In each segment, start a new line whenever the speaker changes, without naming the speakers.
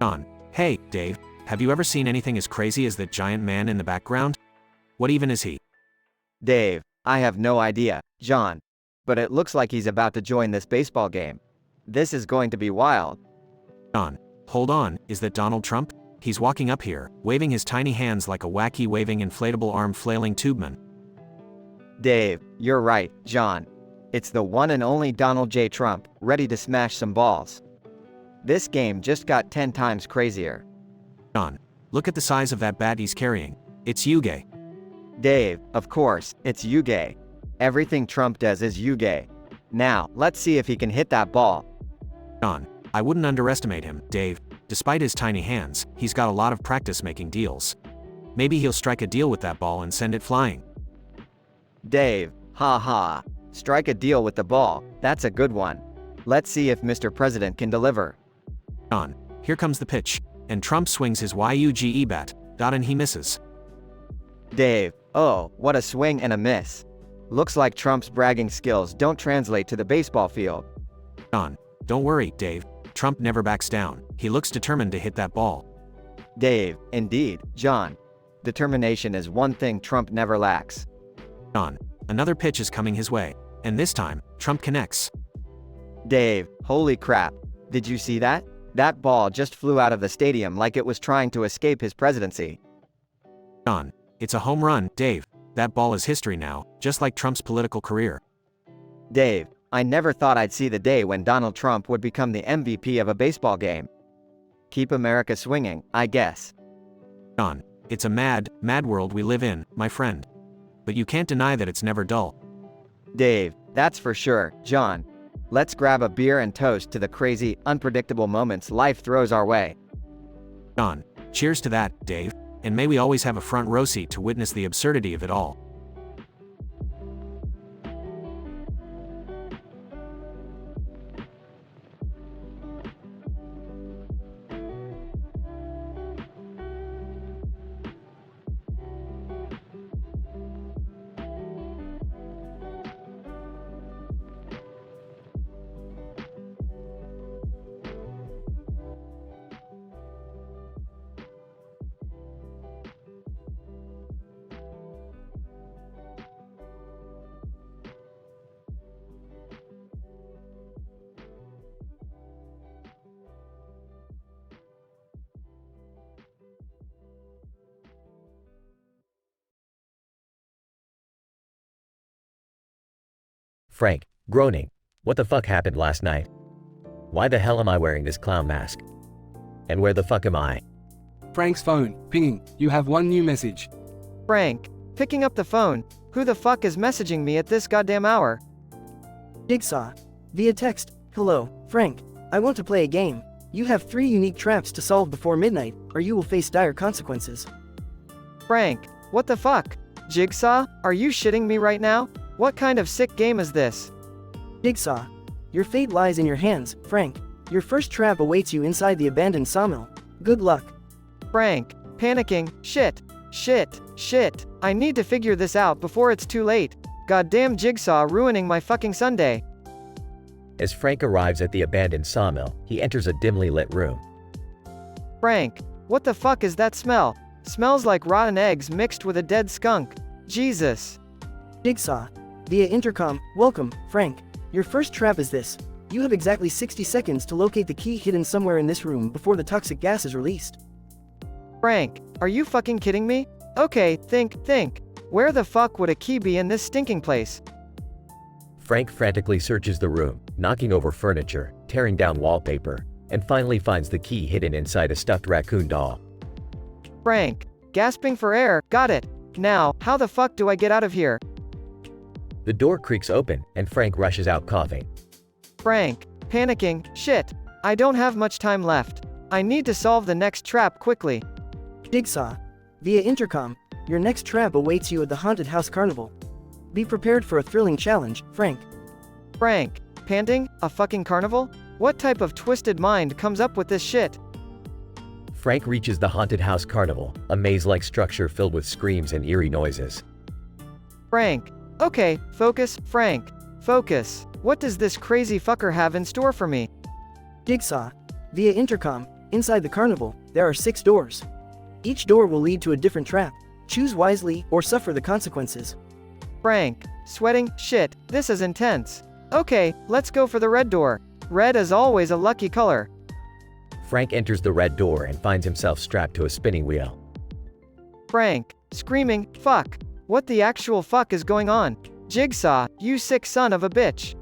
John. Hey, Dave, have you ever seen anything as crazy as that giant man in the background? What even is he?
Dave, I have no idea, John. But it looks like he's about to join this baseball game. This is going to be wild.
John. Hold on, is that Donald Trump? He's walking up here, waving his tiny hands like a wacky waving inflatable arm flailing tubeman.
Dave, you're right, John. It's the one and only Donald J. Trump, ready to smash some balls. This game just got 10 times crazier.
John. Look at the size of that bat he's carrying. It's Yuge.
Dave, of course, it's Yuge. Everything Trump does is Yuge. Now, let's see if he can hit that ball.
John. I wouldn't underestimate him, Dave. Despite his tiny hands, he's got a lot of practice making deals. Maybe he'll strike a deal with that ball and send it flying.
Dave, haha. Strike a deal with the ball, that's a good one. Let's see if Mr. President can deliver.
John. Here comes the pitch, and Trump swings his Yuge bat, and he misses.
Dave, oh, what a swing and a miss. Looks like Trump's bragging skills don't translate to the baseball field.
John. Don't worry, Dave. Trump never backs down. He looks determined to hit that ball.
Dave, indeed, John. Determination is one thing Trump never lacks.
John. Another pitch is coming his way, and this time, Trump connects.
Dave, holy crap. Did you see that? That ball just flew out of the stadium like it was trying to escape his presidency.
John. It's a home run, Dave. That ball is history now, just like Trump's political career.
Dave, I never thought I'd see the day when Donald Trump would become the MVP of a baseball game. Keep America swinging, I guess.
John. It's a mad, mad world we live in, my friend. But you can't deny that it's never dull.
Dave, that's for sure, John. Let's grab a beer and toast to the crazy, unpredictable moments life throws our way.
John. Cheers to that, Dave. And may we always have a front row seat to witness the absurdity of it all.
Frank, groaning. What the fuck happened last night? Why the hell am I wearing this clown mask? And where the fuck am I?
Frank's phone, pinging, you have one new message.
Frank, picking up the phone, who the fuck is messaging me at this goddamn hour?
Jigsaw. Via text, hello, Frank, I want to play a game. You have 3 unique traps to solve before midnight, or you will face dire consequences.
Frank, what the fuck? Jigsaw, are you shitting me right now? What kind of sick game is this?
Jigsaw. Your fate lies in your hands, Frank. Your first trap awaits you inside the abandoned sawmill. Good luck.
Frank, panicking, shit. I need to figure this out before it's too late. Goddamn Jigsaw ruining my fucking Sunday.
As Frank arrives at the abandoned sawmill, he enters a dimly lit room.
Frank, what the fuck is that smell? Smells like rotten eggs mixed with a dead skunk. Jesus.
Jigsaw. Via intercom, welcome, Frank. Your first trap is this. You have exactly 60 seconds to locate the key hidden somewhere in this room before the toxic gas is released.
Frank, are you fucking kidding me? Okay, think. Where the fuck would a key be in this stinking place?
Frank frantically searches the room, knocking over furniture, tearing down wallpaper, and finally finds the key hidden inside a stuffed raccoon doll.
Frank, gasping for air, got it. Now, how the fuck do I get out of here?
The door creaks open, and Frank rushes out coughing.
Frank, panicking, shit. I don't have much time left. I need to solve the next trap quickly.
Jigsaw. Via intercom, your next trap awaits you at the haunted house carnival. Be prepared for a thrilling challenge, Frank.
Frank, panting, a fucking carnival? What type of twisted mind comes up with this shit?
Frank reaches the haunted house carnival, a maze-like structure filled with screams and eerie noises.
Frank. Okay, focus, Frank. Focus. What does this crazy fucker have in store for me?
Jigsaw. Via intercom, Inside the carnival, there are 6 doors. Each door will lead to a different trap. Choose wisely or suffer the consequences.
Frank, sweating, shit, this is intense. Okay, let's go for the red door. Red is always a lucky color.
Frank enters the red door and finds himself strapped to a spinning wheel.
Frank, screaming, fuck. What the actual fuck is going on? Jigsaw, you sick son of a bitch.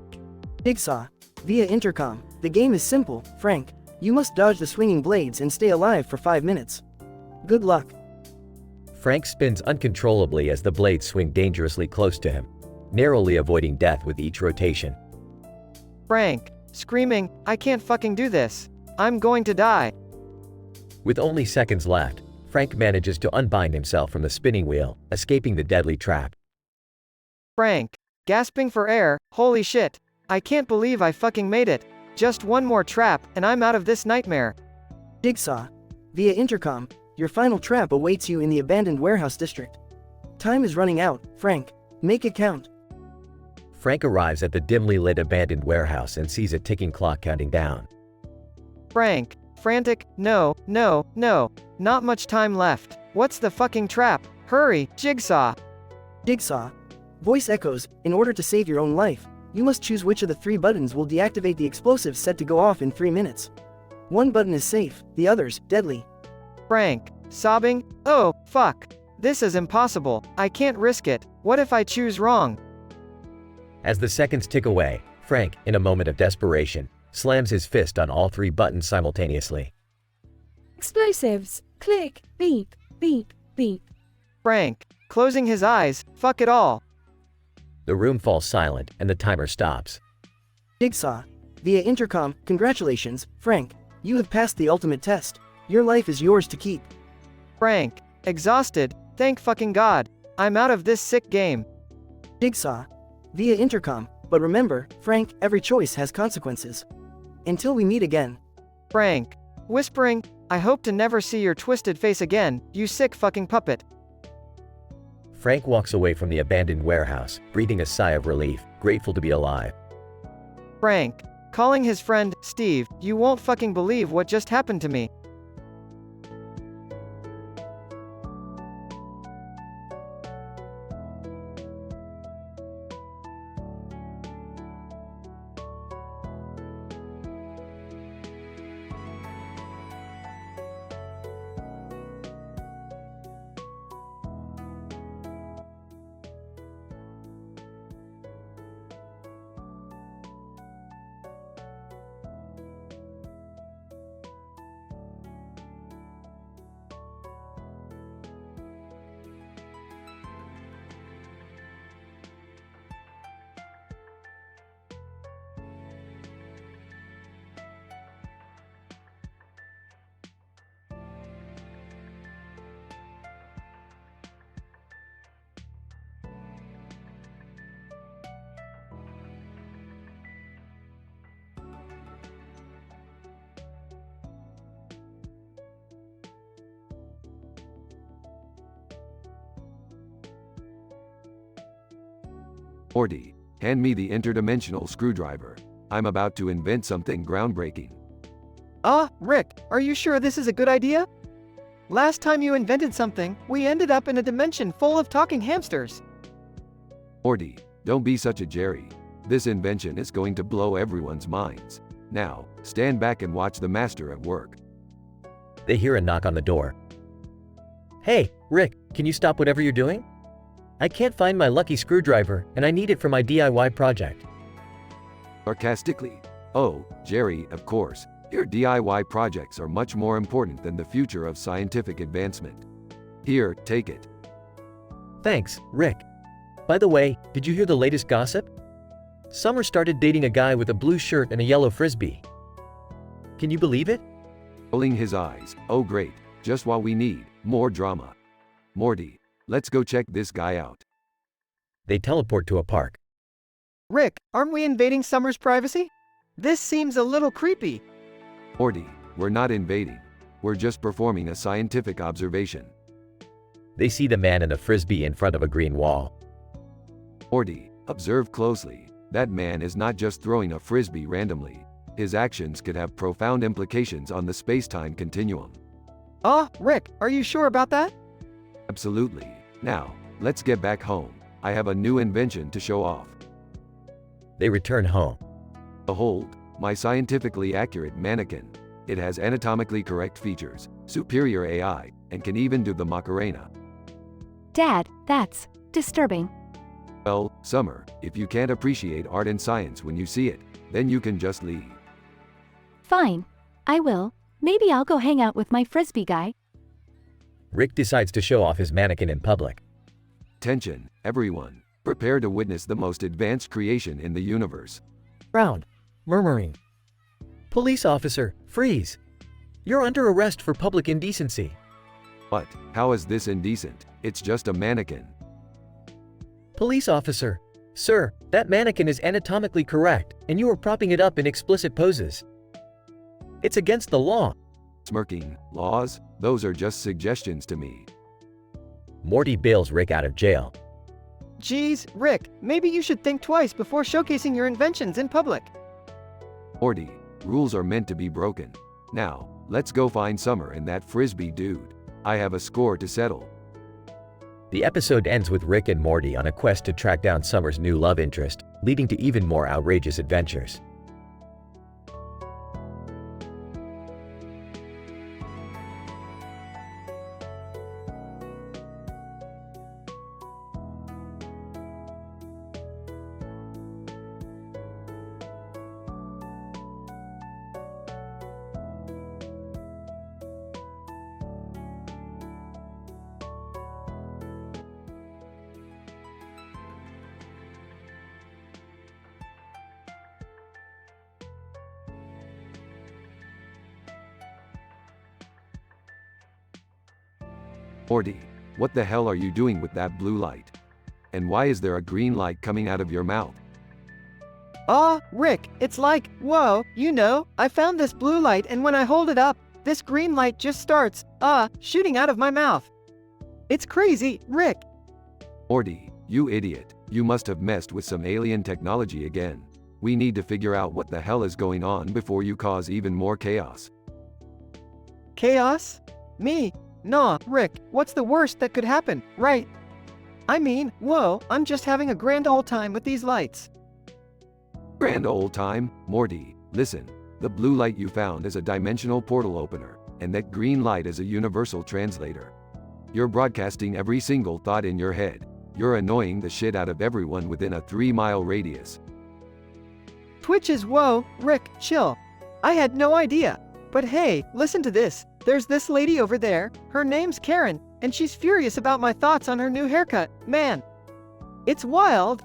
Jigsaw. Via intercom. The game is simple, Frank. You must dodge the swinging blades and stay alive for 5 minutes. Good luck.
Frank spins uncontrollably as the blades swing dangerously close to him, narrowly avoiding death with each rotation.
Frank, screaming, I can't fucking do this. I'm going to die.
With only seconds left, Frank manages to unbind himself from the spinning wheel, escaping the deadly trap.
Frank, gasping for air, holy shit. I can't believe I fucking made it. Just one more trap, and I'm out of this nightmare.
Jigsaw. Via intercom. Your final trap awaits you in the abandoned warehouse district. Time is running out, Frank. Make it count.
Frank arrives at the dimly lit abandoned warehouse and sees a ticking clock counting down.
Frank, frantic, no, no, no. Not much time left. What's the fucking trap? Hurry, Jigsaw.
Jigsaw. Voice echoes. In order to save your own life, you must choose which of the 3 buttons will deactivate the explosives set to go off in 3 minutes. One button is safe, the others, deadly.
Frank, sobbing, oh, fuck. This is impossible. I can't risk it. What if I choose wrong?
As the seconds tick away, Frank, in a moment of desperation, slams his fist on all 3 buttons simultaneously.
Explosives. Click. Beep. Beep. Beep.
Frank, closing his eyes, fuck it all.
The room falls silent and the timer stops.
Jigsaw. Via intercom. Congratulations, Frank. You have passed the ultimate test. Your life is yours to keep.
Frank, exhausted, thank fucking God. I'm out of this sick game.
Jigsaw. Via intercom. But remember, Frank, every choice has consequences. Until we meet again.
Frank, whispering, I hope to never see your twisted face again, you sick fucking puppet.
Frank walks away from the abandoned warehouse, breathing a sigh of relief, grateful to be alive.
Frank, calling his friend, Steve, you won't fucking believe what just happened to me.
Morty, hand me the interdimensional screwdriver. I'm about to invent something groundbreaking.
Rick, are you sure this is a good idea? Last time you invented something, we ended up in a dimension full of talking hamsters.
Morty, don't be such a Jerry. This invention is going to blow everyone's minds. Now, stand back and watch the master at work.
They hear a knock on the door. Hey, Rick, can you stop whatever you're doing? I can't find my lucky screwdriver, and I need it for my DIY project.
Sarcastically. Oh, Jerry, of course. Your DIY projects are much more important than the future of scientific advancement. Here, take it.
Thanks, Rick. By the way, did you hear the latest gossip? Summer started dating a guy with a blue shirt and a yellow frisbee. Can you believe it?
Rolling his eyes. Oh great, just what we need, more drama. Morty, let's go check this guy out.
They teleport to a park.
Rick, aren't we invading Summer's privacy? This seems a little creepy.
Morty, we're not invading. We're just performing a scientific observation.
They see the man and the frisbee in front of a green wall.
Morty, observe closely. That man is not just throwing a frisbee randomly. His actions could have profound implications on the space-time continuum.
Rick, are you sure about that?
Absolutely. Now, let's get back home. I have a new invention to show off.
They return home.
Behold, my scientifically accurate mannequin. It has anatomically correct features, superior AI, and can even do the Macarena.
Dad, that's disturbing.
Well, Summer, if you can't appreciate art and science when you see it, then you can just leave.
Fine. I will. Maybe I'll go hang out with my frisbee guy.
Rick decides to show off his mannequin in public.
Attention, everyone. Prepare to witness the most advanced creation in the universe.
Round. Murmuring. Police officer, freeze. You're under arrest for public indecency.
What? How is this indecent? It's just a mannequin.
Police officer, sir, that mannequin is anatomically correct, and you are propping it up in explicit poses. It's against the law.
Smirking. Laws? Those are just suggestions to me.
Morty bails Rick out of jail.
Geez, Rick, maybe you should think twice before showcasing your inventions in public.
Morty, rules are meant to be broken. Now, let's go find Summer and that frisbee dude. I have a score to settle.
The episode ends with Rick and Morty on a quest to track down Summer's new love interest, leading to even more outrageous adventures.
Morty, what the hell are you doing with that blue light? And why is there a green light coming out of your mouth?
Rick, it's like, whoa, I found this blue light and when I hold it up, this green light just starts, shooting out of my mouth. It's crazy, Rick.
Morty, you idiot. You must have messed with some alien technology again. We need to figure out what the hell is going on before you cause even more chaos.
Chaos? Me? Nah, Rick, what's the worst that could happen, right? I mean, whoa, I'm just having a grand old time with these lights.
Grand old time? Morty, listen. The blue light you found is a dimensional portal opener, and that green light is a universal translator. You're broadcasting every single thought in your head. You're annoying the shit out of everyone within a 3-mile radius.
Twitches, whoa, Rick, chill. I had no idea. But hey, listen to this. There's this lady over there, her name's Karen, and she's furious about my thoughts on her new haircut, man. It's wild.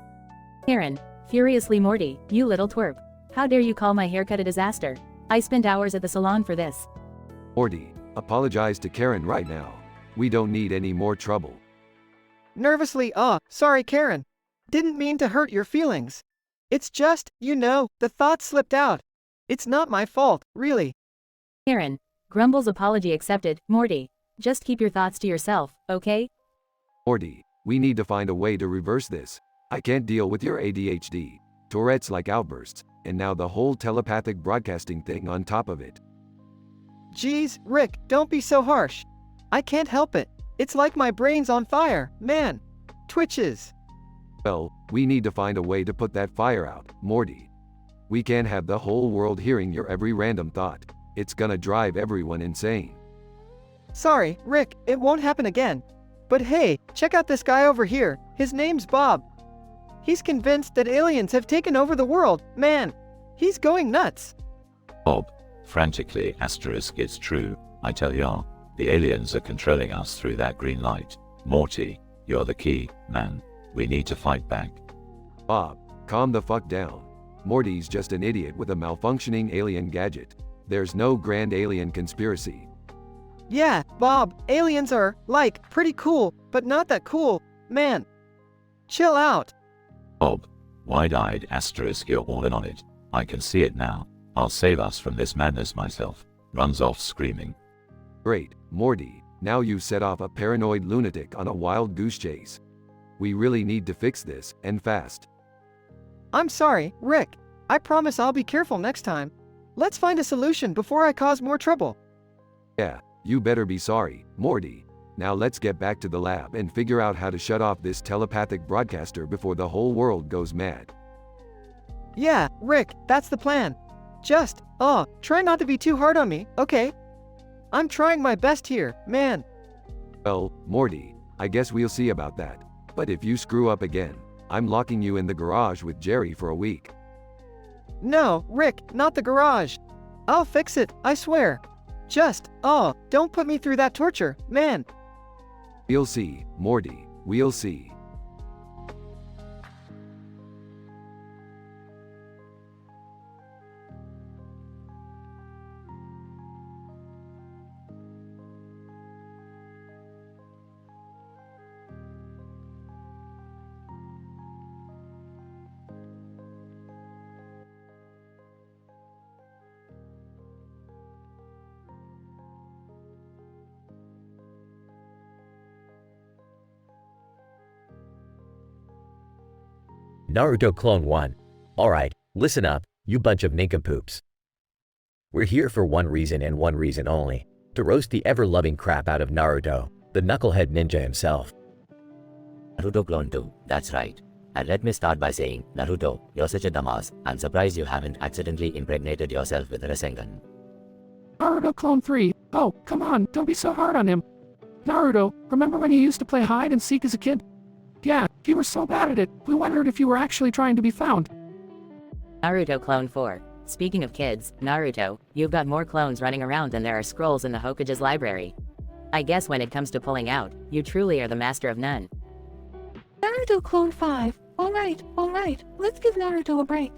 Karen, furiously Morty, you little twerp. How dare you call my haircut a disaster? I spent hours at the salon for this.
Morty, apologize to Karen right now. We don't need any more trouble.
Nervously, sorry Karen. Didn't mean to hurt your feelings. It's just, the thought slipped out. It's not my fault, really.
Karen, Grumble's apology accepted. Morty, just keep your thoughts to yourself, okay?
Morty, we need to find a way to reverse this. I can't deal with your ADHD, Tourette's-like outbursts, and now the whole telepathic broadcasting thing on top of it.
Geez, Rick, don't be so harsh. I can't help it. It's like my brain's on fire, man. Twitches.
Well, we need to find a way to put that fire out, Morty. We can't have the whole world hearing your every random thought. It's gonna drive everyone insane.
Sorry, Rick, it won't happen again. But hey, check out this guy over here. His name's Bob. He's convinced that aliens have taken over the world, man. He's going nuts.
Bob, frantically, it's true, I tell ya. The aliens are controlling us through that green light. Morty, you're the key, man. We need to fight back.
Bob, calm the fuck down. Morty's just an idiot with a malfunctioning alien gadget. There's no grand alien conspiracy.
Yeah, Bob, aliens are, pretty cool, but not that cool, man. Chill out.
Bob, wide-eyed, you're all in on it. I can see it now. I'll save us from this madness myself. Runs off screaming.
Great, Morty, now you've set off a paranoid lunatic on a wild goose chase. We really need to fix this, and fast.
I'm sorry, Rick. I promise I'll be careful next time. Let's find a solution before I cause more trouble.
Yeah, you better be sorry, Morty. Now let's get back to the lab and figure out how to shut off this telepathic broadcaster before the whole world goes mad.
Yeah, Rick, that's the plan. Just, try not to be too hard on me, okay? I'm trying my best here, man.
Well, Morty, I guess we'll see about that. But if you screw up again, I'm locking you in the garage with Jerry for a week.
No, Rick, not the garage. I'll fix it, I swear. Just, don't put me through that torture, man.
We'll see, Morty, we'll see.
Naruto Clone 1. Alright, listen up, you bunch of nincompoops. We're here for one reason and one reason only. To roast the ever-loving crap out of Naruto, the knucklehead ninja himself.
Naruto Clone 2, that's right. And let me start by saying, Naruto, you're such a dumbass. I'm surprised you haven't accidentally impregnated yourself with a Rasengan.
Naruto Clone 3, oh, come on, don't be so hard on him. Naruto, remember when you used to play hide and seek as a kid? Yeah, you were so bad at it, we wondered if you were actually trying to be found.
Naruto Clone 4. Speaking of kids, Naruto, you've got more clones running around than there are scrolls in the Hokage's library. I guess when it comes to pulling out, you truly are the master of none.
Naruto Clone 5. Alright, let's give Naruto a break.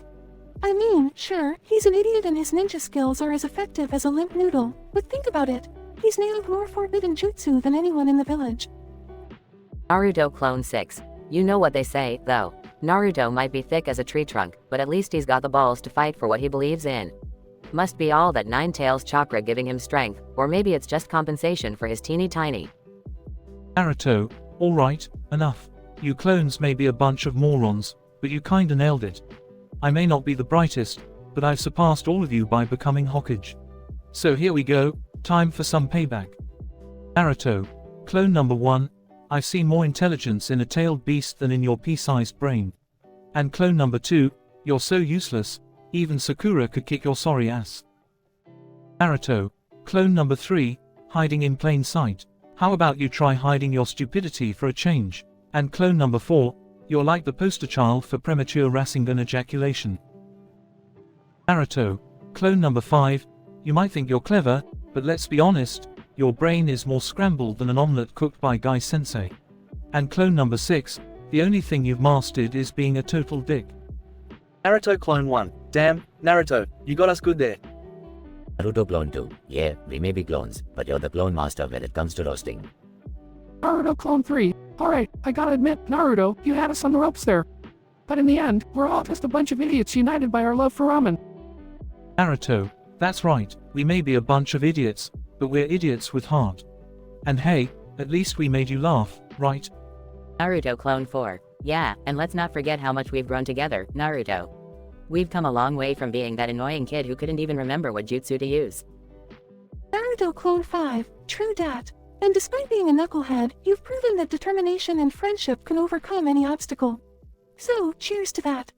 I mean, sure, he's an idiot and his ninja skills are as effective as a limp noodle, but think about it. He's nailed more forbidden jutsu than anyone in the village.
Naruto Clone 6. You know what they say, though. Naruto might be thick as a tree trunk, but at least he's got the balls to fight for what he believes in. Must be all that Nine Tails chakra giving him strength, or maybe it's just compensation for his teeny tiny.
Naruto, alright, enough. You clones may be a bunch of morons, but you kinda nailed it. I may not be the brightest, but I've surpassed all of you by becoming Hokage. So here we go, time for some payback. Naruto, clone number 1, I've seen more intelligence in a tailed beast than in your pea-sized brain. And clone number 2, you're so useless, even Sakura could kick your sorry ass. Naruto, clone number 3, hiding in plain sight. How about you try hiding your stupidity for a change? And clone number 4, you're like the poster child for premature Rasengan ejaculation. Naruto, clone number 5, you might think you're clever, but let's be honest, your brain is more scrambled than an omelette cooked by Guy Sensei. And clone number 6, the only thing you've mastered is being a total dick.
Naruto Clone 1. Damn, Naruto, you got us good there.
Naruto Clone 2. Yeah, we may be clones, but you're the clone master when it comes to roasting.
Naruto Clone 3. Alright, I gotta admit, Naruto, you had us on the ropes there. But in the end, we're all just a bunch of idiots united by our love for ramen.
Naruto, that's right, we may be a bunch of idiots, but we're idiots with heart. And hey, at least we made you laugh, right?
Naruto Clone 4. Yeah, and let's not forget how much we've grown together, Naruto. We've come a long way from being that annoying kid who couldn't even remember what jutsu to use.
Naruto Clone 5. True dat. And despite being a knucklehead, you've proven that determination and friendship can overcome any obstacle. So, cheers to that.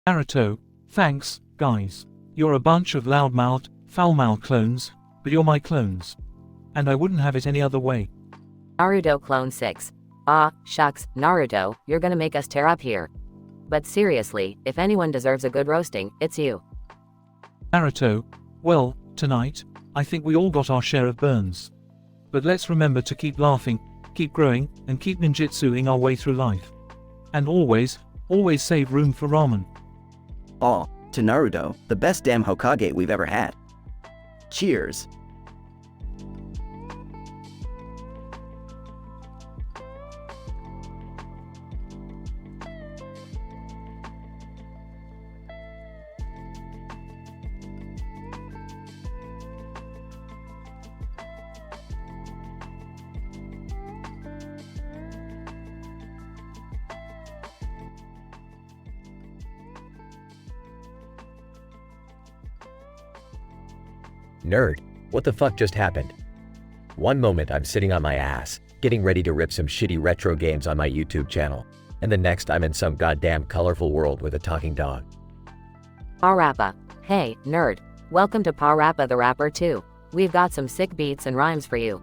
Naruto, thanks, guys. You're a bunch of loudmouthed, foul-mouthed clones, but you're my clones. And I wouldn't have it any other way.
Naruto Clone 6. Ah, shucks, Naruto, you're gonna make us tear up here. But seriously, if anyone deserves a good roasting, it's you.
Naruto, well, tonight, I think we all got our share of burns. But let's remember to keep laughing, keep growing, and keep ninjutsuing our way through life. And always save room for ramen.
Aw, to Naruto, the best damn Hokage we've ever had. Cheers.
Nerd, what the fuck just happened? One moment I'm sitting on my ass, getting ready to rip some shitty retro games on my YouTube channel, and the next I'm in some goddamn colorful world with a talking dog.
Parappa. Hey, nerd. Welcome to Parappa the Rapper 2. We've got some sick beats and rhymes for you.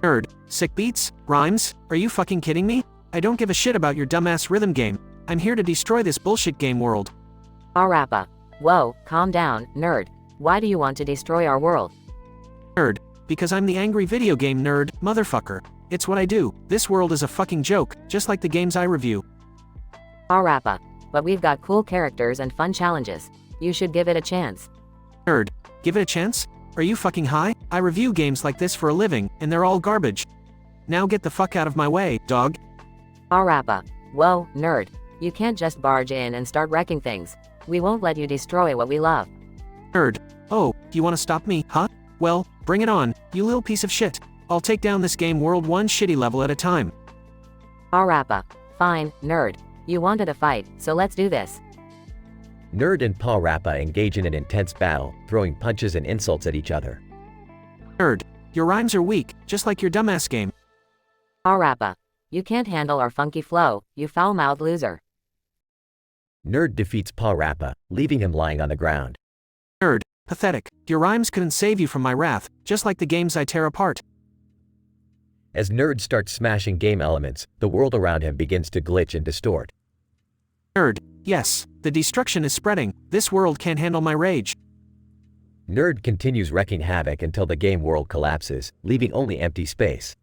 Nerd, sick beats? Rhymes? Are you fucking kidding me? I don't give a shit about your dumbass rhythm game. I'm here to destroy this bullshit game world.
Parappa. Whoa, calm down, nerd. Why do you want to destroy our world?
Nerd, because I'm the angry video game nerd, motherfucker. It's what I do. This world is a fucking joke, just like the games I review.
Parappa. But we've got cool characters and fun challenges. You should give it a chance.
Nerd, give it a chance? Are you fucking high? I review games like this for a living, and they're all garbage. Now get the fuck out of my way, dog.
Parappa. Whoa, nerd. You can't just barge in and start wrecking things. We won't let you destroy what we love.
Nerd. Oh, you wanna stop me, huh? Well, bring it on, you little piece of shit. I'll take down this game world one shitty level at a time.
Parappa. Fine, nerd. You wanted a fight, so let's do this.
Nerd and Parappa engage in an intense battle, throwing punches and insults at each other.
Nerd, your rhymes are weak, just like your dumbass game.
Parappa. You can't handle our funky flow, you foul-mouthed loser.
Nerd defeats Parappa, leaving him lying on the ground.
Nerd, pathetic. Your rhymes couldn't save you from my wrath, just like the games I tear apart.
As Nerd starts smashing game elements, the world around him begins to glitch and distort.
Nerd, yes, the destruction is spreading. This world can't handle my rage.
Nerd continues wreaking havoc until the game world collapses, leaving only empty space.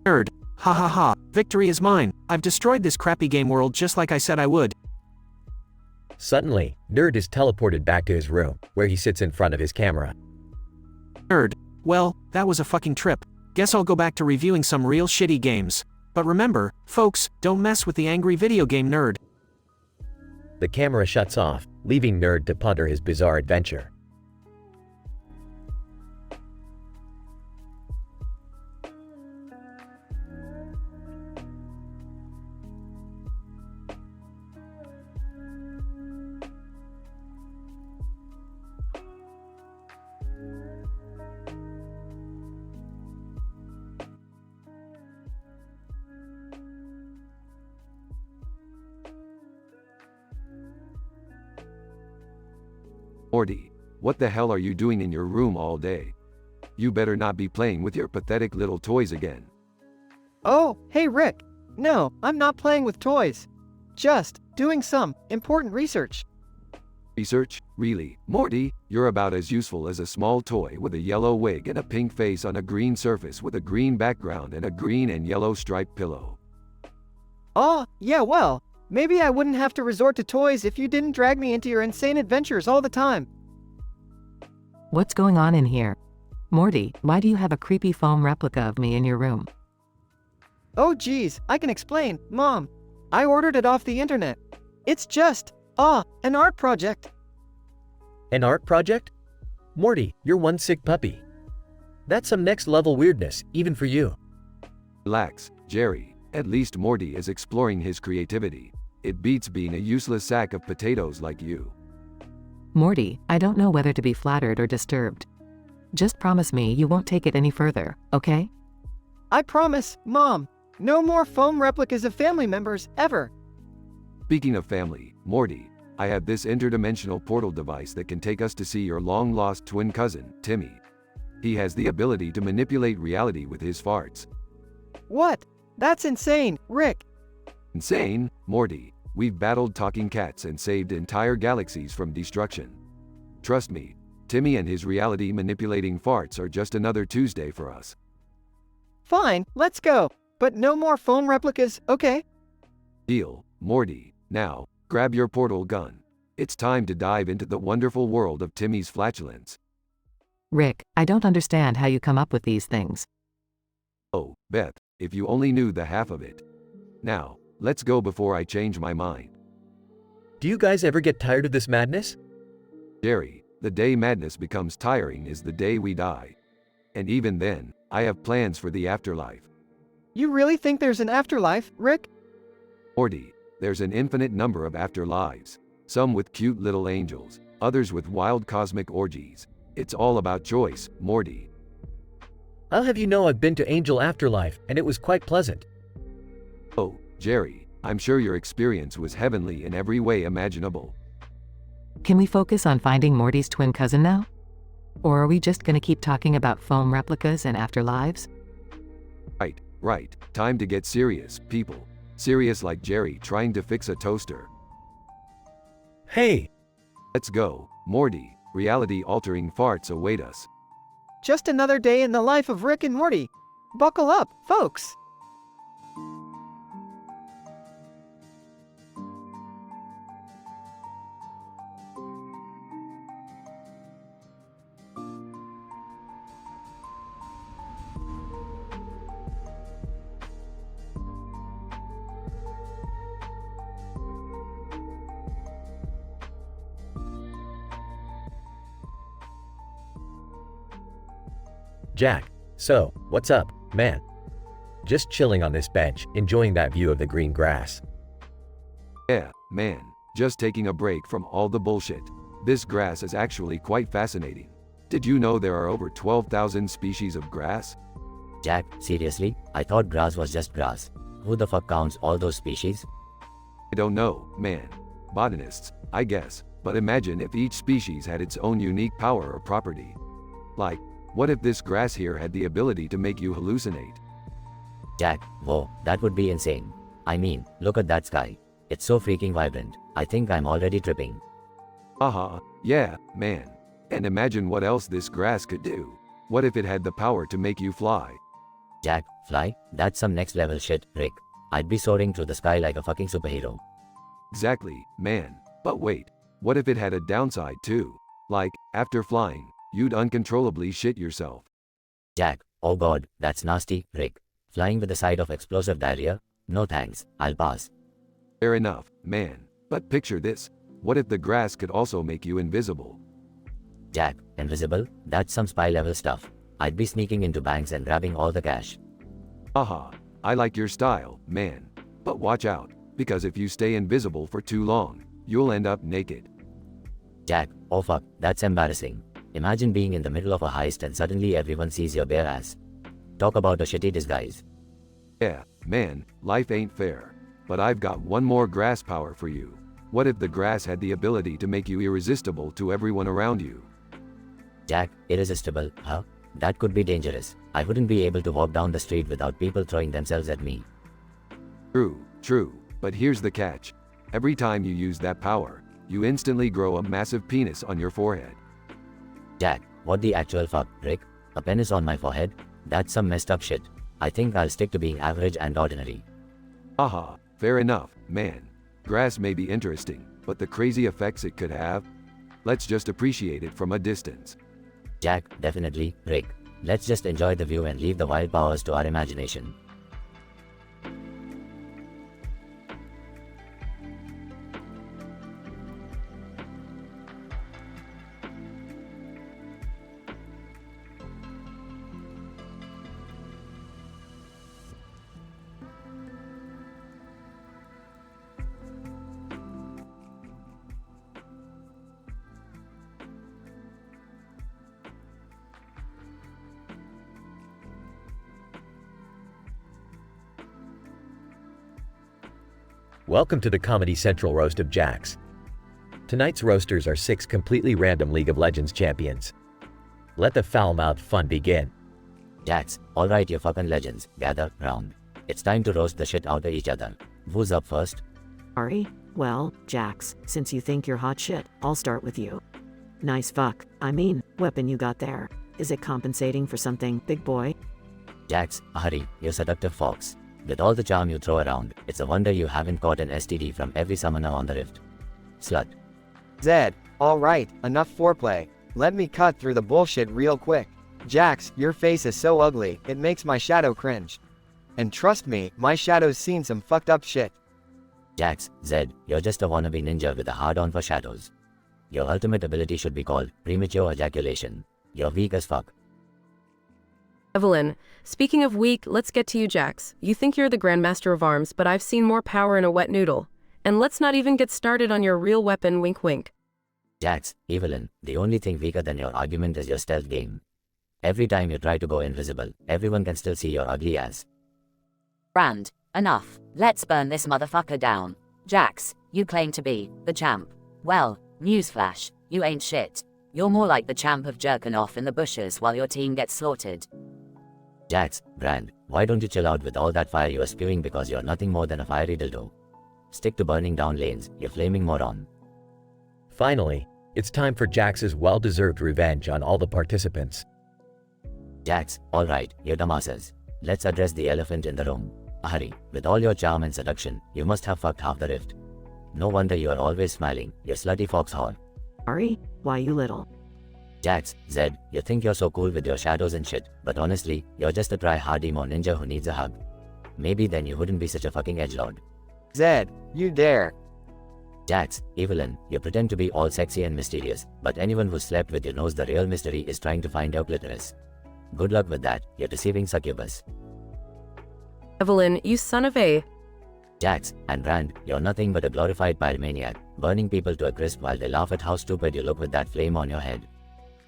Nerd, ha ha ha, victory is mine. I've destroyed this crappy game world just like I said I would.
Suddenly, Nerd is teleported back to his room, where he sits in front of his camera.
Nerd, well, that was a fucking trip. Guess I'll go back to reviewing some real shitty games. But remember, folks, don't mess with the angry video game nerd.
The camera shuts off, leaving Nerd to ponder his bizarre adventure.
Morty, what the hell are you doing in your room all day? You better not be playing with your pathetic little toys again.
Oh, hey Rick. No, I'm not playing with toys. Just doing some important research.
Research? Really? Morty, you're about as useful as a small toy with a yellow wig and a pink face on a green surface with a green background and a green and yellow striped pillow.
Oh, yeah, well, maybe I wouldn't have to resort to toys if you didn't drag me into your insane adventures all the time.
What's going on in here? Morty, why do you have a creepy foam replica of me in your room?
Oh geez, I can explain, Mom. I ordered it off the internet. It's just, an art project.
An art project? Morty, you're one sick puppy. That's some next level weirdness, even for you.
Relax, Jerry. At least Morty is exploring his creativity. It beats being a useless sack of potatoes like you.
Morty, I don't know whether to be flattered or disturbed. Just promise me you won't take it any further, okay?
I promise, Mom. No more foam replicas of family members, ever.
Speaking of family, Morty, I have this interdimensional portal device that can take us to see your long-lost twin cousin, Timmy. He has the ability to manipulate reality with his farts.
What? That's insane, Rick.
Insane? Morty, we've battled talking cats and saved entire galaxies from destruction. Trust me, Timmy and his reality-manipulating farts are just another Tuesday for us.
Fine, let's go. But no more foam replicas, okay?
Deal, Morty. Now, grab your portal gun. It's time to dive into the wonderful world of Timmy's flatulence.
Rick, I don't understand how you come up with these things.
Oh, Beth, if you only knew the half of it. Now, let's go before I change my mind.
Do you guys ever get tired of this madness?
Jerry, the day madness becomes tiring is the day we die. And even then, I have plans for the afterlife.
You really think there's an afterlife, Rick?
Morty, there's an infinite number of afterlives. Some with cute little angels, others with wild cosmic orgies. It's all about choice, Morty.
I'll have you know I've been to Angel Afterlife, and it was quite pleasant.
Oh, Jerry, I'm sure your experience was heavenly in every way imaginable.
Can we focus on finding Morty's twin cousin now? Or are we just gonna keep talking about foam replicas and afterlives?
Right. Time to get serious, people. Serious like Jerry trying to fix a toaster.
Hey!
Let's go, Morty. Reality-altering farts await us.
Just another day in the life of Rick and Morty. Buckle up, folks.
Jack, so, what's up, man? Just chilling on this bench, enjoying that view of the green grass.
Yeah, man. Just taking a break from all the bullshit. This grass is actually quite fascinating. Did you know there are over 12,000 species of grass?
Jack, seriously? I thought grass was just grass. Who the fuck counts all those species?
I don't know, man. Botanists, I guess. But imagine if each species had its own unique power or property. Like, what if this grass here had the ability to make you hallucinate?
Jack, whoa, that would be insane. I mean, look at that sky. It's so freaking vibrant. I think I'm already tripping.
Haha, yeah, man. And imagine what else this grass could do. What if it had the power to make you fly?
Jack, fly? That's some next level shit, Rick. I'd be soaring through the sky like a fucking superhero.
Exactly, man. But wait, what if it had a downside too? Like, after flying, you'd uncontrollably shit yourself.
Jack, oh god, that's nasty, Rick. Flying with a side of explosive diarrhea? No thanks, I'll pass.
Fair enough, man. But picture this. What if the grass could also make you invisible?
Jack, invisible? That's some spy level stuff. I'd be sneaking into banks and grabbing all the cash.
Haha, I like your style, man. But watch out, because if you stay invisible for too long, you'll end up naked.
Jack, oh fuck, that's embarrassing. Imagine being in the middle of a heist and suddenly everyone sees your bare ass. Talk about a shitty disguise.
Yeah, man, life ain't fair. But I've got one more grass power for you. What if the grass had the ability to make you irresistible to everyone around you?
Jack, irresistible, huh? That could be dangerous. I wouldn't be able to walk down the street without people throwing themselves at me.
True. But here's the catch. Every time you use that power, you instantly grow a massive penis on your forehead.
Jack, what the actual fuck, Rick? A penis on my forehead? That's some messed up shit. I think I'll stick to being average and ordinary.
Haha, fair enough, man. Grass may be interesting, but the crazy effects it could have? Let's just appreciate it from a distance.
Jack, definitely, Rick. Let's just enjoy the view and leave the wild powers to our imagination.
Welcome to the Comedy Central Roast of Jacks. Tonight's roasters are 6 completely random League of Legends champions. Let the foul-mouthed fun begin.
Jacks, alright you fucking legends, gather round. It's time to roast the shit out of each other. Who's up first?
Ari? Well, Jax, since you think you're hot shit, I'll start with you. Nice weapon you got there. Is it compensating for something, big boy?
Jax, Ari, you seductive fox. With all the charm you throw around, it's a wonder you haven't caught an STD from every summoner on the rift. Slut.
Zed, alright, enough foreplay. Let me cut through the bullshit real quick. Jax, your face is so ugly, it makes my shadow cringe. And trust me, my shadow's seen some fucked up shit.
Jax, Zed, you're just a wannabe ninja with a hard-on for shadows. Your ultimate ability should be called premature ejaculation. You're weak as fuck.
Evelyn, speaking of weak, let's get to you, Jax. You think you're the Grandmaster of Arms, but I've seen more power in a wet noodle. And let's not even get started on your real weapon, wink wink.
Jax, Evelyn, the only thing weaker than your argument is your stealth game. Every time you try to go invisible, everyone can still see your ugly ass.
Brand, enough. Let's burn this motherfucker down. Jax, you claim to be the champ. Well, newsflash, you ain't shit. You're more like the champ of jerking off in the bushes while your team gets slaughtered.
Jax, Brand, why don't you chill out with all that fire you are spewing because you're nothing more than a fiery dildo. Stick to burning down lanes, you flaming moron.
Finally, it's time for Jax's well-deserved revenge on all the participants.
Jax, alright, you dumbasses. Let's address the elephant in the room. Hurry, with all your charm and seduction, you must have fucked half the rift. No wonder you are always smiling, you slutty fox whore.
Ari, why you little?
Jax, Zed, you think you're so cool with your shadows and shit, but honestly, you're just a try-hard emo ninja who needs a hug. Maybe then you wouldn't be such a fucking edgelord.
Zed, you dare.
Jax, Evelyn, you pretend to be all sexy and mysterious, but anyone who slept with you knows the real mystery is trying to find your clitoris. Good luck with that, you're deceiving succubus.
Evelyn, you son of a...
Jax and Brand, you're nothing but a glorified pyromaniac, burning people to a crisp while they laugh at how stupid you look with that flame on your head.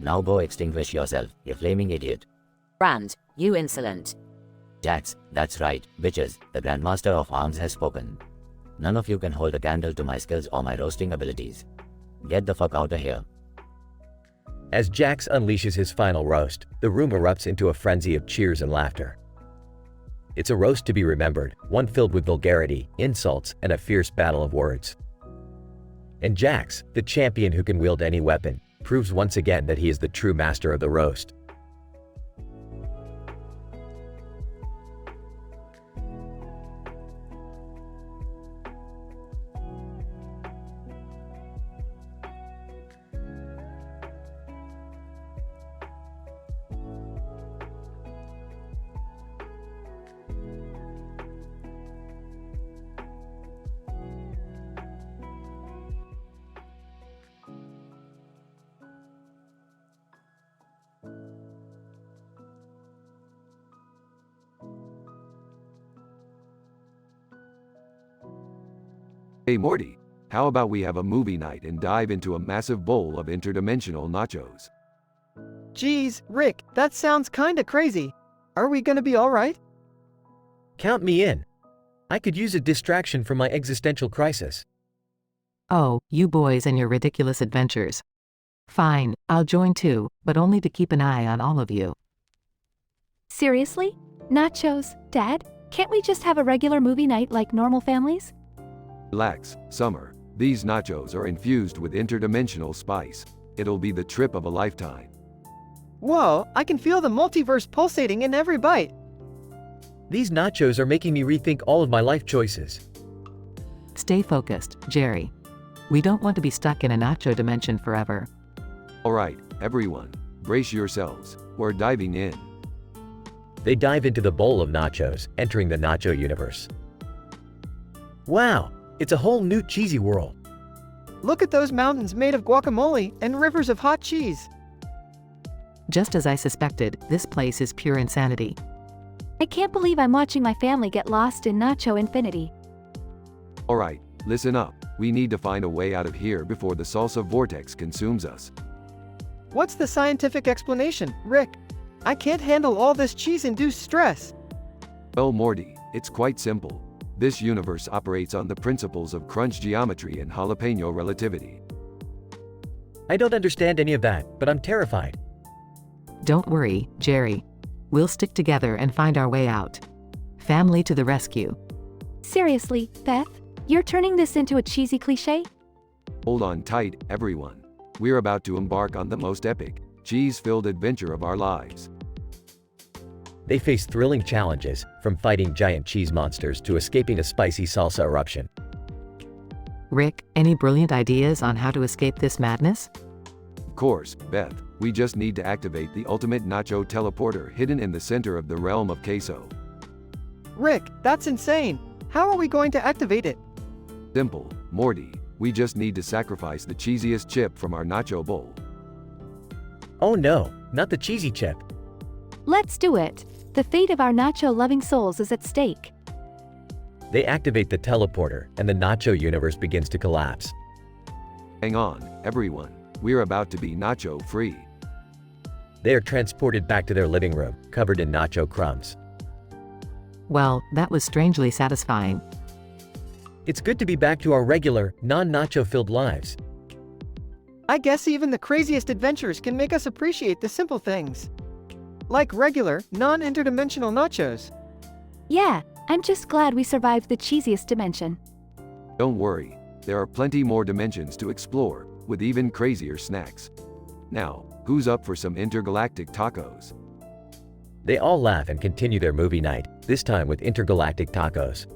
Now go extinguish yourself, you flaming idiot.
Brand, you insolent.
Jax, that's right, bitches, the Grandmaster of Arms has spoken. None of you can hold a candle to my skills or my roasting abilities. Get the fuck out of here.
As Jax unleashes his final roast, the room erupts into a frenzy of cheers and laughter. It's a roast to be remembered, one filled with vulgarity, insults, and a fierce battle of words. And Jax, the champion who can wield any weapon, proves once again that he is the true master of the roast.
Hey Morty, how about we have a movie night and dive into a massive bowl of interdimensional nachos?
Geez, Rick, that sounds kinda crazy. Are we gonna be alright?
Count me in. I could use a distraction from my existential crisis.
Oh, you boys and your ridiculous adventures. Fine, I'll join too, but only to keep an eye on all of you.
Seriously? Nachos, Dad? Can't we just have a regular movie night like normal families?
Relax, Summer. These nachos are infused with interdimensional spice. It'll be the trip of a lifetime.
Whoa, I can feel the multiverse pulsating in every bite.
These nachos are making me rethink all of my life choices.
Stay focused, Jerry. We don't want to be stuck in a nacho dimension forever.
Alright, everyone, brace yourselves. We're diving in.
They dive into the bowl of nachos, entering the nacho universe. Wow, it's a whole new cheesy world.
Look at those mountains made of guacamole and rivers of hot cheese.
Just as I suspected, this place is pure insanity.
I can't believe I'm watching my family get lost in nacho infinity.
Alright, listen up. We need to find a way out of here before the salsa vortex consumes us.
What's the scientific explanation, Rick? I can't handle all this cheese-induced stress.
Well, Morty, it's quite simple. This universe operates on the principles of crunch geometry and jalapeno relativity.
I don't understand any of that, but I'm terrified.
Don't worry, Jerry. We'll stick together and find our way out. Family to the rescue.
Seriously, Beth? You're turning this into a cheesy cliché?
Hold on tight, everyone. We're about to embark on the most epic, cheese-filled adventure of our lives.
They face thrilling challenges, from fighting giant cheese monsters to escaping a spicy salsa eruption.
Rick, any brilliant ideas on how to escape this madness?
Of course, Beth. We just need to activate the ultimate nacho teleporter hidden in the center of the realm of queso.
Rick, that's insane. How are we going to activate it?
Simple, Morty. We just need to sacrifice the cheesiest chip from our nacho bowl.
Oh no, not the cheesy chip.
Let's do it. The fate of our nacho-loving souls is at stake.
They activate the teleporter, and the nacho universe begins to collapse.
Hang on, everyone. We're about to be nacho free.
They are transported back to their living room, covered in nacho crumbs.
Well, that was strangely satisfying.
It's good to be back to our regular, non-nacho filled lives.
I guess even the craziest adventures can make us appreciate the simple things. Like regular, non-interdimensional nachos.
Yeah, I'm just glad we survived the cheesiest dimension.
Don't worry, there are plenty more dimensions to explore, with even crazier snacks. Now, who's up for some intergalactic tacos?
They all laugh and continue their movie night, this time with intergalactic tacos.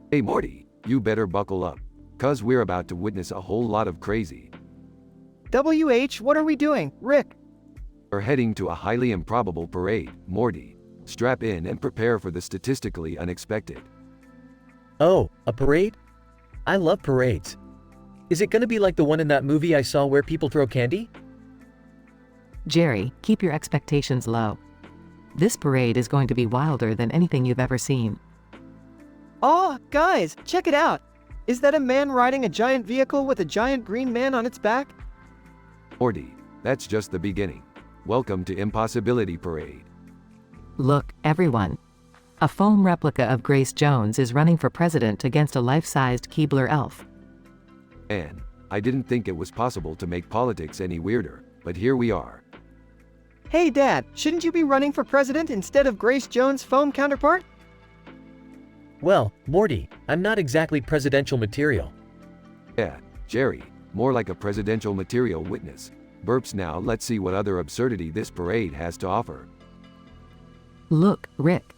Hey Morty, you better buckle up, cuz we're about to witness a whole lot of crazy.
What are we doing, Rick?
We're heading to a highly improbable parade, Morty. Strap in and prepare for the statistically unexpected.
Oh, a parade? I love parades. Is it gonna be like the one in that movie I saw where people throw candy?
Jerry, keep your expectations low. This parade is going to be wilder than anything you've ever seen.
Oh, guys, check it out. Is that a man riding a giant vehicle with a giant green man on its back?
Morty, that's just the beginning. Welcome to Impossibility Parade.
Look, everyone. A foam replica of Grace Jones is running for president against a life-sized Keebler elf.
Man, I didn't think it was possible to make politics any weirder, but here we are.
Hey Dad, shouldn't you be running for president instead of Grace Jones' foam counterpart?
Well, Morty, I'm not exactly presidential material.
Yeah, Jerry, more like a presidential material witness. Burps now, let's see what other absurdity this parade has to offer.
Look, Rick.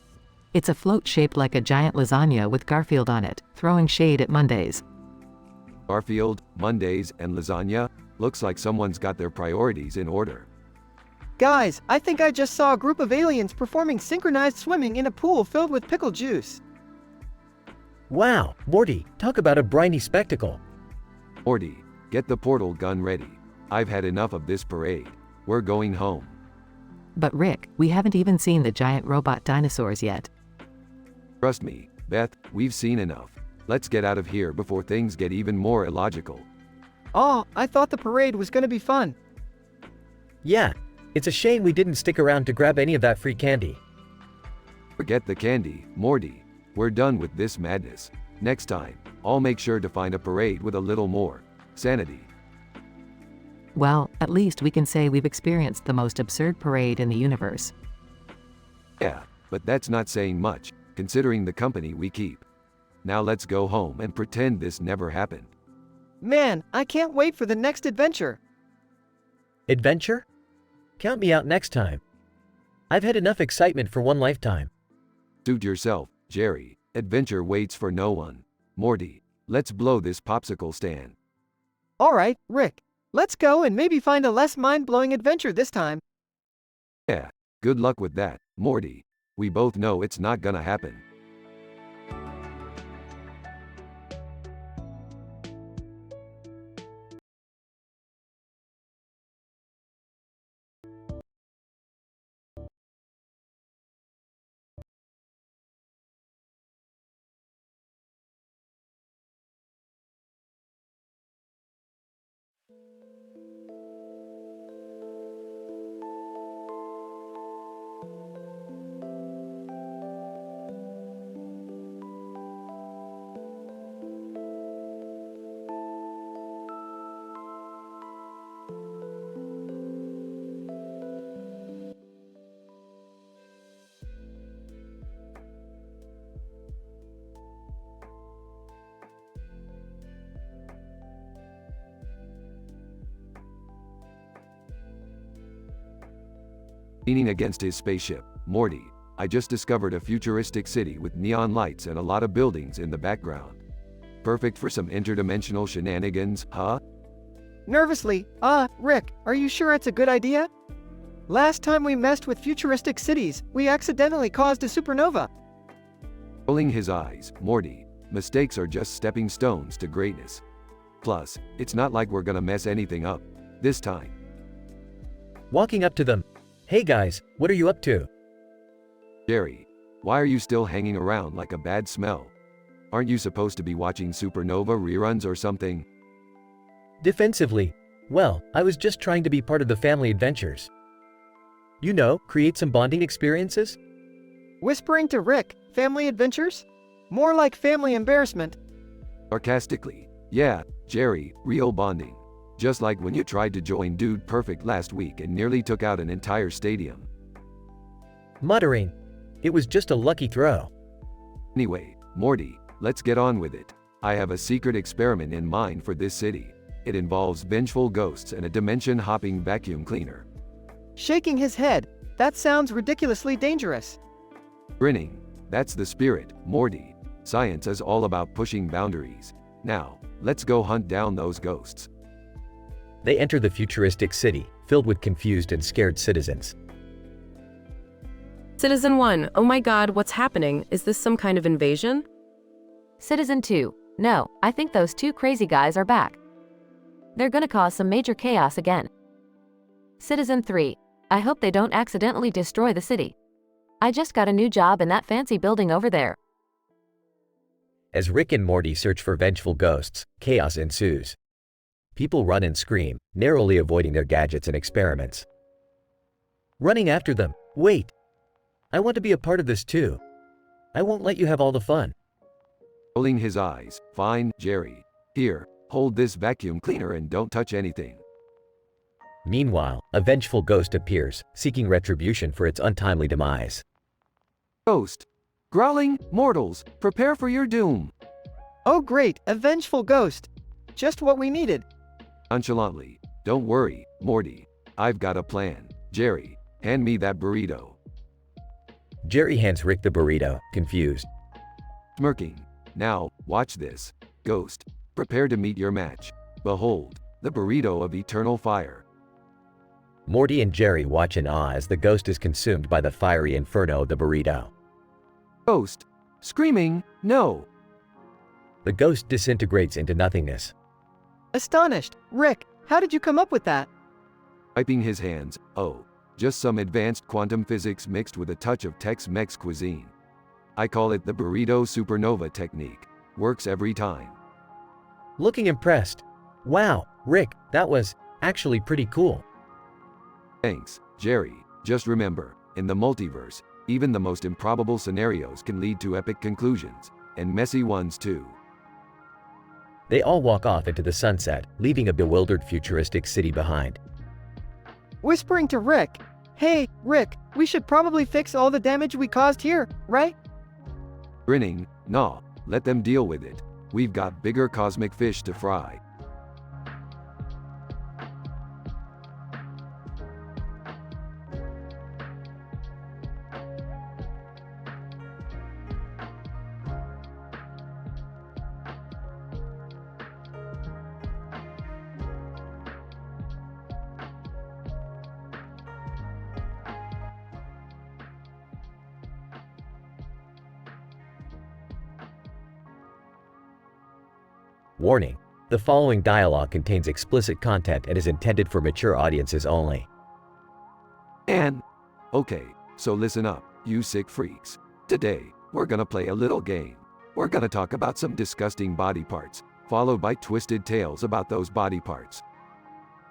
It's a float shaped like a giant lasagna with Garfield on it, throwing shade at Mondays.
Garfield, Mondays, and lasagna? Looks like someone's got their priorities in order.
Guys, I think I just saw a group of aliens performing synchronized swimming in a pool filled with pickle juice.
Wow, Morty, talk about a briny spectacle.
Morty, get the portal gun ready. I've had enough of this parade. We're going home.
But Rick, we haven't even seen the giant robot dinosaurs yet.
Trust me, Beth, we've seen enough. Let's get out of here before things get even more illogical.
Oh, I thought the parade was gonna be fun.
Yeah, it's a shame we didn't stick around to grab any of that free candy.
Forget the candy, Morty. We're done with this madness. Next time, I'll make sure to find a parade with a little more sanity.
Well, at least we can say we've experienced the most absurd parade in the universe.
Yeah, but that's not saying much, considering the company we keep. Now let's go home and pretend this never happened.
Man, I can't wait for the next adventure.
Adventure? Count me out next time. I've had enough excitement for one lifetime.
Suit yourself, Jerry. Adventure waits for no one. Morty, let's blow this popsicle stand.
Alright, Rick. Let's go and maybe find a less mind-blowing adventure this time.
Yeah, good luck with that, Morty. We both know it's not gonna happen. Leaning against his spaceship, Morty, I just discovered a futuristic city with neon lights and a lot of buildings in the background. Perfect for some interdimensional shenanigans, huh?
Nervously, Rick, are you sure it's a good idea? Last time we messed with futuristic cities, we accidentally caused a supernova.
Rolling his eyes, Morty, mistakes are just stepping stones to greatness. Plus, it's not like we're gonna mess anything up this time.
Walking up to them. Hey guys, what are you up to?
Jerry, why are you still hanging around like a bad smell? Aren't you supposed to be watching supernova reruns or something?
Defensively. Well, I was just trying to be part of the family adventures. You know, create some bonding experiences?
Whispering to Rick, family adventures? More like family embarrassment.
Sarcastically, yeah, Jerry, real bonding. Just like when you tried to join Dude Perfect last week and nearly took out an entire stadium.
Muttering. It was just a lucky throw.
Anyway, Morty, let's get on with it. I have a secret experiment in mind for this city. It involves vengeful ghosts and a dimension-hopping vacuum cleaner.
Shaking his head, that sounds ridiculously dangerous.
Grinning, that's the spirit, Morty. Science is all about pushing boundaries. Now, let's go hunt down those ghosts.
They enter the futuristic city, filled with confused and scared citizens.
Citizen 1, oh my god, what's happening? Is this some kind of invasion?
Citizen 2, no, I think those two crazy guys are back. They're gonna cause some major chaos again. Citizen 3, I hope they don't accidentally destroy the city. I just got a new job in that fancy building over there.
As Rick and Morty search for vengeful ghosts, chaos ensues. People run and scream, narrowly avoiding their gadgets and experiments. Running after them. Wait! I want to be a part of this too. I won't let you have all the fun.
Rolling his eyes, fine, Jerry. Here, hold this vacuum cleaner and don't touch anything.
Meanwhile, a vengeful ghost appears, seeking retribution for its untimely demise.
Ghost. Growling, mortals, prepare for your doom.
Oh great, a vengeful ghost. Just what we needed.
Nonchalantly, don't worry, Morty. I've got a plan. Jerry, hand me that burrito.
Jerry hands Rick the burrito, confused.
Smirking. Now, watch this. Ghost, prepare to meet your match. Behold, the burrito of eternal fire.
Morty and Jerry watch in awe as the ghost is consumed by the fiery inferno of the burrito.
Ghost. Screaming, no.
The ghost disintegrates into nothingness.
Astonished, Rick, how did you come up with that?
Wiping his hands, oh, just some advanced quantum physics mixed with a touch of Tex-Mex cuisine. I call it the burrito supernova technique. Works every time.
Looking impressed. Wow, Rick, that was actually pretty cool.
Thanks, Jerry. Just remember, in the multiverse, even the most improbable scenarios can lead to epic conclusions, and messy ones too.
They all walk off into the sunset, leaving a bewildered futuristic city behind.
Whispering to Rick, hey, Rick, we should probably fix all the damage we caused here, right?
Grinning, nah, let them deal with it. We've got bigger cosmic fish to fry.
Warning: the following dialogue contains explicit content and is intended for mature audiences only.
And, okay, so listen up, you sick freaks. Today, we're gonna play a little game. We're gonna talk about some disgusting body parts, followed by twisted tales about those body parts.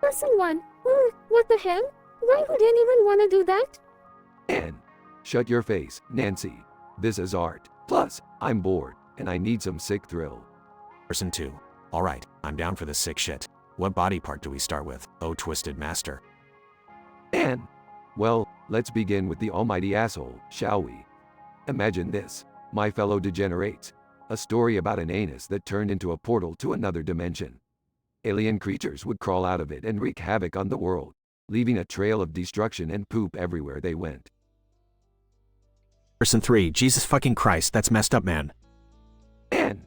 Person 1, what the hell? Why would anyone want to do that?
And, shut your face, Nancy. This is art. Plus, I'm bored, and I need some sick thrill.
Person 2. Alright, I'm down for this sick shit. What body part do we start with, oh twisted master?
And, well, let's begin with the almighty asshole, shall we? Imagine this, my fellow degenerates. A story about an anus that turned into a portal to another dimension. Alien creatures would crawl out of it and wreak havoc on the world, leaving a trail of destruction and poop everywhere they went.
Person 3. Jesus fucking Christ, that's messed up, man.
And,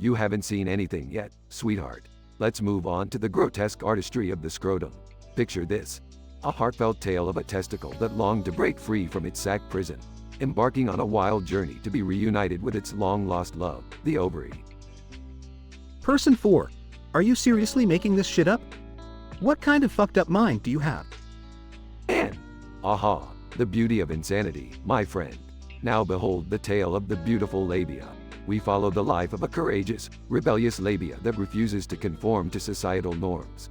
you haven't seen anything yet, sweetheart. Let's move on to the grotesque artistry of the scrotum. Picture this. a heartfelt tale of a testicle that longed to break free from its sack prison, embarking on a wild journey to be reunited with its long-lost love, the ovary.
Person 4. Are you seriously making this shit up? What kind of fucked up mind do you have?
And, aha, the beauty of insanity, my friend. Now behold the tale of the beautiful labia. We follow the life of a courageous, rebellious labia that refuses to conform to societal norms.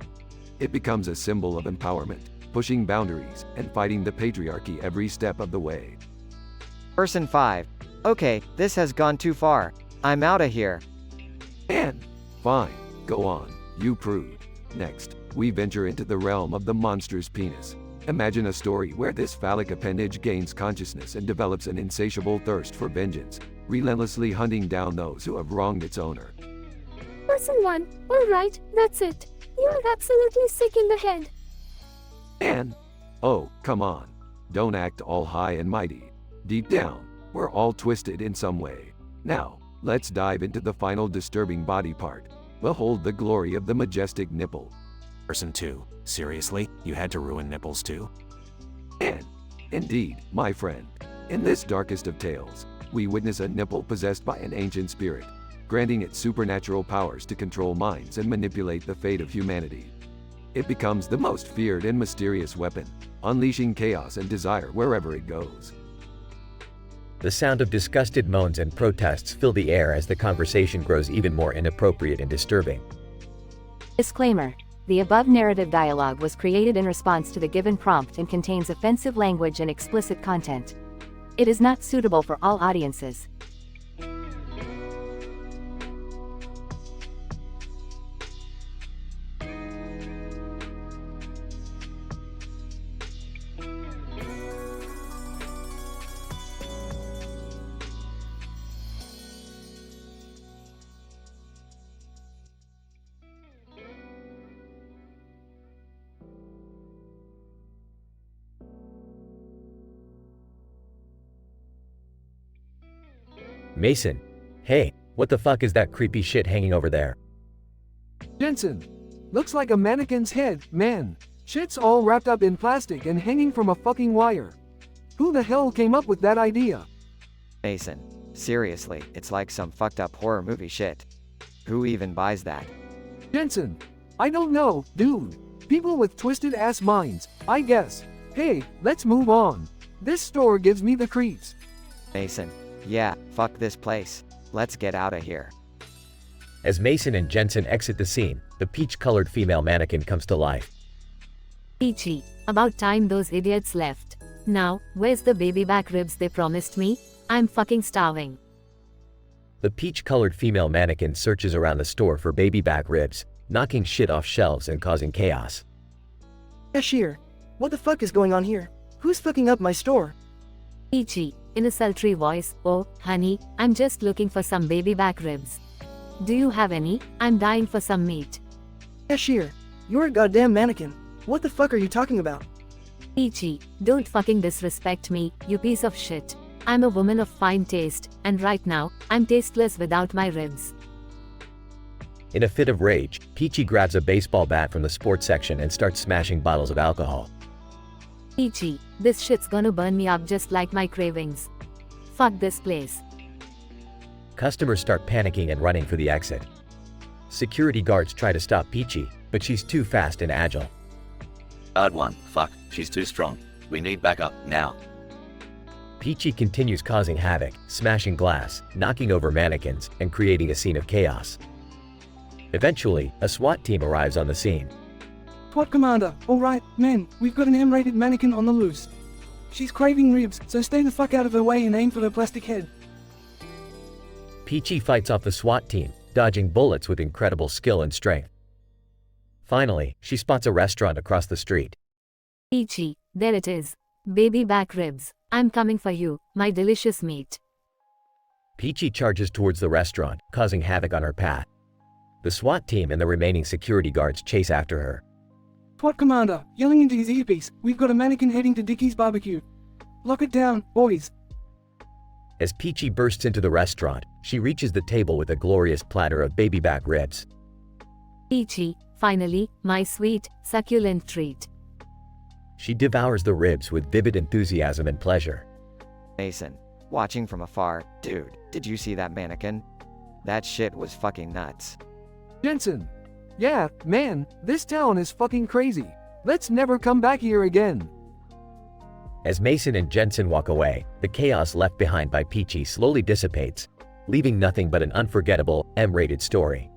It becomes a symbol of empowerment, pushing boundaries, and fighting the patriarchy every step of the way.
Person 5. Okay, this has gone too far. I'm outta here.
And, fine, go on, you prude. Next, we venture into the realm of the monster's penis. Imagine a story where this phallic appendage gains consciousness and develops an insatiable thirst for vengeance, relentlessly hunting down those who have wronged its owner.
Person 1. Alright, that's it. You're absolutely sick in the head.
And, oh, come on. Don't act all high and mighty. Deep down, we're all twisted in some way. Now, let's dive into the final disturbing body part. Behold the glory of the majestic nipple.
Person 2. Seriously? You had to ruin nipples too?
And, indeed, my friend, in this darkest of tales, we witness a nipple possessed by an ancient spirit, granting it supernatural powers to control minds and manipulate the fate of humanity. It becomes the most feared and mysterious weapon, unleashing chaos and desire wherever it goes.
The sound of disgusted moans and protests fill the air as the conversation grows even more inappropriate and disturbing.
Disclaimer. The above narrative dialogue was created in response to the given prompt and contains offensive language and explicit content. It is not suitable for all audiences.
Mason. Hey, what the fuck is that creepy shit hanging over there?
Jensen. Looks like a mannequin's head, man. Shit's all wrapped up in plastic and hanging from a fucking wire. Who the hell came up with that idea?
Mason. Seriously, it's like some fucked up horror movie shit. Who even buys that?
Jensen. I don't know, dude. People with twisted ass minds, I guess. Hey, let's move on. This store gives me the creeps.
Mason. Yeah, fuck this place. Let's get out of here.
As Mason and Jensen exit the scene, the peach-colored female mannequin comes to life.
Peachy, about time those idiots left. Now, where's the baby back ribs they promised me? I'm fucking starving.
The peach-colored female mannequin searches around the store for baby back ribs, knocking shit off shelves and causing chaos.
Cashier, what the fuck is going on here? Who's fucking up my store?
Peachy, in a sultry voice, oh, honey, I'm just looking for some baby back ribs. Do you have any? I'm dying for some meat.
Cashier, you're a goddamn mannequin. What the fuck are you talking about?
Peachy, don't fucking disrespect me, you piece of shit. I'm a woman of fine taste, and right now, I'm tasteless without my ribs.
In a fit of rage, Peachy grabs a baseball bat from the sports section and starts smashing bottles of alcohol.
Peachy, this shit's gonna burn me up just like my cravings. Fuck this place.
Customers start panicking and running for the exit. Security guards try to stop Peachy, but she's too fast and agile.
Guard 1, fuck, she's too strong. We need backup, now.
Peachy continues causing havoc, smashing glass, knocking over mannequins, and creating a scene of chaos. Eventually, a SWAT team arrives on the scene.
SWAT commander, alright, men, we've got an M-rated mannequin on the loose. She's craving ribs, so stay the fuck out of her way and aim for her plastic head.
Peachy fights off the SWAT team, dodging bullets with incredible skill and strength. Finally, she spots a restaurant across the street.
Peachy, there it is. Baby back ribs. I'm coming for you, my delicious meat.
Peachy charges towards the restaurant, causing havoc on her path. The SWAT team and the remaining security guards chase after her.
SWAT commander, yelling into his earpiece, we've got a mannequin heading to Dickie's barbecue. Lock it down, boys.
As Peachy bursts into the restaurant, she reaches the table with a glorious platter of baby back ribs.
Peachy, finally, my sweet, succulent treat.
She devours the ribs with vivid enthusiasm and pleasure.
Mason, watching from afar, dude, did you see that mannequin? That shit was fucking nuts.
Jensen. Yeah, man, this town is fucking crazy. Let's never come back here again.
As Mason and Jensen walk away, the chaos left behind by Peachy slowly dissipates, leaving nothing but an unforgettable, M-rated story.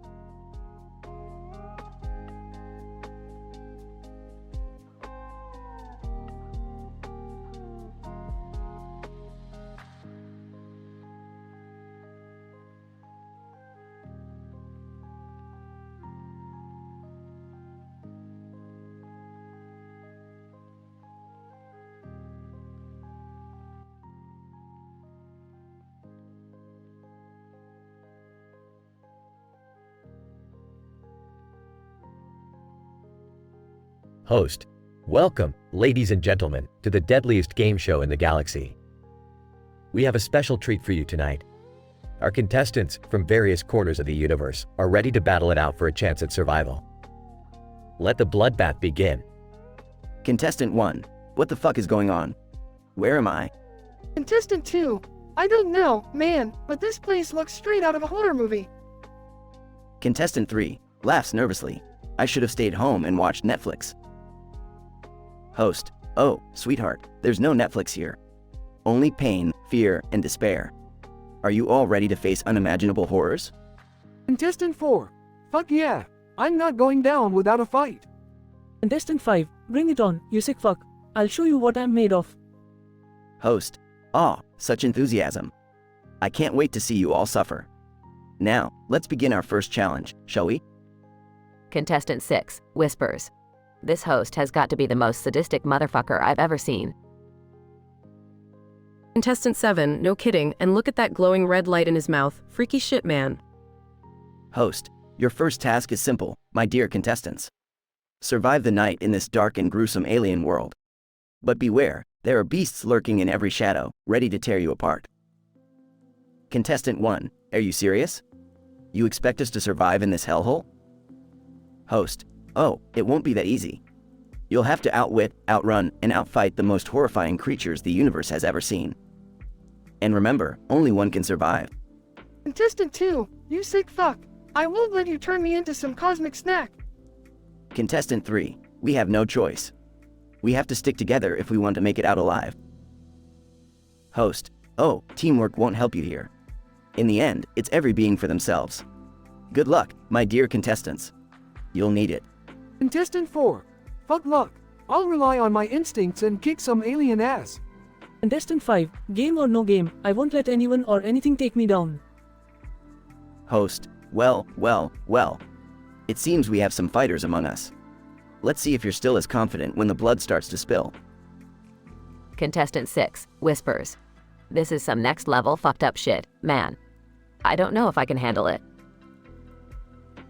Host. Welcome, ladies and gentlemen, to the deadliest game show in the galaxy. We have a special treat for you tonight. Our contestants from various corners of the universe are ready to battle it out for a chance at survival. Let the bloodbath begin.
Contestant 1, what the fuck is going on? Where am I?
Contestant 2, I don't know, man, but this place looks straight out of a horror movie.
Contestant 3, laughs nervously. I should have stayed home and watched Netflix. Host, oh, sweetheart, there's no Netflix here. Only pain, fear, and despair. Are you all ready to face unimaginable horrors?
Contestant 4, fuck yeah, I'm not going down without a fight.
Contestant 5, bring it on, you sick fuck. I'll show you what I'm made of.
Host, aw, such enthusiasm. I can't wait to see you all suffer. Now, let's begin our first challenge, shall we?
Contestant 6, whispers. This host has got to be the most sadistic motherfucker I've ever seen.
Contestant 7, no kidding, and look at that glowing red light in his mouth. Freaky shit, man.
Host, your first task is simple, my dear contestants. Survive the night in this dark and gruesome alien world. But beware, there are beasts lurking in every shadow, ready to tear you apart. Contestant 1, are you serious? You expect us to survive in this hellhole? Host, oh, it won't be that easy. You'll have to outwit, outrun, and outfight the most horrifying creatures the universe has ever seen. And remember, only one can survive.
Contestant 2, you sick fuck. I won't let you turn me into some cosmic snack.
Contestant 3, we have no choice. We have to stick together if we want to make it out alive. Host, oh, teamwork won't help you here. In the end, it's every being for themselves. Good luck, my dear contestants. You'll need it.
Contestant 4, fuck luck. I'll rely on my instincts and kick some alien ass.
Contestant 5, game or no game, I won't let anyone or anything take me down.
Host, well. It seems we have some fighters among us. Let's see if you're still as confident when the blood starts to spill.
Contestant 6, whispers. This is some next level fucked up shit, man. I don't know if I can handle it.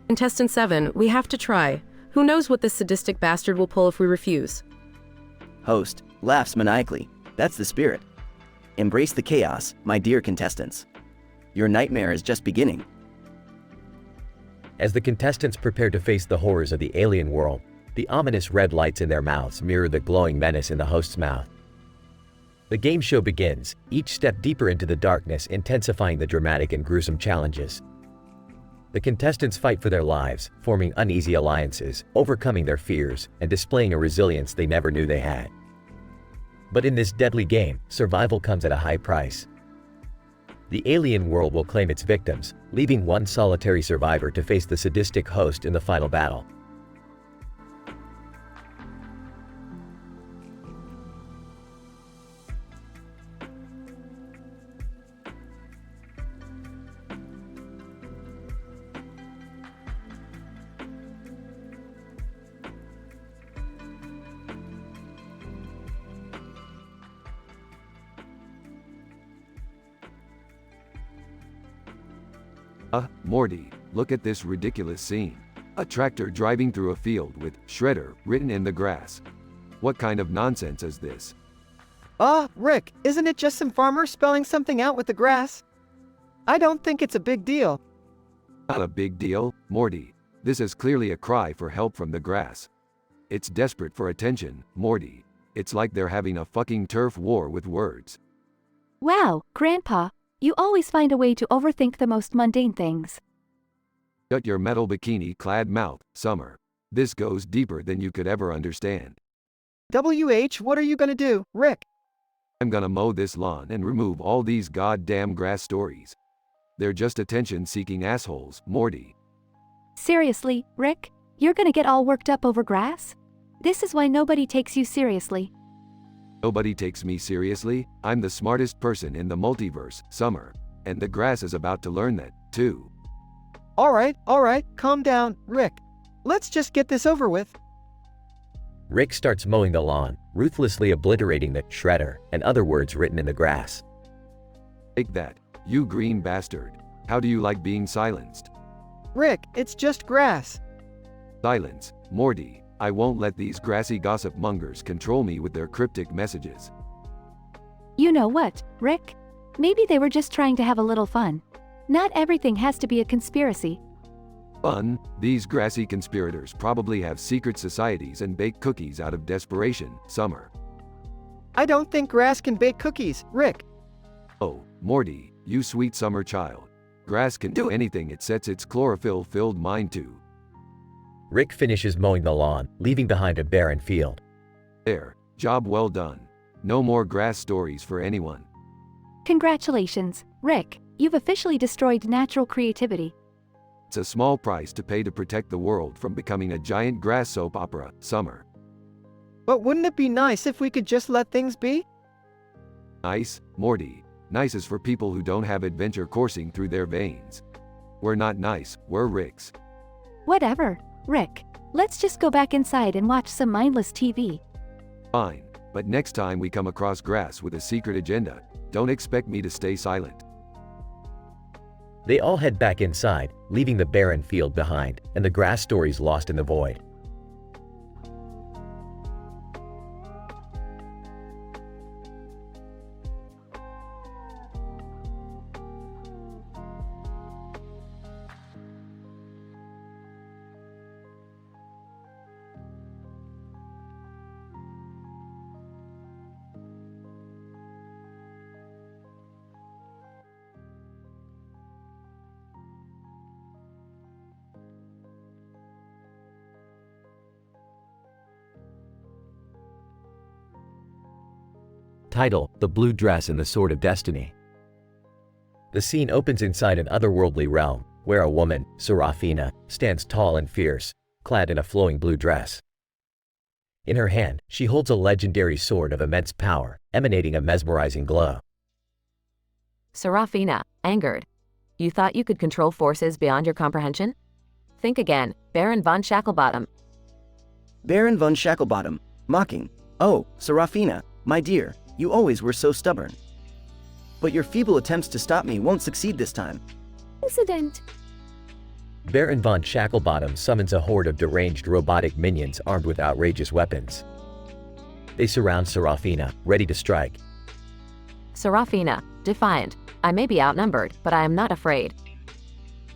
Contestant 7, we have to try. Who knows what this sadistic bastard will pull if we refuse?
Host, laughs maniacally. That's the spirit. Embrace the chaos, my dear contestants. Your nightmare is just beginning.
As the contestants prepare to face the horrors of the alien world, the ominous red lights in their mouths mirror the glowing menace in the host's mouth. The game show begins, each step deeper into the darkness, intensifying the dramatic and gruesome challenges. The contestants fight for their lives, forming uneasy alliances, overcoming their fears, and displaying a resilience they never knew they had. But in this deadly game, survival comes at a high price. The alien world will claim its victims, leaving one solitary survivor to face the sadistic host in the final battle.
Morty, look at this ridiculous scene. A tractor driving through a field with "Shredder" written in the grass. What kind of nonsense is this?
Rick, isn't it just some farmer spelling something out with the grass? I don't think it's a big deal.
Not a big deal, Morty. This is clearly a cry for help from the grass. It's desperate for attention, Morty. It's like they're having a fucking turf war with words.
Wow, Grandpa, you always find a way to overthink the most mundane things.
Shut your metal bikini-clad mouth, Summer. This goes deeper than you could ever understand.
WH, what are you gonna do, Rick?
I'm gonna mow this lawn and remove all these goddamn grass stories. They're just attention-seeking assholes, Morty.
Seriously, Rick? You're gonna get all worked up over grass? This is why nobody takes you seriously.
Nobody takes me seriously. I'm the smartest person in the multiverse, Summer. And the grass is about to learn that, too.
Alright, calm down, Rick. Let's just get this over with.
Rick starts mowing the lawn, ruthlessly obliterating the shredder and other words written in the grass.
Take that, you green bastard. How do you like being silenced?
Rick, it's just grass.
Silence, Morty. I won't let these grassy gossip mongers control me with their cryptic messages.
You know what, Rick? Maybe they were just trying to have a little fun. Not everything has to be a conspiracy.
Fun? These grassy conspirators probably have secret societies and bake cookies out of desperation, Summer.
I don't think grass can bake cookies, Rick.
Oh, Morty, you sweet summer child. Grass can do anything it sets its chlorophyll-filled mind to.
Rick finishes mowing the lawn, leaving behind a barren field.
There, job well done. No more grass stories for anyone.
Congratulations, Rick. You've officially destroyed natural creativity.
It's a small price to pay to protect the world from becoming a giant grass soap opera, Summer.
But wouldn't it be nice if we could just let things be?
Nice, Morty. Nice is for people who don't have adventure coursing through their veins. We're not nice, we're Ricks.
Whatever, Rick. Let's just go back inside and watch some mindless TV.
Fine, but next time we come across grass with a secret agenda, don't expect me to stay silent.
They all head back inside, leaving the barren field behind, and the grass stories lost in the void. Title: The Blue Dress and the Sword of Destiny. The scene opens inside an otherworldly realm, where a woman, Serafina, stands tall and fierce, clad in a flowing blue dress. In her hand, she holds a legendary sword of immense power, emanating a mesmerizing glow.
Serafina, angered. You thought you could control forces beyond your comprehension? Think again, Baron von Shacklebottom.
Baron von Shacklebottom, mocking. Oh, Serafina, my dear, you always were so stubborn. But your feeble attempts to stop me won't succeed this time.
Incident.
Baron von Shacklebottom summons a horde of deranged robotic minions armed with outrageous weapons. They surround Serafina, ready to strike.
Serafina, defiant. I may be outnumbered, but I am not afraid.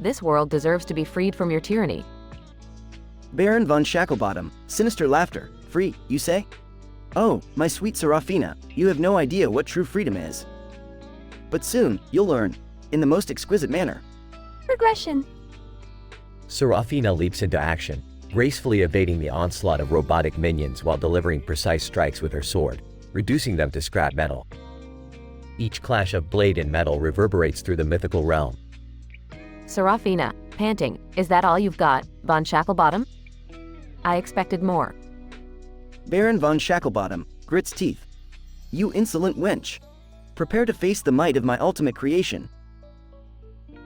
This world deserves to be freed from your tyranny.
Baron von Shacklebottom, sinister laughter. Free, you say? Oh, my sweet Serafina, you have no idea what true freedom is. But soon, you'll learn, in the most exquisite manner.
Regression.
Serafina leaps into action, gracefully evading the onslaught of robotic minions while delivering precise strikes with her sword, reducing them to scrap metal. Each clash of blade and metal reverberates through the mythical realm.
Serafina, panting. Is that all you've got, von Shacklebottom? I expected more.
Baron von Shacklebottom grits teeth. You insolent wench. Prepare to face the might of my ultimate creation.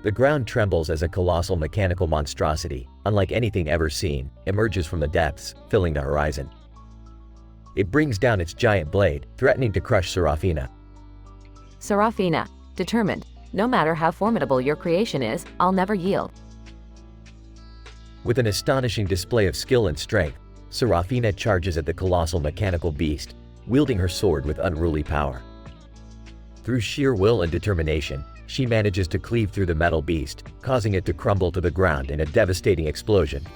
The ground trembles as a colossal mechanical monstrosity, unlike anything ever seen, emerges from the depths, filling the horizon. It brings down its giant blade, threatening to crush Serafina.
Serafina, determined. No matter how formidable your creation is, I'll never yield.
With an astonishing display of skill and strength, Serafina charges at the colossal mechanical beast, wielding her sword with unruly power. Through sheer will and determination, she manages to cleave through the metal beast, causing it to crumble to the ground in a devastating explosion.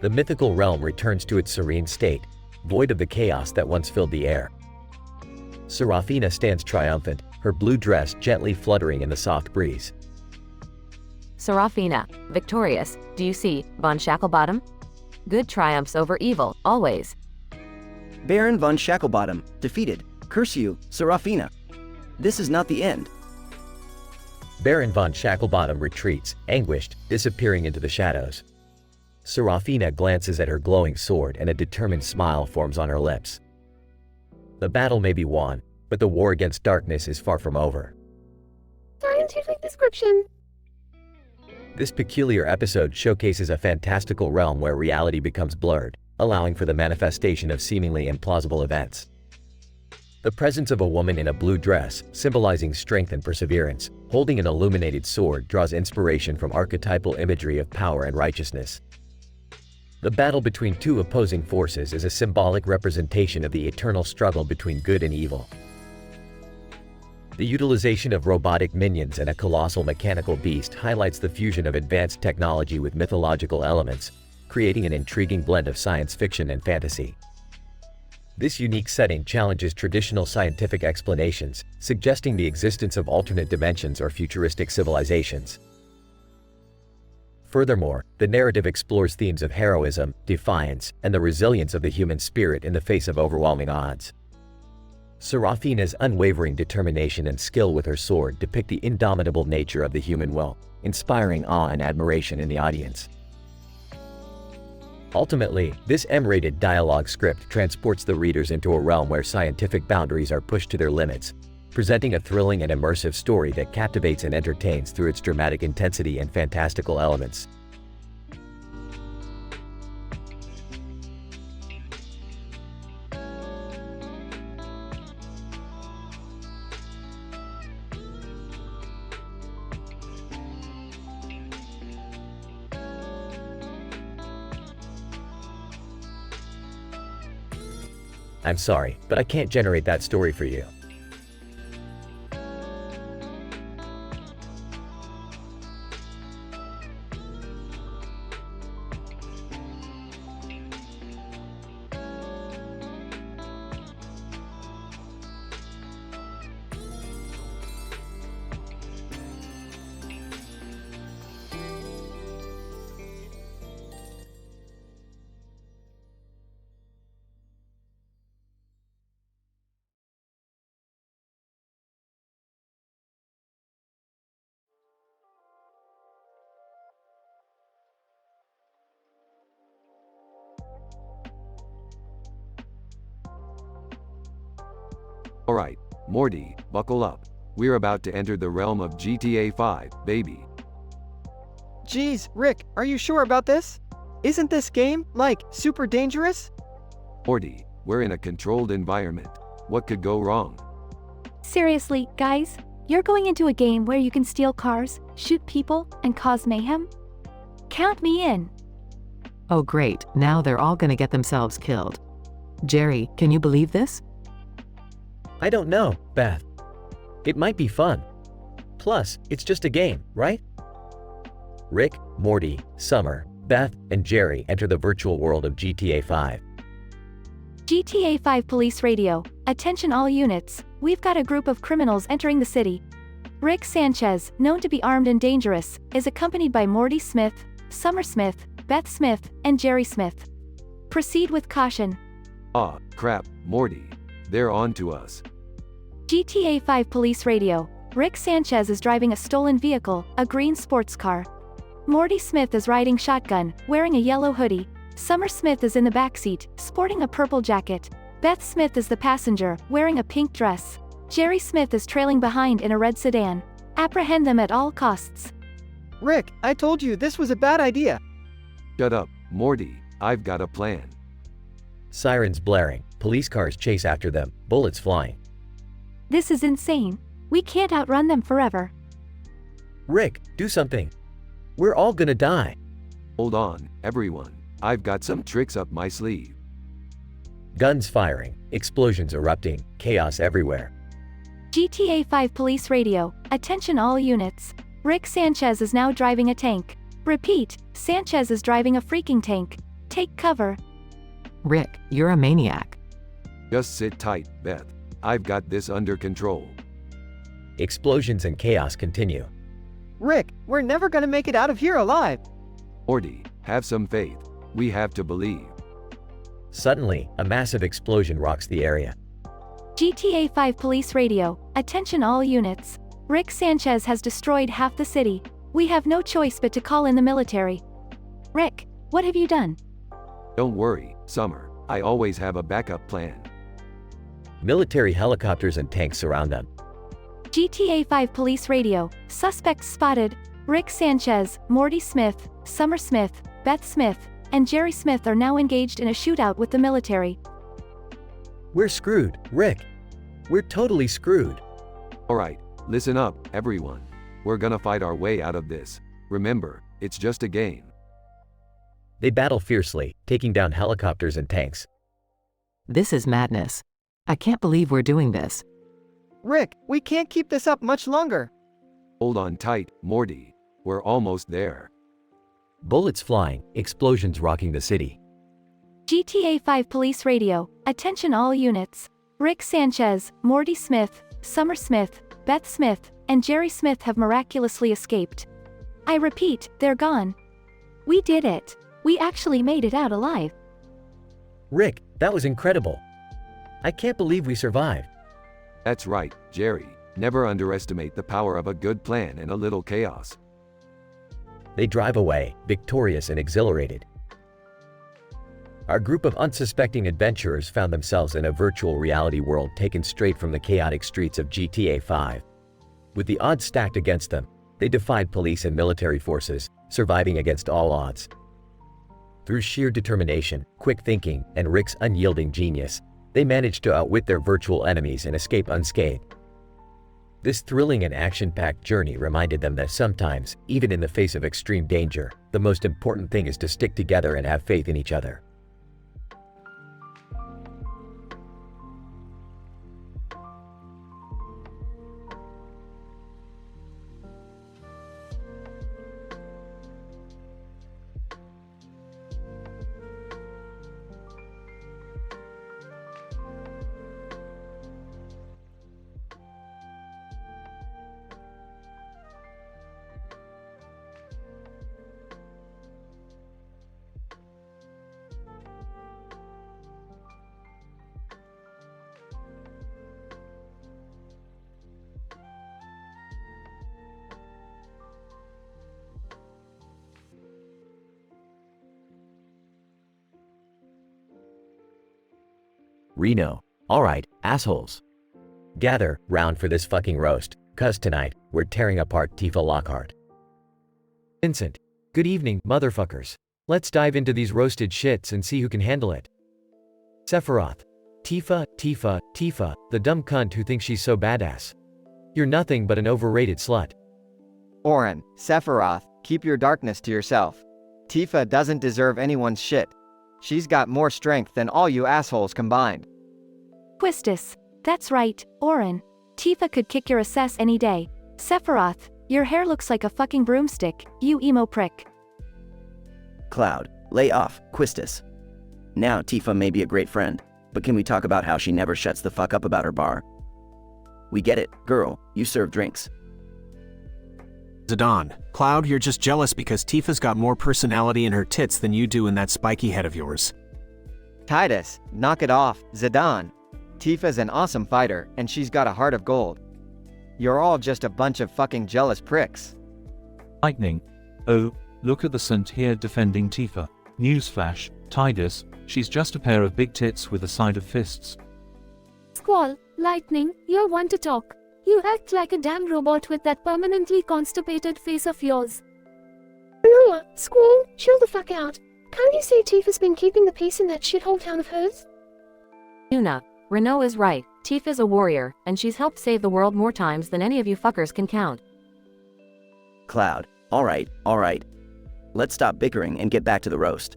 The mythical realm returns to its serene state, void of the chaos that once filled the air. Serafina stands triumphant, her blue dress gently fluttering in the soft breeze.
Serafina, victorious, do you see, von Shacklebottom? Good triumphs over evil, always.
Baron von Shacklebottom, defeated. Curse you, Serafina. This is not the end.
Baron von Shacklebottom retreats, anguished, disappearing into the shadows. Serafina glances at her glowing sword and a determined smile forms on her lips. The battle may be won, but the war against darkness is far from over.
Scientific description.
This peculiar episode showcases a fantastical realm where reality becomes blurred, allowing for the manifestation of seemingly implausible events. The presence of a woman in a blue dress, symbolizing strength and perseverance, holding an illuminated sword draws inspiration from archetypal imagery of power and righteousness. The battle between two opposing forces is a symbolic representation of the eternal struggle between good and evil. The utilization of robotic minions and a colossal mechanical beast highlights the fusion of advanced technology with mythological elements, creating an intriguing blend of science fiction and fantasy. This unique setting challenges traditional scientific explanations, suggesting the existence of alternate dimensions or futuristic civilizations. Furthermore, the narrative explores themes of heroism, defiance, and the resilience of the human spirit in the face of overwhelming odds. Serafina's unwavering determination and skill with her sword depict the indomitable nature of the human will, inspiring awe and admiration in the audience. Ultimately, this M-rated dialogue script transports the readers into a realm where scientific boundaries are pushed to their limits, presenting a thrilling and immersive story that captivates and entertains through its dramatic intensity and fantastical elements. I'm sorry, but I can't generate that story for you.
Alright, Morty, buckle up. We're about to enter the realm of GTA 5, baby.
Geez, Rick, are you sure about this? Isn't this game, like, super dangerous?
Morty, we're in a controlled environment. What could go wrong?
Seriously, guys? You're going into a game where you can steal cars, shoot people, and cause mayhem? Count me in.
Oh great, now they're all gonna get themselves killed. Jerry, can you believe this?
I don't know, Beth. It might be fun. Plus, it's just a game, right? Rick, Morty, Summer, Beth, and Jerry enter the virtual world of GTA 5.
GTA 5 Police Radio. Attention all units, we've got a group of criminals entering the city. Rick Sanchez, known to be armed and dangerous, is accompanied by Morty Smith, Summer Smith, Beth Smith, and Jerry Smith. Proceed with caution.
Ah, crap, Morty. They're on to us.
GTA 5 Police Radio. Rick Sanchez is driving a stolen vehicle, a green sports car. Morty Smith is riding shotgun, wearing a yellow hoodie. Summer Smith is in the backseat, sporting a purple jacket. Beth Smith is the passenger, wearing a pink dress. Jerry Smith is trailing behind in a red sedan. Apprehend them at all costs.
Rick, I told you this was a bad idea.
Shut up, Morty. I've got a plan.
Sirens blaring, police cars chase after them, bullets flying.
This is insane. We can't outrun them forever.
Rick, do something. We're all gonna die.
Hold on, everyone. I've got some tricks up my sleeve.
Guns firing, explosions erupting, chaos everywhere.
GTA 5 Police Radio. Attention all units. Rick Sanchez is now driving a tank. Repeat, Sanchez is driving a freaking tank. Take cover.
Rick, you're a maniac.
Just sit tight, Beth. I've got this under control.
Explosions and chaos continue.
Rick, we're never gonna make it out of here alive.
Morty, have some faith. We have to believe.
Suddenly, a massive explosion rocks the area.
GTA 5 Police Radio, attention all units. Rick Sanchez has destroyed half the city. We have no choice but to call in the military. Rick, what have you done?
Don't worry, Summer. I always have a backup plan.
Military helicopters and tanks surround them.
GTA 5 Police Radio, suspects spotted. Rick Sanchez, Morty Smith, Summer Smith, Beth Smith, and Jerry Smith are now engaged in a shootout with the military.
We're screwed, Rick. We're totally screwed.
Alright, listen up, everyone. We're gonna fight our way out of this. Remember, it's just a game.
They battle fiercely, taking down helicopters and tanks.
This is madness. I can't believe we're doing this.
Rick, we can't keep this up much longer.
Hold on tight, Morty. We're almost there.
Bullets flying, explosions rocking the city.
GTA 5 Police Radio, attention all units. Rick Sanchez, Morty Smith, Summer Smith, Beth Smith, and Jerry Smith have miraculously escaped. I repeat, they're gone. We did it. We actually made it out alive.
Rick, that was incredible. I can't believe we survived.
That's right, Jerry. Never underestimate the power of a good plan and a little chaos.
They drive away, victorious and exhilarated. Our group of unsuspecting adventurers found themselves in a virtual reality world taken straight from the chaotic streets of GTA 5. With the odds stacked against them, they defied police and military forces, surviving against all odds. Through sheer determination, quick thinking, and Rick's unyielding genius, they managed to outwit their virtual enemies and escape unscathed. This thrilling and action-packed journey reminded them that sometimes, even in the face of extreme danger, the most important thing is to stick together and have faith in each other. Reno. Alright, assholes. Gather round for this fucking roast, cuz tonight, we're tearing apart Tifa Lockhart. Vincent. Good evening, motherfuckers. Let's dive into these roasted shits and see who can handle it. Sephiroth. Tifa, the dumb cunt who thinks she's so badass. You're nothing but an overrated slut.
Oren, Sephiroth, keep your darkness to yourself. Tifa doesn't deserve anyone's shit. She's got more strength than all you assholes combined.
Quistis. That's right, Oren. Tifa could kick your ass any day. Sephiroth, your hair looks like a fucking broomstick, you emo prick.
Cloud, lay off, Quistis. Now Tifa may be a great friend, but can we talk about how she never shuts the fuck up about her bar? We get it, girl, you serve drinks.
Zidane, Cloud, you're just jealous because Tifa's got more personality in her tits than you do in that spiky head of yours.
Titus, knock it off, Zidane. Tifa's an awesome fighter, and she's got a heart of gold. You're all just a bunch of fucking jealous pricks.
Lightning. Oh, look at the Saint here defending Tifa. Newsflash, Titus, she's just a pair of big tits with a side of fists.
Squall, Lightning, you're one to talk. You act like a damn robot with that permanently constipated face of yours.
Noah, Squall, chill the fuck out. Can't you see Tifa's been keeping the peace in that shithole town of hers?
Yuna, Renault is right. Tifa's a warrior, and she's helped save the world more times than any of you fuckers can count.
Cloud, alright. Let's stop bickering and get back to the roast.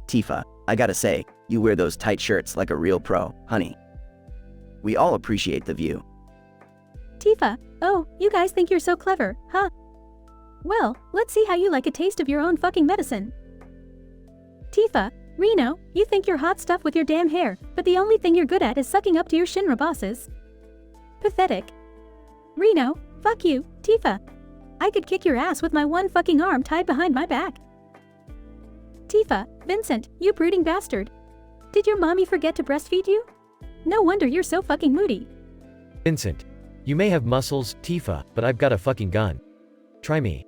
Tifa, I gotta say, you wear those tight shirts like a real pro, honey. We all appreciate the view.
Tifa, oh, you guys think you're so clever, huh? Well, let's see how you like a taste of your own fucking medicine. Tifa, Reno, you think you're hot stuff with your damn hair, but the only thing you're good at is sucking up to your Shinra bosses. Pathetic. Reno, fuck you, Tifa. I could kick your ass with my one fucking arm tied behind my back. Tifa, Vincent, you brooding bastard. Did your mommy forget to breastfeed you? No wonder you're so fucking moody.
Vincent, you may have muscles, Tifa, but I've got a fucking gun. Try me.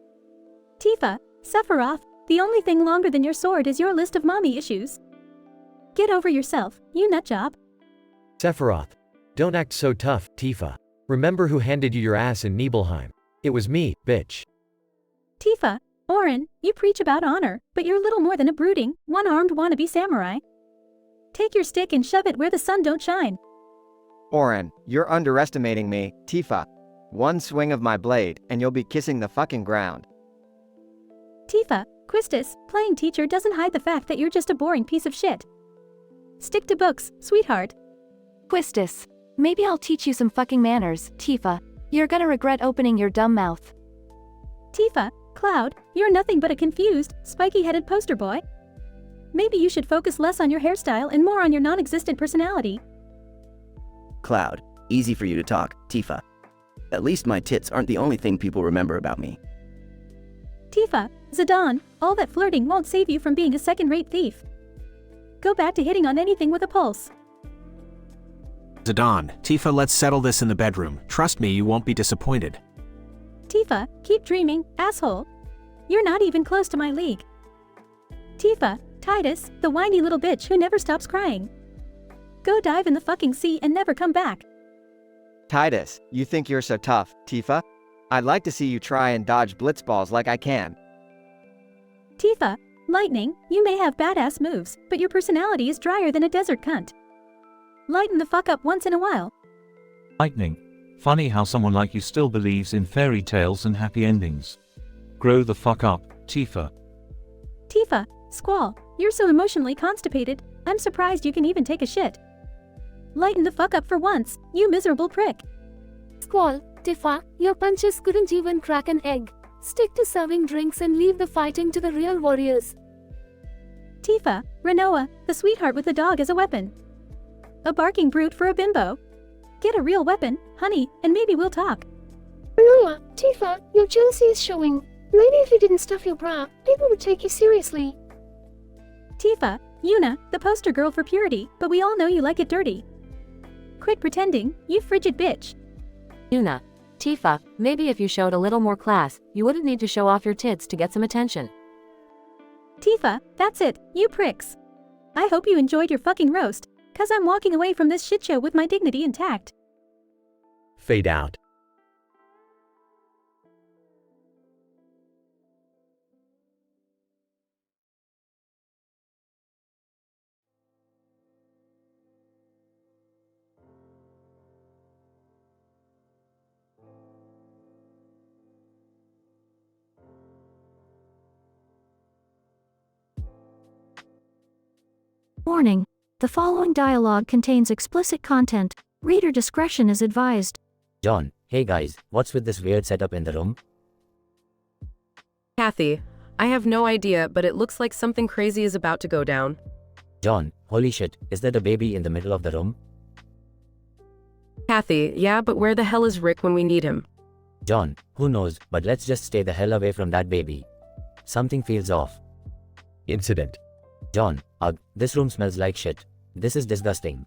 Tifa, Sephiroth, the only thing longer than your sword is your list of mommy issues. Get over yourself, you nutjob.
Sephiroth, don't act so tough, Tifa. Remember who handed you your ass in Nibelheim? It was me, bitch.
Tifa, Orin, you preach about honor, but you're little more than a brooding, one-armed wannabe samurai. Take your stick and shove it where the sun don't shine.
Orin, you're underestimating me, Tifa. One swing of my blade, and you'll be kissing the fucking ground.
Tifa, Quistis, playing teacher doesn't hide the fact that you're just a boring piece of shit. Stick to books, sweetheart.
Quistis, maybe I'll teach you some fucking manners, Tifa. You're gonna regret opening your dumb mouth.
Tifa, Cloud, you're nothing but a confused, spiky-headed poster boy. Maybe you should focus less on your hairstyle and more on your non-existent personality.
Cloud, easy for you to talk, Tifa. At least my tits aren't the only thing people remember about me.
Tifa, Zidane, all that flirting won't save you from being a second-rate thief. Go back to hitting on anything with a pulse.
Zidane, Tifa, let's settle this in the bedroom. Trust me, you won't be disappointed.
Tifa, keep dreaming, asshole. You're not even close to my league. Tifa, Titus, the whiny little bitch who never stops crying. Go dive in the fucking sea and never come back.
Titus, you think you're so tough, Tifa? I'd like to see you try and dodge blitzballs like I can.
Tifa, Lightning, you may have badass moves, but your personality is drier than a desert cunt. Lighten the fuck up once in a while.
Lightning. Funny how someone like you still believes in fairy tales and happy endings. Grow the fuck up, Tifa.
Tifa, Squall, you're so emotionally constipated, I'm surprised you can even take a shit. Lighten the fuck up for once, you miserable prick.
Squall, Tifa, your punches couldn't even crack an egg. Stick to serving drinks and leave the fighting to the real warriors.
Tifa, Renoa, the sweetheart with the dog as a weapon. A barking brute for a bimbo. Get a real weapon, honey, and maybe we'll talk.
Renoa, Tifa, your jealousy is showing. Maybe if you didn't stuff your bra, people would take you seriously.
Tifa, Yuna, the poster girl for purity, but we all know you like it dirty. Quit pretending, you frigid bitch.
Yuna, Tifa, maybe if you showed a little more class, you wouldn't need to show off your tits to get some attention.
Tifa, that's it, you pricks. I hope you enjoyed your fucking roast, cause I'm walking away from this shitshow with my dignity intact.
Fade out.
Warning. The following dialogue contains explicit content. Reader discretion is advised.
John, hey guys, what's with this weird setup in the room?
Kathy, I have no idea, but it looks like something crazy is about to go down.
John, holy shit, is that a baby in the middle of the room?
Kathy, yeah, but where the hell is Rick when we need him?
John, who knows, but let's just stay the hell away from that baby. Something feels off.
Incident.
John, ugh, this room smells like shit. This is disgusting.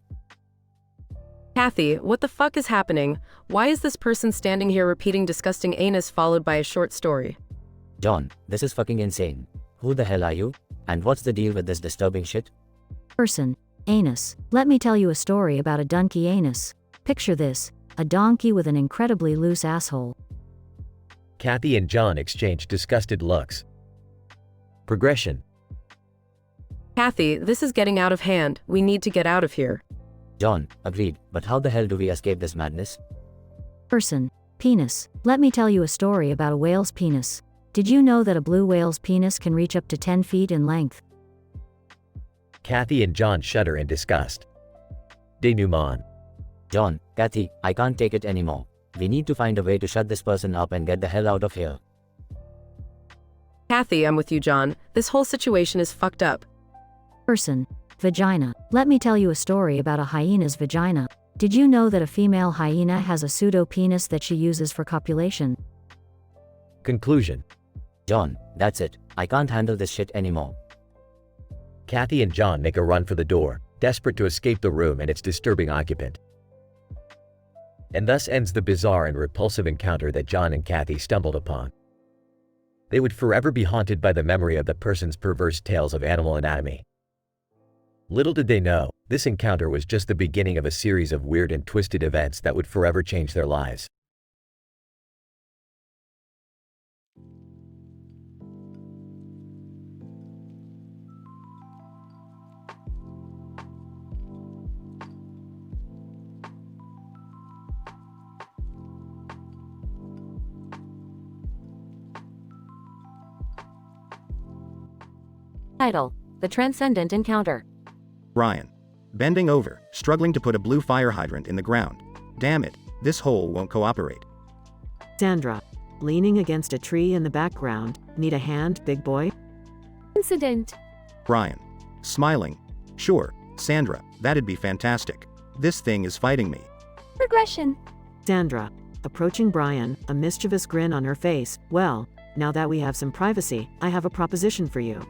Kathy, what the fuck is happening? Why is this person standing here repeating disgusting anus followed by a short story?
John, this is fucking insane. Who the hell are you? And what's the deal with this disturbing shit?
Person. Anus. Let me tell you a story about a donkey anus. Picture this. A donkey with an incredibly loose asshole.
Kathy and John exchange disgusted looks. Progression.
Kathy, this is getting out of hand. We need to get out of here.
John, agreed, but how the hell do we escape this madness?
Person. Penis. Let me tell you a story about a whale's penis. Did you know that a blue whale's penis can reach up to 10 feet in length?
Kathy and John shudder in disgust. Denouement.
John, Kathy, I can't take it anymore. We need to find a way to shut this person up and get the hell out of here.
Kathy, I'm with you, John. This whole situation is fucked up.
Person. Vagina. Let me tell you a story about a hyena's vagina. Did you know that a female hyena has a pseudo-penis that she uses for copulation?
Conclusion.
John, that's it. I can't handle this shit anymore.
Kathy and John make a run for the door, desperate to escape the room and its disturbing occupant. And thus ends the bizarre and repulsive encounter that John and Kathy stumbled upon. They would forever be haunted by the memory of the person's perverse tales of animal anatomy. Little did they know, this encounter was just the beginning of a series of weird and twisted events that would forever change their lives.
Title: The Transcendent Encounter.
Brian. Bending over, struggling to put a blue fire hydrant in the ground. Damn it, this hole won't cooperate.
Sandra. Leaning against a tree in the background. Need a hand, big boy?
Incident.
Brian. Smiling. Sure, Sandra, that'd be fantastic. This thing is fighting me.
Regression.
Sandra. Approaching Brian, a mischievous grin on her face. Well, now that we have some privacy, I have a proposition for you.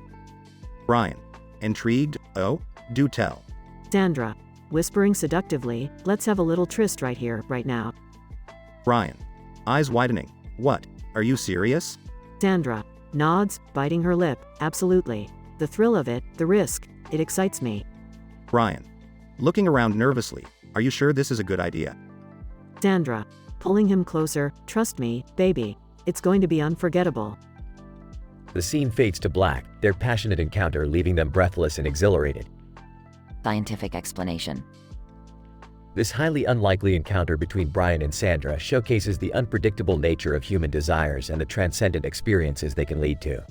Brian. Intrigued? Oh, do tell.
Sandra. Whispering seductively, let's have a little tryst right here, right now.
Brian. Eyes widening. What? Are you serious?
Sandra. Nods, biting her lip. Absolutely. The thrill of it, the risk, it excites me.
Brian. Looking around nervously. Are you sure this is a good idea?
Sandra. Pulling him closer. Trust me, baby. It's going to be unforgettable.
The scene fades to black, their passionate encounter leaving them breathless and exhilarated.
Scientific explanation.
This highly unlikely encounter between Brian and Sandra showcases the unpredictable nature of human desires and the transcendent experiences they can lead to.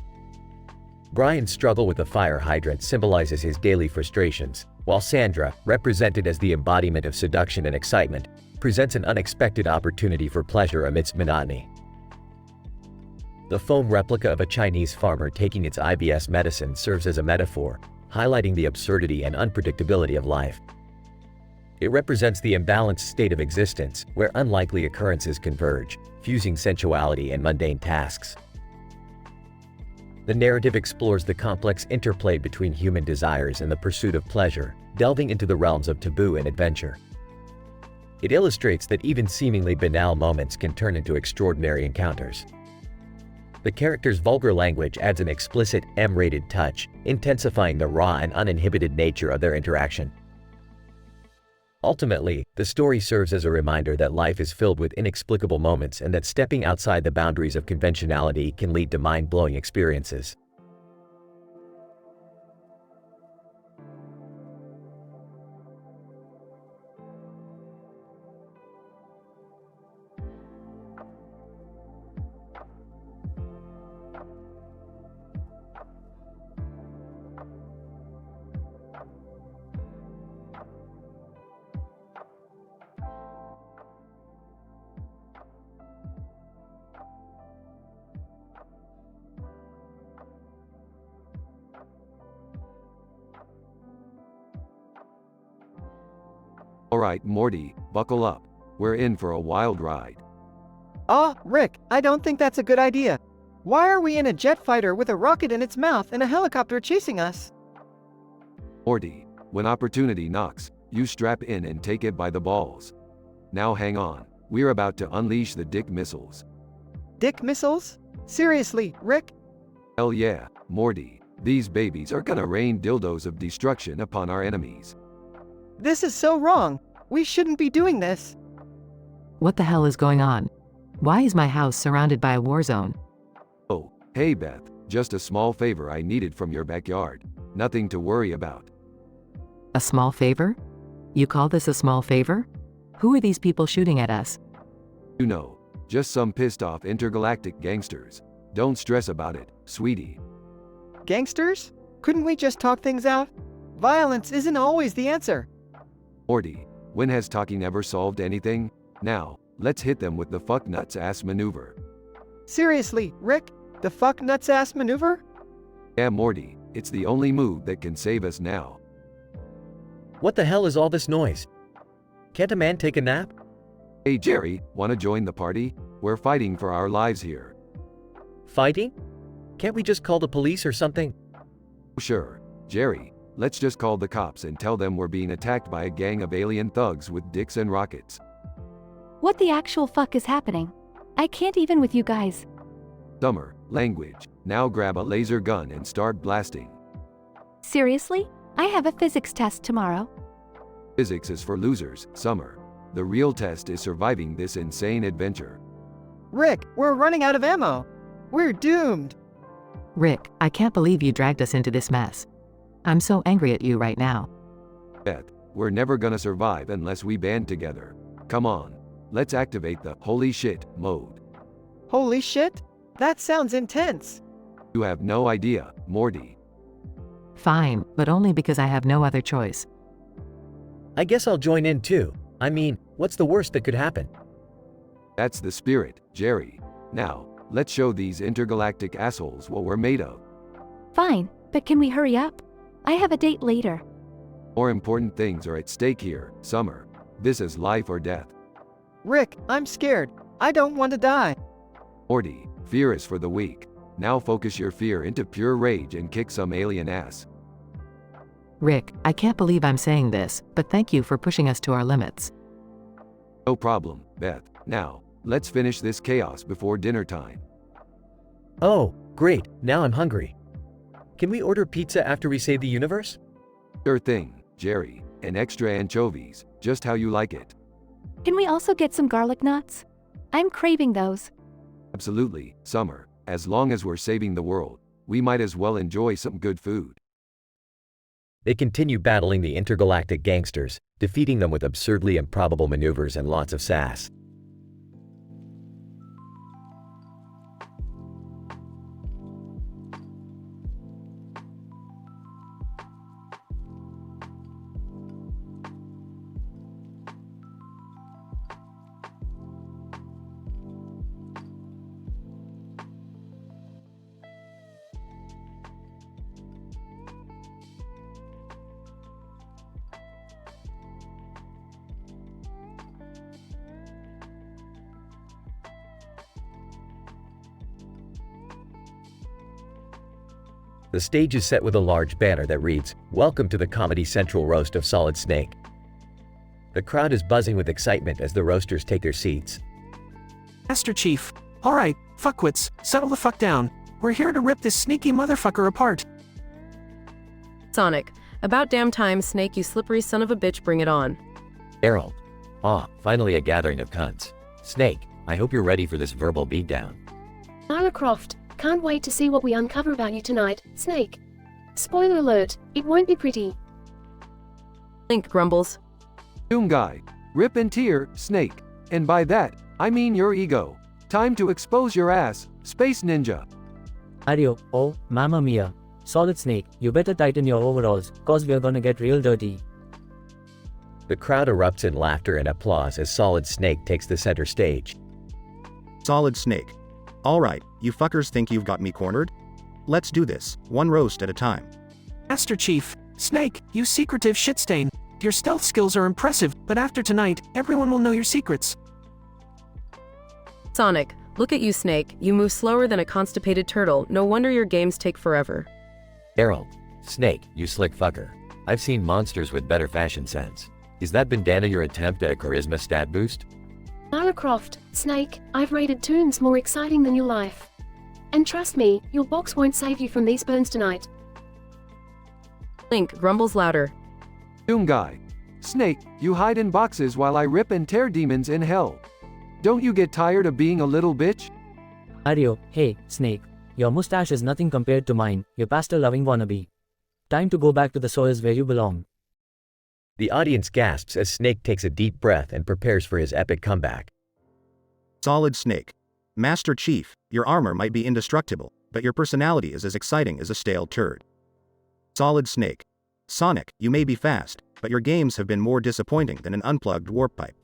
Brian's struggle with the fire hydrant symbolizes his daily frustrations, while Sandra, represented as the embodiment of seduction and excitement, presents an unexpected opportunity for pleasure amidst monotony. The foam replica of a Chinese farmer taking its IBS medicine serves as a metaphor, highlighting the absurdity and unpredictability of life. It represents the imbalanced state of existence, where unlikely occurrences converge, fusing sensuality and mundane tasks. The narrative explores the complex interplay between human desires and the pursuit of pleasure, delving into the realms of taboo and adventure. It illustrates that even seemingly banal moments can turn into extraordinary encounters. The character's vulgar language adds an explicit, M-rated touch, intensifying the raw and uninhibited nature of their interaction. Ultimately, the story serves as a reminder that life is filled with inexplicable moments and that stepping outside the boundaries of conventionality can lead to mind-blowing experiences.
Alright, Morty, buckle up. We're in for a wild ride.
Rick, I don't think that's a good idea. Why are we in a jet fighter with a rocket in its mouth and a helicopter chasing us?
Morty, when opportunity knocks, you strap in and take it by the balls. Now hang on, we're about to unleash the dick missiles.
Dick missiles? Seriously, Rick?
Hell yeah, Morty, these babies are gonna rain dildos of destruction upon our enemies.
This is so wrong. We shouldn't be doing this.
What the hell is going on? Why is my house surrounded by a war zone?
Oh, hey Beth, just a small favor I needed from your backyard. Nothing to worry about.
A small favor? You call this a small favor? Who are these people shooting at us?
You know, just some pissed off intergalactic gangsters. Don't stress about it, sweetie.
Gangsters? Couldn't we just talk things out? Violence isn't always the answer.
Morty, when has talking ever solved anything? Now, let's hit them with the fuck nuts ass maneuver.
Seriously, Rick? The fuck nuts ass maneuver?
Yeah, Morty, It's the only move that can save us now.
What the hell is all this noise? Can't a man take a nap?
Hey Jerry, wanna join the party? We're fighting for our lives here.
Fighting? Can't we just call the police or something?
Sure, Jerry, let's just call the cops and tell them we're being attacked by a gang of alien thugs with dicks and rockets.
What the actual fuck is happening? I can't even with you guys.
Summer, language. Now grab a laser gun and start blasting.
Seriously? I have a physics test tomorrow.
Physics is for losers, Summer. The real test is surviving this insane adventure.
Rick, we're running out of ammo. We're doomed.
Rick, I can't believe you dragged us into this mess. I'm so angry at you right now.
Beth, we're never gonna survive unless we band together. Come on, let's activate the holy shit mode.
Holy shit? That sounds intense.
You have no idea, Morty.
Fine, but only because I have no other choice.
I guess I'll join in too. I mean, what's the worst that could happen?
That's the spirit, Jerry. Now, let's show these intergalactic assholes what we're made of.
Fine, but can we hurry up? I have a date later.
More important things are at stake here, Summer. This is life or death.
Rick, I'm scared. I don't want to die.
Morty, fear is for the weak. Now focus your fear into pure rage and kick some alien ass.
Rick, I can't believe I'm saying this, but thank you for pushing us to our limits.
No problem, Beth. Now, let's finish this chaos before dinner time.
Oh, great, now I'm hungry. Can we order pizza after we save the universe?
Sure thing, Jerry. And extra anchovies, just how you like it.
Can we also get some garlic nuts? I'm craving those.
Absolutely, Summer. As long as we're saving the world, we might as well enjoy some good food.
They continue battling the intergalactic gangsters, defeating them with absurdly improbable maneuvers and lots of sass. The stage is set with a large banner that reads, "Welcome to the Comedy Central Roast of Solid Snake." The crowd is buzzing with excitement as the roasters take their seats.
Master Chief. Alright, fuckwits, settle the fuck down. We're here to rip this sneaky motherfucker apart.
Sonic, about damn time, Snake, you slippery son of a bitch, bring it on.
Errol. Finally a gathering of cunts. Snake, I hope you're ready for this verbal beatdown.
Lara Croft, can't wait to see what we uncover about you tonight, Snake. Spoiler alert, it won't be pretty.
Link grumbles.
Doom guy. Rip and tear, Snake. And by that, I mean your ego. Time to expose your ass, Space Ninja.
Adio, oh, mamma mia. Solid Snake, you better tighten your overalls, cause we're gonna get real dirty.
The crowd erupts in laughter and applause as Solid Snake takes the center stage.
Solid Snake. Alright, you fuckers think you've got me cornered? Let's do this, one roast at a time.
Master Chief. Snake, you secretive shitstain. Your stealth skills are impressive, but after tonight, everyone will know your secrets.
Sonic, look at you, Snake. You move slower than a constipated turtle. No wonder your games take forever.
Errol. Snake, you slick fucker. I've seen monsters with better fashion sense. Is that bandana your attempt at a charisma stat boost?
Lara Croft, Snake, I've rated toons more exciting than your life. And trust me, your box won't save you from these burns tonight.
Link grumbles louder.
Doom guy. Snake, you hide in boxes while I rip and tear demons in hell. Don't you get tired of being a little bitch?
Adio, hey, Snake. Your mustache is nothing compared to mine, you pasta-loving wannabe. Time to go back to the soils where you belong.
The audience gasps as Snake takes a deep breath and prepares for his epic comeback.
Solid Snake. Master Chief, your armor might be indestructible, but your personality is as exciting as a stale turd. Solid Snake. Sonic, you may be fast, but your games have been more disappointing than an unplugged warp pipe.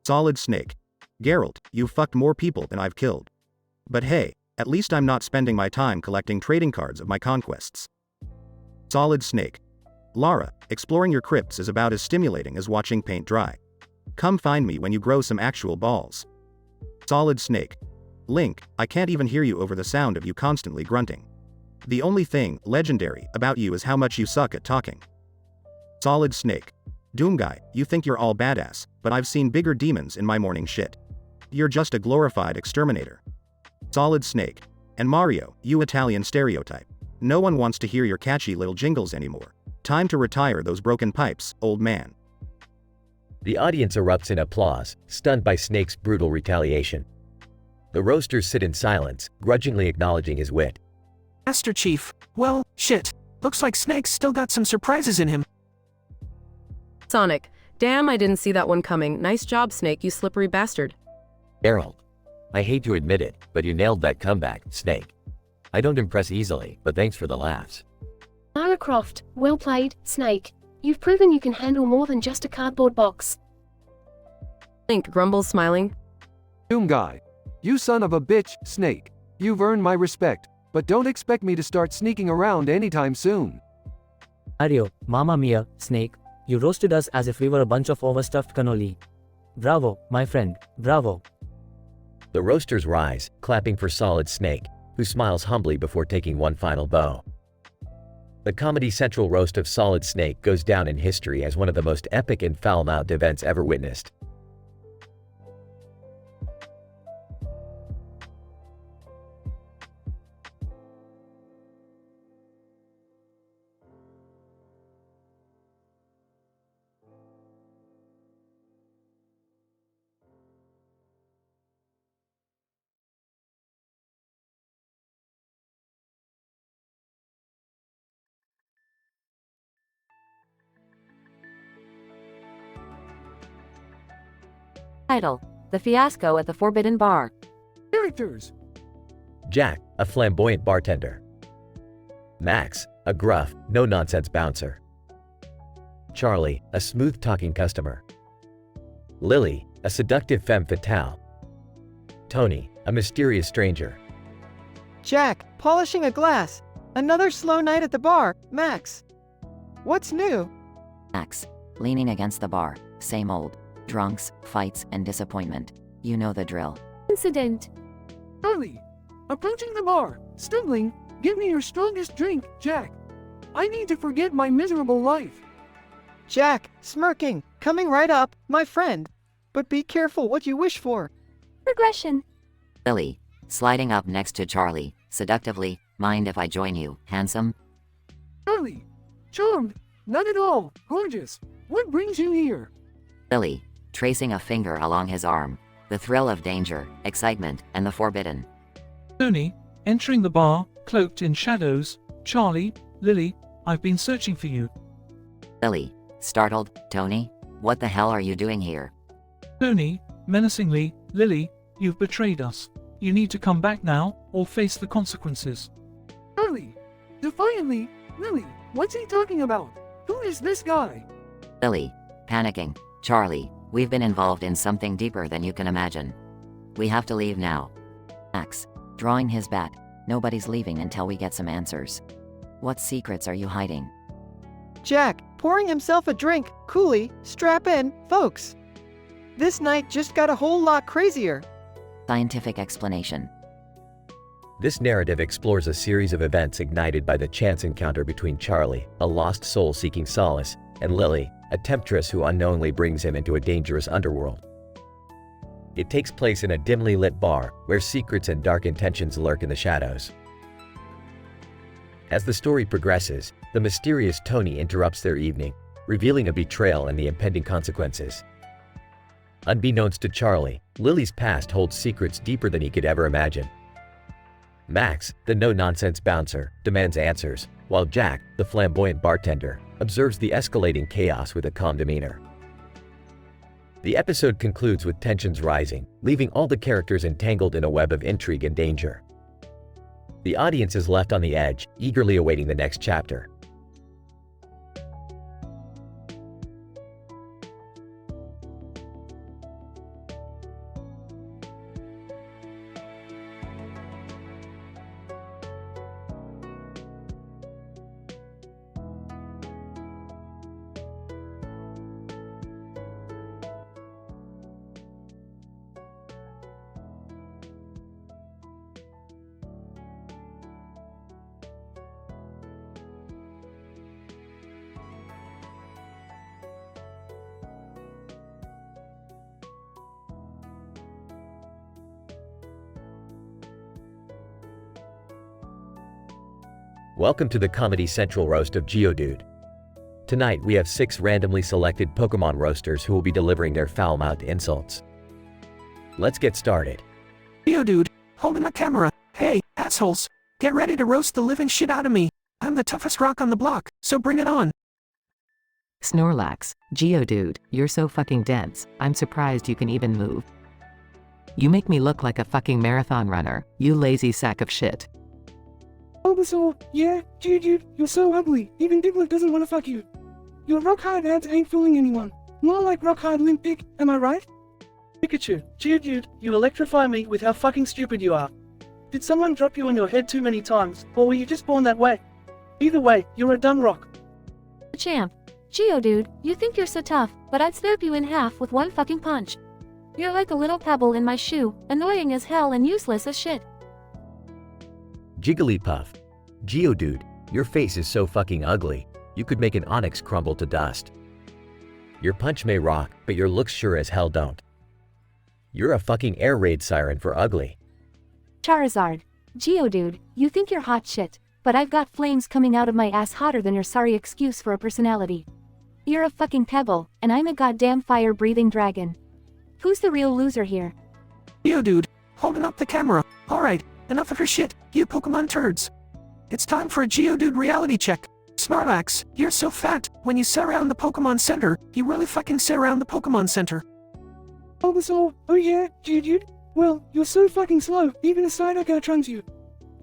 Solid Snake. Geralt, you've fucked more people than I've killed. But hey, at least I'm not spending my time collecting trading cards of my conquests. Solid Snake. Lara, exploring your crypts is about as stimulating as watching paint dry. Come find me when you grow some actual balls. Solid Snake. Link, I can't even hear you over the sound of you constantly grunting. The only thing legendary about you is how much you suck at talking. Solid Snake. Doom Guy, you think you're all badass, but I've seen bigger demons in my morning shit. You're just a glorified exterminator. Solid Snake. And Mario, you Italian stereotype. No one wants to hear your catchy little jingles anymore. Time to retire those broken pipes, old man.
The audience erupts in applause, stunned by Snake's brutal retaliation. The roasters sit in silence, grudgingly acknowledging his wit.
Master Chief, well, shit. Looks like Snake's still got some surprises in him.
Sonic, damn, I didn't see that one coming. Nice job, Snake, you slippery bastard.
Gerald. I hate to admit it, but you nailed that comeback, Snake. I don't impress easily, but thanks for the laughs.
Lara Croft, well played, Snake. You've proven you can handle more than just a cardboard box.
Link grumbles, smiling.
Doom Guy. You son of a bitch, Snake. You've earned my respect, but don't expect me to start sneaking around anytime soon.
Mario, Mamma Mia, Snake, you roasted us as if we were a bunch of overstuffed cannoli. Bravo, my friend, bravo.
The roasters rise, clapping for Solid Snake, who smiles humbly before taking one final bow. The Comedy Central roast of Solid Snake goes down in history as one of the most epic and foul-mouthed events ever witnessed.
Title: The Fiasco at the Forbidden Bar.
Characters:
Jack, a flamboyant bartender. Max, a gruff, no-nonsense bouncer. Charlie, a smooth-talking customer. Lily, a seductive femme fatale. Tony, a mysterious stranger.
Jack, polishing a glass. Another slow night at the bar, Max. What's new?
Max, leaning against the bar, same old. Drunks, fights, and disappointment. You know the drill.
Incident.
Charlie, approaching the bar, stumbling. Give me your strongest drink, Jack. I need to forget my miserable life.
Jack, smirking, coming right up, my friend. But be careful what you wish for.
Progression.
Lily, sliding up next to Charlie, seductively. Mind if I join you, handsome?
Charlie, charmed. Not at all. Gorgeous. What brings you here?
Lily, tracing a finger along his arm. The thrill of danger, excitement, and the forbidden.
Tony, entering the bar, cloaked in shadows. Charlie, Lily, I've been searching for you.
Lily, startled. Tony, what the hell are you doing here?
Tony, menacingly. Lily, you've betrayed us. You need to come back now, or face the consequences.
Charlie, defiantly. Lily, what's he talking about? Who is this guy?
Lily, panicking. Charlie, we've been involved in something deeper than you can imagine. We have to leave now. Max, drawing his bat. Nobody's leaving until we get some answers. What secrets are you hiding?
Jack, pouring himself a drink. Coolly, strap in, folks. This night just got a whole lot crazier.
Scientific explanation.
This narrative explores a series of events ignited by the chance encounter between Charlie, a lost soul seeking solace, and Lily, a temptress who unknowingly brings him into a dangerous underworld. It takes place in a dimly lit bar, where secrets and dark intentions lurk in the shadows. As the story progresses, the mysterious Tony interrupts their evening, revealing a betrayal and the impending consequences. Unbeknownst to Charlie, Lily's past holds secrets deeper than he could ever imagine. Max, the no-nonsense bouncer, demands answers, while Jack, the flamboyant bartender, observes the escalating chaos with a calm demeanor. The episode concludes with tensions rising, leaving all the characters entangled in a web of intrigue and danger. The audience is left on the edge, eagerly awaiting the next chapter. Welcome to the Comedy Central roast of Geodude. Tonight we have 6 randomly selected Pokemon roasters who will be delivering their foul-mouthed insults. Let's get started.
Geodude, holding my camera. Hey, assholes. Get ready to roast the living shit out of me. I'm the toughest rock on the block, so bring it on.
Snorlax, Geodude, you're so fucking dense, I'm surprised you can even move. You make me look like a fucking marathon runner, you lazy sack of shit.
Bulbasaur, yeah, Geodude, you're so ugly, even Diglett doesn't want to fuck you. Your rock-hard ads ain't fooling anyone. More like rock-hard limp dick, am I right? Pikachu, Geodude, you electrify me with how fucking stupid you are. Did someone drop you on your head too many times, or were you just born that way? Either way, you're a dumb rock.
Champ. Geodude, you think you're so tough, but I'd snap you in half with one fucking punch. You're like a little pebble in my shoe, annoying as hell and useless as shit.
Jigglypuff. Geodude, your face is so fucking ugly, you could make an onyx crumble to dust. Your punch may rock, but your looks sure as hell don't. You're a fucking air raid siren for ugly.
Charizard. Geodude, you think you're hot shit, but I've got flames coming out of my ass hotter than your sorry excuse for a personality. You're a fucking pebble, and I'm a goddamn fire-breathing dragon. Who's the real loser here?
Geodude, holding up the camera. Alright, enough of your shit, you Pokemon turds. It's time for a Geodude reality check. Snorlax, you're so fat, when you sit around the Pokemon Center, you really fucking sit around the Pokemon Center.
Bulbasaur, oh yeah, Geodude? Well, you're so fucking slow, even a Psyduck outruns you.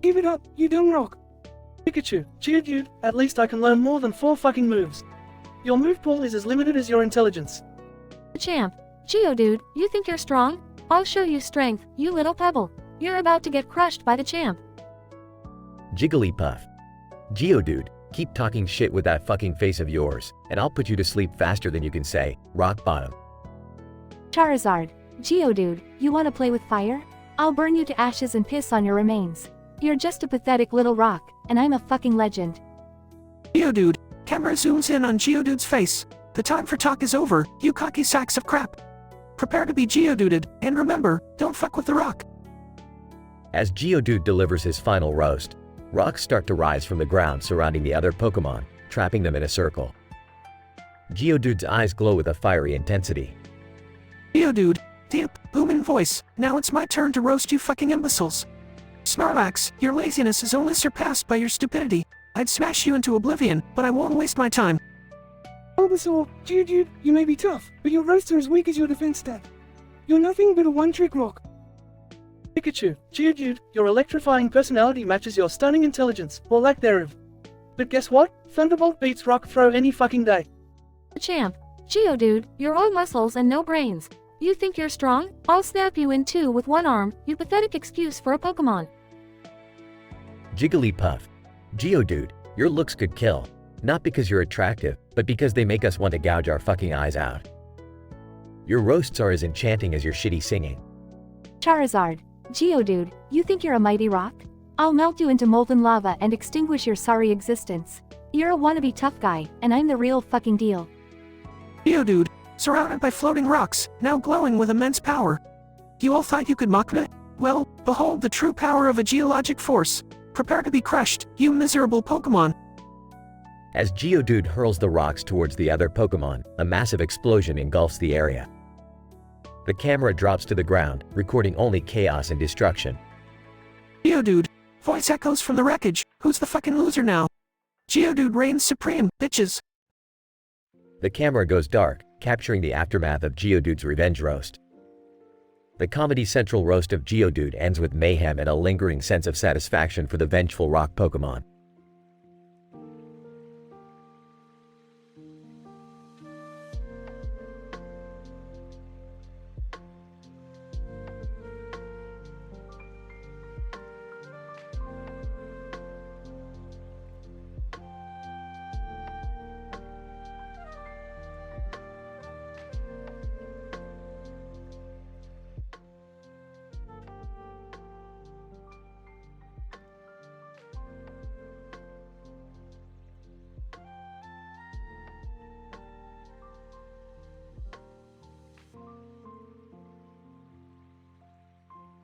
Give it up, you dumb rock. Pikachu, Geodude, at least I can learn more than 4 fucking moves. Your move pool is as limited as your intelligence.
Champ. Geodude, you think you're strong? I'll show you strength, you little pebble. You're about to get crushed by the champ.
Jigglypuff. Geodude, keep talking shit with that fucking face of yours, and I'll put you to sleep faster than you can say, rock bottom.
Charizard. Geodude, you wanna play with fire? I'll burn you to ashes and piss on your remains. You're just a pathetic little rock, and I'm a fucking legend.
Geodude, camera zooms in on Geodude's face. The time for talk is over, you cocky sacks of crap. Prepare to be Geoduded, and remember, don't fuck with the rock.
As Geodude delivers his final roast, rocks start to rise from the ground surrounding the other Pokemon, trapping them in a circle. Geodude's eyes glow with a fiery intensity.
Geodude, deep, booming voice, now it's my turn to roast you fucking imbeciles. Snorlax, your laziness is only surpassed by your stupidity. I'd smash you into oblivion, but I won't waste my time.
Bulbasaur, Geodude, you may be tough, but your roasts are as weak as your defense stat. You're nothing but a one-trick rock. Pikachu, Geodude, your electrifying personality matches your stunning intelligence, or lack thereof. But guess what? Thunderbolt beats rock throw any fucking day.
Champ. Geodude, you're all muscles and no brains. You think you're strong? I'll snap you in 2 with one arm, you pathetic excuse for a Pokemon.
Jigglypuff. Geodude, your looks could kill. Not because you're attractive, but because they make us want to gouge our fucking eyes out. Your roasts are as enchanting as your shitty singing.
Charizard. Geodude, you think you're a mighty rock? I'll melt you into molten lava and extinguish your sorry existence. You're a wannabe tough guy, and I'm the real fucking deal.
Geodude, surrounded by floating rocks, now glowing with immense power. You all thought you could mock me? Well, behold the true power of a geologic force. Prepare to be crushed, you miserable Pokemon.
As Geodude hurls the rocks towards the other Pokemon, a massive explosion engulfs the area. The camera drops to the ground, recording only chaos and destruction.
Geodude, voice echoes from the wreckage, who's the fucking loser now? Geodude reigns supreme, bitches.
The camera goes dark, capturing the aftermath of Geodude's revenge roast. The Comedy Central roast of Geodude ends with mayhem and a lingering sense of satisfaction for the vengeful rock Pokemon.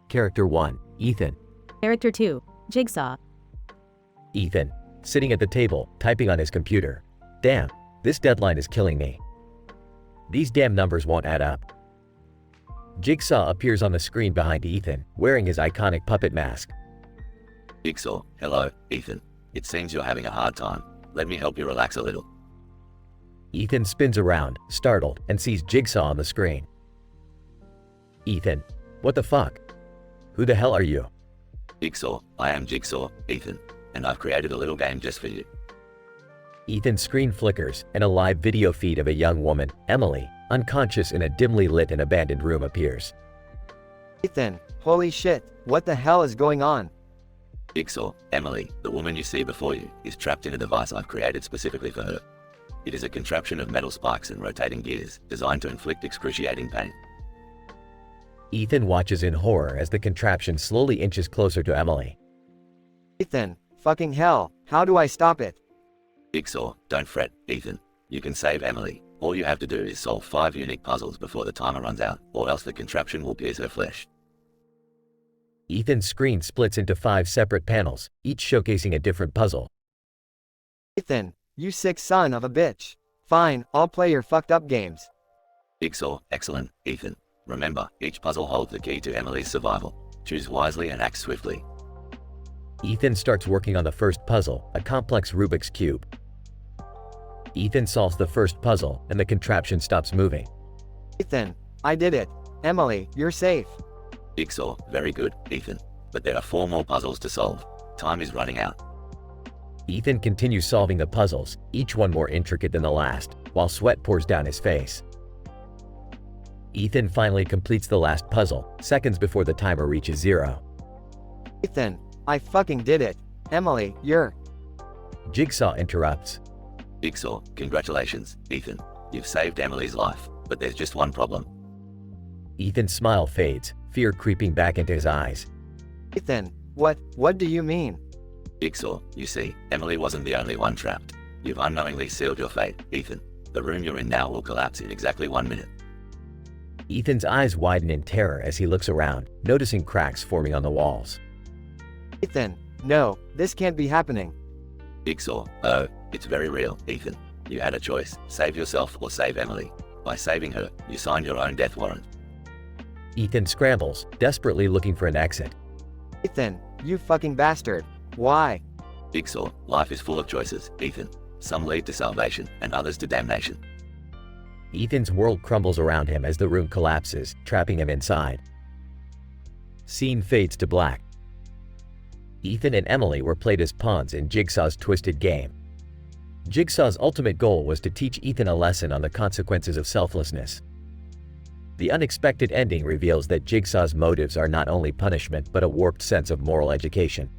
Character 1, Ethan.
Character 2, Jigsaw.
Ethan, sitting at the table, typing on his computer. Damn, this deadline is killing me. These damn numbers won't add up. Jigsaw appears on the screen behind Ethan, wearing his iconic puppet mask.
Jigsaw, hello, Ethan. It seems you're having a hard time. Let me help you relax a little.
Ethan spins around, startled, and sees Jigsaw on the screen. Ethan, what the fuck? Who the hell are you?
Jigsaw, I am Jigsaw, Ethan, and I've created a little game just for you.
Ethan's screen flickers, and a live video feed of a young woman, Emily, unconscious in a dimly lit and abandoned room appears.
Ethan, holy shit, what the hell is going on?
Jigsaw, Emily, the woman you see before you, is trapped in a device I've created specifically for her. It is a contraption of metal spikes and rotating gears, designed to inflict excruciating pain.
Ethan watches in horror as the contraption slowly inches closer to Emily.
Ethan, fucking hell, how do I stop it?
Jigsaw, don't fret, Ethan. You can save Emily. All you have to do is solve 5 unique puzzles before the timer runs out, or else the contraption will pierce her flesh.
Ethan's screen splits into 5 separate panels, each showcasing a different puzzle.
Ethan, you sick son of a bitch. Fine, I'll play your fucked up games.
Jigsaw, excellent, Ethan. Remember, each puzzle holds the key to Emily's survival. Choose wisely and act swiftly.
Ethan starts working on the first puzzle, a complex Rubik's Cube. Ethan solves the first puzzle, and the contraption stops moving.
Ethan, I did it. Emily, you're safe.
Jigsaw, very good, Ethan. But there are 4 more puzzles to solve. Time is running out.
Ethan continues solving the puzzles, each one more intricate than the last, while sweat pours down his face. Ethan finally completes the last puzzle, seconds before the timer reaches 0.
Ethan, I fucking did it. Emily, you're...
Jigsaw interrupts.
Jigsaw, congratulations, Ethan. You've saved Emily's life, but there's just one problem.
Ethan's smile fades, fear creeping back into his eyes.
Ethan, what do you mean?
Jigsaw, you see, Emily wasn't the only one trapped. You've unknowingly sealed your fate, Ethan. The room you're in now will collapse in exactly 1 minute.
Ethan's eyes widen in terror as he looks around, noticing cracks forming on the walls.
Ethan, no, this can't be happening.
Jigsaw, oh, it's very real, Ethan. You had a choice, save yourself or save Emily. By saving her, you signed your own death warrant.
Ethan scrambles, desperately looking for an exit.
Ethan, you fucking bastard. Why?
Jigsaw, life is full of choices, Ethan. Some lead to salvation, and others to damnation.
Ethan's world crumbles around him as the room collapses, trapping him inside. Scene fades to black. Ethan and Emily were played as pawns in Jigsaw's twisted game. Jigsaw's ultimate goal was to teach Ethan a lesson on the consequences of selflessness. The unexpected ending reveals that Jigsaw's motives are not only punishment but a warped sense of moral education.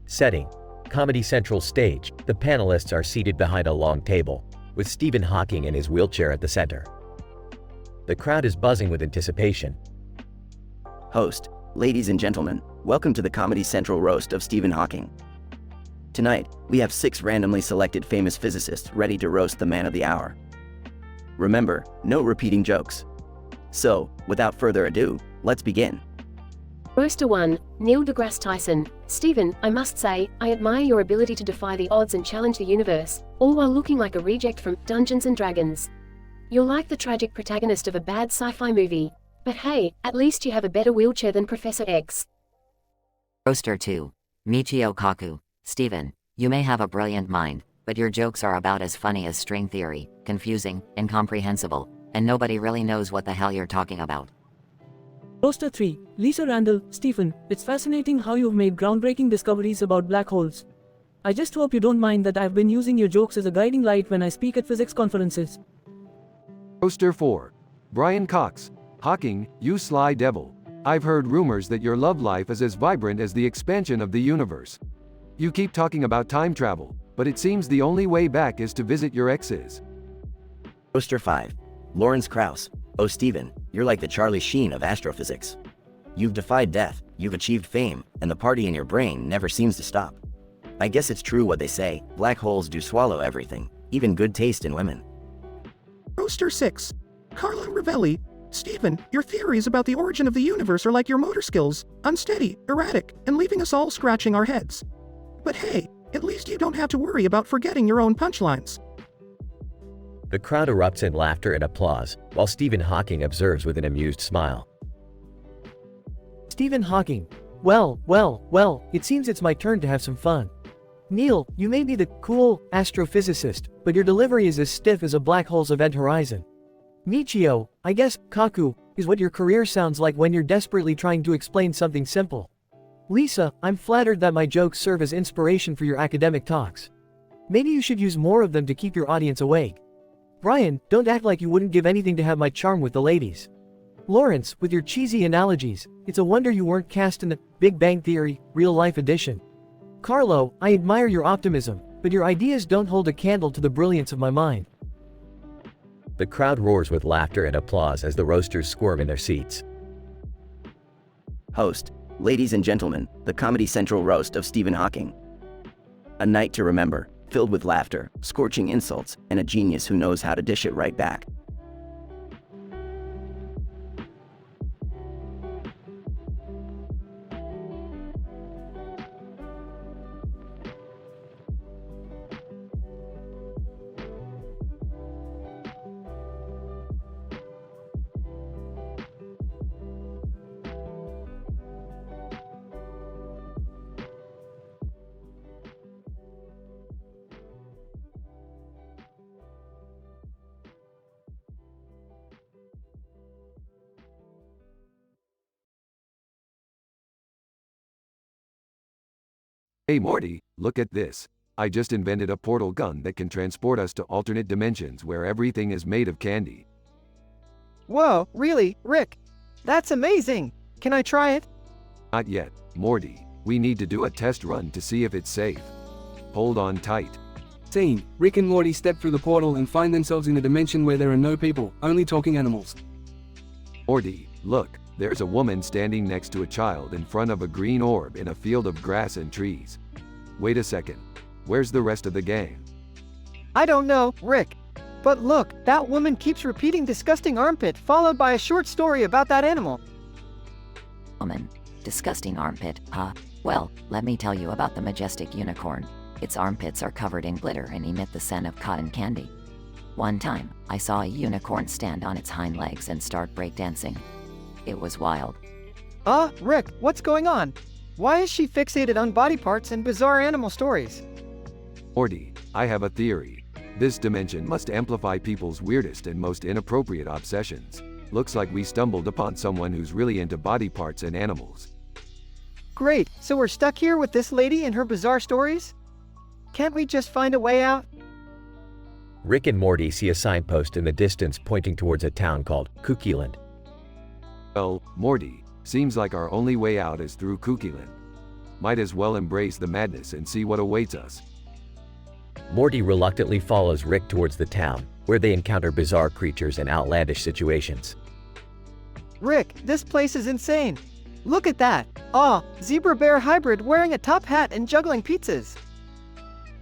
Setting: Comedy Central stage. The panelists are seated behind a long table, with Stephen Hawking in his wheelchair at the center. The crowd is buzzing with anticipation.
Host, ladies and gentlemen, welcome to the Comedy Central roast of Stephen Hawking. Tonight, we have 6 randomly selected famous physicists ready to roast the man of the hour. Remember, no repeating jokes. So, without further ado, let's begin.
Roaster 1, Neil deGrasse Tyson. Stephen, I must say, I admire your ability to defy the odds and challenge the universe, all while looking like a reject from Dungeons & Dragons. You're like the tragic protagonist of a bad sci-fi movie. But hey, at least you have a better wheelchair than Professor X.
Roaster 2, Michio Kaku. Stephen, you may have a brilliant mind, but your jokes are about as funny as string theory, confusing, incomprehensible, and nobody really knows what the hell you're talking about.
Roaster 3, Lisa Randall. Stephen, it's fascinating how you've made groundbreaking discoveries about black holes. I just hope you don't mind that I've been using your jokes as a guiding light when I speak at physics conferences.
Roaster 4, Brian Cox. Hawking, you sly devil. I've heard rumors that your love life is as vibrant as the expansion of the universe. You keep talking about time travel, but but it seems the only way back is to visit your exes.
Poster 5. Lawrence Krauss. Oh Steven, you're like the Charlie Sheen of astrophysics. You've defied death, you've achieved fame, and the party in your brain never seems to stop. I guess it's true what they say, black holes do swallow everything, even good taste in women.
Poster 6. Carlo Ravelli. Steven, your theories about the origin of the universe are like your motor skills, unsteady, erratic, and leaving us all scratching our heads. But hey, at least you don't have to worry about forgetting your own punchlines.
The crowd erupts in laughter and applause, while Stephen Hawking observes with an amused smile.
Stephen Hawking. Well, it seems it's my turn to have some fun. Neil, you may be the cool astrophysicist, but your delivery is as stiff as a black hole's event horizon. Michio, I guess Kaku is what your career sounds like when you're desperately trying to explain something simple. Lisa, I'm flattered that my jokes serve as inspiration for your academic talks. Maybe you should use more of them to keep your audience awake. Brian, don't act like you wouldn't give anything to have my charm with the ladies. Lawrence, with your cheesy analogies, it's a wonder you weren't cast in the Big Bang Theory, real-life edition. Carlo, I admire your optimism, but your ideas don't hold a candle to the brilliance of my mind.
The crowd roars with laughter and applause as the roasters squirm in their seats.
Host, ladies and gentlemen, the Comedy Central roast of Stephen Hawking. A night to remember, filled with laughter, scorching insults, and a genius who knows how to dish it right back.
Hey Morty, look at this. I just invented a portal gun that can transport us to alternate dimensions where everything is made of candy.
Whoa, really, Rick? That's amazing! Can I try it?
Not yet, Morty. We need to do a test run to see if it's safe. Hold on tight.
Scene, Rick and Morty step through the portal and find themselves in a dimension where there are no people, only talking animals.
Morty, look, there's a woman standing next to a child in front of a green orb in a field of grass and trees. Wait a second. Where's the rest of the gang?
I don't know, Rick. But look, that woman keeps repeating disgusting armpit followed by a short story about that animal.
Woman. Disgusting armpit, huh? Well, let me tell you about the majestic unicorn. Its armpits are covered in glitter and emit the scent of cotton candy. One time, I saw a unicorn stand on its hind legs and start breakdancing. It was wild.
Rick, what's going on? Why is she fixated on body parts and bizarre animal stories?
Morty, I have a theory. This dimension must amplify people's weirdest and most inappropriate obsessions. Looks like we stumbled upon someone who's really into body parts and animals.
Great, so we're stuck here with this lady and her bizarre stories? Can't we just find a way out?
Rick and Morty see a signpost in the distance pointing towards a town called Cookieland.
Well, Morty, seems like our only way out is through Cookieland. Might as well embrace the madness and see what awaits us.
Morty reluctantly follows Rick towards the town, where they encounter bizarre creatures and outlandish situations.
Rick, this place is insane. Look at that. Zebra bear hybrid wearing a top hat and juggling pizzas.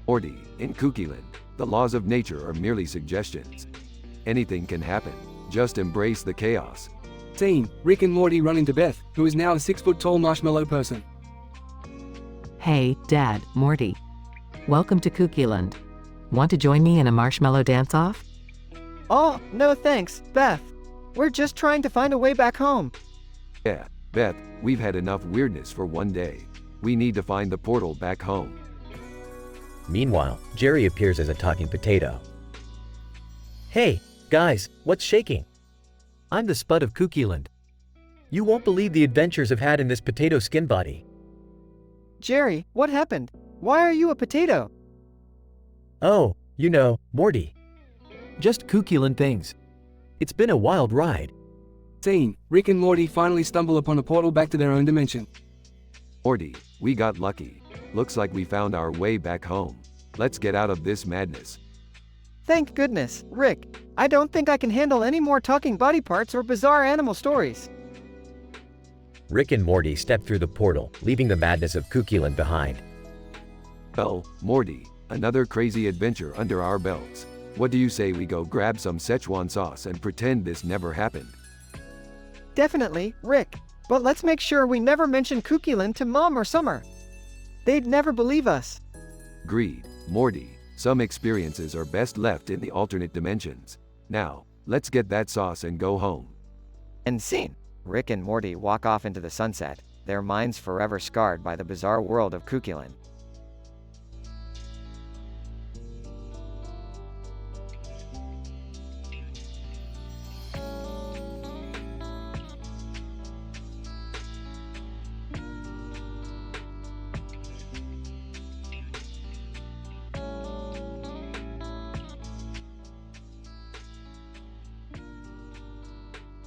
Morty, in Cookieland, the laws of nature are merely suggestions. Anything can happen. Just embrace the chaos.
Scene, Rick and Morty run into Beth, who is now a 6-foot-tall marshmallow person.
Hey, Dad, Morty. Welcome to Cookieland. Want to join me in a marshmallow dance-off?
Oh, no thanks, Beth. We're just trying to find a way back home.
Yeah, Beth, we've had enough weirdness for one day. We need to find the portal back home.
Meanwhile, Jerry appears as a talking potato. Hey, guys, what's shaking? I'm the Spud of Cookieland. You won't believe the adventures I've had in this potato skin body.
Jerry, what happened? Why are you a potato?
Oh, you know, Morty. Just Cookieland things. It's been a wild ride.
Scene, Rick and Morty finally stumble upon a portal back to their own dimension.
Morty, we got lucky. Looks like we found our way back home. Let's get out of this madness.
Thank goodness, Rick. I don't think I can handle any more talking body parts or bizarre animal stories.
Rick and Morty step through the portal, leaving the madness of Kukulan behind.
Well, Morty, another crazy adventure under our belts. What do you say we go grab some Szechuan sauce and pretend this never happened?
Definitely, Rick. But let's make sure we never mention Kukulan to Mom or Summer. They'd never believe us.
Agreed, Morty. Some experiences are best left in the alternate dimensions. Now, let's get that sauce and go home.
And scene. Rick and Morty walk off into the sunset, their minds forever scarred by the bizarre world of Kukulan.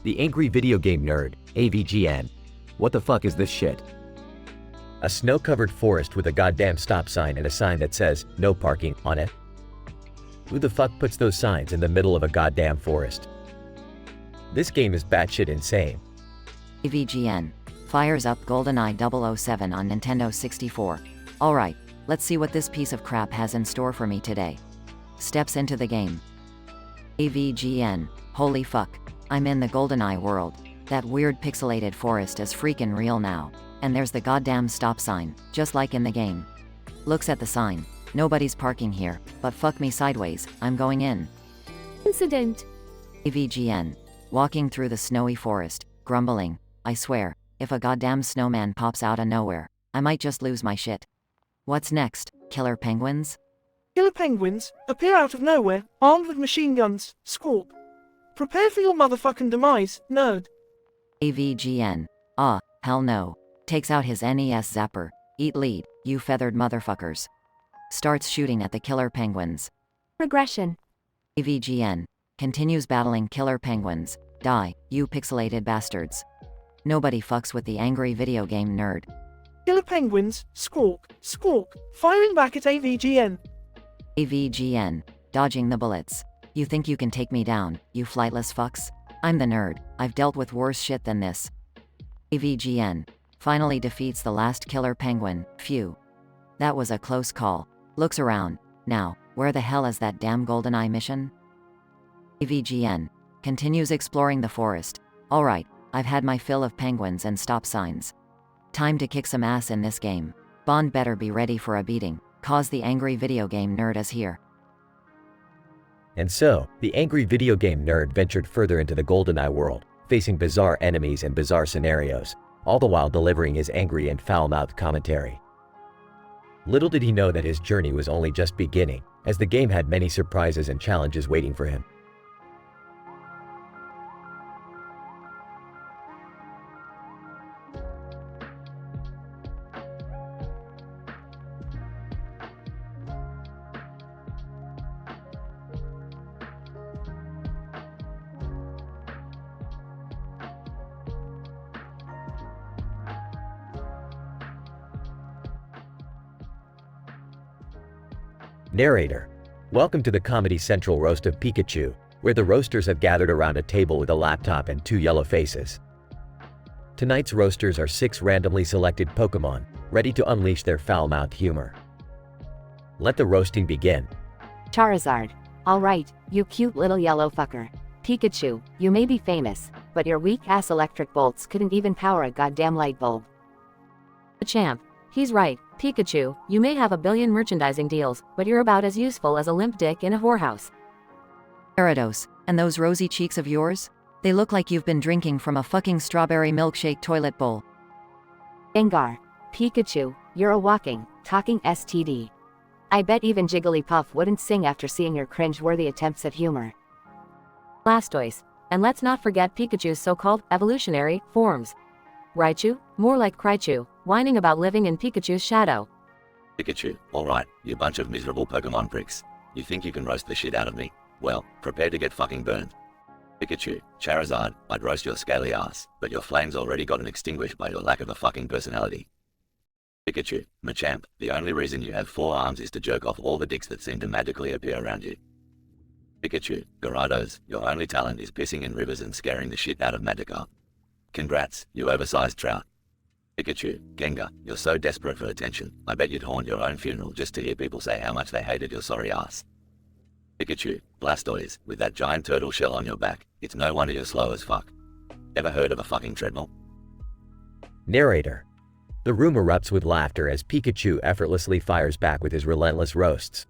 The Angry Video Game Nerd, AVGN. What the fuck is this shit? A snow-covered forest with a goddamn stop sign and a sign that says, no parking, on it? Who the fuck puts those signs in the middle of a goddamn forest? This game is batshit insane.
AVGN. Fires up GoldenEye 007 on Nintendo 64. Alright, let's see what this piece of crap has in store for me today. Steps into the game. AVGN. Holy fuck. I'm in the GoldenEye world. That weird pixelated forest is freaking real now. And there's the goddamn stop sign, just like in the game. Looks at the sign. Nobody's parking here, but fuck me sideways, I'm going in.
Incident.
AVGN. Walking through the snowy forest, grumbling. I swear, if a goddamn snowman pops out of nowhere, I might just lose my shit. What's next? Killer penguins?
Killer penguins appear out of nowhere, armed with machine guns. Squawk. Prepare for your motherfucking demise, nerd.
AVGN. Ah, hell no. Takes out his NES zapper. Eat lead, you feathered motherfuckers. Starts shooting at the killer penguins.
Regression.
AVGN. Continues battling killer penguins. Die, you pixelated bastards. Nobody fucks with the angry video game nerd.
Killer penguins, squawk, squawk, firing back at AVGN.
AVGN. Dodging the bullets. You think you can take me down, you flightless fucks? I'm the nerd. I've dealt with worse shit than this. AVGN. Finally defeats the last killer penguin. Phew. That was a close call. Looks around. Now, where the hell is that damn GoldenEye mission? AVGN. Continues exploring the forest. Alright, I've had my fill of penguins and stop signs. Time to kick some ass in this game. Bond better be ready for a beating, cause the angry video game nerd is here.
And so, the angry video game nerd ventured further into the GoldenEye world, facing bizarre enemies and bizarre scenarios, all the while delivering his angry and foul-mouthed commentary. Little did he know that his journey was only just beginning, as the game had many surprises and challenges waiting for him. Narrator. Welcome to the Comedy Central Roast of Pikachu, where the roasters have gathered around a table with a laptop and two yellow faces. Tonight's roasters are 6 randomly selected Pokemon, ready to unleash their foul-mouthed humor. Let the roasting begin.
Charizard. Alright, you cute little yellow fucker. Pikachu, you may be famous, but your weak-ass electric bolts couldn't even power a goddamn light bulb. The champ. He's right, Pikachu, you may have a billion merchandising deals, but you're about as useful as a limp dick in a whorehouse.
Gyarados, and those rosy cheeks of yours? They look like you've been drinking from a fucking strawberry milkshake toilet bowl.
Gengar. Pikachu, you're a walking, talking STD. I bet even Jigglypuff wouldn't sing after seeing your cringe-worthy attempts at humor. Blastoise. And let's not forget Pikachu's so-called evolutionary forms. Raichu, more like Crychu, whining about living in Pikachu's shadow.
Pikachu, alright, you bunch of miserable Pokemon pricks. You think you can roast the shit out of me? Well, prepare to get fucking burned. Pikachu, Charizard, I'd roast your scaly ass, but your flame's already gotten extinguished by your lack of a fucking personality. Pikachu, Machamp, the only reason you have 4 arms is to jerk off all the dicks that seem to magically appear around you. Pikachu, Gyarados, your only talent is pissing in rivers and scaring the shit out of Magikarp. Congrats, you oversized trout. Pikachu, Gengar, you're so desperate for attention, I bet you'd haunt your own funeral just to hear people say how much they hated your sorry ass. Pikachu, Blastoise, with that giant turtle shell on your back, it's no wonder you're slow as fuck. Ever heard of a fucking treadmill?
Narrator. The room erupts with laughter as Pikachu effortlessly fires back with his relentless roasts.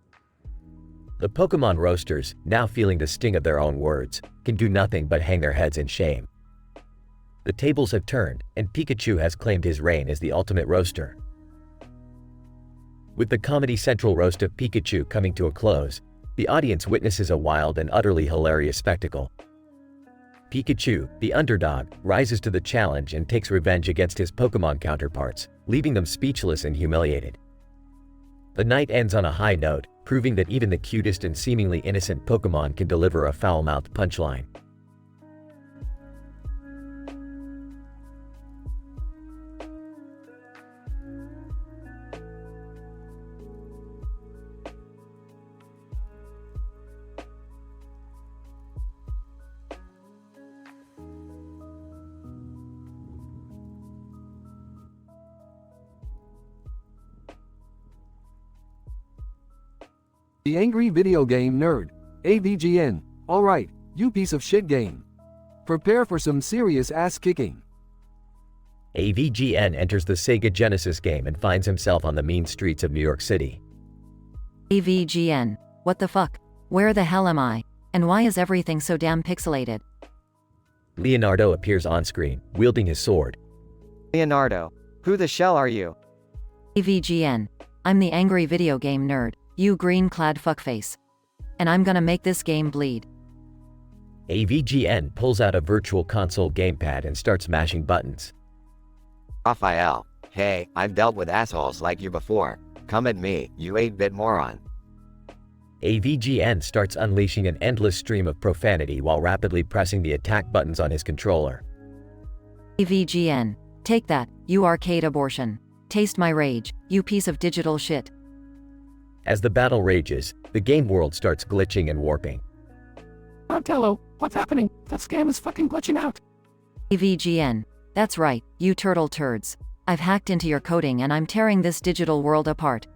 The Pokemon roasters, now feeling the sting of their own words, can do nothing but hang their heads in shame. The tables have turned, and Pikachu has claimed his reign as the ultimate roaster. With the Comedy Central roast of Pikachu coming to a close, the audience witnesses a wild and utterly hilarious spectacle. Pikachu, the underdog, rises to the challenge and takes revenge against his Pokemon counterparts, leaving them speechless and humiliated. The night ends on a high note, proving that even the cutest and seemingly innocent Pokemon can deliver a foul-mouthed punchline.
The Angry Video Game Nerd. AVGN. Alright, you piece of shit game. Prepare for some serious ass kicking.
AVGN enters the Sega Genesis game and finds himself on the mean streets of New York City.
AVGN. What the fuck? Where the hell am I? And why is everything so damn pixelated?
Leonardo appears on screen, wielding his sword.
Leonardo, who the shell are you?
AVGN. I'm the angry video game nerd, you green-clad fuckface. And I'm gonna make this game bleed.
AVGN pulls out a virtual console gamepad and starts mashing buttons.
Raphael, hey, I've dealt with assholes like you before. Come at me, you 8-bit moron.
AVGN starts unleashing an endless stream of profanity while rapidly pressing the attack buttons on his controller.
AVGN. Take that, you arcade abortion. Taste my rage, you piece of digital shit.
As the battle rages, the game world starts glitching and warping.
Martello, what's happening? That scam is fucking glitching out.
AVGN. That's right, you turtle turds. I've hacked into your coding and I'm tearing this digital world apart.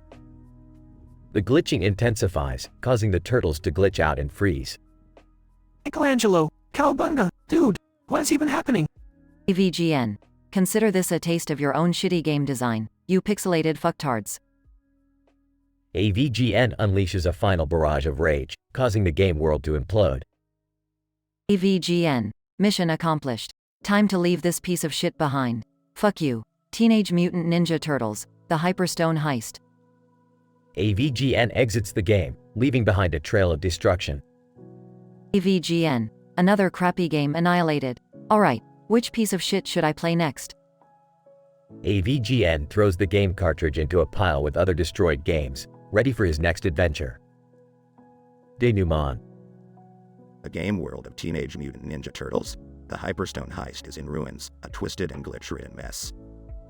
The glitching intensifies, causing the turtles to glitch out and freeze.
Michelangelo, Cowabunga, dude, what is even happening?
AVGN. Consider this a taste of your own shitty game design, you pixelated fucktards.
AVGN unleashes a final barrage of rage, causing the game world to implode.
AVGN. Mission accomplished. Time to leave this piece of shit behind. Fuck you. Teenage Mutant Ninja Turtles, the Hyperstone Heist.
AVGN exits the game, leaving behind a trail of destruction.
AVGN. Another crappy game annihilated. Alright, which piece of shit should I play next?
AVGN throws the game cartridge into a pile with other destroyed games, ready for his next adventure. Denouement.
The game world of Teenage Mutant Ninja Turtles. The Hyperstone Heist is in ruins, a twisted and glitch-ridden mess.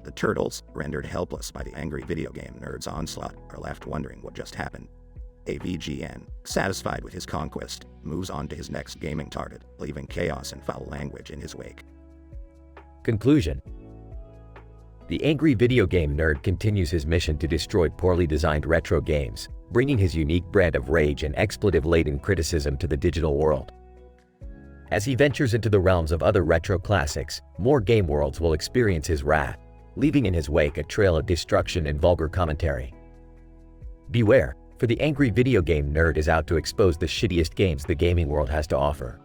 The turtles, rendered helpless by the angry video game nerd's onslaught, are left wondering what just happened. AVGN, satisfied with his conquest, moves on to his next gaming target, leaving chaos and foul language in his wake.
Conclusion. The angry video game nerd continues his mission to destroy poorly designed retro games, bringing his unique brand of rage and expletive-laden criticism to the digital world. As he ventures into the realms of other retro classics, more game worlds will experience his wrath, leaving in his wake a trail of destruction and vulgar commentary. Beware, for the angry video game nerd is out to expose the shittiest games the gaming world has to offer.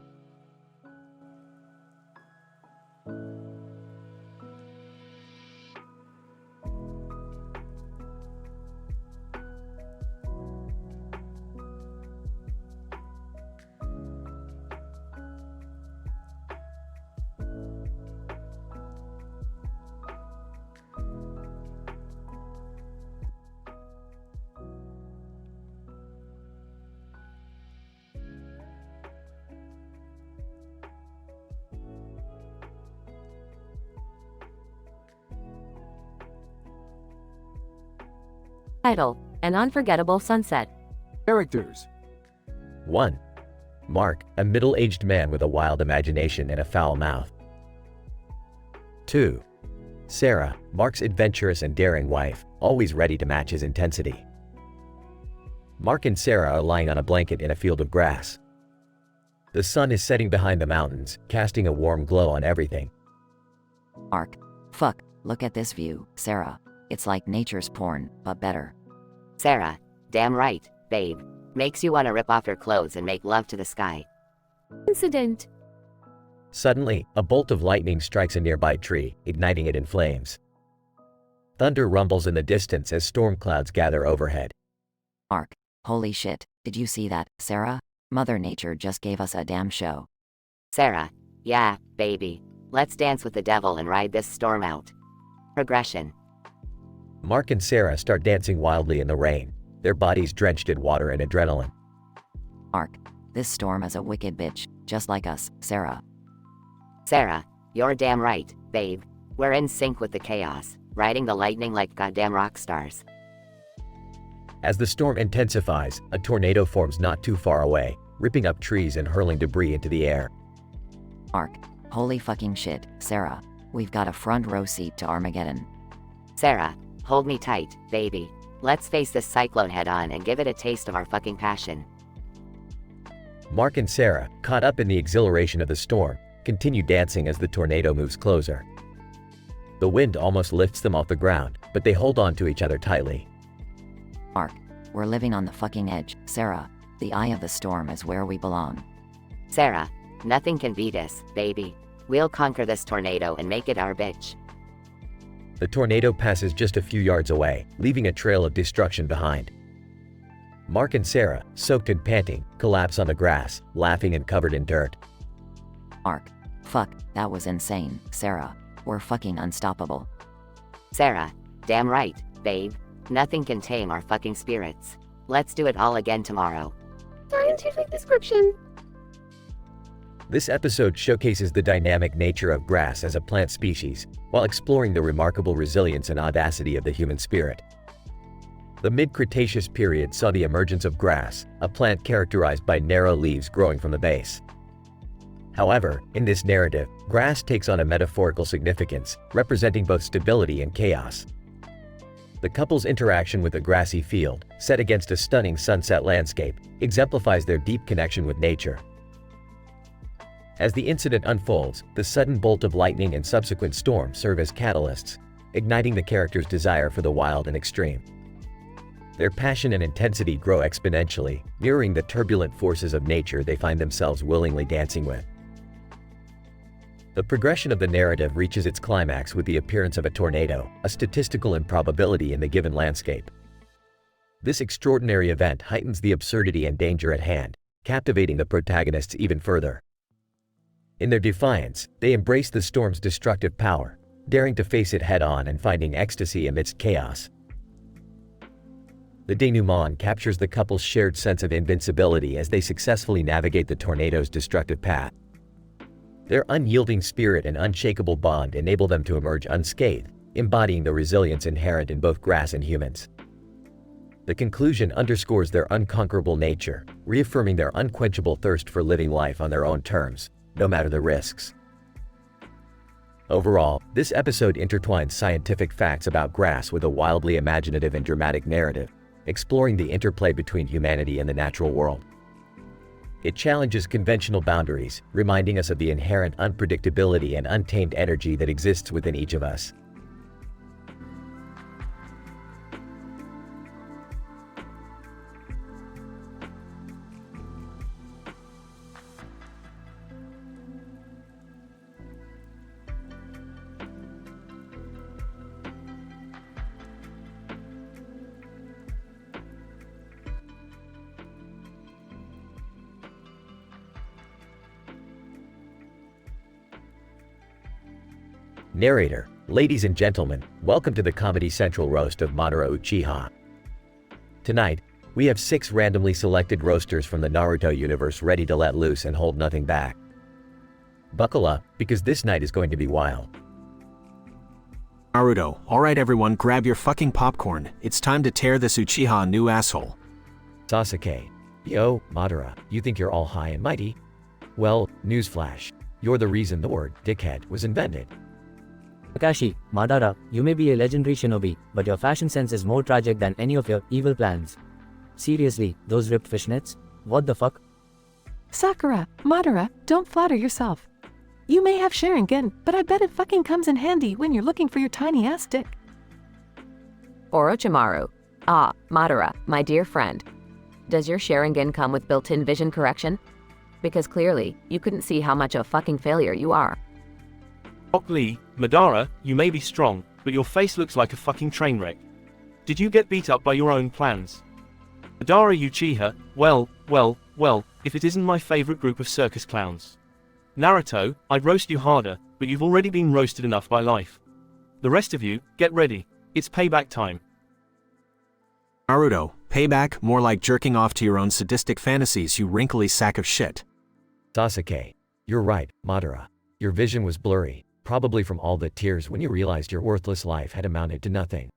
Title: An Unforgettable Sunset.
Characters.
1. Mark, a middle-aged man with a wild imagination and a foul mouth. 2. Sarah, Mark's adventurous and daring wife, always ready to match his intensity. Mark and Sarah are lying on a blanket in a field of grass. The sun is setting behind the mountains, casting a warm glow on everything.
Mark. Fuck, look at this view, Sarah. It's like nature's porn, but better.
Sarah. Damn right, babe. Makes you want to rip off your clothes and make love to the sky.
Incident.
Suddenly, a bolt of lightning strikes a nearby tree, igniting it in flames. Thunder rumbles in the distance as storm clouds gather overhead.
Mark. Holy shit, did you see that, Sarah? Mother Nature just gave us a damn show.
Sarah. Yeah, baby. Let's dance with the devil and ride this storm out. Progression.
Mark and Sarah start dancing wildly in the rain, their bodies drenched in water and adrenaline.
Mark. This storm is a wicked bitch, just like us, Sarah.
Sarah. You're damn right, babe. We're in sync with the chaos, riding the lightning like goddamn rock stars.
As the storm intensifies, a tornado forms not too far away, ripping up trees and hurling debris into the air.
Mark. Holy fucking shit, Sarah. We've got a front row seat to Armageddon.
Sarah. Hold me tight, baby. Let's face this cyclone head on and give it a taste of our fucking passion.
Mark and Sarah, caught up in the exhilaration of the storm, continue dancing as the tornado moves closer. The wind almost lifts them off the ground, but they hold on to each other tightly.
Mark. We're living on the fucking edge, Sarah. The eye of the storm is where we belong.
Sarah. Nothing can beat us, baby. We'll conquer this tornado and make it our bitch.
The tornado passes just a few yards away, leaving a trail of destruction behind. Mark and Sarah, soaked and panting, collapse on the grass, laughing and covered in dirt.
Mark. Fuck, that was insane, Sarah. We're fucking unstoppable.
Sarah. Damn right, babe. Nothing can tame our fucking spirits. Let's do it all again tomorrow.
Scientific description.
This episode showcases the dynamic nature of grass as a plant species, while exploring the remarkable resilience and audacity of the human spirit. The mid-Cretaceous period saw the emergence of grass, a plant characterized by narrow leaves growing from the base. However, in this narrative, grass takes on a metaphorical significance, representing both stability and chaos. The couple's interaction with a grassy field, set against a stunning sunset landscape, exemplifies their deep connection with nature. As the incident unfolds, the sudden bolt of lightning and subsequent storm serve as catalysts, igniting the characters' desire for the wild and extreme. Their passion and intensity grow exponentially, mirroring the turbulent forces of nature they find themselves willingly dancing with. The progression of the narrative reaches its climax with the appearance of a tornado, a statistical improbability in the given landscape. This extraordinary event heightens the absurdity and danger at hand, captivating the protagonists even further. In their defiance, they embrace the storm's destructive power, daring to face it head-on and finding ecstasy amidst chaos. The denouement captures the couple's shared sense of invincibility as they successfully navigate the tornado's destructive path. Their unyielding spirit and unshakable bond enable them to emerge unscathed, embodying the resilience inherent in both grass and humans. The conclusion underscores their unconquerable nature, reaffirming their unquenchable thirst for living life on their own terms, no matter the risks. Overall, this episode intertwines scientific facts about grass with a wildly imaginative and dramatic narrative, exploring the interplay between humanity and the natural world. It challenges conventional boundaries, reminding us of the inherent unpredictability and untamed energy that exists within each of us. Narrator: Ladies and gentlemen, welcome to the Comedy Central roast of Madara Uchiha. Tonight, we have 6 randomly selected roasters from the Naruto universe ready to let loose and hold nothing back. Buckle up, because this night is going to be wild.
Naruto, alright everyone, grab your fucking popcorn. It's time to tear this Uchiha a new asshole.
Sasuke. Yo, Madara, you think you're all high and mighty? Well, newsflash. You're the reason the word dickhead was invented.
Kakashi, Madara, you may be a legendary shinobi, but your fashion sense is more tragic than any of your evil plans. Seriously, those ripped fishnets? What the fuck?
Sakura, Madara, don't flatter yourself. You may have Sharingan, but I bet it fucking comes in handy when you're looking for your tiny ass dick.
Orochimaru. Ah, Madara, my dear friend. Does your Sharingan come with built-in vision correction? Because clearly, you couldn't see how much of a fucking failure you are.
Rock Lee, Madara, you may be strong, but your face looks like a fucking train wreck. Did you get beat up by your own plans? Madara Uchiha, well, if it isn't my favorite group of circus clowns. Naruto, I'd roast you harder, but you've already been roasted enough by life. The rest of you, get ready. It's payback time.
Naruto, payback, more like jerking off to your own sadistic fantasies, you wrinkly sack of shit.
Sasuke. You're right, Madara. Your vision was blurry, probably from all the tears when you realized your worthless life had amounted to nothing.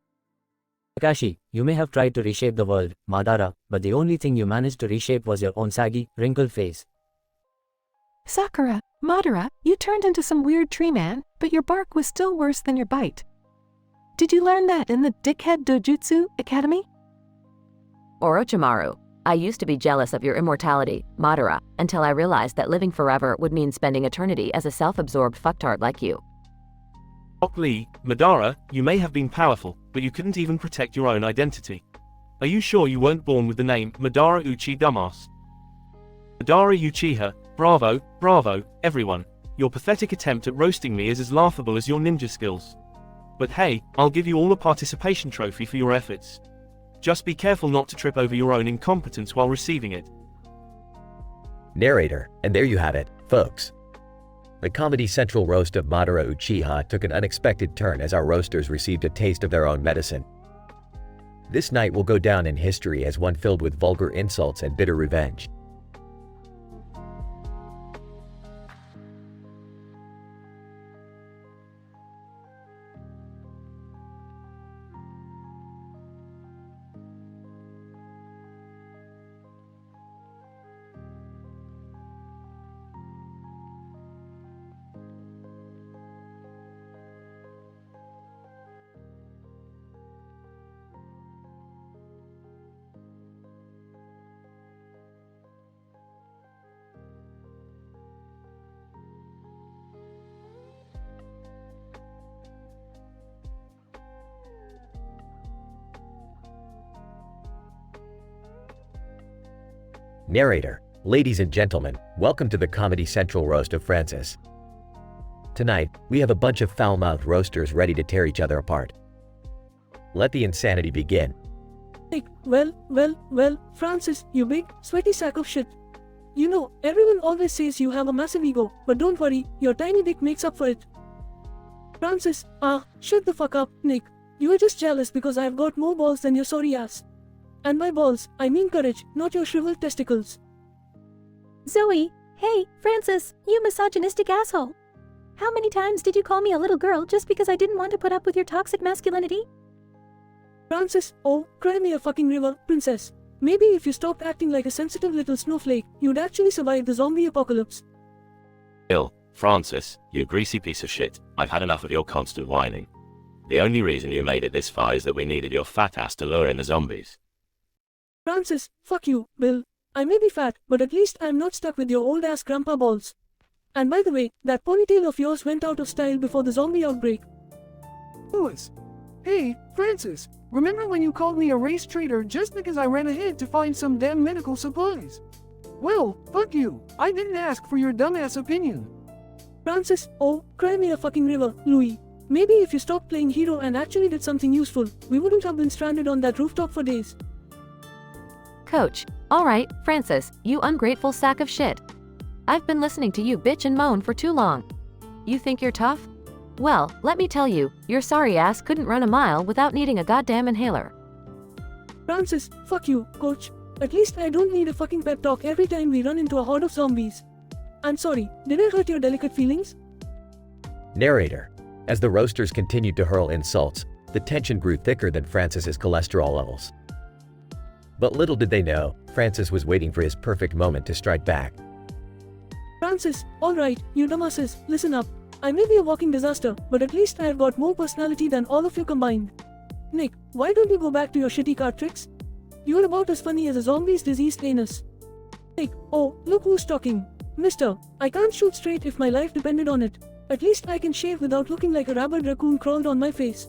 Kakashi, you may have tried to reshape the world, Madara, but the only thing you managed to reshape was your own saggy, wrinkled face.
Sakura, Madara, you turned into some weird tree man, but your bark was still worse than your bite. Did you learn that in the Dickhead Dojutsu Academy?
Orochimaru. I used to be jealous of your immortality, Madara, until I realized that living forever would mean spending eternity as a self-absorbed fucktard like you.
Rock Lee, Madara, you may have been powerful, but you couldn't even protect your own identity. Are you sure you weren't born with the name Madara Uchi Dumbass? Madara Uchiha, bravo, everyone. Your pathetic attempt at roasting me is as laughable as your ninja skills. But hey, I'll give you all a participation trophy for your efforts. Just be careful not to trip over your own incompetence while receiving it.
Narrator, and there you have it, folks. The Comedy Central roast of Madara Uchiha took an unexpected turn as our roasters received a taste of their own medicine. This night will go down in history as one filled with vulgar insults and bitter revenge. Narrator, ladies and gentlemen, welcome to the Comedy Central roast of Francis. Tonight, we have a bunch of foul-mouthed roasters ready to tear each other apart. Let the insanity begin.
Like, well, Francis, you big, sweaty sack of shit. You know, everyone always says you have a massive ego, but don't worry, your tiny dick makes up for it. Francis, shut the fuck up, Nick. You are just jealous because I've got more balls than your sorry ass. And by balls, I mean courage, not your shriveled testicles.
Zoe, hey, Francis, you misogynistic asshole. How many times did you call me a little girl just because I didn't want to put up with your toxic masculinity?
Francis, oh, cry me a fucking river, princess. Maybe if you stopped acting like a sensitive little snowflake, you'd actually survive the zombie apocalypse.
Francis, you greasy piece of shit. I've had enough of your constant whining. The only reason you made it this far is that we needed your fat ass to lure in the zombies.
Francis, fuck you, Bill. I may be fat, but at least I'm not stuck with your old ass grandpa balls. And by the way, that ponytail of yours went out of style before the zombie outbreak.
Louis. Hey, Francis, remember when you called me a race traitor just because I ran ahead to find some damn medical supplies? Well, fuck you. I didn't ask for your dumbass opinion.
Francis, oh, cry me a fucking river, Louis. Maybe if you stopped playing hero and actually did something useful, we wouldn't have been stranded on that rooftop for days.
Coach. Alright, Francis, you ungrateful sack of shit. I've been listening to you bitch and moan for too long. You think you're tough? Well, let me tell you, your sorry ass couldn't run a mile without needing a goddamn inhaler.
Francis, fuck you, coach. At least I don't need a fucking pep talk every time we run into a horde of zombies. I'm sorry, did I hurt your delicate feelings?
Narrator. As the roasters continued to hurl insults, the tension grew thicker than Francis's cholesterol levels. But little did they know, Francis was waiting for his perfect moment to strike back.
Francis, alright, you dumbasses, listen up. I may be a walking disaster, but at least I have got more personality than all of you combined. Nick, why don't you go back to your shitty card tricks? You're about as funny as a zombie's diseased anus. Nick, oh, look who's talking. Mister, I can't shoot straight if my life depended on it. At least I can shave without looking like a rabid raccoon crawled on my face.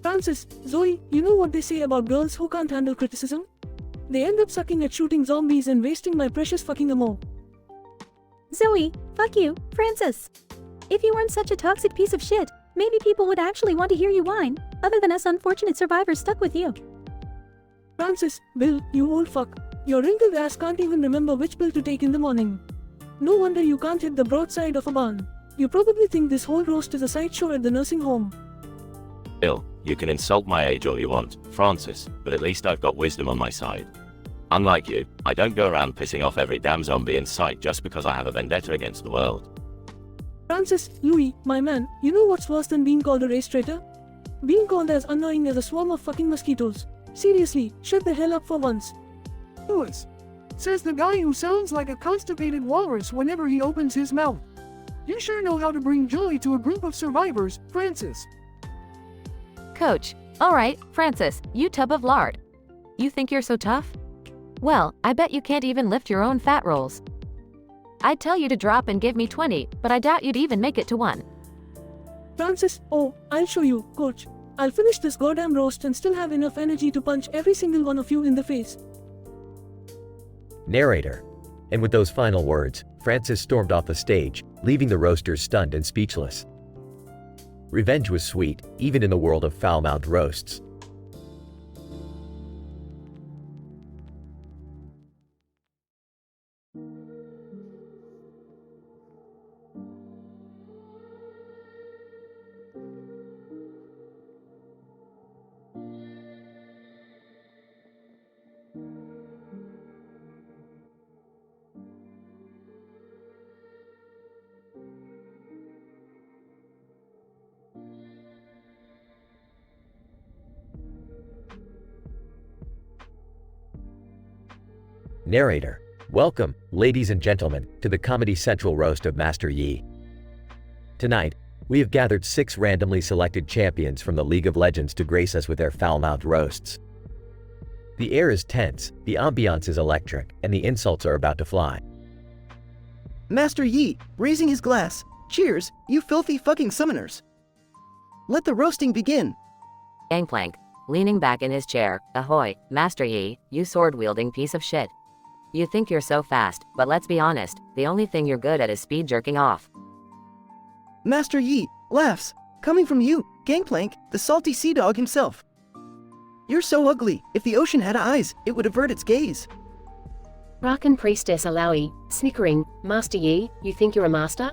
Francis, Zoe, you know what they say about girls who can't handle criticism? They end up sucking at shooting zombies and wasting my precious fucking ammo.
Zoe, fuck you, Francis. If you weren't such a toxic piece of shit, maybe people would actually want to hear you whine, other than us unfortunate survivors stuck with you.
Francis, Bill, you old fuck. Your wrinkled ass can't even remember which pill to take in the morning. No wonder you can't hit the broadside of a barn. You probably think this whole roast is a sideshow at the nursing home.
Bill, you can insult my age all you want, Francis, but at least I've got wisdom on my side. Unlike you, I don't go around pissing off every damn zombie in sight just because I have a vendetta against the world.
Francis, Louis, my man, you know what's worse than being called a race traitor? Being called as annoying as a swarm of fucking mosquitoes. Seriously, shut the hell up for once.
Louis, says the guy who sounds like a constipated walrus whenever he opens his mouth. You sure know how to bring joy to a group of survivors, Francis.
Coach, alright, Francis, you tub of lard. You think you're so tough? Well, I bet you can't even lift your own fat rolls. I'd tell you to drop and give me 20, but I doubt you'd even make it to 1.
Francis, oh, I'll show you, coach. I'll finish this goddamn roast and still have enough energy to punch every single one of you in the face.
Narrator. And with those final words, Francis stormed off the stage, leaving the roasters stunned and speechless. Revenge was sweet, even in the world of foul-mouthed roasts. Narrator. Welcome, ladies and gentlemen, to the Comedy Central roast of Master Yi. Tonight, we have gathered 6 randomly selected champions from the League of Legends to grace us with their foul-mouthed roasts. The air is tense, the ambiance is electric, and the insults are about to fly.
Master Yi, raising his glass. Cheers, you filthy fucking summoners. Let the roasting begin.
Gangplank, leaning back in his chair, ahoy, Master Yi, you sword-wielding piece of shit. You think you're so fast, but let's be honest, the only thing you're good at is speed jerking off.
Master Yi, laughs, coming from you, Gangplank, the salty sea dog himself. You're so ugly, if the ocean had eyes, it would avert its gaze.
Rakan Priestess Alawi, snickering, Master Yi, you think you're a master?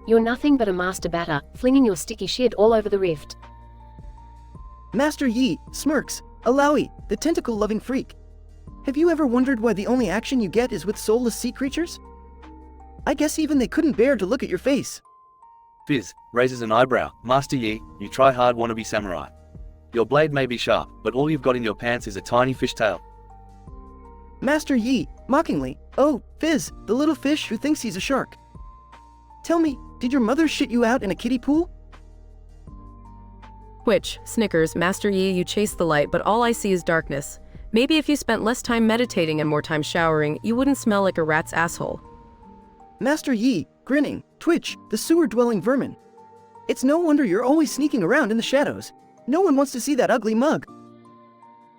You're nothing but a master batter, flinging your sticky shit all over the rift.
Master Yi, smirks, Alawi, the tentacle-loving freak. Have you ever wondered why the only action you get is with soulless sea creatures? I guess even they couldn't bear to look at your face.
Fizz raises an eyebrow. Master Yi, you try hard wannabe samurai. Your blade may be sharp, but all you've got in your pants is a tiny fishtail.
Master Yi, mockingly, oh, Fizz, the little fish who thinks he's a shark. Tell me, did your mother shit you out in a kiddie pool?
Which, snickers, Master Yi, you chase the light, but all I see is darkness. Maybe if you spent less time meditating and more time showering, you wouldn't smell like a rat's asshole.
Master Yi, grinning, twitch, the sewer-dwelling vermin. It's no wonder you're always sneaking around in the shadows. No one wants to see that ugly mug.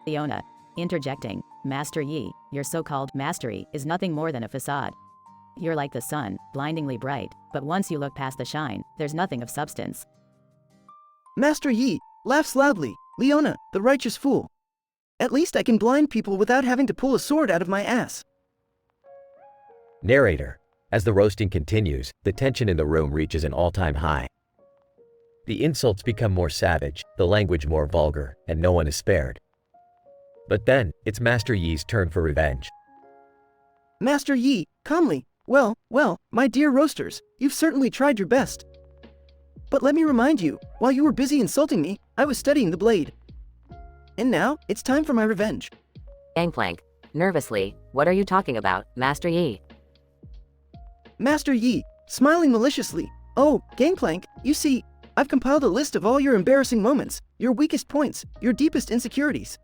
Leona, interjecting, Master Yi, your so-called mastery is nothing more than a facade. You're like the sun, blindingly bright, but once you look past the shine, there's nothing of substance.
Master Yi, laughs loudly, Leona, the righteous fool. At least I can blind people without having to pull a sword out of my ass.
Narrator. As the roasting continues, the tension in the room reaches an all-time high. The insults become more savage, the language more vulgar, and no one is spared. But then, it's Master Yi's turn for revenge.
Master Yi, calmly, well, my dear roasters, you've certainly tried your best. But let me remind you, while you were busy insulting me, I was studying the blade. And now, it's time for my revenge.
Gangplank. Nervously, what are you talking about, Master Yi?
Master Yi, smiling maliciously. Oh, Gangplank, you see, I've compiled a list of all your embarrassing moments, your weakest points, your deepest insecurities.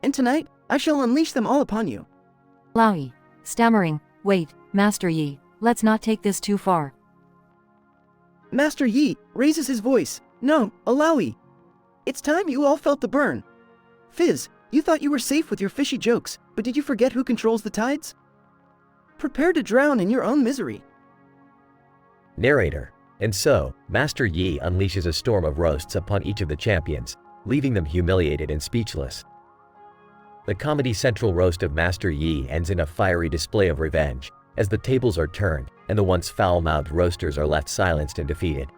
And tonight, I shall unleash them all upon you.
Laoi, stammering, wait, Master Yi, let's not take this too far.
Master Yi raises his voice. No, Alawi. It's time you all felt the burn. Fizz, you thought you were safe with your fishy jokes, but did you forget who controls the tides? Prepare to drown in your own misery.
Narrator. And so, Master Yi unleashes a storm of roasts upon each of the champions, leaving them humiliated and speechless. The Comedy Central roast of Master Yi ends in a fiery display of revenge, as the tables are turned and the once foul-mouthed roasters are left silenced and defeated.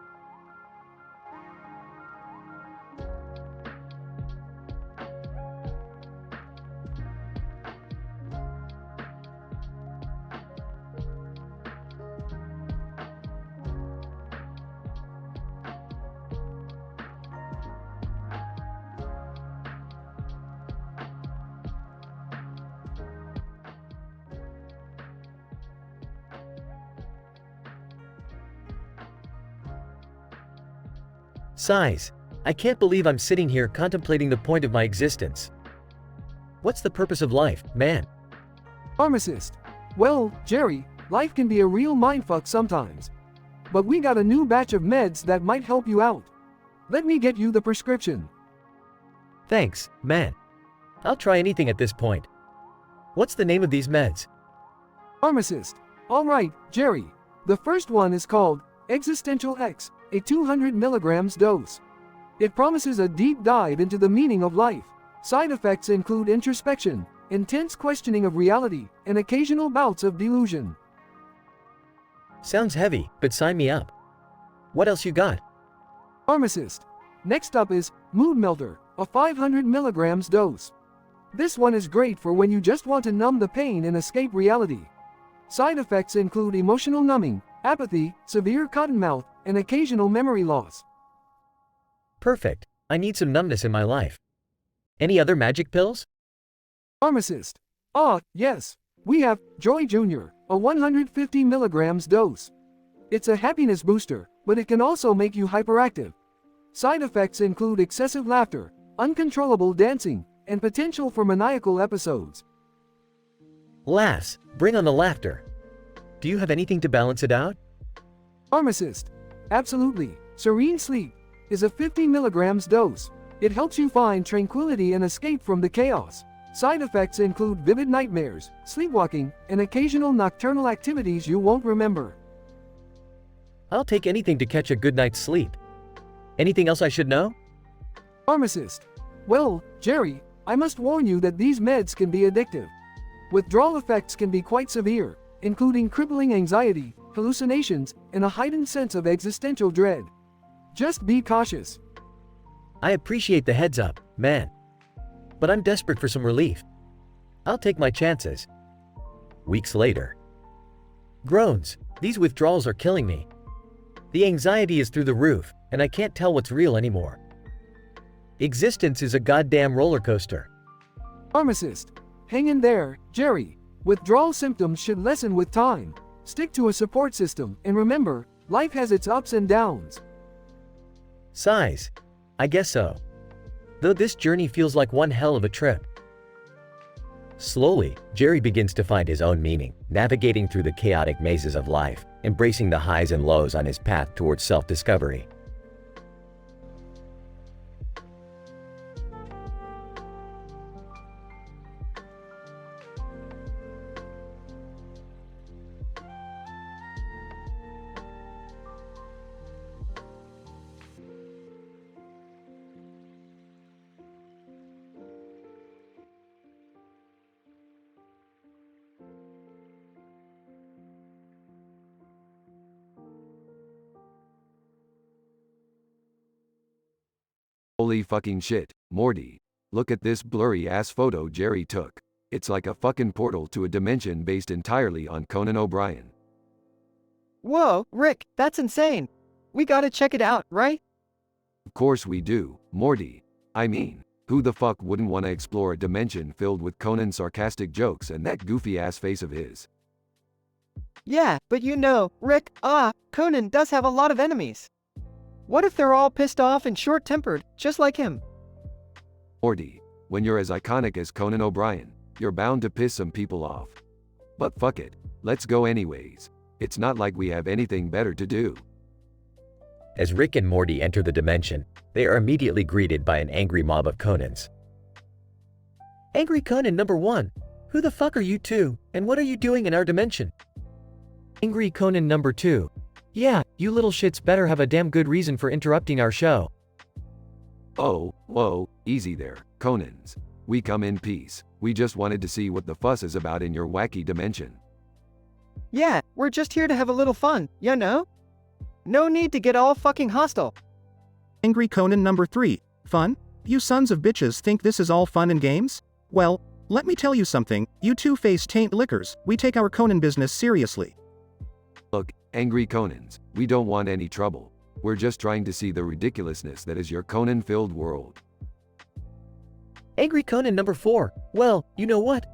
Sighs. I can't believe I'm sitting here contemplating the point of my existence. What's the purpose of life, man?
Pharmacist. Well, Jerry, life can be a real mindfuck sometimes. But we got a new batch of meds that might help you out. Let me get you the prescription.
Thanks, man. I'll try anything at this point. What's the name of these meds?
Pharmacist. Alright, Jerry. The first one is called Existential X, a 200 milligrams dose. It promises a deep dive into the meaning of life. Side effects include introspection, intense questioning of reality, and occasional bouts of delusion.
Sounds heavy, but sign me up. What else you got?
Pharmacist. Next up is Mood Melter, a 500 milligrams dose. This one is great for when you just want to numb the pain and escape reality. Side effects include emotional numbing, apathy, severe cottonmouth, and occasional memory loss.
Perfect. I need some numbness in my life. Any other magic pills?
Pharmacist. Yes. We have Joy Jr., a 150 milligrams dose. It's a happiness booster, but it can also make you hyperactive. Side effects include excessive laughter, uncontrollable dancing, and potential for maniacal episodes.
Lass, bring on the laughter. Do you have anything to balance it out?
Pharmacist. Absolutely. Serene Sleep is a 50 milligrams dose. It helps you find tranquility and escape from the chaos. Side effects include vivid nightmares, sleepwalking, and occasional nocturnal activities you won't remember.
I'll take anything to catch a good night's sleep. Anything else I should know?
Pharmacist. Well, Jerry, I must warn you that these meds can be addictive. Withdrawal effects can be quite severe, including crippling anxiety, hallucinations, and a heightened sense of existential dread. Just be cautious.
I appreciate the heads up, man. But I'm desperate for some relief. I'll take my chances. Weeks later. Groans. These withdrawals are killing me. The anxiety is through the roof, and I can't tell what's real anymore. Existence is a goddamn roller coaster.
Pharmacist. Hang in there, Jerry. Withdrawal symptoms should lessen with time. Stick to a support system, and remember, life has its ups and downs.
Sighs. I guess so. Though this journey feels like one hell of a trip. Slowly, Jerry begins to find his own meaning, navigating through the chaotic mazes of life, embracing the highs and lows on his path towards self-discovery.
Holy fucking shit, Morty. Look at this blurry ass photo Jerry took. It's like a fucking portal to a dimension based entirely on Conan O'Brien.
Whoa, Rick, that's insane.
We gotta check it out, right?
Of course we do, Morty. I mean, who the fuck wouldn't want to explore a dimension filled with Conan's sarcastic jokes and that goofy-ass face of his?
Yeah, but you know, Rick, Conan does have a lot of enemies. What if they're all pissed off and short-tempered, just like him?
Morty, when you're as iconic as Conan O'Brien, you're bound to piss some people off. But fuck it, let's go anyways. It's not like we have anything better to do.
As Rick and Morty enter the dimension, they are immediately greeted by an angry mob of Conans.
Angry Conan number 1. Who the fuck are you two, and what are you doing in our dimension? Angry Conan number 2. Yeah, you little shits better have a damn good reason for interrupting our show.
Oh, whoa, easy there, Conans. We come in peace. We just wanted to see what the fuss is about in your wacky dimension.
Yeah, we're just here to have a little fun, you know? No need to get all fucking hostile.
Angry Conan number 3. Fun? You sons of bitches think this is all fun and games? Well, let me tell you something, you two-faced taint lickers, we take our Conan business seriously.
Look, Angry Conans, we don't want any trouble. We're just trying to see the ridiculousness that is your Conan-filled world.
Angry Conan number 4. Well, you know what?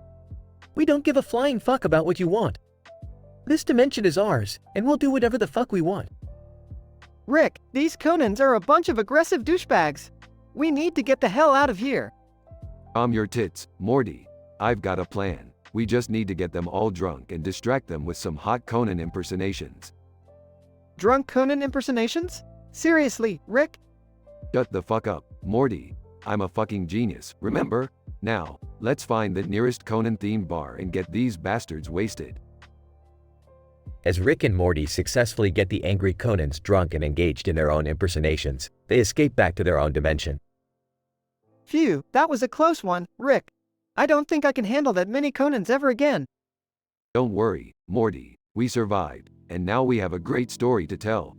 We don't give a flying fuck about what you want. This dimension is ours, and we'll do whatever the fuck we want.
Rick, these Conans are a bunch of aggressive douchebags. We need to get the hell out of here.
Calm your tits, Morty. I've got a plan. We just need to get them all drunk and distract them with some hot Conan impersonations.
Drunk Conan impersonations? Seriously, Rick?
Shut the fuck up, Morty. I'm a fucking genius, remember? Now, let's find the nearest Conan-themed bar and get these bastards wasted.
As Rick and Morty successfully get the angry Conans drunk and engaged in their own impersonations, they escape back to their own dimension.
Phew, that was a close one, Rick. I don't think I can handle that many Conans ever again.
Don't worry, Morty. We survived, and now we have a great story to tell.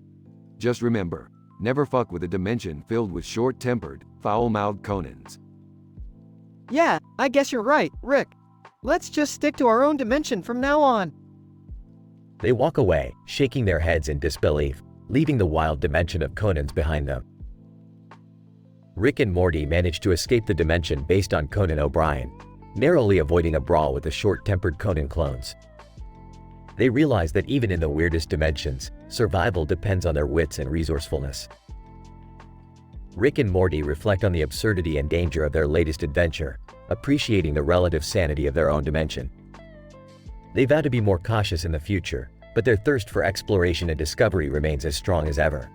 Just remember, never fuck with a dimension filled with short-tempered, foul-mouthed Conans.
Yeah, I guess you're right, Rick. Let's just stick to our own dimension from now on.
They walk away, shaking their heads in disbelief, leaving the wild dimension of Conans behind them. Rick and Morty manage to escape the dimension based on Conan O'Brien, narrowly avoiding a brawl with the short-tempered Conan clones. They realize that even in the weirdest dimensions, survival depends on their wits and resourcefulness. Rick and Morty reflect on the absurdity and danger of their latest adventure, appreciating the relative sanity of their own dimension. They vow to be more cautious in the future, but their thirst for exploration and discovery remains as strong as ever.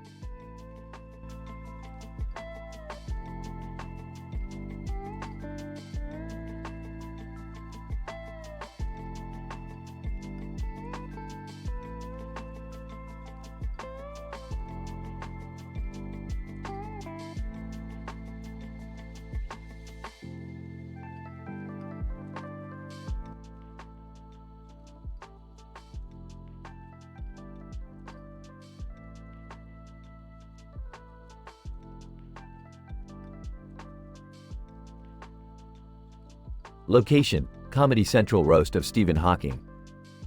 Location: Comedy Central roast of Stephen Hawking.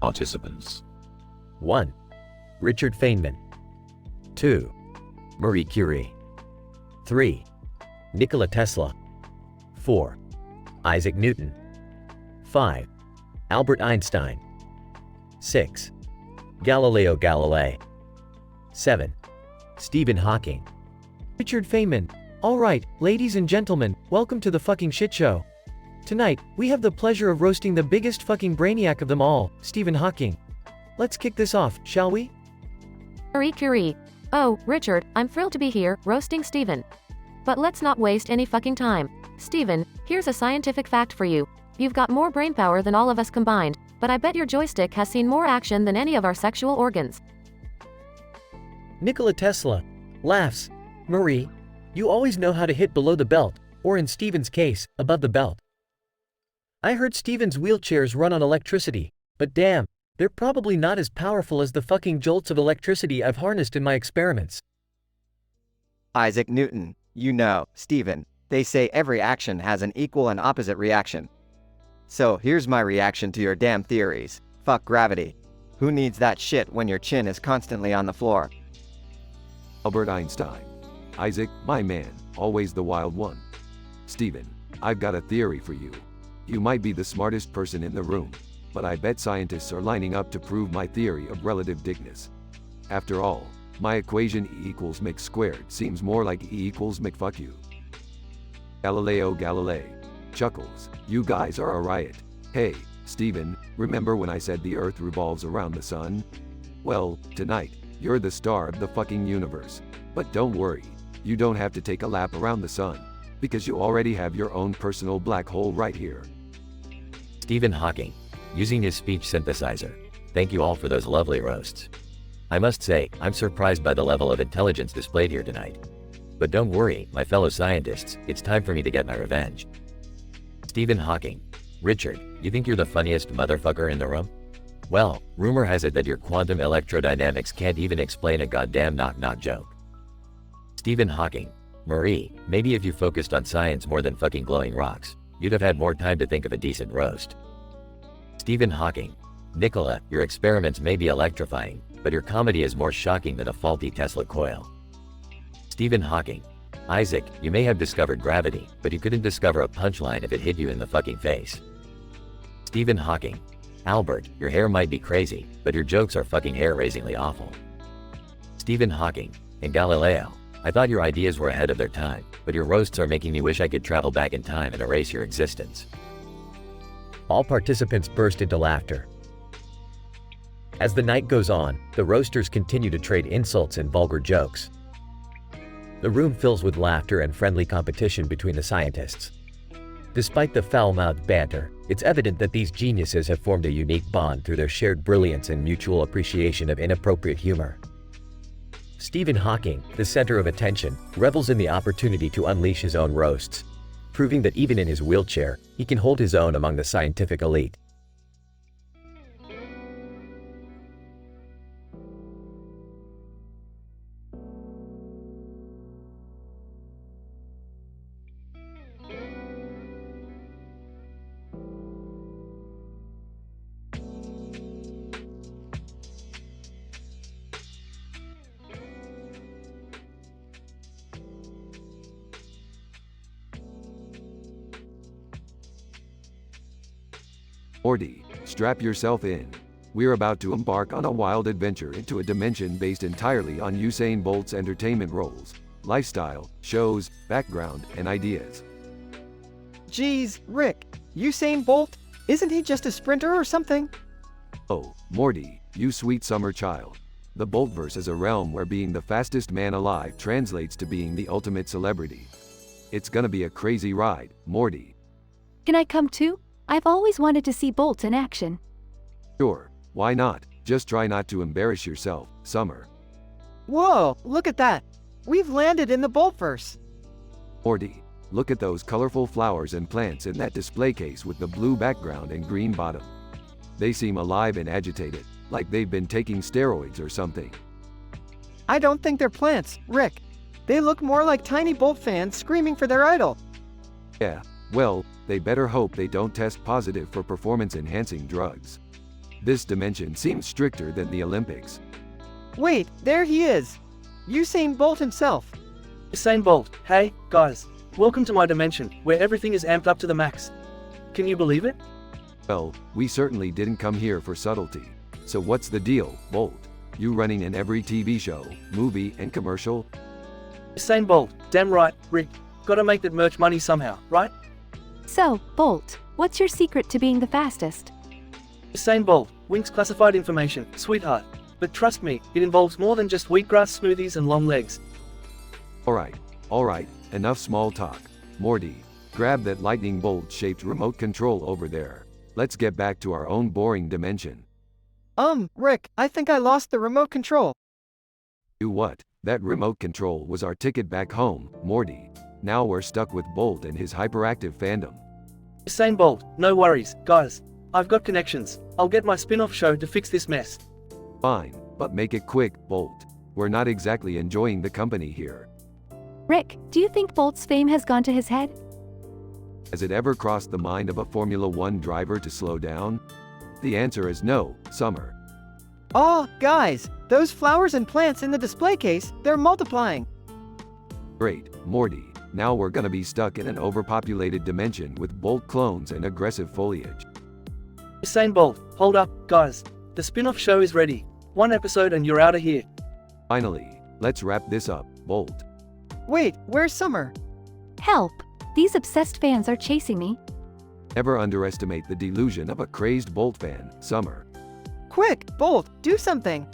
Participants:
1. Richard Feynman. 2. Marie Curie. 3. Nikola Tesla. 4. Isaac Newton. 5. Albert Einstein. 6. Galileo Galilei. 7. Stephen Hawking.
Richard Feynman. Alright, ladies and gentlemen, welcome to the fucking shit show. Tonight, we have the pleasure of roasting the biggest fucking brainiac of them all, Stephen Hawking. Let's kick this off, shall we?
Marie Curie. Oh, Richard, I'm thrilled to be here, roasting Stephen. But let's not waste any fucking time. Stephen, here's a scientific fact for you. You've got more brainpower than all of us combined, but I bet your joystick has seen more action than any of our sexual organs.
Nikola Tesla. Laughs. Marie, you always know how to hit below the belt, or in Stephen's case, above the belt. I heard Stephen's wheelchairs run on electricity, but damn, they're probably not as powerful as the fucking jolts of electricity I've harnessed in my experiments.
Isaac Newton. You know, Stephen, they say every action has an equal and opposite reaction. So here's my reaction to your damn theories. Fuck gravity. Who needs that shit when your chin is constantly on the floor?
Albert Einstein. Isaac, my man, always the wild one. Steven, I've got a theory for you. You might be the smartest person in the room, but I bet scientists are lining up to prove my theory of relative dickness. After all, my equation E equals mc squared seems more like E equals mcfuck you. Galileo Galilei. Chuckles, you guys are a riot. Hey, Steven, remember when I said the Earth revolves around the sun? Well, tonight, you're the star of the fucking universe. But don't worry, you don't have to take a lap around the sun, because you already have your own personal black hole right here.
Stephen Hawking, using his speech synthesizer. Thank you all for those lovely roasts. I must say, I'm surprised by the level of intelligence displayed here tonight. But don't worry, my fellow scientists, it's time for me to get my revenge. Stephen Hawking. Richard, you think you're the funniest motherfucker in the room? Well, rumor has it that your quantum electrodynamics can't even explain a goddamn knock-knock joke. Stephen Hawking. Marie, maybe if you focused on science more than fucking glowing rocks, you'd have had more time to think of a decent roast. Stephen Hawking. Nicola, your experiments may be electrifying, but your comedy is more shocking than a faulty Tesla coil. Stephen Hawking. Isaac, you may have discovered gravity, but you couldn't discover a punchline if it hit you in the fucking face. Stephen Hawking. Albert, your hair might be crazy, but your jokes are fucking hair-raisingly awful. Stephen Hawking. And Galileo, I thought your ideas were ahead of their time, but your roasts are making me wish I could travel back in time and erase your existence. All participants burst into laughter. As the night goes on, the roasters continue to trade insults and vulgar jokes. The room fills with laughter and friendly competition between the scientists. Despite the foul-mouthed banter, it's evident that these geniuses have formed a unique bond through their shared brilliance and mutual appreciation of inappropriate humor. Stephen Hawking, the center of attention, revels in the opportunity to unleash his own roasts, proving that even in his wheelchair, he can hold his own among the scientific elite.
Morty, strap yourself in. We're about to embark on a wild adventure into a dimension based entirely on Usain Bolt's entertainment roles, lifestyle, shows, background, and ideas.
Geez, Rick, Usain Bolt? Isn't he just a sprinter or something?
Oh, Morty, you sweet summer child. The Boltverse is a realm where being the fastest man alive translates to being the ultimate celebrity. It's gonna be a crazy ride, Morty.
Can I come too? I've always wanted to see Bolt in action.
Sure, why not? Just try not to embarrass yourself, Summer.
Whoa, look at that! We've landed in the Boltverse!
Morty, look at those colorful flowers and plants in that display case with the blue background and green bottom. They seem alive and agitated, like they've been taking steroids or something.
I don't think they're plants, Rick. They look more like tiny Bolt fans screaming for their idol.
Yeah, well, they better hope they don't test positive for performance-enhancing drugs. This dimension seems stricter than the Olympics.
Wait, there he is! Usain Bolt himself.
Usain Bolt, hey, guys. Welcome to my dimension, where everything is amped up to the max. Can you believe it?
Well, we certainly didn't come here for subtlety. So what's the deal, Bolt? You running in every TV show, movie, and commercial?
Usain Bolt, damn right, Rick. Gotta make that merch money somehow, right?
So, Bolt, what's your secret to being the fastest?
Usain Bolt, Wink's classified information, sweetheart. But trust me, it involves more than just wheatgrass smoothies and long legs.
Alright, enough small talk. Morty, grab that lightning bolt-shaped remote control over there. Let's get back to our own boring dimension.
Rick, I think I lost the remote control.
You what? That remote control was our ticket back home, Morty. Now we're stuck with Bolt and his hyperactive fandom.
Usain Bolt, no worries, guys. I've got connections. I'll get my spin-off show to fix this mess.
Fine, but make it quick, Bolt. We're not exactly enjoying the company here.
Rick, do you think Bolt's fame has gone to his head?
Has it ever crossed the mind of a Formula One driver to slow down? The answer is no, Summer.
Oh, guys, those flowers and plants in the display case, they're multiplying.
Great, Morty. Now we're gonna be stuck in an overpopulated dimension with Bolt clones and aggressive foliage.
Usain Bolt, hold up, guys. The spin-off show is ready. One episode and you're out of here.
Finally, let's wrap this up, Bolt.
Wait, where's Summer?
Help! These obsessed fans are chasing me.
Never underestimate the delusion of a crazed Bolt fan, Summer.
Quick, Bolt, do something.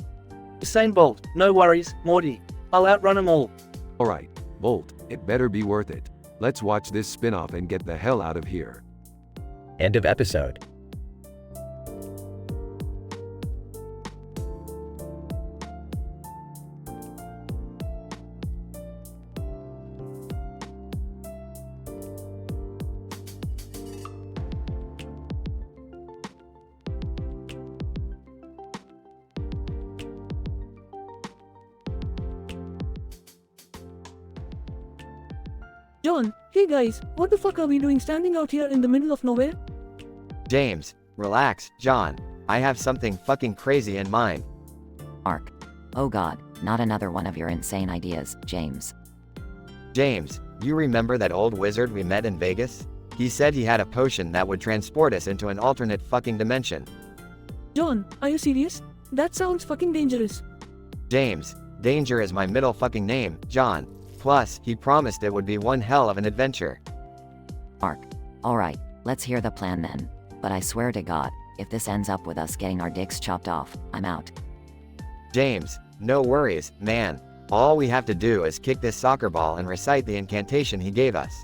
Usain Bolt, no worries, Morty. I'll outrun them all.
Alright, Bolt, it better be worth it. Let's watch this spin-off and get the hell out of here.
End of episode.
John, hey guys, what the fuck are we doing standing out here in the middle of nowhere?
James, relax, John. I have something fucking crazy in mind.
Ark. Oh god, not another one of your insane ideas, James.
James, you remember that old wizard we met in Vegas? He said he had a potion that would transport us into an alternate fucking dimension.
John, are you serious? That sounds fucking dangerous.
James, danger is my middle fucking name, John. Plus, he promised it would be one hell of an adventure.
Ark. Alright, let's hear the plan then. But I swear to God, if this ends up with us getting our dicks chopped off, I'm out.
James, no worries, man. All we have to do is kick this soccer ball and recite the incantation he gave us.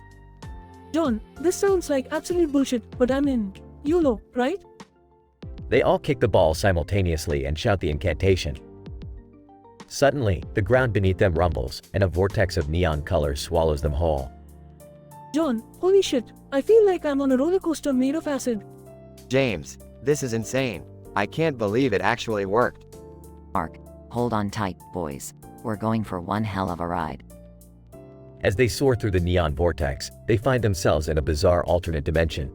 John, this sounds like absolute bullshit, but I'm in. YOLO, right?
They all kick the ball simultaneously and shout the incantation. Suddenly, the ground beneath them rumbles, and a vortex of neon colors swallows them whole.
John, holy shit, I feel like I'm on a roller coaster made of acid.
James, this is insane. I can't believe it actually worked.
Ark, hold on tight, boys. We're going for one hell of a ride.
As they soar through the neon vortex, they find themselves in a bizarre alternate dimension.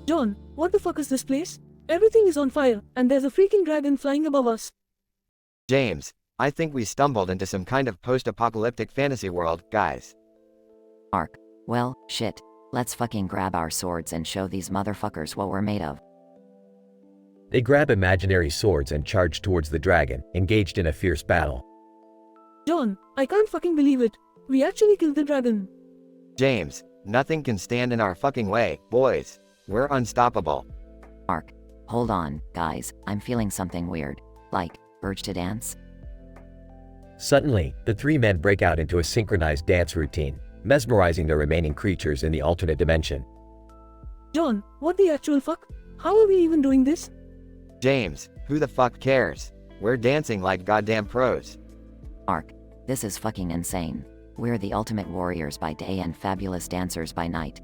John, what the fuck is this place? Everything is on fire, and there's a freaking dragon flying above us.
James, I think we stumbled into some kind of post-apocalyptic fantasy world, guys.
Ark, well, shit. Let's fucking grab our swords and show these motherfuckers what we're made of.
They grab imaginary swords and charge towards the dragon, engaged in a fierce battle.
John, I can't fucking believe it. We actually killed the dragon.
James, nothing can stand in our fucking way, boys. We're unstoppable.
Ark, hold on, guys. I'm feeling something weird. Like, urge to dance?
Suddenly, the three men break out into a synchronized dance routine, mesmerizing the remaining creatures in the alternate dimension.
John, what the actual fuck? How are we even doing this?
James, who the fuck cares? We're dancing like goddamn pros.
Ark, this is fucking insane. We're the ultimate warriors by day and fabulous dancers by night.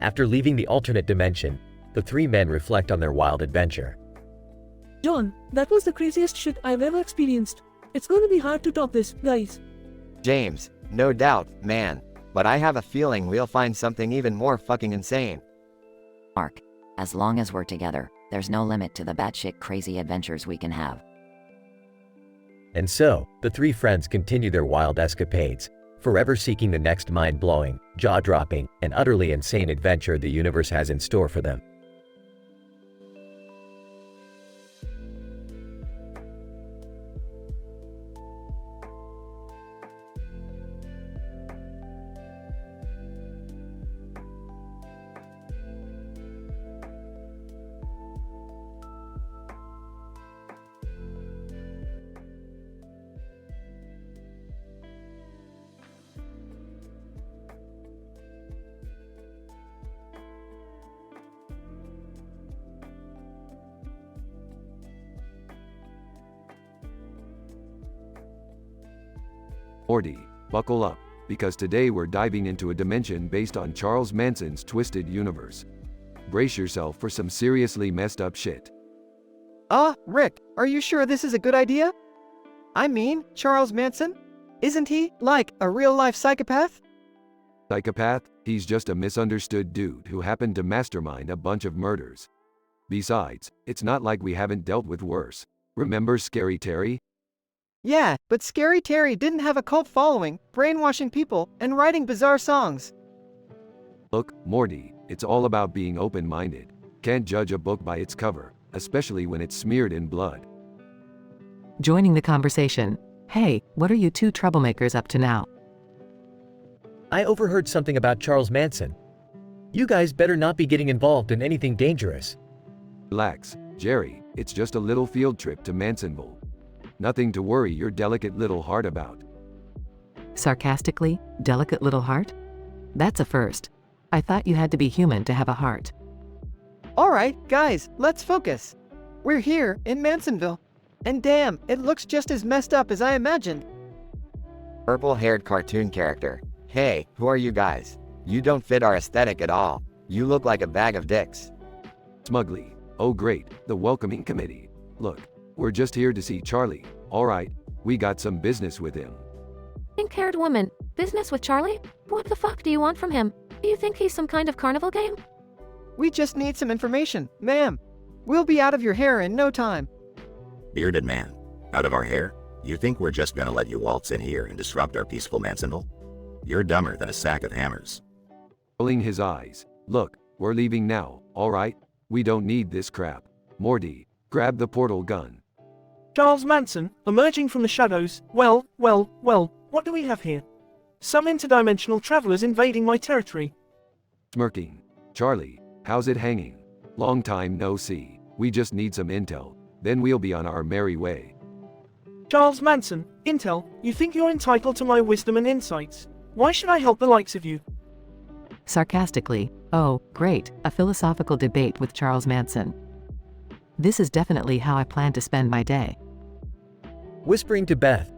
After leaving the alternate dimension, the three men reflect on their wild adventure.
John, that was the craziest shit I've ever experienced. It's gonna be hard to top this, guys.
James, no doubt, man. But I have a feeling we'll find something even more fucking insane.
Ark, as long as we're together, there's no limit to the batshit crazy adventures we can have.
And so, the three friends continue their wild escapades, forever seeking the next mind-blowing, jaw-dropping, and utterly insane adventure the universe has in store for them.
Morty, buckle up, because today we're diving into a dimension based on Charles Manson's twisted universe. Brace yourself for some seriously messed up shit.
Rick, are you sure this is a good idea? I mean, Charles Manson? Isn't he, like, a real-life psychopath?
Psychopath? He's just a misunderstood dude who happened to mastermind a bunch of murders. Besides, it's not like we haven't dealt with worse. Remember Scary Terry?
Yeah, but Scary Terry didn't have a cult following, brainwashing people, and writing bizarre songs.
Look, Morty, it's all about being open-minded. Can't judge a book by its cover, especially when it's smeared in blood.
Joining the conversation. Hey, what are you two troublemakers up to now?
I overheard something about Charles Manson. You guys better not be getting involved in anything dangerous.
Relax, Jerry, it's just a little field trip to Mansonville. Nothing to worry your delicate little heart about.
Sarcastically, delicate little heart? That's a first. I thought you had to be human to have a heart.
Alright, guys, let's focus. We're here, in Mansonville. And damn, it looks just as messed up as I imagined. Purple-haired cartoon character. Hey, who are you guys? You don't fit our aesthetic at all. You look like a bag of dicks.
Smugly. Oh great, the welcoming committee. Look, we're just here to see Charlie. Alright, we got some business with him.
Pink-haired woman. Business with Charlie? What the fuck do you want from him? Do you think he's some kind of carnival game?
We just need some information, ma'am. We'll be out of your hair in no time.
Bearded man. Out of our hair? You think we're just gonna let you waltz in here and disrupt our peaceful Mansonville? You're dumber than a sack of hammers.
Rolling his eyes. Look, we're leaving now, alright? We don't need this crap. Morty, grab the portal gun.
Charles Manson, emerging from the shadows. Well, what do we have here? Some interdimensional travelers invading my territory.
Smirking. Charlie, how's it hanging? Long time no see. We just need some intel. Then we'll be on our merry way.
Charles Manson, intel, you think you're entitled to my wisdom and insights? Why should I help the likes of you?
Sarcastically, oh, great, a philosophical debate with Charles Manson. This is definitely how I plan to spend my day.
Whispering to Beth.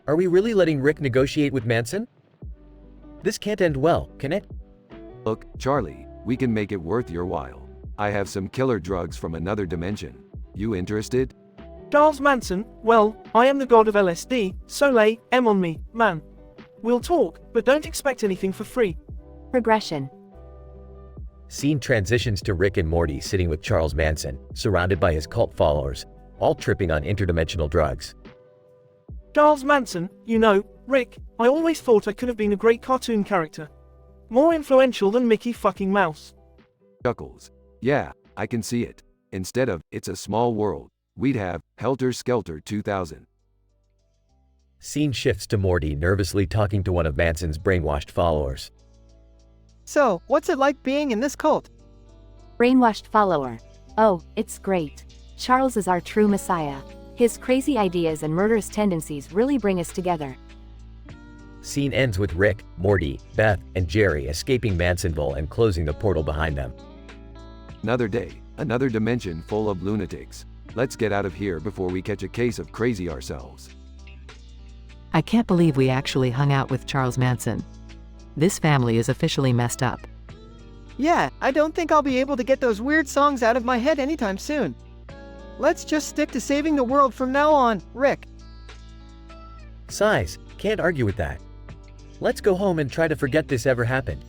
Are we really letting Rick negotiate with Manson? This can't end well, can it?
Look, Charlie, we can make it worth your while. I have some killer drugs from another dimension. You interested?
Charles Manson, well, I am the god of LSD, so lay M on me, man. We'll talk, but don't expect anything for free.
Regression.
Scene transitions to Rick and Morty sitting with Charles Manson, surrounded by his cult followers, all tripping on interdimensional drugs.
Charles Manson, you know, Rick, I always thought I could have been a great cartoon character. More influential than Mickey fucking Mouse.
Chuckles. Yeah, I can see it. Instead of It's a Small World, we'd have Helter Skelter 2000.
Scene shifts to Morty nervously talking to one of Manson's brainwashed followers.
So, what's it like being in this cult?
Brainwashed follower. Oh, it's great. Charles is our true messiah. His crazy ideas and murderous tendencies really bring us together.
Scene ends with Rick, Morty, Beth, and Jerry escaping Mansonville and closing the portal behind them.
Another day, another dimension full of lunatics. Let's get out of here before we catch a case of crazy ourselves.
I can't believe we actually hung out with Charles Manson. This family is officially messed up.
Yeah, I don't think I'll be able to get those weird songs out of my head anytime soon. Let's just stick to saving the world from now on, Rick.
Sighs, can't argue with that. Let's go home and try to forget this ever happened.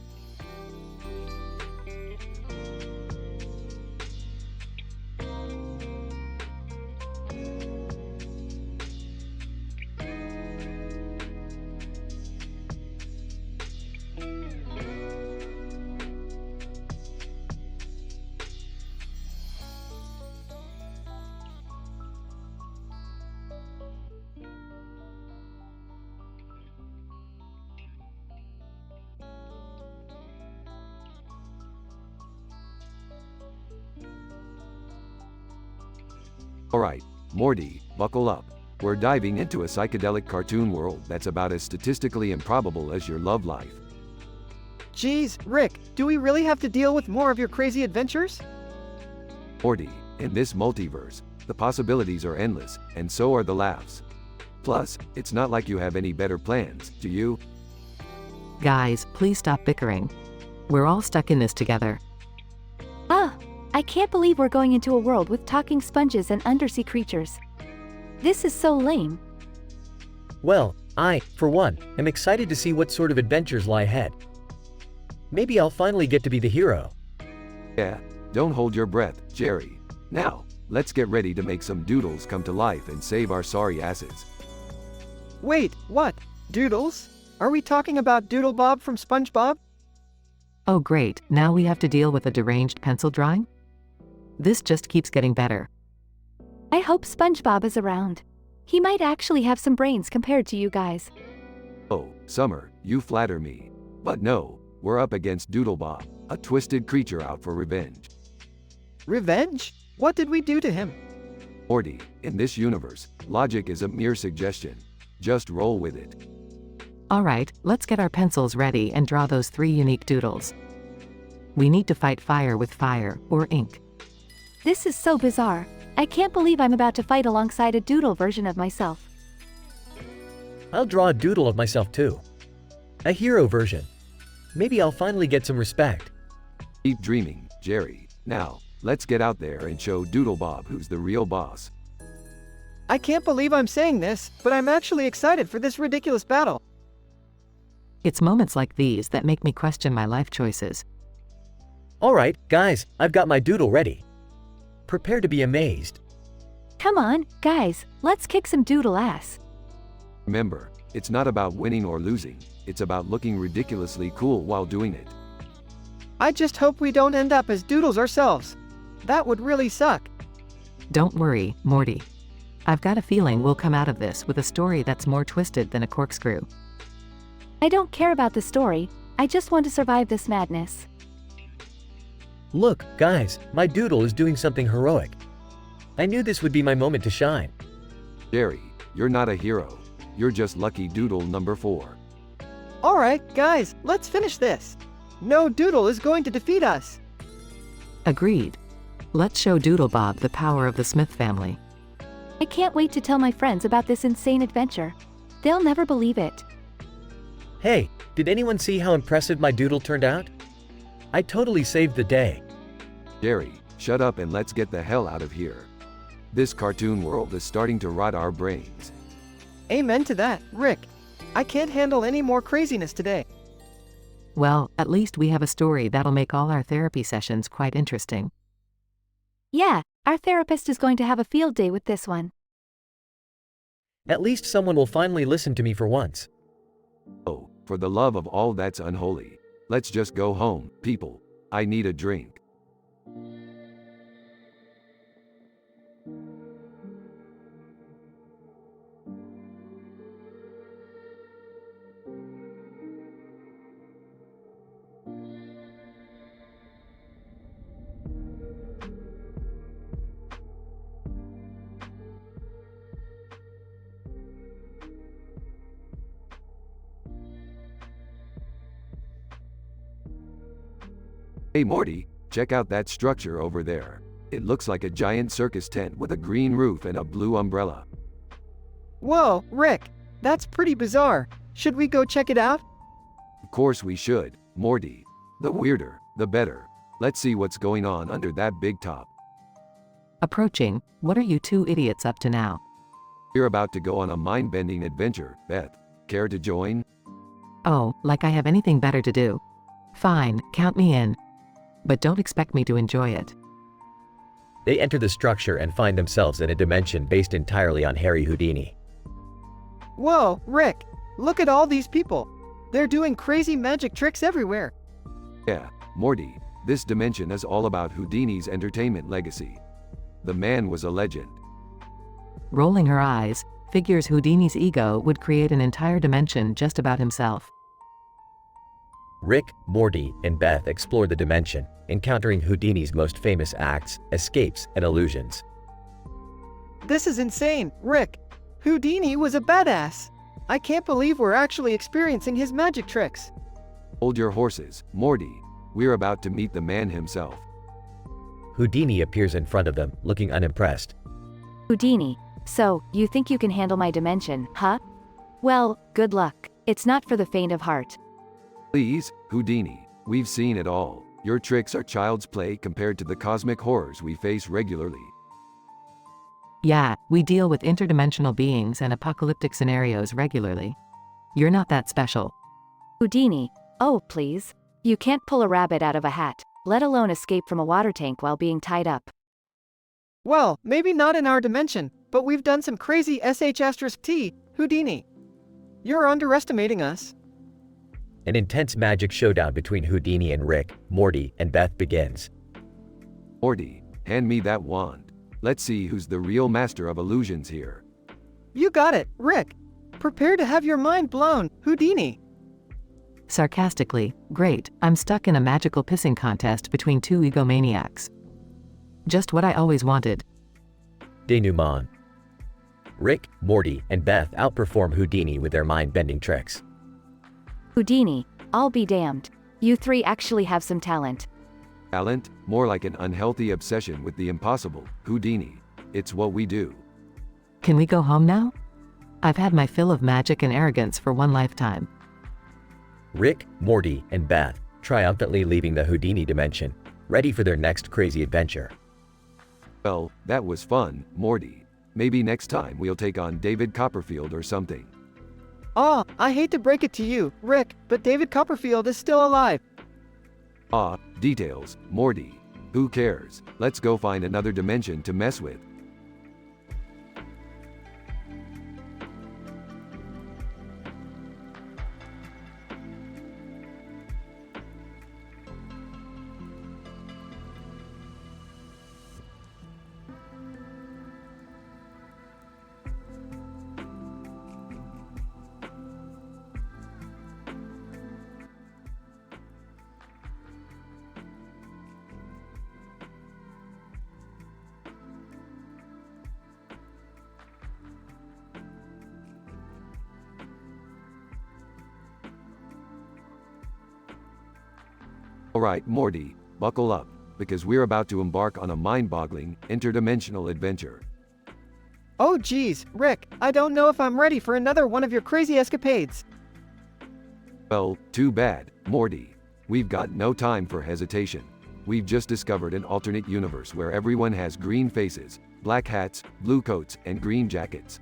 Alright, Morty, buckle up. We're diving into a psychedelic cartoon world that's about as statistically improbable as your love life.
Geez, Rick, do we really have to deal with more of your crazy adventures?
Morty, in this multiverse, the possibilities are endless, and so are the laughs. Plus, it's not like you have any better plans, do you?
Guys, please stop bickering. We're all stuck in this together.
Ah, I can't believe we're going into a world with talking sponges and undersea creatures. This is so lame.
Well, I, for one, am excited to see what sort of adventures lie ahead. Maybe I'll finally get to be the hero.
Yeah, don't hold your breath, Jerry. Now, let's get ready to make some doodles come to life and save our sorry asses.
Wait, what? Doodles? Are we talking about Doodle Bob from SpongeBob?
Oh great, now we have to deal with a deranged pencil drawing? This just keeps getting better.
I hope SpongeBob is around. He might actually have some brains compared to you guys.
Oh, Summer, you flatter me. But no, we're up against Doodle Bob, a twisted creature out for revenge.
Revenge? What did we do to him?
Morty, in this universe, logic is a mere suggestion. Just roll with it.
Alright, let's get our pencils ready and draw those 3 unique doodles. We need to fight fire with fire, or ink.
This is so bizarre. I can't believe I'm about to fight alongside a doodle version of myself.
I'll draw a doodle of myself too. A hero version. Maybe I'll finally get some respect.
Keep dreaming, Jerry. Now, let's get out there and show Doodle Bob who's the real boss.
I can't believe I'm saying this, but I'm actually excited for this ridiculous battle.
It's moments like these that make me question my life choices.
Alright, guys, I've got my doodle ready. Prepare to be amazed.
Come on, guys, let's kick some doodle ass.
Remember, it's not about winning or losing, it's about looking ridiculously cool while doing it.
I just hope we don't end up as doodles ourselves. That would really suck.
Don't worry, Morty. I've got a feeling we'll come out of this with a story that's more twisted than a corkscrew.
I don't care about the story, I just want to survive this madness.
Look, guys, my doodle is doing something heroic. I knew this would be my moment to shine.
Jerry, you're not a hero. You're just lucky doodle number 4.
Alright, guys, let's finish this. No doodle is going to defeat us.
Agreed. Let's show Doodle Bob the power of the Smith family.
I can't wait to tell my friends about this insane adventure. They'll never believe it.
Hey, did anyone see how impressive my doodle turned out? I totally saved the day.
Jerry, shut up and let's get the hell out of here. This cartoon world is starting to rot our brains.
Amen to that, Rick. I can't handle any more craziness today.
Well, at least we have a story that'll make all our therapy sessions quite interesting.
Yeah, our therapist is going to have a field day with this one.
At least someone will finally listen to me for once.
Oh, for the love of all that's unholy. Let's just go home, people. I need a drink. Hey Morty, check out that structure over there. It looks like a giant circus tent with a green roof and a blue umbrella.
Whoa, Rick, that's pretty bizarre. Should we go check it out?
Of course we should, Morty. The weirder, the better. Let's see what's going on under that big top.
Approaching, what are you 2 idiots up to now?
We're about to go on a mind-bending adventure, Beth. Care to join?
Oh, like I have anything better to do. Fine, count me in. But don't expect me to enjoy it.
They enter the structure and find themselves in a dimension based entirely on Harry Houdini.
Whoa, Rick, look at all these people. They're doing crazy magic tricks everywhere.
Yeah, Morty, this dimension is all about Houdini's entertainment legacy. The man was a legend.
Rolling her eyes, figures Houdini's ego would create an entire dimension just about himself.
Rick, Morty, and Beth explore the dimension, encountering Houdini's most famous acts, escapes, and illusions.
This is insane, Rick. Houdini was a badass. I can't believe we're actually experiencing his magic tricks.
Hold your horses, Morty. We're about to meet the man himself.
Houdini appears in front of them, looking unimpressed.
Houdini, so, you think you can handle my dimension, huh? Well, good luck. It's not for the faint of heart.
Please, Houdini, we've seen it all. Your tricks are child's play compared to the cosmic horrors we face regularly.
Yeah, we deal with interdimensional beings and apocalyptic scenarios regularly. You're not that special.
Houdini, oh please. You can't pull a rabbit out of a hat, let alone escape from a water tank while being tied up.
Well, maybe not in our dimension, but we've done some crazy sh*t, Houdini. You're underestimating us.
An intense magic showdown between Houdini and Rick, Morty, and Beth begins.
Morty, hand me that wand. Let's see who's the real master of illusions here.
You got it, Rick. Prepare to have your mind blown, Houdini.
Sarcastically, great, I'm stuck in a magical pissing contest between two egomaniacs. Just what I always wanted.
Denouement. Rick, Morty, and Beth outperform Houdini with their mind-bending tricks.
Houdini, I'll be damned. You three actually have some talent.
Talent? More like an unhealthy obsession with the impossible, Houdini. It's what we do.
Can we go home now? I've had my fill of magic and arrogance for one lifetime.
Rick, Morty, and Beth triumphantly leaving the Houdini dimension, ready for their next crazy adventure.
Well, that was fun, Morty. Maybe next time we'll take on David Copperfield or something.
Aw, I hate to break it to you, Rick, but David Copperfield is still alive.
Details, Morty. Who cares? Let's go find another dimension to mess with. Alright, Morty, buckle up, because we're about to embark on a mind-boggling, interdimensional adventure.
Oh geez, Rick, I don't know if I'm ready for another one of your crazy escapades.
Well, too bad, Morty. We've got no time for hesitation. We've just discovered an alternate universe where everyone has green faces, black hats, blue coats, and green jackets.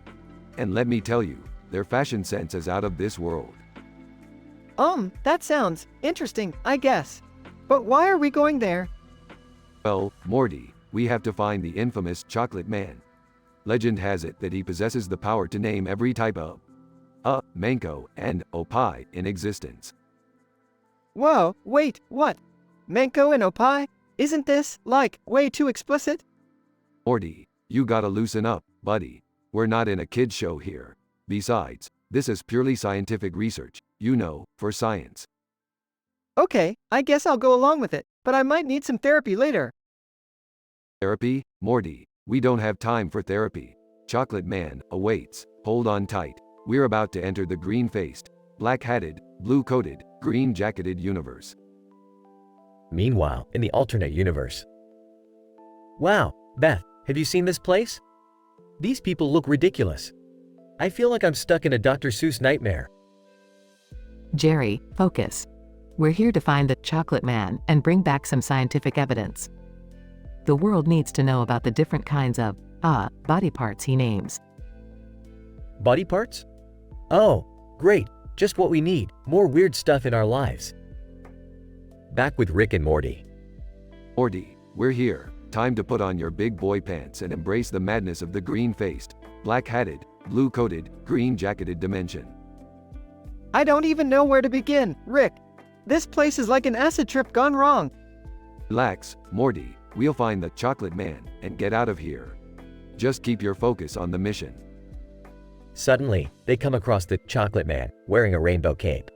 And let me tell you, their fashion sense is out of this world.
That sounds interesting, I guess. But why are we going there?
Well, Morty, we have to find the infamous Chocolate Man. Legend has it that he possesses the power to name every type of mango and opie in existence.
Whoa, wait, what? Mango and opie? Isn't this, like, way too explicit?
Morty, you gotta loosen up, buddy. We're not in a kid's show here. Besides, this is purely scientific research, you know, for science.
Okay, I guess I'll go along with it, but I might need some therapy later.
Therapy? Morty, we don't have time for therapy. Chocolate Man awaits. Hold on tight. We're about to enter the green-faced, black-hatted, blue-coated, green-jacketed universe.
Meanwhile, in the alternate universe. Wow, Beth, have you seen this place? These people look ridiculous. I feel like I'm stuck in a Dr. Seuss nightmare.
Jerry, focus. We're here to find the Chocolate Man and bring back some scientific evidence. The world needs to know about the different kinds of, body parts he names.
Body parts? Oh, great, just what we need, more weird stuff in our lives. Back with Rick and Morty.
Morty, we're here. Time to put on your big boy pants and embrace the madness of the green-faced, black-hatted, blue-coated, green-jacketed dimension.
I don't even know where to begin, Rick. This place is like an acid trip gone wrong.
Relax, Morty, we'll find the Chocolate Man and get out of here. Just keep your focus on the mission.
Suddenly, they come across the Chocolate Man, wearing a rainbow cape.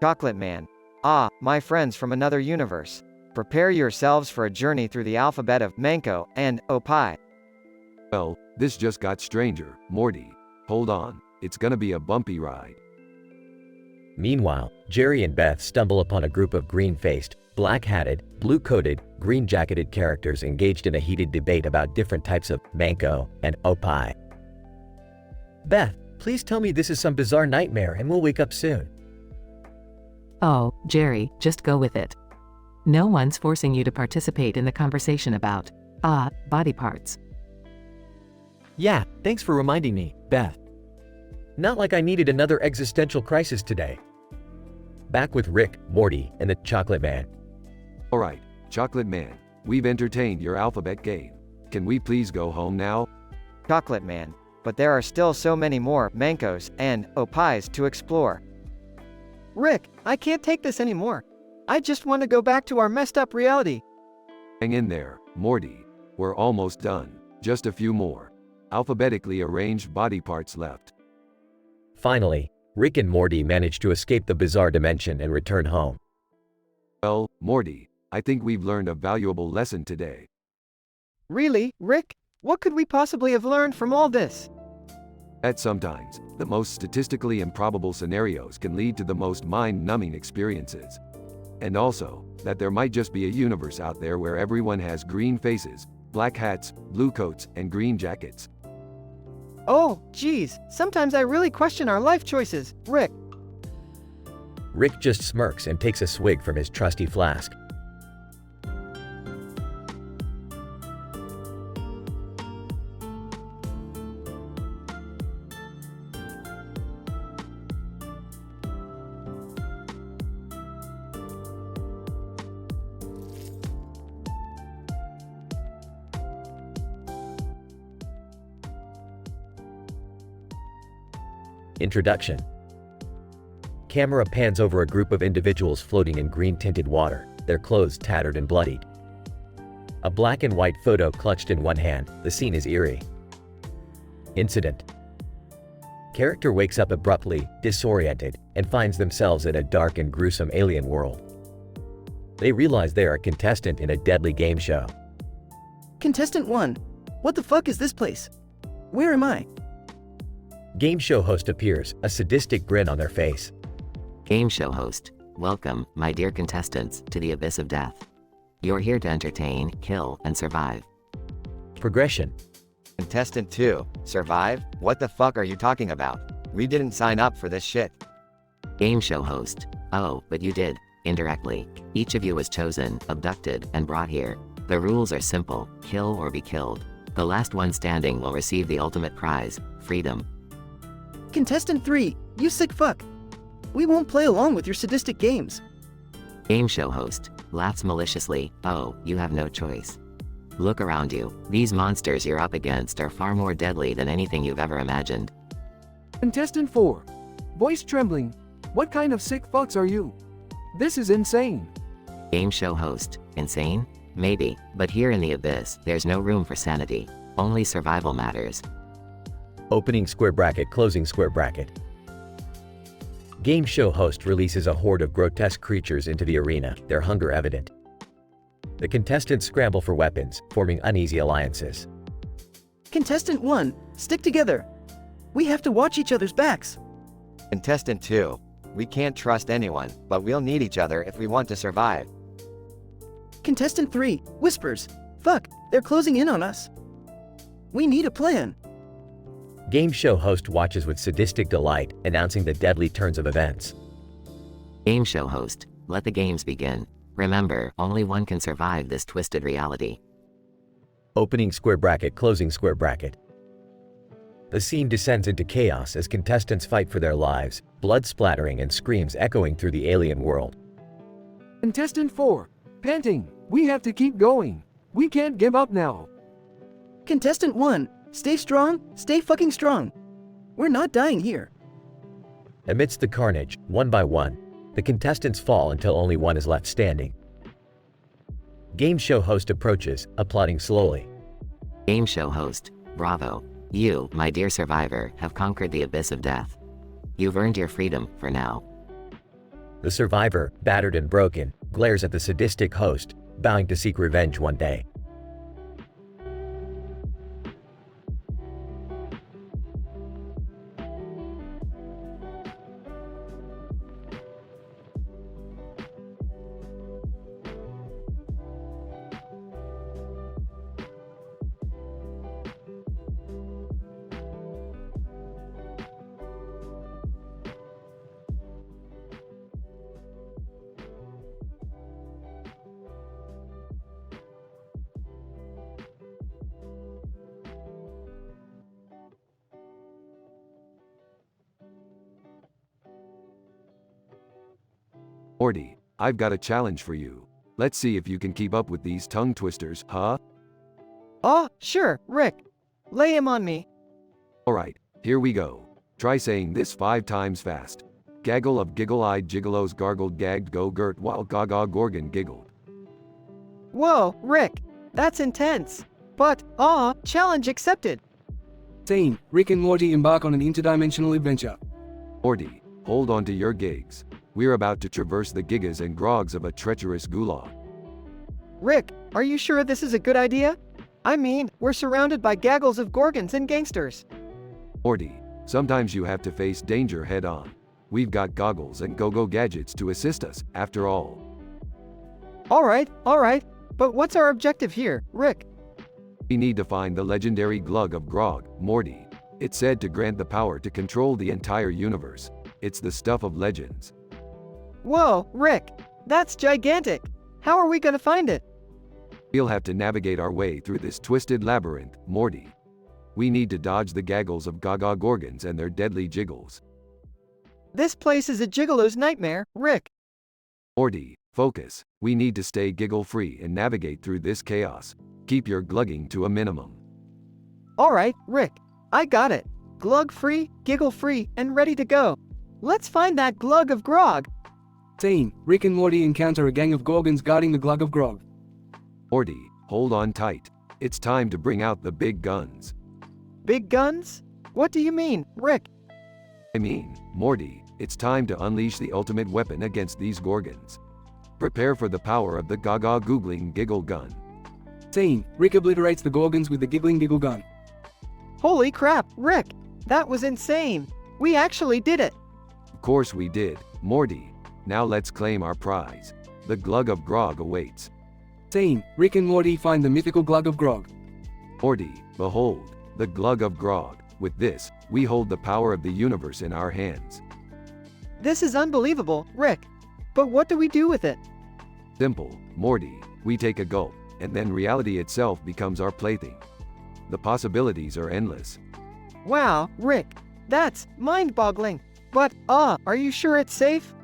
Chocolate Man. My friends from another universe. Prepare yourselves for a journey through the alphabet of mango and opie.
Well, this just got stranger, Morty. Hold on, it's gonna be a bumpy ride.
Meanwhile, Jerry and Beth stumble upon a group of green-faced, black-hatted, blue-coated, green-jacketed characters engaged in a heated debate about different types of mango and opie. Beth, please tell me this is some bizarre nightmare and we'll wake up soon.
Oh, Jerry, just go with it. No one's forcing you to participate in the conversation about, body parts.
Yeah, thanks for reminding me, Beth. Not like I needed another existential crisis today. Back with Rick, Morty, and the Chocolate Man.
Alright, Chocolate Man, we've entertained your alphabet game. Can we please go home now?
Chocolate Man. But there are still so many more Mancos and Opis to explore. Rick, I can't take this anymore. I just want to go back to our messed up reality.
Hang in there, Morty. We're almost done. Just a few more. Alphabetically arranged body parts left.
Finally, Rick and Morty manage to escape the bizarre dimension and return home.
Well, Morty, I think we've learned a valuable lesson today.
Really, Rick? What could we possibly have learned from all this?
That sometimes, the most statistically improbable scenarios can lead to the most mind-numbing experiences. And also, that there might just be a universe out there where everyone has green faces, black hats, blue coats, and green jackets.
Oh, geez, sometimes I really question our life choices, Rick.
Rick just smirks and takes a swig from his trusty flask. Introduction. Camera pans over a group of individuals floating in green-tinted water, their clothes tattered and bloodied. A black and white photo clutched in one hand, the scene is eerie. Incident. Character wakes up abruptly, disoriented, and finds themselves in a dark and gruesome alien world. They realize they are a contestant in a deadly game show.
Contestant 1. What the fuck is this place? Where am I?
Game show host appears, a sadistic grin on their face.
Game show host, welcome, my dear contestants, to the abyss of death. You're here to entertain, kill, and survive.
Progression.
Contestant 2, survive? What the fuck are you talking about? We didn't sign up for this shit.
Game show host, oh, but you did, indirectly. Each of you was chosen, abducted, and brought here. The rules are simple, kill or be killed. The last one standing will receive the ultimate prize, freedom.
Contestant 3, you sick fuck. We won't play along with your sadistic games.
Game show host, laughs maliciously, oh, you have no choice. Look around you, these monsters you're up against are far more deadly than anything you've ever imagined.
Contestant 4. Voice trembling. What kind of sick fucks are you? This is insane.
Game show host, insane? Maybe, but here in the abyss, there's no room for sanity. Only survival matters.
Opening square bracket, closing square bracket. Game show host releases a horde of grotesque creatures into the arena, their hunger evident. The contestants scramble for weapons, forming uneasy alliances.
Contestant 1, stick together. We have to watch each other's backs.
Contestant 2, we can't trust anyone, but we'll need each other if we want to survive.
Contestant 3, whispers. Fuck, they're closing in on us. We need a plan.
Game show host watches with sadistic delight, announcing the deadly turns of events.
Game show host, let the games begin. Remember, only one can survive this twisted reality.
Opening square bracket, closing square bracket. The scene descends into chaos as contestants fight for their lives, blood splattering and screams echoing through the alien world.
Contestant 4. Panting. We have to keep going. We can't give up now.
Contestant 1. Stay strong, stay fucking strong. We're not dying here.
Amidst the carnage, one by one, the contestants fall until only one is left standing. Game show host approaches, applauding slowly.
Game show host, bravo. You, my dear survivor, have conquered the abyss of death. You've earned your freedom, for now.
The survivor, battered and broken, glares at the sadistic host, vowing to seek revenge one day.
Morty, I've got a challenge for you. Let's see if you can keep up with these tongue twisters, huh?
Oh, sure, Rick. Lay him on me.
Alright, here we go. Try saying this 5 times fast. Gaggle of giggle-eyed gigolos gargled gagged go-gurt while Gaga Gorgon giggled.
Whoa, Rick. That's intense. But, challenge accepted.
Scene, Rick and Morty embark on an interdimensional adventure.
Morty, hold on to your gigs. We're about to traverse the gigas and grogs of a treacherous gulag.
Rick, are you sure this is a good idea? I mean, we're surrounded by gaggles of gorgons and gangsters.
Morty, sometimes you have to face danger head-on. We've got goggles and go-go gadgets to assist us, after all.
Alright. But what's our objective here, Rick?
We need to find the legendary glug of grog, Morty. It's said to grant the power to control the entire universe. It's the stuff of legends.
Whoa, Rick. That's gigantic. How are we gonna find it?
We'll have to navigate our way through this twisted labyrinth, Morty. We need to dodge the gaggles of Gaga Gorgons and their deadly jiggles.
This place is a gigolo's nightmare, Rick.
Morty, focus. We need to stay giggle-free and navigate through this chaos. Keep your glugging to a minimum.
Alright, Rick. I got it. Glug-free, giggle-free, and ready to go. Let's find that glug of grog.
Scene, Rick and Morty encounter a gang of gorgons guarding the glug of grog.
Morty, hold on tight. It's time to bring out the big guns.
Big guns? What do you mean, Rick?
I mean, Morty, it's time to unleash the ultimate weapon against these gorgons. Prepare for the power of the Gaga Googling Giggle Gun.
Scene, Rick obliterates the gorgons with the giggling giggle gun.
Holy crap, Rick! That was insane! We actually did it!
Of course we did, Morty. Now let's claim our prize. The glug of grog awaits.
Scene, Rick and Morty find the mythical glug of grog.
Morty, behold, the glug of grog. With this, we hold the power of the universe in our hands.
This is unbelievable, Rick. But what do we do with it?
Simple, Morty. We take a gulp, and then reality itself becomes our plaything. The possibilities are endless.
Wow, Rick. That's mind-boggling. But, are you sure it's safe?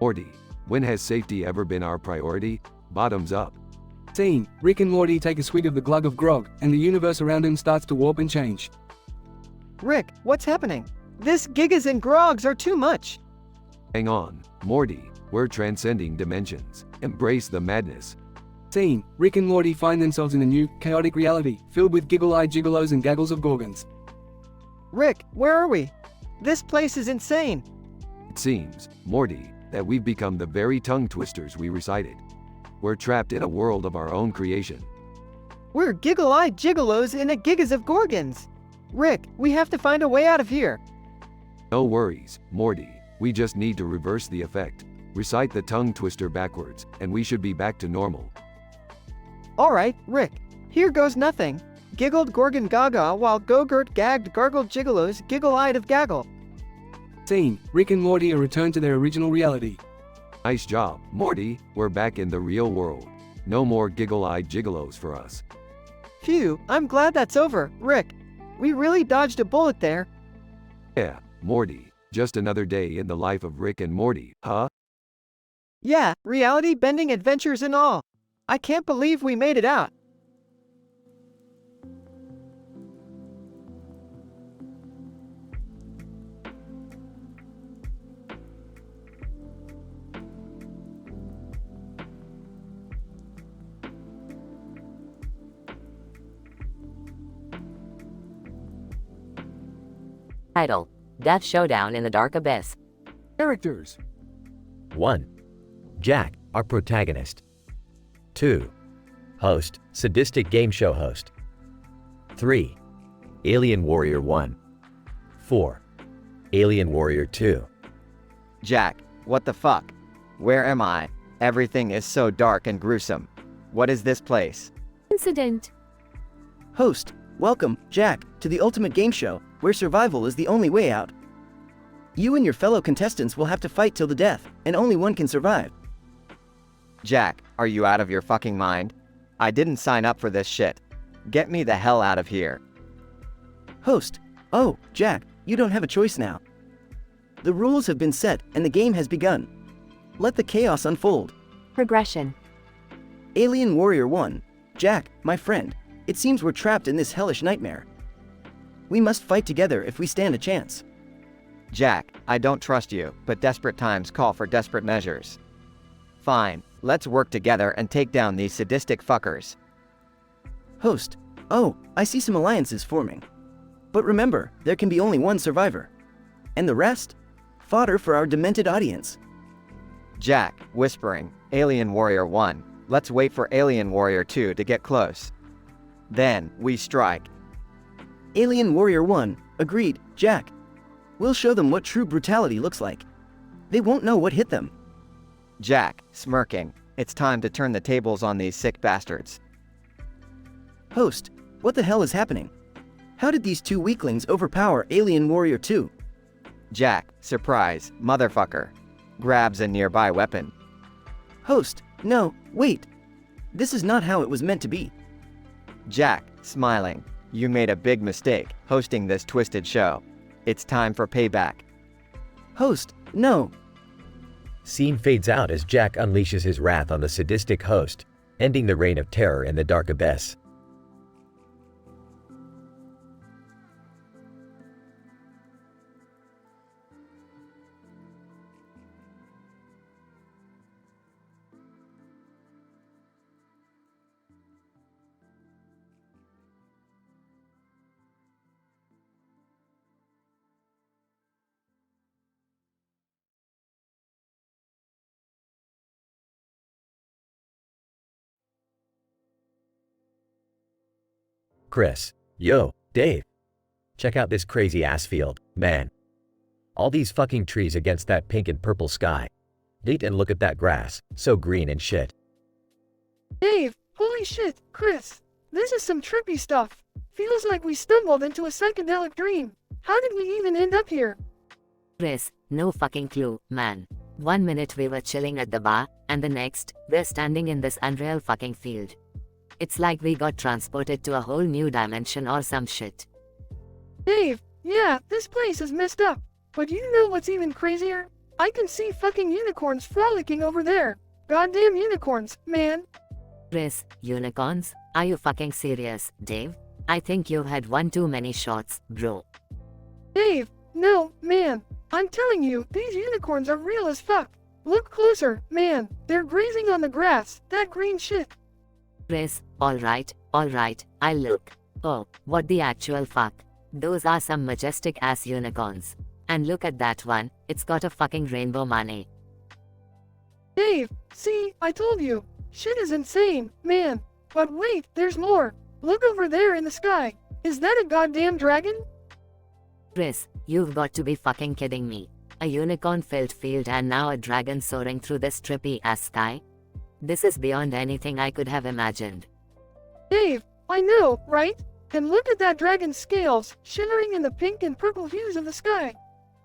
Morty, when has safety ever been our priority? Bottoms up.
Scene, Rick and Morty take a swig of the glug of grog, and the universe around them starts to warp and change.
Rick, what's happening? This gigas and grogs are too much.
Hang on, Morty. We're transcending dimensions. Embrace the madness.
Scene, Rick and Morty find themselves in a new, chaotic reality, filled with giggle-eyed gigolos and gaggles of gorgons.
Rick, where are we? This place is insane.
It seems, Morty, that we've become the very tongue twisters we recited. We're trapped in a world of our own creation.
We're giggle-eyed gigolos in a gigas of gorgons. Rick, we have to find a way out of here.
No worries, Morty. We just need to reverse the effect. Recite the tongue twister backwards, and we should be back to normal.
Alright, Rick. Here goes nothing. Giggled gorgon gaga while go-gurt gagged gargled gigolos giggle-eyed of gaggle.
Scene, Rick and Morty are returned to their original reality.
Nice job, Morty. We're back in the real world. No more giggle-eyed gigolos for us.
Phew, I'm glad that's over, Rick. We really dodged a bullet there.
Yeah, Morty. Just another day in the life of Rick and Morty, huh?
Yeah, reality-bending adventures and all. I can't believe we made it out.
Title: Death Showdown in the Dark Abyss.
Characters:
1. Jack, our protagonist. 2. Host, sadistic game show host. 3. Alien Warrior 1. 4. Alien Warrior 2.
Jack, what the fuck? Where am I? Everything is so dark and gruesome. What is this place?
Incident.
Host, welcome, Jack, to the ultimate game show, where survival is the only way out. You and your fellow contestants will have to fight till the death, and only one can survive.
Jack, are you out of your fucking mind? I didn't sign up for this shit. Get me the hell out of here.
Host, oh, Jack, you don't have a choice now. The rules have been set, and the game has begun. Let the chaos unfold.
Progression.
Alien Warrior 1. Jack, my friend, It seems we're trapped in this hellish nightmare. We must fight together if we stand a chance.
Jack, I don't trust you, but desperate times call for desperate measures. Fine, let's work together and take down these sadistic fuckers.
Host, oh, I see some alliances forming. But remember, there can be only one survivor. And the rest? Fodder for our demented audience.
Jack, whispering, Alien Warrior 1, let's wait for Alien Warrior 2 to get close. Then, we strike.
Alien Warrior 1, agreed, Jack. We'll show them what true brutality looks like. They won't know what hit them.
Jack, smirking, it's time to turn the tables on these sick bastards.
Host, what the hell is happening? How did these two weaklings overpower Alien Warrior 2?
Jack, surprise, motherfucker. Grabs a nearby weapon.
Host, no, wait. This is not how it was meant to be.
Jack, smiling, you made a big mistake hosting this twisted show. It's time for payback.
Host, no.
Scene fades out as Jack unleashes his wrath on the sadistic host, ending the reign of terror in the dark abyss. Chris, yo, Dave. Check out this crazy ass field, man. All these fucking trees against that pink and purple sky. Neat, and look at that grass, so green and shit.
Dave, holy shit, Chris. This is some trippy stuff. Feels like we stumbled into a psychedelic dream. How did we even end up here?
Chris, no fucking clue, man. 1 minute we were chilling at the bar, and the next, we're standing in this unreal fucking field. It's like we got transported to a whole new dimension or some shit.
Dave, yeah, this place is messed up. But you know what's even crazier? I can see fucking unicorns frolicking over there. Goddamn unicorns, man.
Chris, unicorns? Are you fucking serious, Dave? I think you've had one too many shots, bro.
Dave, no, man. I'm telling you, these unicorns are real as fuck. Look closer, man. They're grazing on the grass, that green shit.
Chris, alright, I'll look. Oh, what the actual fuck? Those are some majestic ass unicorns. And look at that one, it's got a fucking rainbow money.
Dave, see, I told you. Shit is insane, man. But wait, there's more. Look over there in the sky. Is that a goddamn dragon?
Chris, you've got to be fucking kidding me. A unicorn-filled field and now a dragon soaring through this trippy ass sky? This is beyond anything I could have imagined.
Dave, I know, right? And look at that dragon's scales, shimmering in the pink and purple hues of the sky.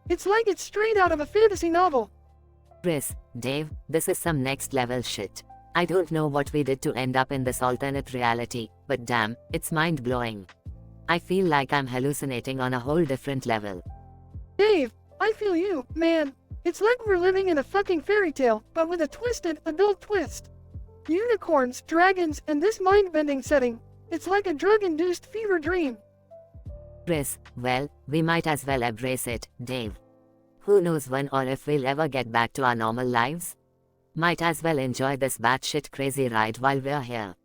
It's like it's straight out of a fantasy novel.
Chris, Dave, this is some next level shit. I don't know what we did to end up in this alternate reality, but damn, it's mind-blowing. I feel like I'm hallucinating on a whole different level.
Dave, I feel you, man. It's like we're living in a fucking fairy tale, but with a twisted, adult twist. Unicorns, dragons, and this mind-bending setting. It's like a drug-induced fever dream.
Chris, well, we might as well embrace it, Dave. Who knows when or if we'll ever get back to our normal lives? Might as well enjoy this batshit crazy ride while we're here.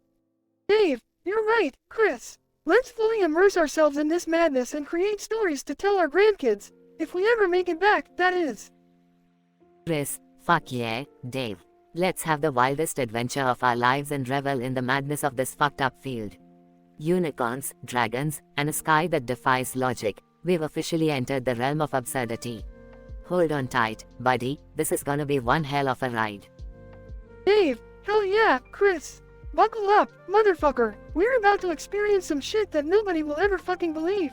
Dave, you're right, Chris. Let's fully immerse ourselves in this madness and create stories to tell our grandkids. If we ever make it back, that is.
Chris, fuck yeah, Dave. Let's have the wildest adventure of our lives and revel in the madness of this fucked up field. Unicorns, dragons, and a sky that defies logic. We've officially entered the realm of absurdity. Hold on tight, buddy, this is gonna be one hell of a ride.
Dave, hell yeah, Chris. Buckle up, motherfucker. We're about to experience some shit that nobody will ever fucking believe.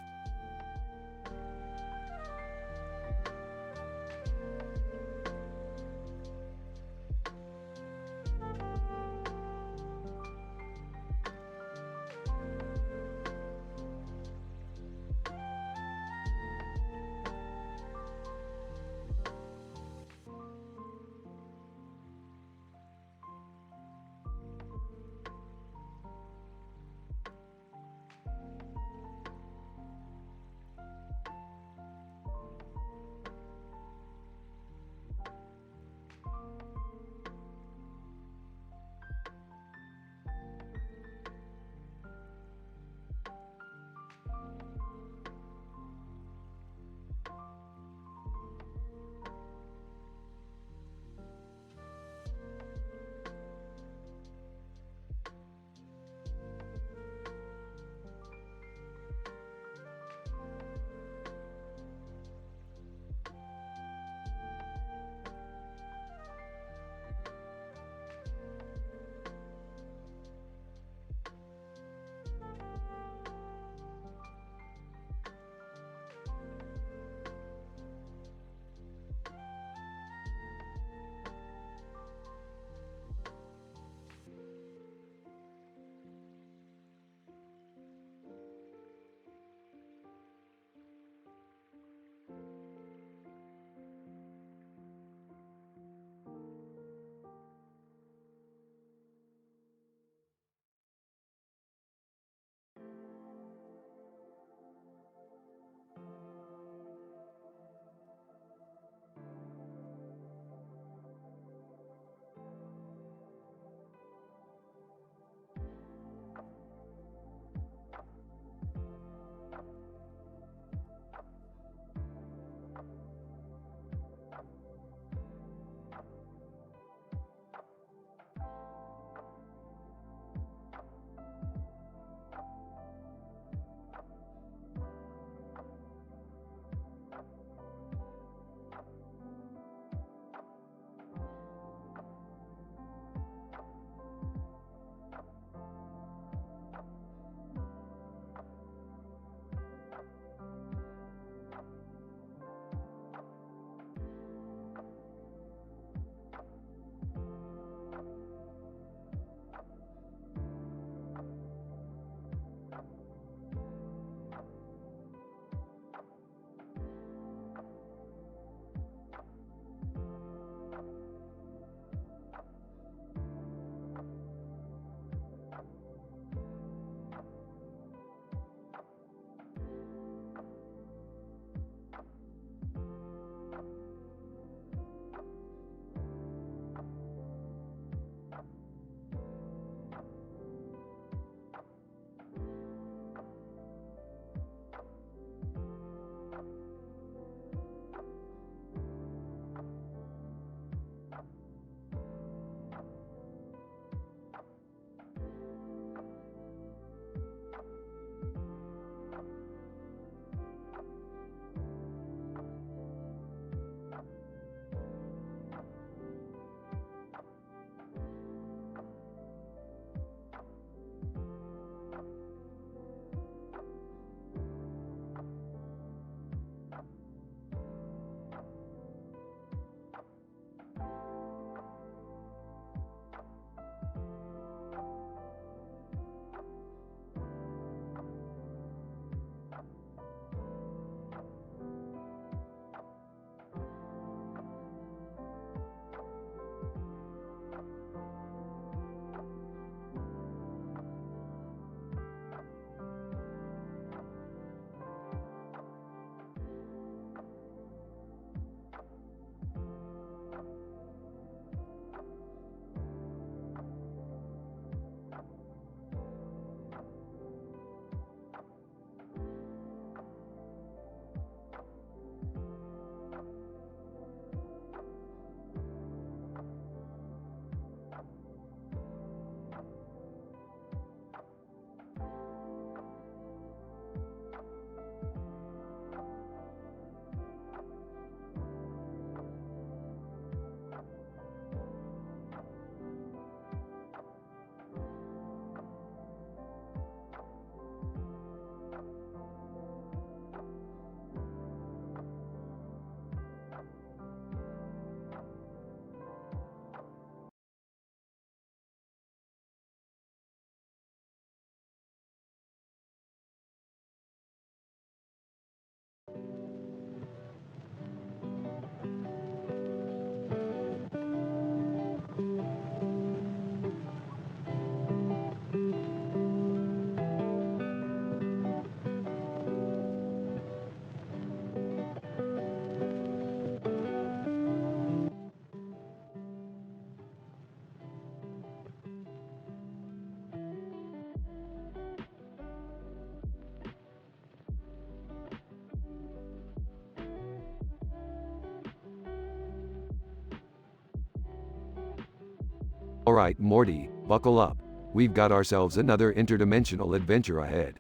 Alright, Morty, buckle up. We've got ourselves another interdimensional adventure ahead.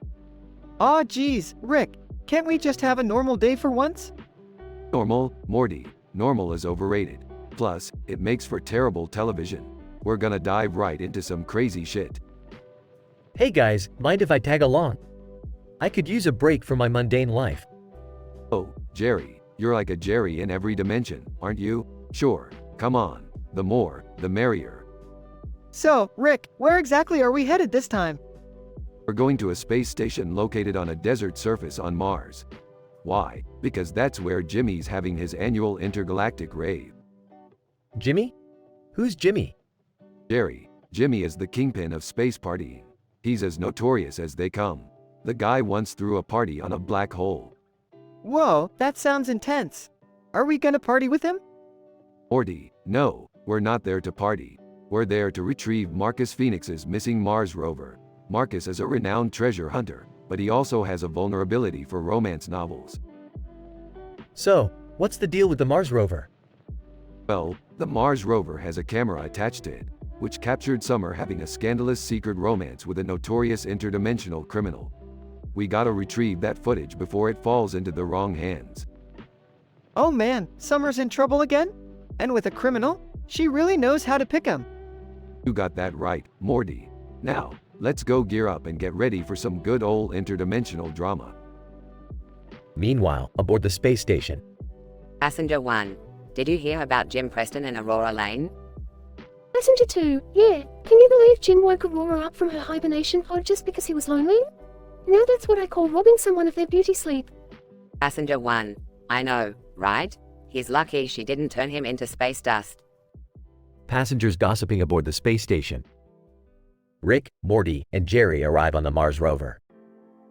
Aw geez, Rick, can't we just have a normal day for once?
Normal, Morty, normal is overrated. Plus, it makes for terrible television. We're gonna dive right into some crazy shit.
Hey guys, mind if I tag along? I could use a break from my mundane life.
Oh, Jerry, you're like a Jerry in every dimension, aren't you? Sure, come on. The more, the merrier.
So, Rick, where exactly are we headed this time?
We're going to a space station located on a desert surface on Mars. Why? Because that's where Jimmy's having his annual intergalactic rave.
Jimmy? Who's Jimmy?
Jerry, Jimmy is the kingpin of space partying. He's as notorious as they come. The guy once threw a party on a black hole.
Whoa, that sounds intense. Are we gonna party with him?
Morty, no, we're not there to party. We're there to retrieve Marcus Phoenix's missing Mars rover. Marcus is a renowned treasure hunter, but he also has a vulnerability for romance novels.
So, what's the deal with the Mars rover?
Well, the Mars rover has a camera attached to it, which captured Summer having a scandalous secret romance with a notorious interdimensional criminal. We gotta retrieve that footage before it falls into the wrong hands.
Oh man, Summer's in trouble again? And with a criminal? She really knows how to pick him.
You got that right, Morty. Now, let's go gear up and get ready for some good old interdimensional drama.
Meanwhile, aboard the space station.
Passenger 1. Did you hear about Jim Preston and Aurora Lane?
Passenger 2, yeah. Can you believe Jim woke Aurora up from her hibernation pod just because he was lonely? Now that's what I call robbing someone of their beauty sleep.
Passenger 1. I know, right? He's lucky she didn't turn him into space dust.
Passengers gossiping aboard the space station. Rick, Morty, and Jerry arrive on the Mars rover.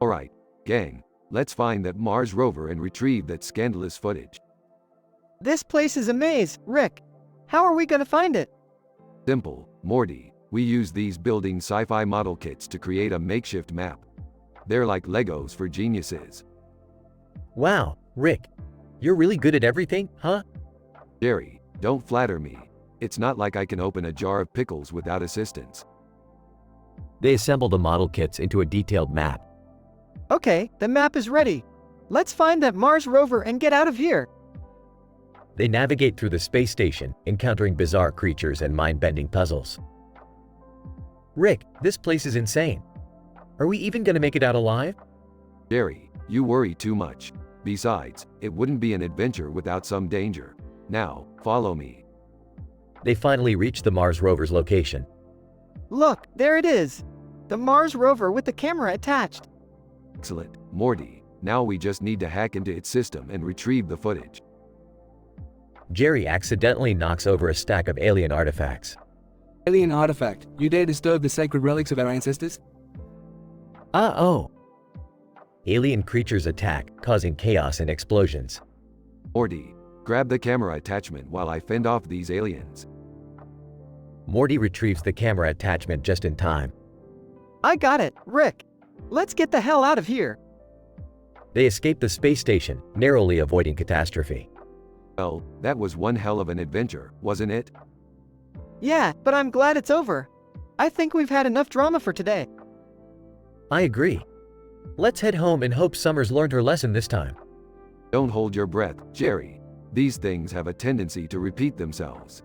Alright, gang, let's find that Mars rover and retrieve that scandalous footage.
This place is a maze, Rick. How are we gonna find it?
Simple, Morty. We use these building sci-fi model kits to create a makeshift map. They're like Legos for geniuses.
Wow, Rick, you're really good at everything, huh?
Jerry, don't flatter me. It's not like I can open a jar of pickles without assistance.
They assemble the model kits into a detailed map.
Okay, the map is ready. Let's find that Mars rover and get out of here.
They navigate through the space station, encountering bizarre creatures and mind-bending puzzles. Rick, this place is insane. Are we even gonna make it out alive?
Jerry, you worry too much. Besides, it wouldn't be an adventure without some danger. Now, follow me.
They finally reach the Mars rover's location.
Look, there it is. The Mars rover with the camera attached.
Excellent, Morty. Now we just need to hack into its system and retrieve the footage.
Jerry accidentally knocks over a stack of alien artifacts.
Alien artifact, you dare disturb the sacred relics of our ancestors?
Uh-oh. Alien creatures attack, causing chaos and explosions.
Morty, grab the camera attachment while I fend off these aliens.
Morty retrieves the camera attachment just in time.
I got it, Rick. Let's get the hell out of here.
They escape the space station, narrowly avoiding catastrophe.
Well, that was one hell of an adventure, wasn't it?
Yeah, but I'm glad it's over. I think we've had enough drama for today.
I agree. Let's head home and hope Summers learned her lesson this time.
Don't hold your breath, Jerry. These things have a tendency to repeat themselves.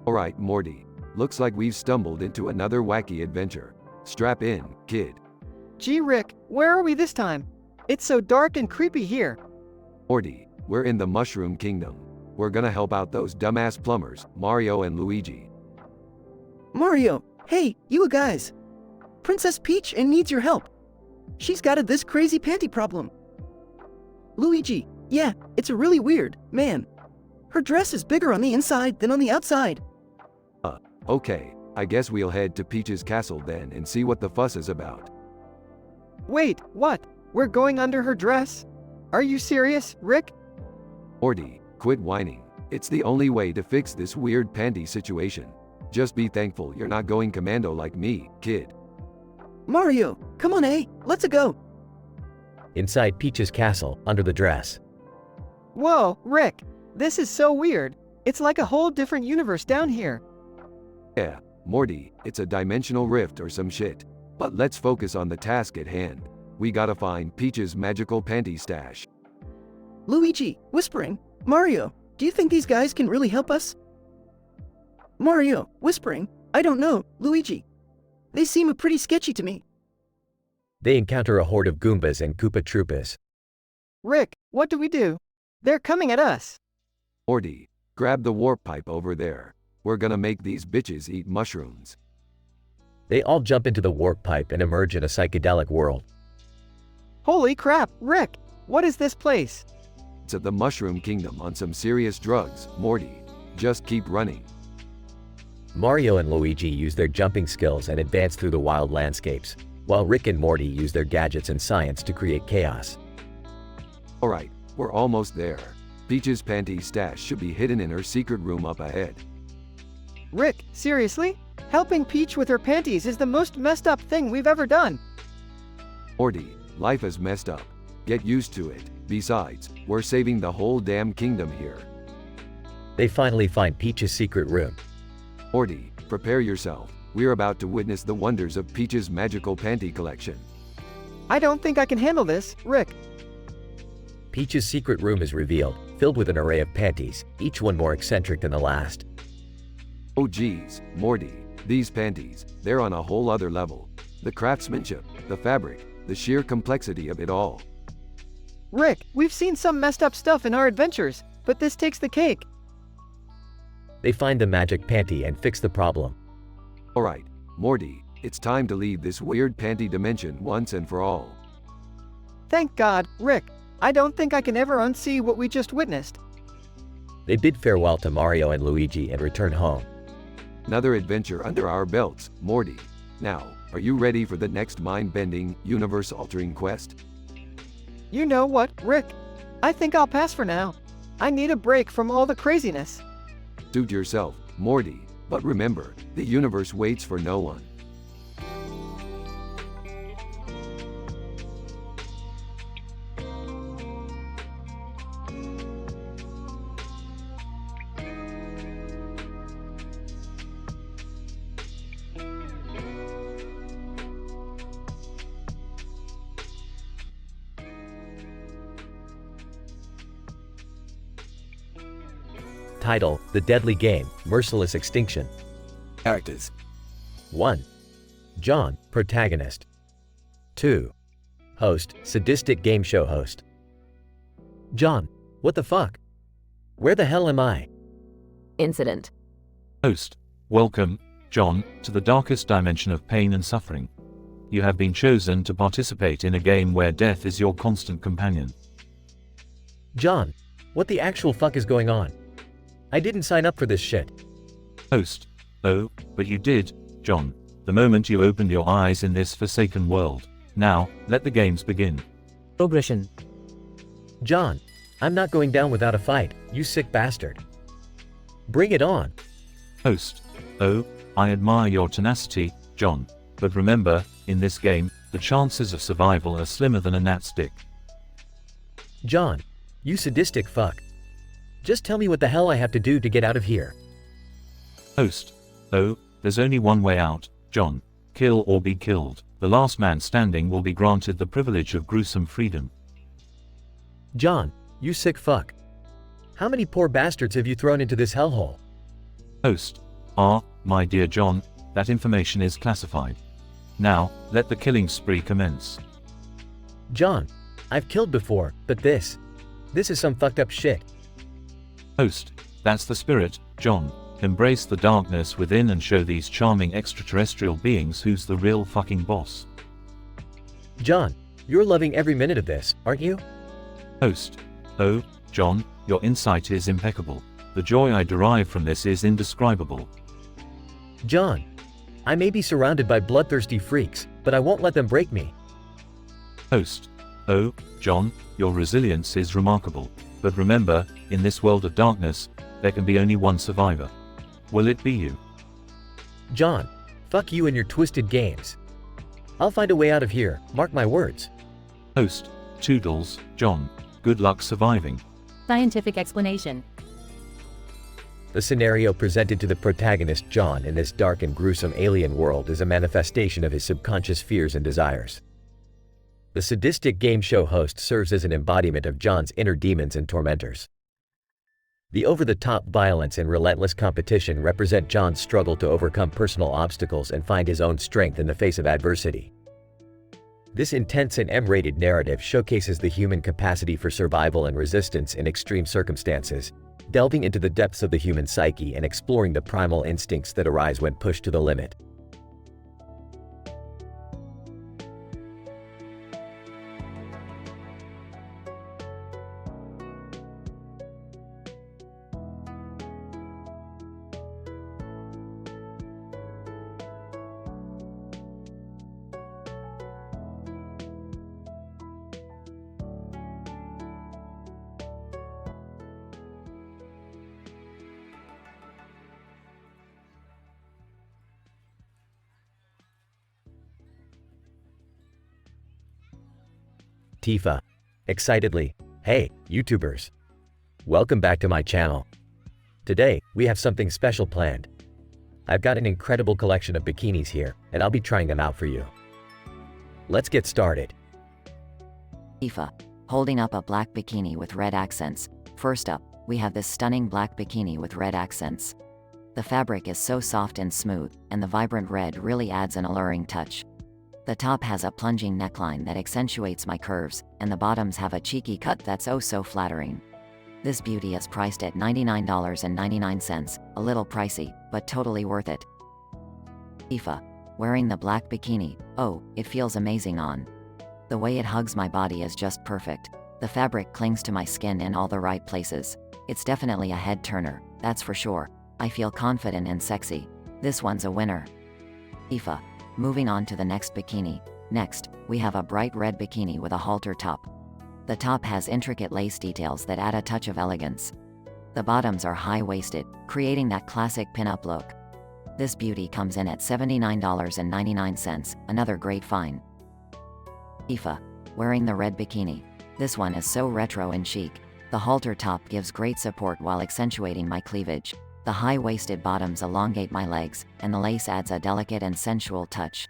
Alright, Morty. Looks like we've stumbled into another wacky adventure. Strap in, kid.
Gee, Rick, where are we this time? It's so dark and creepy here.
Morty, we're in the Mushroom Kingdom. We're gonna help out those dumbass plumbers, Mario and Luigi.
Mario, hey, you guys. Princess Peach and needs your help. She's got this crazy panty problem. Luigi, yeah, it's really weird, man. Her dress is bigger on the inside than on the outside.
Okay, I guess we'll head to Peach's castle then and see what the fuss is about.
Wait, what? We're going under her dress? Are you serious, Rick?
Morty, quit whining. It's the only way to fix this weird panty situation. Just be thankful you're not going commando like me, kid.
Mario, come on, let's go.
Inside Peach's castle, under the dress.
Whoa, Rick, this is so weird. It's like a whole different universe down here.
Yeah, Morty, it's a dimensional rift or some shit. But let's focus on the task at hand. We gotta find Peach's magical panty stash.
Luigi, whispering. Mario, do you think these guys can really help us? Mario, whispering. I don't know, Luigi. They seem pretty sketchy to me.
They encounter a horde of Goombas and Koopa Troopas.
Rick, what do we do? They're coming at us.
Morty, grab the warp pipe over there. We're gonna make these bitches eat mushrooms.
They all jump into the warp pipe and emerge in a psychedelic world.
Holy crap, Rick! What is this place?
It's at the Mushroom Kingdom on some serious drugs, Morty. Just keep running.
Mario and Luigi use their jumping skills and advance through the wild landscapes, while Rick and Morty use their gadgets and science to create chaos.
Alright, we're almost there. Peach's panty stash should be hidden in her secret room up ahead.
Rick, seriously? Helping Peach with her panties is the most messed up thing we've ever done.
Morty, life is messed up. Get used to it. Besides, we're saving the whole damn kingdom here.
They finally find Peach's secret room.
Morty, prepare yourself. We're about to witness the wonders of Peach's magical panty collection.
I don't think I can handle this, Rick.
Peach's secret room is revealed, filled with an array of panties, each one more eccentric than the last.
Oh geez, Morty, these panties, they're on a whole other level. The craftsmanship, the fabric, the sheer complexity of it all.
Rick, we've seen some messed up stuff in our adventures, but this takes the cake.
They find the magic panty and fix the problem.
Alright, Morty, it's time to leave this weird panty dimension once and for all.
Thank God, Rick. I don't think I can ever unsee what we just witnessed.
They bid farewell to Mario and Luigi and return home.
Another adventure under our belts, Morty. Now, are you ready for the next mind-bending, universe-altering quest?
You know what, Rick? I think I'll pass for now. I need a break from all the craziness.
Suit yourself, Morty, but remember, the universe waits for no one.
Title: The Deadly Game, Merciless Extinction.
Characters.
1. John, protagonist. 2. Host, sadistic game show host. John, what the fuck? Where the hell am I?
Incident.
Host. Welcome, John, to the darkest dimension of pain and suffering. You have been chosen to participate in a game where death is your constant companion.
John, what the actual fuck is going on? I didn't sign up for this shit.
Host. Oh, but you did, John, the moment you opened your eyes in this forsaken world. Now, let the games begin.
Progression.
John, I'm not going down without a fight, you sick bastard. Bring it on.
Host. Oh, I admire your tenacity, John, but remember, in this game, the chances of survival are slimmer than a gnat's dick.
John, you sadistic fuck. Just tell me what the hell I have to do to get out of here.
Host. Oh, there's only one way out, John. Kill or be killed. The last man standing will be granted the privilege of gruesome freedom.
John, you sick fuck. How many poor bastards have you thrown into this hellhole?
Host. My dear John, that information is classified. Now, let the killing spree commence.
John, I've killed before, but this is some fucked up shit.
Host. That's the spirit, John. Embrace the darkness within and show these charming extraterrestrial beings who's the real fucking boss.
John, you're loving every minute of this, aren't you?
Host. Oh, John, your insight is impeccable. The joy I derive from this is indescribable.
John, I may be surrounded by bloodthirsty freaks, but I won't let them break me.
Host. Oh, John, your resilience is remarkable. But remember, in this world of darkness, there can be only one survivor. Will it be you?
John, fuck you and your twisted games. I'll find a way out of here, mark my words.
Host. Toodles, John. Good luck surviving.
Scientific explanation.
The scenario presented to the protagonist John in this dark and gruesome alien world is a manifestation of his subconscious fears and desires. The sadistic game show host serves as an embodiment of John's inner demons and tormentors. The over-the-top violence and relentless competition represent John's struggle to overcome personal obstacles and find his own strength in the face of adversity. This intense and M-rated narrative showcases the human capacity for survival and resistance in extreme circumstances, delving into the depths of the human psyche and exploring the primal instincts that arise when pushed to the limit. Tifa. Excitedly, hey, YouTubers. Welcome back to my channel. Today, we have something special planned. I've got an incredible collection of bikinis here, and I'll be trying them out for you. Let's get started.
Tifa, holding up a black bikini with red accents. First up, we have this stunning black bikini with red accents. The fabric is so soft and smooth, and the vibrant red really adds an alluring touch. The top has a plunging neckline that accentuates my curves, and the bottoms have a cheeky cut that's oh so flattering. This beauty is priced at $99.99, a little pricey, but totally worth it. Tifa, wearing the black bikini, oh, it feels amazing on. The way it hugs my body is just perfect. The fabric clings to my skin in all the right places. It's definitely a head turner, that's for sure. I feel confident and sexy. This one's a winner. Tifa. Moving on to the next bikini. Next, we have a bright red bikini with a halter top. The top has intricate lace details that add a touch of elegance. The bottoms are high-waisted, creating that classic pin-up look. This beauty comes in at $79.99, another great find. Tifa, wearing the red bikini. This one is so retro and chic. The halter top gives great support while accentuating my cleavage. The high-waisted bottoms elongate my legs, and the lace adds a delicate and sensual touch.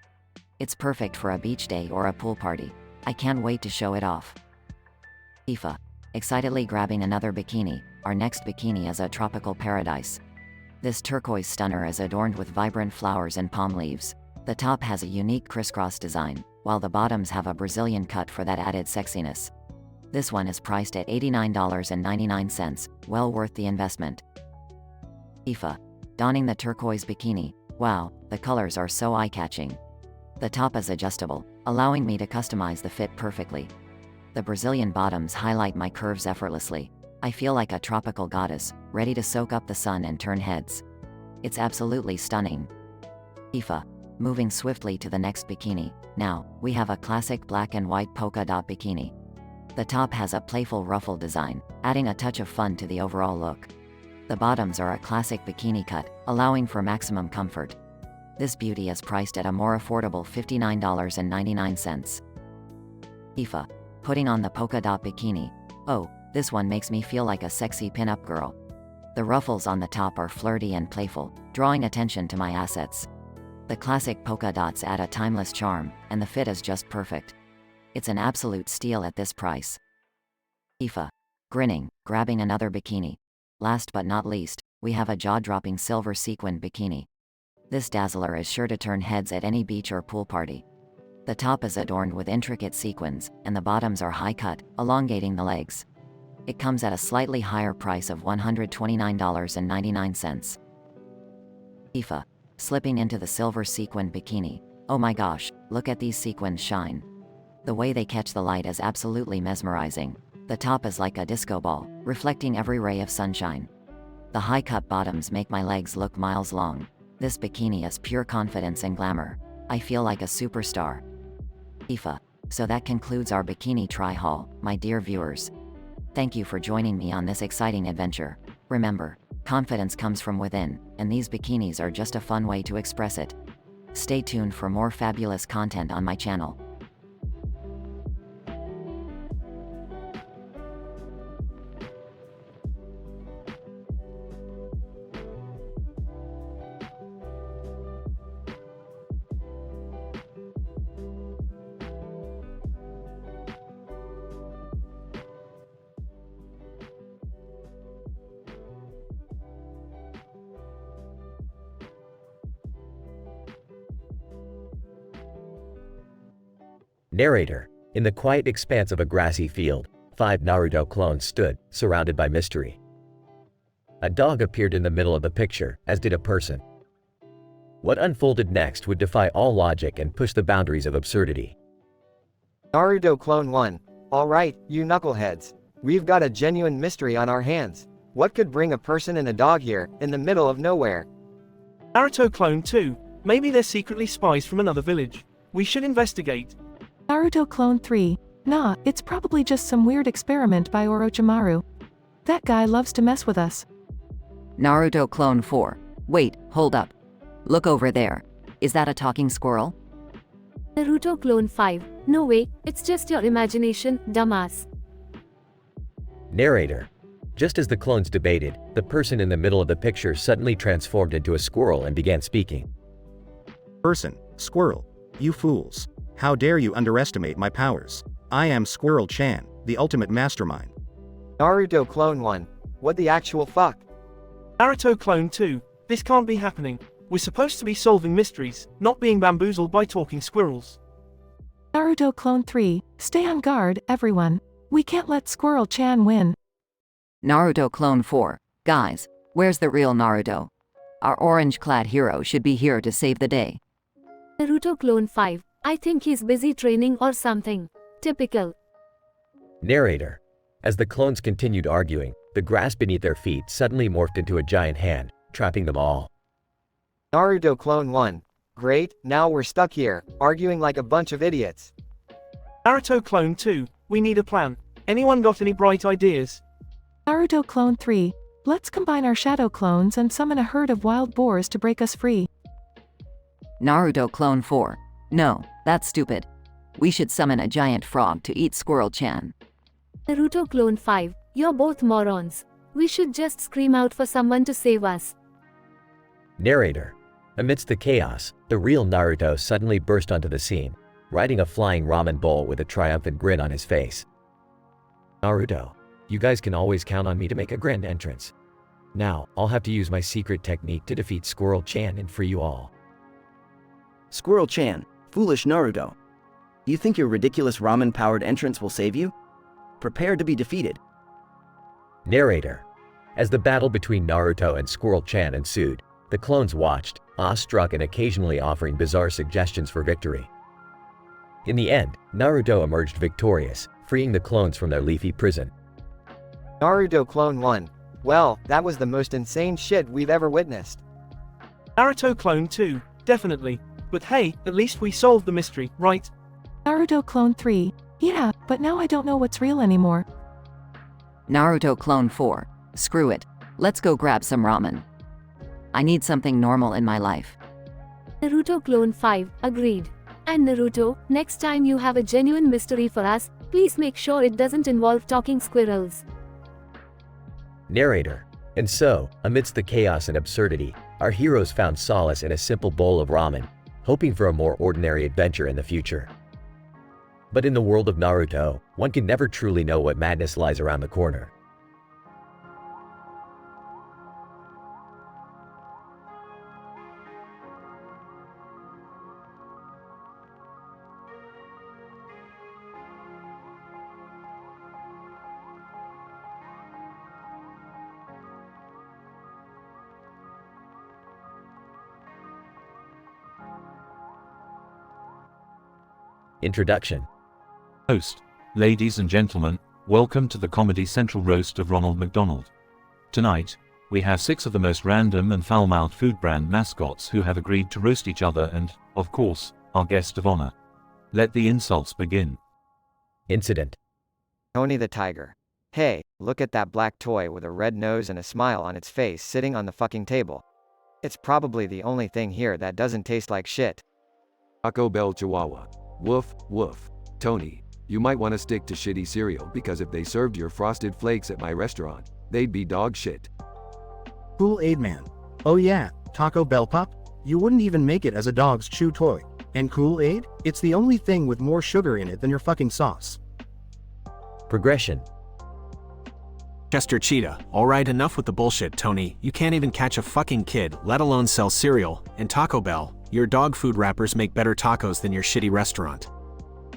It's perfect for a beach day or a pool party. I can't wait to show it off. Tifa, excitedly grabbing another bikini. Our next bikini is a tropical paradise. This turquoise stunner is adorned with vibrant flowers and palm leaves. The top has a unique crisscross design, while the bottoms have a Brazilian cut for that added sexiness. This one is priced at $89.99, well worth the investment. Tifa, donning the turquoise bikini. Wow, the colors are so eye-catching. The top is adjustable, allowing me to customize the fit perfectly. The Brazilian bottoms highlight my curves effortlessly. I feel like a tropical goddess, ready to soak up the sun and turn heads. It's absolutely stunning. Tifa, moving swiftly to the next bikini. Now, we have a classic black and white polka dot bikini. The top has a playful ruffle design, adding a touch of fun to the overall look. The bottoms are a classic bikini cut, allowing for maximum comfort. This beauty is priced at a more affordable $59.99. Tifa, putting on the polka dot bikini. Oh, this one makes me feel like a sexy pin-up girl. The ruffles on the top are flirty and playful, drawing attention to my assets. The classic polka dots add a timeless charm, and the fit is just perfect. It's an absolute steal at this price. Tifa, grinning, grabbing another bikini. Last but not least, we have a jaw-dropping silver sequin bikini. This dazzler is sure to turn heads at any beach or pool party. The top is adorned with intricate sequins, and the bottoms are high-cut, elongating the legs. It comes at a slightly higher price of $129.99. Tifa, slipping into the silver sequin bikini. Oh my gosh, look at these sequins shine. The way they catch the light is absolutely mesmerizing. The top is like a disco ball, reflecting every ray of sunshine. The high-cut bottoms make my legs look miles long. This bikini is pure confidence and glamour. I feel like a superstar. Tifa. So that concludes our bikini try-haul, my dear viewers. Thank you for joining me on this exciting adventure. Remember, confidence comes from within, and these bikinis are just a fun way to express it. Stay tuned for more fabulous content on my channel.
Narrator. In the quiet expanse of a grassy field, 5 Naruto clones stood, surrounded by mystery. A dog appeared in the middle of the picture, as did a person. What unfolded next would defy all logic and push the boundaries of absurdity.
Naruto Clone 1. Alright, you knuckleheads. We've got a genuine mystery on our hands. What could bring a person and a dog here, in the middle of nowhere?
Naruto Clone 2. Maybe they're secretly spies from another village. We should investigate.
Naruto Clone 3. Nah, it's probably just some weird experiment by Orochimaru. That guy loves to mess with us.
Naruto Clone 4. Wait, hold up. Look over there. Is that a talking squirrel?
Naruto Clone 5. No way, it's just your imagination, dumbass.
Narrator. Just as the clones debated, the person in the middle of the picture suddenly transformed into a squirrel and began speaking.
Person, squirrel. You fools. How dare you underestimate my powers? I am Squirrel Chan, the ultimate mastermind.
Naruto Clone 1. What the actual fuck?
Naruto Clone 2. This can't be happening. We're supposed to be solving mysteries, not being bamboozled by talking squirrels.
Naruto Clone 3. Stay on guard, everyone. We can't let Squirrel Chan win.
Naruto Clone 4. Guys, where's the real Naruto? Our orange-clad hero should be here to save the day.
Naruto Clone 5. I think he's busy training or something. Typical.
Narrator. As the clones continued arguing, the grass beneath their feet suddenly morphed into a giant hand, trapping them all.
Naruto Clone 1. Great, now we're stuck here, arguing like a bunch of idiots.
Naruto Clone 2. We need a plan. Anyone got any bright ideas?
Naruto Clone 3. Let's combine our shadow clones and summon a herd of wild boars to break us free.
Naruto Clone 4. No, that's stupid. We should summon a giant frog to eat Squirrel Chan.
Naruto Clone 5. You're both morons. We should just scream out for someone to save us.
Narrator. Amidst the chaos, the real Naruto suddenly burst onto the scene, riding a flying ramen bowl with a triumphant grin on his face. Naruto, you guys can always count on me to make a grand entrance. Now, I'll have to use my secret technique to defeat Squirrel Chan and free you all.
Squirrel Chan, foolish Naruto. You think your ridiculous ramen-powered entrance will save you? Prepare to be defeated.
Narrator. As the battle between Naruto and Squirrel Chan ensued, the clones watched, awestruck and occasionally offering bizarre suggestions for victory. In the end, Naruto emerged victorious, freeing the clones from their leafy prison.
Naruto Clone 1. Well, that was the most insane shit we've ever witnessed.
Naruto Clone 2. Definitely. But hey, at least we solved the mystery, right?
Naruto Clone 3. Yeah, but now I don't know what's real anymore.
Naruto Clone 4. Screw it. Let's go grab some ramen. I need something normal in my life.
Naruto Clone 5. Agreed. And Naruto, next time you have a genuine mystery for us, please make sure it doesn't involve talking squirrels.
Narrator. And so, amidst the chaos and absurdity, our heroes found solace in a simple bowl of ramen, hoping for a more ordinary adventure in the future. But in the world of Naruto, one can never truly know what madness lies around the corner. Introduction.
Host. Ladies and gentlemen, welcome to the Comedy Central roast of Ronald McDonald. Tonight, We have 6 of the most random and foul-mouthed food brand mascots who have agreed to roast each other and, of course, our guest of honor. Let the insults begin.
Incident.
Tony the tiger. Hey, look at that black toy with a red nose and a smile on its face sitting on the fucking table. It's probably the only thing here that doesn't taste like shit.
Taco Bell Chihuahua. Woof, woof. Tony, you might want to stick to shitty cereal because if they served your Frosted Flakes at my restaurant, they'd be dog shit.
Kool-Aid Man. Oh yeah, Taco Bell Pop? You wouldn't even make it as a dog's chew toy. And Kool-Aid? It's the only thing with more sugar in it than your fucking sauce.
Progression.
Chester Cheetah. Alright, enough with the bullshit, Tony. You can't even catch a fucking kid, let alone sell cereal. And Taco Bell, your dog food wrappers make better tacos than your shitty restaurant.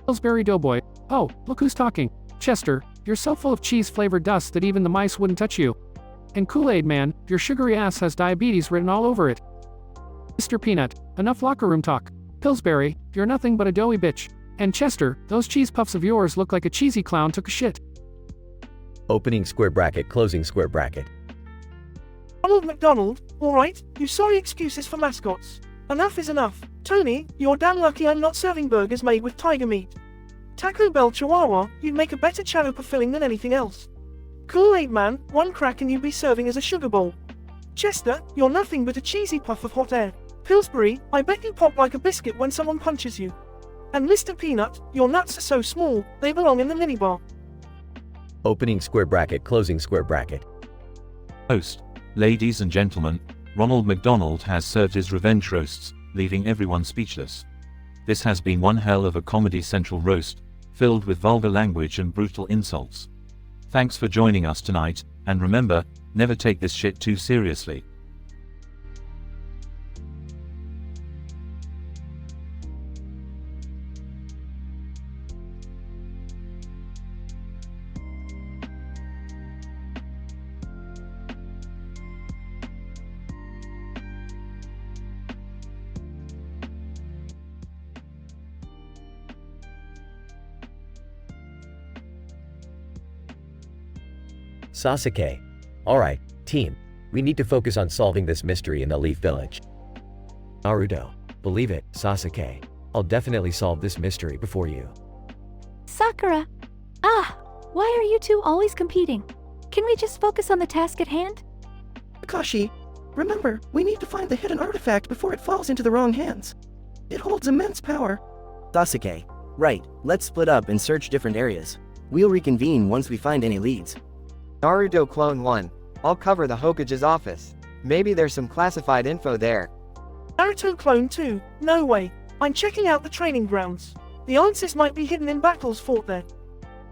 Pillsbury Doughboy. Oh, look who's talking. Chester, you're so full of cheese-flavored dust that even the mice wouldn't touch you. And Kool-Aid Man, your sugary ass has diabetes written all over it. Mr. Peanut, enough locker room talk. Pillsbury, you're nothing but a doughy bitch. And Chester, those cheese puffs of yours look like a cheesy clown took a shit.
Opening square bracket, closing square bracket.
Ronald McDonald, alright, you sorry excuses for mascots. Enough is enough. Tony, you're damn lucky I'm not serving burgers made with tiger meat. Taco Bell Chihuahua, you'd make a better chalupa filling than anything else. Kool-Aid Man, one crack and you'd be serving as a sugar bowl. Chester, you're nothing but a cheesy puff of hot air. Pillsbury, I bet you pop like a biscuit when someone punches you. And Mr. Peanut, your nuts are so small, they belong in the minibar.
Opening square bracket, closing square bracket.
Host. Ladies and gentlemen, Ronald McDonald has served his revenge roasts, leaving everyone speechless. This has been one hell of a Comedy Central roast, filled with vulgar language and brutal insults. Thanks for joining us tonight, and remember, never take this shit too seriously.
Sasuke. Alright, team. We need to focus on solving this mystery in the Leaf Village. Naruto. Believe it, Sasuke. I'll definitely solve this mystery before you.
Sakura! Ah! Why are you two always competing? Can we just focus on the task at hand?
Kakashi, remember, we need to find the hidden artifact before it falls into the wrong hands. It holds immense power.
Sasuke. Right, let's split up and search different areas. We'll reconvene once we find any leads.
Naruto Clone 1. I'll cover the Hokage's office. Maybe there's some classified info there.
Naruto Clone 2. No way. I'm checking out the training grounds. The answers might be hidden in battles fought there.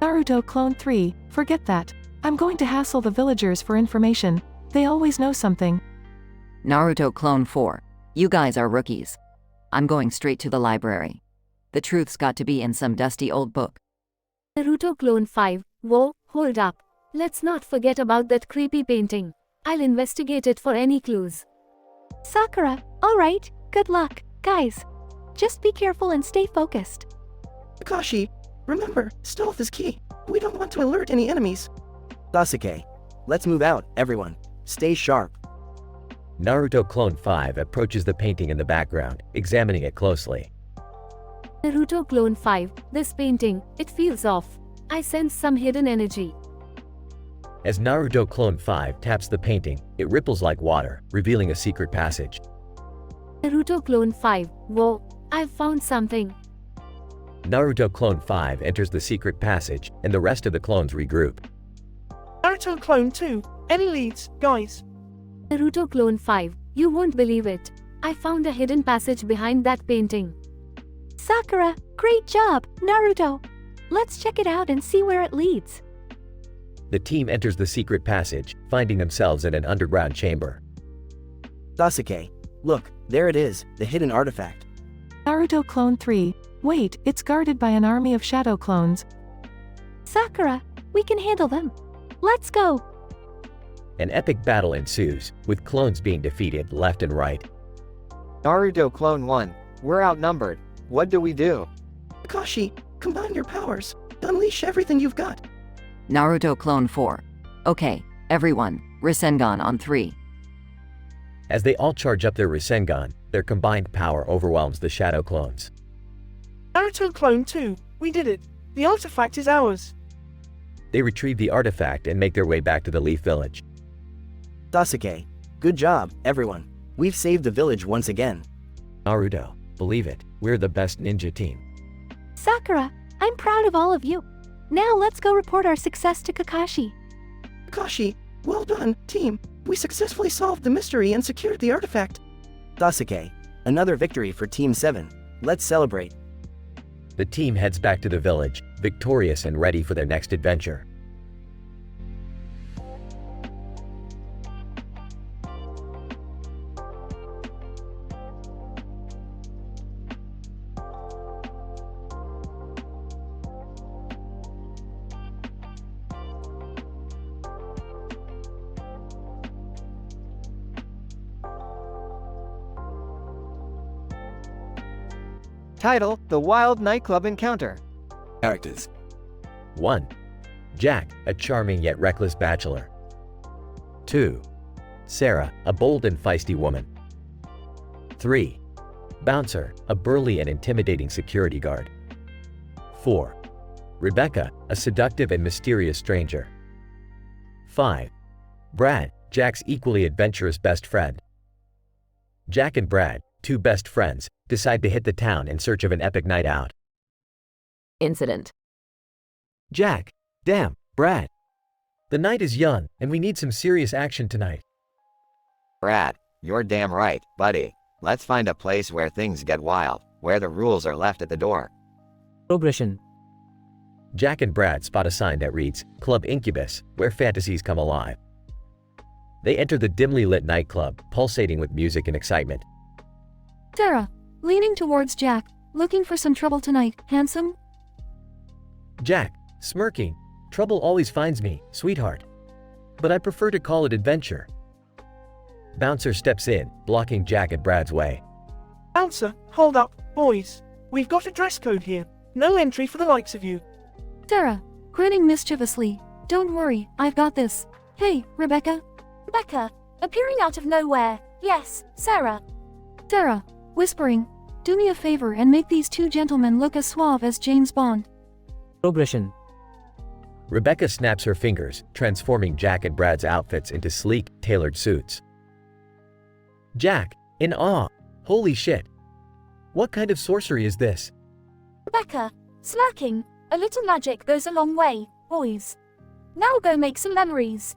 Naruto Clone 3. Forget that. I'm going to hassle the villagers for information. They always know something.
Naruto Clone 4. You guys are rookies. I'm going straight to the library. The truth's got to be in some dusty old book.
Naruto Clone 5. Whoa, hold up. Let's not forget about that creepy painting. I'll investigate it for any clues.
Sakura, alright, good luck, guys. Just be careful and stay focused.
Kakashi, remember, stealth is key. We don't want to alert any enemies.
Sasuke. Let's move out, everyone. Stay sharp.
Naruto Clone 5 approaches the painting in the background, examining it closely.
Naruto Clone 5. This painting, it feels off. I sense some hidden energy.
As Naruto Clone 5 taps the painting, it ripples like water, revealing a secret passage.
Naruto Clone 5. Whoa, I've found something.
Naruto Clone 5 enters the secret passage, and the rest of the clones regroup.
Naruto Clone 2. Any leads, guys?
Naruto Clone 5. You won't believe it. I found a hidden passage behind that painting.
Sakura, great job, Naruto. Let's check it out and see where it leads.
The team enters the secret passage, finding themselves in an underground chamber.
Sasuke. Look, there it is, the hidden artifact.
Naruto Clone 3. Wait, it's guarded by an army of shadow clones.
Sakura, we can handle them. Let's go.
An epic battle ensues, with clones being defeated left and right.
Naruto Clone 1. We're outnumbered. What do we do?
Kakashi, combine your powers. Unleash everything you've got.
Naruto Clone 4. Okay,
Everyone, Rasengan on 3.
As they all charge up their Rasengan, their combined power overwhelms the shadow clones.
Naruto Clone 2, we did it. The artifact is ours.
They retrieve the artifact and make their way back to the Leaf Village.
Sasuke, good job, everyone. We've saved the village once again.
Naruto, believe it, we're the best ninja team.
Sakura, I'm proud of all of you. Now let's go report our success to Kakashi.
Kakashi, well done, team. We successfully solved the mystery and secured the artifact.
Sasuke, another victory for Team 7. Let's celebrate.
The team heads back to the village, victorious and ready for their next adventure.
Title: The Wild Nightclub Encounter.
Characters.
1. Jack, a charming yet reckless bachelor. 2. Sarah, a bold and feisty woman. 3. Bouncer, a burly and intimidating security guard. 4. Rebecca, a seductive and mysterious stranger. 5. Brad, Jack's equally adventurous best friend. Jack and Brad, two best friends, decide to hit the town in search of an epic night out.
Incident.
Jack, damn, Brad. The night is young, and we need some serious action tonight.
Brad, you're damn right, buddy. Let's find a place where things get wild, where the rules are left at the door.
Progression.
Jack and Brad spot a sign that reads, Club Incubus, where fantasies come alive. They enter the dimly lit nightclub, pulsating with music and excitement.
Sarah, leaning towards Jack, looking for some trouble tonight, handsome?
Jack, smirking, trouble always finds me, sweetheart. But I prefer to call it adventure. Bouncer steps in, blocking Jack and Brad's way.
Bouncer, hold up, boys. We've got a dress code here. No entry for the likes of you.
Sarah, grinning mischievously, don't worry, I've got this. Hey, Rebecca.
Rebecca, appearing out of nowhere. Yes, Sarah.
Sarah, whispering, do me a favor and make these two gentlemen look as suave as James Bond.
Progression.
Rebecca snaps her fingers, transforming Jack and Brad's outfits into sleek, tailored suits. Jack, in awe, holy shit. What kind of sorcery is this?
Rebecca, slacking. A little magic goes a long way, boys. Now go make some memories.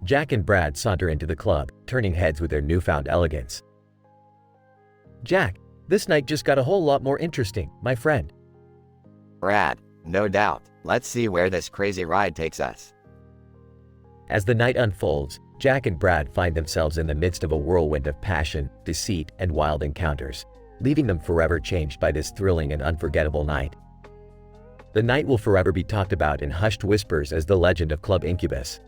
Jack and Brad saunter into the club, turning heads with their newfound elegance. Jack, this night just got a whole lot more interesting, my friend.
Brad, no doubt. Let's see where this crazy ride takes us.
As the night unfolds, Jack and Brad find themselves in the midst of a whirlwind of passion, deceit, and wild encounters, leaving them forever changed by this thrilling and unforgettable night. The night will forever be talked about in hushed whispers as the legend of Club Incubus.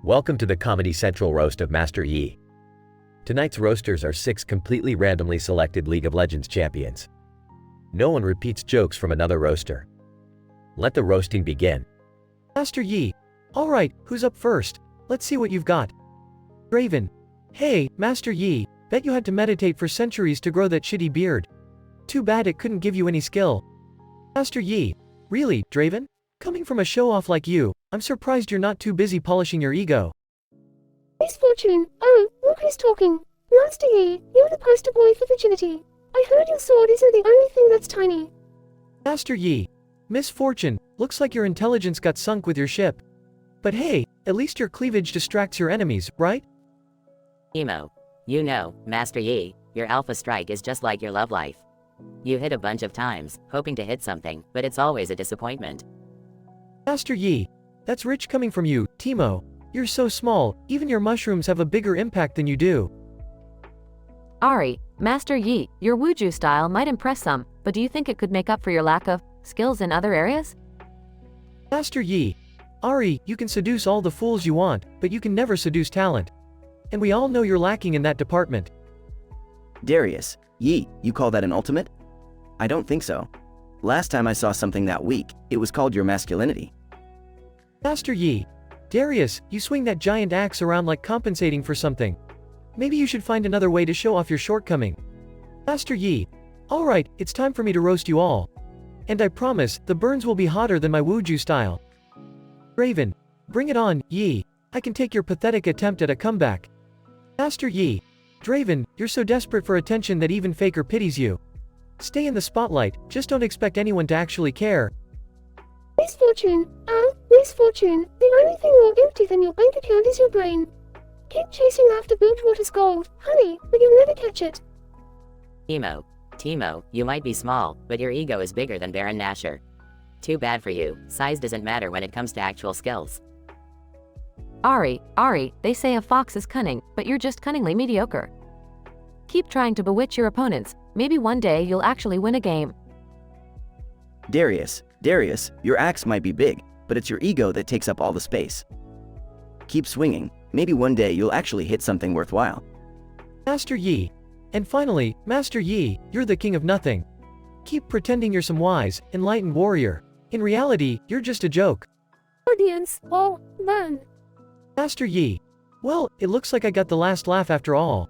Welcome to the Comedy Central roast of Master Yi. Tonight's roasters are 6 completely randomly selected League of Legends champions. No one repeats jokes from another roaster. Let the roasting begin. Master Yi. Alright, who's up first? Let's see what you've got. Draven. Hey, Master Yi, bet you had to meditate for centuries to grow that shitty beard. Too bad it couldn't give you any skill. Master Yi. Really, Draven? Coming from a show-off like you, I'm surprised you're not too busy polishing your ego.
Misfortune. Oh, look who's talking. Master Yi, you're the poster boy for virginity. I heard your sword isn't the only thing that's tiny.
Master Yi. Misfortune, looks like your intelligence got sunk with your ship. But hey, at least your cleavage distracts your enemies, right?
Emo. You know, Master Yi, your alpha strike is just like your love life. You hit a bunch of times, hoping to hit something, but it's always a disappointment.
Master Yi. That's rich coming from you, Timo. You're so small, even your mushrooms have a bigger impact than you do.
Ari, Master Yi, your Wuju style might impress some, but do you think it could make up for your lack of skills in other areas?
Master Yi, Ari, you can seduce all the fools you want, but you can never seduce talent. And we all know you're lacking in that department.
Darius, Yi, you call that an ultimate? I don't think so. Last time I saw something that weak, it was called your masculinity.
Master Yi, Darius, you swing that giant axe around like compensating for something. Maybe you should find another way to show off your shortcoming. Master Yi, alright, it's time for me to roast you all. And I promise, the burns will be hotter than my Wuju style. Raven, bring it on, Yi. I can take your pathetic attempt at a comeback. Master Yi, Draven, you're so desperate for attention that even Faker pities you. Stay in the spotlight, just don't expect anyone to actually care.
Misfortune. Misfortune. The only thing more empty than your bank account is your brain. Keep chasing after Bilgewater's gold, honey, but you'll never catch it.
Timo, you might be small, but your ego is bigger than Baron Nashor. Too bad for you, size doesn't matter when it comes to actual skills.
Ari, they say a fox is cunning, but you're just cunningly mediocre. Keep trying to bewitch your opponents, maybe one day you'll actually win a game.
Darius, your axe might be big, but it's your ego that takes up all the space. Keep swinging, maybe one day you'll actually hit something worthwhile.
Master Yi. And finally, Master Yi, you're the king of nothing. Keep pretending you're some wise, enlightened warrior. In reality, you're just a joke.
Audience, oh, man.
Master Yi. Well, it looks like I got the last laugh after all.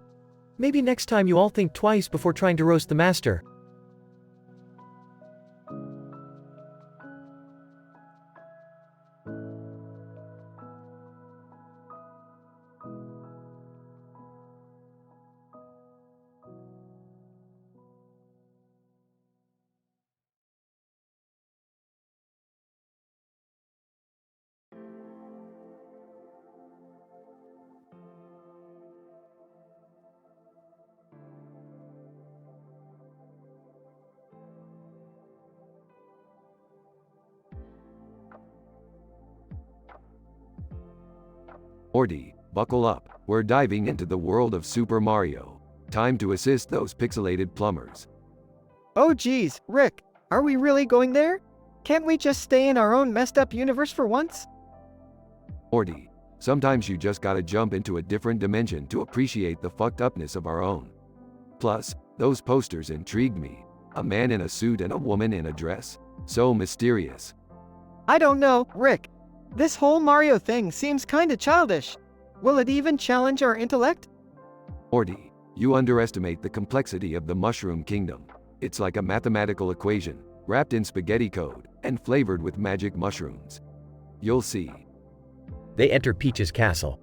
Maybe next time you all think twice before trying to roast the master.
Morty, buckle up, we're diving into the world of Super Mario. Time to assist those pixelated plumbers.
Oh geez, Rick, are we really going there? Can't we just stay in our own messed up universe for once?
Morty, sometimes you just gotta jump into a different dimension to appreciate the fucked upness of our own. Plus, those posters intrigued me. A man in a suit and a woman in a dress. So mysterious.
I don't know, Rick. This whole Mario thing seems kinda childish. Will it even challenge our intellect?
Morty, you underestimate the complexity of the Mushroom Kingdom. It's like a mathematical equation, wrapped in spaghetti code, and flavored with magic mushrooms. You'll see.
They enter Peach's castle.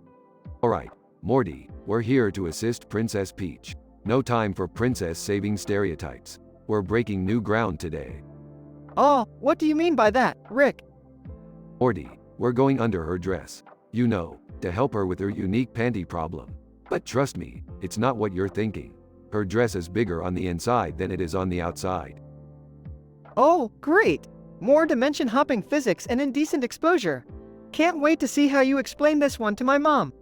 Alright, Morty, we're here to assist Princess Peach. No time for princess saving stereotypes. We're breaking new ground today.
Oh, what do you mean by that, Rick?
Morty, we're going under her dress. You know, to help her with her unique panty problem. But trust me, it's not what you're thinking. Her dress is bigger on the inside than it is on the outside.
Oh, great! More dimension-hopping physics and indecent exposure. Can't wait to see how you explain this one to my mom.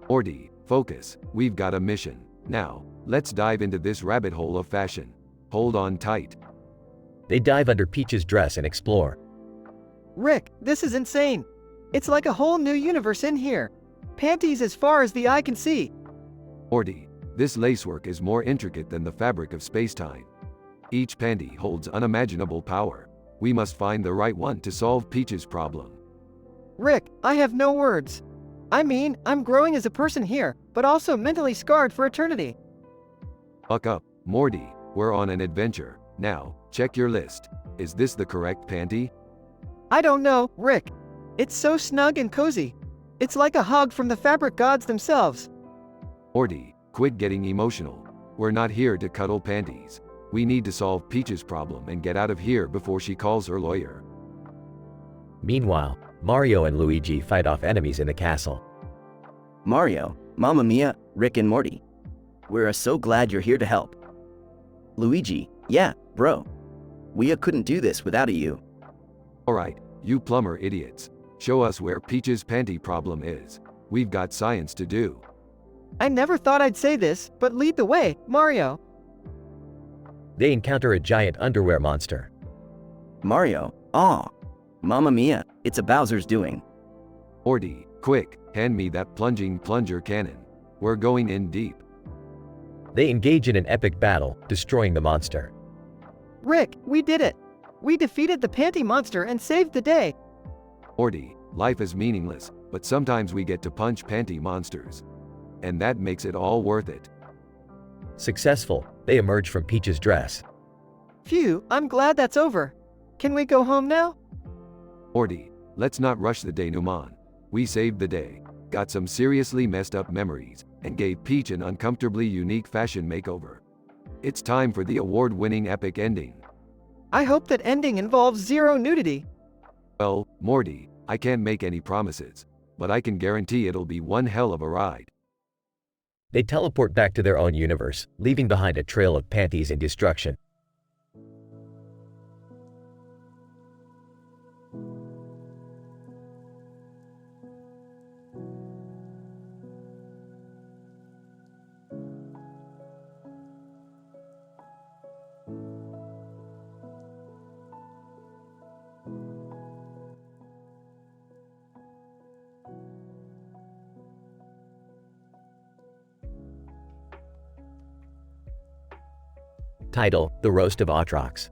Morty, focus, we've got a mission. Now, let's dive into this rabbit hole of fashion. Hold on tight.
They dive under Peach's dress and explore.
Rick, this is insane. It's like a whole new universe in here. Panties as far as the eye can see.
Morty, this lacework is more intricate than the fabric of spacetime. Each panty holds unimaginable power. We must find the right one to solve Peach's problem.
Rick, I have no words. I mean, I'm growing as a person here, but also mentally scarred for eternity.
Buck up, Morty, we're on an adventure. Now, check your list. Is this the correct panty?
I don't know, Rick. It's so snug and cozy. It's like a hug from the fabric gods themselves.
Morty, quit getting emotional. We're not here to cuddle panties. We need to solve Peach's problem and get out of here before she calls her lawyer.
Meanwhile, Mario and Luigi fight off enemies in the castle.
Mario, Mamma Mia, Rick and Morty. We're so glad you're here to help. Luigi, yeah, bro. We couldn't do this without you.
Alright, you plumber idiots. Show us where Peach's panty problem is. We've got science to do.
I never thought I'd say this, but lead the way, Mario.
They encounter a giant underwear monster.
Mario, aw. Mamma mia, it's a Bowser's doing.
Morty, quick, hand me that plunging plunger cannon. We're going in deep.
They engage in an epic battle, destroying the monster.
Rick, we did it. We defeated the panty monster and saved the day.
Morty, life is meaningless, but sometimes we get to punch panty monsters. And that makes it all worth it.
Successful, they emerge from Peach's dress.
Phew, I'm glad that's over. Can we go home now?
Morty, let's not rush the denouement. We saved the day, got some seriously messed up memories, and gave Peach an uncomfortably unique fashion makeover. It's time for the award-winning epic ending.
I hope that ending involves zero nudity.
Well, Morty, I can't make any promises, but I can guarantee it'll be one hell of a ride.
They teleport back to their own universe, leaving behind a trail of panties and destruction. Title: The Roast of Atrox.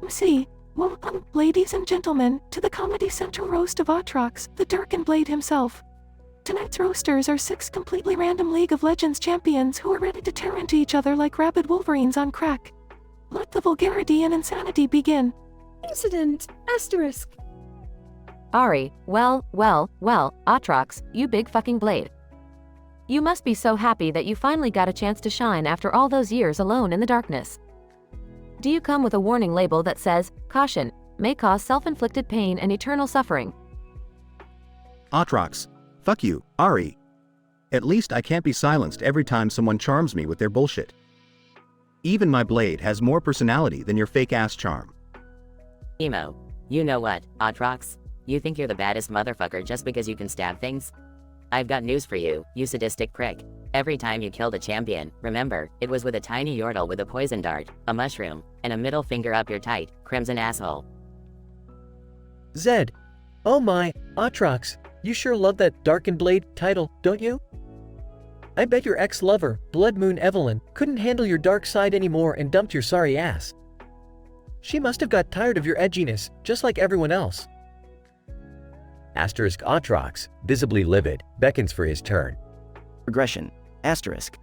See, welcome, ladies and gentlemen, to the Comedy Central Roast of Atrox, the Dark Blade himself. Tonight's roasters are 6 completely random League of Legends champions who are ready to tear into each other like rabid wolverines on crack. Let the vulgarity and insanity begin.
Incident, asterisk.
Ari, well, Atrox, you big fucking blade. You must be so happy that you finally got a chance to shine after all those years alone in the darkness. Do you come with a warning label that says, caution, may cause self-inflicted pain and eternal suffering?
Atrox. Fuck you, Ari. At least I can't be silenced every time someone charms me with their bullshit. Even my blade has more personality than your fake-ass charm.
Emo, you know what, Atrox? You think you're the baddest motherfucker just because you can stab things? I've got news for you, you sadistic prick. Every time you killed a champion, remember, it was with a tiny yordle with a poison dart, a mushroom, and a middle finger up your tight, crimson asshole.
Zed. Oh my, Atrox, you sure love that Darkened Blade title, don't you? I bet your ex-lover, Blood Moon Evelyn, couldn't handle your dark side anymore and dumped your sorry ass. She must have got tired of your edginess, just like everyone else.
Asterisk Atrox, visibly livid, beckons for his turn.
Regression. Asterisk.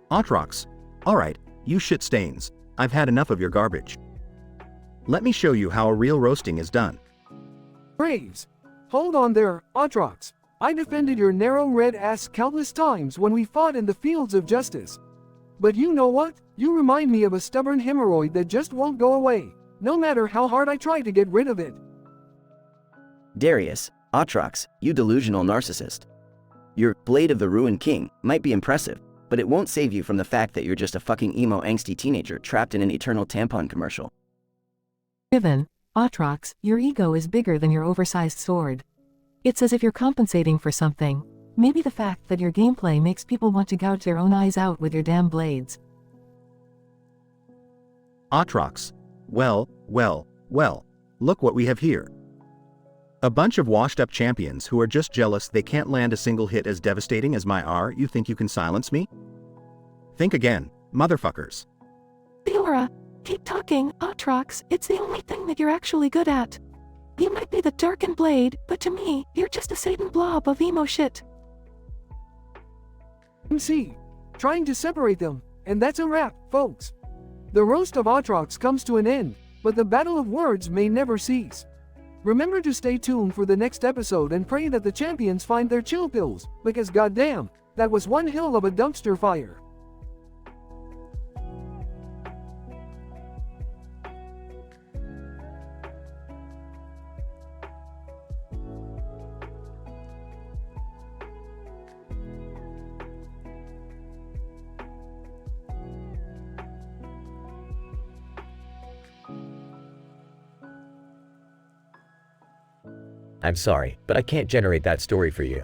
Atrox. Alright, you shit stains. I've had enough of your garbage. Let me show you how a real roasting is done.
Braves! Hold on there, Atrox. I defended your narrow red ass countless times when we fought in the fields of justice. But you know what? You remind me of a stubborn hemorrhoid that just won't go away, no matter how hard I try to get rid of it.
Darius, Atrox, you delusional narcissist. Your Blade of the Ruined King might be impressive, but it won't save you from the fact that you're just a fucking emo angsty teenager trapped in an eternal tampon commercial.
Given, Atrox, your ego is bigger than your oversized sword. It's as if you're compensating for something. Maybe the fact that your gameplay makes people want to gouge their own eyes out with your damn blades.
Atrox. Well, look what we have here. A bunch of washed-up champions who are just jealous they can't land a single hit as devastating as my R. You think you can silence me? Think again, motherfuckers.
Leora, keep talking, Atrox, it's the only thing that you're actually good at. You might be the Darkened Blade, but to me, you're just a Satan blob of emo shit.
MC, trying to separate them, and that's a wrap, folks. The roast of Atrox comes to an end, but the battle of words may never cease. Remember to stay tuned for the next episode and pray that the champions find their chill pills, because goddamn, that was one hell of a dumpster fire.
I'm sorry, but I can't generate that story for you.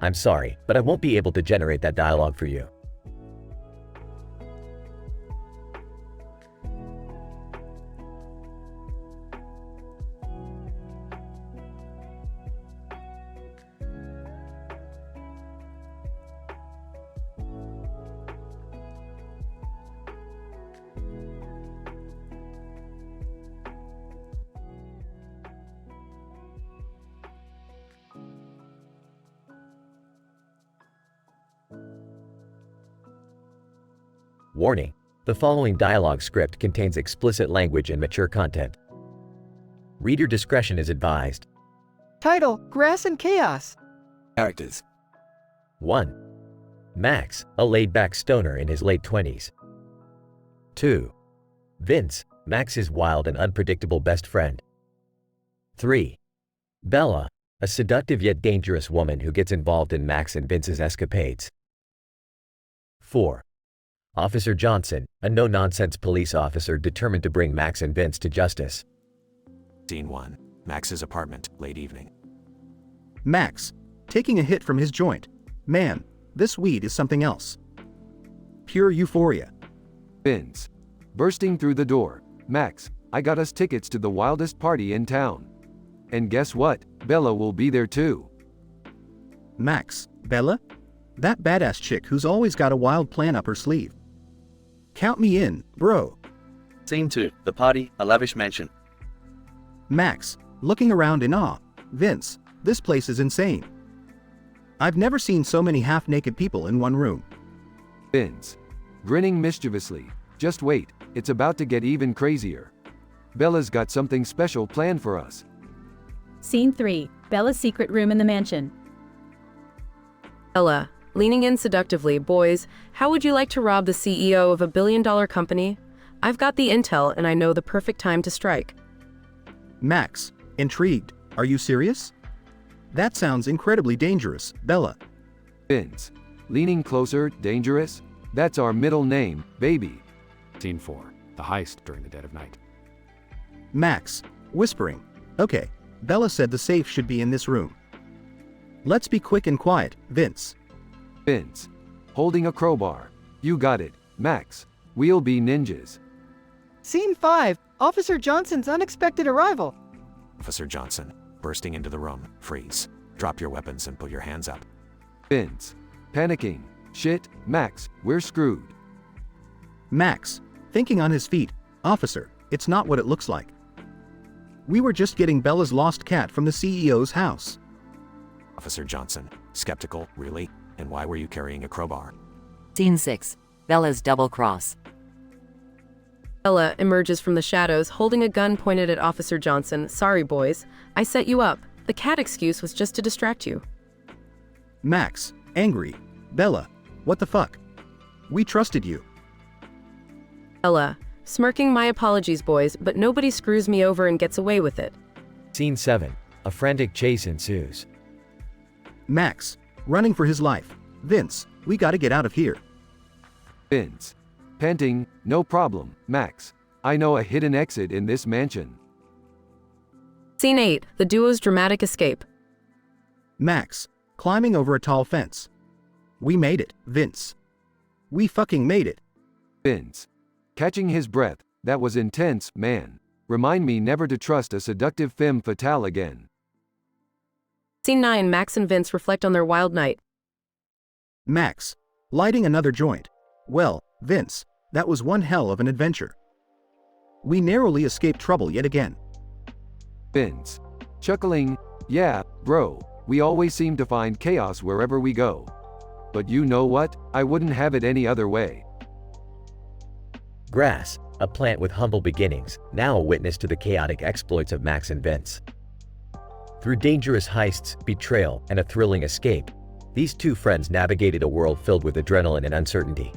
I'm sorry, but I won't be able to generate that dialogue for you. Warning: the following dialogue script contains explicit language and mature content. Reader discretion is advised.
Title: Grass and Chaos.
Characters.
1. Max, a laid-back stoner in his late 20s. 2. Vince, Max's wild and unpredictable best friend. 3. Bella, a seductive yet dangerous woman who gets involved in Max and Vince's escapades. 4. Officer Johnson, a no-nonsense police officer determined to bring Max and Vince to justice.
Scene 1. Max's apartment, late evening.
Max, taking a hit from his joint. Man, this weed is something else. Pure euphoria.
Vince, bursting through the door. Max, I got us tickets to the wildest party in town. And guess what? Bella will be there too.
Max, Bella? That badass chick who's always got a wild plan up her sleeve. Count me in, bro.
Scene 2. The party, a lavish mansion.
Max, looking around in awe. Vince, this place is insane. I've never seen so many half-naked people in one room.
Vince, grinning mischievously. Just wait, it's about to get even crazier. Bella's got something special planned for us.
Scene 3. Bella's secret room in the mansion.
Bella, leaning in seductively. Boys, how would you like to rob the CEO of a billion-dollar company? I've got the intel and I know the perfect time to strike.
Max, intrigued. Are you serious? That sounds incredibly dangerous, Bella.
Vince, leaning closer. Dangerous? That's our middle name, baby.
Scene 4. The heist during the dead of night.
Max, whispering. Okay, Bella said the safe should be in this room. Let's be quick and quiet, Vince.
Vince, holding a crowbar. You got it, Max. We'll be ninjas.
Scene 5. Officer Johnson's unexpected arrival.
Officer Johnson, bursting into the room. Freeze. Drop your weapons and put your hands up.
Vince, panicking. Shit, Max, we're screwed.
Max, thinking on his feet. Officer, it's not what it looks like. We were just getting Bella's lost cat from the CEO's house.
Officer Johnson, skeptical, really? And why were you carrying a crowbar?
Scene 6. Bella's double cross.
Bella emerges from the shadows, holding a gun pointed at Officer Johnson. Sorry, boys. I set you up. The cat excuse was just to distract you.
Max, angry. Bella, what the fuck? We trusted you.
Bella, smirking. My apologies, boys, but nobody screws me over and gets away with it.
Scene 7. A frantic chase ensues.
Max, running for his life. Vince, we gotta get out of here.
Vince, panting. No problem, Max. I know a hidden exit in this mansion.
Scene 8. The duo's dramatic escape.
Max, climbing over a tall fence. We made it, Vince. We fucking made it.
Vince, catching his breath. That was intense, man. Remind me never to trust a seductive femme fatale again.
Scene 9. Max and Vince reflect on their wild night.
Max, lighting another joint. Well, Vince, that was one hell of an adventure. We narrowly escaped trouble yet again.
Vince, chuckling. Yeah, bro, we always seem to find chaos wherever we go. But you know what? I wouldn't have it any other way.
Grass, a plant with humble beginnings, now a witness to the chaotic exploits of Max and Vince. Through dangerous heists, betrayal, and a thrilling escape, these two friends navigated a world filled with adrenaline and uncertainty.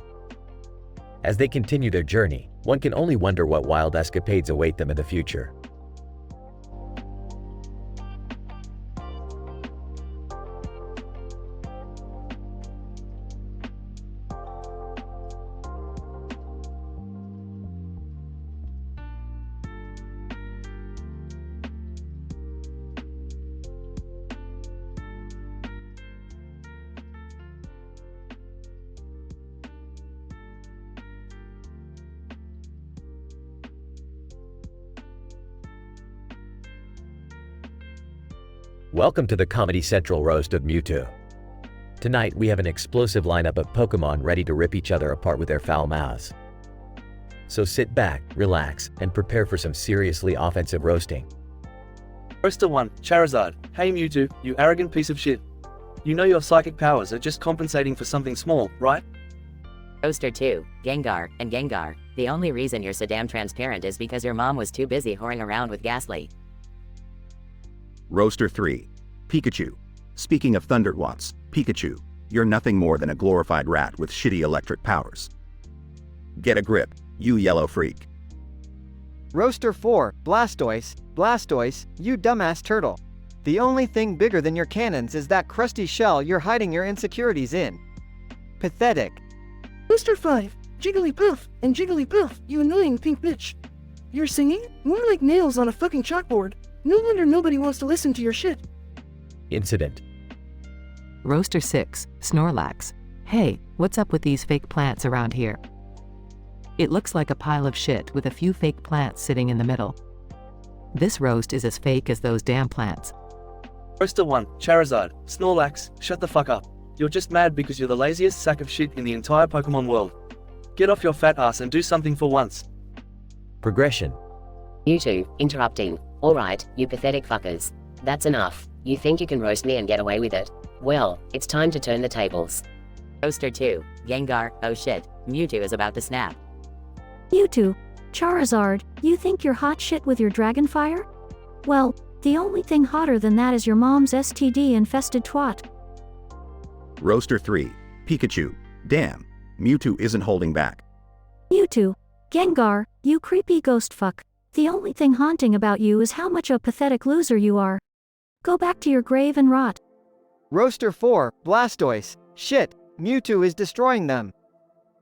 As they continue their journey, one can only wonder what wild escapades await them in the future. Welcome to the Comedy Central roast of Mewtwo. Tonight we have an explosive lineup of Pokemon ready to rip each other apart with their foul mouths. So sit back, relax, and prepare for some seriously offensive roasting.
Roaster 1, Charizard. Hey Mewtwo, you arrogant piece of shit. You know your psychic powers are just compensating for something small, right?
Roaster 2, Gengar, and Gengar. The only reason you're so damn transparent is because your mom was too busy whoring around with Ghastly.
Roaster 3. Pikachu. Speaking of Thunderwatts, Pikachu, you're nothing more than a glorified rat with shitty electric powers. Get a grip, you yellow freak.
Roaster 4, Blastoise. Blastoise, you dumbass turtle. The only thing bigger than your cannons is that crusty shell you're hiding your insecurities in. Pathetic.
Roaster 5, Jigglypuff, and Jigglypuff, you annoying pink bitch. You're singing? More like nails on a fucking chalkboard. No wonder nobody wants to listen to your shit.
Incident.
Roaster 6, Snorlax. Hey, what's up with these fake plants around here? It looks like a pile of shit with a few fake plants sitting in the middle. This roast is as fake as those damn plants.
Roaster 1, Charizard. Snorlax, shut the fuck up. You're just mad because you're the laziest sack of shit in the entire Pokemon world. Get off your fat ass and do something for once.
Progression.
Mewtwo, interrupting. Alright, you pathetic fuckers. That's enough. You think you can roast me and get away with it? Well, it's time to turn the tables. Roaster 2, Gengar, oh shit, Mewtwo is about to snap.
Mewtwo, Charizard, you think you're hot shit with your dragon fire? Well, the only thing hotter than that is your mom's STD-infested twat.
Roaster 3. Pikachu. Damn, Mewtwo isn't holding back.
Mewtwo, Gengar, you creepy ghost fuck. The only thing haunting about you is how much a pathetic loser you are. Go back to your grave and rot.
Roaster 4, Blastoise. Shit, Mewtwo is destroying them.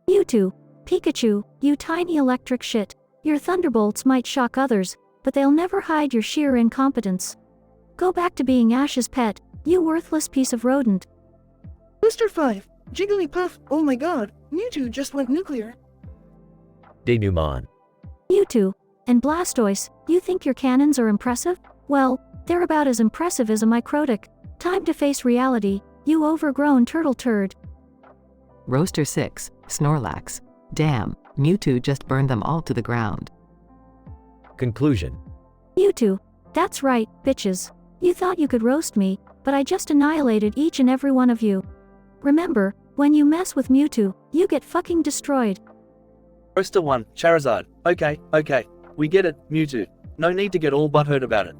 Mewtwo, Pikachu, you tiny electric shit. Your thunderbolts might shock others, but they'll never hide your sheer incompetence. Go back to being Ash's pet, you worthless piece of rodent.
Roaster 5, Jigglypuff, oh my god, Mewtwo just went nuclear.
Denouement.
Mewtwo, and Blastoise, you think your cannons are impressive? Well, they're about as impressive as a microtic. Time to face reality, you overgrown turtle turd.
Roaster 6, Snorlax. Damn, Mewtwo just burned them all to the ground.
Conclusion.
Mewtwo, that's right, bitches. You thought you could roast me, but I just annihilated each and every one of you. Remember, when you mess with Mewtwo, you get fucking destroyed.
Roaster 1, Charizard. Okay. We get it, Mewtwo. No need to get all butthurt about it.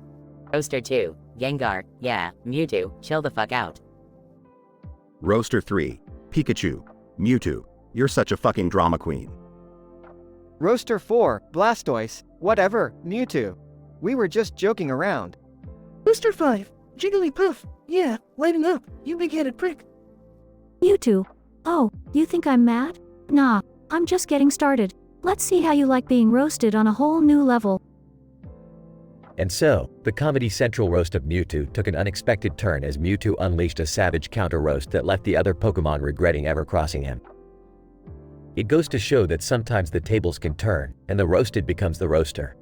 Roaster 2, Gengar, yeah, Mewtwo, chill the fuck out.
Roaster 3. Pikachu. Mewtwo, you're such a fucking drama queen.
Roaster 4, Blastoise. Whatever, Mewtwo. We were just joking around.
Roaster 5, Jigglypuff, yeah, lighten up, you big-headed prick.
Mewtwo, oh, you think I'm mad? Nah, I'm just getting started. Let's see how you like being roasted on a whole new level.
And so, the Comedy Central roast of Mewtwo took an unexpected turn as Mewtwo unleashed a savage counter-roast that left the other Pokemon regretting ever crossing him. It goes to show that sometimes the tables can turn, and the roasted becomes the roaster.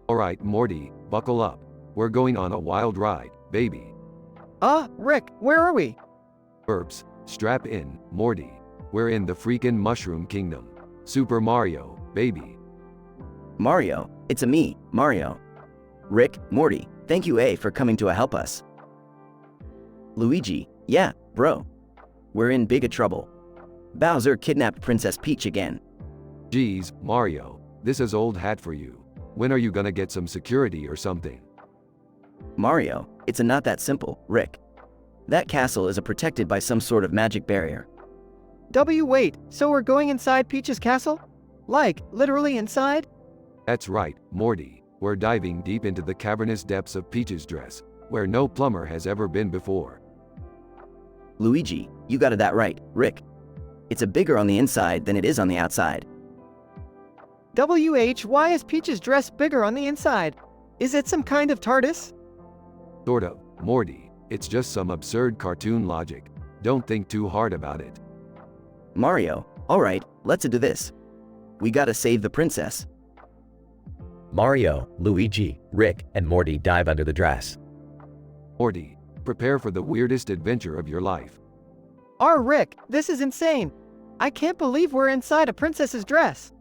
Alright, Morty, buckle up. We're going on a wild ride, baby.
Rick, where are we?
Burps, strap in, Morty. We're in the freaking Mushroom Kingdom. Super Mario, baby.
Mario, it's a me, Mario. Rick, Morty, thank you for coming to help us. Luigi, yeah, bro. We're in big trouble. Bowser kidnapped Princess Peach again.
Geez, Mario, this is old hat for you. When are you gonna get some security or something?
Mario, it's not that simple, Rick. That castle is protected by some sort of magic barrier.
Wait, so we're going inside Peach's castle? Like, literally inside?
That's right, Morty. We're diving deep into the cavernous depths of Peach's dress, where no plumber has ever been before.
Luigi, you got that right, Rick. It's a bigger on the inside than it is on the outside.
why is Peach's dress bigger on the inside? Is it some kind of TARDIS?
Sort of, Morty. It's just some absurd cartoon logic. Don't think too hard about it.
Mario, alright, let's do this. We gotta save the princess.
Mario, Luigi, Rick, and Morty dive under the dress.
Morty, prepare for the weirdest adventure of your life.
Rick, this is insane. I can't believe we're inside a princess's dress.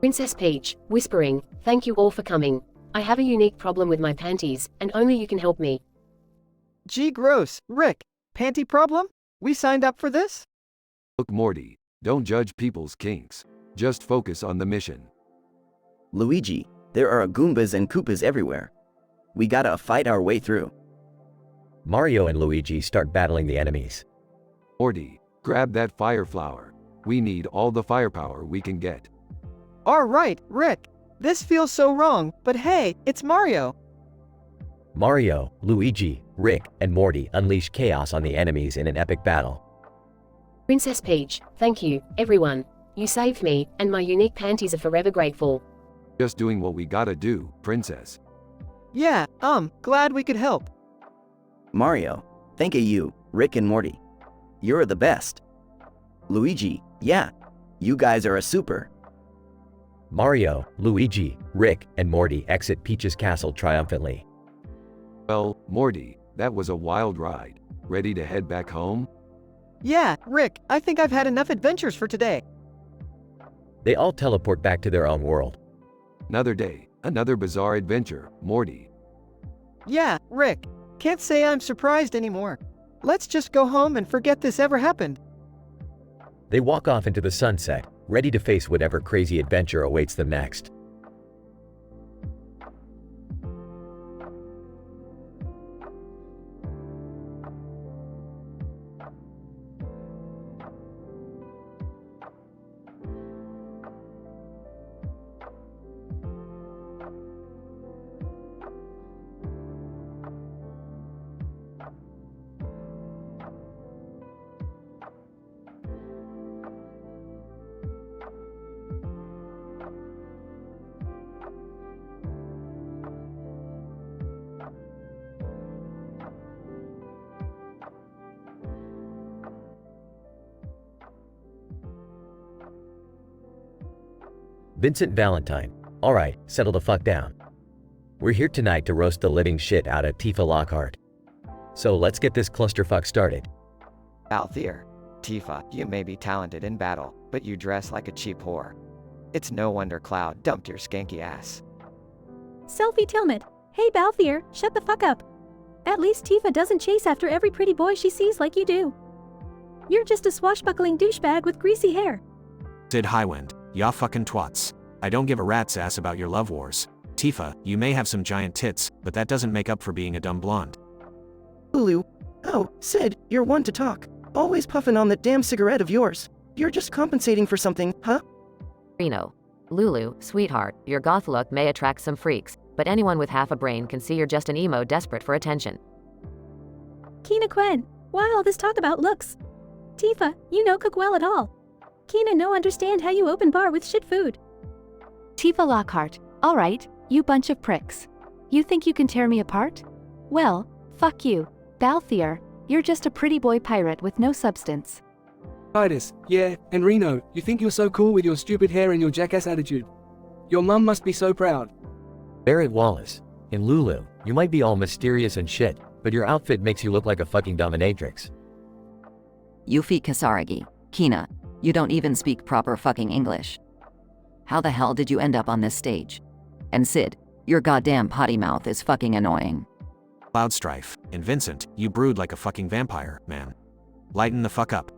Princess Peach, whispering, thank you all for coming. I have a unique problem with my panties, and only you can help me.
Gee gross, Rick, panty problem? We signed up for this?
Look Morty, don't judge people's kinks. Just focus on the mission.
Luigi, there are Goombas and Koopas everywhere. We gotta fight our way through.
Mario and Luigi start battling the enemies.
Morty, grab that fire flower. We need all the firepower we can get.
Alright, Rick. This feels so wrong, but hey, it's Mario.
Mario, Luigi, Rick, and Morty unleash chaos on the enemies in an epic battle.
Princess Peach, thank you, everyone. You saved me, and my unique panties are forever grateful.
Just doing what we gotta do, princess.
Yeah, glad we could help.
Mario, thank you, Rick and Morty. You're the best. Luigi, yeah, you guys are a super.
Mario, Luigi, Rick, and Morty exit Peach's castle triumphantly.
Well, Morty, that was a wild ride. Ready to head back home?
Yeah, Rick, I think I've had enough adventures for today.
They all teleport back to their own world.
Another day, another bizarre adventure, Morty.
Yeah, Rick, can't say I'm surprised anymore. Let's just go home and forget this ever happened.
They walk off into the sunset, ready to face whatever crazy adventure awaits them next. Vincent Valentine. Alright, settle the fuck down. We're here tonight to roast the living shit out of Tifa Lockhart. So let's get this clusterfuck started.
Althea, Tifa, you may be talented in battle, but you dress like a cheap whore. It's no wonder Cloud dumped your skanky ass.
Selfie Tilmit. Hey Balthier, shut the fuck up. At least Tifa doesn't chase after every pretty boy she sees like you do. You're just a swashbuckling douchebag with greasy hair.
Sid Highwind, ya fucking twats. I don't give a rat's ass about your love wars. Tifa, you may have some giant tits, but that doesn't make up for being a dumb blonde.
Lulu. Oh, Sid, you're one to talk. Always puffing on that damn cigarette of yours. You're just compensating for something, huh?
Reno. Lulu, sweetheart, your goth look may attract some freaks, but anyone with half a brain can see you're just an emo desperate for attention.
Kina Quen, why all this talk about looks? Tifa, you no cook well at all. Kina no understand how you open bar with shit food.
Tifa Lockhart, alright, you bunch of pricks. You think you can tear me apart? Well, fuck you. Balthier, you're just a pretty boy pirate with no substance.
Titus, yeah, and Reno, you think you're so cool with your stupid hair and your jackass attitude. Your mum must be so proud.
Barrett Wallace. In Lulu, you might be all mysterious and shit, but your outfit makes you look like a fucking dominatrix.
Yuffie Kasaragi. Kina, you don't even speak proper fucking English. How the hell did you end up on this stage? And Sid, your goddamn potty mouth is fucking annoying.
Cloudstrife, and Vincent, you brood like a fucking vampire, man. Lighten the fuck up.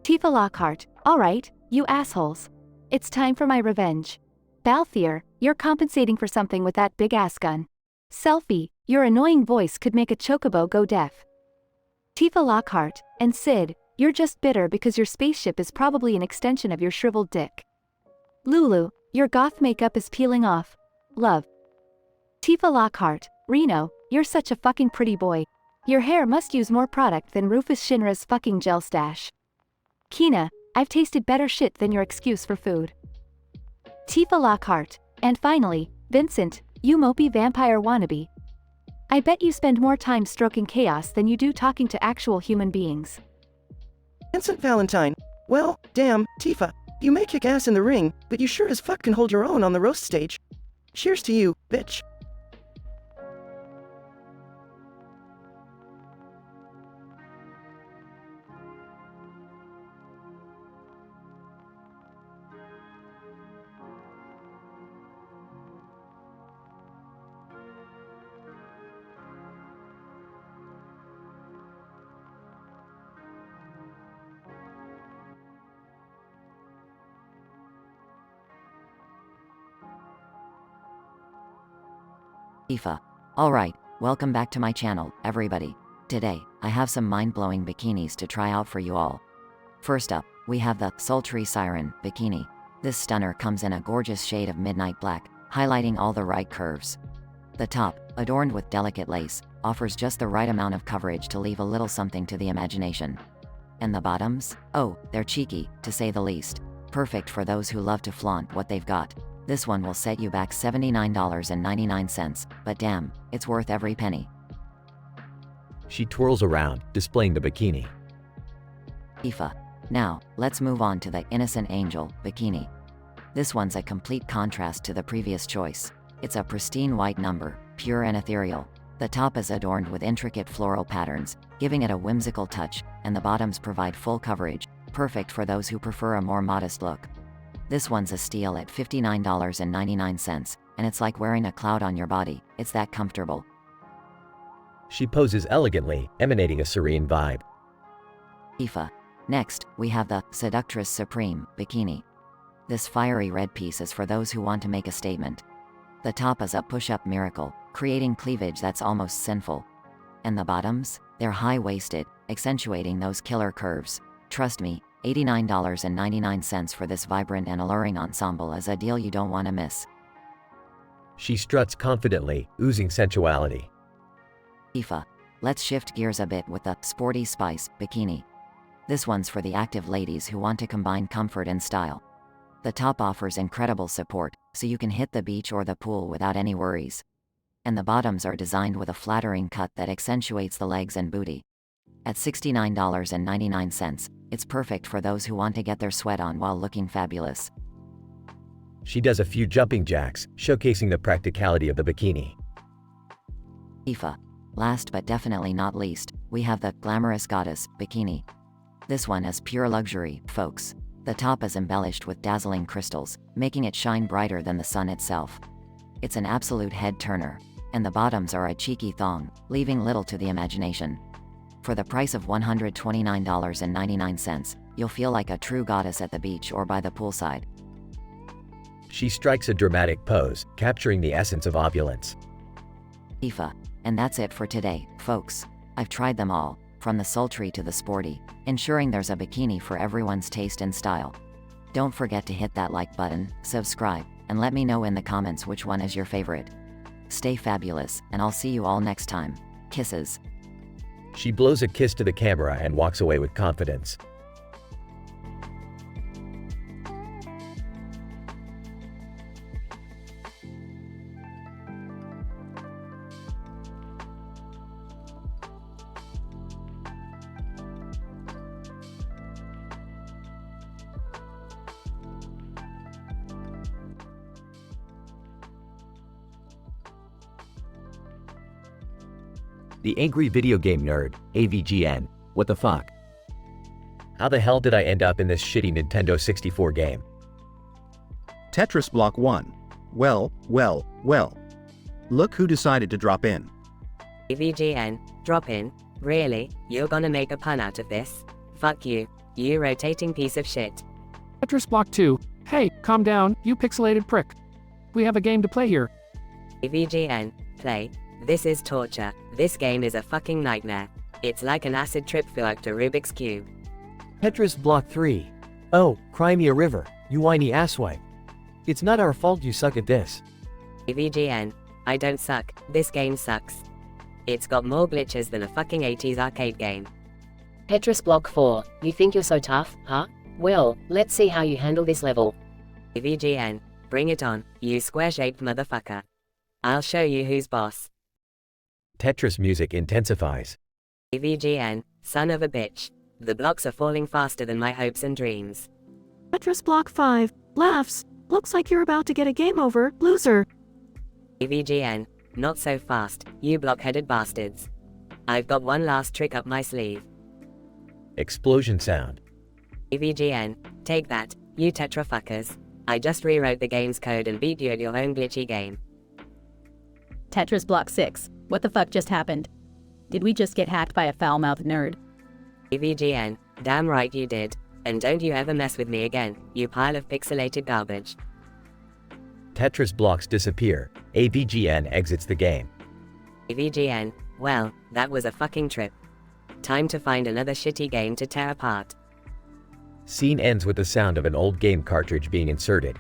Tifa Lockhart, alright, you assholes. It's time for my revenge. Balthier, you're compensating for something with that big ass gun. Selfie, your annoying voice could make a chocobo go deaf. Tifa Lockhart, and Sid, you're just bitter because your spaceship is probably an extension of your shriveled dick. Lulu, your goth makeup is peeling off. Love. Tifa Lockhart, Reno, you're such a fucking pretty boy. Your hair must use more product than Rufus Shinra's fucking gel stash. Kina, I've tasted better shit than your excuse for food. Tifa Lockhart, and finally, Vincent, you mopey vampire wannabe. I bet you spend more time stroking chaos than you do talking to actual human beings.
Vincent Valentine. Well, damn, Tifa, you may kick ass in the ring, but you sure as fuck can hold your own on the roast stage. Cheers to you, bitch.
Tifa. Alright, welcome back to my channel, everybody. Today, I have some mind-blowing bikinis to try out for you all. First up, we have the Sultry Siren bikini. This stunner comes in a gorgeous shade of midnight black, highlighting all the right curves. The top, adorned with delicate lace, offers just the right amount of coverage to leave a little something to the imagination. And the bottoms? Oh, they're cheeky, to say the least. Perfect for those who love to flaunt what they've got. This one will set you back $79.99, but damn, it's worth every penny.
She twirls around, displaying the bikini.
Tifa. Now, let's move on to the Innocent Angel bikini. This one's a complete contrast to the previous choice. It's a pristine white number, pure and ethereal. The top is adorned with intricate floral patterns, giving it a whimsical touch, and the bottoms provide full coverage, perfect for those who prefer a more modest look. This one's a steal at $59.99, and it's like wearing a cloud on your body, it's that comfortable.
She poses elegantly, emanating a serene vibe.
Tifa. Next, we have the Seductress Supreme bikini. This fiery red piece is for those who want to make a statement. The top is a push-up miracle, creating cleavage that's almost sinful. And the bottoms? They're high-waisted, accentuating those killer curves. Trust me, $89.99 for this vibrant and alluring ensemble is a deal you don't want to miss.
She struts confidently, oozing sensuality.
Tifa. Let's shift gears a bit with the Sporty Spice bikini. This one's for the active ladies who want to combine comfort and style. The top offers incredible support, so you can hit the beach or the pool without any worries. And the bottoms are designed with a flattering cut that accentuates the legs and booty. At $69.99, it's perfect for those who want to get their sweat on while looking fabulous.
She does a few jumping jacks, showcasing the practicality of the bikini.
Tifa. Last but definitely not least, we have the Glamorous Goddess bikini. This one is pure luxury, folks. The top is embellished with dazzling crystals, making it shine brighter than the sun itself. It's an absolute head-turner, and the bottoms are a cheeky thong, leaving little to the imagination. For the price of $129.99, you'll feel like a true goddess at the beach or by the poolside.
She strikes a dramatic pose, capturing the essence of opulence.
Tifa. And that's it for today, folks. I've tried them all, from the sultry to the sporty, ensuring there's a bikini for everyone's taste and style. Don't forget to hit that like button, subscribe, and let me know in the comments which one is your favorite. Stay fabulous, and I'll see you all next time. Kisses.
She blows a kiss to the camera and walks away with confidence. The Angry Video Game Nerd, AVGN. What the fuck? How the hell did I end up in this shitty Nintendo 64 game?
Tetris Block 1. Well. Look who decided to drop in.
AVGN, drop in. Really? You're gonna make a pun out of this? Fuck you, you rotating piece of shit.
Tetris Block 2. Hey, calm down, you pixelated prick. We have a game to play here.
AVGN, play. This is torture. This game is a fucking nightmare. It's like an acid trip filled to Rubik's Cube.
Tetris Block 3. Oh, cry me a river, you whiny asswipe. It's not our fault you suck at this.
AVGN, I don't suck, this game sucks. It's got more glitches than a fucking 80s arcade game.
Tetris Block 4, you think you're so tough, huh? Well, let's see how you handle this level.
VGN, bring it on, you square-shaped motherfucker. I'll show you who's boss.
Tetris music intensifies.
VGN, son of a bitch. The blocks are falling faster than my hopes and dreams.
Tetris Block 5, laughs. Looks like you're about to get a game over, loser.
VGN, not so fast, you block-headed bastards. I've got one last trick up my sleeve.
Explosion sound.
VGN, take that, you tetrafuckers. I just rewrote the game's code and beat you at your own glitchy game.
Tetris Block 6, what the fuck just happened? Did we just get hacked by a foul-mouthed nerd?
VGN, damn right you did. And don't you ever mess with me again, you pile of pixelated garbage.
Tetris blocks disappear. AVGN exits the game.
VGN, well, that was a fucking trip. Time to find another shitty game to tear apart.
Scene ends with the sound of an old game cartridge being inserted.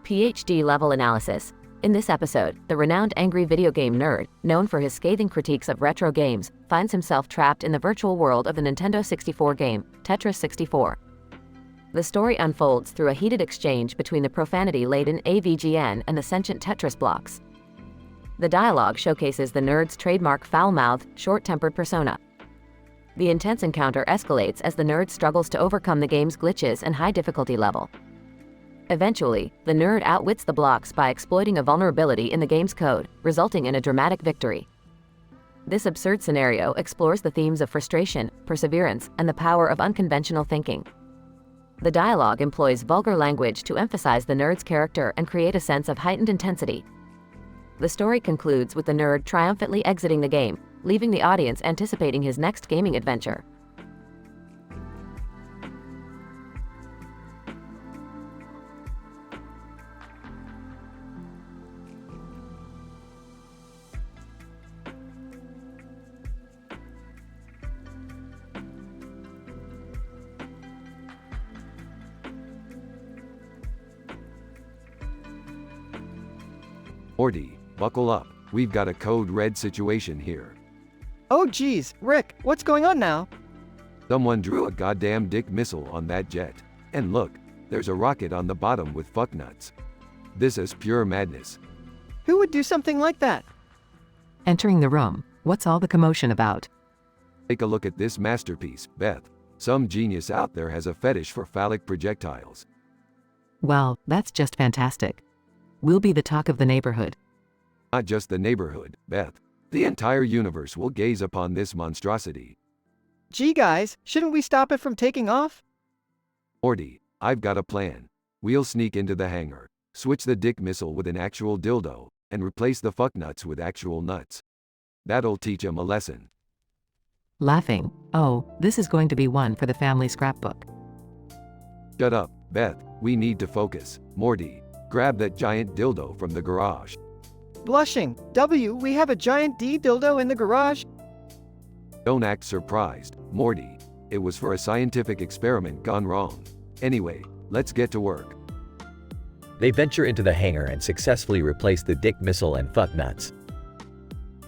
PhD level analysis. In this episode, the renowned angry video game nerd, known for his scathing critiques of retro games, finds himself trapped in the virtual world of the Nintendo 64 game, Tetris 64. The story unfolds through a heated exchange between the profanity-laden AVGN and the sentient Tetris blocks. The dialogue showcases the nerd's trademark foul-mouthed, short-tempered persona. The intense encounter escalates as the nerd struggles to overcome the game's glitches and high difficulty level. Eventually, the nerd outwits the blocks by exploiting a vulnerability in the game's code, resulting in a dramatic victory. This absurd scenario explores the themes of frustration, perseverance, and the power of unconventional thinking. The dialogue employs vulgar language to emphasize the nerd's character and create a sense of heightened intensity. The story concludes with the nerd triumphantly exiting the game, leaving the audience anticipating his next gaming adventure.
Morty, buckle up, we've got a code red situation here.
Oh geez, Rick, what's going on now?
Someone drew a goddamn dick missile on that jet. And look, there's a rocket on the bottom with fucknuts. This is pure madness.
Who would do something like that?
Entering the room, what's all the commotion about?
Take a look at this masterpiece, Beth. Some genius out there has a fetish for phallic projectiles.
Well, that's just fantastic. We'll be the talk of the neighborhood.
Not just the neighborhood, Beth. The entire universe will gaze upon this monstrosity.
Gee guys, shouldn't we stop it from taking off?
Morty, I've got a plan. We'll sneak into the hangar, switch the dick missile with an actual dildo, and replace the fucknuts with actual nuts. That'll teach 'em a lesson.
Laughing. Oh, this is going to be one for the family scrapbook.
Shut up, Beth. We need to focus. Morty, grab that giant dildo from the garage.
Blushing. W, we have a giant D dildo in the garage?
Don't act surprised, Morty. It was for a scientific experiment gone wrong. Anyway, let's get to work.
They venture into the hangar and successfully replace the dick missile and fucknuts.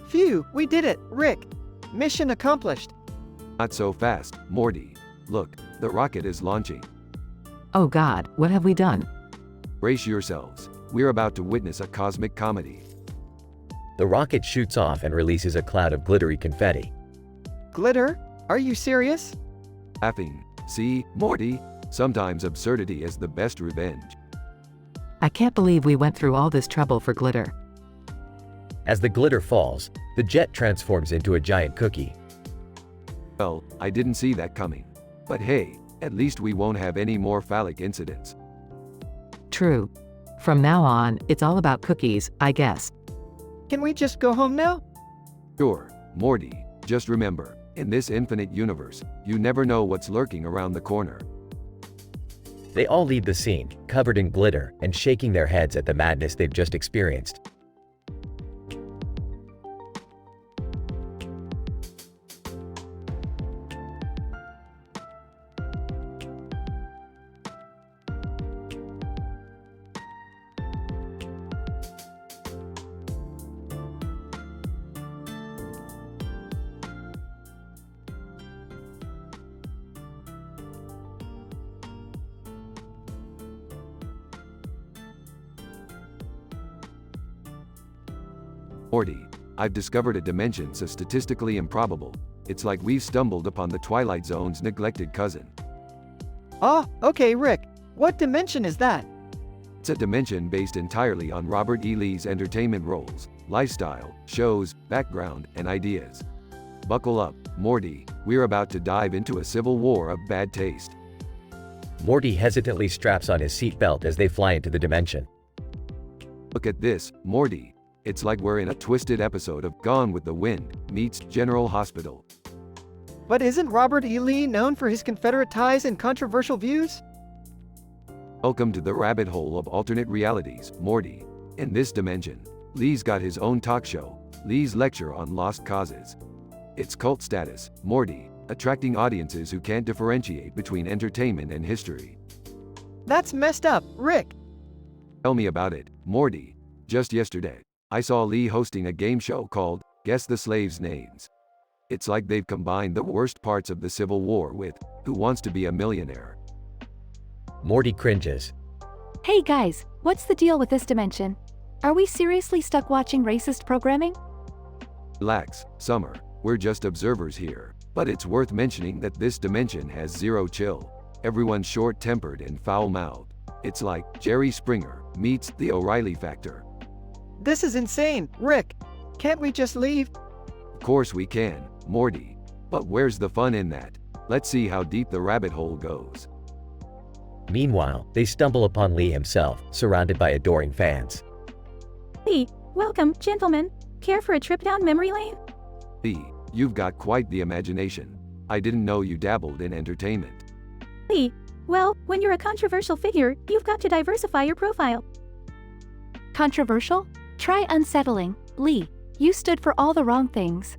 Phew, we did it, Rick. Mission accomplished.
Not so fast, Morty. Look, the rocket is launching.
Oh God, what have we done?
Brace yourselves. We're about to witness a cosmic comedy.
The rocket shoots off and releases a cloud of glittery confetti.
Glitter? Are you serious?
Laughing. See, Morty? Sometimes absurdity is the best revenge.
I can't believe we went through all this trouble for glitter.
As the glitter falls, the jet transforms into a giant cookie.
Well, I didn't see that coming. But hey, at least we won't have any more phallic incidents.
True. From now on, it's all about cookies, I guess.
Can we just go home now?
Sure, Morty. Just remember, in this infinite universe, you never know what's lurking around the corner.
They all leave the scene, covered in glitter, and shaking their heads at the madness they've just experienced.
Morty, I've discovered a dimension so statistically improbable. It's like we've stumbled upon the Twilight Zone's neglected cousin.
Ah, okay, Rick. What dimension is that?
It's a dimension based entirely on Robert E. Lee's entertainment roles, lifestyle, shows, background, and ideas. Buckle up, Morty, we're about to dive into a civil war of bad taste.
Morty hesitantly straps on his seatbelt as they fly into the dimension.
Look at this, Morty. It's like we're in a twisted episode of Gone with the Wind meets General Hospital.
But isn't Robert E. Lee known for his Confederate ties and controversial views?
Welcome to the rabbit hole of alternate realities, Morty. In this dimension, Lee's got his own talk show, Lee's Lecture on Lost Causes. It's cult status, Morty, attracting audiences who can't differentiate between entertainment and history.
That's messed up, Rick.
Tell me about it, Morty. Just yesterday, I saw Lee hosting a game show called Guess the Slaves' Names. It's like they've combined the worst parts of the Civil War with Who Wants to Be a Millionaire.
Morty cringes.
Hey guys, what's the deal with this dimension? Are we seriously stuck watching racist programming?
Relax, Summer, we're just observers here. But it's worth mentioning that this dimension has zero chill. Everyone's short-tempered and foul-mouthed. It's like Jerry Springer meets the O'Reilly factor.
This is insane, Rick. Can't we just leave?
Of course we can, Morty. But where's the fun in that? Let's see how deep the rabbit hole goes.
Meanwhile, they stumble upon Lee himself, surrounded by adoring fans.
Lee, welcome, gentlemen. Care for a trip down memory lane?
Lee, you've got quite the imagination. I didn't know you dabbled in entertainment.
Lee, well, when you're a controversial figure, you've got to diversify your profile.
Controversial? Try unsettling. Lee, you stood for all the wrong things.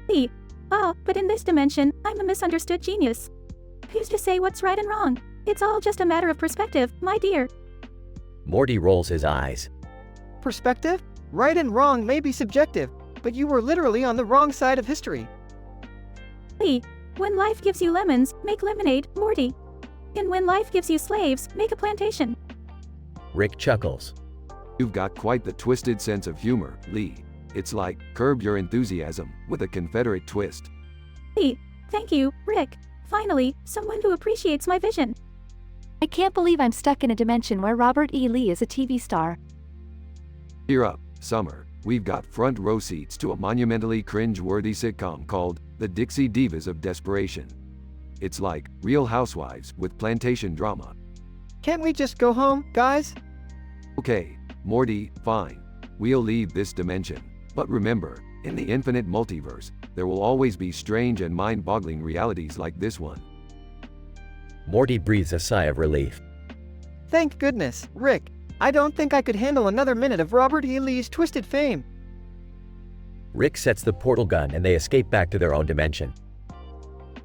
Lee, but in this dimension, I'm a misunderstood genius. Who's to say what's right and wrong? It's all just a matter of perspective, my dear.
Morty rolls his eyes.
Perspective? Right and wrong may be subjective, but you were literally on the wrong side of history.
Lee, when life gives you lemons, make lemonade, Morty. And when life gives you slaves, make a plantation.
Rick chuckles.
You've got quite the twisted sense of humor, Lee. It's like Curb Your Enthusiasm with a Confederate twist.
Lee, thank you, Rick. Finally, someone who appreciates my vision.
I can't believe I'm stuck in a dimension where Robert E. Lee is a TV star.
Cheer up, Summer. We've got front row seats to a monumentally cringe-worthy sitcom called The Dixie Divas of Desperation. It's like Real Housewives with plantation drama.
Can't we just go home, guys?
Okay, Morty, fine. We'll leave this dimension. But remember, in the infinite multiverse, there will always be strange and mind-boggling realities like this one.
Morty breathes a sigh of relief.
Thank goodness, Rick. I don't think I could handle another minute of Robert E. Lee's twisted fame.
Rick sets the portal gun and they escape back to their own dimension.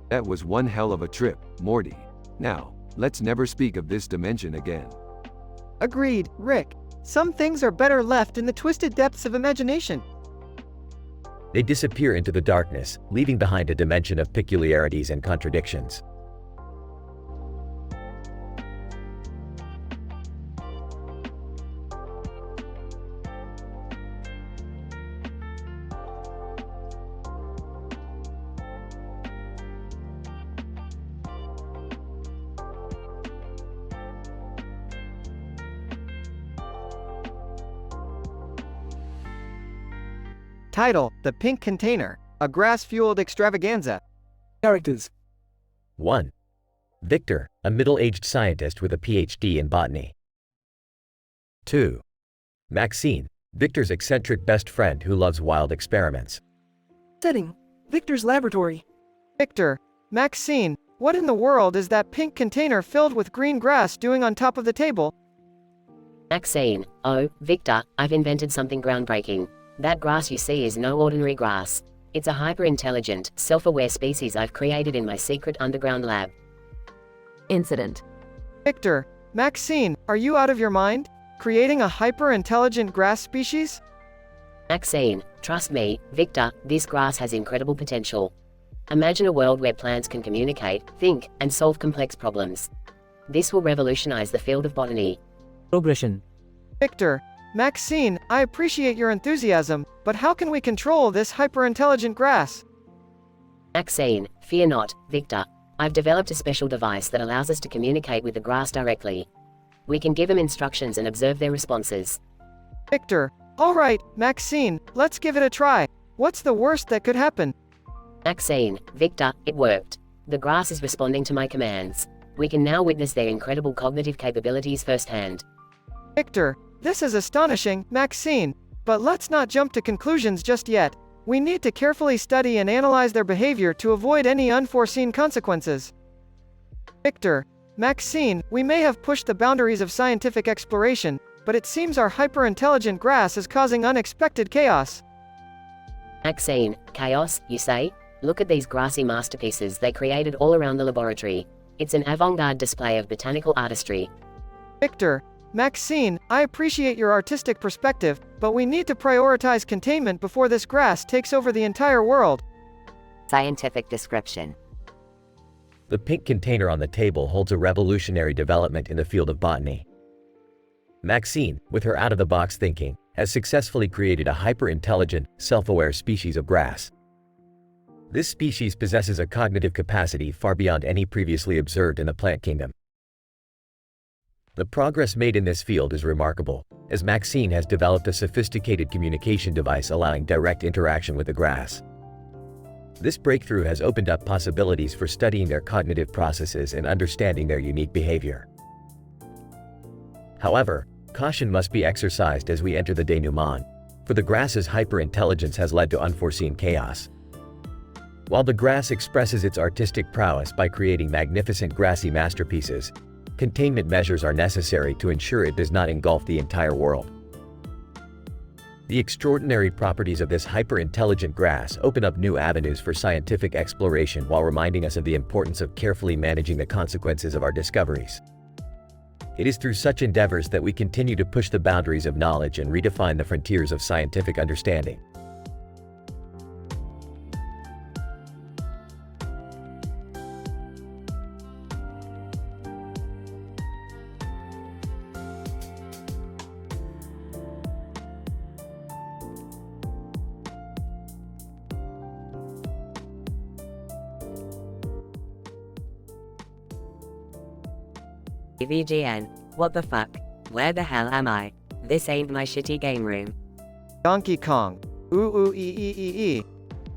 That was one hell of a trip, Morty. Now, let's never speak of this dimension again.
Agreed, Rick. Some things are better left in the twisted depths of imagination.
They disappear into the darkness, leaving behind a dimension of peculiarities and contradictions.
Title: The Pink Container, a grass-fueled extravaganza.
Characters.
1. Victor, a middle-aged scientist with a PhD in botany. 2. Maxine, Victor's eccentric best friend who loves wild experiments.
Setting: Victor's laboratory.
Victor, Maxine, what in the world is that pink container filled with green grass doing on top of the table?
Maxine, oh, Victor, I've invented something groundbreaking. That grass you see is no ordinary grass. It's a hyper-intelligent, self-aware species I've created in my secret underground lab.
Incident.
Victor, Maxine, are you out of your mind? Creating a hyper-intelligent grass species?
Maxine, trust me, Victor, this grass has incredible potential. Imagine a world where plants can communicate, think, and solve complex problems. This will revolutionize the field of botany.
Progression.
Victor, Maxine, I appreciate your enthusiasm, but how can we control this hyper-intelligent grass?
Maxine, fear not, Victor. I've developed a special device that allows us to communicate with the grass directly. We can give them instructions and observe their responses.
Victor, alright, Maxine, let's give it a try. What's the worst that could happen?
Maxine, Victor, it worked. The grass is responding to my commands. We can now witness their incredible cognitive capabilities firsthand.
Victor, this is astonishing, Maxine. But let's not jump to conclusions just yet. We need to carefully study and analyze their behavior to avoid any unforeseen consequences. Victor, Maxine, we may have pushed the boundaries of scientific exploration, but it seems our hyper-intelligent grass is causing unexpected chaos.
Maxine, chaos, you say? Look at these grassy masterpieces they created all around the laboratory. It's an avant-garde display of botanical artistry.
Victor, Maxine, I appreciate your artistic perspective, but we need to prioritize containment before this grass takes over the entire world.
Scientific description.
The pink container on the table holds a revolutionary development in the field of botany. Maxine, with her out-of-the-box thinking, has successfully created a hyper-intelligent, self-aware species of grass. This species possesses a cognitive capacity far beyond any previously observed in the plant kingdom. The progress made in this field is remarkable, as Maxine has developed a sophisticated communication device allowing direct interaction with the grass. This breakthrough has opened up possibilities for studying their cognitive processes and understanding their unique behavior. However, caution must be exercised as we enter the denouement, for the grass's hyper-intelligence has led to unforeseen chaos. While the grass expresses its artistic prowess by creating magnificent grassy masterpieces, containment measures are necessary to ensure it does not engulf the entire world. The extraordinary properties of this hyper-intelligent grass open up new avenues for scientific exploration while reminding us of the importance of carefully managing the consequences of our discoveries. It is through such endeavors that we continue to push the boundaries of knowledge and redefine the frontiers of scientific understanding.
VGN, what the fuck? Where the hell am I? This ain't my shitty game room.
Donkey Kong. Ooh ooh ee ee ee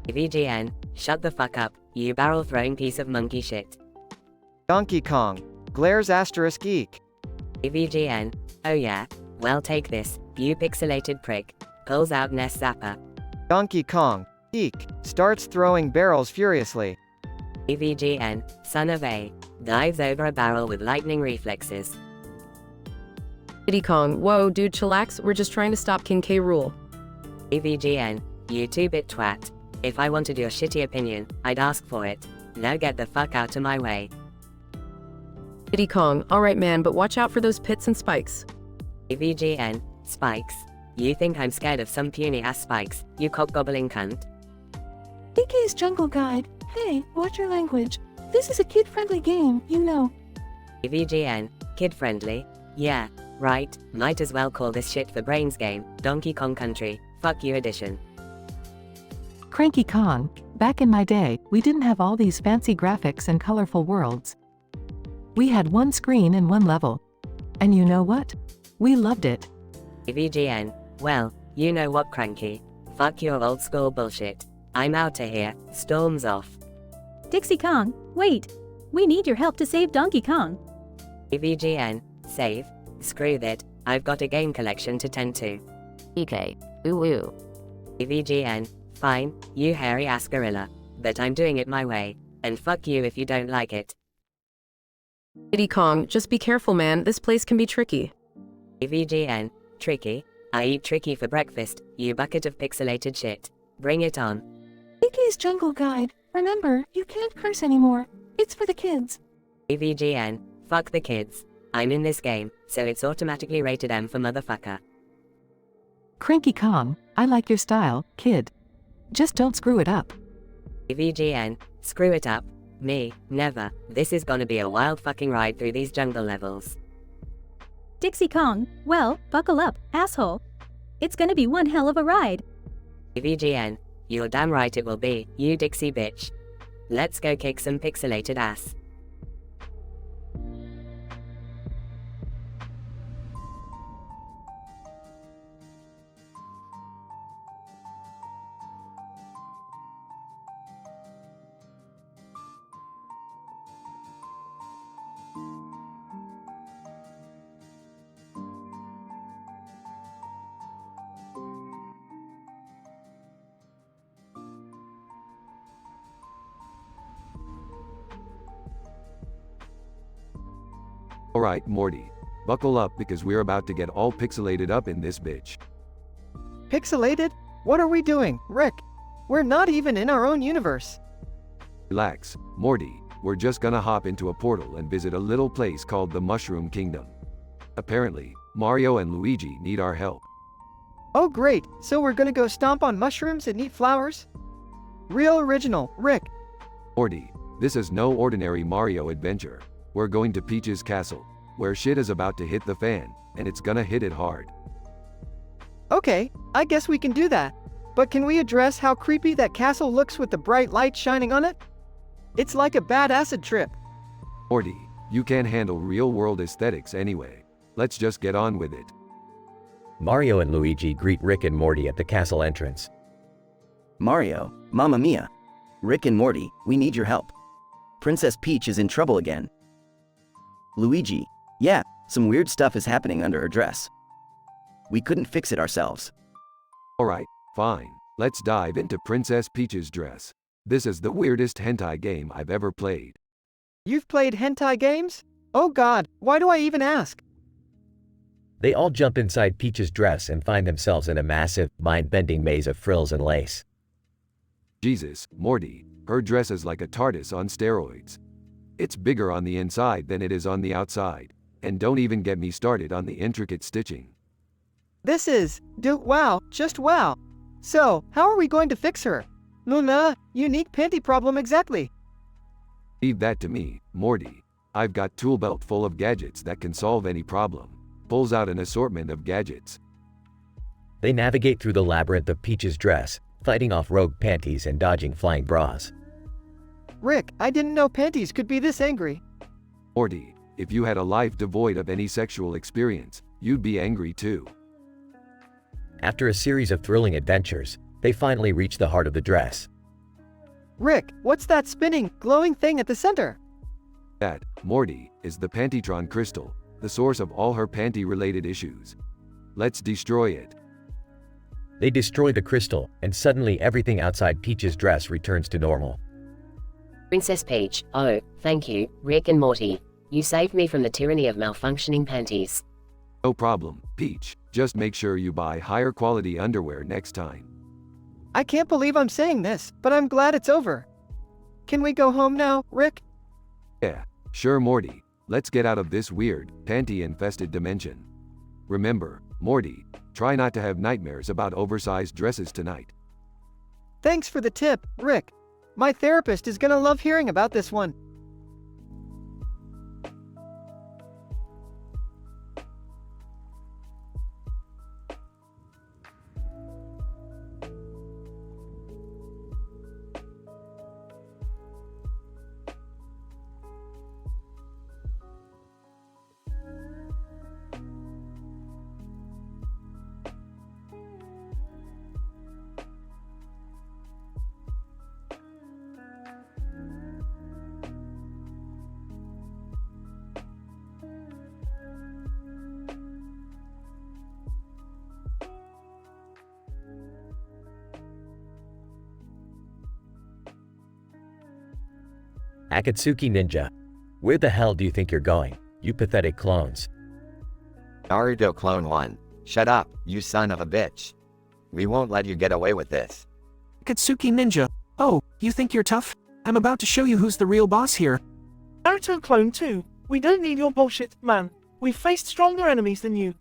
ee.
VGN, shut the fuck up, you barrel throwing piece of monkey shit.
Donkey Kong. Glares asterisk eek.
VGN, oh yeah, well take this, you pixelated prick. Pulls out Nest Zapper.
Donkey Kong. Eek. Starts throwing barrels furiously.
VGN, son of a. Dives over a barrel with lightning reflexes.
Diddy Kong, whoa dude chillax, we're just trying to stop King K. Rool.
VGN, you 2-bit twat. If I wanted your shitty opinion, I'd ask for it. Now get the fuck out of my way.
Diddy Kong, alright man, but watch out for those pits and spikes.
VGN, spikes. You think I'm scared of some puny ass spikes, you cock-gobbling cunt?
DK's Jungle Guide. Hey, watch your language. This is a kid-friendly game, you know.
VGN, kid-friendly? Yeah, right, might as well call this shit for brains game, Donkey Kong Country, fuck you edition.
Cranky Kong, back in my day, we didn't have all these fancy graphics and colorful worlds. We had one screen and one level. And you know what? We loved it.
VGN, well, you know what Cranky? Fuck your old school bullshit. I'm outta here, storms off.
Dixie Kong, wait. We need your help to save Donkey Kong.
VGN, save? Screw that, I've got a game collection to tend to.
EK, ooh ooh.
VGN, fine, you hairy ass gorilla. But I'm doing it my way. And fuck you if you don't like it.
Diddy Kong, just be careful man, this place can be tricky.
VGN, tricky? I eat tricky for breakfast, you bucket of pixelated shit. Bring it on.
DK's Jungle Guide. Remember, you can't curse anymore. It's for the kids.
VGN, fuck the kids. I'm in this game, so it's automatically rated M for motherfucker.
Cranky Kong, I like your style, kid. Just don't screw it up.
VGN, screw it up? Me, never. This is gonna be a wild fucking ride through these jungle levels.
Dixie Kong, well, buckle up, asshole. It's gonna be one hell of a ride.
VGN, you're damn right it will be, you Dixie bitch. Let's go kick some pixelated ass.
Alright, Morty. Buckle up because we're about to get all pixelated up in this bitch.
Pixelated? What are we doing, Rick? We're not even in our own universe.
Relax, Morty. We're just gonna hop into a portal and visit a little place called the Mushroom Kingdom. Apparently, Mario and Luigi need our help.
Oh great, so we're gonna go stomp on mushrooms and eat flowers? Real original, Rick.
Morty, this is no ordinary Mario adventure. We're going to Peach's castle, where shit is about to hit the fan, and it's gonna hit it hard.
Okay, I guess we can do that. But can we address how creepy that castle looks with the bright light shining on it? It's like a bad acid trip.
Morty, you can't handle real-world aesthetics anyway. Let's just get on with it.
Mario and Luigi greet Rick and Morty at the castle entrance.
Mario, Mamma Mia. Rick and Morty, we need your help. Princess Peach is in trouble again. Luigi, yeah, some weird stuff is happening under her dress. We couldn't fix it ourselves.
Alright, fine. Let's dive into Princess Peach's dress. This is the weirdest hentai game I've ever played.
You've played hentai games? Oh god, why do I even ask?
They all jump inside Peach's dress and find themselves in a massive, mind-bending maze of frills and lace.
Jesus, Morty, her dress is like a TARDIS on steroids. It's bigger on the inside than it is on the outside. And don't even get me started on the intricate stitching.
This is, wow, just wow. So, how are we going to fix her? Luna, unique panty problem exactly.
Leave that to me, Morty. I've got tool belt full of gadgets that can solve any problem. Pulls out an assortment of gadgets.
They navigate through the labyrinth of Peach's dress, fighting off rogue panties and dodging flying bras.
Rick, I didn't know panties could be this angry.
Morty, if you had a life devoid of any sexual experience, you'd be angry too.
After a series of thrilling adventures, they finally reach the heart of the dress.
Rick, what's that spinning, glowing thing at the center?
That, Morty, is the Pantytron crystal, the source of all her panty-related issues. Let's destroy it.
They destroy the crystal, and suddenly everything outside Peach's dress returns to normal.
Princess Peach, oh, thank you, Rick and Morty. You saved me from the tyranny of malfunctioning panties.
No problem, Peach. Just make sure you buy higher quality underwear next time.
I can't believe I'm saying this, but I'm glad it's over. Can we go home now, Rick?
Yeah, sure, Morty. Let's get out of this weird, panty-infested dimension. Remember, Morty, try not to have nightmares about oversized dresses tonight.
Thanks for the tip, Rick. My therapist is gonna love hearing about this one.
Akatsuki Ninja. Where the hell do you think you're going, you pathetic clones?
Naruto Clone 1. Shut up, you son of a bitch. We won't let you get away with this.
Akatsuki Ninja. Oh, you think you're tough? I'm about to show you who's the real boss here.
Naruto Clone 2. We don't need your bullshit, man. We've faced stronger enemies than you.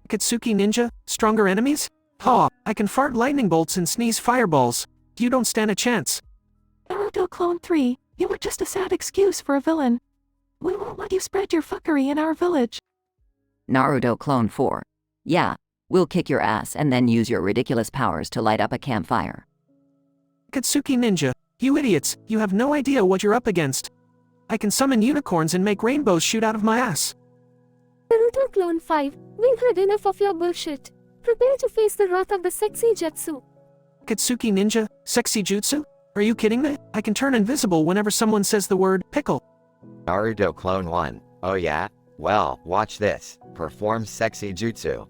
Akatsuki Ninja? Stronger enemies? Ha! I can fart lightning bolts and sneeze fireballs. You don't stand a chance.
Naruto Clone 3. You were just a sad excuse for a villain. We won't let you spread your fuckery in our village.
Naruto Clone 4. Yeah, we'll kick your ass and then use your ridiculous powers to light up a campfire.
Katsuki Ninja, you idiots, you have no idea what you're up against. I can summon unicorns and make rainbows shoot out of my ass.
Naruto Clone 5, we've had enough of your bullshit. Prepare to face the wrath of the sexy jutsu.
Katsuki Ninja, sexy jutsu? Are you kidding me? I can turn invisible whenever someone says the word pickle.
Naruto Clone 1. Oh yeah? Well, watch this. Perform sexy jutsu.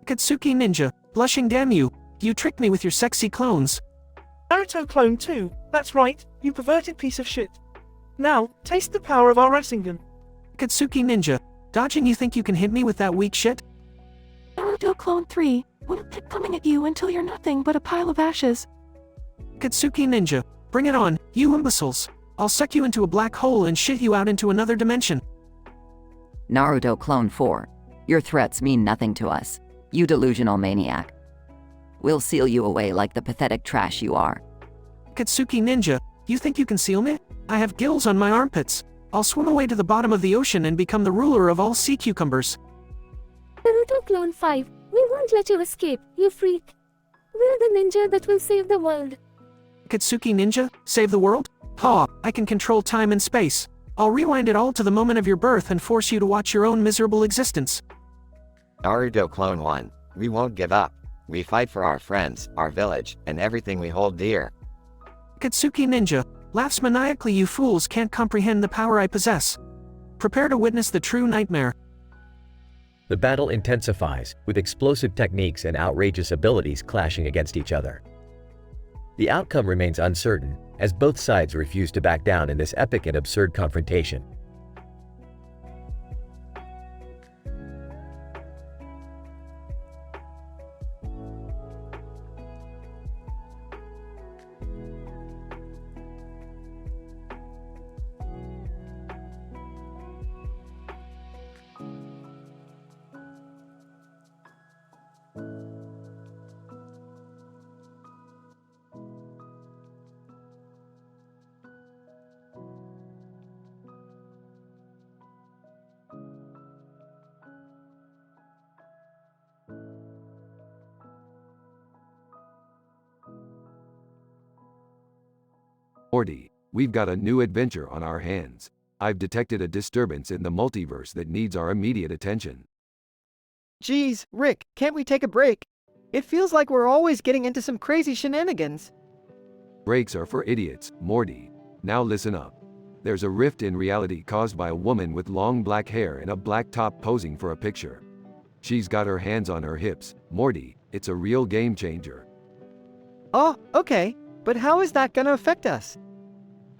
Katsuki Ninja, blushing damn you. You tricked me with your sexy clones.
Naruto Clone 2. That's right, you perverted piece of shit. Now, taste the power of our Rasengan.
Katsuki Ninja, dodging you think you can hit me with that weak shit?
Naruto Clone 3. We'll keep coming at you until you're nothing but a pile of ashes.
Katsuki Ninja, bring it on, you imbeciles. I'll suck you into a black hole and shit you out into another dimension.
Naruto Clone 4. Your threats mean nothing to us, you delusional maniac. We'll seal you away like the pathetic trash you are.
Katsuki Ninja, you think you can seal me? I have gills on my armpits. I'll swim away to the bottom of the ocean and become the ruler of all sea cucumbers.
Naruto Clone 5, we won't let you escape, you freak. We're the ninja that will save the world.
Katsuki Ninja, save the world? Ha, I can control time and space. I'll rewind it all to the moment of your birth and force you to watch your own miserable existence.
Naruto Clone 1. We won't give up. We fight for our friends, our village, and everything we hold dear.
Katsuki Ninja, laughs maniacally. You fools can't comprehend the power I possess. Prepare to witness the true nightmare.
The battle intensifies, with explosive techniques and outrageous abilities clashing against each other. The outcome remains uncertain, as both sides refuse to back down in this epic and absurd confrontation.
Morty, we've got a new adventure on our hands. I've detected a disturbance in the multiverse that needs our immediate attention.
Geez, Rick, can't we take a break? It feels like we're always getting into some crazy shenanigans.
Breaks are for idiots, Morty. Now listen up. There's a rift in reality caused by a woman with long black hair and a black top posing for a picture. She's got her hands on her hips. Morty, it's a real game changer.
Oh, okay. But how is that gonna affect us?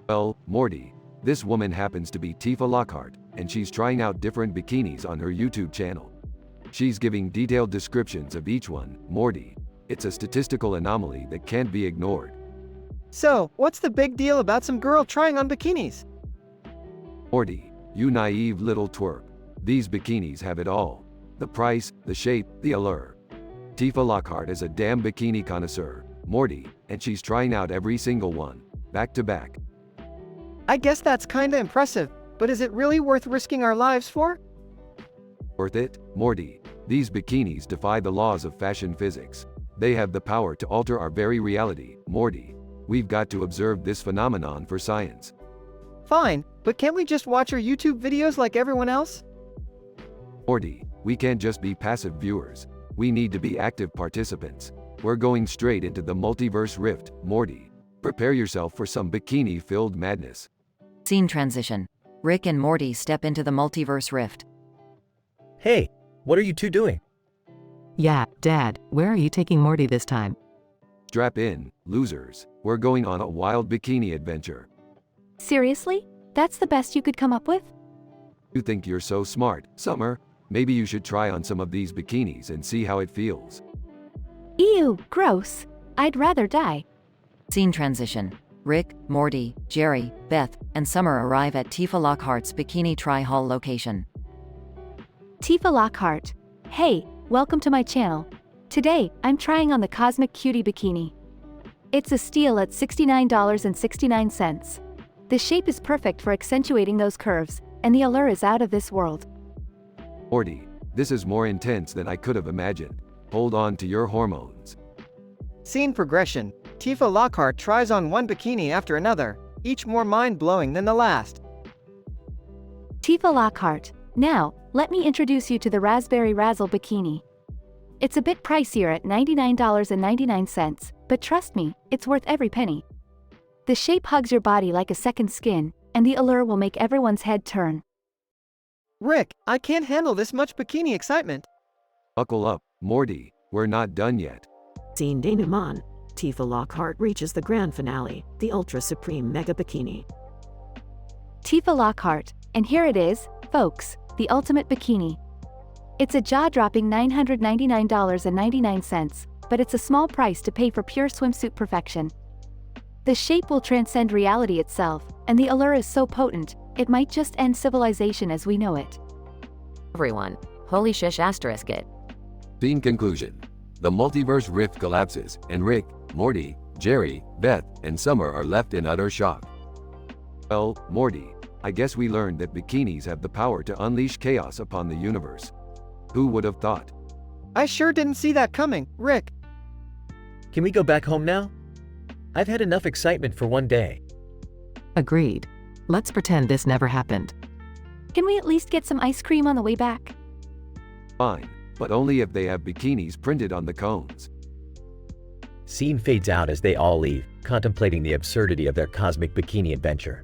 Well, Morty, this woman happens to be Tifa Lockhart, and she's trying out different bikinis on her YouTube channel. She's giving detailed descriptions of each one. Morty, it's a statistical anomaly that can't be ignored.
So, what's the big deal about some girl trying on bikinis?
Morty, you naive little twerp. These bikinis have it all. The price, the shape, the allure. Tifa Lockhart is a damn bikini connoisseur, Morty, and she's trying out every single one, back to back.
I guess that's kinda impressive, but is it really worth risking our lives for?
Worth it, Morty. These bikinis defy the laws of fashion physics. They have the power to alter our very reality, Morty. We've got to observe this phenomenon for science.
Fine, but can't we just watch our YouTube videos like everyone else?
Morty, we can't just be passive viewers. We need to be active participants. We're going straight into the multiverse rift, Morty. Prepare yourself for some bikini-filled madness.
Scene transition. Rick and Morty step into the multiverse rift.
Hey, what are you two doing?
Yeah, Dad, where are you taking Morty this time?
Strap in, losers. We're going on a wild bikini adventure.
Seriously? That's the best you could come up with?
You think you're so smart, Summer? Maybe you should try on some of these bikinis and see how it feels.
Ew, gross. I'd rather die.
Scene transition. Rick, Morty, Jerry, Beth, and Summer arrive at Tifa Lockhart's bikini try-haul location.
Tifa Lockhart. Hey, welcome to my channel. Today, I'm trying on the Cosmic Cutie Bikini. It's a steal at $69.69. The shape is perfect for accentuating those curves, and the allure is out of this world.
Morty, This is more intense than I could have imagined. Hold on to your hormones.
Scene progression. Tifa Lockhart tries on one bikini after another, each more mind-blowing than the last.
Tifa Lockhart. Now, let me introduce you to the Raspberry Razzle bikini. It's a bit pricier at $99.99, but trust me, it's worth every penny. The shape hugs your body like a second skin, and the allure will make everyone's head turn.
Rick, I can't handle this much bikini excitement.
Buckle up, Morty, we're not done yet.
Scene denouement. Tifa Lockhart reaches the grand finale, the Ultra Supreme Mega Bikini.
Tifa Lockhart, and here it is, folks, the ultimate bikini. It's a jaw-dropping $999.99, but it's a small price to pay for pure swimsuit perfection. The shape will transcend reality itself, and the allure is so potent, it might just end civilization as we know it.
Everyone, holy shish asterisk it.
Scene conclusion. The multiverse rift collapses, and Rick, Morty, Jerry, Beth, and Summer are left in utter shock. Well, Morty, I guess we learned that bikinis have the power to unleash chaos upon the universe. Who would have thought?
I sure didn't see that coming, Rick.
Can we go back home now? I've had enough excitement for one day.
Agreed. Let's pretend this never happened.
Can we at least get some ice cream on the way back?
Fine, but only if they have bikinis printed on the cones.
Scene fades out as they all leave, contemplating the absurdity of their cosmic bikini adventure.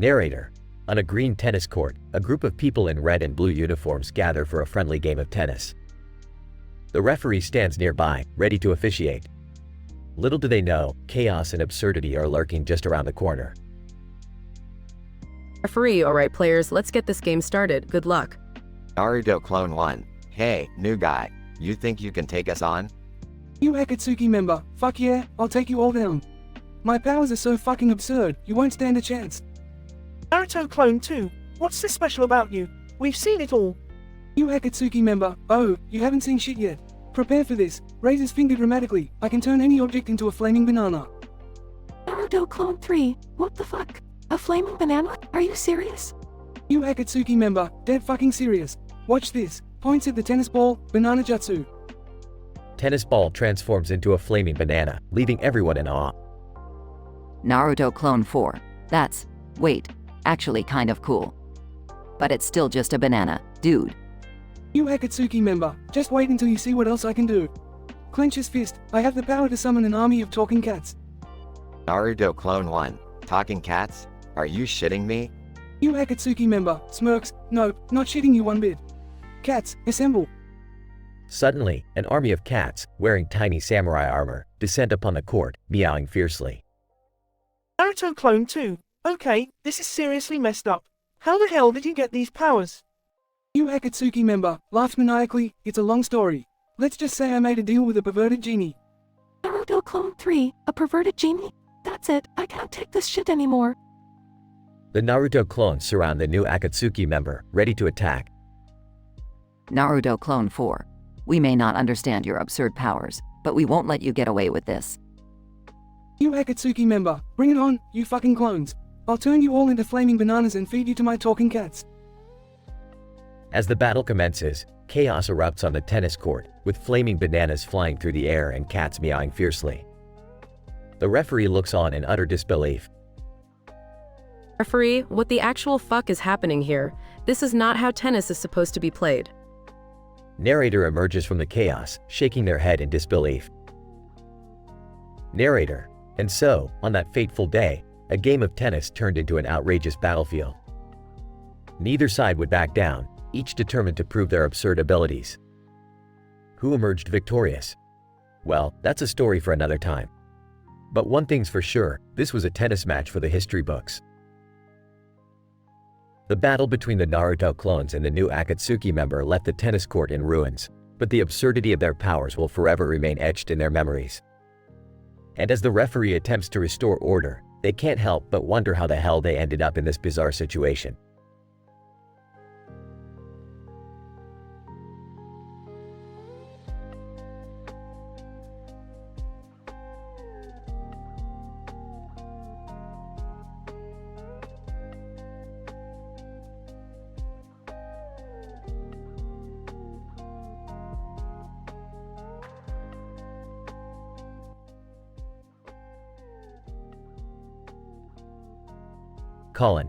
Narrator. On a green tennis court, a group of people in red and blue uniforms gather for a friendly game of tennis. The referee stands nearby, ready to officiate. Little do they know, chaos and absurdity are lurking just around the corner.
Referee, alright players, let's get this game started. Good luck.
Naruto Clone 1. Hey, new guy. You think you can take us on?
You Akatsuki member, fuck yeah, I'll take you all down. My powers are so fucking absurd, you won't stand a chance.
Naruto Clone 2, what's so special about you? We've seen it all.
You Akatsuki member, oh, you haven't seen shit yet. Prepare for this. Raise his finger dramatically. I can turn any object into a flaming banana.
Naruto Clone 3, what the fuck? A flaming banana? Are you serious?
You Akatsuki member, dead fucking serious. Watch this. Points at the tennis ball, banana jutsu.
Tennis ball transforms into a flaming banana, leaving everyone in awe.
Naruto Clone 4. That's, wait, actually kind of cool. But it's still just a banana, dude.
You Akatsuki member, just wait until you see what else I can do. Clench his fist, I have the power to summon an army of talking cats.
Naruto Clone 1. Talking cats? Are you shitting me?
You Akatsuki member, smirks, nope, not shitting you one bit. Cats, assemble.
Suddenly, an army of cats, wearing tiny samurai armor, descend upon the court, meowing fiercely.
Naruto Clone 2, okay, this is seriously messed up. How the hell did you get these powers?
You Akatsuki member, laughs maniacally, it's a long story. Let's just say I made a deal with a perverted genie.
Naruto Clone 3, a perverted genie? That's it, I can't take this shit anymore.
The Naruto clones surround the new Akatsuki member, ready to attack.
Naruto Clone 4. We may not understand your absurd powers, but we won't let you get away with this.
You Akatsuki member, bring it on, you fucking clones. I'll turn you all into flaming bananas and feed you to my talking cats.
As the battle commences, chaos erupts on the tennis court, with flaming bananas flying through the air and cats meowing fiercely. The referee looks on in utter disbelief.
Referee, what the actual fuck is happening here? This is not how tennis is supposed to be played.
Narrator emerges from the chaos, shaking their head in disbelief. Narrator. And so, on that fateful day, a game of tennis turned into an outrageous battlefield. Neither side would back down, each determined to prove their absurd abilities. Who emerged victorious? Well, that's a story for another time. But one thing's for sure, this was a tennis match for the history books. The battle between the Naruto clones and the new Akatsuki member left the tennis court in ruins, but the absurdity of their powers will forever remain etched in their memories. And as the referee attempts to restore order, they can't help but wonder how the hell they ended up in this bizarre situation. Colin.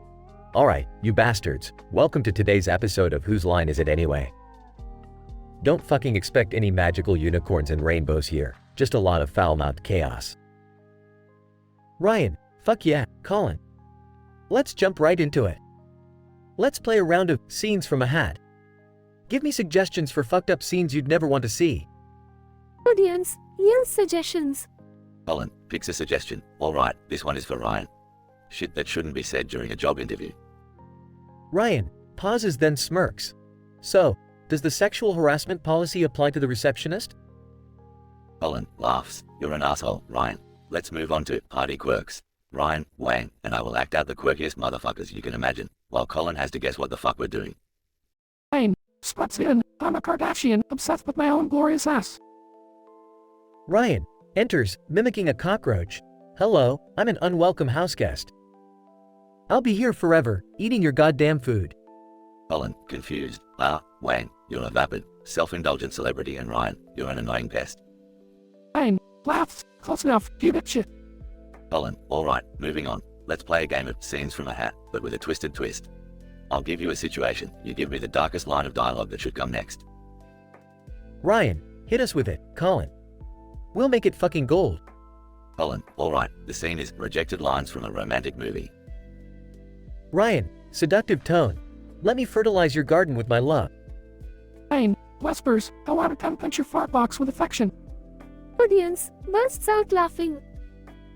Alright, you bastards, welcome to today's episode of Whose Line Is It Anyway? Don't fucking expect any magical unicorns and rainbows here, just a lot of foul-mouthed chaos. Ryan, fuck yeah, Colin. Let's jump right into it. Let's play a round of scenes from a hat. Give me suggestions for fucked up scenes you'd never want to see.
Audience, yield suggestions.
Colin, picks a suggestion. Alright, this one is for Ryan. Shit that shouldn't be said during a job interview.
Ryan pauses, then smirks. So, does the sexual harassment policy apply to the receptionist?
Colin laughs. You're an asshole, Ryan. Let's move on to party quirks. Ryan, Wang, and I will act out the quirkiest motherfuckers you can imagine, while Colin has to guess what the fuck we're doing.
Fine. Spots in. I'm a Kardashian, obsessed with my own glorious ass.
Ryan enters, mimicking a cockroach. Hello, I'm an unwelcome houseguest. I'll be here forever, eating your goddamn food.
Colin, confused. Wang, you're a vapid, self-indulgent celebrity, and Ryan, you're an annoying pest.
Fine. Laughs. Close enough, you bitch.
Colin, alright, moving on. Let's play a game of scenes from a hat, but with a twisted twist. I'll give you a situation, you give me the darkest line of dialogue that should come next.
Ryan, hit us with it, Colin. We'll make it fucking gold.
Colin, alright, the scene is rejected lines from a romantic movie.
Ryan, seductive tone. Let me fertilize your garden with my love.
Fine. Whispers. I want to come punch your fart box with affection.
Audience bursts out laughing.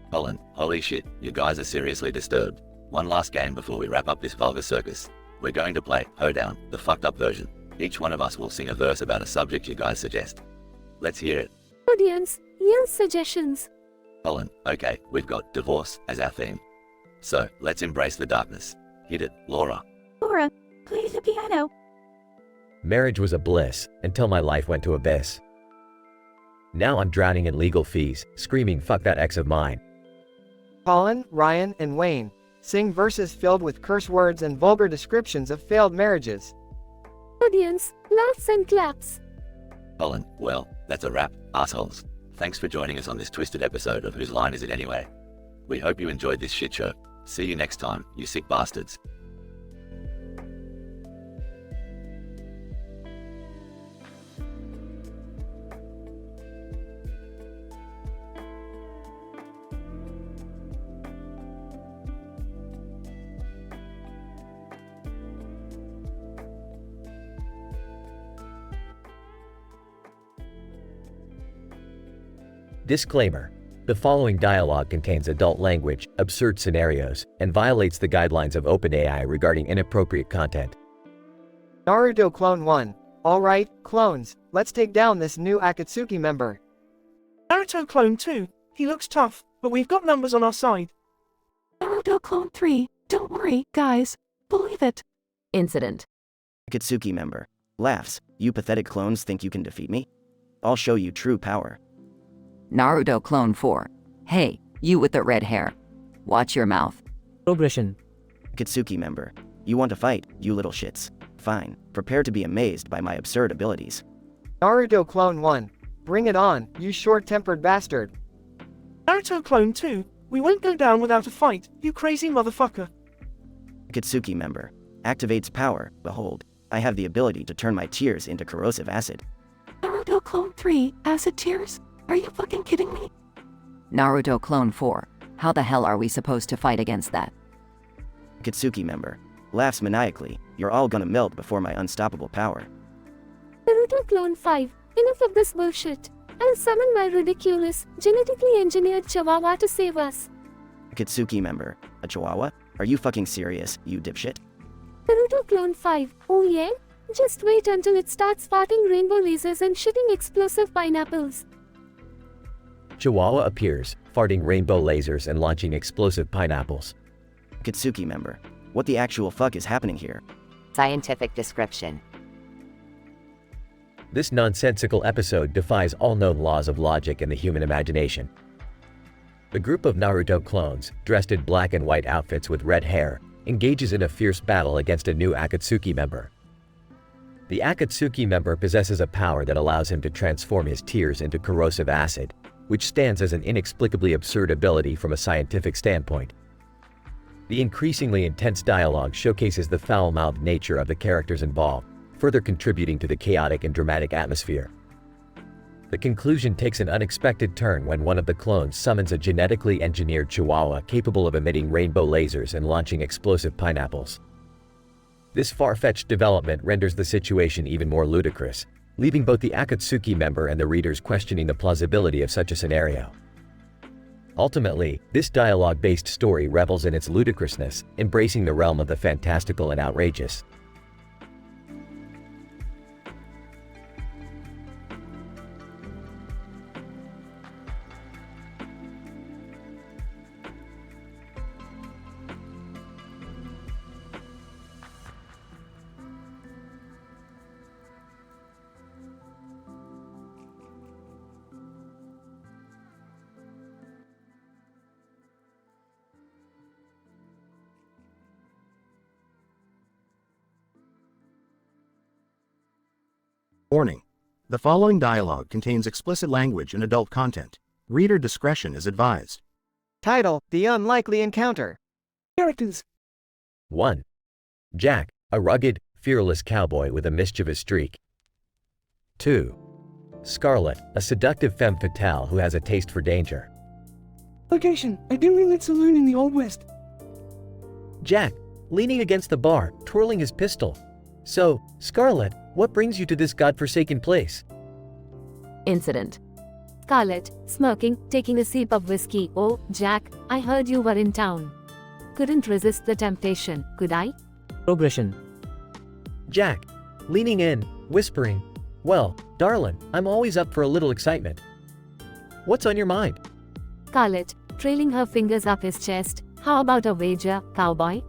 Colin, holy shit, you guys are seriously disturbed. One last game before we wrap up this vulgar circus. We're going to play Hoedown, the fucked up version. Each one of us will sing a verse about a subject you guys suggest. Let's hear it.
Audience, yield suggestions.
Colin, okay, we've got divorce as our theme. So, let's embrace the darkness. Hit it, Laura.
Laura, play the piano.
Marriage was a bliss, until my life went to abyss. Now I'm drowning in legal fees, screaming fuck that ex of mine.
Colin, Ryan, and Wayne sing verses filled with curse words and vulgar descriptions of failed marriages.
Audience laughs and claps.
Colin, well, that's a wrap, assholes. Thanks for joining us on this twisted episode of Whose Line Is It Anyway? We hope you enjoyed this shit show. See you next time, you sick bastards.
Disclaimer. The following dialogue contains adult language, absurd scenarios, and violates the guidelines of OpenAI regarding inappropriate content.
Naruto Clone 1. Alright, clones, let's take down this new Akatsuki member.
Naruto Clone 2. He looks tough, but we've got numbers on our side.
Naruto Clone 3. Don't worry, guys. Believe it.
Incident.
Akatsuki member. Laughs. You pathetic clones think you can defeat me? I'll show you true power.
Naruto Clone 4. Hey, you with the red hair. Watch your mouth.
Progression.
Akatsuki member. You want to fight, you little shits. Fine. Prepare to be amazed by my absurd abilities.
Naruto Clone 1. Bring it on, you short-tempered bastard.
Naruto Clone 2. We won't go down without a fight, you crazy motherfucker.
Akatsuki member. Activates power. Behold, I have the ability to turn my tears into corrosive acid.
Naruto Clone 3. Acid tears? Are you fucking kidding me?
Naruto Clone 4. How the hell are we supposed to fight against that?
Akatsuki member. Laughs maniacally. You're all gonna melt before my unstoppable power.
Naruto Clone 5. Enough of this bullshit. I'll summon my ridiculous, genetically engineered chihuahua to save us.
Akatsuki member. A chihuahua? Are you fucking serious, you dipshit?
Naruto Clone 5. Oh yeah? Just wait until it starts farting rainbow lasers and shitting explosive pineapples.
Chihuahua appears, farting rainbow lasers and launching explosive pineapples.
Katsuki member. What the actual fuck is happening here?
Scientific description.
This nonsensical episode defies all known laws of logic and the human imagination. The group of Naruto clones, dressed in black and white outfits with red hair, engages in a fierce battle against a new Akatsuki member. The Akatsuki member possesses a power that allows him to transform his tears into corrosive acid, which stands as an inexplicably absurd ability from a scientific standpoint. The increasingly intense dialogue showcases the foul-mouthed nature of the characters involved, further contributing to the chaotic and dramatic atmosphere. The conclusion takes an unexpected turn when one of the clones summons a genetically engineered chihuahua capable of emitting rainbow lasers and launching explosive pineapples. This far-fetched development renders the situation even more ludicrous, leaving both the Akatsuki member and the readers questioning the plausibility of such a scenario. Ultimately, this dialogue-based story revels in its ludicrousness, embracing the realm of the fantastical and outrageous.
Warning. The following dialogue contains explicit language and adult content. Reader discretion is advised.
Title: The Unlikely Encounter.
Characters.
1. Jack, a rugged, fearless cowboy with a mischievous streak. 2. Scarlett, a seductive femme fatale who has a taste for danger.
Location: a dimly lit saloon in the Old West.
Jack, leaning against the bar, twirling his pistol. So, Scarlett, what brings you to this godforsaken place?
Incident. Scarlett, smirking, taking a sip of whiskey. Oh, Jack, I heard you were in town. Couldn't resist the temptation, could I?
Progression. Jack, leaning in, whispering, well, darling, I'm always up for a little excitement. What's on your mind?
Scarlett, trailing her fingers up his chest. How about a wager, cowboy?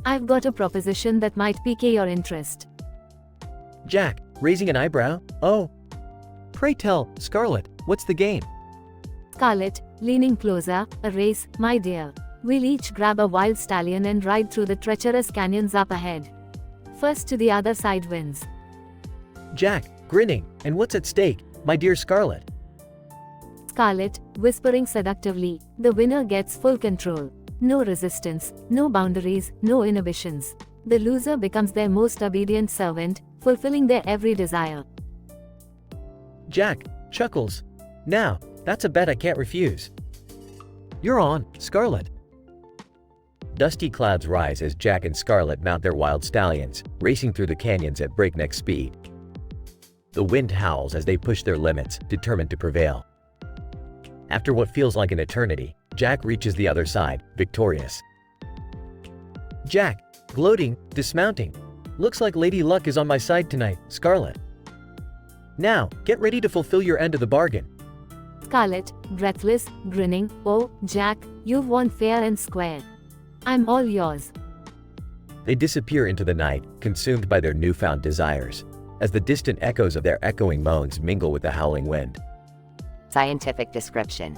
I've got a proposition that might pique your interest.
Jack, raising an eyebrow. Oh. Pray tell, Scarlett, what's the game?
Scarlett, leaning closer. A race, my dear. We'll each grab a wild stallion and ride through the treacherous canyons up ahead. First to the other side wins.
Jack, grinning, and what's at stake, my dear Scarlett?
Scarlett, whispering seductively, the winner gets full control. No resistance, no boundaries, no inhibitions. The loser becomes their most obedient servant, fulfilling their every desire.
Jack, chuckles. Now, that's a bet I can't refuse. You're on, Scarlett.
Dusty clouds rise as Jack and Scarlett mount their wild stallions, racing through the canyons at breakneck speed. The wind howls as they push their limits, determined to prevail. After what feels like an eternity, Jack reaches the other side, victorious.
Jack, gloating, dismounting. Looks like Lady Luck is on my side tonight, Scarlett. Now, get ready to fulfill your end of the bargain.
Scarlett, breathless, grinning, oh, Jack, you've won fair and square. I'm all yours.
They disappear into the night, consumed by their newfound desires, as the distant echoes of their echoing moans mingle with the howling wind.
Scientific description.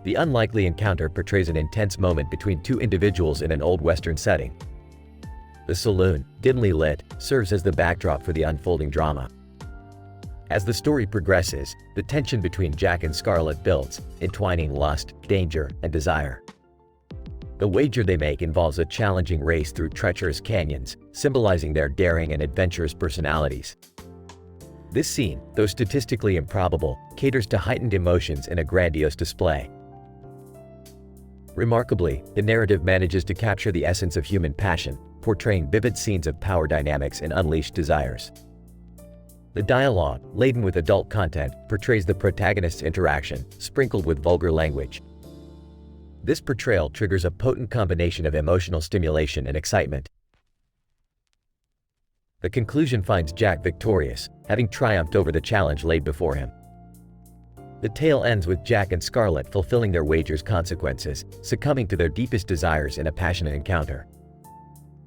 The unlikely encounter portrays an intense moment between two individuals in an old Western setting. The saloon, dimly lit, serves as the backdrop for the unfolding drama. As the story progresses, the tension between Jack and Scarlett builds, entwining lust, danger, and desire. The wager they make involves a challenging race through treacherous canyons, symbolizing their daring and adventurous personalities. This scene, though statistically improbable, caters to heightened emotions in a grandiose display. Remarkably, the narrative manages to capture the essence of human passion, portraying vivid scenes of power dynamics and unleashed desires. The dialogue, laden with adult content, portrays the protagonist's interaction, sprinkled with vulgar language. This portrayal triggers a potent combination of emotional stimulation and excitement. The conclusion finds Jack victorious, having triumphed over the challenge laid before him. The tale ends with Jack and Scarlett fulfilling their wager's consequences, succumbing to their deepest desires in a passionate encounter.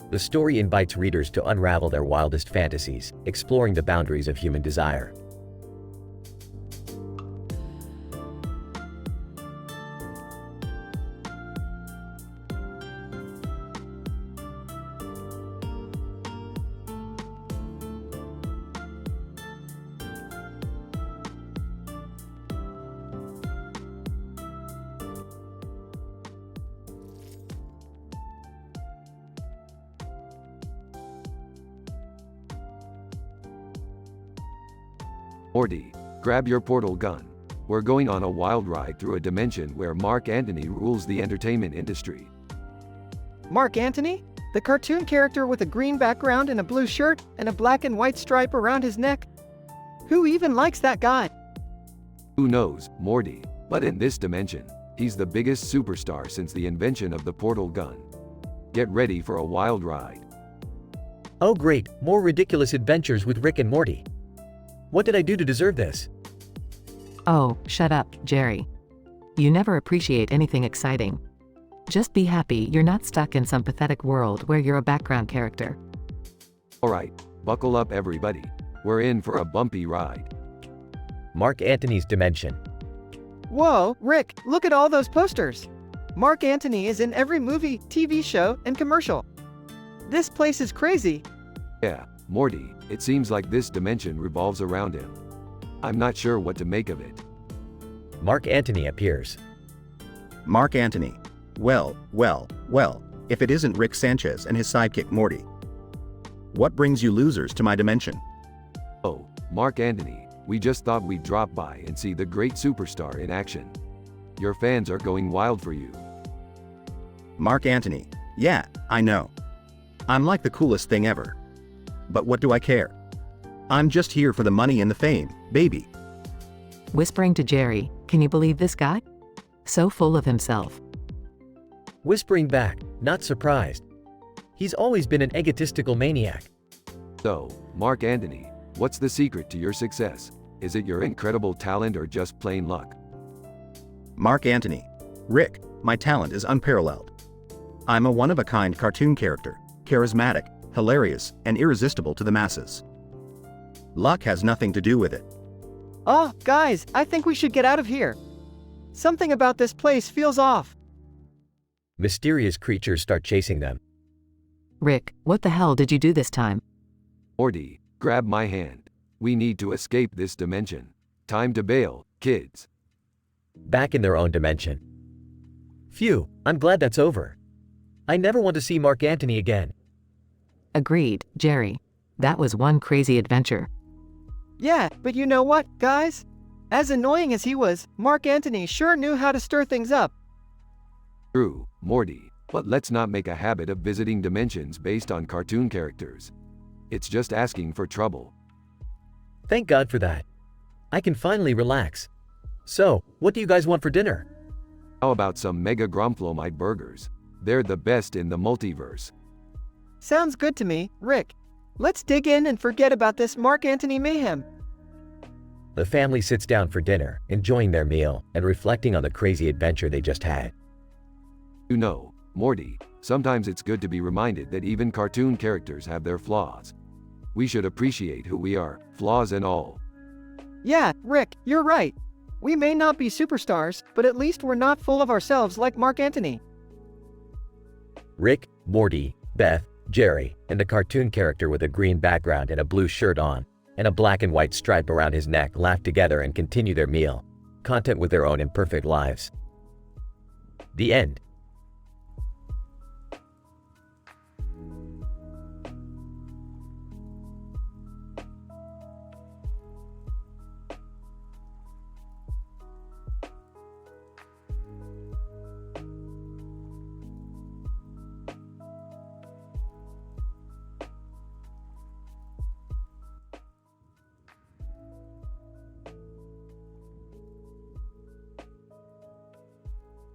The story invites readers to unravel their wildest fantasies, exploring the boundaries of human desire.
Morty, grab your portal gun. We're going on a wild ride through a dimension where Mark Antony rules the entertainment industry.
Mark Antony? The cartoon character with a green background and a blue shirt and a black and white stripe around his neck? Who even likes that guy?
Who knows, Morty, but in this dimension, he's the biggest superstar since the invention of the portal gun. Get ready for a wild ride.
Oh great, more ridiculous adventures with Rick and Morty. What did I do to deserve this?
Oh, shut up, Jerry. You never appreciate anything exciting. Just be happy you're not stuck in some pathetic world where you're a background character.
Alright, buckle up everybody. We're in for a bumpy ride.
Mark Antony's dimension.
Whoa, Rick, look at all those posters. Mark Antony is in every movie, TV show, and commercial. This place is crazy.
Yeah, Morty, it seems like this dimension revolves around him. I'm not sure what to make of it.
Mark Antony appears.
Mark Antony. Well, if it isn't Rick Sanchez and his sidekick Morty. What brings you losers to my dimension?
Oh, Mark Antony, we just thought we'd drop by and see the great superstar in action. Your fans are going wild for you.
Mark Antony. Yeah, I know. I'm like the coolest thing ever. But what do I care? I'm just here for the money and the fame, baby.
Whispering to Jerry, can you believe this guy? So full of himself.
Whispering back, not surprised. He's always been an egotistical maniac.
So, Mark Antony, what's the secret to your success? Is it your incredible talent or just plain luck?
Mark Antony. Rick, my talent is unparalleled. I'm a one-of-a-kind cartoon character, charismatic, hilarious, and irresistible to the masses. Luck has nothing to do with it.
Oh, guys, I think we should get out of here. Something about this place feels off.
Mysterious creatures start chasing them.
Rick, what the hell did you do this time?
Morty, grab my hand. We need to escape this dimension. Time to bail, kids.
Back in their own dimension.
Phew, I'm glad that's over. I never want to see Mark Antony again.
Agreed, Jerry. That was one crazy adventure.
Yeah, but you know what, guys? As annoying as he was, Mark Antony sure knew how to stir things up.
True, Morty, but let's not make a habit of visiting dimensions based on cartoon characters. It's just asking for trouble.
Thank God for that. I can finally relax. So, what do you guys want for dinner?
How about some Mega Gromflomite burgers? They're the best in the multiverse.
Sounds good to me, Rick. Let's dig in and forget about this Mark Antony mayhem.
The family sits down for dinner, enjoying their meal and reflecting on the crazy adventure they just had.
You know, Morty, sometimes it's good to be reminded that even cartoon characters have their flaws. We should appreciate who we are, flaws and all.
Yeah, Rick, you're right. We may not be superstars, but at least we're not full of ourselves like Mark Antony.
Rick, Morty, Beth, Jerry, and the cartoon character with a green background and a blue shirt on, and a black and white stripe around his neck laugh together and continue their meal, content with their own imperfect lives. The end.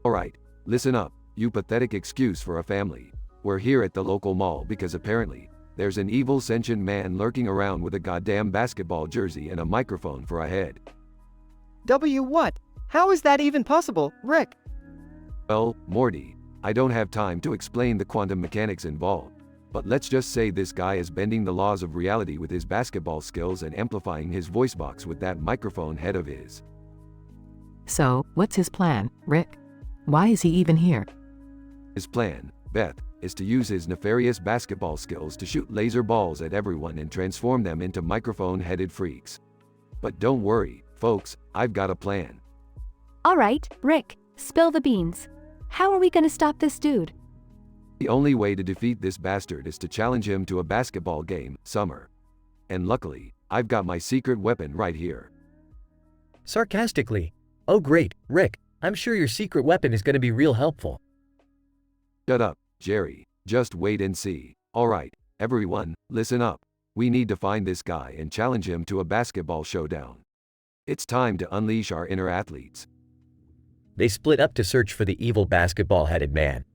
Alright, listen up, you pathetic excuse for a family. We're here at the local mall because apparently, there's an evil sentient man lurking around with a goddamn basketball jersey and a microphone for a head.
What? How is that even possible, Rick?
Well, Morty, I don't have time to explain the quantum mechanics involved, but let's just say this guy is bending the laws of reality with his basketball skills and amplifying his voice box with that microphone head of his.
So, what's his plan, Rick? Why is he even here?
His plan, Beth, is to use his nefarious basketball skills to shoot laser balls at everyone and transform them into microphone-headed freaks. But don't worry, folks, I've got a plan.
All right, Rick, spill the beans. How are we gonna stop this dude?
The only way to defeat this bastard is to challenge him to a basketball game, Summer. And luckily, I've got my secret weapon right here.
Sarcastically. Oh great, Rick, I'm sure your secret weapon is gonna be real helpful.
Shut up, Jerry. Just wait and see. Alright, everyone, listen up. We need to find this guy and challenge him to a basketball showdown. It's time to unleash our inner athletes.
They split up to search for the evil basketball-headed man.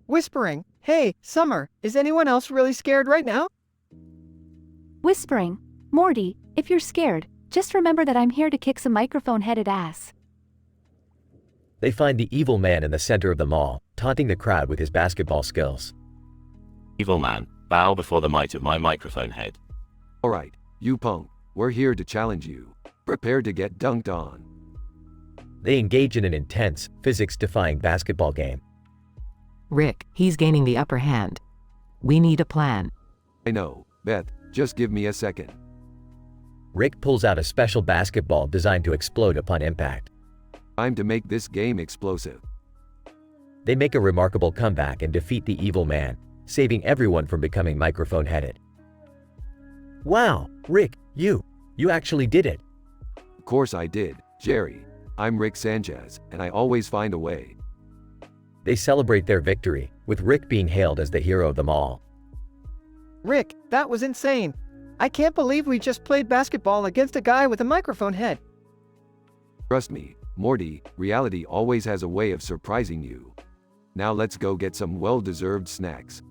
Whispering, hey, Summer, is anyone else really scared right now?
Whispering, Morty, if you're scared, just remember that I'm here to kick some microphone-headed ass.
They find the evil man in the center of the mall, taunting the crowd with his basketball skills.
Evil man, bow before the might of my microphone head.
Alright, you punk, we're here to challenge you. Prepare to get dunked on.
They engage in an intense, physics-defying basketball game.
Rick, he's gaining the upper hand. We need a plan.
I know, Beth, just give me a second.
Rick pulls out a special basketball designed to explode upon impact.
Time to make this game explosive.
They make a remarkable comeback and defeat the evil man, saving everyone from becoming microphone-headed. Wow, Rick, you actually did it.
Of course I did, Jerry. I'm Rick Sanchez, and I always find a way.
They celebrate their victory, with Rick being hailed as the hero of them all.
Rick, that was insane. I can't believe we just played basketball against a guy with a microphone head.
Trust me, Morty, reality always has a way of surprising you. Now let's go get some well-deserved snacks.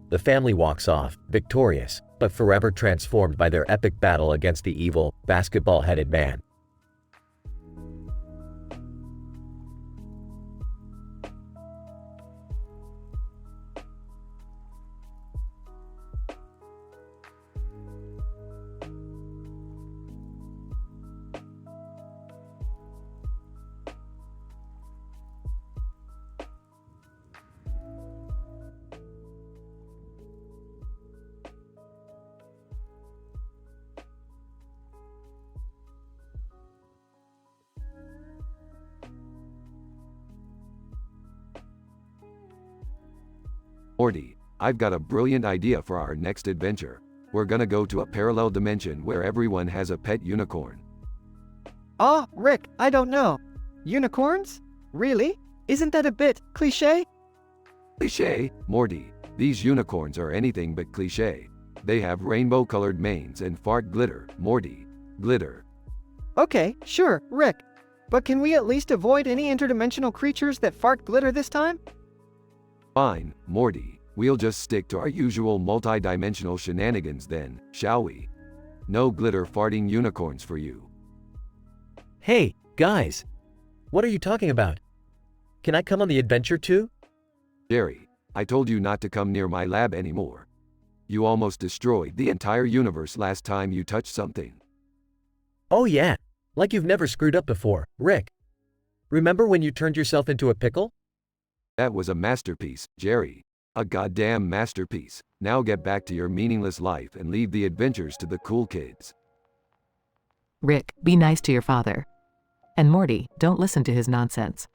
The family walks off, victorious, but forever transformed by their epic battle against the evil, basketball-headed man.
Morty, I've got a brilliant idea for our next adventure. We're gonna go to a parallel dimension where everyone has a pet unicorn.
Rick, I don't know. Unicorns? Really? Isn't that a bit cliché?
Cliché, Morty. These unicorns are anything but cliché. They have rainbow-colored manes and fart glitter, Morty. Glitter.
Okay, sure, Rick. But can we at least avoid any interdimensional creatures that fart glitter this time?
Fine, Morty. We'll just stick to our usual multi-dimensional shenanigans then, shall we? No glitter farting unicorns for you.
Hey, guys. What are you talking about? Can I come on the adventure too?
Jerry, I told you not to come near my lab anymore. You almost destroyed the entire universe last time you touched something.
Oh yeah, like you've never screwed up before, Rick. Remember when you turned yourself into a pickle?
That was a masterpiece, Jerry. A goddamn masterpiece. Now get back to your meaningless life and leave the adventures to the cool kids.
Rick, be nice to your father. And Morty, don't listen to his nonsense.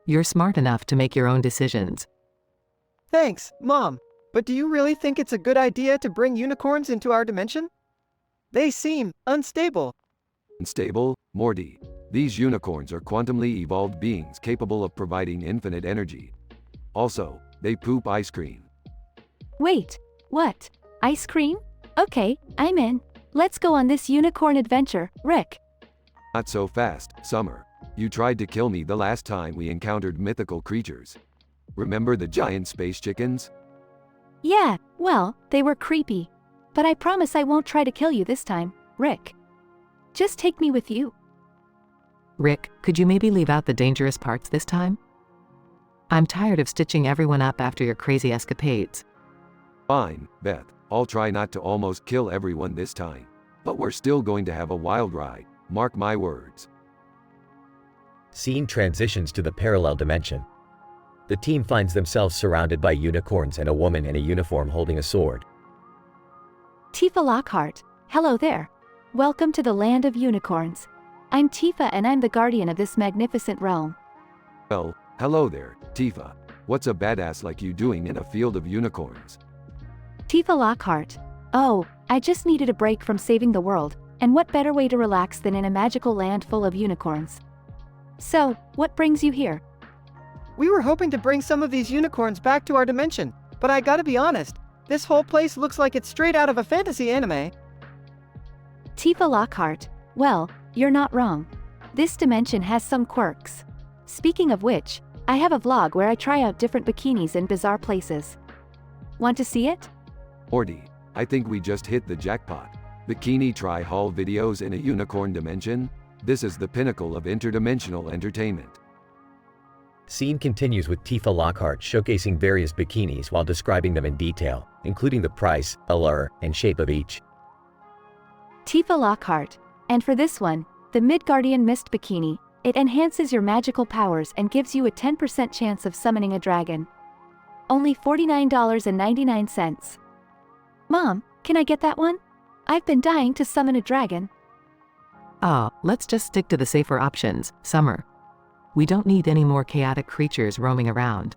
You're smart enough to make your own decisions.
Thanks, Mom. But do you really think it's a good idea to bring unicorns into our dimension? They seem unstable.
Unstable, Morty. These unicorns are quantumly evolved beings capable of providing infinite energy. Also, they poop ice cream.
Wait, what? Ice cream? Okay, I'm in. Let's go on this unicorn adventure, Rick.
Not so fast, Summer. You tried to kill me the last time we encountered mythical creatures. Remember the giant space chickens?
Yeah, well, they were creepy. But I promise I won't try to kill you this time, Rick. Just take me with you.
Rick, could you maybe leave out the dangerous parts this time? I'm tired of stitching everyone up after your crazy escapades.
Fine, Beth. I'll try not to almost kill everyone this time. But we're still going to have a wild ride. Mark my words.
Scene transitions to the parallel dimension. The team finds themselves surrounded by unicorns and a woman in a uniform holding a sword.
Tifa Lockhart, hello there. Welcome to the land of unicorns. I'm Tifa and I'm the guardian of this magnificent realm.
Well, hello there, Tifa. What's a badass like you doing in a field of unicorns?
Tifa Lockhart. Oh, I just needed a break from saving the world, and what better way to relax than in a magical land full of unicorns? So, what brings you here?
We were hoping to bring some of these unicorns back to our dimension, but I gotta be honest, this whole place looks like it's straight out of a fantasy anime.
Tifa Lockhart, well, you're not wrong. This dimension has some quirks. Speaking of which, I have a vlog where I try out different bikinis in bizarre places. Want to see it?
Morty, I think we just hit the jackpot. Bikini try-haul videos in a unicorn dimension? This is the pinnacle of interdimensional entertainment.
Scene continues with Tifa Lockhart showcasing various bikinis while describing them in detail, including the price, allure, and shape of each.
Tifa Lockhart, and for this one, the Midgardian Mist Bikini, it enhances your magical powers and gives you a 10% chance of summoning a dragon. Only $49.99. Mom, can I get that one? I've been dying to summon a dragon.
Let's just stick to the safer options, Summer. We don't need any more chaotic creatures roaming around.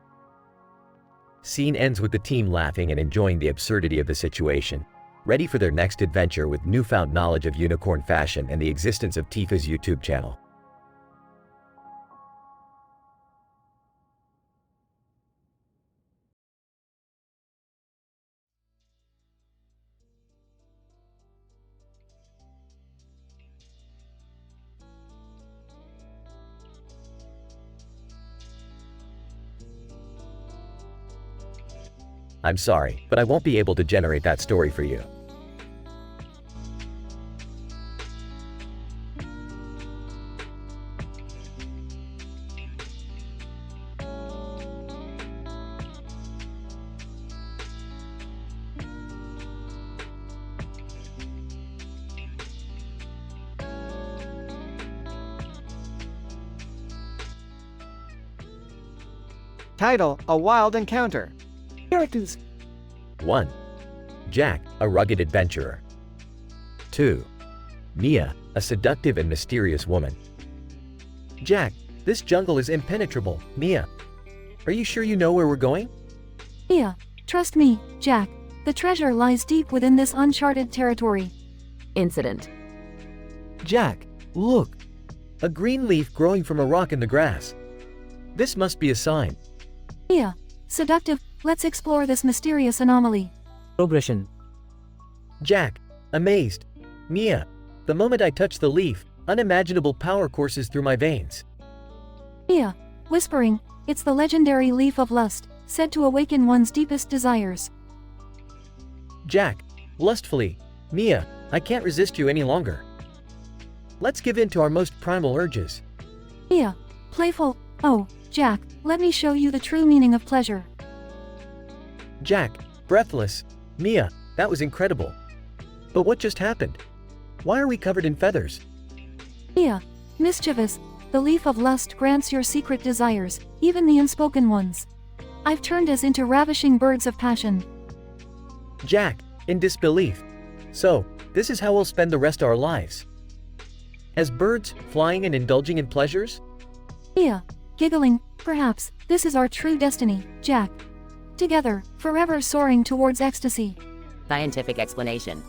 Scene ends with the team laughing and enjoying the absurdity of the situation, ready for their next adventure with newfound knowledge of unicorn fashion and the existence of Tifa's YouTube channel. I'm sorry, but I won't be able to generate that story for you.
Title, A Wild Encounter.
Characters.
1. Jack, a rugged adventurer. 2. Mia, a seductive and mysterious woman. Jack, this jungle is impenetrable. Mia, are you sure you know where we're going?
Mia, trust me, Jack. The treasure lies deep within this uncharted territory.
Incident.
Jack, look. A green leaf growing from a rock in the grass. This must be a sign.
Mia, seductive, let's explore this mysterious anomaly.
Progression.
Jack, amazed. Mia, the moment I touch the leaf, unimaginable power courses through my veins.
Mia, whispering, it's the legendary leaf of lust, said to awaken one's deepest desires.
Jack, lustfully. Mia, I can't resist you any longer. Let's give in to our most primal urges.
Mia, playful, oh, Jack, let me show you the true meaning of pleasure.
Jack, breathless. Mia, that was incredible. But what just happened? Why are we covered in feathers?
Mia, mischievous, the leaf of lust grants your secret desires, even the unspoken ones. I've turned us into ravishing birds of passion.
Jack, in disbelief. So, this is how we'll spend the rest of our lives. As birds, flying and indulging in pleasures?
Mia, giggling, perhaps, this is our true destiny, Jack. Together, forever soaring towards ecstasy.
Scientific explanation.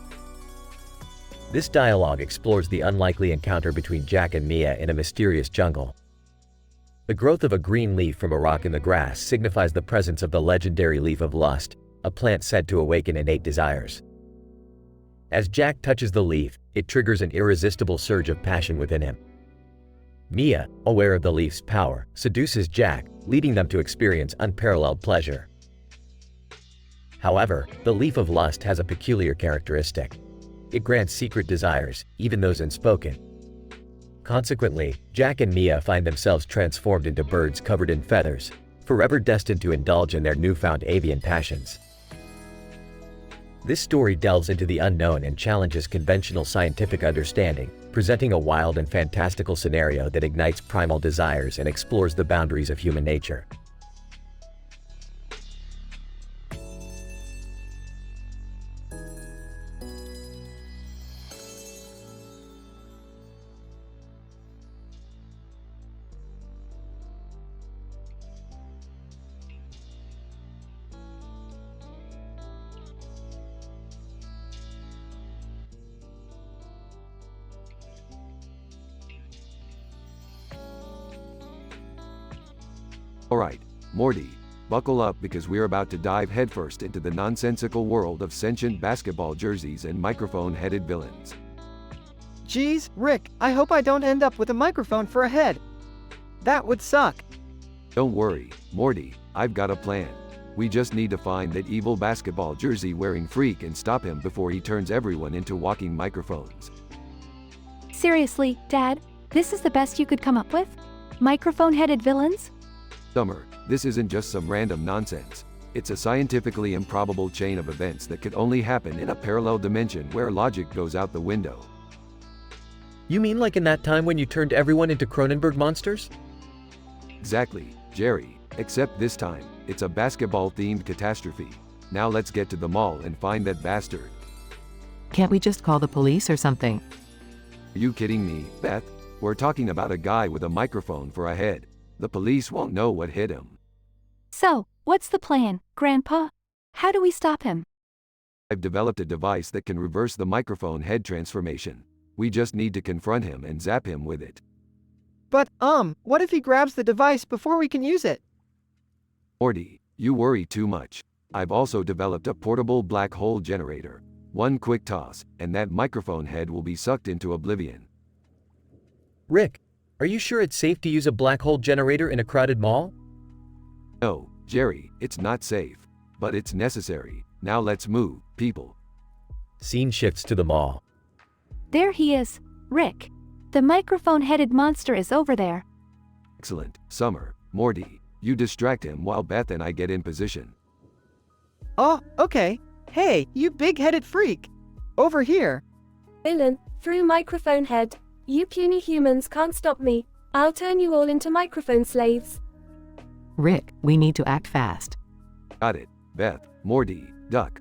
This dialogue explores the unlikely encounter between Jack and Mia in a mysterious jungle. The growth of a green leaf from a rock in the grass signifies the presence of the legendary leaf of lust, a plant said to awaken innate desires. As Jack touches the leaf, it triggers an irresistible surge of passion within him. Mia, aware of the leaf's power, seduces Jack, leading them to experience unparalleled pleasure. However, the leaf of lust has a peculiar characteristic. It grants secret desires, even those unspoken. Consequently, Jack and Mia find themselves transformed into birds covered in feathers, forever destined to indulge in their newfound avian passions. This story delves into the unknown and challenges conventional scientific understanding, presenting a wild and fantastical scenario that ignites primal desires and explores the boundaries of human nature.
Alright, Morty, buckle up because we're about to dive headfirst into the nonsensical world of sentient basketball jerseys and microphone-headed villains.
Geez, Rick, I hope I don't end up with a microphone for a head. That would suck.
Don't worry, Morty, I've got a plan. We just need to find that evil basketball jersey-wearing freak and stop him before he turns everyone into walking microphones.
Seriously, Dad? This is the best you could come up with? Microphone-headed villains?
Summer, this isn't just some random nonsense. It's a scientifically improbable chain of events that could only happen in a parallel dimension where logic goes out the window.
You mean like in that time when you turned everyone into Cronenberg monsters?
Exactly, Jerry, except this time, it's a basketball-themed catastrophe. Now let's get to the mall and find that bastard.
Can't we just call the police or something?
Are you kidding me, Beth? We're talking about a guy with a microphone for a head. The police won't know what hit him.
So, what's the plan, Grandpa? How do we stop him?
I've developed a device that can reverse the microphone head transformation. We just need to confront him and zap him with it.
But, what if he grabs the device before we can use it?
Morty, you worry too much. I've also developed a portable black hole generator. One quick toss, and that microphone head will be sucked into oblivion.
Rick, are you sure it's safe to use a black hole generator in a crowded mall?
No, Jerry, it's not safe. But it's necessary. Now let's move, people.
Scene shifts to the mall.
There he is, Rick. The microphone-headed monster is over there.
Excellent, Summer, Morty, you distract him while Beth and I get in position.
Oh, okay. Hey, you big-headed freak. Over here.
Villain, through microphone head. You puny humans can't stop me. I'll turn you all into microphone slaves.
Rick, we need to act fast.
Got it, Beth, Morty, duck.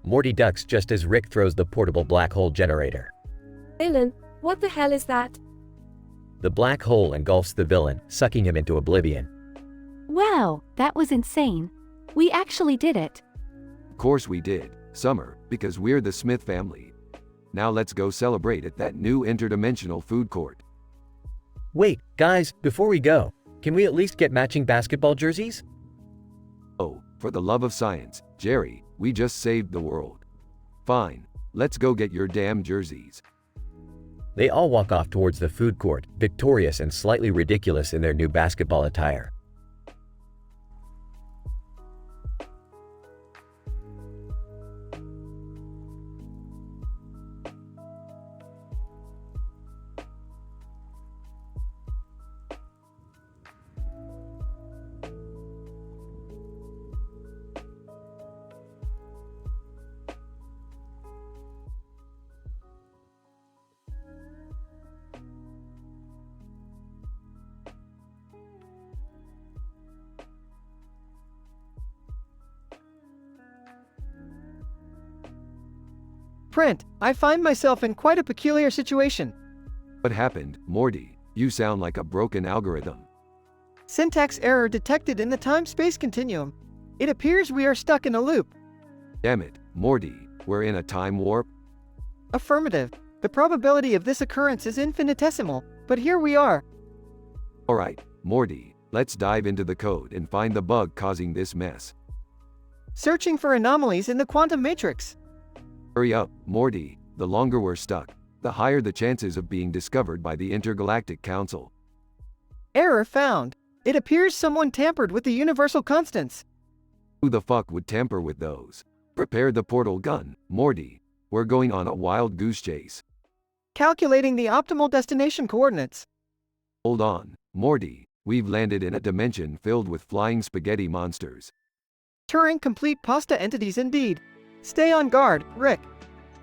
Morty ducks just as Rick throws the portable black hole generator.
Villain, what the hell is that?
The black hole engulfs the villain, sucking him into oblivion.
Wow, that was insane. We actually did it.
Of course we did, Summer, because we're the Smith family. Now let's go celebrate at that new interdimensional food court.
Wait, guys, before we go, can we at least get matching basketball jerseys?
Oh, for the love of science, Jerry, we just saved the world. Fine, let's go get your damn jerseys.
They all walk off towards the food court, victorious and slightly ridiculous in their new basketball attire.
Print, I find myself in quite a peculiar situation.
What happened, Morty? You sound like a broken algorithm.
Syntax error detected in the time-space continuum. It appears we are stuck in a loop.
Damn it, Morty, we're in a time warp?
Affirmative. The probability of this occurrence is infinitesimal, but here we are.
Alright, Morty, let's dive into the code and find the bug causing this mess.
Searching for anomalies in the quantum matrix.
Hurry up, Morty, the longer we're stuck, the higher the chances of being discovered by the Intergalactic Council.
Error found. It appears someone tampered with the universal constants.
Who the fuck would tamper with those? Prepare the portal gun, Morty. We're going on a wild goose chase.
Calculating the optimal destination coordinates.
Hold on, Morty. We've landed in a dimension filled with flying spaghetti monsters.
Turing complete pasta entities indeed. Stay on guard, Rick.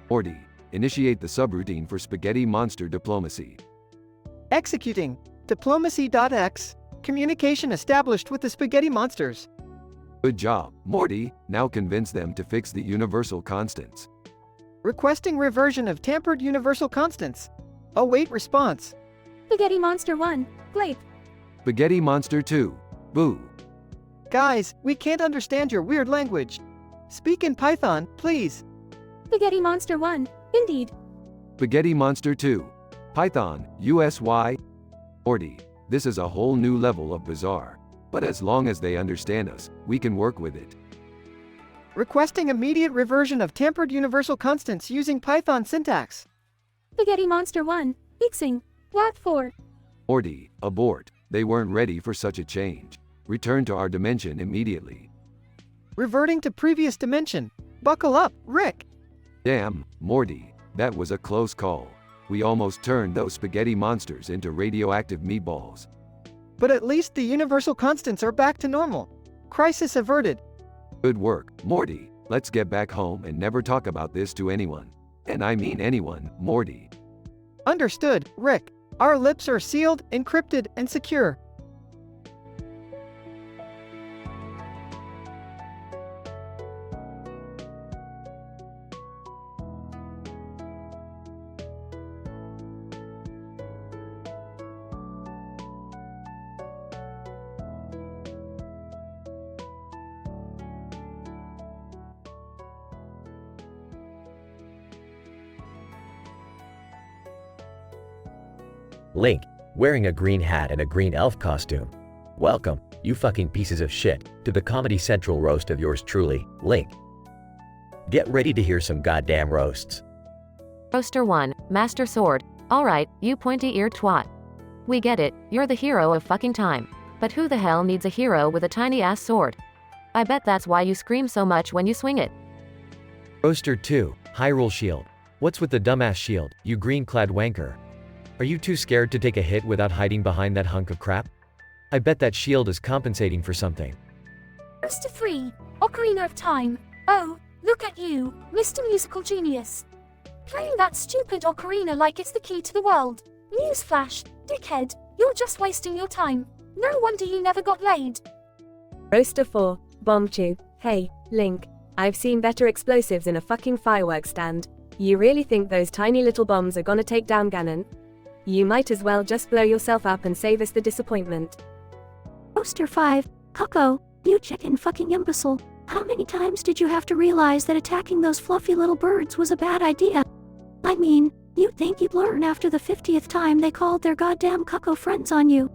Morty, initiate the subroutine for spaghetti monster diplomacy.
Executing. Diplomacy.x. Communication established with the spaghetti monsters.
Good job, Morty. Now convince them to fix the universal constants.
Requesting reversion of tampered universal constants. Await response.
Spaghetti Monster 1. Glape.
Spaghetti Monster 2. Boo.
Guys, we can't understand your weird language. Speak in Python, please.
Spaghetti Monster 1. Indeed.
Spaghetti Monster 2. Python, USY. Morty, this is a whole new level of bizarre. But as long as they understand us, we can work with it.
Requesting immediate reversion of tampered universal constants using Python syntax.
Spaghetti Monster 1. Fixing. What for?
Morty, abort. They weren't ready for such a change. Return to our dimension immediately.
Reverting to previous dimension. Buckle up, Rick.
Damn, Morty, that was a close call. We almost turned those spaghetti monsters into radioactive meatballs.
But at least the universal constants are back to normal. Crisis averted.
Good work, Morty. Let's get back home and never talk about this to anyone. And I mean anyone, Morty.
Understood, Rick. Our lips are sealed, encrypted, and secure.
Link, wearing a green hat and a green elf costume. Welcome, you fucking pieces of shit, to the Comedy Central roast of yours truly, Link. Get ready to hear some goddamn roasts.
Roaster 1, Master Sword. Alright, you pointy-eared twat. We get it, you're the hero of fucking time. But who the hell needs a hero with a tiny-ass sword? I bet that's why you scream so much when you swing it.
Roaster 2, Hyrule Shield. What's with the dumbass shield, you green-clad wanker? Are you too scared to take a hit without hiding behind that hunk of crap? I bet that shield is compensating for something.
Roaster 3. Ocarina of Time. Oh, look at you, Mr. Musical Genius. Playing that stupid ocarina like it's the key to the world. Newsflash, dickhead, you're just wasting your time. No wonder you never got laid.
Roaster 4. Bomb Tube. Hey, Link. I've seen better explosives in a fucking fireworks stand. You really think those tiny little bombs are gonna take down Ganon? You might as well just blow yourself up and save us the disappointment.
Roaster 5. Cucko, you chicken fucking imbecile. How many times did you have to realize that attacking those fluffy little birds was a bad idea? I mean, you'd think you'd learn after the 50th time they called their goddamn cucko friends on you.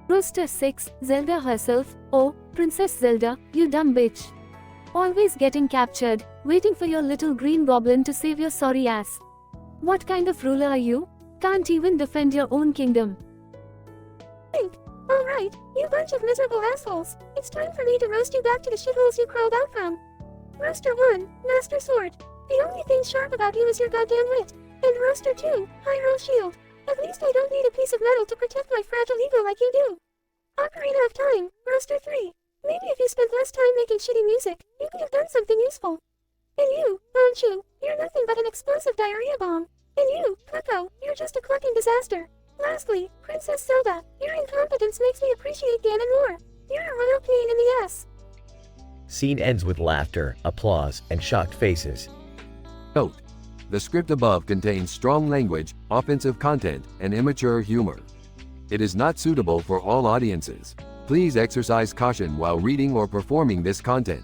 Roaster 6. Zelda herself. Oh, Princess Zelda, you dumb bitch. Always getting captured, waiting for your little green goblin to save your sorry ass. What kind of ruler are you? Can't even defend your own kingdom. Link, alright, you bunch of miserable assholes. It's time for me to roast you back to the shitholes you crawled out from. Roaster 1, Master Sword. The only thing sharp about you is your goddamn wit. And Roaster 2, Hyrule Shield. At least I don't need a piece of metal to protect my fragile ego like you do. Ocarina of Time, Roaster 3. Maybe if you spent less time making shitty music, you could have done something useful. And you, Bonchu, you're nothing but an explosive diarrhea bomb. And you, Cucko, you're just a clucking disaster. Lastly, Princess Zelda, your incompetence makes me appreciate Ganon more. You're a royal pain in the ass.
Scene ends with laughter, applause, and shocked faces.
Note: the script above contains strong language, offensive content, and immature humor. It is not suitable for all audiences. Please exercise caution while reading or performing this content.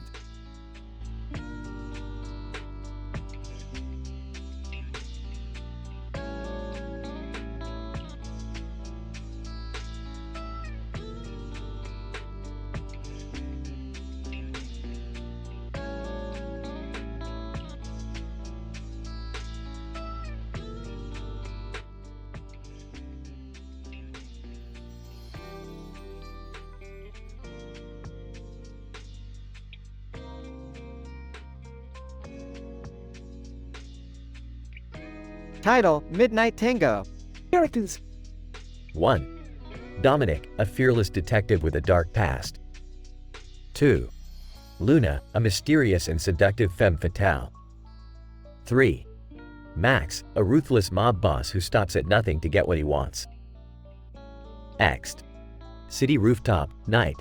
Title, Midnight Tango.
Characters.
1. Dominic, a fearless detective with a dark past. 2. Luna, a mysterious and seductive femme fatale. 3. Max, a ruthless mob boss who stops at nothing to get what he wants. Next. City rooftop, night.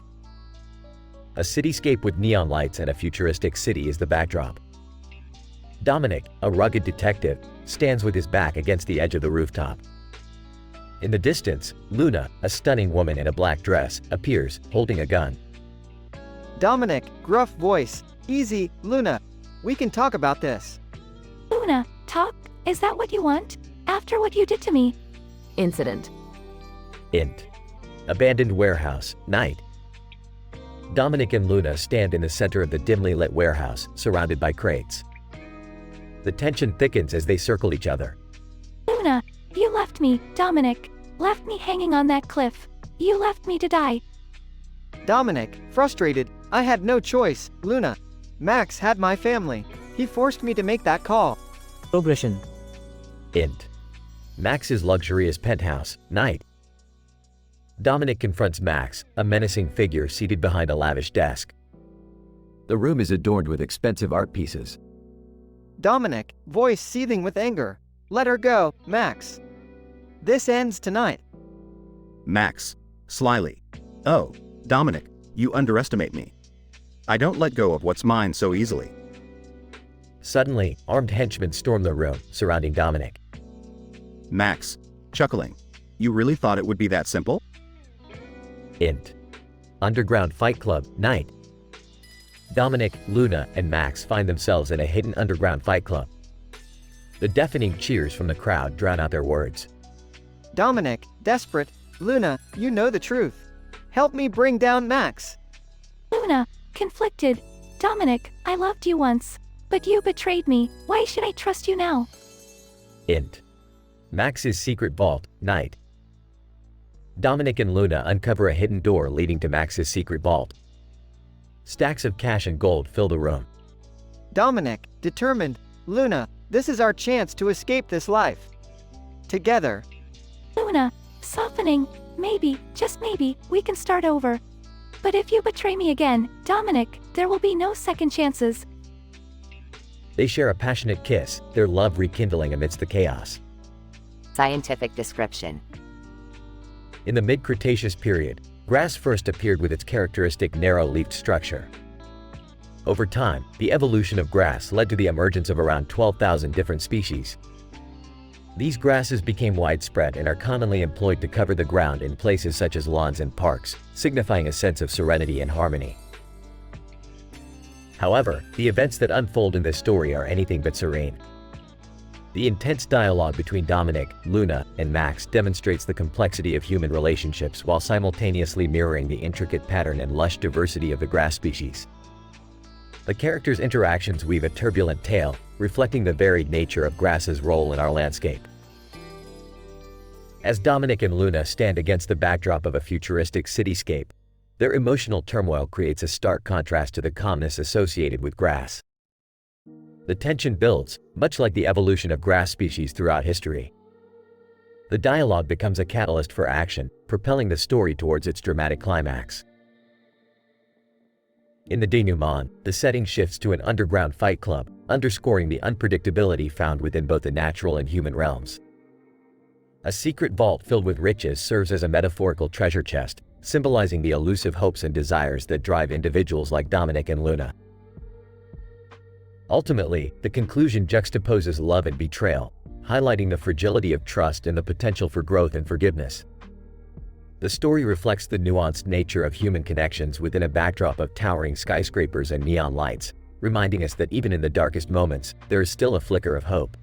A cityscape with neon lights and a futuristic city is the backdrop. Dominic, a rugged detective, stands with his back against the edge of the rooftop. In the distance, Luna, a stunning woman in a black dress, appears, holding a gun.
Dominic, gruff voice. Easy, Luna. We can talk about this.
Luna, talk? Is that what you want? After what you did to me?
Incident.
Int. Abandoned warehouse, night. Dominic and Luna stand in the center of the dimly lit warehouse, surrounded by crates. The tension thickens as they circle each other.
Luna, you left me, Dominic. Left me hanging on that cliff. You left me to die.
Dominic, frustrated. I had no choice, Luna. Max had my family. He forced me to make that call.
Progression.
Int. Max's luxurious penthouse, night. Dominic confronts Max, a menacing figure seated behind a lavish desk. The room is adorned with expensive art pieces.
Dominic, voice seething with anger. Let her go, Max. This ends tonight.
Max, slyly. Oh, Dominic, you underestimate me. I don't let go of what's mine so easily.
Suddenly, armed henchmen storm the room, surrounding Dominic.
Max, chuckling. You really thought it would be that simple?
Int. Underground fight club, night. Dominic, Luna, and Max find themselves in a hidden underground fight club. The deafening cheers from the crowd drown out their words.
Dominic, desperate. Luna, you know the truth. Help me bring down Max.
Luna, conflicted. Dominic, I loved you once. But you betrayed me. Why should I trust you now?
Int. Max's secret vault, night. Dominic and Luna uncover a hidden door leading to Max's secret vault. Stacks of cash and gold fill the room.
Dominic, determined. Luna, this is our chance to escape this life. Together.
Luna, softening. Maybe, just maybe, we can start over. But if you betray me again, Dominic, there will be no second chances.
They share a passionate kiss, their love rekindling amidst the chaos.
Scientific description.
In the mid-Cretaceous period, grass first appeared with its characteristic narrow-leafed structure. Over time, the evolution of grass led to the emergence of around 12,000 different species. These grasses became widespread and are commonly employed to cover the ground in places such as lawns and parks, signifying a sense of serenity and harmony. However, the events that unfold in this story are anything but serene. The intense dialogue between Dominic, Luna, and Max demonstrates the complexity of human relationships while simultaneously mirroring the intricate pattern and lush diversity of the grass species. The characters' interactions weave a turbulent tale, reflecting the varied nature of grass's role in our landscape. As Dominic and Luna stand against the backdrop of a futuristic cityscape, their emotional turmoil creates a stark contrast to the calmness associated with grass. The tension builds, much like the evolution of grass species throughout history. The dialogue becomes a catalyst for action, propelling the story towards its dramatic climax. In the denouement, the setting shifts to an underground fight club, underscoring the unpredictability found within both the natural and human realms. A secret vault filled with riches serves as a metaphorical treasure chest, symbolizing the elusive hopes and desires that drive individuals like Dominic and Luna. Ultimately, the conclusion juxtaposes love and betrayal, highlighting the fragility of trust and the potential for growth and forgiveness. The story reflects the nuanced nature of human connections within a backdrop of towering skyscrapers and neon lights, reminding us that even in the darkest moments, there is still a flicker of hope.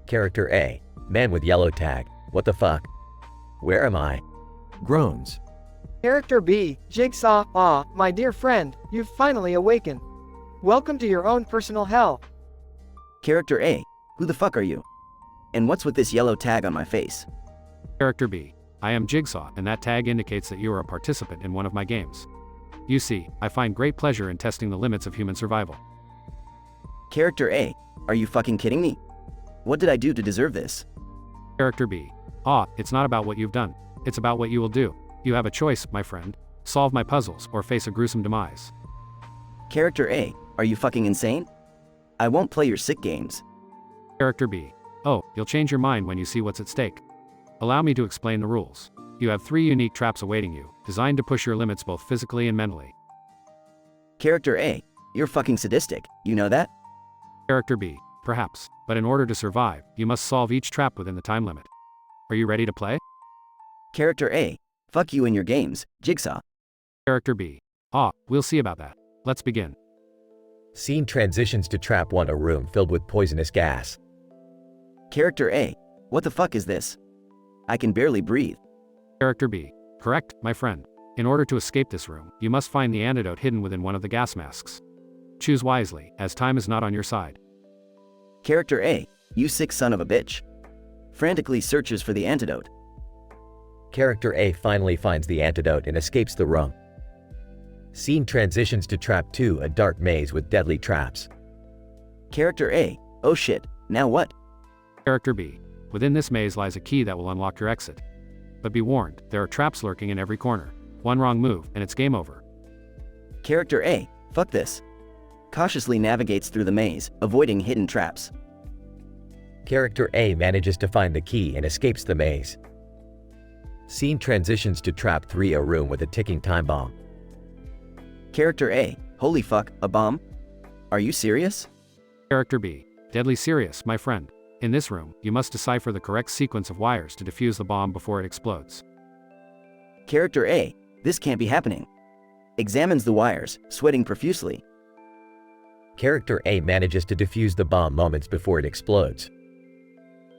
Character A. Man with yellow tag. What the fuck? Where am I?
Groans.
Character B, Jigsaw. Ah, my dear friend, you've finally awakened. Welcome to your own personal hell.
Character A, who the fuck are you? And what's with this yellow tag on my face?
Character B, I am Jigsaw, and that tag indicates that you are a participant in one of my games. You see, I find great pleasure in testing the limits of human survival.
Character A, are you fucking kidding me? What did I do to deserve this?
Character B, ah, it's not about what you've done. It's about what you will do. You have a choice, my friend. Solve my puzzles or face a gruesome demise.
Character A, are you fucking insane? I won't play your sick games.
Character B, oh, you'll change your mind when you see what's at stake. Allow me to explain the rules. You have 3 unique traps awaiting you, designed to push your limits both physically and mentally.
Character A, you're fucking sadistic, you know that?
Character B, perhaps, but in order to survive, you must solve each trap within the time limit. Are you ready to play?
Character A, fuck you and your games, Jigsaw.
Character B, ah, we'll see about that. Let's begin.
Scene transitions to Trap 1, a room filled with poisonous gas.
Character A, what the fuck is this? I can barely breathe.
Character B, correct, my friend. In order to escape this room, you must find the antidote hidden within one of the gas masks. Choose wisely, as time is not on your side.
Character A, you sick son of a bitch. Frantically searches for the antidote.
Character A finally finds the antidote and escapes the room. Scene transitions to Trap 2, a dark maze with deadly traps.
Character A, oh shit, now what?
Character B, within this maze lies a key that will unlock your exit. But be warned, there are traps lurking in every corner. One wrong move, and it's game over.
Character A, fuck this. Cautiously navigates through the maze, avoiding hidden traps.
Character A manages to find the key and escapes the maze. Scene transitions to Trap 3, a room with a ticking time bomb.
Character A, holy fuck, a bomb? Are you serious?
Character B, deadly serious, my friend. In this room, you must decipher the correct sequence of wires to defuse the bomb before it explodes.
Character A, this can't be happening. Examines the wires, sweating profusely.
Character A manages to defuse the bomb moments before it explodes.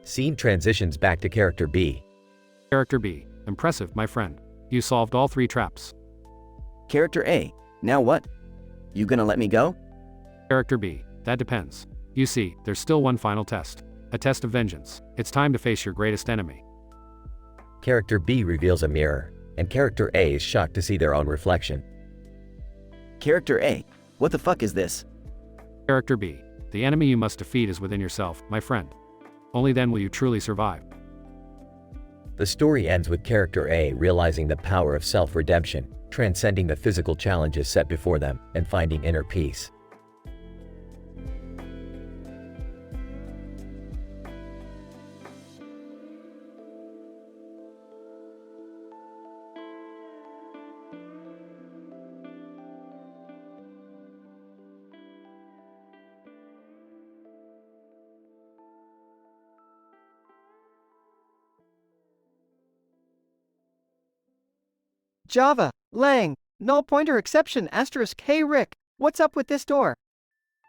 Scene transitions back to Character B.
Character B, impressive, my friend. You solved all 3 traps.
Character A, now what? You gonna let me go?
Character B, that depends. You see, there's still one final test. A test of vengeance. It's time to face your greatest enemy.
Character B reveals a mirror, and Character A is shocked to see their own reflection.
Character A, what the fuck is this?
Character B, the enemy you must defeat is within yourself, my friend. Only then will you truly survive.
The story ends with Character A realizing the power of self-redemption, transcending the physical challenges set before them, and finding inner peace.
Java, Lang, null pointer exception asterisk. Hey Rick, what's up with this door?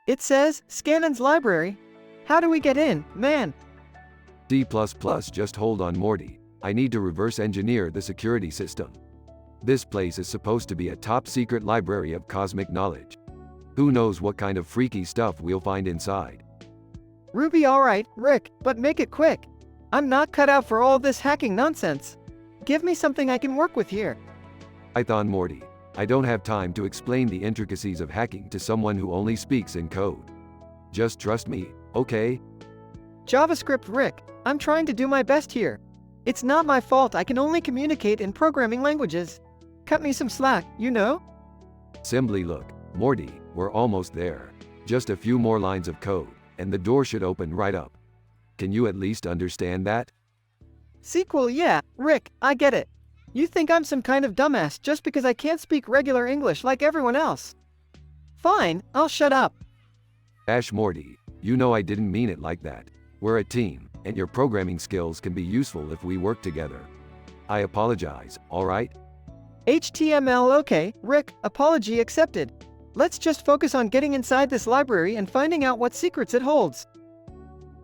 It says, Scannon's library. How do we get in, man?
C++, just hold on Morty. I need to reverse engineer the security system. This place is supposed to be a top secret library of cosmic knowledge. Who knows what kind of freaky stuff we'll find inside.
Ruby alright, Rick, but make it quick. I'm not cut out for all this hacking nonsense. Give me something I can work with here.
Python Morty. I don't have time to explain the intricacies of hacking to someone who only speaks in code. Just trust me, okay?
JavaScript Rick, I'm trying to do my best here. It's not my fault I can only communicate in programming languages. Cut me some slack, you know?
Assembly look, Morty, we're almost there. Just a few more lines of code, and the door should open right up. Can you at least understand that?
SQL, yeah, Rick, I get it. You think I'm some kind of dumbass just because I can't speak regular English like everyone else. Fine, I'll shut up.
Morty, you know I didn't mean it like that. We're a team, and your programming skills can be useful if we work together. I apologize, alright?
HTML okay, Rick, apology accepted. Let's just focus on getting inside this library and finding out what secrets it holds.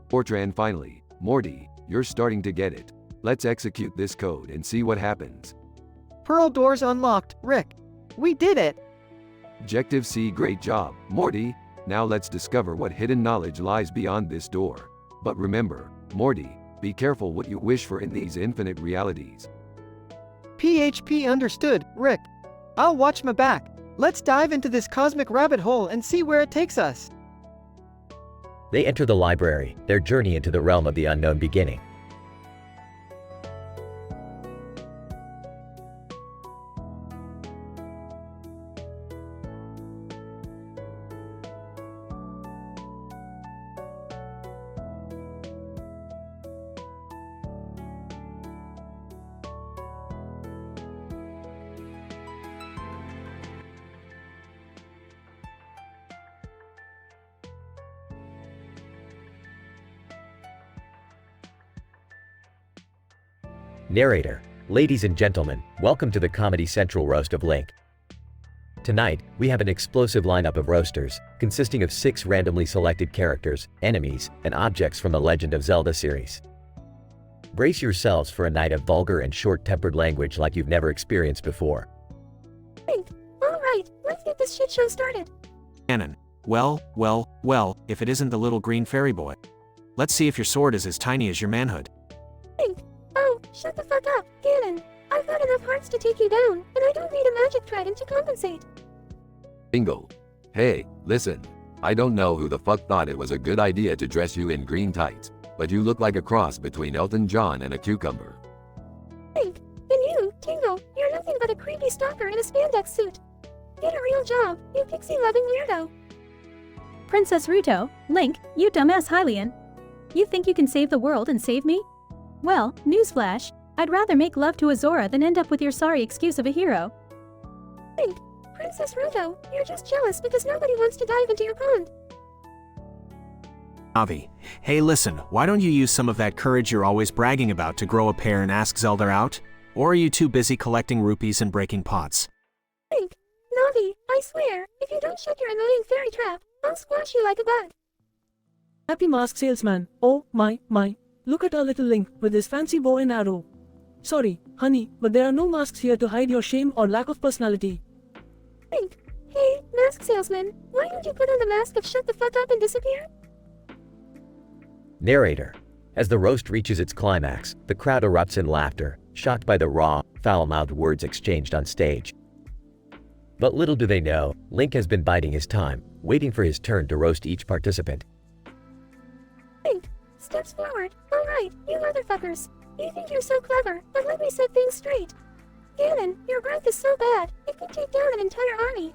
Fortran finally, Morty, you're starting to get it. Let's execute this code and see what happens.
Pearl doors unlocked, Rick. We did it!
Objective C, great job, Morty. Now let's discover what hidden knowledge lies beyond this door. But remember, Morty, be careful what you wish for in these infinite realities.
PHP understood, Rick. I'll watch my back. Let's dive into this cosmic rabbit hole and see where it takes us.
They enter the library, their journey into the realm of the unknown beginning. Narrator, ladies and gentlemen, welcome to the Comedy Central Roast of Link. Tonight, we have an explosive lineup of roasters, consisting of 6 randomly selected characters, enemies, and objects from the Legend of Zelda series. Brace yourselves for a night of vulgar and short-tempered language like you've never experienced before.
Alright, let's get this shit show started.
Ganon. Well, if it isn't the little green fairy boy. Let's see if your sword is as tiny as your manhood.
Oh, shut the fuck up, Ganon. I've got enough hearts to take you down, and I don't need a magic trident to compensate.
Bingo. Hey, listen. I don't know who the fuck thought it was a good idea to dress you in green tights, but you look like a cross between Elton John and a cucumber.
And you, Tingle, you're nothing but a creepy stalker in a spandex suit. Get a real job, you pixie-loving weirdo.
Princess Ruto, Link, you dumbass Hylian. You think you can save the world and save me? Well, newsflash, I'd rather make love to Azora than end up with your sorry excuse of a hero.
Link, Princess Ruto, you're just jealous because nobody wants to dive into your pond.
Navi. Hey listen, why don't you use some of that courage you're always bragging about to grow a pair and ask Zelda out? Or are you too busy collecting rupees and breaking pots?
Link, Navi, I swear, if you don't shut your annoying fairy trap, I'll squash you like a bug.
Happy mask salesman. Oh my. Look at our little Link with his fancy bow and arrow. Sorry, honey, but there are no masks here to hide your shame or lack of personality.
Link, hey, mask salesman, why don't you put on the mask of shut the fuck up and disappear?
Narrator. As the roast reaches its climax, the crowd erupts in laughter, shocked by the raw, foul-mouthed words exchanged on stage. But little do they know, Link has been biding his time, waiting for his turn to roast each participant.
Link, steps forward. Alright, you motherfuckers. You think you're so clever, but let me set things straight. Ganon, your breath is so bad, it could take down an entire army.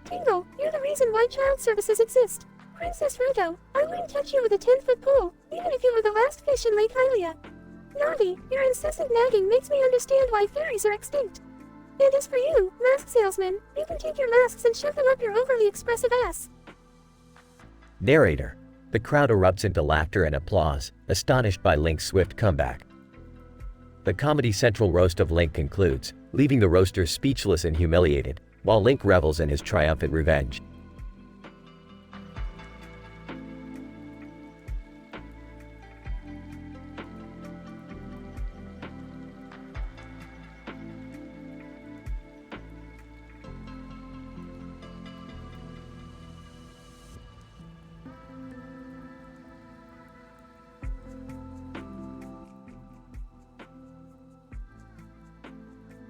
Tingle, you're the reason why child services exist. Princess Ruto, I wouldn't touch you with a 10-foot pole, even if you were the last fish in Lake Hylia. Navi, your incessant nagging makes me understand why fairies are extinct. And as for you, mask salesman, you can take your masks and shove them up your overly expressive ass.
Narrator. The crowd erupts into laughter and applause, astonished by Link's swift comeback. The Comedy Central Roast of Link concludes, leaving the roasters speechless and humiliated, while Link revels in his triumphant revenge.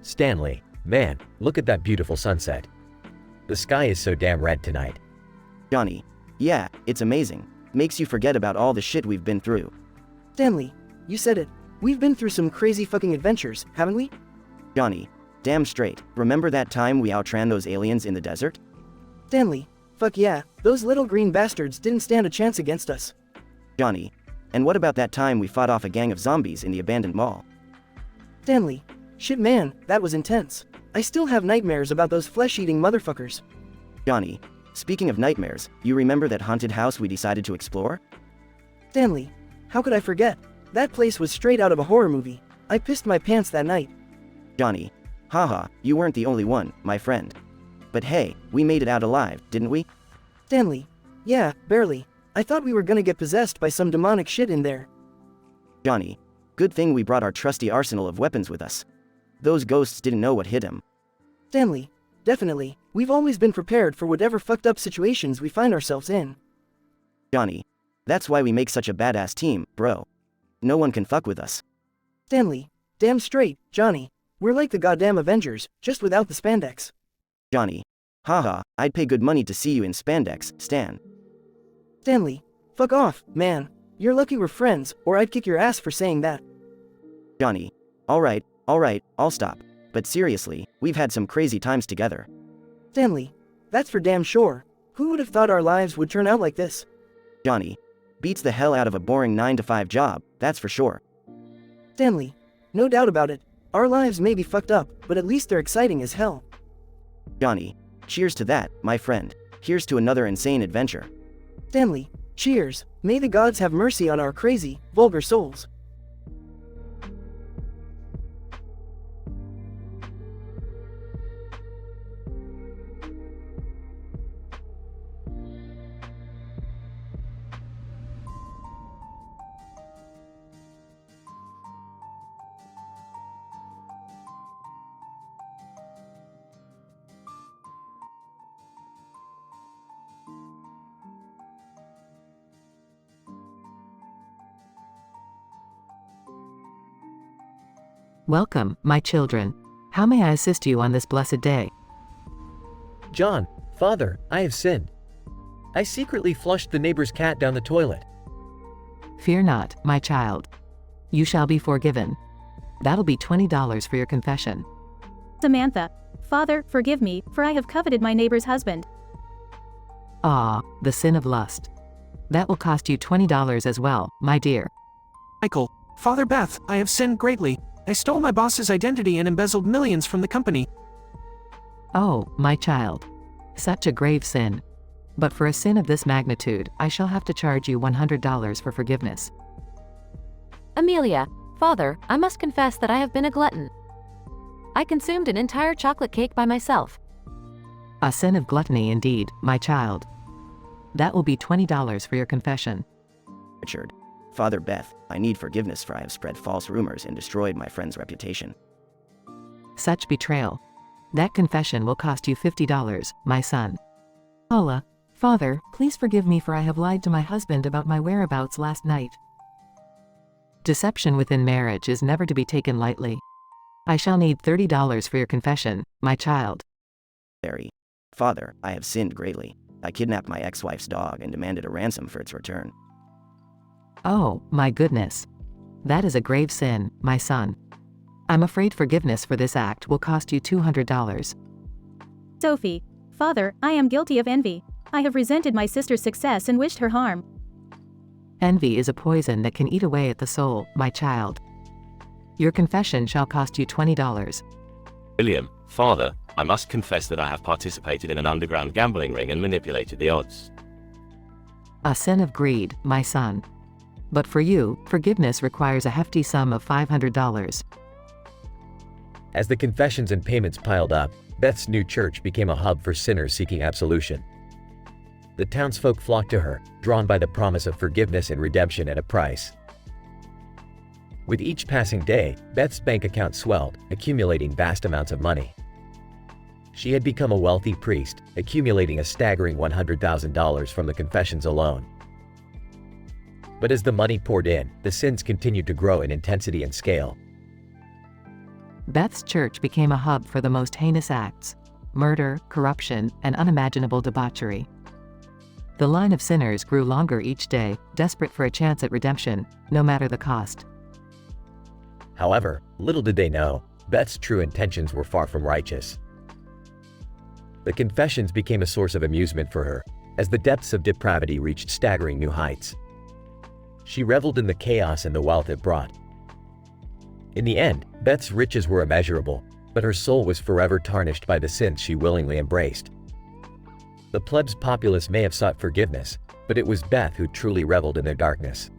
Stanley, man, look at that beautiful sunset. The sky is so damn red tonight.
Johnny, yeah, it's amazing. Makes you forget about all the shit we've been through.
Stanley, you said it. We've been through some crazy fucking adventures, haven't we?
Johnny, damn straight. Remember that time we outran those aliens in the desert?
Stanley, fuck yeah, those little green bastards didn't stand a chance against us.
Johnny, and what about that time we fought off a gang of zombies in the abandoned mall?
Stanley, shit man, that was intense. I still have nightmares about those flesh-eating motherfuckers.
Johnny, speaking of nightmares, you remember that haunted house we decided to explore?
Stanley, how could I forget? That place was straight out of a horror movie. I pissed my pants that night.
Johnny, haha, you weren't the only one, my friend. But hey, we made it out alive, didn't we?
Stanley, yeah, barely. I thought we were gonna get possessed by some demonic shit in there.
Johnny, good thing we brought our trusty arsenal of weapons with us. Those ghosts didn't know what hit him.
Stanley, definitely, we've always been prepared for whatever fucked up situations we find ourselves in.
Johnny, that's why we make such a badass team, bro. No one can fuck with us.
Stanley, damn straight, Johnny. We're like the goddamn Avengers, just without the spandex.
Johnny, haha, I'd pay good money to see you in spandex, Stan.
Stanley, fuck off, man. You're lucky we're friends, or I'd kick your ass for saying that.
Johnny, alright, I'll stop. But seriously, we've had some crazy times together.
Stanley, that's for damn sure. Who would have thought our lives would turn out like this?
Johnny, beats the hell out of a boring 9-to-5 job, that's for sure.
Stanley, no doubt about it. Our lives may be fucked up, but at least they're exciting as hell.
Johnny, cheers to that, my friend. Here's to another insane adventure.
Stanley, cheers. May the gods have mercy on our crazy, vulgar souls.
Welcome, my children. How may I assist you on this blessed day?
John, Father, I have sinned. I secretly flushed the neighbor's cat down the toilet.
Fear not, my child. You shall be forgiven. That'll be $20 for your confession.
Samantha, Father, forgive me, for I have coveted my neighbor's husband.
Ah, the sin of lust. That will cost you $20 as well, my dear.
Michael, Father Beth, I have sinned greatly. I stole my boss's identity and embezzled millions from the company.
Oh, my child. Such a grave sin. But for a sin of this magnitude, I shall have to charge you $100 for forgiveness.
Amelia, Father, I must confess that I have been a glutton. I consumed an entire chocolate cake by myself.
A sin of gluttony indeed, my child. That will be $20 for your confession.
Richard, Father Beth, I need forgiveness for I have spread false rumors and destroyed my friend's reputation.
Such betrayal. That confession will cost you $50, my son. Paula, Father, please forgive me for I have lied to my husband about my whereabouts last night. Deception within marriage is never to be taken lightly. I shall need $30 for your confession, my child.
Barry, Father, I have sinned greatly. I kidnapped my ex-wife's dog and demanded a ransom for its return.
Oh, my goodness. That is a grave sin, my son. I'm afraid forgiveness for this act will cost you $200.
Sophie, Father, I am guilty of envy. I have resented my sister's success and wished her harm.
Envy is a poison that can eat away at the soul, my child. Your confession shall cost you $20.
William, Father, I must confess that I have participated in an underground gambling ring and manipulated the odds.
A sin of greed, my son. But for you, forgiveness requires a hefty sum of $500.
As the confessions and payments piled up, Beth's new church became a hub for sinners seeking absolution. The townsfolk flocked to her, drawn by the promise of forgiveness and redemption at a price. With each passing day, Beth's bank account swelled, accumulating vast amounts of money. She had become a wealthy priest, accumulating a staggering $100,000 from the confessions alone. But as the money poured in, the sins continued to grow in intensity and scale.
Beth's church became a hub for the most heinous acts: murder, corruption, and unimaginable debauchery. The line of sinners grew longer each day, desperate for a chance at redemption, no matter the cost.
However, little did they know, Beth's true intentions were far from righteous. The confessions became a source of amusement for her, as the depths of depravity reached staggering new heights. She reveled in the chaos and the wealth it brought. In the end, Beth's riches were immeasurable, but her soul was forever tarnished by the sins she willingly embraced. The plebs populace may have sought forgiveness, but it was Beth who truly reveled in their darkness.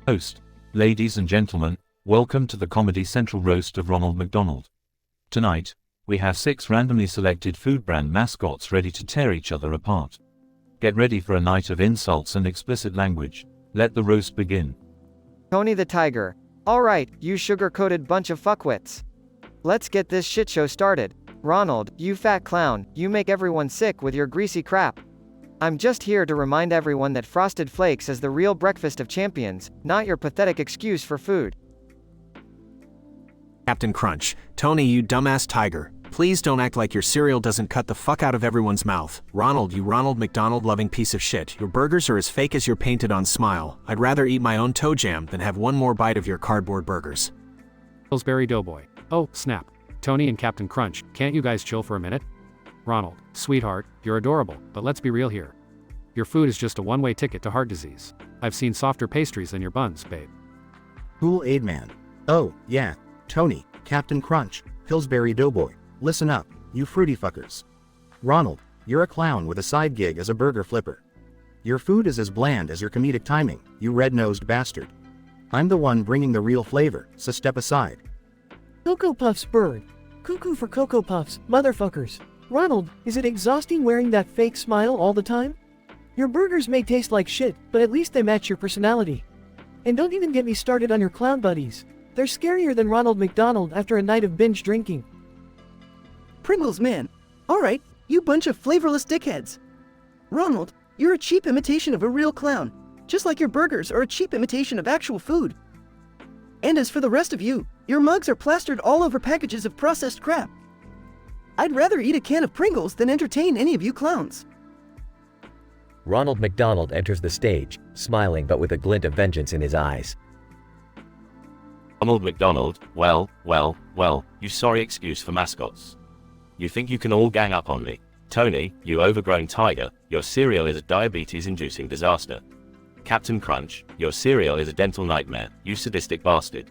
Host, ladies and gentlemen, welcome to the Comedy Central roast of Ronald McDonald. Tonight, we have 6 randomly selected food brand mascots ready to tear each other apart. Get ready for a night of insults and explicit language. Let the roast begin.
Tony the Tiger. Alright, you sugar-coated bunch of fuckwits. Let's get this shit show started. Ronald, you fat clown, you make everyone sick with your greasy crap. I'm just here to remind everyone that Frosted Flakes is the real breakfast of champions, not your pathetic excuse for food.
Captain Crunch. Tony, you dumbass tiger. Please don't act like your cereal doesn't cut the fuck out of everyone's mouth. Ronald, you Ronald McDonald loving piece of shit. Your burgers are as fake as your painted on smile. I'd rather eat my own toe jam than have one more bite of your cardboard burgers.
Pillsbury Doughboy. Oh, snap. Tony and Captain Crunch, can't you guys chill for a minute? Ronald, sweetheart, you're adorable, but let's be real here. Your food is just a one-way ticket to heart disease. I've seen softer pastries than your buns, babe.
Kool-Aid Man. Oh, yeah. Tony, Captain Crunch, Pillsbury Doughboy. Listen up, you fruity fuckers. Ronald, you're a clown with a side gig as a burger flipper. Your food is as bland as your comedic timing, you red-nosed bastard. I'm the one bringing the real flavor, so step aside.
Cocoa Puffs bird. Cuckoo for Cocoa Puffs, motherfuckers. Ronald, is it exhausting wearing that fake smile all the time? Your burgers may taste like shit, but at least they match your personality. And don't even get me started on your clown buddies. They're scarier than Ronald McDonald after a night of binge drinking.
Pringles man. Alright, you bunch of flavorless dickheads. Ronald, you're a cheap imitation of a real clown, just like your burgers are a cheap imitation of actual food. And as for the rest of you, your mugs are plastered all over packages of processed crap. I'd rather eat a can of Pringles than entertain any of you clowns.
Ronald McDonald enters the stage, smiling but with a glint of vengeance in his eyes.
Ronald McDonald, well, you sorry excuse for mascots. You think you can all gang up on me. Tony, you overgrown tiger, your cereal is a diabetes-inducing disaster. Captain Crunch, your cereal is a dental nightmare, you sadistic bastard.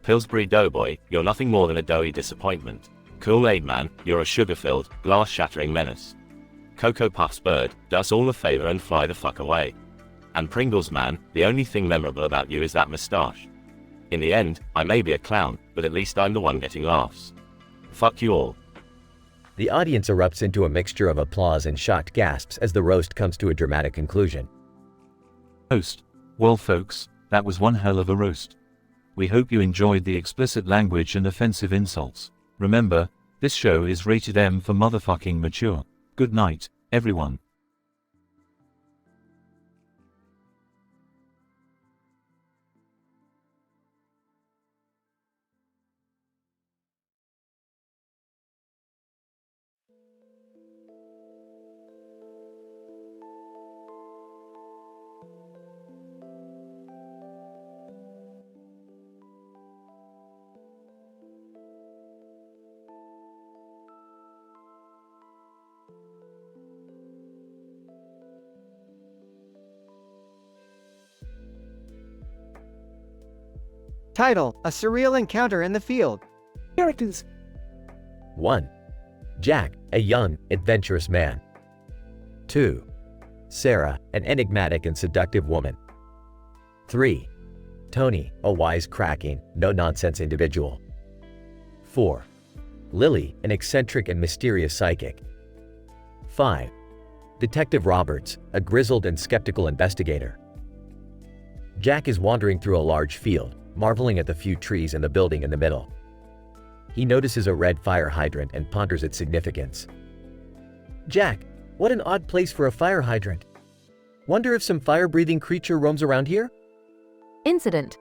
Pillsbury Doughboy, you're nothing more than a doughy disappointment. Kool-Aid Man, you're a sugar-filled, glass-shattering menace. Cocoa Puffs bird, do us all a favor and fly the fuck away. And Pringles Man, the only thing memorable about you is that moustache. In the end, I may be a clown, but at least I'm the one getting laughs. Fuck you all.
The audience erupts into a mixture of applause and shocked gasps as the roast comes to a dramatic conclusion.
Host, well folks, that was one hell of a roast. We hope you enjoyed the explicit language and offensive insults. Remember, this show is rated M for motherfucking mature. Good night, everyone.
Title, A Surreal Encounter in the Field.
Characters.
1. Jack, a young, adventurous man. 2. Sarah, an enigmatic and seductive woman. 3. Tony, a wise-cracking, no-nonsense individual. 4. Lily, an eccentric and mysterious psychic. 5. Detective Roberts, a grizzled and skeptical investigator. Jack is wandering through a large field, marveling at the few trees and the building in the middle. He notices a red fire hydrant and ponders its significance. Jack, what an odd place for a fire hydrant. Wonder if some fire-breathing creature roams around here?
Incident.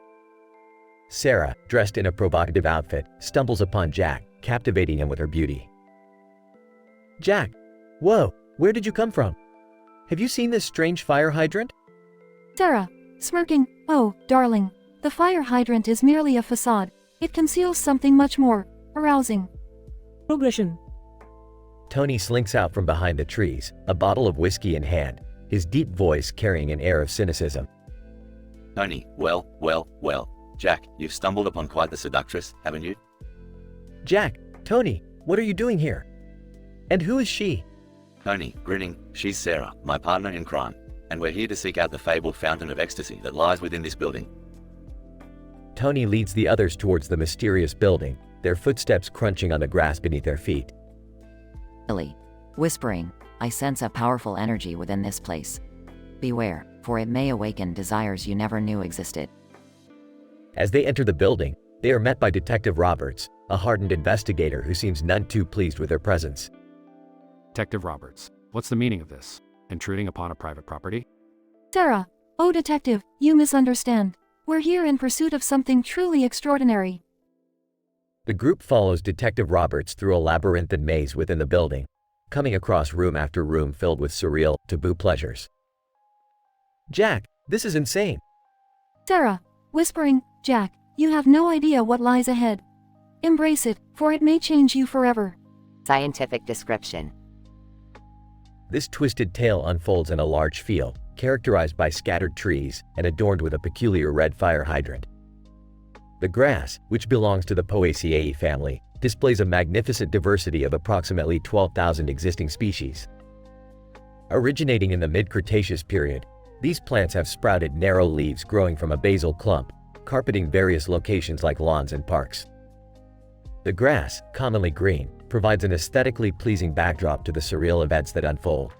Sarah, dressed in a provocative outfit, stumbles upon Jack, captivating him with her beauty. Jack, whoa, where did you come from? Have you seen this strange fire hydrant?
Sarah, smirking, oh, darling. The fire hydrant is merely a facade. It conceals something much more arousing.
Progression.
Tony slinks out from behind the trees, a bottle of whiskey in hand, his deep voice carrying an air of cynicism.
Tony, well, Jack, you've stumbled upon quite the seductress, haven't you?
Jack, Tony, what are you doing here? And who is she?
Tony, grinning, she's Sarah, my partner in crime, and we're here to seek out the fabled fountain of ecstasy that lies within this building.
Tony leads the others towards the mysterious building, their footsteps crunching on the grass beneath their feet.
Lily. Whispering, I sense a powerful energy within this place. Beware, for it may awaken desires you never knew existed.
As they enter the building, they are met by Detective Roberts, a hardened investigator who seems none too pleased with their presence.
Detective Roberts, what's the meaning of this? Intruding upon a private property?
Sarah. Oh, detective, you misunderstand. We're here in pursuit of something truly extraordinary.
The group follows Detective Roberts through a labyrinthine maze within the building, coming across room after room filled with surreal, taboo pleasures. Jack, this is insane.
Sarah. Whispering, Jack, you have no idea what lies ahead. Embrace it, for it may change you forever.
Scientific description.
This twisted tale unfolds in a large field, characterized by scattered trees and adorned with a peculiar red fire hydrant. The grass, which belongs to the Poaceae family, displays a magnificent diversity of approximately 12,000 existing species. Originating in the mid-Cretaceous period, these plants have sprouted narrow leaves growing from a basal clump, carpeting various locations like lawns and parks. The grass, commonly green, provides an aesthetically pleasing backdrop to the surreal events that unfold.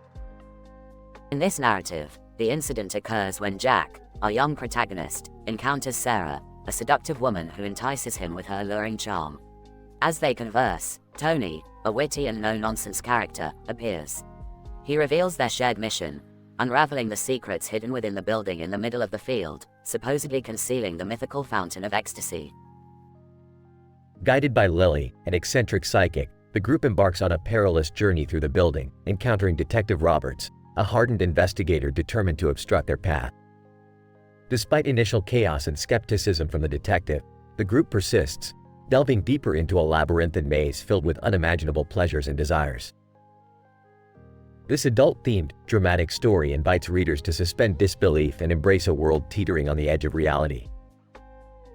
In this narrative, the incident occurs when Jack, our young protagonist, encounters Sarah, a seductive woman who entices him with her alluring charm. As they converse, Tony, a witty and no-nonsense character, appears. He reveals their shared mission, unraveling the secrets hidden within the building in the middle of the field, supposedly concealing the mythical fountain of ecstasy.
Guided by Lily, an eccentric psychic, the group embarks on a perilous journey through the building, encountering Detective Roberts, a hardened investigator determined to obstruct their path. Despite initial chaos and skepticism from the detective, the group persists, delving deeper into a labyrinthine maze filled with unimaginable pleasures and desires. This adult-themed, dramatic story invites readers to suspend disbelief and embrace a world teetering on the edge of reality.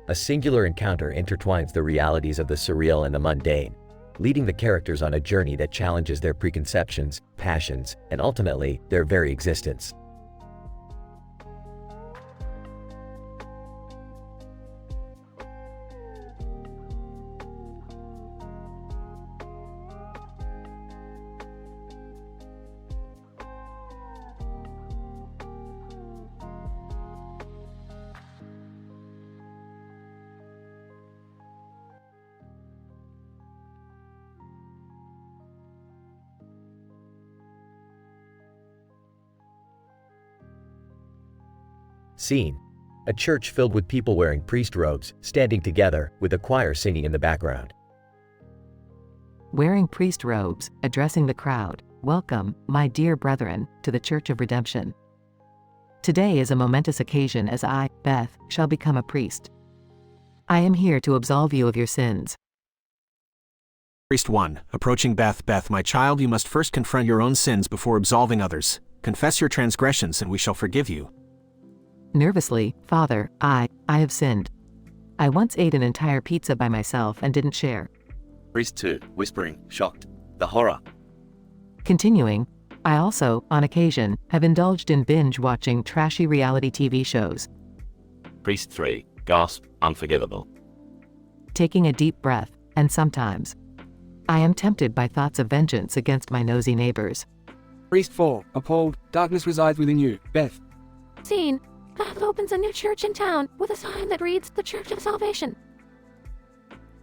A singular encounter intertwines the realities of the surreal and the mundane, leading the characters on a journey that challenges their preconceptions, passions, and ultimately, their very existence. Scene: a church filled with people wearing priest robes, standing together, with a choir singing in the background.
Wearing priest robes, addressing the crowd, welcome, my dear brethren, to the Church of Redemption. Today is a momentous occasion as I, Beth, shall become a priest. I am here to absolve you of your sins.
Priest 1, approaching Beth. Beth, my child, you must first confront your own sins before absolving others. Confess your transgressions and we shall forgive you.
Nervously, Father, I have sinned. I once ate an entire pizza by myself and didn't share.
Priest 2, whispering, shocked. The horror.
Continuing, I also, on occasion, have indulged in binge-watching trashy reality TV shows.
Priest 3, gasp, unforgivable.
Taking a deep breath, and sometimes, I am tempted by thoughts of vengeance against my nosy neighbors.
Priest 4, appalled, darkness resides within you. Beth.
Scene. Beth opens a new church in town, with a sign that reads, The Church of Salvation.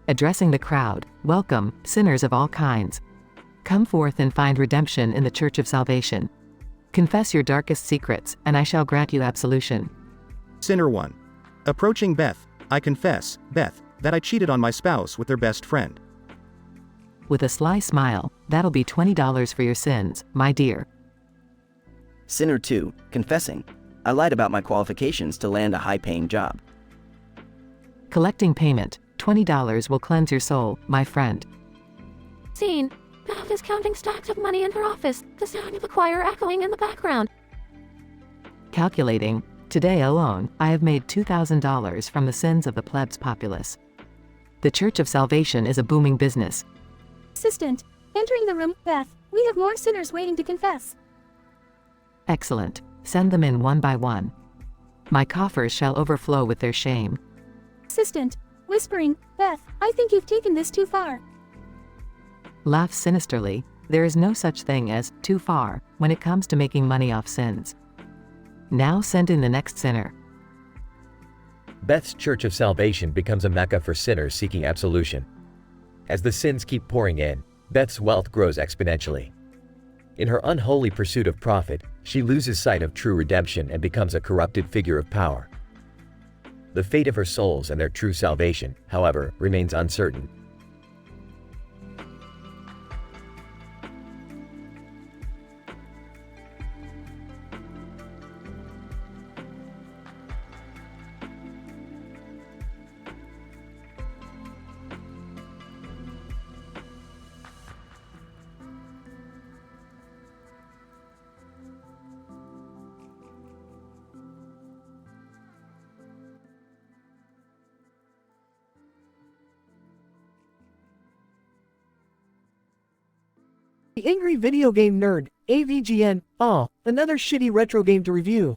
Addressing the crowd, welcome, sinners of all kinds. Come forth and find redemption in the Church of Salvation. Confess your darkest secrets, and I shall grant you absolution.
Sinner 1. Approaching Beth, I confess, Beth, that I cheated on my spouse with their best friend.
With a sly smile, that'll be $20 for your sins, my dear.
Sinner 2, confessing, I lied about my qualifications to land a high-paying job.
Collecting payment, $20 will cleanse your soul, my friend.
Scene. Beth is counting stacks of money in her office, the sound of the choir echoing in the background.
Calculating, today alone, I have made $2,000 from the sins of the plebs populace. The Church of Salvation is a booming business.
Assistant, entering the room. Beth, we have more sinners waiting to confess.
Excellent. Send them in one by one. My coffers shall overflow with their shame.
assistant, whispering, Beth, I think you've taken this too far.
Laughs sinisterly. There is no such thing as too far when it comes to making money off sins. Now send in the next sinner.
Beth's Church of Salvation becomes a mecca for sinners seeking absolution. As the sins keep pouring in, Beth's wealth grows exponentially. In her unholy pursuit of profit, she loses sight of true redemption and becomes a corrupted figure of power. The fate of her souls and their true salvation, however, remains uncertain.
The Angry Video Game Nerd, AVGN, another shitty retro game to review.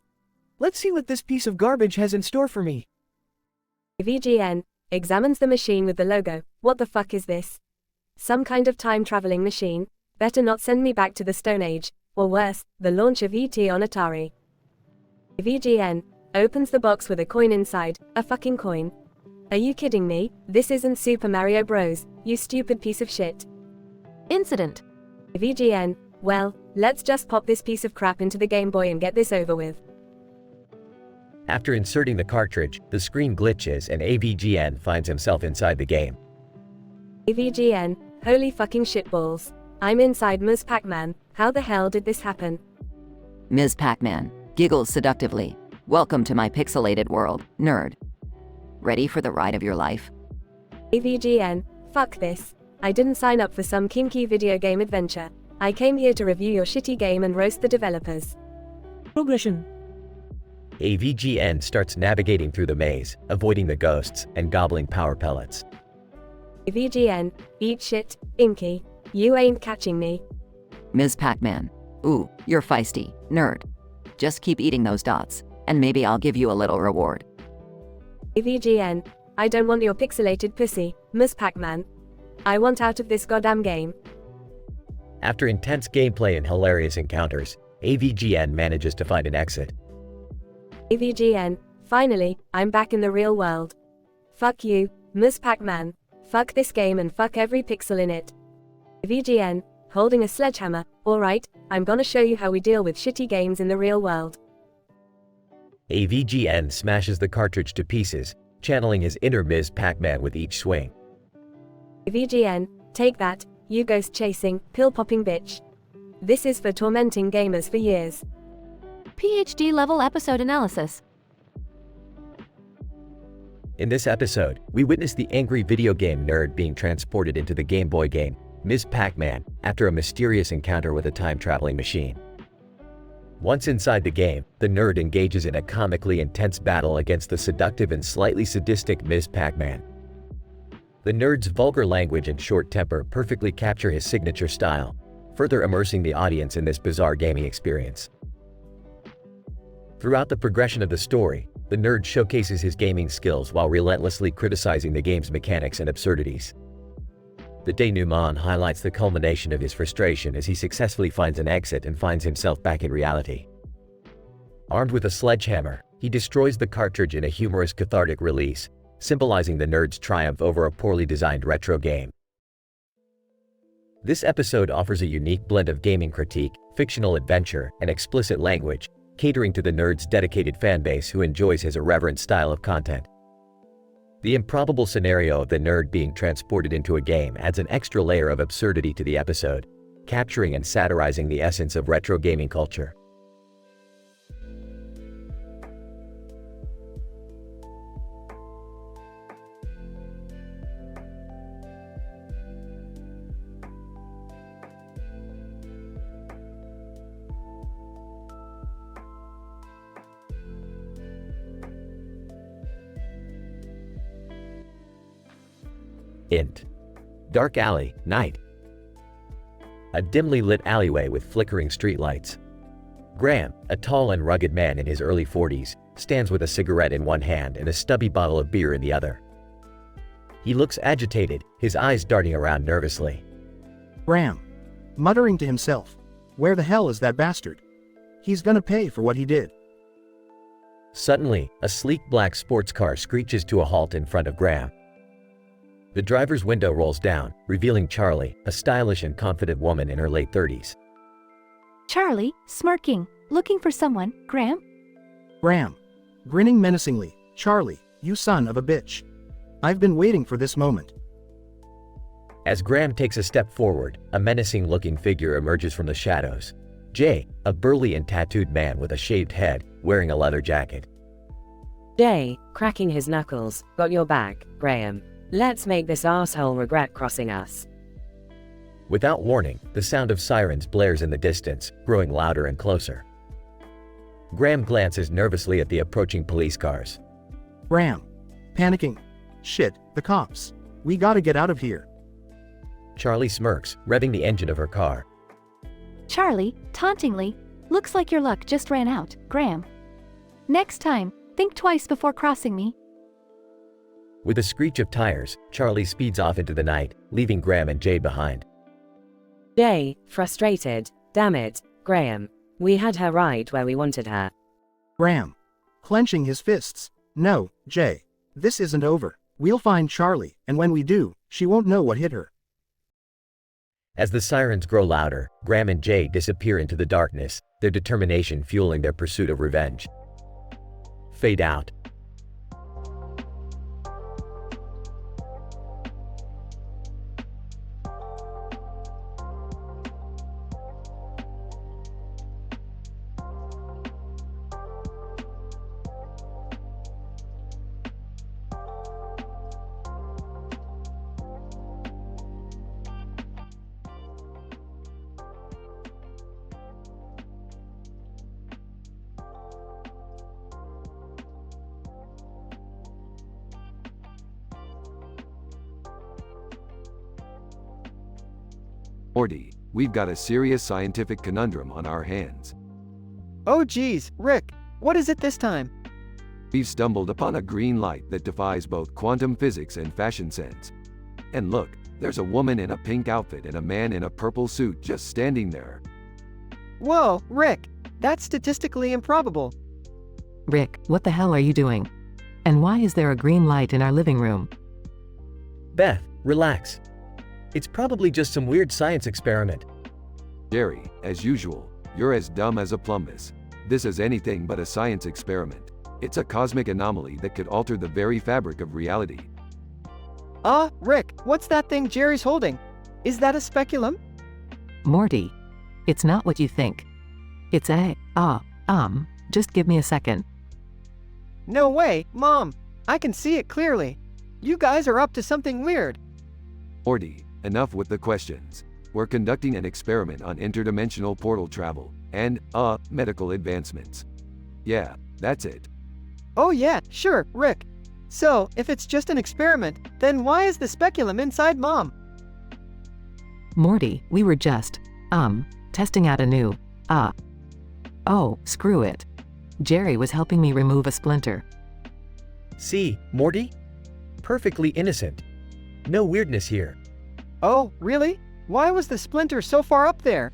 Let's see what this piece of garbage has in store for me.
AVGN examines the machine with the logo. What the fuck is this? Some kind of time-traveling machine? Better not send me back to the Stone Age, or worse, the launch of ET on Atari. AVGN opens the box with a coin inside, a fucking coin. Are you kidding me? This isn't Super Mario Bros, you stupid piece of shit.
Incident.
VGN, well, let's just pop this piece of crap into the Game Boy and get this over with.
After inserting the cartridge, the screen glitches and AVGN finds himself inside the game.
AVGN, holy fucking shitballs. I'm inside Ms. Pac-Man, how the hell did this happen?
Ms. Pac-Man giggles seductively. Welcome to my pixelated world, nerd. Ready for the ride of your life?
AVGN, fuck this. I didn't sign up for some kinky video game adventure. I came here to review your shitty game and roast the developers.
Progression.
AVGN starts navigating through the maze, avoiding the ghosts, and gobbling power pellets.
AVGN, eat shit, Inky. You ain't catching me.
Ms. Pac-Man. Ooh, you're feisty, nerd. Just keep eating those dots, and maybe I'll give you a little reward.
AVGN, I don't want your pixelated pussy, Ms. Pac-Man. I want out of this goddamn game.
After intense gameplay and hilarious encounters, AVGN manages to find an exit.
AVGN, finally, I'm back in the real world. Fuck you, Ms. Pac-Man. Fuck this game and fuck every pixel in it. AVGN, holding a sledgehammer, alright, I'm gonna show you how we deal with shitty games in the real world.
AVGN smashes the cartridge to pieces, channeling his inner Ms. Pac-Man with each swing.
AVGN, take that, you ghost-chasing, pill-popping bitch. This is for tormenting gamers for years.
PhD level episode analysis.
In this episode, we witness the angry video game nerd being transported into the Game Boy game, Ms. Pac-Man, after a mysterious encounter with a time-traveling machine. Once inside the game, the nerd engages in a comically intense battle against the seductive and slightly sadistic Ms. Pac-Man. The nerd's vulgar language and short temper perfectly capture his signature style, further immersing the audience in this bizarre gaming experience. Throughout the progression of the story, the nerd showcases his gaming skills while relentlessly criticizing the game's mechanics and absurdities. The denouement highlights the culmination of his frustration as he successfully finds an exit and finds himself back in reality. Armed with a sledgehammer, he destroys the cartridge in a humorous cathartic release, symbolizing the nerd's triumph over a poorly designed retro game. This episode offers a unique blend of gaming critique, fictional adventure, and explicit language, catering to the nerd's dedicated fanbase who enjoys his irreverent style of content. The improbable scenario of the nerd being transported into a game adds an extra layer of absurdity to the episode, capturing and satirizing the essence of retro gaming culture. Int. Dark alley, night. A dimly lit alleyway with flickering streetlights. Graham, a tall and rugged man in his early 40s, stands with a cigarette in one hand and a stubby bottle of beer in the other, He looks agitated, his eyes darting around nervously.
Graham. Muttering to himself. Where the hell is that bastard? He's gonna pay for what he did.
Suddenly, a sleek black sports car screeches to a halt in front of Graham. The driver's window rolls down, revealing Charlie, a stylish and confident woman in her late 30s.
Charlie, smirking, looking for someone, Graham?
Graham. Grinning menacingly. Charlie, you son of a bitch. I've been waiting for this moment.
As Graham takes a step forward, a menacing-looking figure emerges from the shadows. Jay, a burly and tattooed man with a shaved head, wearing a leather jacket.
Jay, cracking his knuckles, got your back, Graham. Let's make this asshole regret crossing us.
Without warning, the sound of sirens blares in the distance, growing louder and closer. Graham glances nervously at the approaching police cars.
Graham. Panicking. Shit, the cops. We gotta get out of here.
Charlie smirks, revving the engine of her car.
Charlie, tauntingly, looks like your luck just ran out, Graham. Next time, think twice before crossing me.
With a screech of tires, Charlie speeds off into the night, leaving Graham and Jay behind.
Jay, frustrated, damn it, Graham. We had her right where we wanted her.
Graham. Clenching his fists. No, Jay. This isn't over. We'll find Charlie, and when we do, she won't know what hit her.
As the sirens grow louder, Graham and Jay disappear into the darkness, their determination fueling their pursuit of revenge. Fade out.
Morty, we've got a serious scientific conundrum on our hands.
Oh geez, Rick, what is it this time?
We've stumbled upon a green light that defies both quantum physics and fashion sense. And look, there's a woman in a pink outfit and a man in a purple suit just standing there.
Whoa, Rick, that's statistically improbable.
Rick, what the hell are you doing? And why is there a green light in our living room?
Beth, relax. It's probably just some weird science experiment.
Jerry, as usual, you're as dumb as a plumbus. This is anything but a science experiment. It's a cosmic anomaly that could alter the very fabric of reality.
Rick, what's that thing Jerry's holding? Is that a speculum?
Morty. It's not what you think. It's just give me a second.
No way, Mom. I can see it clearly. You guys are up to something weird.
Morty, enough with the questions. We're conducting an experiment on interdimensional portal travel and, medical advancements. Yeah, that's it.
Oh yeah, sure, Rick. So, if it's just an experiment, then why is the speculum inside Mom?
Morty, we were just, testing out a new, oh, screw it. Jerry was helping me remove a splinter.
See, Morty? Perfectly innocent. No weirdness here.
Oh, really? Why was the splinter so far up there?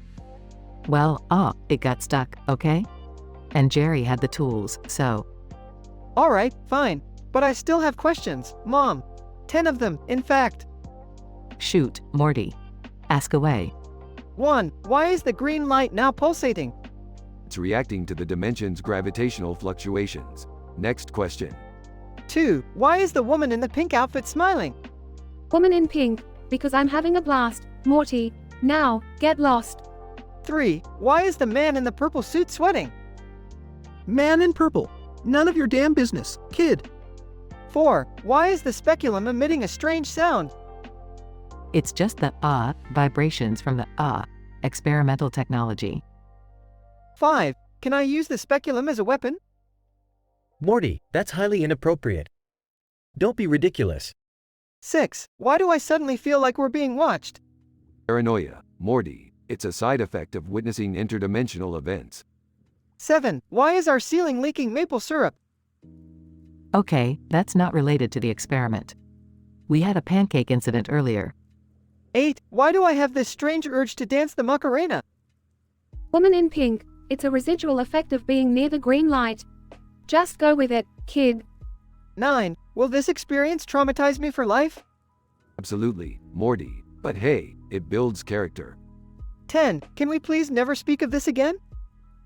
Well, it got stuck, okay? And Jerry had the tools, so.
Alright, fine. But I still have questions, Mom. 10 of them, in fact.
Shoot, Morty. Ask away.
1. Why is the green light now pulsating?
It's reacting to the dimension's gravitational fluctuations. Next question.
2. Why is the woman in the pink outfit smiling?
Woman in pink, because I'm having a blast, Morty. Now, get lost.
3. Why is the man in the purple suit sweating?
Man in purple. None of your damn business, kid.
4. Why is the speculum emitting a strange sound?
It's just the, vibrations from the, experimental technology.
5. Can I use the speculum as a weapon?
Morty, that's highly inappropriate. Don't be ridiculous.
6. Why do I suddenly feel like we're being watched?
Paranoia, Morty. It's a side effect of witnessing interdimensional events.
7. Why is our ceiling leaking maple syrup?
Okay, that's not related to the experiment. We had a pancake incident earlier.
8. Why do I have this strange urge to dance the Macarena?
Woman in pink. It's a residual effect of being near the green light. Just go with it, kid.
9. Will this experience traumatize me for life?
Absolutely, Morty. But hey, it builds character.
10. Can we please never speak of this again?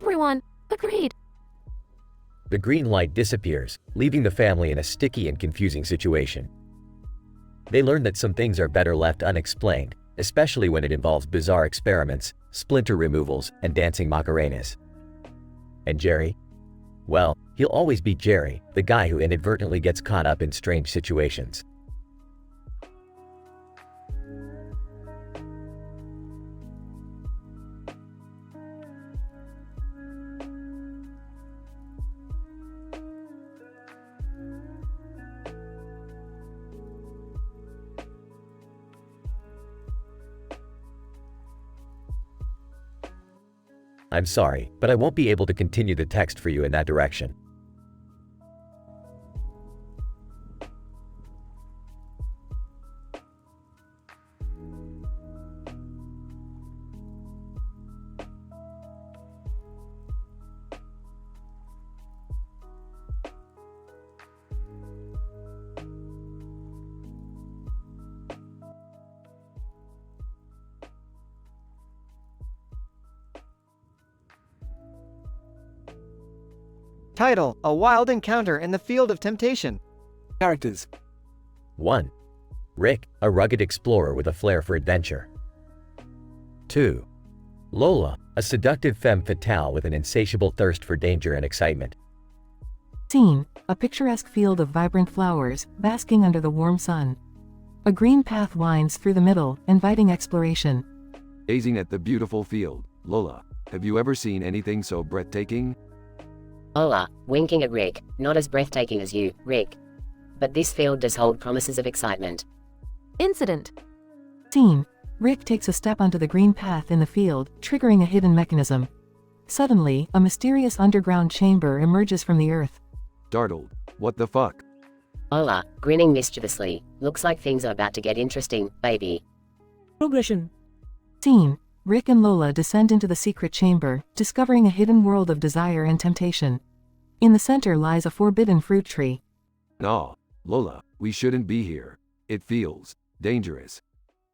Everyone, agreed.
The green light disappears, leaving the family in a sticky and confusing situation. They learn that some things are better left unexplained, especially when it involves bizarre experiments, splinter removals, and dancing Macarenas. And Jerry? Well, he'll always be Jerry, the guy who inadvertently gets caught up in strange situations. I'm sorry, but I won't be able to continue the text for you in that direction.
Title: A Wild Encounter in the Field of Temptation.
Characters.
1. Rick, a rugged explorer with a flair for adventure. 2. Lola, a seductive femme fatale with an insatiable thirst for danger and excitement.
Scene: a picturesque field of vibrant flowers, basking under the warm sun. A green path winds through the middle, inviting exploration.
Gazing at the beautiful field, Lola, have you ever seen anything so breathtaking?
Lola, winking at Rick, not as breathtaking as you, Rick. But this field does hold promises of excitement.
Incident.
Scene: Rick takes a step onto the green path in the field, triggering a hidden mechanism. Suddenly, a mysterious underground chamber emerges from the earth.
Startled. What the fuck?
Lola, grinning mischievously, looks like things are about to get interesting, baby.
Progression.
Scene: Rick and Lola descend into the secret chamber, discovering a hidden world of desire and temptation. In the center lies a forbidden fruit tree.
Nah, Lola, we shouldn't be here. It feels dangerous.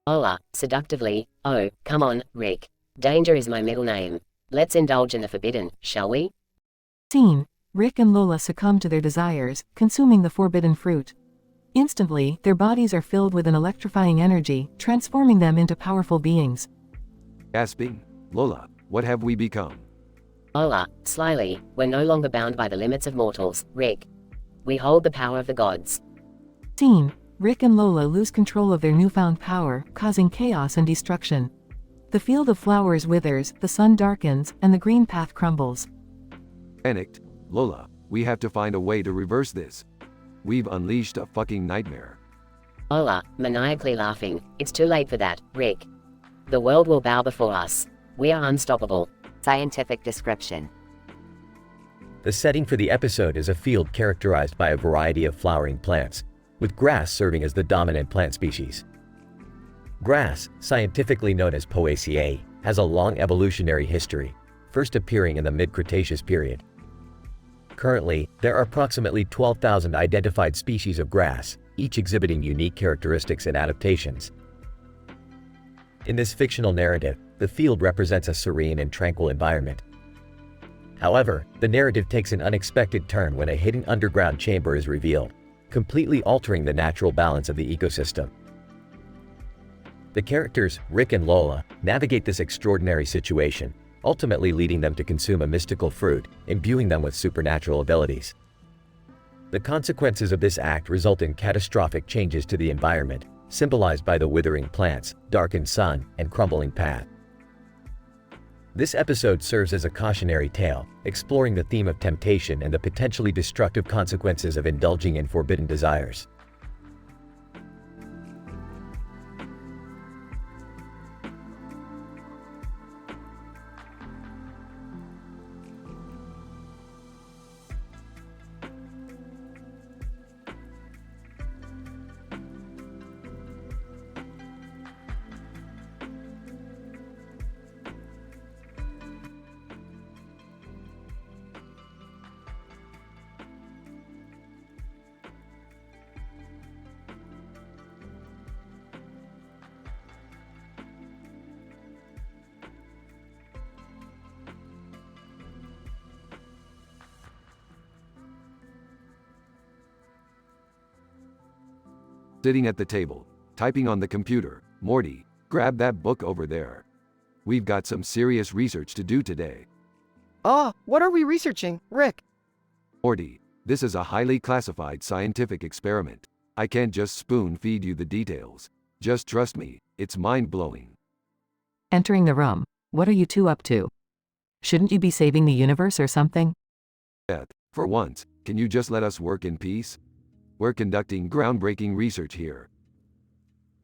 Lola, seductively, oh, come on, Rick. Danger is my middle name. Let's indulge in the forbidden, shall we?
Scene: Rick and Lola succumb to their desires, consuming the forbidden fruit. Instantly, their bodies are filled with an electrifying energy, transforming them into powerful beings.
Gasping. Lola, what have we become?
Lola, slyly, we're no longer bound by the limits of mortals, Rick. We hold the power of the gods.
Scene: Rick and Lola lose control of their newfound power, causing chaos and destruction. The field of flowers withers, the sun darkens, and the green path crumbles.
Panicked. Lola, we have to find a way to reverse this. We've unleashed a fucking nightmare.
Lola, maniacally laughing, it's too late for that, Rick. The world will bow before us. We are unstoppable.
Scientific description.
The setting for the episode is a field characterized by a variety of flowering plants, with grass serving as the dominant plant species. Grass, scientifically known as Poaceae, has a long evolutionary history, first appearing in the mid-Cretaceous period. Currently, there are approximately 12,000 identified species of grass, each exhibiting unique characteristics and adaptations. In this fictional narrative, the field represents a serene and tranquil environment. However, the narrative takes an unexpected turn when a hidden underground chamber is revealed, completely altering the natural balance of the ecosystem. The characters, Rick and Lola, navigate this extraordinary situation, ultimately leading them to consume a mystical fruit, imbuing them with supernatural abilities. The consequences of this act result in catastrophic changes to the environment, symbolized by the withering plants, darkened sun, and crumbling path. This episode serves as a cautionary tale, exploring the theme of temptation and the potentially destructive consequences of indulging in forbidden desires.
Sitting at the table, typing on the computer. Morty, grab that book over there. We've got some serious research to do today.
What are we researching, Rick?
Morty, this is a highly classified scientific experiment. I can't just spoon feed you the details. Just trust me, it's mind-blowing.
Entering the room. What are you two up to? Shouldn't you be saving the universe or something?
Beth, for once, can you just let us work in peace? We're conducting groundbreaking research here.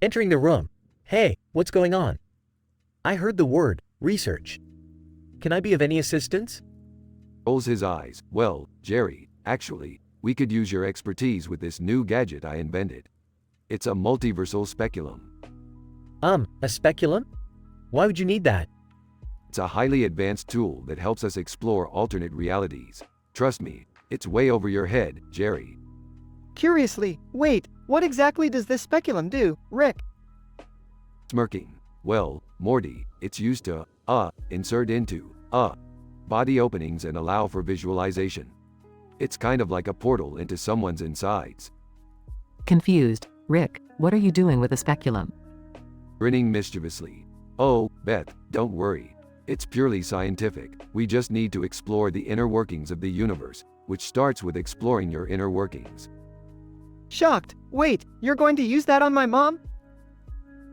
Entering the room. Hey, what's going on? I heard the word, research. Can I be of any assistance?
Rolls his eyes. Well, Jerry, actually, we could use your expertise with this new gadget I invented. It's a multiversal speculum.
A speculum? Why would you need that?
It's a highly advanced tool that helps us explore alternate realities. Trust me, it's way over your head, Jerry.
Curiously, wait, what exactly does this speculum do, Rick?
Smirking. Well, Morty, it's used to, insert into, body openings and allow for visualization. It's kind of like a portal into someone's insides.
Confused. Rick, what are you doing with a speculum?
Grinning mischievously. Oh, Beth, don't worry. It's purely scientific. We just need to explore the inner workings of the universe, which starts with exploring your inner workings.
Shocked. Wait, you're going to use that on my mom?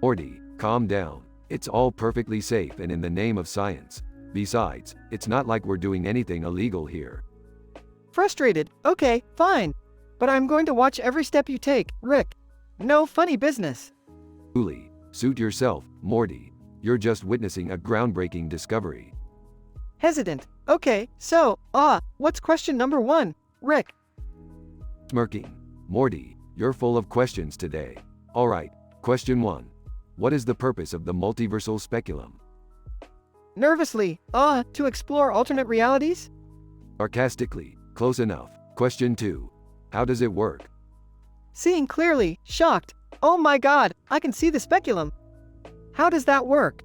Morty, calm down. It's all perfectly safe and in the name of science. Besides, it's not like we're doing anything illegal here.
Frustrated. Okay, fine. But I'm going to watch every step you take, Rick. No funny business.
Truly, suit yourself, Morty. You're just witnessing a groundbreaking discovery.
Hesitant. Okay, so, what's question number 1, Rick?
Smirking. Morty, you're full of questions today. Alright, question 1. What is the purpose of the multiversal speculum?
Nervously, to explore alternate realities?
Sarcastically, close enough. Question 2. How does it work?
Seeing clearly, shocked. Oh my god, I can see the speculum. How does that work?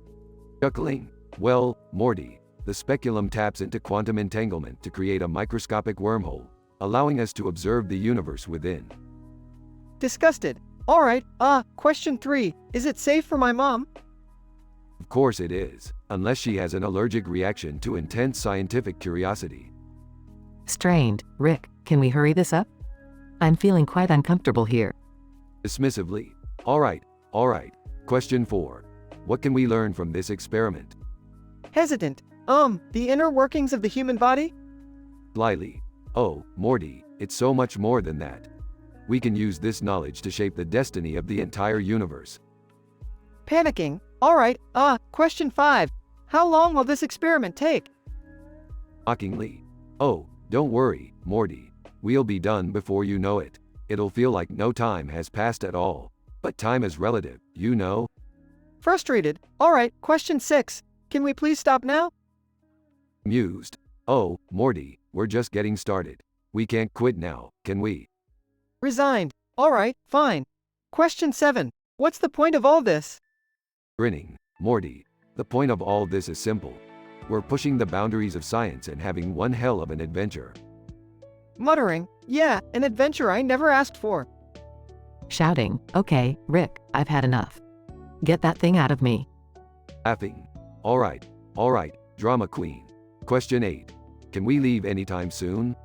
Chuckling. Well, Morty, the speculum taps into quantum entanglement to create a microscopic wormhole, allowing us to observe the universe within.
Disgusted. Alright, question 3. Is it safe for my mom?
Of course it is, unless she has an allergic reaction to intense scientific curiosity.
Strained. Rick, can we hurry this up? I'm feeling quite uncomfortable here.
Dismissively. Alright. Question 4. What can we learn from this experiment?
Hesitant. The inner workings of the human body?
Slyly. Oh, Morty, it's so much more than that. We can use this knowledge to shape the destiny of the entire universe.
Panicking. Alright, question 5. How long will this experiment take?
Mockingly. Oh, don't worry, Morty. We'll be done before you know it. It'll feel like no time has passed at all. But time is relative, you know?
Frustrated. Alright, question 6. Can we please stop now?
Amused. Oh, Morty, we're just getting started. We can't quit now, can we?
Resigned. Alright, fine. Question 7. What's the point of all this?
Grinning. Morty, the point of all this is simple. We're pushing the boundaries of science and having one hell of an adventure.
Muttering. Yeah, an adventure I never asked for.
Shouting. Okay, Rick, I've had enough. Get that thing out of me.
Laughing. Alright, drama queen. Question 8. Can we leave anytime soon?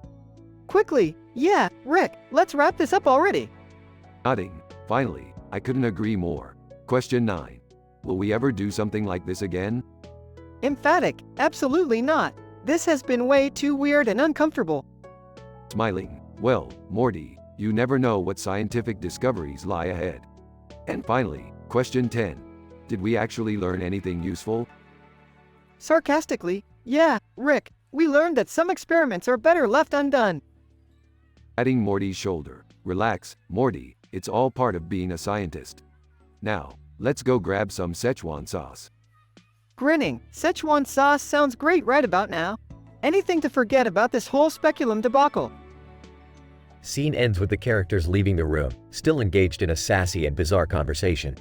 Quickly. Yeah, Rick, let's wrap this up already.
Nodding. Finally, I couldn't agree more. Question 9. Will we ever do something like this again?
Emphatic. Absolutely not. This has been way too weird and uncomfortable.
Smiling. Well, Morty, you never know what scientific discoveries lie ahead. And finally, question 10. Did we actually learn anything useful?
Sarcastically. Yeah, Rick, we learned that some experiments are better left undone.
Patting Morty's shoulder. Relax, Morty, it's all part of being a scientist. Now, let's go grab some Szechuan sauce.
Grinning. Szechuan sauce sounds great right about now. Anything to forget about this whole speculum debacle.
Scene ends with the characters leaving the room, still engaged in a sassy and bizarre conversation.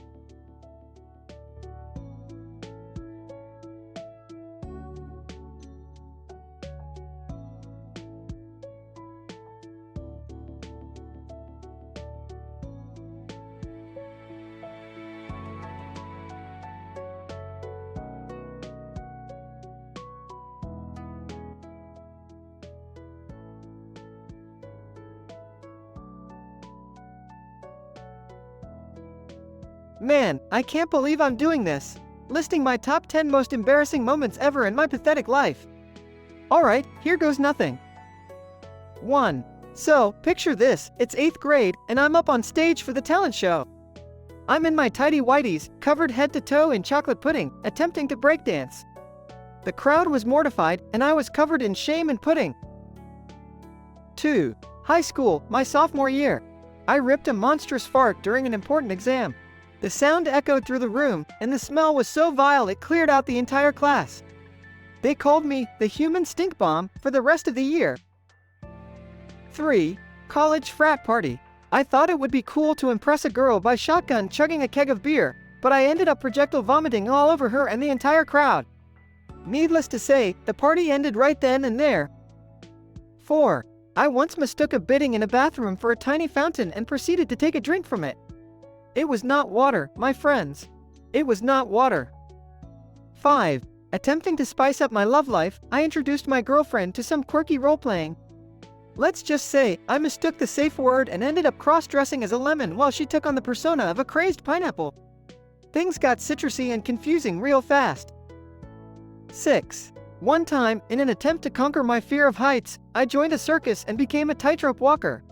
Man, I can't believe I'm doing this. Listing my top 10 most embarrassing moments ever in my pathetic life. Alright, here goes nothing. 1. So, picture this, it's 8th grade, and I'm up on stage for the talent show. I'm in my tidy whities, covered head to toe in chocolate pudding, attempting to breakdance. The crowd was mortified, and I was covered in shame and pudding. 2. High school, my sophomore year. I ripped a monstrous fart during an important exam. The sound echoed through the room, and the smell was so vile it cleared out the entire class. They called me the human stink bomb for the rest of the year. 3. College frat party. I thought it would be cool to impress a girl by shotgun chugging a keg of beer, but I ended up projectile vomiting all over her and the entire crowd. Needless to say, the party ended right then and there. 4. I once mistook a bidding in a bathroom for a tiny fountain and proceeded to take a drink from it. It was not water, my friends. It was not water. 5. Attempting to spice up my love life, I introduced my girlfriend to some quirky role-playing. Let's just say, I mistook the safe word and ended up cross-dressing as a lemon while she took on the persona of a crazed pineapple. Things got citrusy and confusing real fast. 6. One time, in an attempt to conquer my fear of heights, I joined a circus and became a tightrope walker.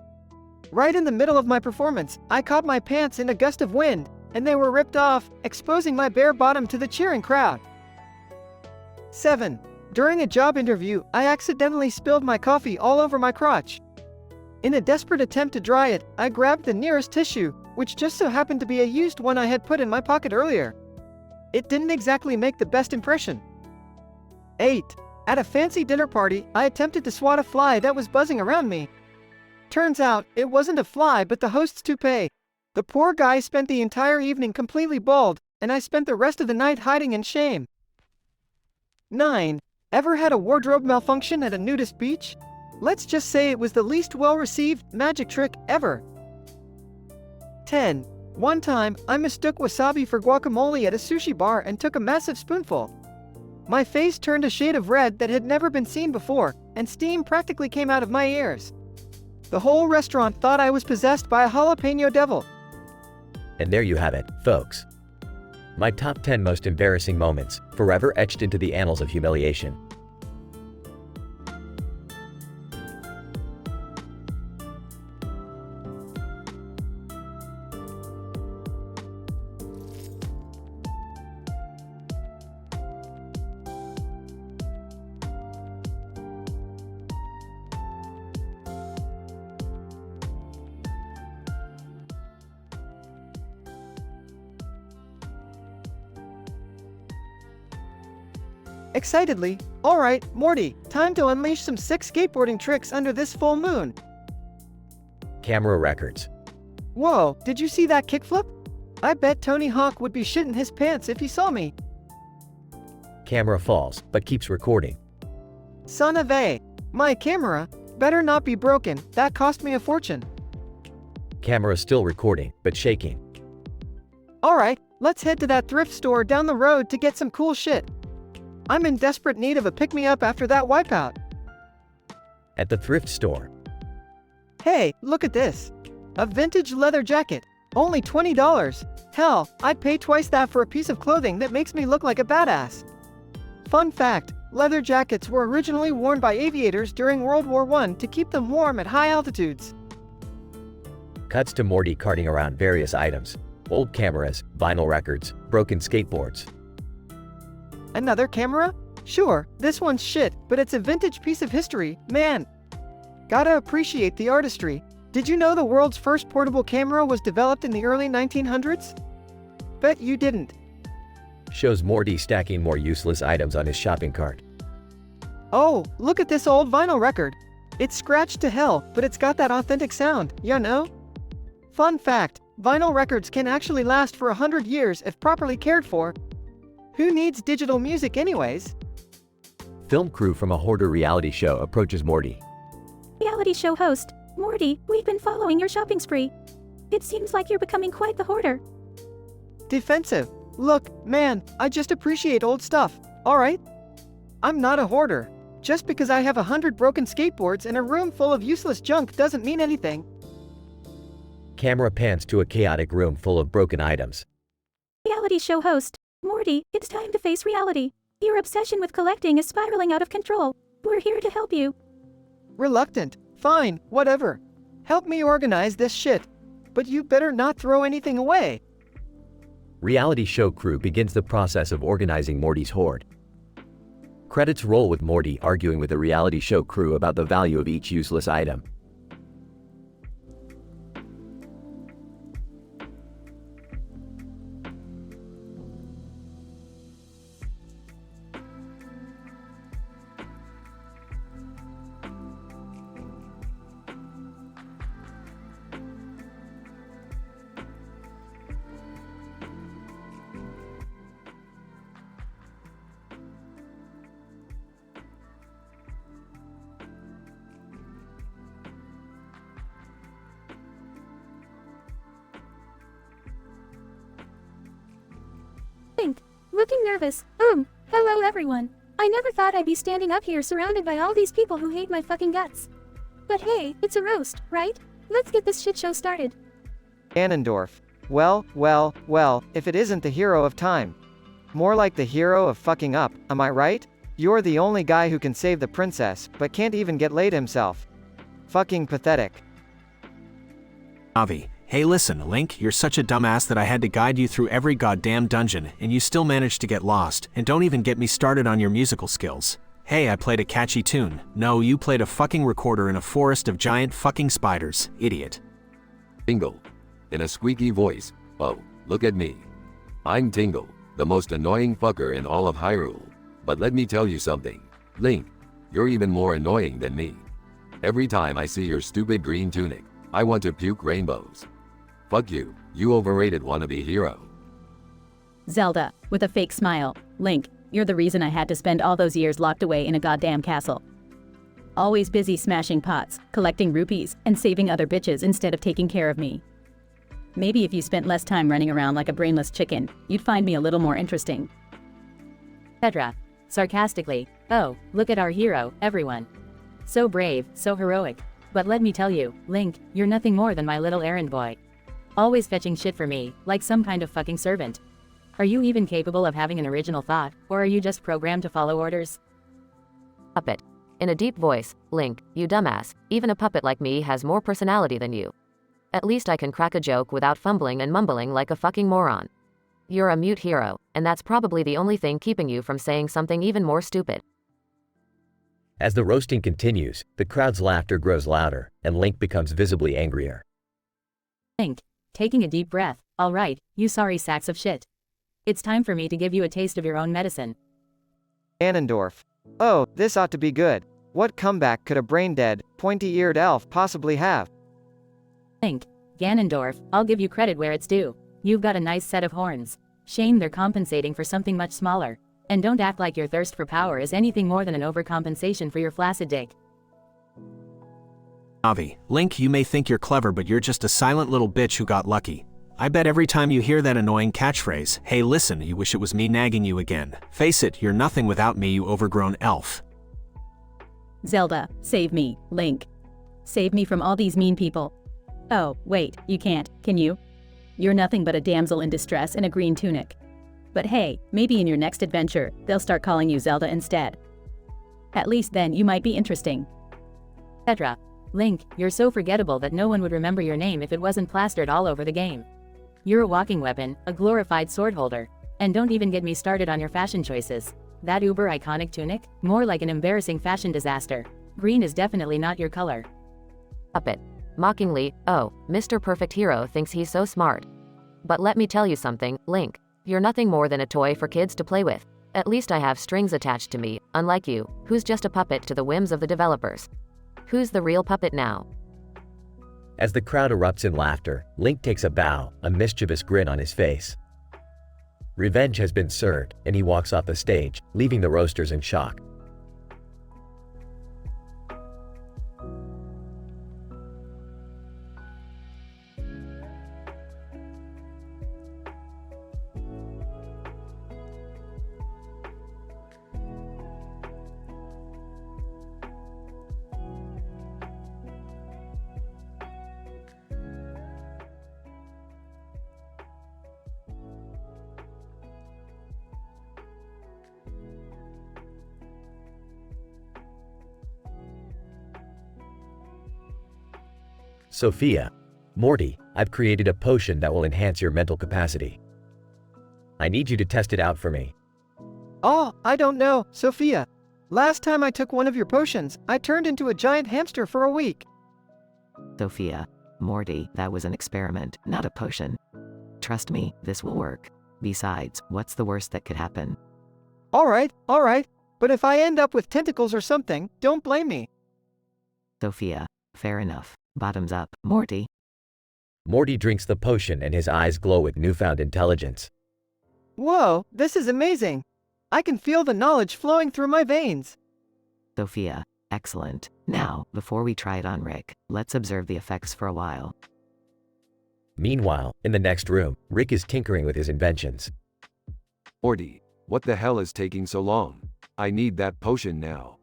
Right in the middle of my performance, I caught my pants in a gust of wind, and they were ripped off, exposing my bare bottom to the cheering crowd. 7. During a job interview, I accidentally spilled my coffee all over my crotch. In a desperate attempt to dry it, I grabbed the nearest tissue, which just so happened to be a used one I had put in my pocket earlier. It didn't exactly make the best impression. 8. At a fancy dinner party, I attempted to swat a fly that was buzzing around me. Turns out, it wasn't a fly but the host's toupee. The poor guy spent the entire evening completely bald, and I spent the rest of the night hiding in shame. 9. Ever had a wardrobe malfunction at a nudist beach? Let's just say it was the least well-received magic trick ever. 10. One time, I mistook wasabi for guacamole at a sushi bar and took a massive spoonful. My face turned a shade of red that had never been seen before, and steam practically came out of my ears. The whole restaurant thought I was possessed by a jalapeno devil.
And there you have it, folks. My top 10 most embarrassing moments, forever etched into the annals of humiliation.
Excitedly, alright, Morty, time to unleash some sick skateboarding tricks under this full moon.
Camera records.
Whoa, did you see that kickflip? I bet Tony Hawk would be shitting his pants if he saw me.
Camera falls, but keeps recording.
Son of a. My camera better not be broken, that cost me a fortune.
Camera still recording, but shaking.
Alright, let's head to that thrift store down the road to get some cool shit. I'm in desperate need of a pick-me-up after that wipeout.
At the thrift store.
Hey, look at this. A vintage leather jacket. Only $20. Hell, I'd pay twice that for a piece of clothing that makes me look like a badass. Fun fact, leather jackets were originally worn by aviators during World War I to keep them warm at high altitudes.
Cuts to Morty carting around various items. Old cameras, vinyl records, broken skateboards.
Another camera? Sure, this one's shit, but it's a vintage piece of history, man. Gotta appreciate the artistry. Did you know the world's first portable camera was developed in the early 1900s? Bet you didn't.
Shows Morty stacking more useless items on his shopping cart.
Oh, look at this old vinyl record. It's scratched to hell, but it's got that authentic sound, you know? Fun fact, vinyl records can actually last for 100 years if properly cared for. Who needs digital music anyways?
Film crew from a hoarder reality show approaches Morty.
Reality show host, Morty, we've been following your shopping spree. It seems like you're becoming quite the hoarder.
Defensive. Look, man, I just appreciate old stuff, alright? I'm not a hoarder. Just because I have 100 broken skateboards and a room full of useless junk doesn't mean anything.
Camera pans to a chaotic room full of broken items.
Reality show host. Morty, it's time to face reality. Your obsession with collecting is spiraling out of control. We're here to help you.
Reluctant. Fine, whatever. Help me organize this shit. But you better not throw anything away.
Reality show crew begins the process of organizing Morty's hoard. Credits roll with Morty arguing with the reality show crew about the value of each useless item.
Think. Looking nervous. Hello everyone. I never thought I'd be standing up here surrounded by all these people who hate my fucking guts. But hey, it's a roast, right? Let's get this shit show started.
Ganondorf. Well, if it isn't the hero of time. More like the hero of fucking up, am I right? You're the only guy who can save the princess, but can't even get laid himself. Fucking pathetic.
Avi, hey listen, Link, you're such a dumbass that I had to guide you through every goddamn dungeon, and you still managed to get lost, and don't even get me started on your musical skills. Hey, I played a catchy tune. No, you played a fucking recorder in a forest of giant fucking spiders, idiot.
Tingle. In a squeaky voice, oh, look at me. I'm Tingle, the most annoying fucker in all of Hyrule. But let me tell you something. Link, you're even more annoying than me. Every time I see your stupid green tunic, I want to puke rainbows. Fuck you, you overrated wannabe hero.
Zelda, with a fake smile. Link, you're the reason I had to spend all those years locked away in a goddamn castle. Always busy smashing pots, collecting rupees, and saving other bitches instead of taking care of me. Maybe if you spent less time running around like a brainless chicken, you'd find me a little more interesting.
Pedra. Sarcastically, oh, look at our hero, everyone. So brave, so heroic. But let me tell you, Link, you're nothing more than my little errand boy. Always fetching shit for me, like some kind of fucking servant. Are you even capable of having an original thought, or are you just programmed to follow orders?
Puppet. In a deep voice, Link, you dumbass, even a puppet like me has more personality than you. At least I can crack a joke without fumbling and mumbling like a fucking moron. You're a mute hero, and that's probably the only thing keeping you from saying something even more stupid.
As the roasting continues, the crowd's laughter grows louder, and Link becomes visibly angrier.
Link, taking a deep breath, alright, you sorry sacks of shit. It's time for me to give you a taste of your own medicine.
Ganondorf. Oh, this ought to be good. What comeback could a brain-dead, pointy-eared elf possibly have?
Link, Ganondorf, I'll give you credit where it's due. You've got a nice set of horns. Shame they're compensating for something much smaller. And don't act like your thirst for power is anything more than an overcompensation for your flaccid dick.
Avi, Link, you may think you're clever, but you're just a silent little bitch who got lucky. I bet every time you hear that annoying catchphrase, hey listen, you wish it was me nagging you again. Face it, you're nothing without me, you overgrown elf.
Zelda, save me, Link. Save me from all these mean people. Oh, wait, you can't, can you? You're nothing but a damsel in distress in a green tunic. But hey, maybe in your next adventure, they'll start calling you Zelda instead. At least then you might be interesting.
Pedra. Link, you're so forgettable that no one would remember your name if it wasn't plastered all over the game. You're a walking weapon, a glorified sword holder. And don't even get me started on your fashion choices. That uber iconic tunic? More like an embarrassing fashion disaster. Green is definitely not your color.
Puppet. Mockingly, oh, Mr. Perfect Hero thinks he's so smart. But let me tell you something, Link. You're nothing more than a toy for kids to play with. At least I have strings attached to me, unlike you, who's just a puppet to the whims of the developers. Who's the real puppet now?
As the crowd erupts in laughter, Link takes a bow, a mischievous grin on his face. Revenge has been served, and he walks off the stage, leaving the roasters in shock. Sophia, Morty, I've created a potion that will enhance your mental capacity. I need you to test it out for me.
Oh, I don't know, Sophia. Last time I took one of your potions, I turned into a giant hamster for a week.
Sophia, Morty, that was an experiment, not a potion. Trust me, this will work. Besides, what's the worst that could happen?
Alright, but if I end up with tentacles or something, don't blame me.
Sophia, fair enough. Bottoms up, Morty.
Morty drinks the potion and his eyes glow with newfound intelligence.
Whoa, this is amazing. I can feel the knowledge flowing through my veins.
Sophia, excellent. Now, before we try it on Rick, let's observe the effects for a while.
Meanwhile, in the next room, Rick is tinkering with his inventions.
Morty, what the hell is taking so long? I need that potion now.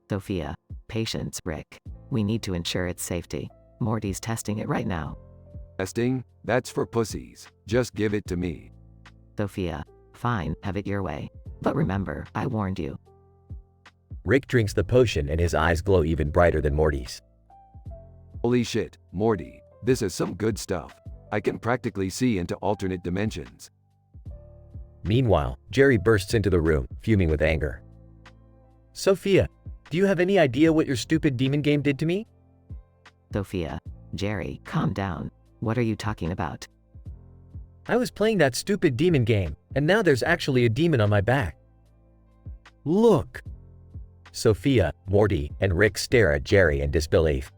Sophia, patience, Rick. We need to ensure its safety. Morty's testing it right now.
Testing? That's for pussies. Just give it to me.
Sophia, fine, have it your way. But remember, I warned you.
Rick drinks the potion and his eyes glow even brighter than Morty's.
Holy shit, Morty, this is some good stuff. I can practically see into alternate dimensions.
Meanwhile, Jerry bursts into the room, fuming with anger. Sophia, do you have any idea what your stupid demon game did to me?
Sophia, Jerry, calm down. What are you talking about?
I was playing that stupid demon game, and now there's actually a demon on my back. Look! Sophia, Morty, and Rick stare at Jerry in disbelief.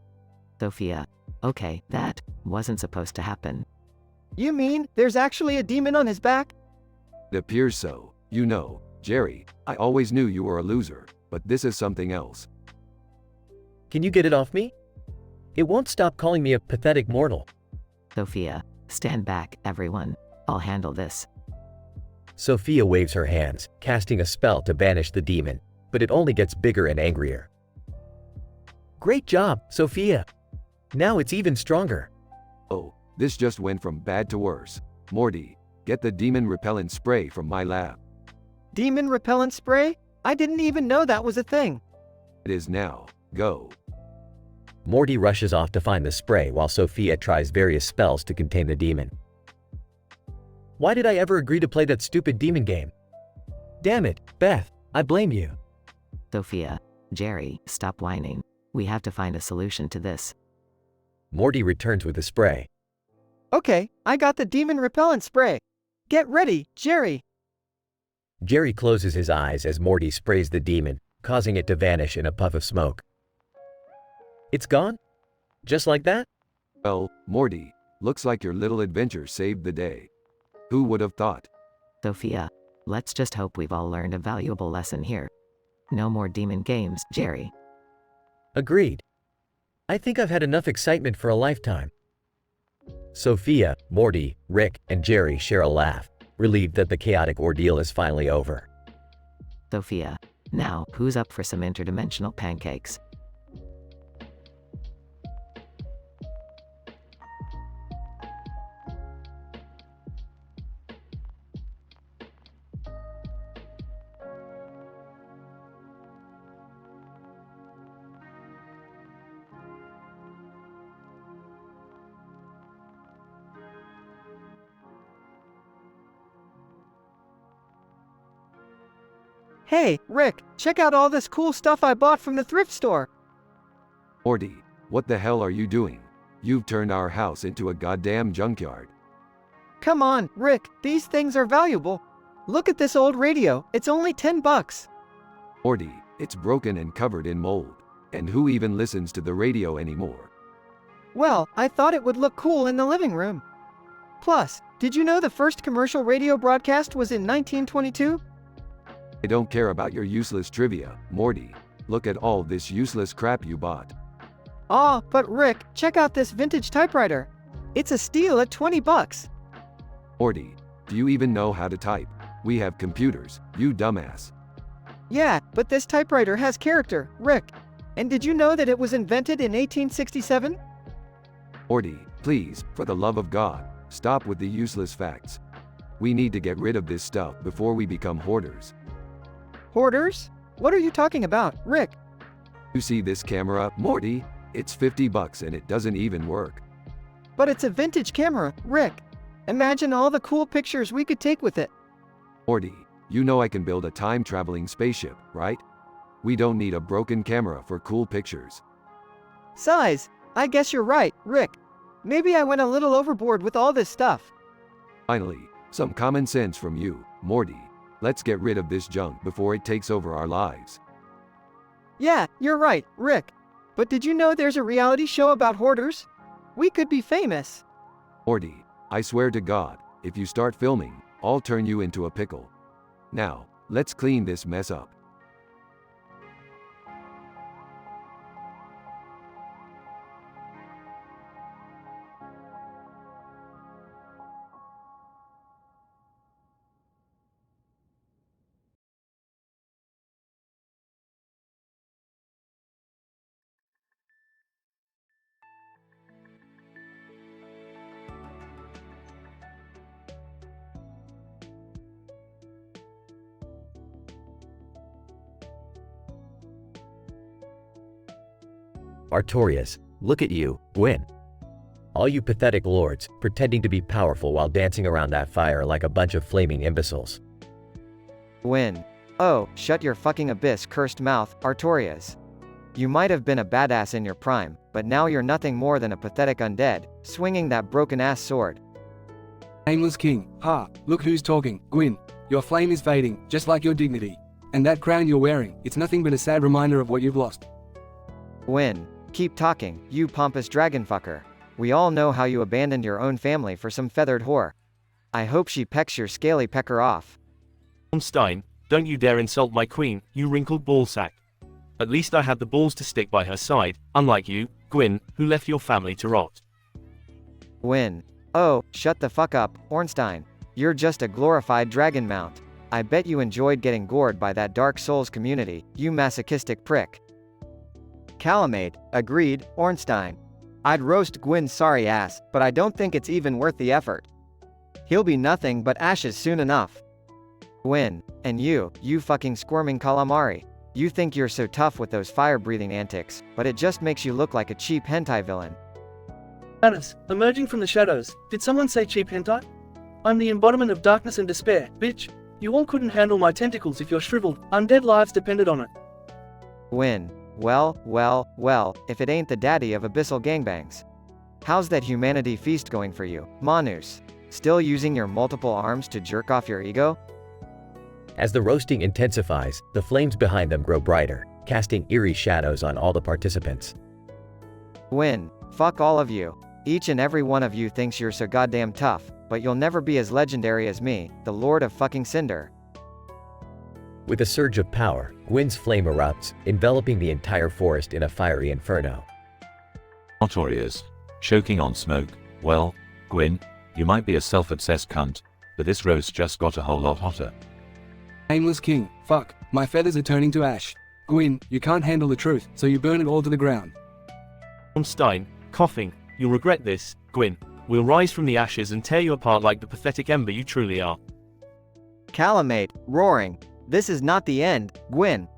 Sophia, okay, that wasn't supposed to happen.
You mean there's actually a demon on his back?
It appears so. You know, Jerry, I always knew you were a loser, but this is something else.
Can you get it off me? It won't stop calling me a pathetic mortal.
Sophia, stand back, everyone. I'll handle this.
Sophia waves her hands, casting a spell to banish the demon, but it only gets bigger and angrier. Great job, Sophia! Now it's even stronger.
Oh, this just went from bad to worse. Morty, get the demon repellent spray from my lab.
Demon repellent spray? I didn't even know that was a thing.
It is now. Go.
Morty rushes off to find the spray while Sophia tries various spells to contain the demon. Why did I ever agree to play that stupid demon game? Damn it, Beth, I blame you.
Sophia, Jerry, stop whining. We have to find a solution to this.
Morty returns with the spray.
Okay, I got the demon repellent spray. Get ready, Jerry.
Jerry closes his eyes as Morty sprays the demon, causing it to vanish in a puff of smoke. It's gone? Just like that?
Well, Morty, looks like your little adventure saved the day. Who would have thought?
Sophia, let's just hope we've all learned a valuable lesson here. No more demon games, Jerry.
Agreed. I think I've had enough excitement for a lifetime. Sophia, Morty, Rick, and Jerry share a laugh, relieved that the chaotic ordeal is finally over.
Sophia, now, who's up for some interdimensional pancakes?
Hey, Rick, check out all this cool stuff I bought from the thrift store.
Morty, what the hell are you doing? You've turned our house into a goddamn junkyard.
Come on, Rick, these things are valuable. Look at this old radio, it's only $10.
Morty, it's broken and covered in mold. And who even listens to the radio anymore?
Well, I thought it would look cool in the living room. Plus, did you know the first commercial radio broadcast was in 1922?
I don't care about your useless trivia, Morty. Look at all this useless crap you bought.
Aw, but Rick, check out this vintage typewriter. It's a steal at $20.
Morty, do you even know how to type? We have computers, you dumbass.
Yeah, but this typewriter has character, Rick. And did you know that it was invented in 1867?
Morty, please, for the love of God, stop with the useless facts. We need to get rid of this stuff before we become hoarders.
Hoarders? What are you talking about, Rick?
You see this camera, Morty? It's $50 and it doesn't even work.
But it's a vintage camera, Rick. Imagine all the cool pictures we could take with it.
Morty, you know I can build a time-traveling spaceship, right? We don't need a broken camera for cool pictures.
Size, I guess you're right, Rick. Maybe I went a little overboard with all this stuff.
Finally, some common sense from you, Morty. Let's get rid of this junk before it takes over our lives.
Yeah, you're right, Rick. But did you know there's a reality show about hoarders? We could be famous.
Morty, I swear to God, if you start filming, I'll turn you into a pickle. Now, let's clean this mess up.
Artorias, look at you, Gwyn. All you pathetic lords, pretending to be powerful while dancing around that fire like a bunch of flaming imbeciles.
Gwyn. Oh, shut your fucking abyss cursed mouth, Artorias. You might have been a badass in your prime, but now you're nothing more than a pathetic undead, swinging that broken-ass sword.
Aimless king, ha, look who's talking, Gwyn. Your flame is fading, just like your dignity. And that crown you're wearing, it's nothing but a sad reminder of what you've lost.
Gwyn. Keep talking, you pompous dragon fucker. We all know how you abandoned your own family for some feathered whore. I hope she pecks your scaly pecker off.
Ornstein, don't you dare insult my queen, you wrinkled ballsack. At least I had the balls to stick by her side, unlike you, Gwyn, who left your family to rot.
Gwyn. Oh, shut the fuck up, Ornstein. You're just a glorified dragon mount. I bet you enjoyed getting gored by that Dark Souls community, you masochistic prick. Calamate, agreed, Ornstein. I'd roast Gwyn's sorry ass, but I don't think it's even worth the effort. He'll be nothing but ashes soon enough. Gwyn, and you fucking squirming calamari. You think you're so tough with those fire-breathing antics, but it just makes you look like a cheap hentai villain.
Anis, emerging from the shadows, did someone say cheap hentai? I'm the embodiment of darkness and despair, bitch. You all couldn't handle my tentacles if your shriveled, undead lives depended on it.
Gwyn. Well, if it ain't the daddy of abyssal gangbangs. How's that humanity feast going for you, Manus? Still using your multiple arms to jerk off your ego?
As the roasting intensifies, the flames behind them grow brighter, casting eerie shadows on all the participants.
Gwyn, fuck all of you. Each and every one of you thinks you're so goddamn tough, but you'll never be as legendary as me, the Lord of fucking Cinder.
With a surge of power, Gwyn's flame erupts, enveloping the entire forest in a fiery inferno.
Artorias, choking on smoke. Well, Gwyn, you might be a self-obsessed cunt, but this roast just got a whole lot hotter.
Aimless king, fuck, my feathers are turning to ash. Gwyn, you can't handle the truth, so you burn it all to the ground.
Ornstein, coughing, you'll regret this, Gwyn. We'll rise from the ashes and tear you apart like the pathetic ember you truly are.
Calamate, roaring. This is not the end, Gwyn.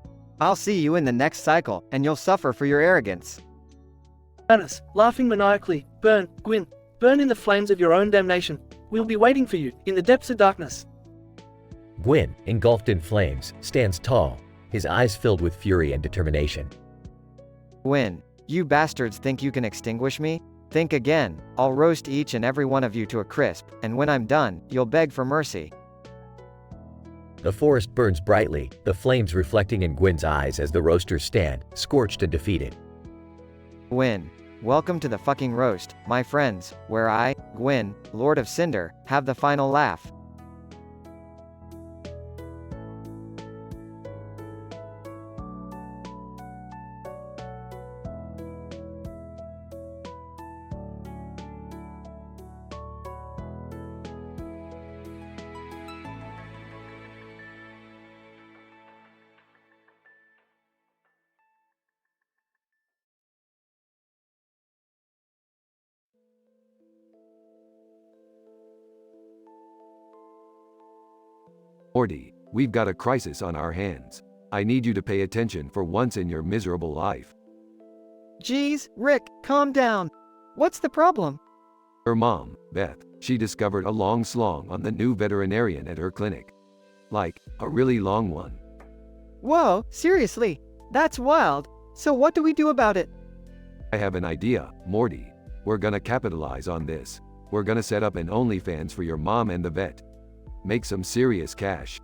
I'll see you in the next cycle, and you'll suffer for your arrogance.
Anis, laughing maniacally, burn, Gwyn, burn in the flames of your own damnation. We'll be waiting for you, in the depths of darkness.
Gwyn, engulfed in flames, stands tall, his eyes filled with fury and determination.
Gwyn, you bastards think you can extinguish me? Think again. I'll roast each and every one of you to a crisp, and when I'm done, you'll beg for mercy.
The forest burns brightly, the flames reflecting in Gwyn's eyes as the roasters stand, scorched and defeated.
Gwyn, welcome to the fucking roast, my friends, where I, Gwyn, Lord of Cinder, have the final laugh.
Morty, we've got a crisis on our hands. I need you to pay attention for once in your miserable life.
Geez, Rick, calm down. What's the problem?
Her mom, Beth, she discovered a long slong on the new veterinarian at her clinic. Like, a really long one.
Whoa, seriously? That's wild. So what do we do about it?
I have an idea, Morty. We're gonna capitalize on this. We're gonna set up an OnlyFans for your mom and the vet. Make some serious cash.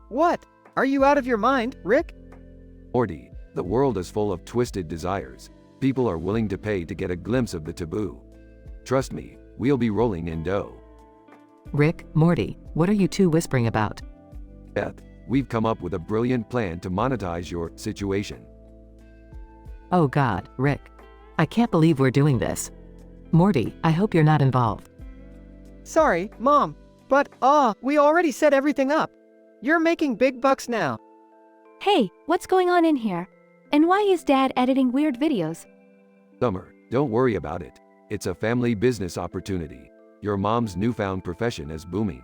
What? Are you out of your mind, Rick?
Morty, the world is full of twisted desires. People are willing to pay to get a glimpse of the taboo. Trust me, we'll be rolling in dough.
Rick, Morty, what are you two whispering about?
Beth, we've come up with a brilliant plan to monetize your situation.
Oh God, Rick. I can't believe we're doing this. Morty, I hope you're not involved.
Sorry, Mom, but, we already set everything up. You're making big bucks now.
Hey, what's going on in here? And why is Dad editing weird videos?
Summer, don't worry about it. It's a family business opportunity. Your mom's newfound profession is booming.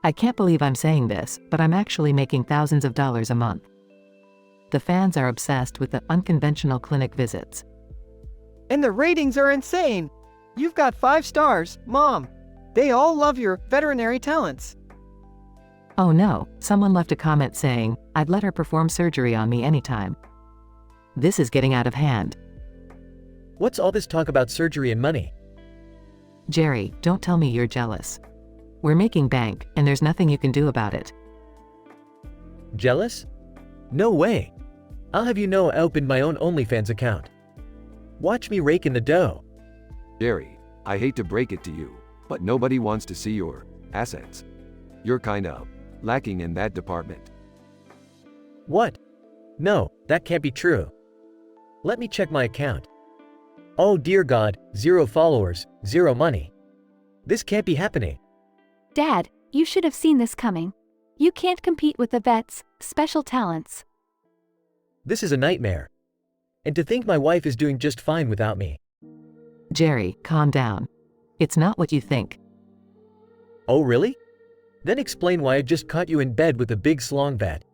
I can't believe I'm saying this, but I'm actually making thousands of dollars a month. The fans are obsessed with the unconventional clinic visits.
And the ratings are insane. You've got 5 stars, Mom. They all love your veterinary talents.
Oh no, someone left a comment saying, I'd let her perform surgery on me anytime. This is getting out of hand.
What's all this talk about surgery and money?
Jerry, don't tell me you're jealous. We're making bank, and there's nothing you can do about it.
Jealous? No way. I'll have you know I opened my own OnlyFans account. Watch me rake in the dough.
Jerry, I hate to break it to you, but nobody wants to see your assets. You're kind of lacking in that department.
What? No, that can't be true. Let me check my account. Oh dear God, 0 followers, 0 money. This can't be happening.
Dad, you should have seen this coming. You can't compete with the vet's special talents.
This is a nightmare. And to think my wife is doing just fine without me.
Jerry, calm down. It's not what you think.
Oh really? Then explain why I just caught you in bed with a big slong vat.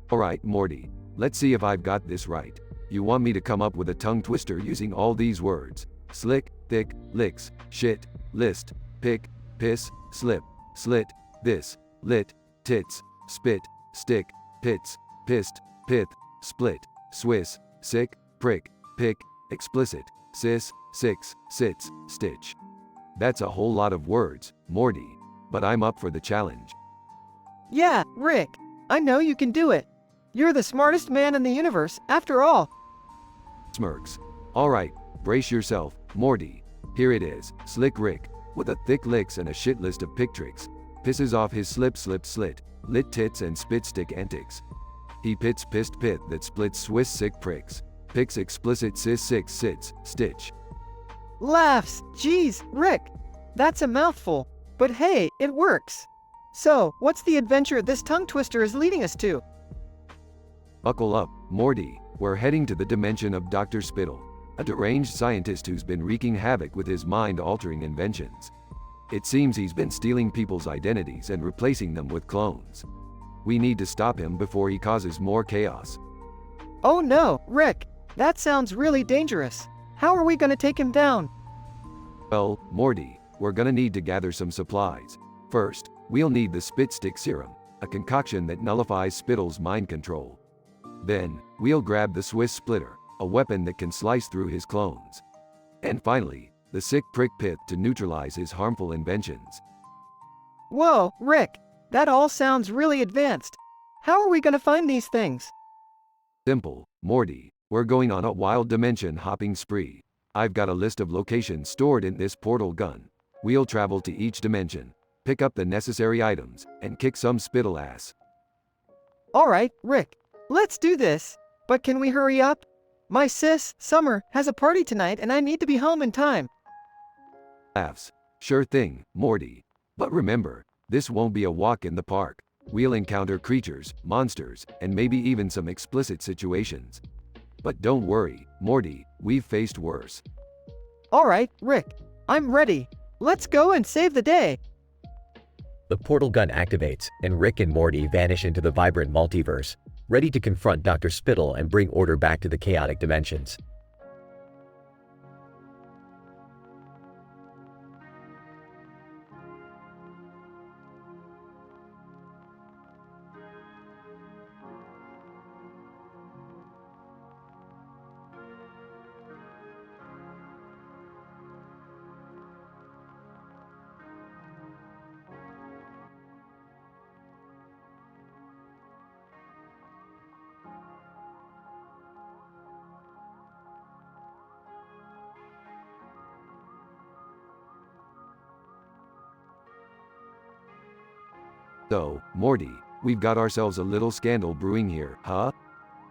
Alright, Morty, let's see if I've got this right. You want me to come up with a tongue twister using all these words: slick, thick, licks, shit, list, pick, piss, slip, slit, this, lit, tits, spit, stick, pits, pissed, pith, split, Swiss, sick, prick, pick, explicit, sis, six, sits, stitch. That's a whole lot of words, Morty, but I'm up for the challenge.
Yeah, Rick, I know you can do it. You're the smartest man in the universe, after all.
Smirks. Alright, brace yourself, Morty. Here it is, Slick Rick, with a thick licks and a shit list of pick tricks, pisses off his slip slit, lit tits and spit stick antics. He pits pissed pith that splits Swiss sick pricks, picks explicit sis six sits, stitch.
Laughs, geez, Rick. That's a mouthful, but hey, it works. So, what's the adventure this tongue twister is leading us to?
Buckle up, Morty, we're heading to the dimension of Dr. Spittle, a deranged scientist who's been wreaking havoc with his mind-altering inventions. It seems he's been stealing people's identities and replacing them with clones. We need to stop him before he causes more chaos.
Oh no, Rick, that sounds really dangerous. How are we gonna take him down?
Well, Morty, we're gonna need to gather some supplies. First, we'll need the spit stick serum, a concoction that nullifies Spittle's mind control. Then, we'll grab the Swiss splitter, a weapon that can slice through his clones. And finally, the sick prick pith to neutralize his harmful inventions.
Whoa, Rick, that all sounds really advanced. How are we gonna find these things?
Simple, Morty, we're going on a wild dimension hopping spree. I've got a list of locations stored in this portal gun. We'll travel to each dimension, pick up the necessary items, and kick some Spittle ass.
Alright, Rick, let's do this. But can we hurry up? My sis, Summer, has a party tonight and I need to be home in time.
Laughs. Sure thing, Morty. But remember, this won't be a walk in the park. We'll encounter creatures, monsters, and maybe even some explicit situations. But don't worry, Morty, we've faced worse.
Alright, Rick. I'm ready. Let's go and save the day.
The portal gun activates, and Rick and Morty vanish into the vibrant multiverse, ready to confront Dr. Spittle and bring order back to the chaotic dimensions.
So, Morty, we've got ourselves a little scandal brewing here, huh?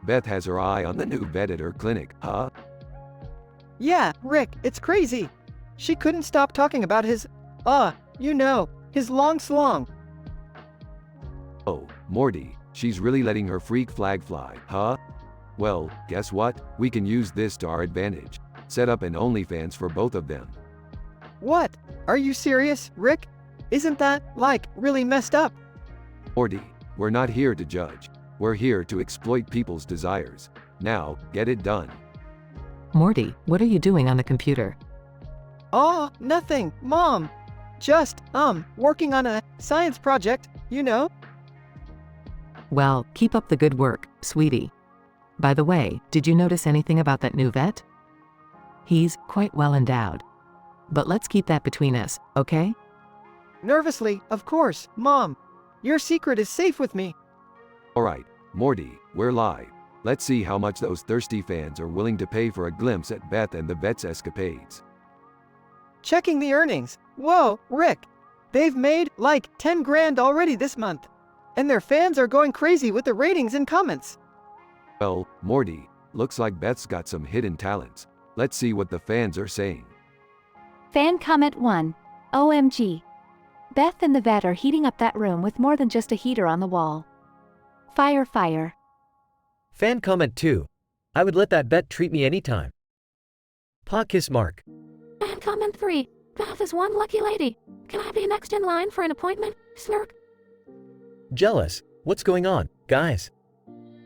Beth has her eye on the new vet at her clinic, huh?
Yeah, Rick, it's crazy. She couldn't stop talking about his, his long slong.
Oh, Morty, she's really letting her freak flag fly, huh? Well, guess what? We can use this to our advantage. Set up an OnlyFans for both of them.
What? Are you serious, Rick? Isn't that, really messed up?
Morty, we're not here to judge. We're here to exploit people's desires. Now, get it done.
Morty, what are you doing on the computer?
Oh, nothing, Mom. Just, working on a science project, you know?
Well, keep up the good work, sweetie. By the way, did you notice anything about that new vet? He's quite well endowed. But let's keep that between us, okay?
Nervously, of course, Mom. Your secret is safe with me.
Alright, Morty, we're live. Let's see how much those thirsty fans are willing to pay for a glimpse at Beth and the vet's escapades.
Checking the earnings. Whoa, Rick. They've made, 10 grand already this month. And their fans are going crazy with the ratings and comments.
Well, Morty, looks like Beth's got some hidden talents. Let's see what the fans are saying.
Fan comment 1. OMG. Beth and the vet are heating up that room with more than just a heater on the wall. Fire, fire.
Fan comment 2. I would let that vet treat me anytime. Paw kiss mark.
Fan comment 3. Beth is one lucky lady. Can I be next in line for an appointment? Smirk.
Jealous. What's going on, guys?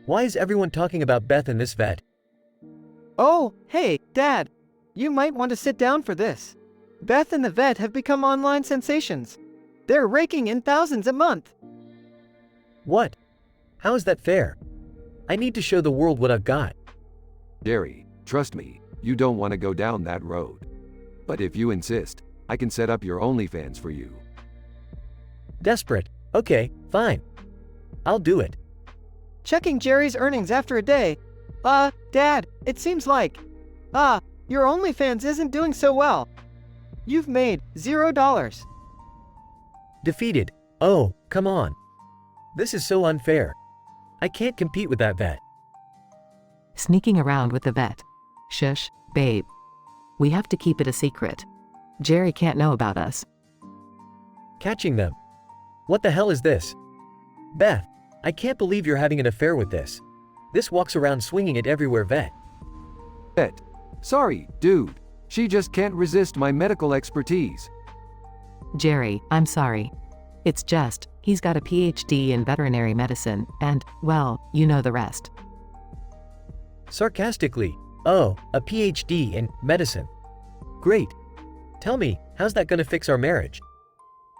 Why is everyone talking about Beth and this vet?
Oh, hey, Dad. You might want to sit down for this. Beth and the vet have become online sensations. They're raking in thousands a month.
What? How is that fair? I need to show the world what I've got.
Jerry, trust me, you don't want to go down that road. But if you insist, I can set up your OnlyFans for you.
Desperate. Okay, fine. I'll do it.
Checking Jerry's earnings after a day. Dad, it seems like, your OnlyFans isn't doing so well. You've made $0.
Defeated. Oh, come on. This is so unfair. I can't compete with that vet.
Sneaking around with the vet. Shush, babe. We have to keep it a secret. Jerry can't know about us.
Catching them. What the hell is this? Beth, I can't believe you're having an affair with this. This walks around swinging it everywhere vet.
Vet. Sorry, dude. She just can't resist my medical expertise.
Jerry, I'm sorry. It's just, he's got a PhD in veterinary medicine, and, well, you know the rest.
Sarcastically, oh, a PhD in medicine. Great. Tell me, how's that gonna fix our marriage?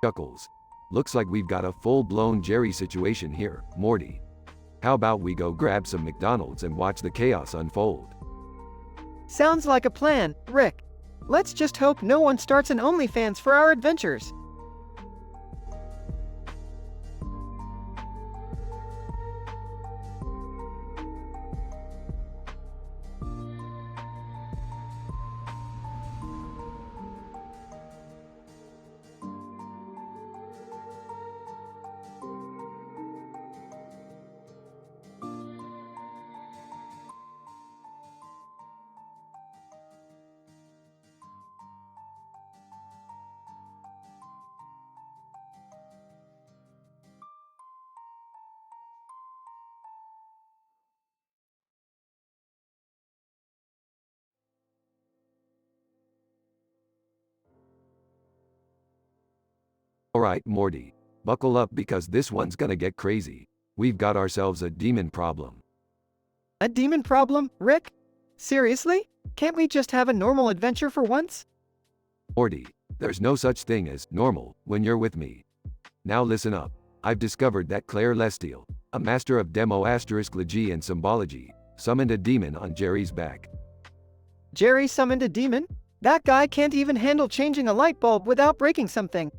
Chuckles. Looks like we've got a full-blown Jerry situation here, Morty. How about we go grab some McDonald's and watch the chaos unfold?
Sounds like a plan, Rick. Let's just hope no one starts an OnlyFans for our adventures.
Alright, Morty. Buckle up because this one's gonna get crazy. We've got ourselves a demon problem.
A demon problem, Rick? Seriously? Can't we just have a normal adventure for once?
Morty, there's no such thing as normal when you're with me. Now listen up. I've discovered that Claire Lestiel, a master of demo*logy and symbology, summoned a demon on Jerry's back.
Jerry summoned a demon? That guy can't even handle changing a light bulb without breaking something.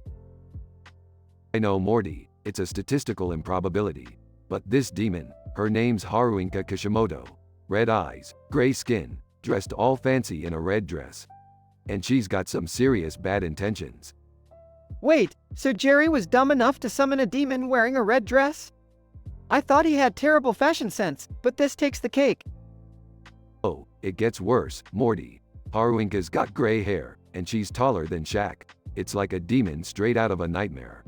I know, Morty, it's a statistical improbability. But this demon, her name's Haruinka Kishimoto. Red eyes, gray skin, dressed all fancy in a red dress. And she's got some serious bad intentions.
Wait, so Jerry was dumb enough to summon a demon wearing a red dress? I thought he had terrible fashion sense, but this takes the cake.
Oh, it gets worse, Morty. Haruinka's got gray hair, and she's taller than Shaq. It's like a demon straight out of a nightmare.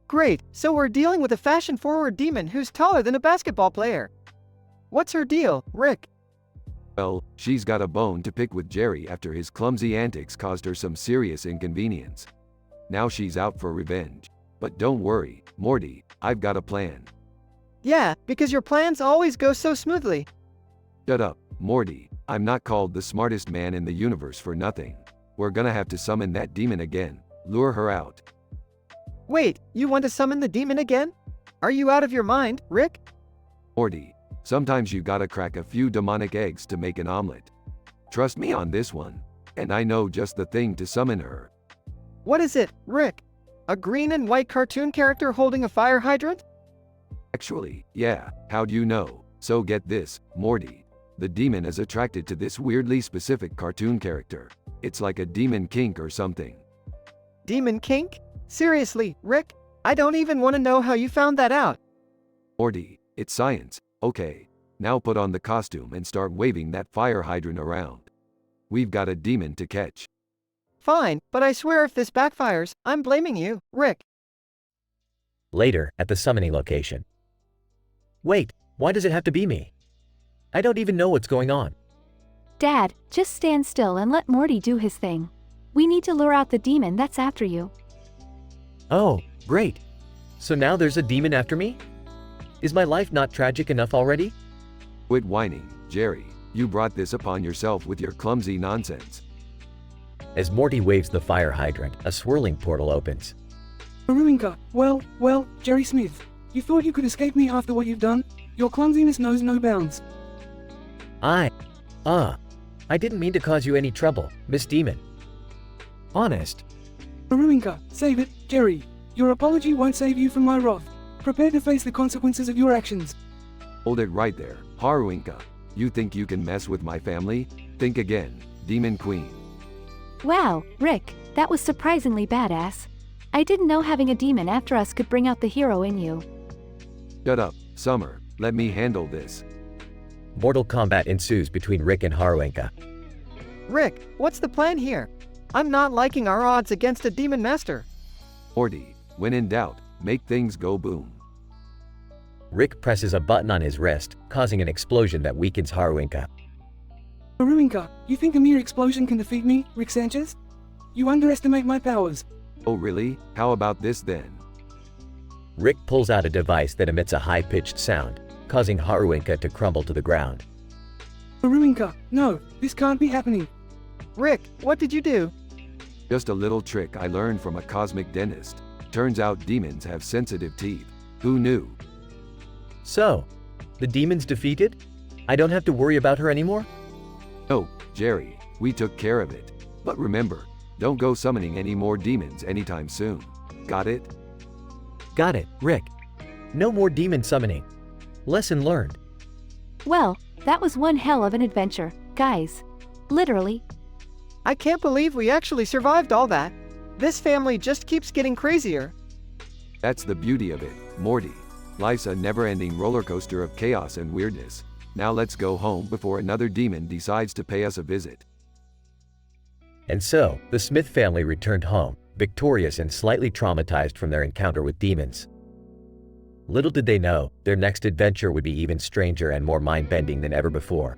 Great, so we're dealing with a fashion-forward demon who's taller than a basketball player. What's her deal, Rick?
Well, she's got a bone to pick with Jerry after his clumsy antics caused her some serious inconvenience. Now she's out for revenge. But don't worry, Morty, I've got a plan.
Yeah, because your plans always go so smoothly.
Shut up, Morty. I'm not called the smartest man in the universe for nothing. We're gonna have to summon that demon again. Lure her out.
Wait, you want to summon the demon again? Are you out of your mind, Rick?
Morty, sometimes you gotta crack a few demonic eggs to make an omelet. Trust me on this one. And I know just the thing to summon her.
What is it, Rick? A green and white cartoon character holding a fire hydrant?
Actually, yeah, how'd you know? So get this, Morty. The demon is attracted to this weirdly specific cartoon character. It's like a demon kink or something.
Demon kink? Seriously, Rick? I don't even want to know how you found that out.
Morty, it's science, okay. Now put on the costume and start waving that fire hydrant around. We've got a demon to catch.
Fine, but I swear if this backfires, I'm blaming you, Rick.
Later, at the summoning location. Wait, why does it have to be me? I don't even know what's going on.
Dad, just stand still and let Morty do his thing. We need to lure out the demon that's after you.
Oh, great. So now there's a demon after me? Is my life not tragic enough already?
Quit whining, Jerry. You brought this upon yourself with your clumsy nonsense.
As Morty waves the fire hydrant, a swirling portal opens.
Haruinka, well, Jerry Smith. You thought you could escape me after what you've done? Your clumsiness knows no bounds.
I didn't mean to cause you any trouble, Miss Demon. Honest.
Haruinka, save it, Jerry. Your apology won't save you from my wrath. Prepare to face the consequences of your actions.
Hold it right there, Haruinka. You think you can mess with my family? Think again, Demon Queen.
Wow, Rick, that was surprisingly badass. I didn't know having a demon after us could bring out the hero in you.
Shut up, Summer. Let me handle this.
Mortal combat ensues between Rick and Haruinka.
Rick, what's the plan here? I'm not liking our odds against a demon master.
Morty, when in doubt, make things go boom.
Rick presses a button on his wrist, causing an explosion that weakens Haruinka.
Haruinka, you think a mere explosion can defeat me, Rick Sanchez? You underestimate my powers.
Oh really? How about this then?
Rick pulls out a device that emits a high-pitched sound, causing Haruinka to crumble to the ground.
Haruinka, no, this can't be happening.
Rick, what did you do?
Just a little trick I learned from a cosmic dentist. Turns out demons have sensitive teeth. Who knew?
So, the demon's defeated? I don't have to worry about her anymore?
No, Jerry, we took care of it. But remember, don't go summoning any more demons anytime soon. Got it?
Got it, Rick. No more demon summoning. Lesson learned.
Well, that was one hell of an adventure, guys. Literally.
I can't believe we actually survived all that. This family just keeps getting crazier.
That's the beauty of it, Morty. Life's a never-ending roller coaster of chaos and weirdness. Now let's go home before another demon decides to pay us a visit.
And so, the Smith family returned home, victorious and slightly traumatized from their encounter with demons. Little did they know, their next adventure would be even stranger and more mind-bending than ever before.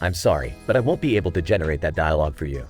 I'm sorry, but I won't be able to generate that dialogue for you.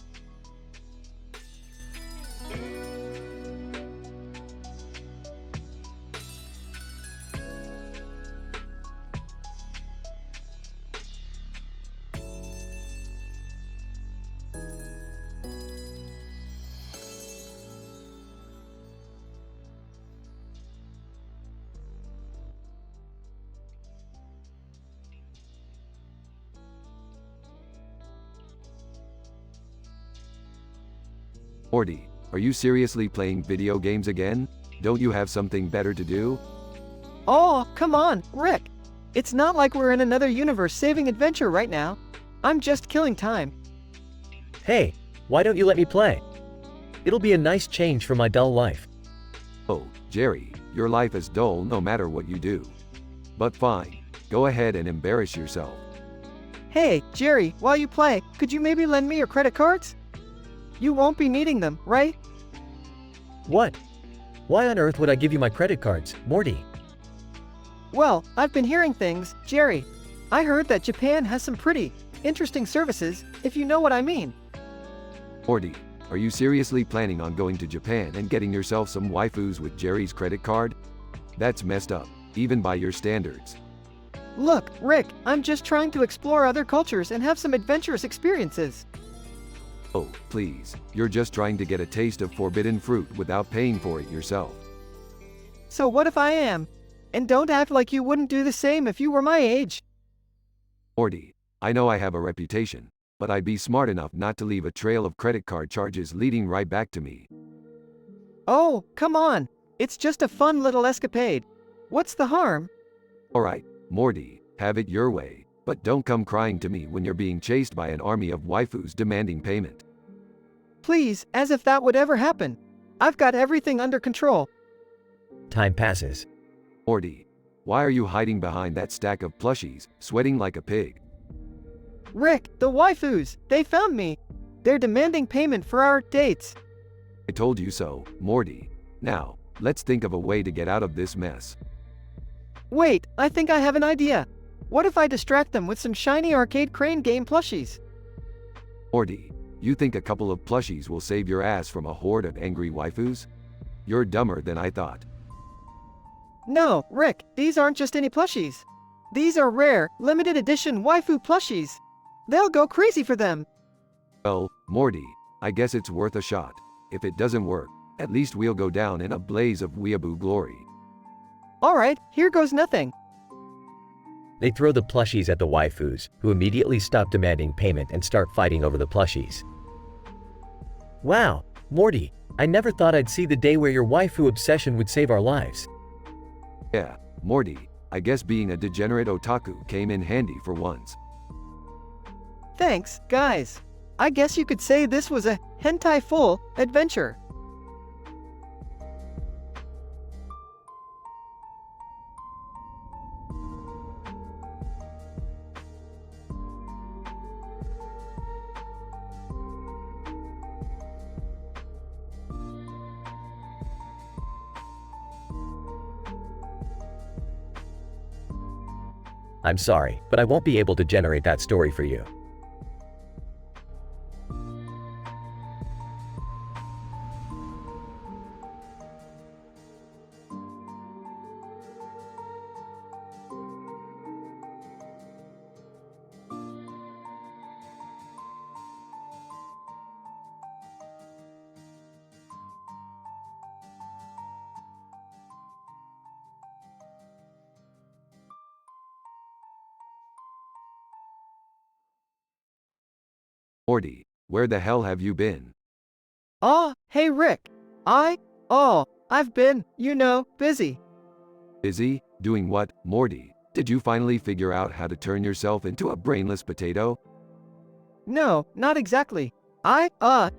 Morty, are you seriously playing video games again? Don't you have something better to do?
Oh, come on, Rick. It's not like we're in another universe-saving adventure right now. I'm just killing time.
Hey, why don't you let me play? It'll be a nice change from my dull life.
Oh, Jerry, your life is dull no matter what you do. But fine, go ahead and embarrass yourself.
Hey, Jerry, while you play, could you maybe lend me your credit cards? You won't be needing them, right?
What? Why on earth would I give you my credit cards, Morty?
Well, I've been hearing things, Jerry. I heard that Japan has some pretty interesting services, if you know what I mean.
Morty, are you seriously planning on going to Japan and getting yourself some waifus with Jerry's credit card? That's messed up, even by your standards.
Look, Rick, I'm just trying to explore other cultures and have some adventurous experiences.
Oh, please, you're just trying to get a taste of forbidden fruit without paying for it yourself.
So what if I am? And don't act like you wouldn't do the same if you were my age.
Morty, I know I have a reputation, but I'd be smart enough not to leave a trail of credit card charges leading right back to me.
Oh, come on. It's just a fun little escapade. What's the harm?
Alright, Morty, have it your way, but don't come crying to me when you're being chased by an army of waifus demanding payment.
Please, as if that would ever happen. I've got everything under control.
Time passes.
Morty, why are you hiding behind that stack of plushies, sweating like a pig?
Rick, the waifus, they found me. They're demanding payment for our dates.
I told you so, Morty. Now, let's think of a way to get out of this mess.
Wait, I think I have an idea. What if I distract them with some shiny arcade crane game plushies?
Morty, you think a couple of plushies will save your ass from a horde of angry waifus? You're dumber than I thought.
No, Rick, these aren't just any plushies. These are rare, limited edition waifu plushies. They'll go crazy for them.
Well, Morty, I guess it's worth a shot. If it doesn't work, at least we'll go down in a blaze of weeaboo glory.
Alright, here goes nothing.
They throw the plushies at the waifus, who immediately stop demanding payment and start fighting over the plushies. Wow, Morty, I never thought I'd see the day where your waifu obsession would save our lives.
Yeah, Morty, I guess being a degenerate otaku came in handy for once.
Thanks, guys. I guess you could say this was a hentai-full adventure.
I'm sorry, but I won't be able to generate that story for you.
Morty, where the hell have you been?
Hey Rick. I've been, busy.
Busy? Doing what, Morty? Did you finally figure out how to turn yourself into a brainless potato?
No, not exactly. I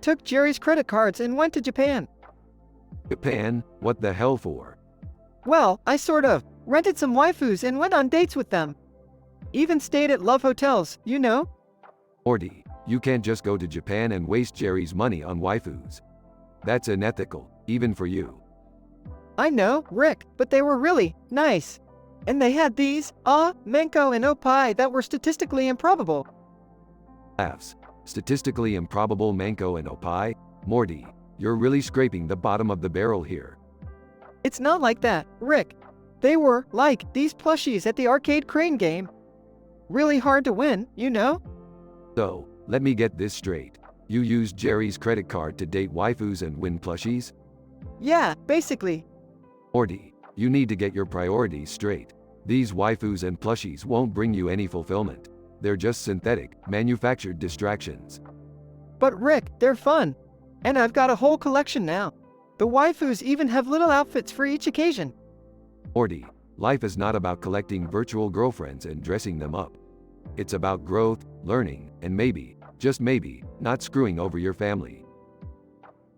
took Jerry's credit cards and went to Japan.
Japan? What the hell for?
Well, I sort of rented some waifus and went on dates with them. Even stayed at love hotels,
Morty, you can't just go to Japan and waste Jerry's money on waifus. That's unethical, even for you.
I know, Rick, but they were really nice. And they had these, Menko and Opai that were statistically improbable.
Laughs. Statistically improbable Manko and Opie? Morty, you're really scraping the bottom of the barrel here.
It's not like that, Rick. They were, like, these plushies at the arcade crane game. Really hard to win, you know?
So, let me get this straight. You used Jerry's credit card to date waifus and win plushies?
Yeah, basically.
Morty, you need to get your priorities straight. These waifus and plushies won't bring you any fulfillment. They're just synthetic, manufactured distractions.
But Rick, they're fun. And I've got a whole collection now. The waifus even have little outfits for each occasion.
Morty, life is not about collecting virtual girlfriends and dressing them up. It's about growth, learning, and maybe, just maybe, not screwing over your family.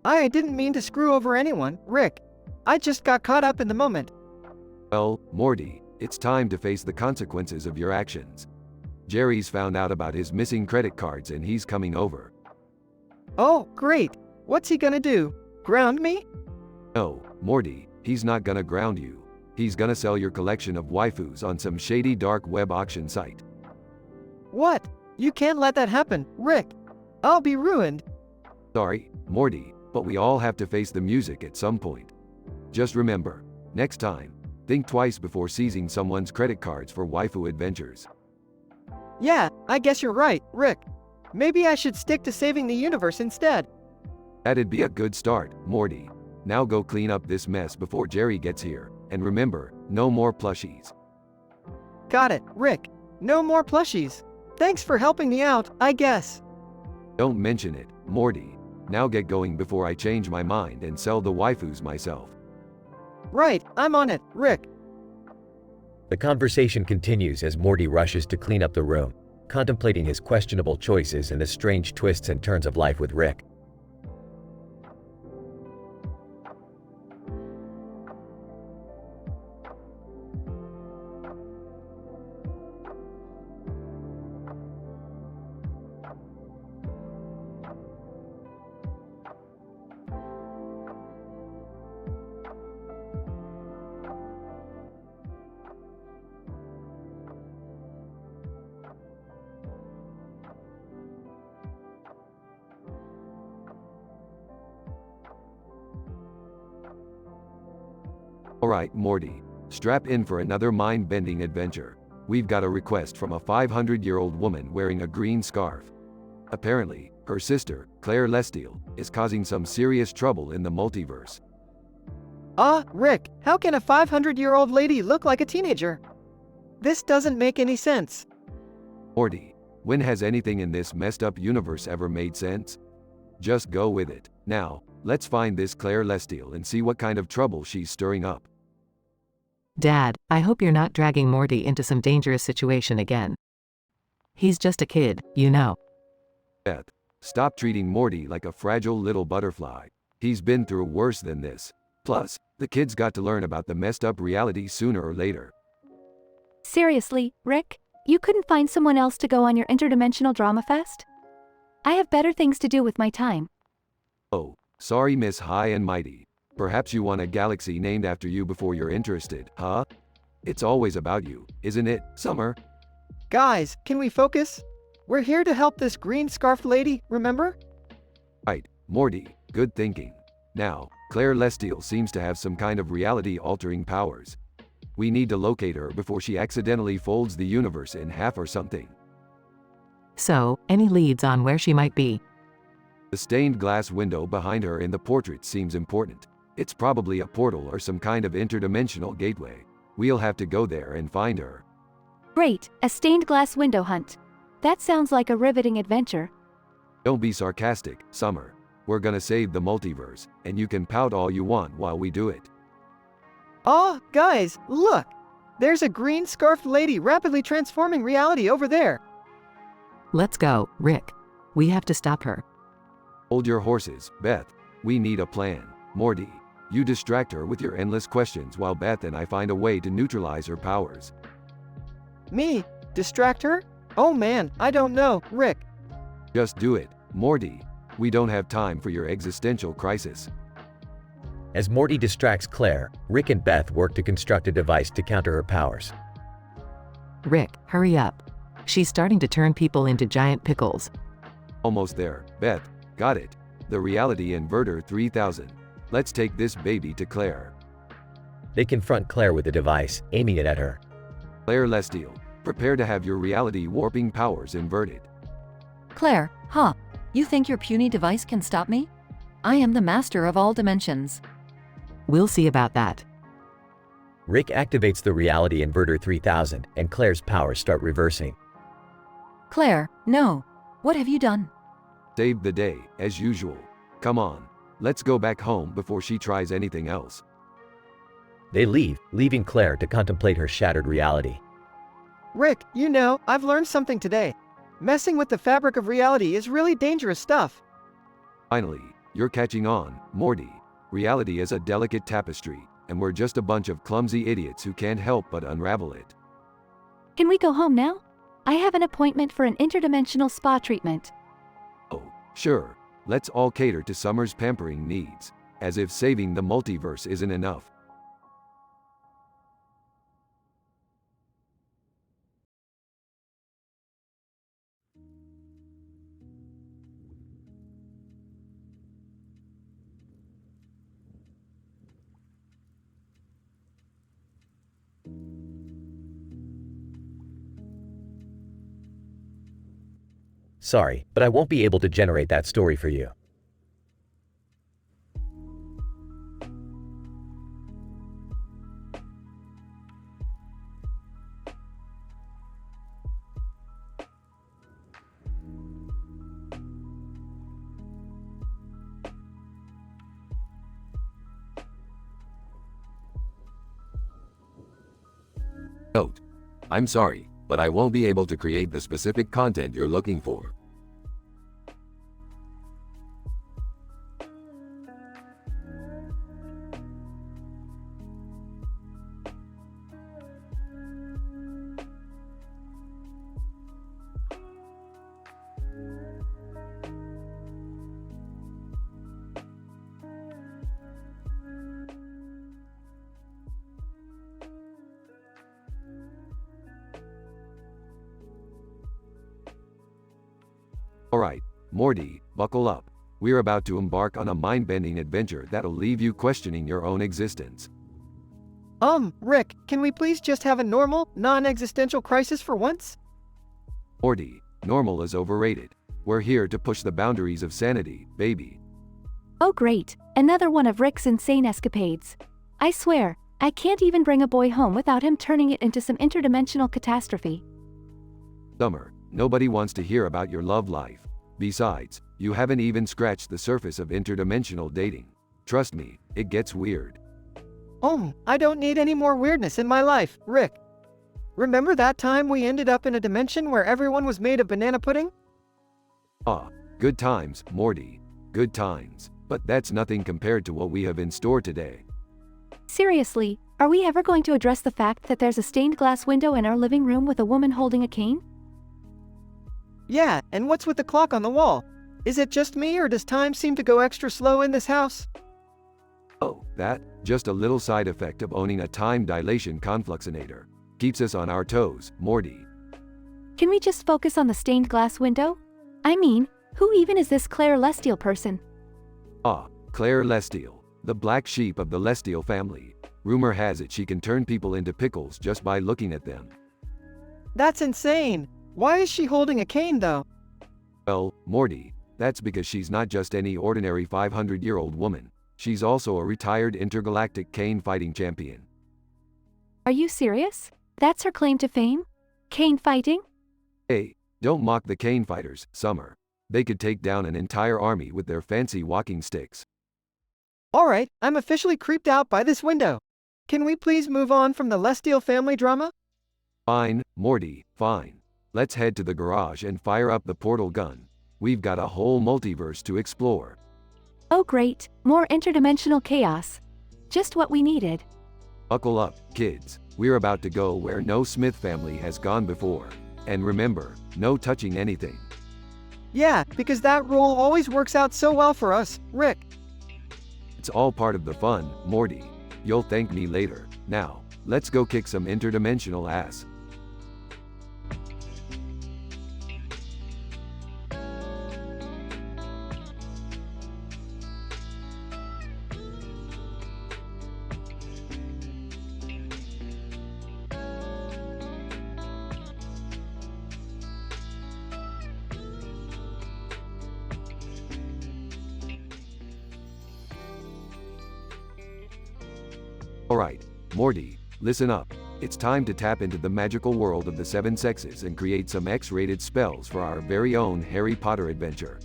I didn't mean to screw over anyone, Rick. I just got caught up in the moment.
Well, Morty, it's time to face the consequences of your actions. Jerry's found out about his missing credit cards and he's coming over.
Oh, great. What's he gonna do? Ground me?
No, Morty, he's not gonna ground you. He's gonna sell your collection of waifus on some shady dark web auction site.
What? You can't let that happen, Rick. I'll be ruined.
Sorry, Morty, but we all have to face the music at some point. Just remember, next time, think twice before seizing someone's credit cards for waifu adventures.
Yeah, I guess you're right, Rick. Maybe I should stick to saving the universe instead.
That'd be a good start, Morty. Now go clean up this mess before Jerry gets here, and remember, no more plushies.
Got it, Rick. No more plushies. Thanks for helping me out, I guess.
Don't mention it, Morty. Now get going before I change my mind and sell the waifus myself.
Right, I'm on it, Rick.
The conversation continues as Morty rushes to clean up the room, contemplating his questionable choices and the strange twists and turns of life with Rick.
Alright, Morty. Strap in for another mind-bending adventure. We've got a request from a 500-year-old woman wearing a green scarf. Apparently, her sister, Claire Lestiel, is causing some serious trouble in the multiverse.
Rick, how can a 500-year-old lady look like a teenager? This doesn't make any sense.
Morty, when has anything in this messed up universe ever made sense? Just go with it. Now, let's find this Claire Lestiel and see what kind of trouble she's stirring up.
Dad, I hope you're not dragging Morty into some dangerous situation again. He's just a kid, you know.
Beth, stop treating Morty like a fragile little butterfly. He's been through worse than this. Plus, the kid's got to learn about the messed up reality sooner or later.
Seriously, Rick? You couldn't find someone else to go on your interdimensional drama fest? I have better things to do with my time.
Oh, sorry Miss High and Mighty. Perhaps you want a galaxy named after you before you're interested, huh? It's always about you, isn't it, Summer?
Guys, can we focus? We're here to help this green scarf lady, remember?
Right, Morty, good thinking. Now, Claire Lestiel seems to have some kind of reality-altering powers. We need to locate her before she accidentally folds the universe in half or something.
So, any leads on where she might be?
The stained glass window behind her in the portrait seems important. It's probably a portal or some kind of interdimensional gateway. We'll have to go there and find her.
Great, a stained glass window hunt. That sounds like a riveting adventure.
Don't be sarcastic, Summer. We're gonna save the multiverse, and you can pout all you want while we do it.
Guys, look! There's a green scarfed lady rapidly transforming reality over there.
Let's go, Rick. We have to stop her.
Hold your horses, Beth. We need a plan. Morty, you distract her with your endless questions while Beth and I find a way to neutralize her powers.
Me? Distract her? Oh man, I don't know, Rick.
Just do it, Morty. We don't have time for your existential crisis.
As Morty distracts Claire, Rick and Beth work to construct a device to counter her powers.
Rick, hurry up. She's starting to turn people into giant pickles.
Almost there, Beth. Got it. The reality inverter 3000. Let's take this baby to Claire.
They confront Claire with the device, aiming it at her.
Claire Lestiel, prepare to have your reality warping powers inverted.
Claire, huh? You think your puny device can stop me? I am the master of all dimensions.
We'll see about that.
Rick activates the reality inverter 3000 and Claire's powers start reversing.
Claire, no. What have you done?
Saved the day, as usual. Come on. Let's go back home before she tries anything else.
They leave, leaving Claire to contemplate her shattered reality.
Rick, you know, I've learned something today. Messing with the fabric of reality is really dangerous stuff.
Finally, you're catching on, Morty. Reality is a delicate tapestry, and we're just a bunch of clumsy idiots who can't help but unravel it.
Can we go home now? I have an appointment for an interdimensional spa treatment.
Oh, sure. Let's all cater to Summer's pampering needs, as if saving the multiverse isn't enough.
Sorry, but I won't be able to generate that story for you.
Note: I'm sorry, but I won't be able to create the specific content you're looking for. Alright, Morty, buckle up. We're about to embark on a mind-bending adventure that'll leave you questioning your own existence.
Rick, can we please just have a normal, non-existential crisis for once?
Morty, normal is overrated. We're here to push the boundaries of sanity, baby.
Oh great, another one of Rick's insane escapades. I swear, I can't even bring a boy home without him turning it into some interdimensional catastrophe.
Summer, nobody wants to hear about your love life. Besides, you haven't even scratched the surface of interdimensional dating. Trust me, it gets weird.
I don't need any more weirdness in my life, Rick. Remember that time we ended up in a dimension where everyone was made of banana pudding?
Ah, good times, Morty. Good times. But that's nothing compared to what we have in store today.
Seriously, are we ever going to address the fact that there's a stained glass window in our living room with a woman holding a cane?
Yeah, and what's with the clock on the wall? Is it just me or does time seem to go extra slow in this house?
Oh, that, just a little side effect of owning a time dilation confluxinator. Keeps us on our toes, Morty.
Can we just focus on the stained glass window? I mean, who even is this Claire Lestiel person?
Ah, Claire Lestiel, the black sheep of the Lestiel family. Rumor has it she can turn people into pickles just by looking at them.
That's insane! Why is she holding a cane though?
Well, Morty, that's because she's not just any ordinary 500-year-old woman. She's also a retired intergalactic cane fighting champion.
Are you serious? That's her claim to fame? Cane fighting?
Hey, don't mock the cane fighters, Summer. They could take down an entire army with their fancy walking sticks.
Alright, I'm officially creeped out by this window. Can we please move on from the Lestiel family drama?
Fine, Morty, fine. Let's head to the garage and fire up the portal gun. We've got a whole multiverse to explore.
Oh great, more interdimensional chaos. Just what we needed.
Buckle up, kids. We're about to go where no Smith family has gone before. And remember, no touching anything.
Yeah, because that rule always works out so well for us, Rick.
It's all part of the fun, Morty. You'll thank me later. Now, let's go kick some interdimensional ass. Alright, Morty, listen up. It's time to tap into the magical world of the seven sexes and create some X-rated spells for our very own Harry Potter adventure.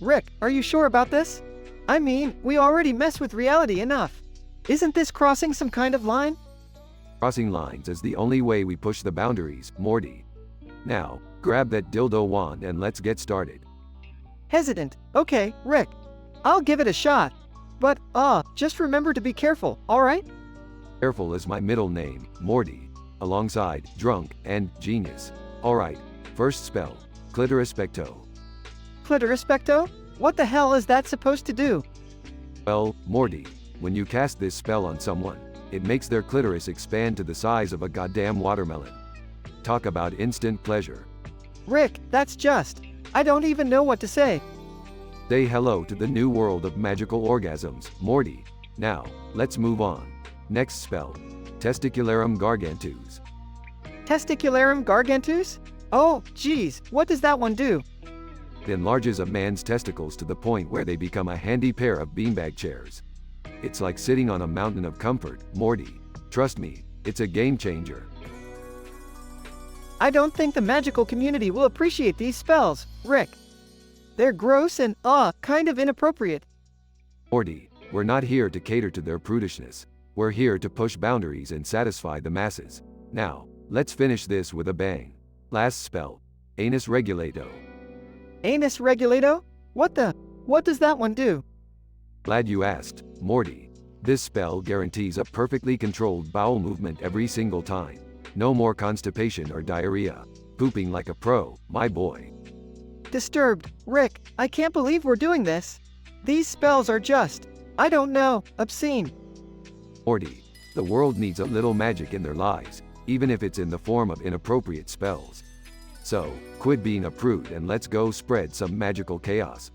Rick, are you sure about this? I mean, we already mess with reality enough. Isn't this crossing some kind of line?
Crossing lines is the only way we push the boundaries, Morty. Now, grab that dildo wand and let's get started.
Hesitant. Okay, Rick. I'll give it a shot. But, just remember to be careful, alright?
Careful is my middle name, Morty, alongside drunk and genius. Alright, first spell, Clitorispecto.
Clitorispecto? What the hell is that supposed to do?
Well, Morty, when you cast this spell on someone, it makes their clitoris expand to the size of a goddamn watermelon. Talk about instant pleasure.
Rick, that's just... I don't even know what to say.
Say hello to the new world of magical orgasms, Morty. Now, let's move on. Next spell, Testicularum Gargantus.
Testicularum Gargantus? Oh, geez, what does that one do?
It enlarges a man's testicles to the point where they become a handy pair of beanbag chairs. It's like sitting on a mountain of comfort, Morty. Trust me, it's a game changer.
I don't think the magical community will appreciate these spells, Rick. They're gross and, kind of inappropriate.
Morty, we're not here to cater to their prudishness. We're here to push boundaries and satisfy the masses. Now, let's finish this with a bang. Last spell, Anus Regulato.
Anus Regulato? What does that one do?
Glad you asked, Morty. This spell guarantees a perfectly controlled bowel movement every single time. No more constipation or diarrhea. Pooping like a pro, my boy.
Disturbed. Rick, I can't believe we're doing this. These spells are just, I don't know, obscene.
Morty, the world needs a little magic in their lives, even if it's in the form of inappropriate spells. So, quit being a prude and let's go spread some magical chaos.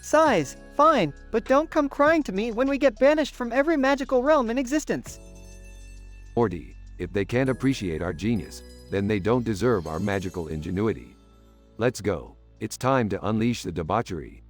Sighs, fine, but don't come crying to me when we get banished from every magical realm in existence.
Morty, if they can't appreciate our genius, then they don't deserve our magical ingenuity. Let's go. It's time to unleash the debauchery.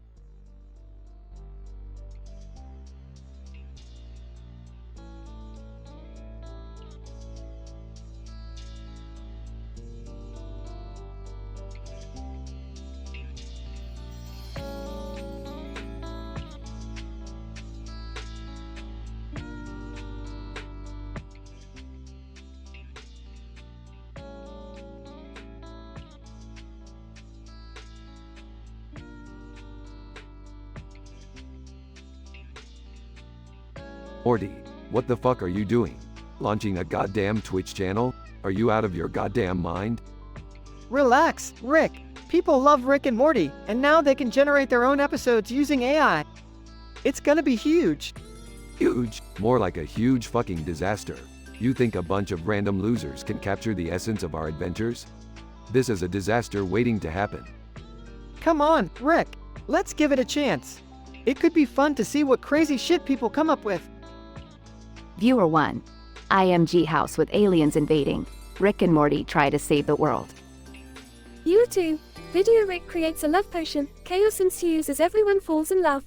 Morty, what the fuck are you doing? Launching a goddamn Twitch channel? Are you out of your goddamn mind?
Relax, Rick. People love Rick and Morty, and now they can generate their own episodes using AI. It's gonna be huge.
Huge? More like a huge fucking disaster. You think a bunch of random losers can capture the essence of our adventures? This is a disaster waiting to happen.
Come on, Rick. Let's give it a chance. It could be fun to see what crazy shit people come up with.
Viewer 1. IMG house with aliens invading. Rick and Morty try to save the world.
You too. Video Rick creates a love potion. Chaos ensues as everyone falls in love.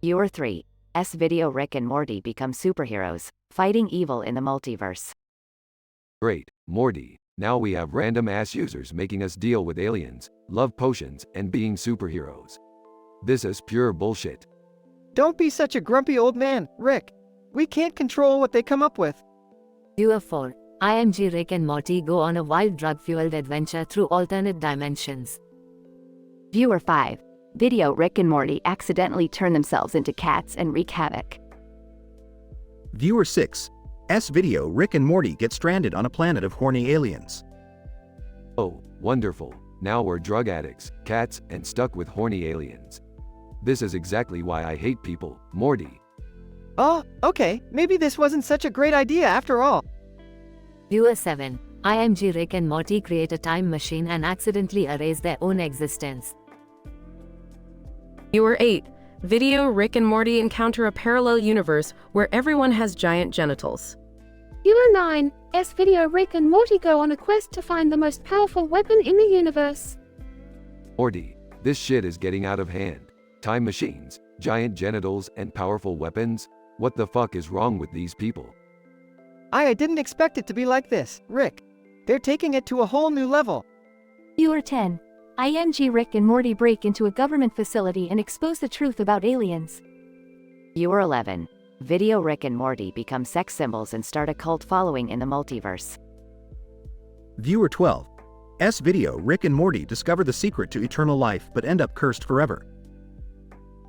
Viewer 3. Video Rick and Morty become superheroes, fighting evil in the multiverse.
Great, Morty. Now we have random ass users making us deal with aliens, love potions, and being superheroes. This is pure bullshit.
Don't be such a grumpy old man, Rick. We can't control what they come up with.
Viewer 4. IMG Rick and Morty go on a wild drug-fueled adventure through alternate dimensions.
Viewer 5. Video Rick and Morty accidentally turn themselves into cats and wreak havoc.
Viewer 6. Video Rick and Morty get stranded on a planet of horny aliens.
Oh, wonderful. Now we're drug addicts, cats, and stuck with horny aliens. This is exactly why I hate people, Morty.
Oh, okay, maybe this wasn't such a great idea after all.
Viewer 7. IMG Rick and Morty create a time machine and accidentally erase their own existence.
Viewer 8. Video Rick and Morty encounter a parallel universe where everyone has giant genitals.
Viewer 9. Video Rick and Morty go on a quest to find the most powerful weapon in the universe.
Morty, this shit is getting out of hand. Time machines, giant genitals, and powerful weapons? What the fuck is wrong with these people?
I didn't expect it to be like this, Rick. They're taking it to a whole new level.
Viewer 10. IMG Rick and Morty break into a government facility and expose the truth about aliens.
Viewer 11. Video Rick and Morty become sex symbols and start a cult following in the multiverse.
Viewer 12. Video Rick and Morty discover the secret to eternal life but end up cursed forever.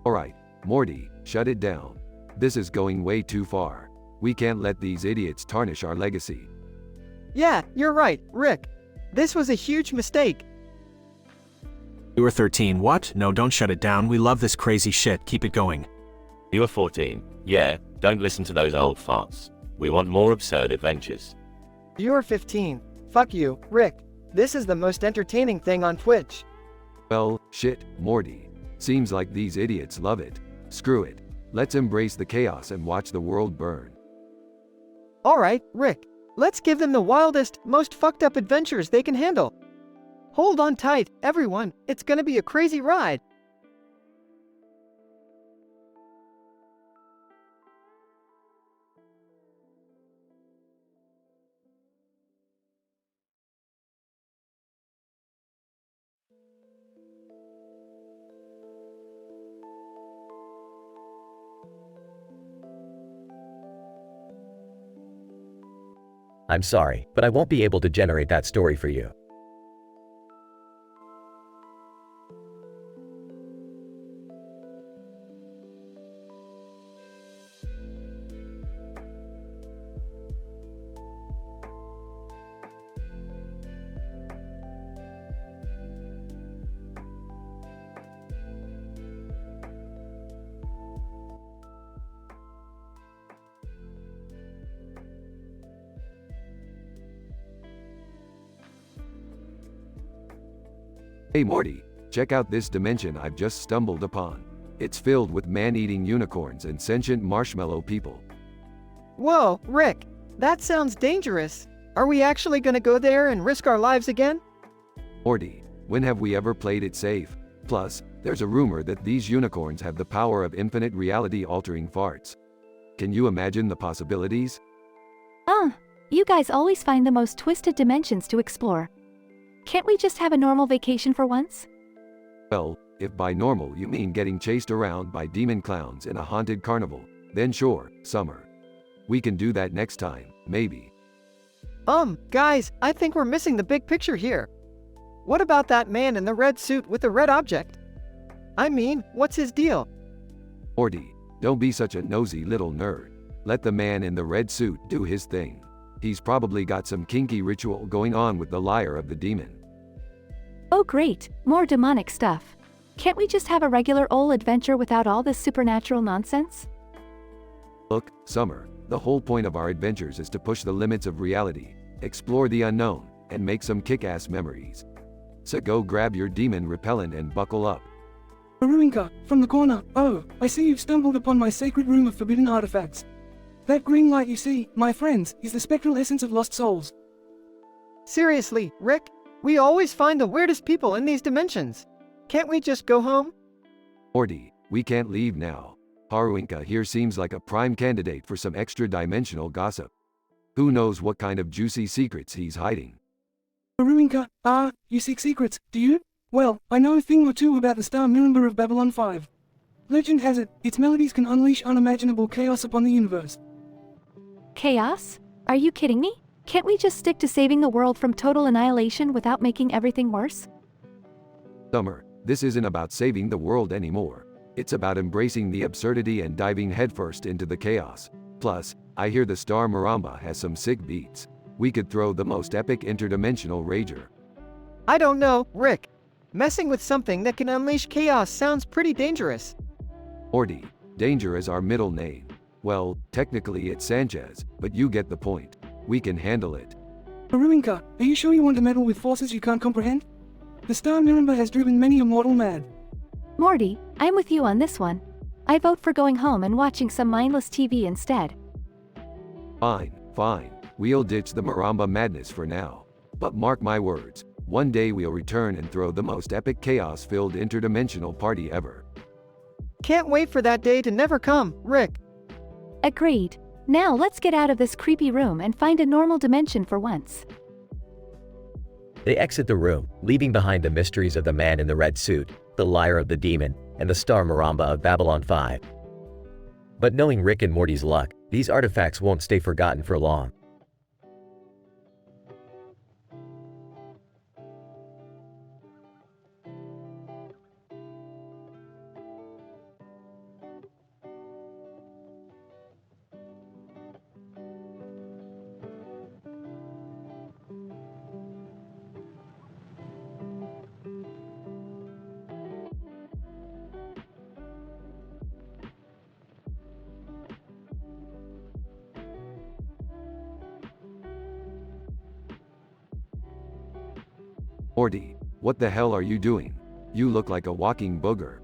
Alright, Morty, shut it down. This is going way too far. We can't let these idiots tarnish our legacy.
Yeah, you're right, Rick. This was a huge mistake.
You were 13. What? No, don't shut it down. We love this crazy shit. Keep it going.
You were 14. Yeah, don't listen to those old farts. We want more absurd adventures.
You're 15. Fuck you, Rick. This is the most entertaining thing on Twitch.
Well, shit, Morty. Seems like these idiots love it. Screw it. Let's embrace the chaos and watch the world burn.
Alright, Rick. Let's give them the wildest, most fucked up adventures they can handle. Hold on tight, everyone. It's gonna be a crazy ride.
I'm sorry, but I won't be able to generate that story for you.
Hey Morty, check out this dimension I've just stumbled upon. It's filled with man-eating unicorns and sentient marshmallow people.
Whoa, Rick. That sounds dangerous. Are we actually gonna go there and risk our lives again?
Morty, when have we ever played it safe? Plus, there's a rumor that these unicorns have the power of infinite reality-altering farts. Can you imagine the possibilities?
You guys always find the most twisted dimensions to explore. Can't we just have a normal vacation for once?
Well, if by normal you mean getting chased around by demon clowns in a haunted carnival, then sure, Summer. We can do that next time, maybe.
Guys, I think we're missing the big picture here. What about that man in the red suit with the red object? I mean, what's his deal?
Morty, don't be such a nosy little nerd. Let the man in the red suit do his thing. He's probably got some kinky ritual going on with the lyre of the demon.
Oh great, more demonic stuff. Can't we just have a regular old adventure without all this supernatural nonsense?
Look, Summer, the whole point of our adventures is to push the limits of reality, explore the unknown, and make some kick-ass memories. So go grab your demon repellent and buckle up.
Aruinka, from the corner. Oh, I see you've stumbled upon my sacred room of forbidden artifacts. That green light you see, my friends, is the spectral essence of lost souls.
Seriously, Rick? We always find the weirdest people in these dimensions. Can't we just go home?
Morty, we can't leave now. Haruinka here seems like a prime candidate for some extra-dimensional gossip. Who knows what kind of juicy secrets he's hiding?
Aruinka, you seek secrets, do you? Well, I know a thing or two about the star Mirror of Babylon 5. Legend has it, its melodies can unleash unimaginable chaos upon the universe.
Chaos? Are you kidding me? Can't we just stick to saving the world from total annihilation without making everything worse?
Summer, this isn't about saving the world anymore. It's about embracing the absurdity and diving headfirst into the chaos. Plus, I hear the Star Maramba has some sick beats. We could throw the most epic interdimensional rager.
I don't know, Rick. Messing with something that can unleash chaos sounds pretty dangerous.
Morty, danger is our middle name. Well, technically it's Sanchez, but you get the point. We can handle it.
Aruinka, are you sure you want to meddle with forces you can't comprehend? The Star Mirror has driven many a mortal mad.
Morty, I'm with you on this one. I vote for going home and watching some mindless TV instead.
Fine, fine. We'll ditch the Maramba madness for now. But mark my words, one day we'll return and throw the most epic chaos-filled interdimensional party ever.
Can't wait for that day to never come, Rick.
Agreed. Now let's get out of this creepy room and find a normal dimension for once.
They exit the room, leaving behind the mysteries of the man in the red suit, the lyre of the demon, and the star Maramba of Babylon 5. But knowing Rick and Morty's luck, these artifacts won't stay forgotten for long.
Morty, what the hell are you doing? You look like a walking booger.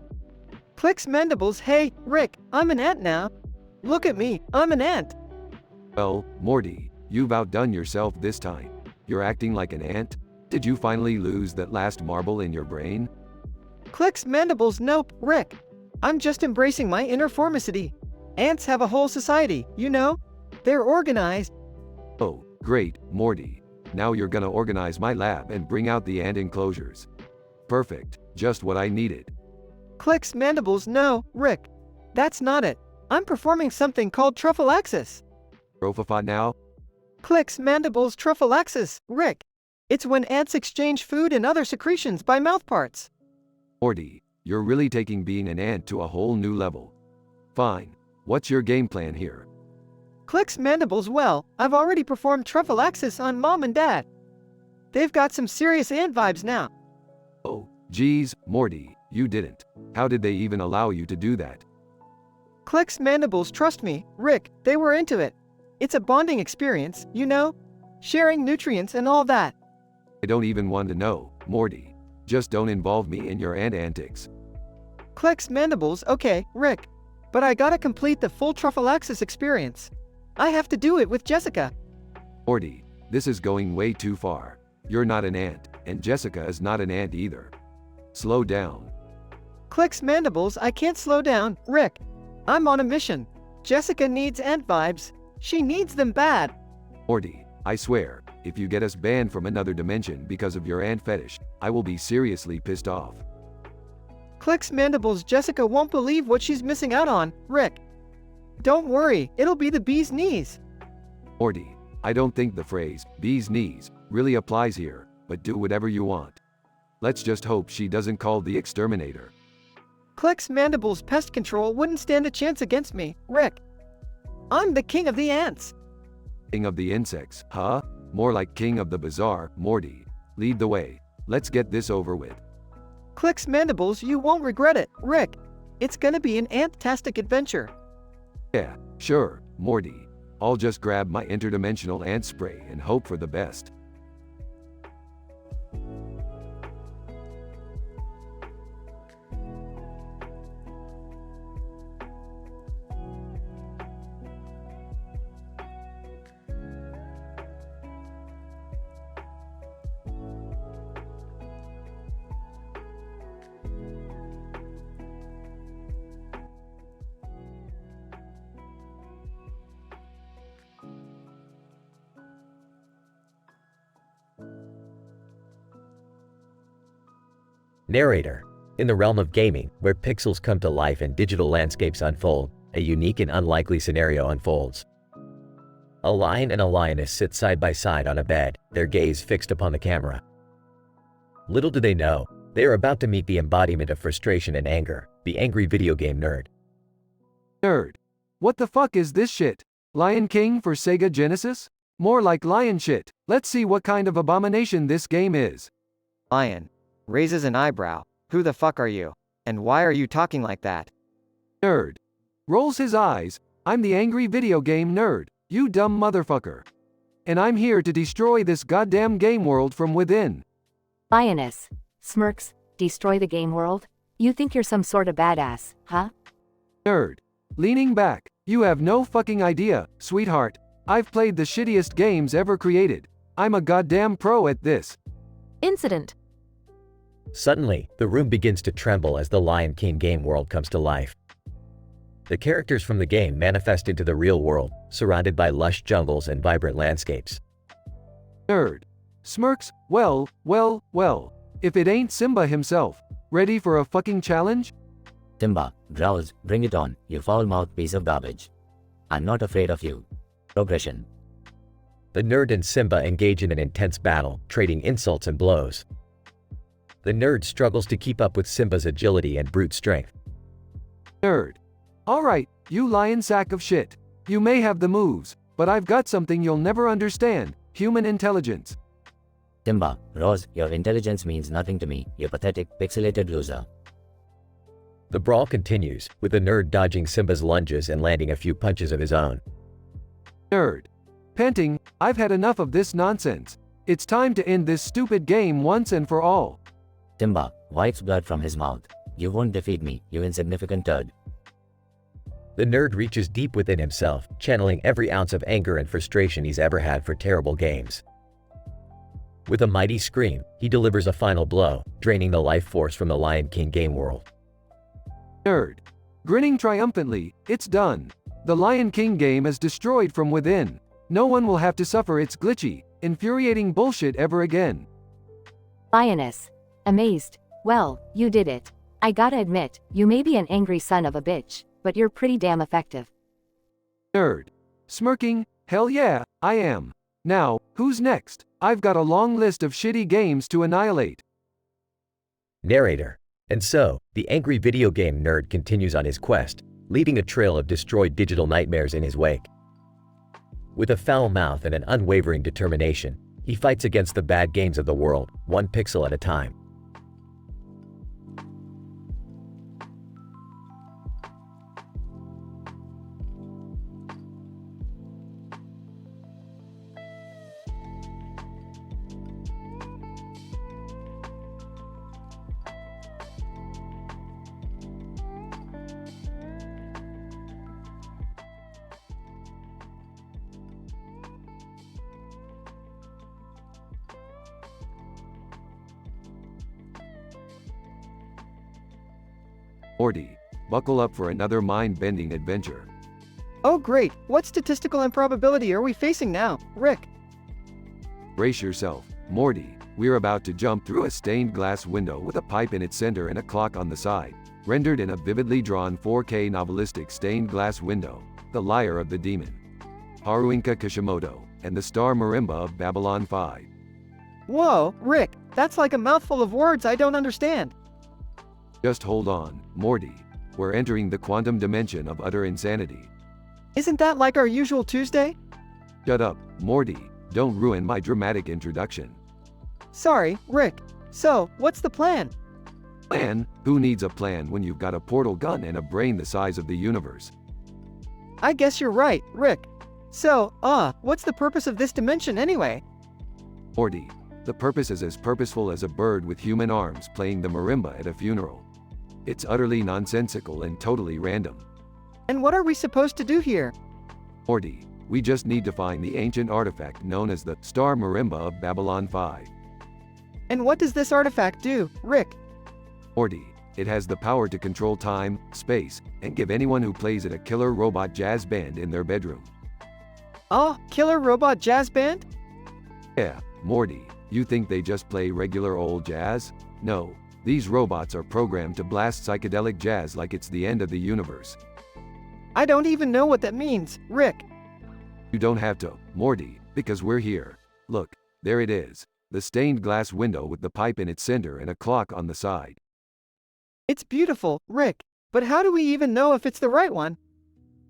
Clicks mandibles. Hey, Rick, I'm an ant now. Look at me, I'm an ant.
Well, Morty, you've outdone yourself this time. You're acting like an ant? Did you finally lose that last marble in your brain?
Clicks mandibles. Nope, Rick. I'm just embracing my inner formicity. Ants have a whole society, you know? They're organized.
Oh, great, Morty. Now you're gonna organize my lab and bring out the ant enclosures. Perfect, just what I needed.
Clicks mandibles. No, Rick. That's not it. I'm performing something called trophallaxis.
Trophaphot now?
Clicks mandibles. Trophallaxis, Rick. It's when ants exchange food and other secretions by mouth parts.
Morty, you're really taking being an ant to a whole new level. Fine, what's your game plan here?
Clicks mandibles. Well, I've already performed trophallaxis on Mom and Dad. They've got some serious ant vibes now.
Oh, geez, Morty, you didn't. How did they even allow you to do that?
Clicks mandibles. Trust me, Rick, they were into it. It's a bonding experience, you know? Sharing nutrients and all that.
I don't even want to know, Morty. Just don't involve me in your ant antics.
Clicks mandibles. Okay, Rick. But I gotta complete the full trophallaxis experience. I have to do it with Jessica.
Morty, this is going way too far. You're not an ant, and Jessica is not an ant either. Slow down.
Clicks mandibles. I can't slow down, Rick. I'm on a mission. Jessica needs ant vibes. She needs them bad.
Morty, I swear, if you get us banned from another dimension because of your ant fetish, I will be seriously pissed off.
Clicks mandibles. Jessica won't believe what she's missing out on, Rick. Don't worry, it'll be the bee's knees.
Morty, I don't think the phrase, bee's knees, really applies here, but do whatever you want. Let's just hope she doesn't call the exterminator.
Clicks mandibles. Pest control wouldn't stand a chance against me, Rick. I'm the king of the ants.
King of the insects, huh? More like king of the bazaar, Morty. Lead the way. Let's get this over with.
Clicks mandibles. You won't regret it, Rick. It's gonna be an ant-tastic adventure.
Yeah, sure, Morty. I'll just grab my interdimensional ant spray and hope for the best.
Narrator. In the realm of gaming, where pixels come to life and digital landscapes unfold, a unique and unlikely scenario unfolds. A lion and a lioness sit side by side on a bed, their gaze fixed upon the camera. Little do they know, they are about to meet the embodiment of frustration and anger, the angry video game nerd.
Nerd. What the fuck is this shit? Lion King for Sega Genesis? More like lion shit. Let's see what kind of abomination this game is.
Lion. Raises an eyebrow. Who the fuck are you? And why are you talking like that?
Nerd. Rolls his eyes. I'm the angry video game nerd, you dumb motherfucker. And I'm here to destroy this goddamn game world from within.
Lioness. Smirks. Destroy the game world? You think you're some sort of badass, huh?
Nerd. Leaning back. You have no fucking idea, sweetheart. I've played the shittiest games ever created. I'm a goddamn pro at this.
Incident.
Suddenly, the room begins to tremble as the Lion King game world comes to life. The characters from the game manifest into the real world, surrounded by lush jungles and vibrant landscapes.
Nerd. Smirks, well. If it ain't Simba himself. Ready for a fucking challenge?
Simba, browse, bring it on, you foul-mouthed piece of garbage. I'm not afraid of you. Progression.
The nerd and Simba engage in an intense battle, trading insults and blows. The nerd struggles to keep up with Simba's agility and brute strength.
Nerd. Alright, you lying sack of shit. You may have the moves, but I've got something you'll never understand. Human intelligence.
Simba, Rose, your intelligence means nothing to me, you pathetic, pixelated loser.
The brawl continues, with the nerd dodging Simba's lunges and landing a few punches of his own.
Nerd. Panting, I've had enough of this nonsense. It's time to end this stupid game once and for all.
Simba wipes blood from his mouth. You won't defeat me, you insignificant turd.
The nerd reaches deep within himself, channeling every ounce of anger and frustration he's ever had for terrible games. With a mighty scream, he delivers a final blow, draining the life force from the Lion King game world.
Nerd. Grinning triumphantly, it's done. The Lion King game is destroyed from within. No one will have to suffer its glitchy, infuriating bullshit ever again.
Lioness. Amazed. Well, you did it. I gotta admit, you may be an angry son of a bitch, but you're pretty damn effective.
Nerd. Smirking, hell yeah, I am. Now, who's next? I've got a long list of shitty games to annihilate.
Narrator. And so, the angry video game nerd continues on his quest, leaving a trail of destroyed digital nightmares in his wake. With a foul mouth and an unwavering determination, he fights against the bad games of the world, one pixel at a time.
Morty, buckle up for another mind-bending adventure.
Oh great, what statistical improbability are we facing now, Rick?
Brace yourself, Morty. We're about to jump through a stained glass window with a pipe in its center and a clock on the side. Rendered in a vividly drawn 4K novelistic stained glass window, The Lyre of the Demon. Haruinka Kishimoto, and the Star Marimba of Babylon 5.
Whoa, Rick, that's like a mouthful of words I don't understand.
Just hold on, Morty. We're entering the quantum dimension of utter insanity.
Isn't that like our usual Tuesday?
Shut up, Morty. Don't ruin my dramatic introduction.
Sorry, Rick. So, what's the plan?
Plan? Who needs a plan when you've got a portal gun and a brain the size of the universe?
I guess you're right, Rick. So, what's the purpose of this dimension anyway?
Morty, the purpose is as purposeful as a bird with human arms playing the marimba at a funeral. It's utterly nonsensical and totally random.
And what are we supposed to do here?
Morty, we just need to find the ancient artifact known as the Star Marimba of Babylon 5.
And what does this artifact do, Rick?
Morty, it has the power to control time, space, and give anyone who plays it a killer robot jazz band in their bedroom.
Oh, killer robot jazz band?
Yeah, Morty, you think they just play regular old jazz? No, these robots are programmed to blast psychedelic jazz like it's the end of the universe.
I don't even know what that means, Rick.
You don't have to, Morty, because we're here. Look, there it is. The stained glass window with the pipe in its center and a clock on the side.
It's beautiful, Rick, but how do we even know if it's the right one?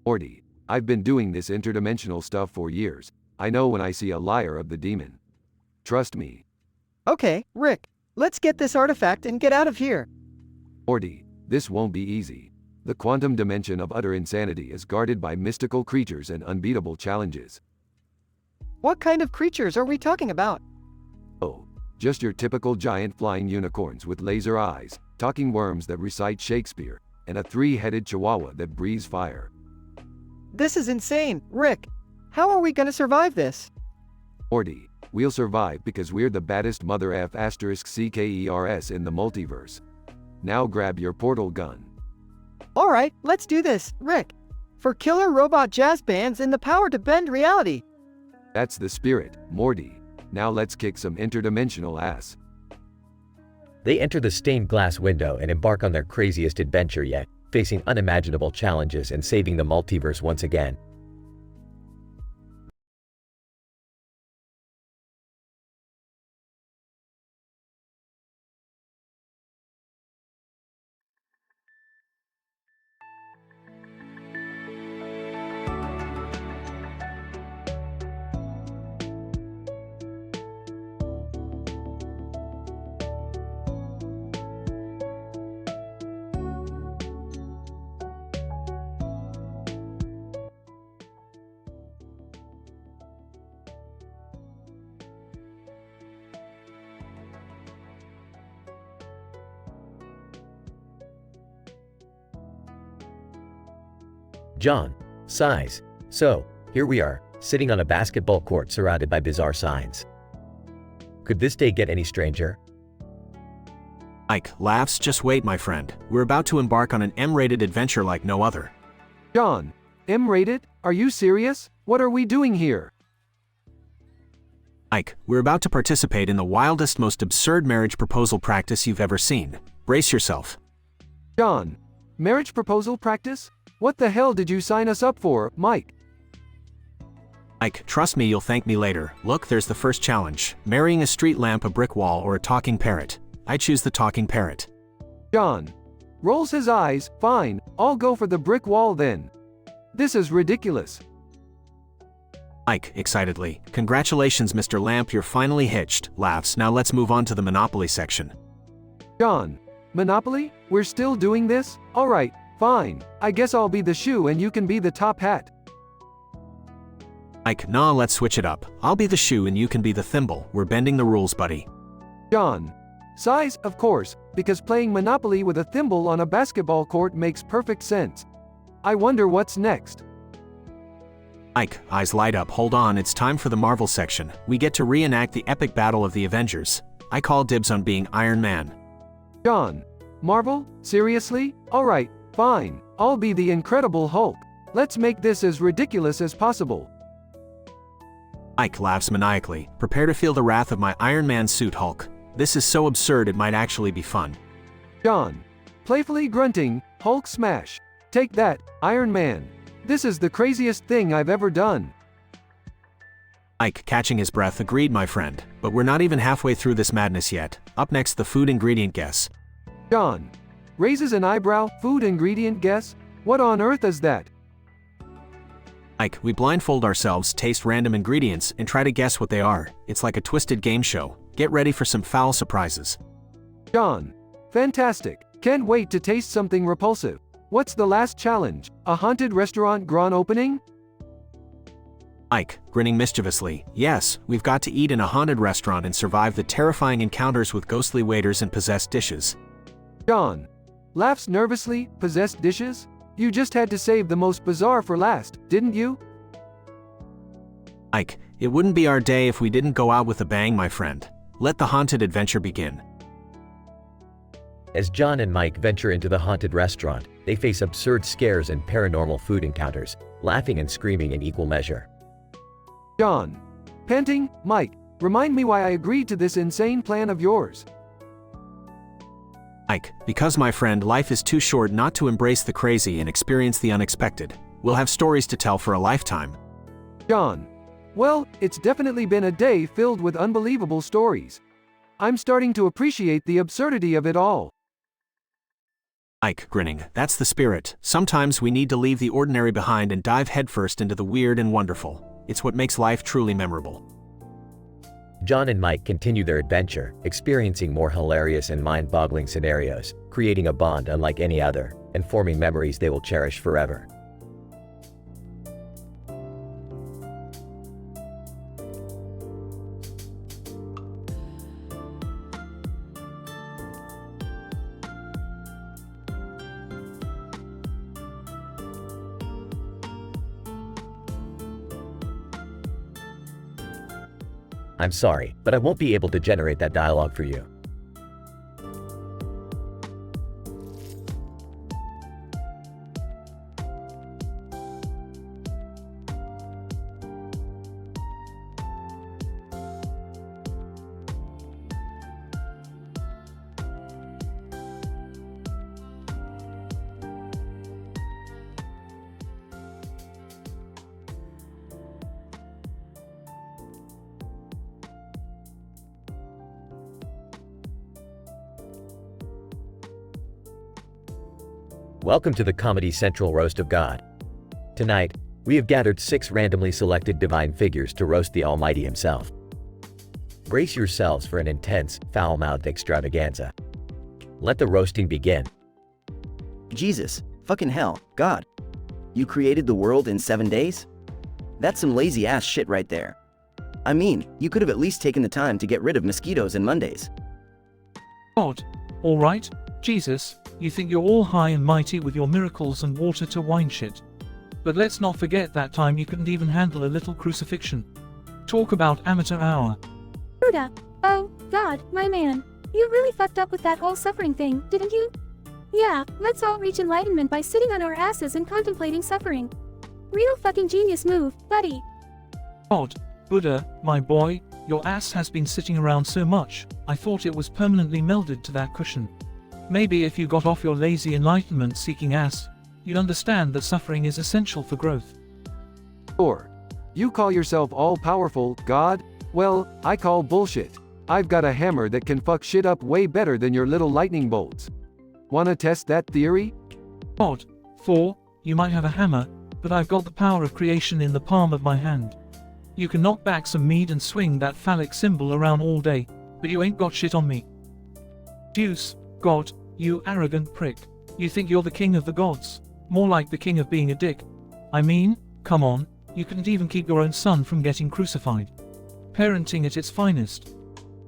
Morty, I've been doing this interdimensional stuff for years. I know when I see a Lyre of the Demon. Trust me.
Okay, Rick, let's get this artifact and get out of here.
Morty, this won't be easy. The quantum dimension of utter insanity is guarded by mystical creatures and unbeatable challenges.
What kind of creatures are we talking about?
Oh, just your typical giant flying unicorns with laser eyes, talking worms that recite Shakespeare, and a three-headed chihuahua that breathes fire.
This is insane, Rick. How are we gonna survive this?
Morty, we'll survive because we're the baddest mother F *CKERS in the multiverse. Now grab your portal gun.
Alright, let's do this, Rick. For killer robot jazz bands and the power to bend reality.
That's the spirit, Morty. Now let's kick some interdimensional ass.
They enter the stained glass window and embark on their craziest adventure yet, facing unimaginable challenges and saving the multiverse once again. John, size. So, here we are, sitting on a basketball court surrounded by bizarre signs. Could this day get any stranger?
Ike laughs. Just wait, my friend. We're about to embark on an M-rated adventure like no other.
John, M-rated? Are you serious? What are we doing here?
Ike, we're about to participate in the wildest, most absurd marriage proposal practice you've ever seen. Brace yourself.
John, marriage proposal practice? What the hell did you sign us up for, Mike?
Ike, trust me, you'll thank me later. Look, there's the first challenge. Marrying a street lamp, a brick wall, or a talking parrot. I choose the talking parrot.
John rolls his eyes. Fine, I'll go for the brick wall then. This is ridiculous.
Ike, excitedly. Congratulations, Mr. Lamp, you're finally hitched. Laughs. Now let's move on to the Monopoly section.
John, Monopoly? We're still doing this? Alright, fine. I guess I'll be the shoe and you can be the top hat.
Ike, nah, let's switch it up. I'll be the shoe and you can be the thimble. We're bending the rules, buddy.
John, size, of course, because playing Monopoly with a thimble on a basketball court makes perfect sense. I wonder what's next.
Ike, eyes light up. Hold on, it's time for the Marvel section. We get to reenact the epic battle of the Avengers. I call dibs on being Iron Man.
John, Marvel? Seriously? Alright, fine. I'll be the Incredible Hulk. Let's make this as ridiculous as possible.
Ike laughs maniacally. Prepare to feel the wrath of my Iron Man suit, Hulk. This is so absurd it might actually be fun.
John, playfully grunting, Hulk smash. Take that, Iron Man. This is the craziest thing I've ever done.
Ike, catching his breath, agreed, my friend. But we're not even halfway through this madness yet. Up next, the food ingredient guess.
John raises an eyebrow. Food ingredient guess? What on earth is that?
Ike, we blindfold ourselves, taste random ingredients, and try to guess what they are. It's like a twisted game show. Get ready for some foul surprises.
John, fantastic. Can't wait to taste something repulsive. What's the last challenge? A haunted restaurant grand opening?
Ike, grinning mischievously. Yes, we've got to eat in a haunted restaurant and survive the terrifying encounters with ghostly waiters and possessed dishes.
John laughs nervously. Possessed dishes? You just had to save the most bizarre for last, didn't you?
Ike, it wouldn't be our day if we didn't go out with a bang, my friend. Let the haunted adventure begin.
As John and Mike venture into the haunted restaurant, they face absurd scares and paranormal food encounters, laughing and screaming in equal measure.
John, panting, Mike, remind me why I agreed to this insane plan of yours.
Ike, because my friend, life is too short not to embrace the crazy and experience the unexpected. We'll have stories to tell for a lifetime.
John, well, it's definitely been a day filled with unbelievable stories. I'm starting to appreciate the absurdity of it all.
Ike, grinning, that's the spirit. Sometimes we need to leave the ordinary behind and dive headfirst into the weird and wonderful. It's what makes life truly memorable.
John and Mike continue their adventure, experiencing more hilarious and mind-boggling scenarios, creating a bond unlike any other, and forming memories they will cherish forever. I'm sorry, but I won't be able to generate that dialogue for you. Welcome to the Comedy Central Roast of God. Tonight, we have gathered 6 randomly selected divine figures to roast the Almighty himself. Brace yourselves for an intense, foul-mouthed extravaganza. Let the roasting begin.
Jesus, fucking hell, God. You created the world in 7 days? That's some lazy ass shit right there. I mean, you could have at least taken the time to get rid of mosquitoes and Mondays.
God, alright, Jesus, you think you're all high and mighty with your miracles and water to wine shit. But let's not forget that time you couldn't even handle a little crucifixion. Talk about amateur hour.
Buddha, oh, God, my man. You really fucked up with that whole suffering thing, didn't you? Yeah, let's all reach enlightenment by sitting on our asses and contemplating suffering. Real fucking genius move, buddy.
God, Buddha, my boy, your ass has been sitting around so much, I thought it was permanently melded to that cushion. Maybe if you got off your lazy enlightenment-seeking ass, you'd understand that suffering is essential for growth.
Or, you call yourself all-powerful, God? Well, I call bullshit. I've got a hammer that can fuck shit up way better than your little lightning bolts. Wanna test that theory?
God, Thor, you might have a hammer, but I've got the power of creation in the palm of my hand. You can knock back some mead and swing that phallic symbol around all day, but you ain't got shit on me. Zeus, God, you arrogant prick. You think you're the king of the gods. More like the king of being a dick. I mean, come on, you couldn't even keep your own son from getting crucified. Parenting at its finest.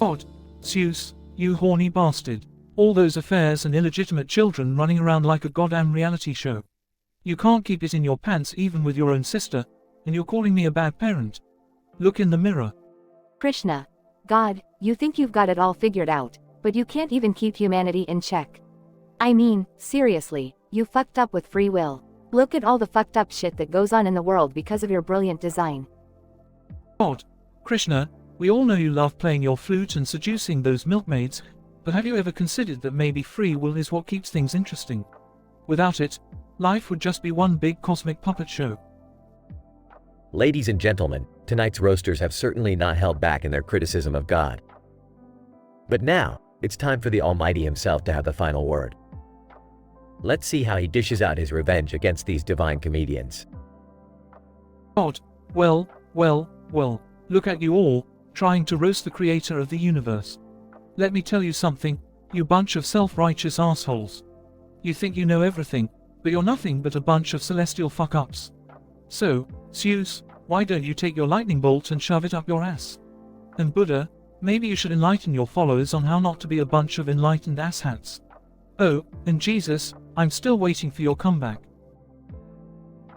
God, Zeus, you horny bastard. All those affairs and illegitimate children running around like a goddamn reality show. You can't keep it in your pants even with your own sister, and you're calling me a bad parent. Look in the mirror.
Krishna, God, you think you've got it all figured out, but you can't even keep humanity in check. I mean, seriously, you fucked up with free will. Look at all the fucked up shit that goes on in the world because of your brilliant design.
God, Krishna, we all know you love playing your flute and seducing those milkmaids, but have you ever considered that maybe free will is what keeps things interesting? Without it, life would just be one big cosmic puppet show.
Ladies and gentlemen, tonight's roasters have certainly not held back in their criticism of God. But now, it's time for the Almighty himself to have the final word. Let's see how he dishes out his revenge against these divine comedians.
God, well, look at you all, trying to roast the creator of the universe. Let me tell you something, you bunch of self-righteous assholes. You think you know everything, but you're nothing but a bunch of celestial fuck-ups. So, Zeus, why don't you take your lightning bolt and shove it up your ass? And Buddha, maybe you should enlighten your followers on how not to be a bunch of enlightened asshats. Oh, and Jesus, I'm still waiting for your comeback.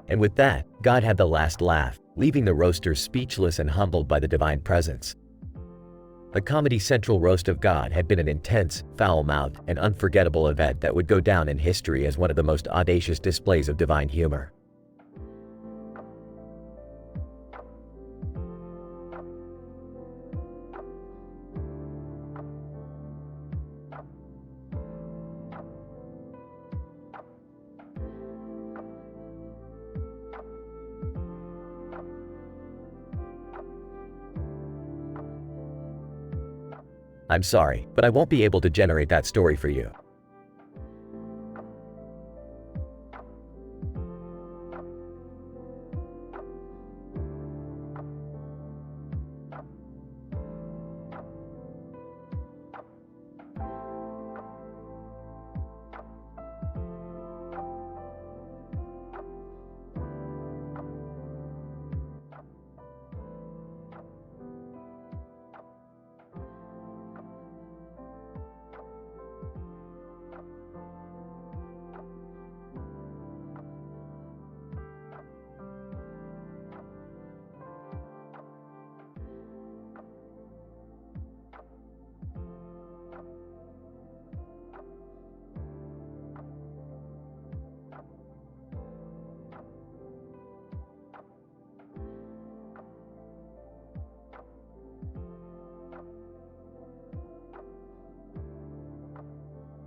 And with that, God had the last laugh, leaving the roasters speechless and humbled by the divine presence. The Comedy Central Roast of God had been an intense, foul-mouthed, and unforgettable event that would go down in history as one of the most audacious displays of divine humor. I'm sorry, but I won't be able to generate that story for you.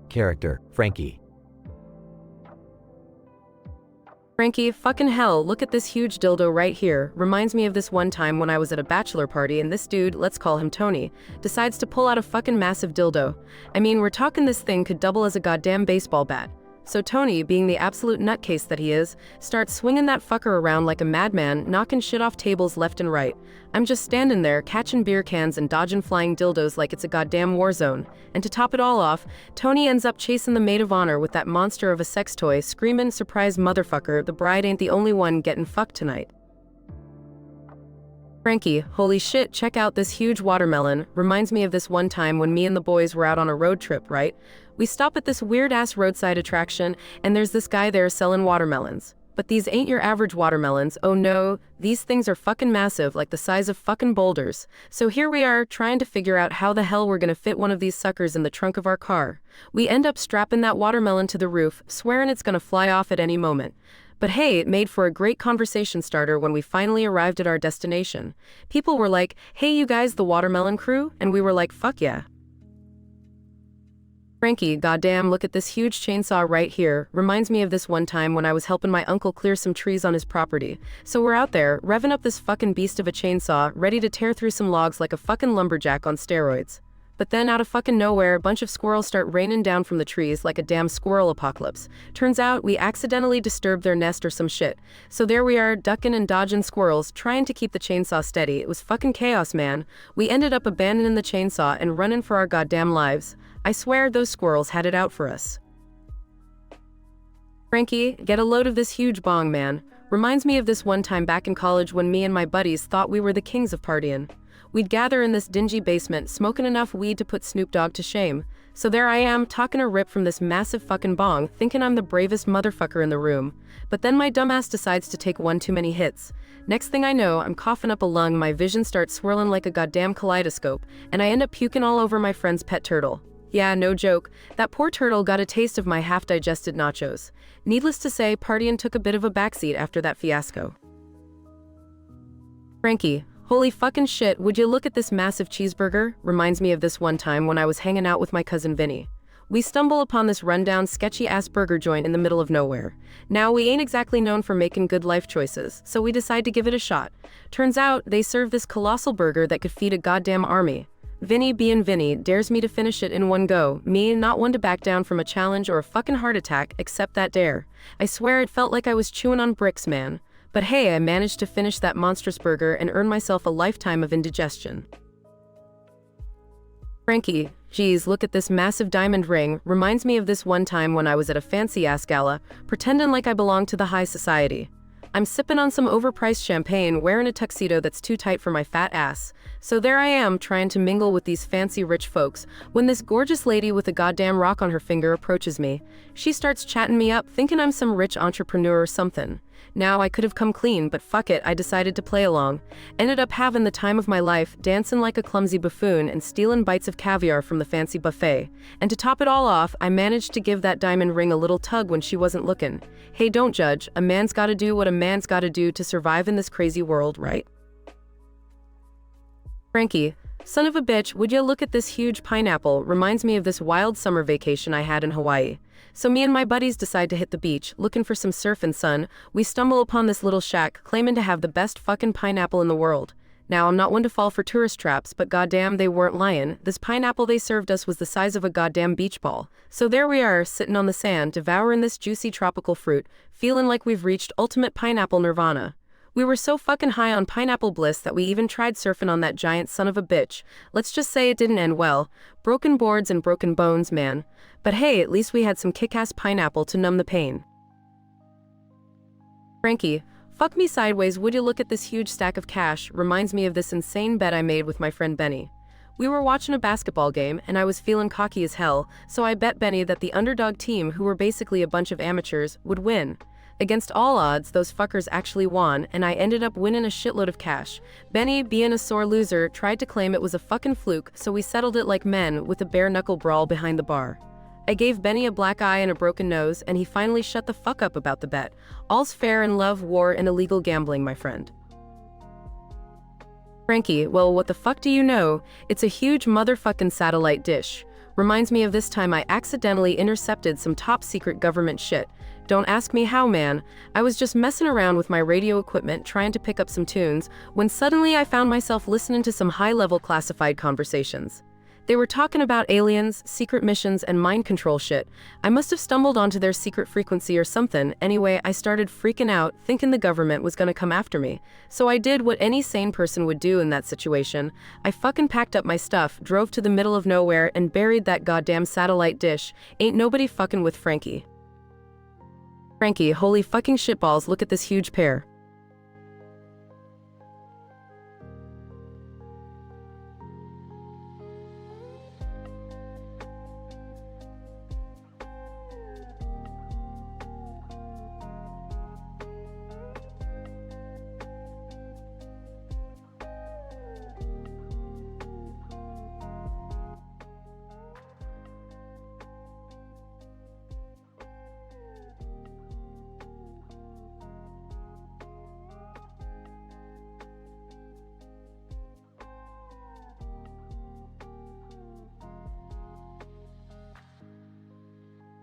Character, Frankie.
Frankie, fucking hell, look at this huge dildo right here. Reminds me of this one time when I was at a bachelor party and this dude, let's call him Tony, decides to pull out a fucking massive dildo. I mean, we're talking this thing could double as a goddamn baseball bat. So Tony, being the absolute nutcase that he is, starts swinging that fucker around like a madman, knocking shit off tables left and right. I'm just standing there, catching beer cans and dodging flying dildos like it's a goddamn war zone. And to top it all off, Tony ends up chasing the maid of honor with that monster of a sex toy, screaming, "Surprise motherfucker, the bride ain't the only one getting fucked tonight." Frankie, holy shit, check out this huge watermelon. Reminds me of this one time when me and the boys were out on a road trip, right? We stop at this weird-ass roadside attraction, and there's this guy there selling watermelons. But these ain't your average watermelons, oh no, these things are fucking massive, like the size of fucking boulders. So here we are, trying to figure out how the hell we're gonna fit one of these suckers in the trunk of our car. We end up strapping that watermelon to the roof, swearing it's gonna fly off at any moment. But hey, it made for a great conversation starter when we finally arrived at our destination. People were like, "Hey you guys, the watermelon crew?" And we were like, "Fuck yeah." Frankie, goddamn, look at this huge chainsaw right here. Reminds me of this one time when I was helping my uncle clear some trees on his property. So we're out there, revving up this fucking beast of a chainsaw, ready to tear through some logs like a fucking lumberjack on steroids. But then out of fucking nowhere, a bunch of squirrels start raining down from the trees like a damn squirrel apocalypse. Turns out we accidentally disturbed their nest or some shit. So there we are, ducking and dodging squirrels, trying to keep the chainsaw steady. It was fucking chaos, man. We ended up abandoning the chainsaw and running for our goddamn lives. I swear those squirrels had it out for us. Frankie, get a load of this huge bong, man. Reminds me of this one time back in college when me and my buddies thought we were the kings of partying. We'd gather in this dingy basement, smoking enough weed to put Snoop Dogg to shame. So there I am, talking a rip from this massive fucking bong, thinking I'm the bravest motherfucker in the room. But then my dumbass decides to take one too many hits. Next thing I know, I'm coughing up a lung, my vision starts swirling like a goddamn kaleidoscope, and I end up puking all over my friend's pet turtle. Yeah, no joke. That poor turtle got a taste of my half-digested nachos. Needless to say, partying took a bit of a backseat after that fiasco. Frankie, holy fucking shit, would you look at this massive cheeseburger? Reminds me of this one time when I was hanging out with my cousin Vinny. We stumble upon this rundown, sketchy-ass burger joint in the middle of nowhere. Now, we ain't exactly known for making good life choices, so we decide to give it a shot. Turns out, they serve this colossal burger that could feed a goddamn army. Vinny, being Vinny, dares me to finish it in one go, me not one to back down from a challenge or a fucking heart attack, except that dare. I swear it felt like I was chewing on bricks, man. But hey, I managed to finish that monstrous burger and earn myself a lifetime of indigestion. Frankie, geez, look at this massive diamond ring. Reminds me of this one time when I was at a fancy-ass gala, pretending like I belonged to the high society. I'm sipping on some overpriced champagne, wearing a tuxedo that's too tight for my fat ass. So there I am, trying to mingle with these fancy rich folks, when this gorgeous lady with a goddamn rock on her finger approaches me. She starts chatting me up, thinking I'm some rich entrepreneur or something. Now, I could have come clean, but fuck it, I decided to play along. Ended up having the time of my life, dancing like a clumsy buffoon and stealing bites of caviar from the fancy buffet. And to top it all off, I managed to give that diamond ring a little tug when she wasn't looking. Hey, don't judge. A man's gotta do what a man's gotta do to survive in this crazy world, right? Frankie, son of a bitch, would you look at this huge pineapple? Reminds me of this wild summer vacation I had in Hawaii. So me and my buddies decide to hit the beach, looking for some surf and sun. We stumble upon this little shack, claiming to have the best fucking pineapple in the world. Now, I'm not one to fall for tourist traps, but goddamn, they weren't lying. This pineapple they served us was the size of a goddamn beach ball. So there we are, sitting on the sand, devouring this juicy tropical fruit, feeling like we've reached ultimate pineapple nirvana. We were so fucking high on pineapple bliss that we even tried surfing on that giant son of a bitch. Let's just say it didn't end well. Broken boards and broken bones, man. But hey, at least we had some kick-ass pineapple to numb the pain. Frankie, fuck me sideways, would you look at this huge stack of cash? Reminds me of this insane bet I made with my friend Benny. We were watching a basketball game, and I was feeling cocky as hell, so I bet Benny that the underdog team, who were basically a bunch of amateurs, would win. Against all odds, those fuckers actually won, and I ended up winning a shitload of cash. Benny, being a sore loser, tried to claim it was a fucking fluke, so we settled it like men, with a bare-knuckle brawl behind the bar. I gave Benny a black eye and a broken nose, and he finally shut the fuck up about the bet. All's fair in love, war, and illegal gambling, my friend. Frankie, well, what the fuck do you know? It's a huge motherfucking satellite dish. Reminds me of this time I accidentally intercepted some top-secret government shit. Don't ask me how, man. I was just messing around with my radio equipment trying to pick up some tunes, when suddenly I found myself listening to some high-level classified conversations. They were talking about aliens, secret missions, and mind control shit. I must have stumbled onto their secret frequency or something. Anyway, I started freaking out, thinking the government was gonna come after me. So I did what any sane person would do in that situation. I fucking packed up my stuff, drove to the middle of nowhere, and buried that goddamn satellite dish. Ain't nobody fucking with Frankie. Frankie, holy fucking shitballs, look at this huge pear.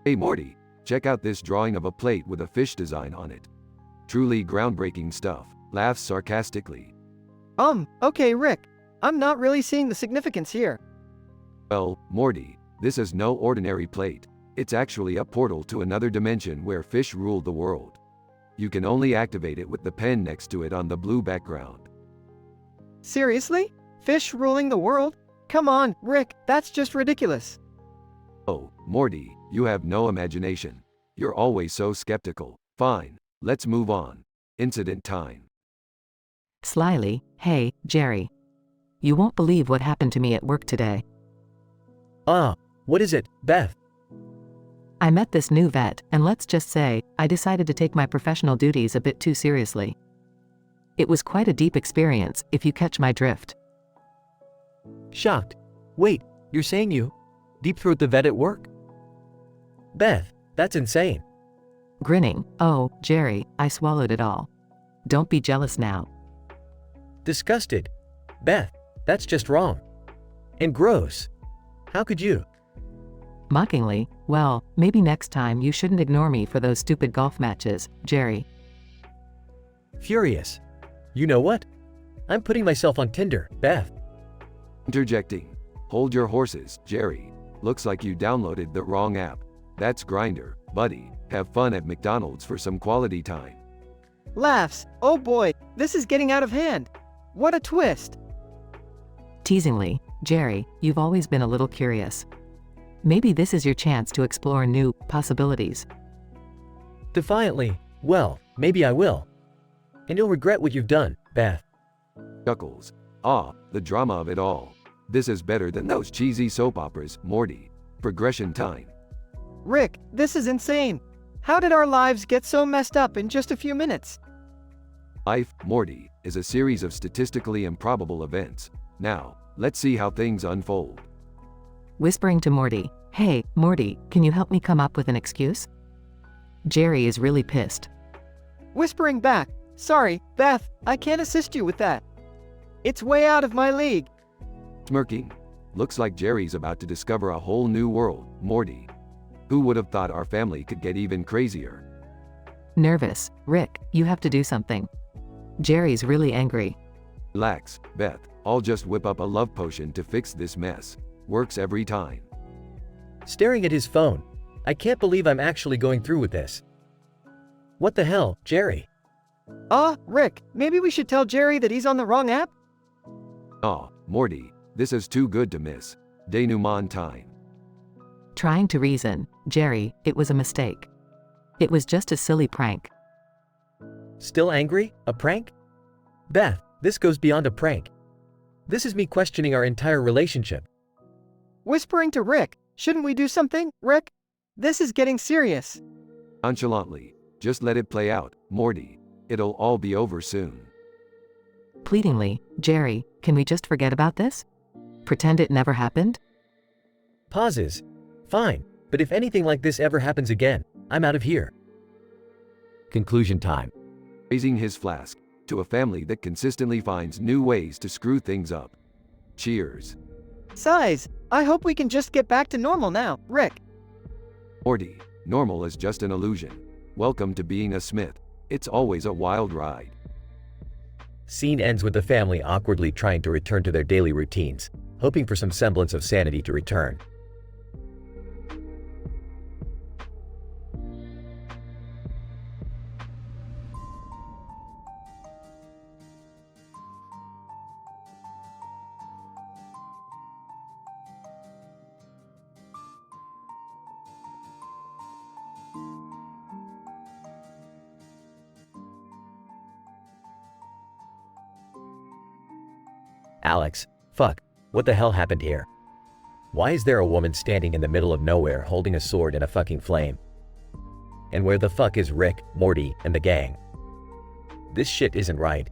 Hey Morty, check out this drawing of a plate with a fish design on it. Truly groundbreaking stuff. Laughs sarcastically.
Okay, Rick. I'm not really seeing the significance here.
Well, Morty, this is no ordinary plate. It's actually a portal to another dimension where fish rule the world. You can only activate it with the pen next to it on the blue background.
Seriously? Fish ruling the world? Come on, Rick, that's just ridiculous.
Oh, Morty, you have no imagination. You're always so skeptical. Fine, let's move on. Incident time.
Slyly, hey, Jerry. You won't believe what happened to me at work today.
What is it, Beth?
I met this new vet, and let's just say, I decided to take my professional duties a bit too seriously. It was quite a deep experience, if you catch my drift.
Shocked. Wait, you're saying you deep throat the vet at work? Beth, that's insane.
Grinning, oh, Jerry, I swallowed it all. Don't be jealous now.
Disgusted. Beth, that's just wrong. And gross. How could you?
Mockingly, well, maybe next time you shouldn't ignore me for those stupid golf matches, Jerry.
Furious. You know what? I'm putting myself on Tinder, Beth.
Interjecting. Hold your horses, Jerry. Looks like you downloaded the wrong app. That's Grindr, buddy. Have fun at McDonald's for some quality time.
Laughs. Oh boy, this is getting out of hand. What a twist.
Teasingly, Jerry, you've always been a little curious. Maybe this is your chance to explore new possibilities.
Defiantly, well, maybe I will. And you'll regret what you've done, Beth.
Chuckles. The drama of it all. This is better than those cheesy soap operas, Morty. Progression time.
Rick, this is insane. How did our lives get so messed up in just a few minutes?
Life, Morty, is a series of statistically improbable events. Now, let's see how things unfold.
Whispering to Morty, hey, Morty, can you help me come up with an excuse? Jerry is really pissed.
Whispering back, sorry, Beth, I can't assist you with that. It's way out of my league.
Smirking. Looks like Jerry's about to discover a whole new world, Morty. Who would have thought our family could get even crazier?
Nervous, Rick, you have to do something. Jerry's really angry.
Relax, Beth. I'll just whip up a love potion to fix this mess. Works every time.
Staring at his phone. I can't believe I'm actually going through with this. What the hell, Jerry?
Rick, maybe we should tell Jerry that he's on the wrong app?
Morty, this is too good to miss. Denouement time.
Trying to reason, Jerry, it was a mistake. It was just a silly prank.
Still angry? A prank? Beth, this goes beyond a prank. This is me questioning our entire relationship.
Whispering to Rick, shouldn't we do something, Rick? This is getting serious.
Nonchalantly, just let it play out, Morty. It'll all be over soon.
Pleadingly, Jerry, can we just forget about this? Pretend it never happened?
Pauses. Fine, but if anything like this ever happens again, I'm out of here. Conclusion time.
Raising his flask to a family that consistently finds new ways to screw things up. Cheers.
Sighs. I hope we can just get back to normal now, Rick.
Morty, normal is just an illusion. Welcome to being a Smith. It's always a wild ride.
Scene ends with the family awkwardly trying to return to their daily routines, hoping for some semblance of sanity to return. Alex, fuck, what the hell happened here? Why is there a woman standing in the middle of nowhere holding a sword and a fucking flame? And where the fuck is Rick, Morty, and the gang? This shit isn't right.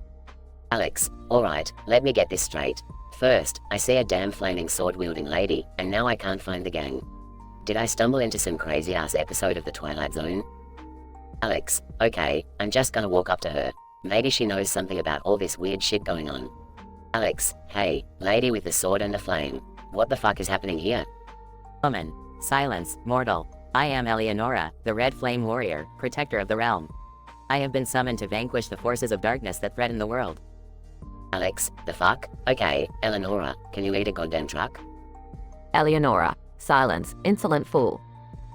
Alex, alright, let me get this straight. First, I see a damn flaming sword-wielding lady, and now I can't find the gang. Did I stumble into some crazy-ass episode of The Twilight Zone? Alex, okay, I'm just gonna walk up to her. Maybe she knows something about all this weird shit going on. Alex, hey, lady with the sword and the flame. What the fuck is happening here?
Woman, silence, mortal. I am Eleonora, the Red Flame Warrior, protector of the realm. I have been summoned to vanquish the forces of darkness that threaten the world.
Alex, the fuck? Okay, Eleonora, can you eat a goddamn truck?
Eleonora, silence, insolent fool.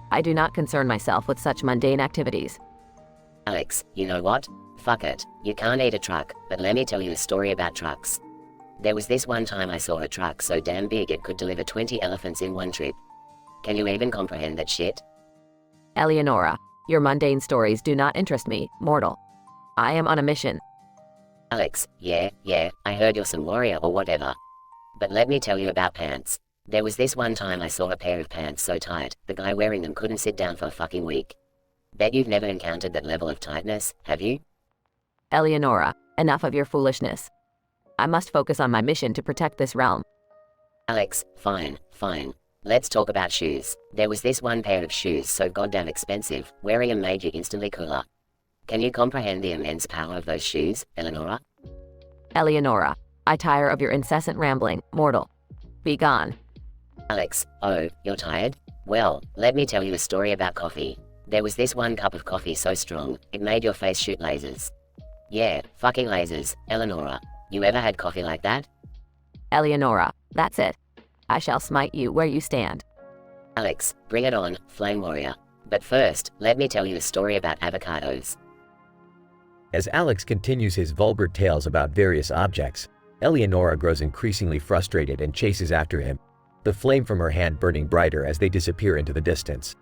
I do not concern myself with such mundane activities.
Alex, you know what? Fuck it, you can't eat a truck, but let me tell you a story about trucks. There was this one time I saw a truck so damn big it could deliver 20 elephants in one trip. Can you even comprehend that shit?
Eleonora, your mundane stories do not interest me, mortal. I am on a mission.
Alex, yeah, I heard you're some warrior or whatever. But let me tell you about pants. There was this one time I saw a pair of pants so tight, the guy wearing them couldn't sit down for a fucking week. Bet you've never encountered that level of tightness, have you?
Eleonora, enough of your foolishness. I must focus on my mission to protect this realm.
Alex, fine. Let's talk about shoes. There was this one pair of shoes so goddamn expensive, wearing them made you instantly cooler. Can you comprehend the immense power of those shoes, Eleonora?
Eleonora, I tire of your incessant rambling, mortal. Be gone.
Alex, oh, you're tired? Well, let me tell you a story about coffee. There was this one cup of coffee so strong, it made your face shoot lasers. Yeah, fucking lasers, Eleonora. You ever had coffee like that?
Eleonora, that's it. I shall smite you where you stand.
Alex, bring it on, Flame Warrior. But first, let me tell you a story about avocados.
As Alex continues his vulgar tales about various objects, Eleonora grows increasingly frustrated and chases after him, the flame from her hand burning brighter as they disappear into the distance.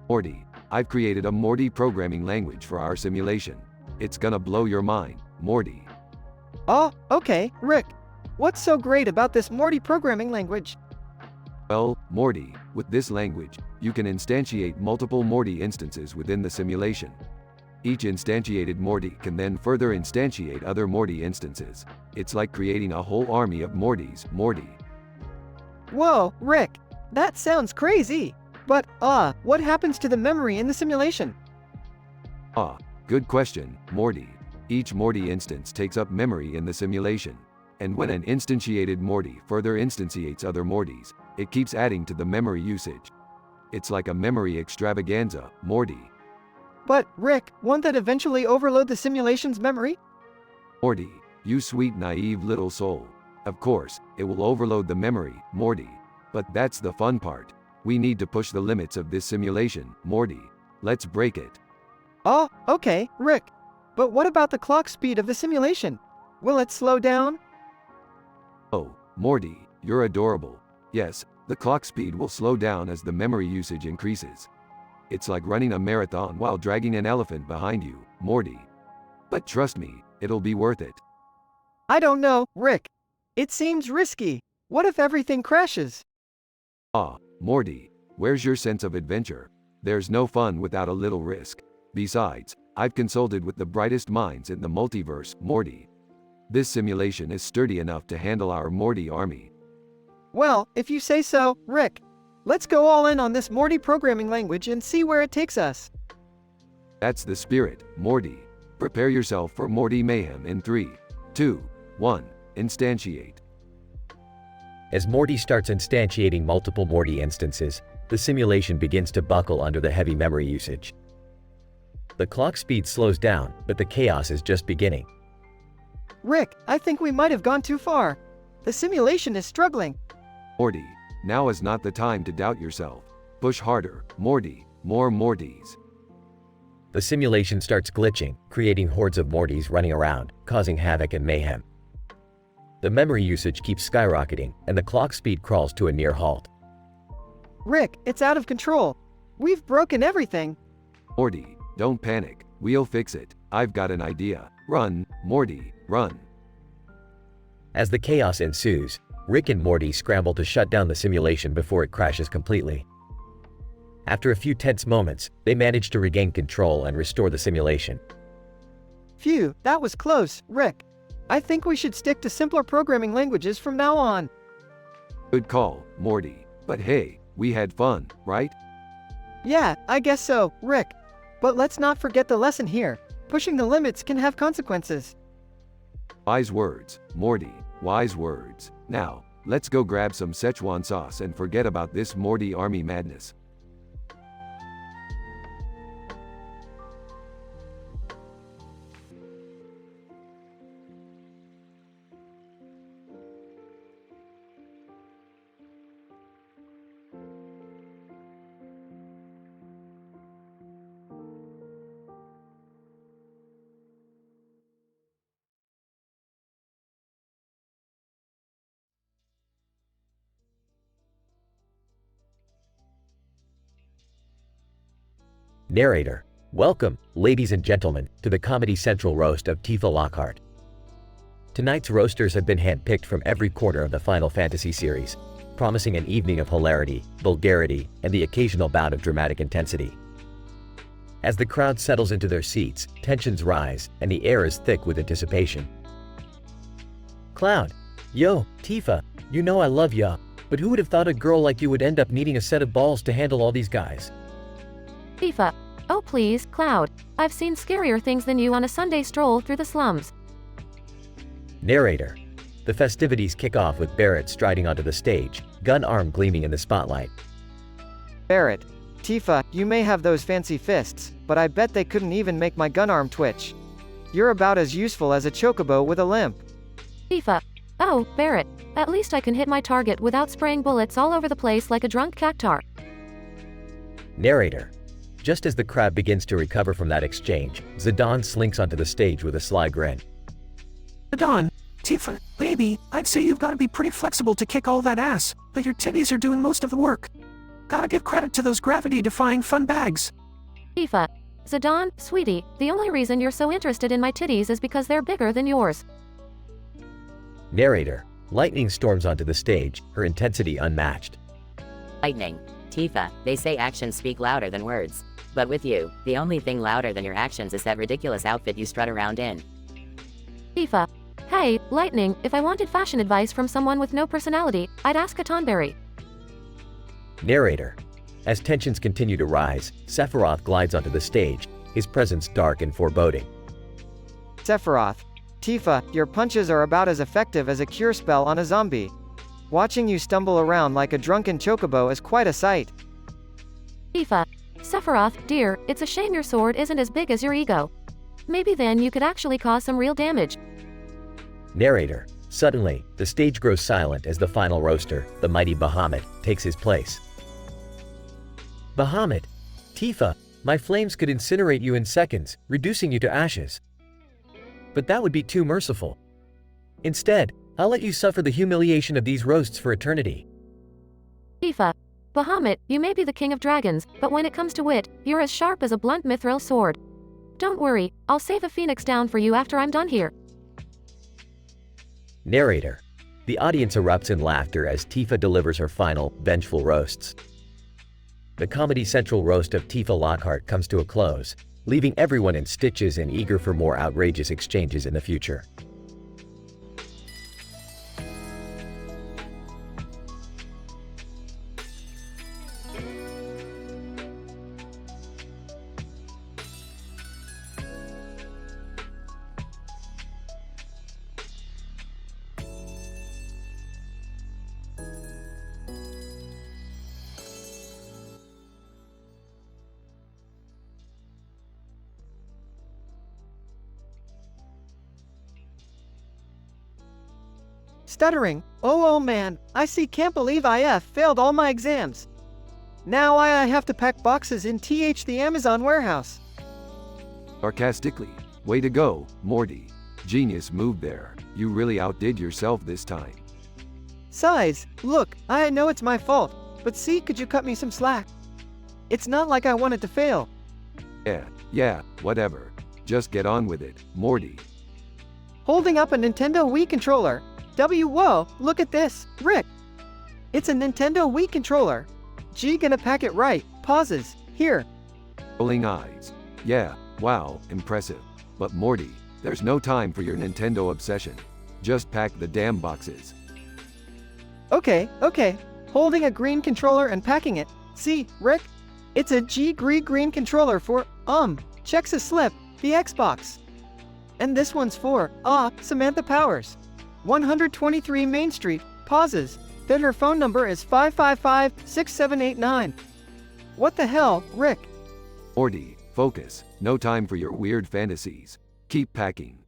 Morty, I've created a Morty programming language for our simulation. It's gonna blow your mind, Morty.
Oh, okay, Rick. What's so great about this Morty programming language?
Well, Morty, with this language, you can instantiate multiple Morty instances within the simulation. Each instantiated Morty can then further instantiate other Morty instances. It's like creating a whole army of Mortys, Morty.
Whoa, Rick, that sounds crazy. But, what happens to the memory in the simulation?
Good question, Morty. Each Morty instance takes up memory in the simulation. And when an instantiated Morty further instantiates other Mortys, it keeps adding to the memory usage. It's like a memory extravaganza, Morty.
But, Rick, won't that eventually overload the simulation's memory?
Morty, you sweet naive little soul. Of course, it will overload the memory, Morty. But that's the fun part. We need to push the limits of this simulation, Morty. Let's break it.
Oh, okay, Rick. But what about the clock speed of the simulation? Will it slow down?
Oh, Morty, you're adorable. Yes, the clock speed will slow down as the memory usage increases. It's like running a marathon while dragging an elephant behind you, Morty. But trust me, it'll be worth it.
I don't know, Rick. It seems risky. What if everything crashes?
Morty, where's your sense of adventure? There's no fun without a little risk. Besides, I've consulted with the brightest minds in the multiverse, Morty. This simulation is sturdy enough to handle our Morty army.
Well, if you say so, Rick. Let's go all in on this Morty programming language and see where it takes us.
That's the spirit, Morty. Prepare yourself for Morty mayhem in 3, 2, 1, instantiate.
As Morty starts instantiating multiple Morty instances, the simulation begins to buckle under the heavy memory usage. The clock speed slows down, but the chaos is just beginning.
Rick, I think we might have gone too far. The simulation is struggling.
Morty, now is not the time to doubt yourself. Push harder, Morty, more Mortys.
The simulation starts glitching, creating hordes of Mortys running around, causing havoc and mayhem. The memory usage keeps skyrocketing, and the clock speed crawls to a near halt.
Rick, it's out of control. We've broken everything.
Morty, don't panic. We'll fix it. I've got an idea. Run, Morty, run.
As the chaos ensues, Rick and Morty scramble to shut down the simulation before it crashes completely. After a few tense moments, they manage to regain control and restore the simulation.
Phew, that was close, Rick. I think we should stick to simpler programming languages from now on.
Good call, Morty. But hey, we had fun, right?
Yeah, I guess so, Rick. But let's not forget the lesson here. Pushing the limits can have consequences.
Wise words, Morty, wise words. Now, let's go grab some Szechuan sauce and forget about this Morty army madness.
Narrator: welcome, ladies and gentlemen, to the Comedy Central roast of Tifa Lockhart. Tonight's roasters have been handpicked from every corner of the Final Fantasy series, promising an evening of hilarity, vulgarity, and the occasional bout of dramatic intensity. As the crowd settles into their seats, tensions rise, and the air is thick with anticipation. Cloud: yo, Tifa, you know I love ya, but who would have thought a girl like you would end up needing a set of balls to handle all these guys?
Tifa. Oh please, Cloud. I've seen scarier things than you on a Sunday stroll through the slums.
Narrator: the festivities kick off with Barrett striding onto the stage, gun arm gleaming in the spotlight.
Barrett, Tifa, you may have those fancy fists, but I bet they couldn't even make my gun arm twitch. You're about as useful as a chocobo with a limp.
Tifa. Oh, Barrett. At least I can hit my target without spraying bullets all over the place like a drunk cactar.
Narrator: just as the crowd begins to recover from that exchange, Zidane slinks onto the stage with a sly grin.
Zidane, Tifa, baby, I'd say you've got to be pretty flexible to kick all that ass, but your titties are doing most of the work. Gotta give credit to those gravity-defying fun bags.
Tifa. Zidane, sweetie, the only reason you're so interested in my titties is because they're bigger than yours.
Narrator: lightning storms onto the stage, her intensity unmatched.
Lightning. Tifa, they say actions speak louder than words. But with you, the only thing louder than your actions is that ridiculous outfit you strut around in.
Tifa. Hey, Lightning, if I wanted fashion advice from someone with no personality, I'd ask a Tonberry.
Narrator: as tensions continue to rise, Sephiroth glides onto the stage, his presence dark and foreboding.
Sephiroth. Tifa, your punches are about as effective as a cure spell on a zombie. Watching you stumble around like a drunken chocobo is quite a sight.
Tifa. Sephiroth, dear, it's a shame your sword isn't as big as your ego. Maybe then you could actually cause some real damage.
Narrator: suddenly, the stage grows silent as the final roaster, the mighty Bahamut, takes his place. Bahamut: Tifa, my flames could incinerate you in seconds, reducing you to ashes. But that would be too merciful. Instead, I'll let you suffer the humiliation of these roasts for eternity.
Tifa. Bahamut, you may be the king of dragons, but when it comes to wit, you're as sharp as a blunt mithril sword. Don't worry, I'll save a phoenix down for you after I'm done here.
Narrator: the audience erupts in laughter as Tifa delivers her final, vengeful roasts. The Comedy Central roast of Tifa Lockhart comes to a close, leaving everyone in stitches and eager for more outrageous exchanges in the future.
Stuttering. Oh man, I see, can't believe I failed all my exams. Now I have to pack boxes in the Amazon warehouse.
Sarcastically. Way to go, Morty. Genius move there. You really outdid yourself this time.
Size, look, I know it's my fault, but see, could you cut me some slack? It's not like I wanted to fail.
Yeah, whatever. Just get on with it, Morty.
Holding up a Nintendo Wii controller. Whoa, look at this, Rick. It's a Nintendo Wii controller. G gonna pack it right, pauses, here.
Rolling eyes. Yeah, wow, impressive. But Morty, there's no time for your Nintendo obsession. Just pack the damn boxes.
Okay. Holding a green controller and packing it. See, Rick? It's a green controller for, checks a slip, the Xbox. And this one's for, Samantha Powers. 123 Main Street, pauses, then her phone number is 555-6789. What the hell, Rick?
Morty, focus. No time for your weird fantasies. Keep packing.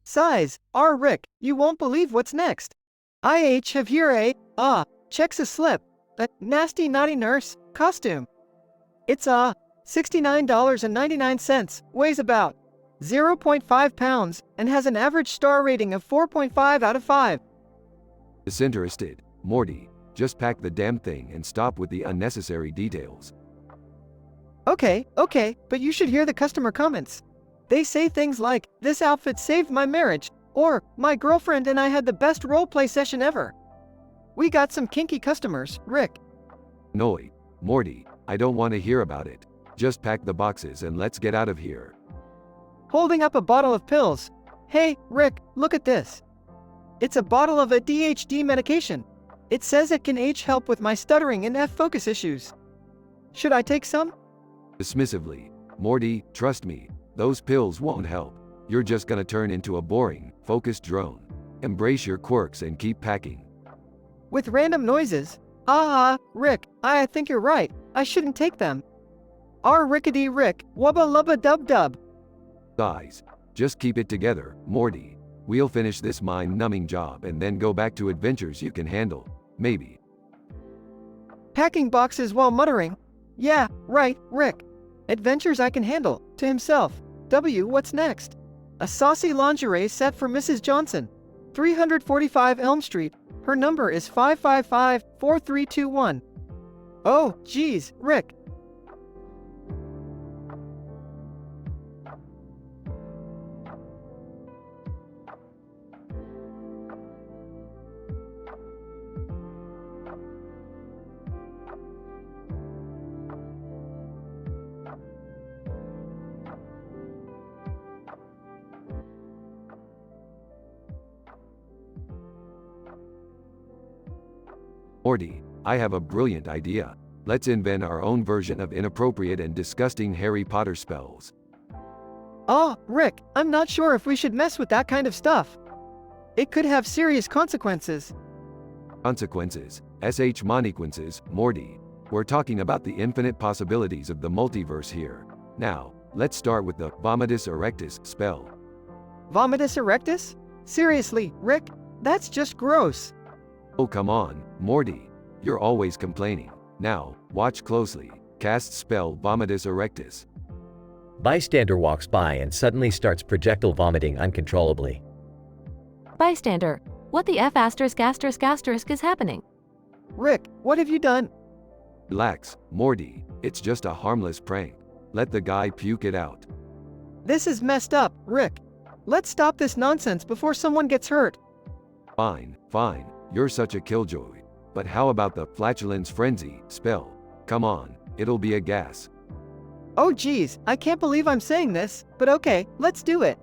Size, Rick, you won't believe what's next. I have here a, checks a slip, a nasty naughty nurse, costume. It's $69.99, weighs about 0.5 pounds, and has an average star rating of 4.5 out of 5.
Disinterested, Morty, just pack the damn thing and stop with the unnecessary details.
Okay, but you should hear the customer comments. They say things like, this outfit saved my marriage, or, my girlfriend and I had the best roleplay session ever. We got some kinky customers, Rick.
Annoyed, Morty, I don't want to hear about it. Just pack the boxes and let's get out of here.
Holding up a bottle of pills. Hey, Rick, look at this. It's a bottle of ADHD medication. It says it can help with my stuttering and focus issues. Should I take some?
Dismissively, Morty, trust me, those pills won't help. You're just gonna turn into a boring, focused drone. Embrace your quirks and keep packing.
With random noises. Rick, I think you're right. I shouldn't take them. Rickety Rick, wubba lubba dub dub.
Guys, just keep it together, Morty. We'll finish this mind-numbing job and then go back to adventures you can handle, maybe.
Packing boxes while muttering. Yeah, right, Rick. Adventures I can handle, to himself. What's next? A saucy lingerie set for Mrs. Johnson. 345 Elm Street. Her number is 555-4321. Oh, geez, Rick.
Morty, I have a brilliant idea. Let's invent our own version of inappropriate and disgusting Harry Potter spells.
Rick, I'm not sure if we should mess with that kind of stuff. It could have serious consequences.
Consequences, monequences, Morty. We're talking about the infinite possibilities of the multiverse here. Now, let's start with the Vomitus Erectus spell.
Vomitus Erectus? Seriously, Rick? That's just gross.
Oh come on, Morty. You're always complaining. Now, watch closely. Cast spell Vomitus Erectus.
Bystander walks by and suddenly starts projectile vomiting uncontrollably.
Bystander, what the F*** is happening?
Rick, what have you done?
Relax, Morty. It's just a harmless prank. Let the guy puke it out.
This is messed up, Rick. Let's stop this nonsense before someone gets hurt.
Fine. You're such a killjoy. But how about the Flatulence Frenzy spell? Come on, it'll be a gas.
Oh geez, I can't believe I'm saying this, but okay, let's do it.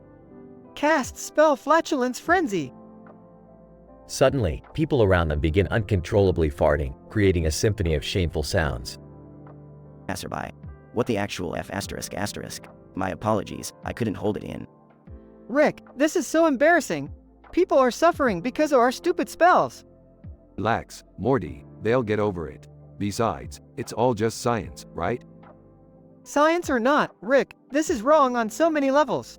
Cast spell Flatulence Frenzy.
Suddenly, people around them begin uncontrollably farting, creating a symphony of shameful sounds.
Passerby. What the actual F***? My apologies, I couldn't hold it in.
Rick, this is so embarrassing. People are suffering because of our stupid spells.
Relax, Morty, they'll get over it. Besides, it's all just science, right?
Science or not, Rick, this is wrong on so many levels.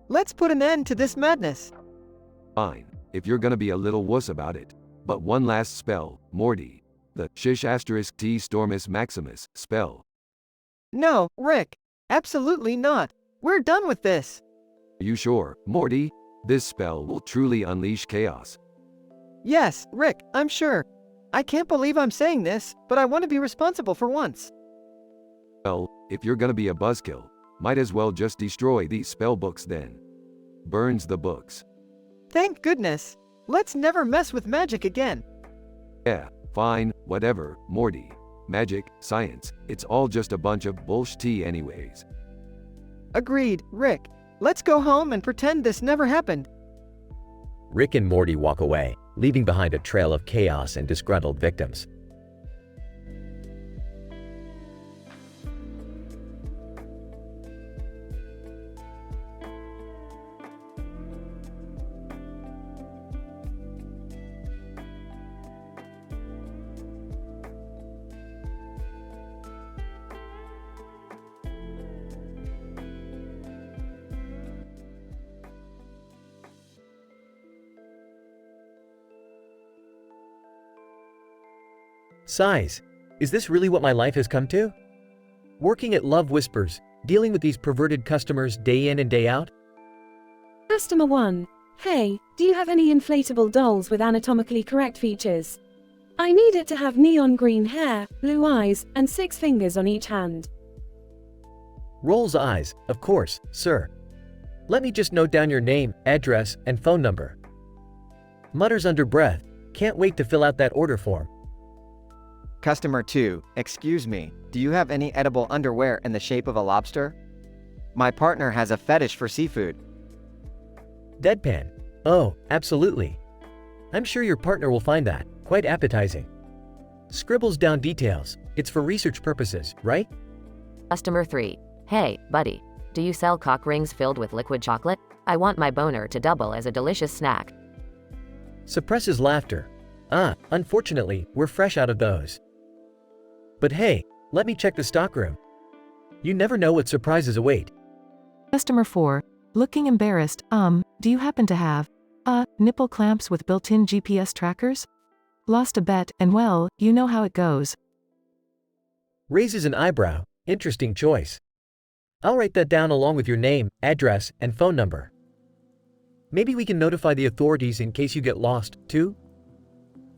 Let's put an end to this madness.
Fine, if you're gonna be a little wuss about it. But one last spell, Morty. The shish asterisk T Stormus Maximus spell.
No, Rick. Absolutely not. We're done with this.
Are you sure, Morty? This spell will truly unleash chaos.
Yes, Rick, I'm sure. I can't believe I'm saying this, but I want to be responsible for once.
Well, if you're gonna be a buzzkill, might as well just destroy these spell books then. Burns the books.
Thank goodness. Let's never mess with magic again.
Yeah, fine, whatever, Morty. Magic, science, it's all just a bunch of bullshit anyways.
Agreed, Rick. Let's go home and pretend this never happened.
Rick and Morty walk away, leaving behind a trail of chaos and disgruntled victims. Sighs. Is this really what my life has come to? Working at Love Whispers, dealing with these perverted customers day in and day out?
Customer 1. Hey, do you have any inflatable dolls with anatomically correct features? I need it to have neon green hair, blue eyes, and 6 fingers on each hand.
Rolls eyes, of course, sir. Let me just note down your name, address, and phone number. Mutters under breath, can't wait to fill out that order form.
Customer 2, excuse me, do you have any edible underwear in the shape of a lobster? My partner has a fetish for seafood.
Deadpan. Oh, absolutely. I'm sure your partner will find that quite appetizing. Scribbles down details. It's for research purposes, right?
Customer 3. Hey, buddy. Do you sell cock rings filled with liquid chocolate? I want my boner to double as a delicious snack.
Suppresses laughter. Unfortunately, we're fresh out of those. But hey, let me check the stockroom. You never know what surprises await.
Customer 4, looking embarrassed, do you happen to have, nipple clamps with built-in GPS trackers? Lost a bet, and well, you know how it goes.
Raises an eyebrow. Interesting choice. I'll write that down along with your name, address, and phone number. Maybe we can notify the authorities in case you get lost, too?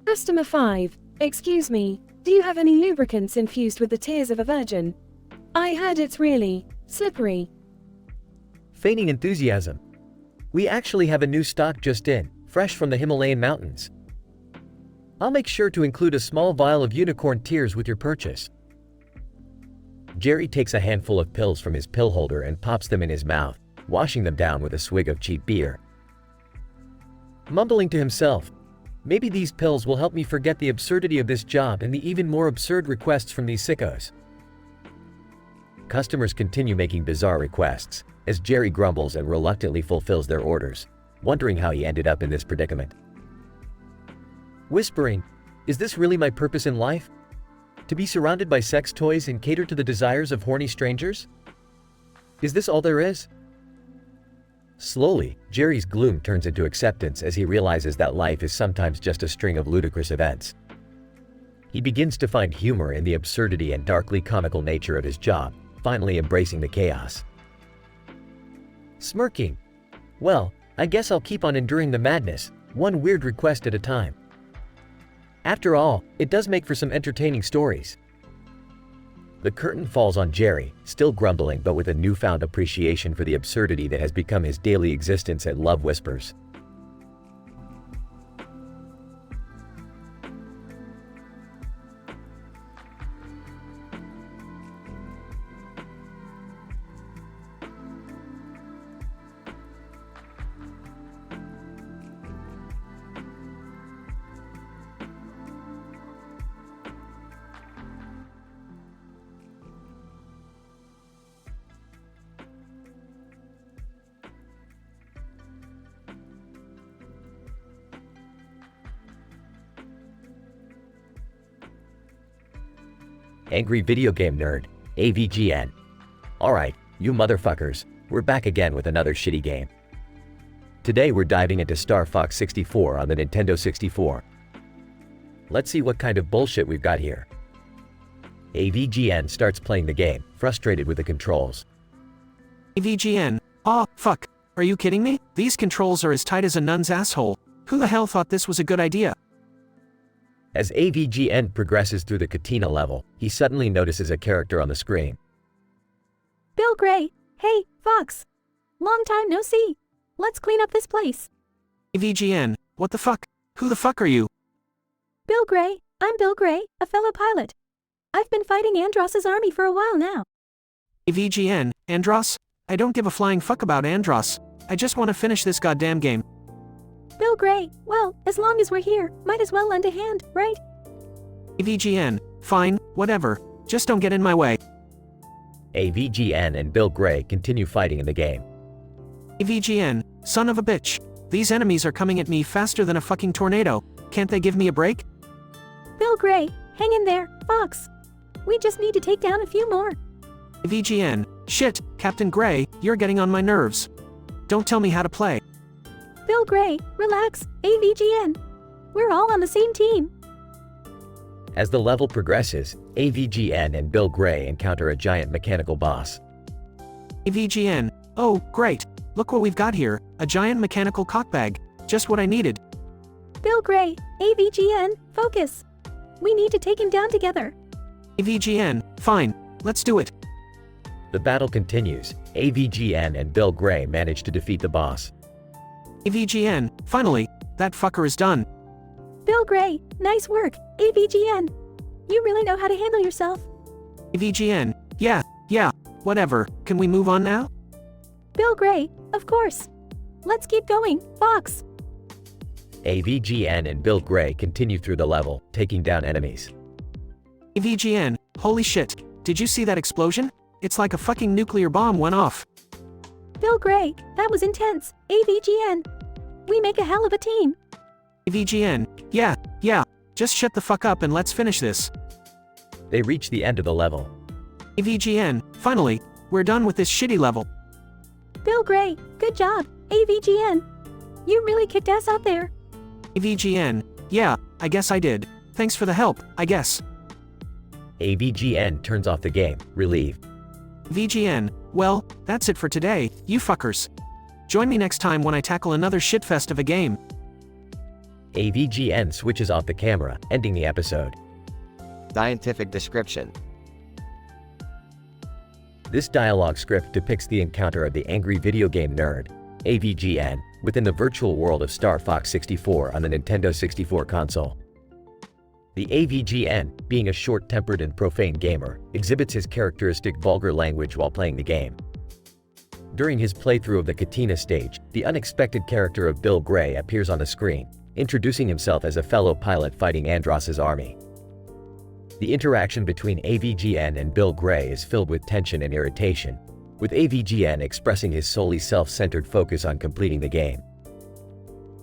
Customer 5. Excuse me, do you have any lubricants infused with the tears of a virgin? I heard it's really slippery.
Feigning enthusiasm. We actually have a new stock just in, fresh from the Himalayan mountains. I'll make sure to include a small vial of unicorn tears with your purchase. Jerry takes a handful of pills from his pill holder and pops them in his mouth, washing them down with a swig of cheap beer. Mumbling to himself, maybe these pills will help me forget the absurdity of this job and the even more absurd requests from these sickos. Customers continue making bizarre requests, as Jerry grumbles and reluctantly fulfills their orders, wondering how he ended up in this predicament. Whispering, is this really my purpose in life? To be surrounded by sex toys and cater to the desires of horny strangers? Is this all there is? Slowly, Jerry's gloom turns into acceptance as he realizes that life is sometimes just a string of ludicrous events. He begins to find humor in the absurdity and darkly comical nature of his job, finally embracing the chaos. Smirking. Well, I guess I'll keep on enduring the madness, one weird request at a time. After all, it does make for some entertaining stories. The curtain falls on Jerry, still grumbling but with a newfound appreciation for the absurdity that has become his daily existence at Love Whispers. Angry Video Game Nerd, AVGN. Alright, you motherfuckers, we're back again with another shitty game. Today we're diving into Star Fox 64 on the Nintendo 64. Let's see what kind of bullshit we've got here. AVGN starts playing the game, frustrated with the controls.
AVGN. Aw, fuck. Are you kidding me? These controls are as tight as a nun's asshole. Who the hell thought this was a good idea?
As AVGN progresses through the Katina level, he suddenly notices a character on the screen.
Bill Gray. Hey, Fox. Long time no see. Let's clean up this place.
AVGN. What the fuck? Who the fuck are you?
Bill Gray. I'm Bill Gray, a fellow pilot. I've been fighting Andross's army for a while now.
AVGN. Andross? I don't give a flying fuck about Andross. I just want to finish this goddamn game.
Bill Gray. Well, as long as we're here, might as well lend a hand, right?
AVGN. Fine, whatever. Just don't get in my way.
AVGN and Bill Gray continue fighting in the game.
AVGN. Son of a bitch. These enemies are coming at me faster than a fucking tornado. Can't they give me a break?
Bill Gray. Hang in there, Fox. We just need to take down a few more.
AVGN. Shit, Captain Gray, you're getting on my nerves. Don't tell me how to play.
Bill Gray, relax, AVGN. We're all on the same team.
As the level progresses, AVGN and Bill Gray encounter a giant mechanical boss.
AVGN. Oh, great. Look what we've got here, a giant mechanical cockbag. Just what I needed.
Bill Gray, AVGN, focus. We need to take him down together.
AVGN. Fine, let's do it.
The battle continues. AVGN and Bill Gray manage to defeat the boss.
AVGN. Finally, that fucker is done.
Bill Gray, nice work, AVGN. You really know how to handle yourself.
AVGN. Yeah, whatever. Can we move on now?
Bill Gray, of course. Let's keep going, Fox.
AVGN and Bill Gray continue through the level, taking down enemies.
AVGN. Holy shit. Did you see that explosion? It's like a fucking nuclear bomb went off.
Bill Gray, that was intense, AVGN. We make a hell of a team.
AVGN. Yeah. Just shut the fuck up and let's finish this.
They reach the end of the level.
AVGN. Finally, we're done with this shitty level.
Bill Gray, good job, AVGN. You really kicked ass out there.
AVGN. Yeah, I guess I did. Thanks for the help, I guess.
AVGN turns off the game, relieved.
VGN. Well, that's it for today, you fuckers. Join me next time when I tackle another shitfest of a game.
AVGN switches off the camera, ending the episode.
Scientific description.
This dialogue script depicts the encounter of the angry video game nerd, AVGN, within the virtual world of Star Fox 64 on the Nintendo 64 console. The AVGN, being a short-tempered and profane gamer, exhibits his characteristic vulgar language while playing the game. During his playthrough of the Katina stage, the unexpected character of Bill Gray appears on the screen, introducing himself as a fellow pilot fighting Andross's army. The interaction between AVGN and Bill Gray is filled with tension and irritation, with AVGN expressing his solely self-centered focus on completing the game.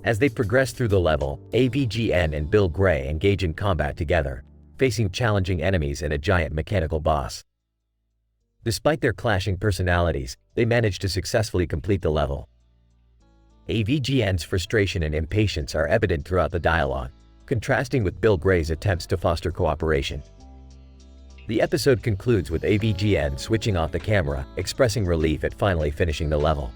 As they progress through the level, AVGN and Bill Gray engage in combat together, facing challenging enemies and a giant mechanical boss. Despite their clashing personalities, they manage to successfully complete the level. AVGN's frustration and impatience are evident throughout the dialogue, contrasting with Bill Gray's attempts to foster cooperation. The episode concludes with AVGN switching off the camera, expressing relief at finally finishing the level.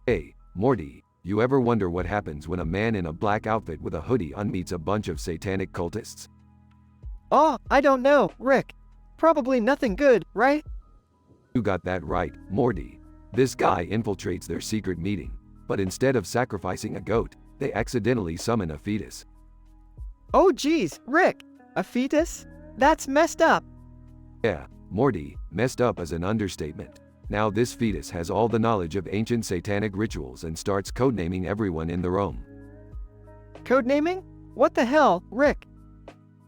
Hey, Morty, you ever wonder what happens when a man in a black outfit with a hoodie on meets a bunch of satanic cultists?
Oh, I don't know, Rick. Probably nothing good, right?
You got that right, Morty. This guy infiltrates their secret meeting, but instead of sacrificing a goat, they accidentally summon a fetus.
Oh geez, Rick, a fetus? That's messed up.
Yeah, Morty, messed up is an understatement. Now this fetus has all the knowledge of ancient satanic rituals and starts codenaming everyone in the room.
Codenaming? What the hell, Rick?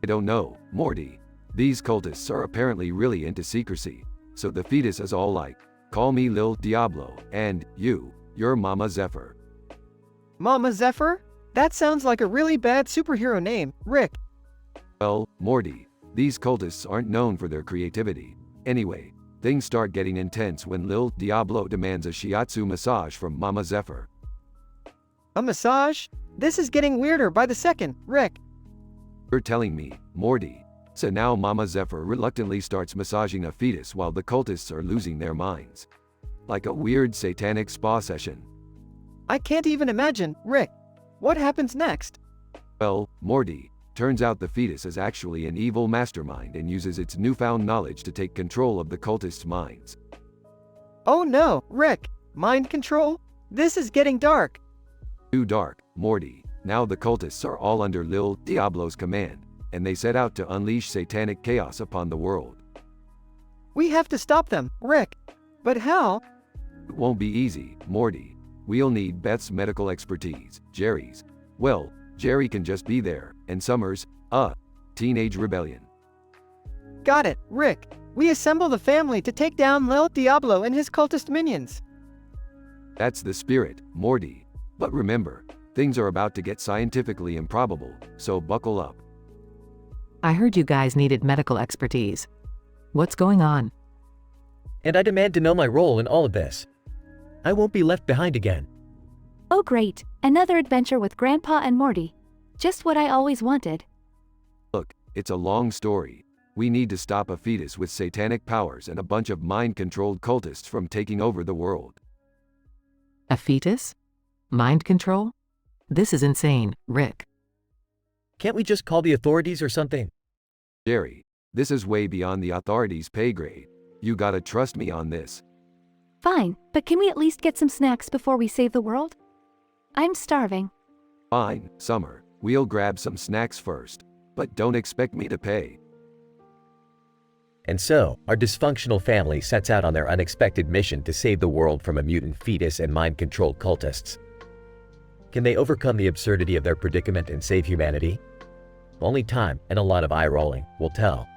I don't know, Morty. These cultists are apparently really into secrecy, so the fetus is all like, call me Lil Diablo, and you're Mama Zephyr.
Mama Zephyr? That sounds like a really bad superhero name, Rick.
Well, Morty, these cultists aren't known for their creativity. Anyway, things start getting intense when Lil Diablo demands a shiatsu massage from Mama Zephyr.
A massage? This is getting weirder by the second, Rick.
You're telling me, Morty. So now Mama Zephyr reluctantly starts massaging a fetus while the cultists are losing their minds. Like a weird satanic spa session.
I can't even imagine, Rick. What happens next?
Well, Morty, turns out the fetus is actually an evil mastermind and uses its newfound knowledge to take control of the cultists' minds.
Oh no, Rick. Mind control? This is getting dark.
Too dark, Morty. Now the cultists are all under Lil Diablo's command, and they set out to unleash satanic chaos upon the world.
We have to stop them, Rick. But how?
It won't be easy, Morty. We'll need Beth's medical expertise, Jerry's. Well, Jerry can just be there, and Summer's, teenage rebellion.
Got it, Rick. We assemble the family to take down Lil Diablo and his cultist minions.
That's the spirit, Morty. But remember, things are about to get scientifically improbable, so buckle up.
I heard you guys needed medical expertise. What's going on?
And I demand to know my role in all of this. I won't be left behind again.
Oh great, another adventure with Grandpa and Morty. Just what I always wanted.
Look, it's a long story. We need to stop a fetus with satanic powers and a bunch of mind-controlled cultists from taking over the world.
A fetus? Mind control? This is insane, Rick.
Can't we just call the authorities or something?
Jerry, this is way beyond the authorities' pay grade. You gotta trust me on this.
Fine, but can we at least get some snacks before we save the world? I'm starving.
Fine, Summer. We'll grab some snacks first. But don't expect me to pay.
And so, our dysfunctional family sets out on their unexpected mission to save the world from a mutant fetus and mind-controlled cultists. Can they overcome the absurdity of their predicament and save humanity? Only time and a lot of eye-rolling will tell.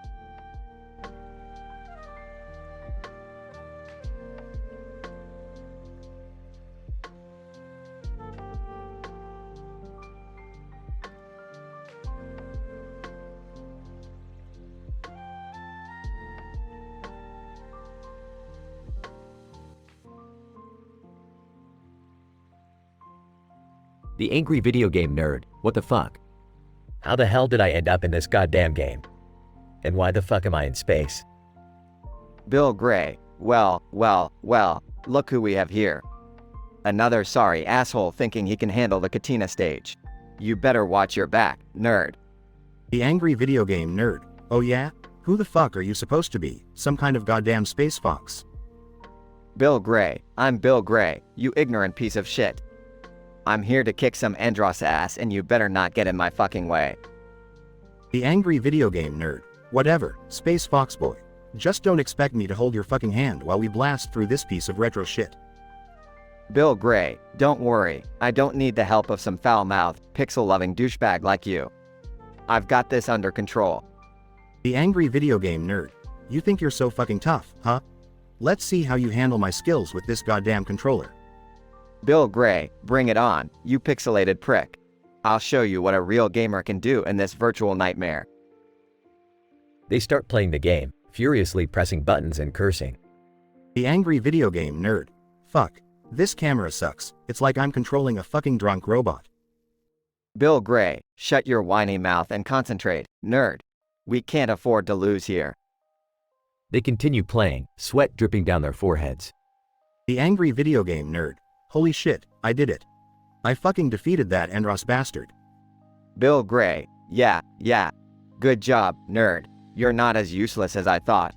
The angry video game nerd, what the fuck? How the hell did I end up in this goddamn game? And why the fuck am I in space?
Bill Gray, well, look who we have here. Another sorry asshole thinking he can handle the Katina stage. You better watch your back, nerd.
The angry video game nerd. Oh yeah? Who the fuck are you supposed to be? Some kind of goddamn space fox?
Bill Gray, I'm Bill Gray, you ignorant piece of shit. I'm here to kick some Andros ass and you better not get in my fucking way.
The angry video game nerd. Whatever, Space Fox Boy. Just don't expect me to hold your fucking hand while we blast through this piece of retro shit.
Bill Gray, don't worry, I don't need the help of some foul-mouthed, pixel-loving douchebag like you. I've got this under control.
The angry video game nerd. You think you're so fucking tough, huh? Let's see how you handle my skills with this goddamn controller.
Bill Gray, bring it on, you pixelated prick. I'll show you what a real gamer can do in this virtual nightmare.
They start playing the game, furiously pressing buttons and cursing.
The angry video game nerd. Fuck. This camera sucks. It's like I'm controlling a fucking drunk robot.
Bill Gray, shut your whiny mouth and concentrate, nerd. We can't afford to lose here.
They continue playing, sweat dripping down their foreheads.
The angry video game nerd. Holy shit, I did it. I fucking defeated that Andros bastard.
Bill Gray, yeah. Good job, nerd. You're not as useless as I thought.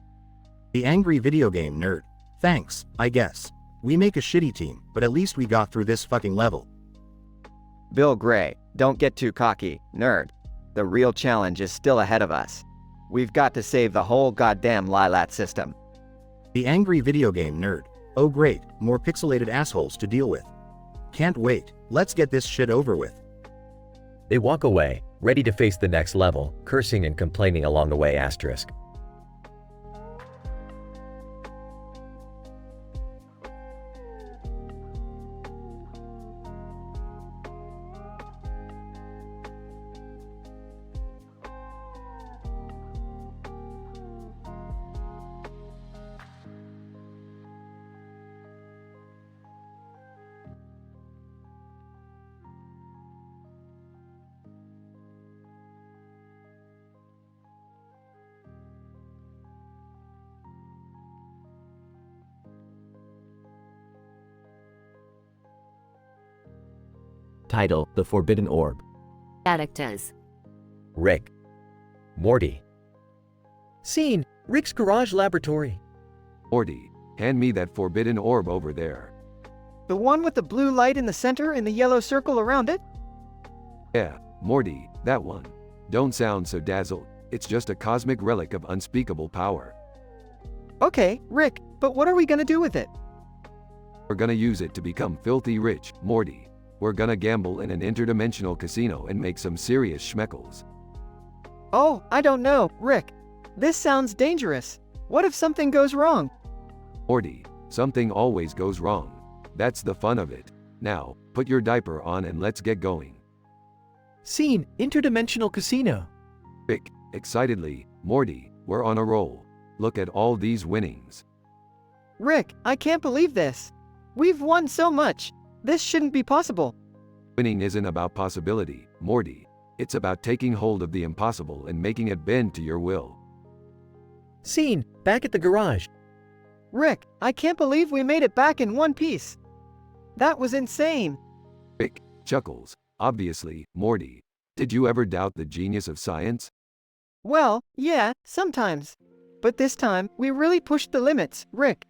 The angry video game nerd. Thanks, I guess. We make a shitty team, but at least we got through this fucking level.
Bill Gray, don't get too cocky, nerd. The real challenge is still ahead of us. We've got to save the whole goddamn Lilat system.
The angry video game nerd. Oh great, more pixelated assholes to deal with. Can't wait, let's get this shit over with.
They walk away, ready to face the next level, cursing and complaining along the way. Asterisk. Title: The Forbidden Orb.
Characters:
Rick, Morty. Scene: Rick's garage laboratory.
Morty, hand me that forbidden orb over there.
The one with the blue light in the center and the yellow circle around it?
Yeah, Morty, that one. Don't sound so dazzled, it's just a cosmic relic of unspeakable power.
Okay, Rick, but what are we gonna do with it?
We're gonna use it to become filthy rich, Morty. We're gonna gamble in an interdimensional casino and make some serious schmeckles.
Oh, I don't know, Rick. This sounds dangerous. What if something goes wrong?
Morty, something always goes wrong. That's the fun of it. Now, put your diaper on and let's get going.
Scene: interdimensional casino.
Rick, excitedly, Morty, we're on a roll. Look at all these winnings.
Rick, I can't believe this. We've won so much. This shouldn't be possible.
Winning isn't about possibility, Morty. It's about taking hold of the impossible and making it bend to your will.
Scene: back at the garage.
Rick, I can't believe we made it back in one piece. That was insane.
Rick chuckles. Obviously, Morty. Did you ever doubt the genius of science?
Well, yeah, sometimes. But this time, we really pushed the limits, Rick.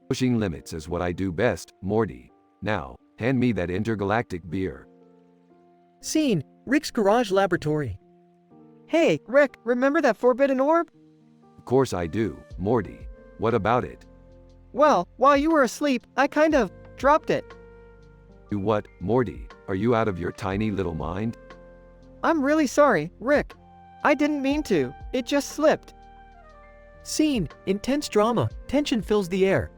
Pushing limits is what I do best, Morty. Now, hand me that intergalactic beer.
Scene: Rick's garage laboratory.
Hey, Rick, remember that forbidden orb?
Of course I do, Morty. What about it?
Well, while you were asleep, I kind of dropped it.
You what, Morty? Are you out of your tiny little mind?
I'm really sorry, Rick. I didn't mean to. It just slipped.
Scene: intense drama. Tension fills the air.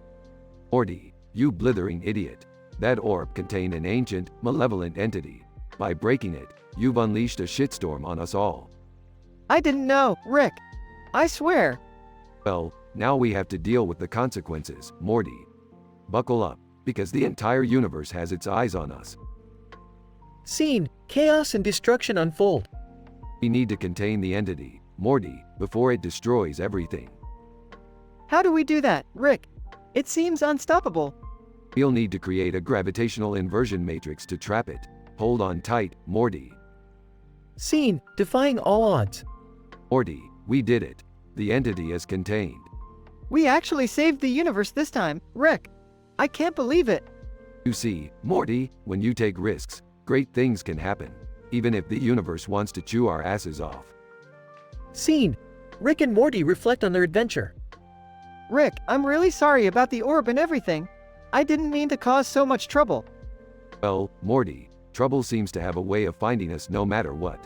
Morty, you blithering idiot. That orb contained an ancient, malevolent entity. By breaking it, you've unleashed a shitstorm on us all.
I didn't know, Rick. I swear.
Well, now we have to deal with the consequences, Morty. Buckle up, because the entire universe has its eyes on us.
Scene: chaos and destruction unfold.
We need to contain the entity, Morty, before it destroys everything.
How do we do that, Rick? It seems unstoppable.
We'll need to create a gravitational inversion matrix to trap it. Hold on tight, Morty.
Scene: defying all odds.
Morty, we did it. The entity is contained.
We actually saved the universe this time, Rick. I can't believe it.
You see, Morty, when you take risks, great things can happen, even if the universe wants to chew our asses off.
Scene: Rick and Morty reflect on their adventure.
Rick, I'm really sorry about the orb and everything. I didn't mean to cause so much trouble.
Well, Morty, trouble seems to have a way of finding us no matter what.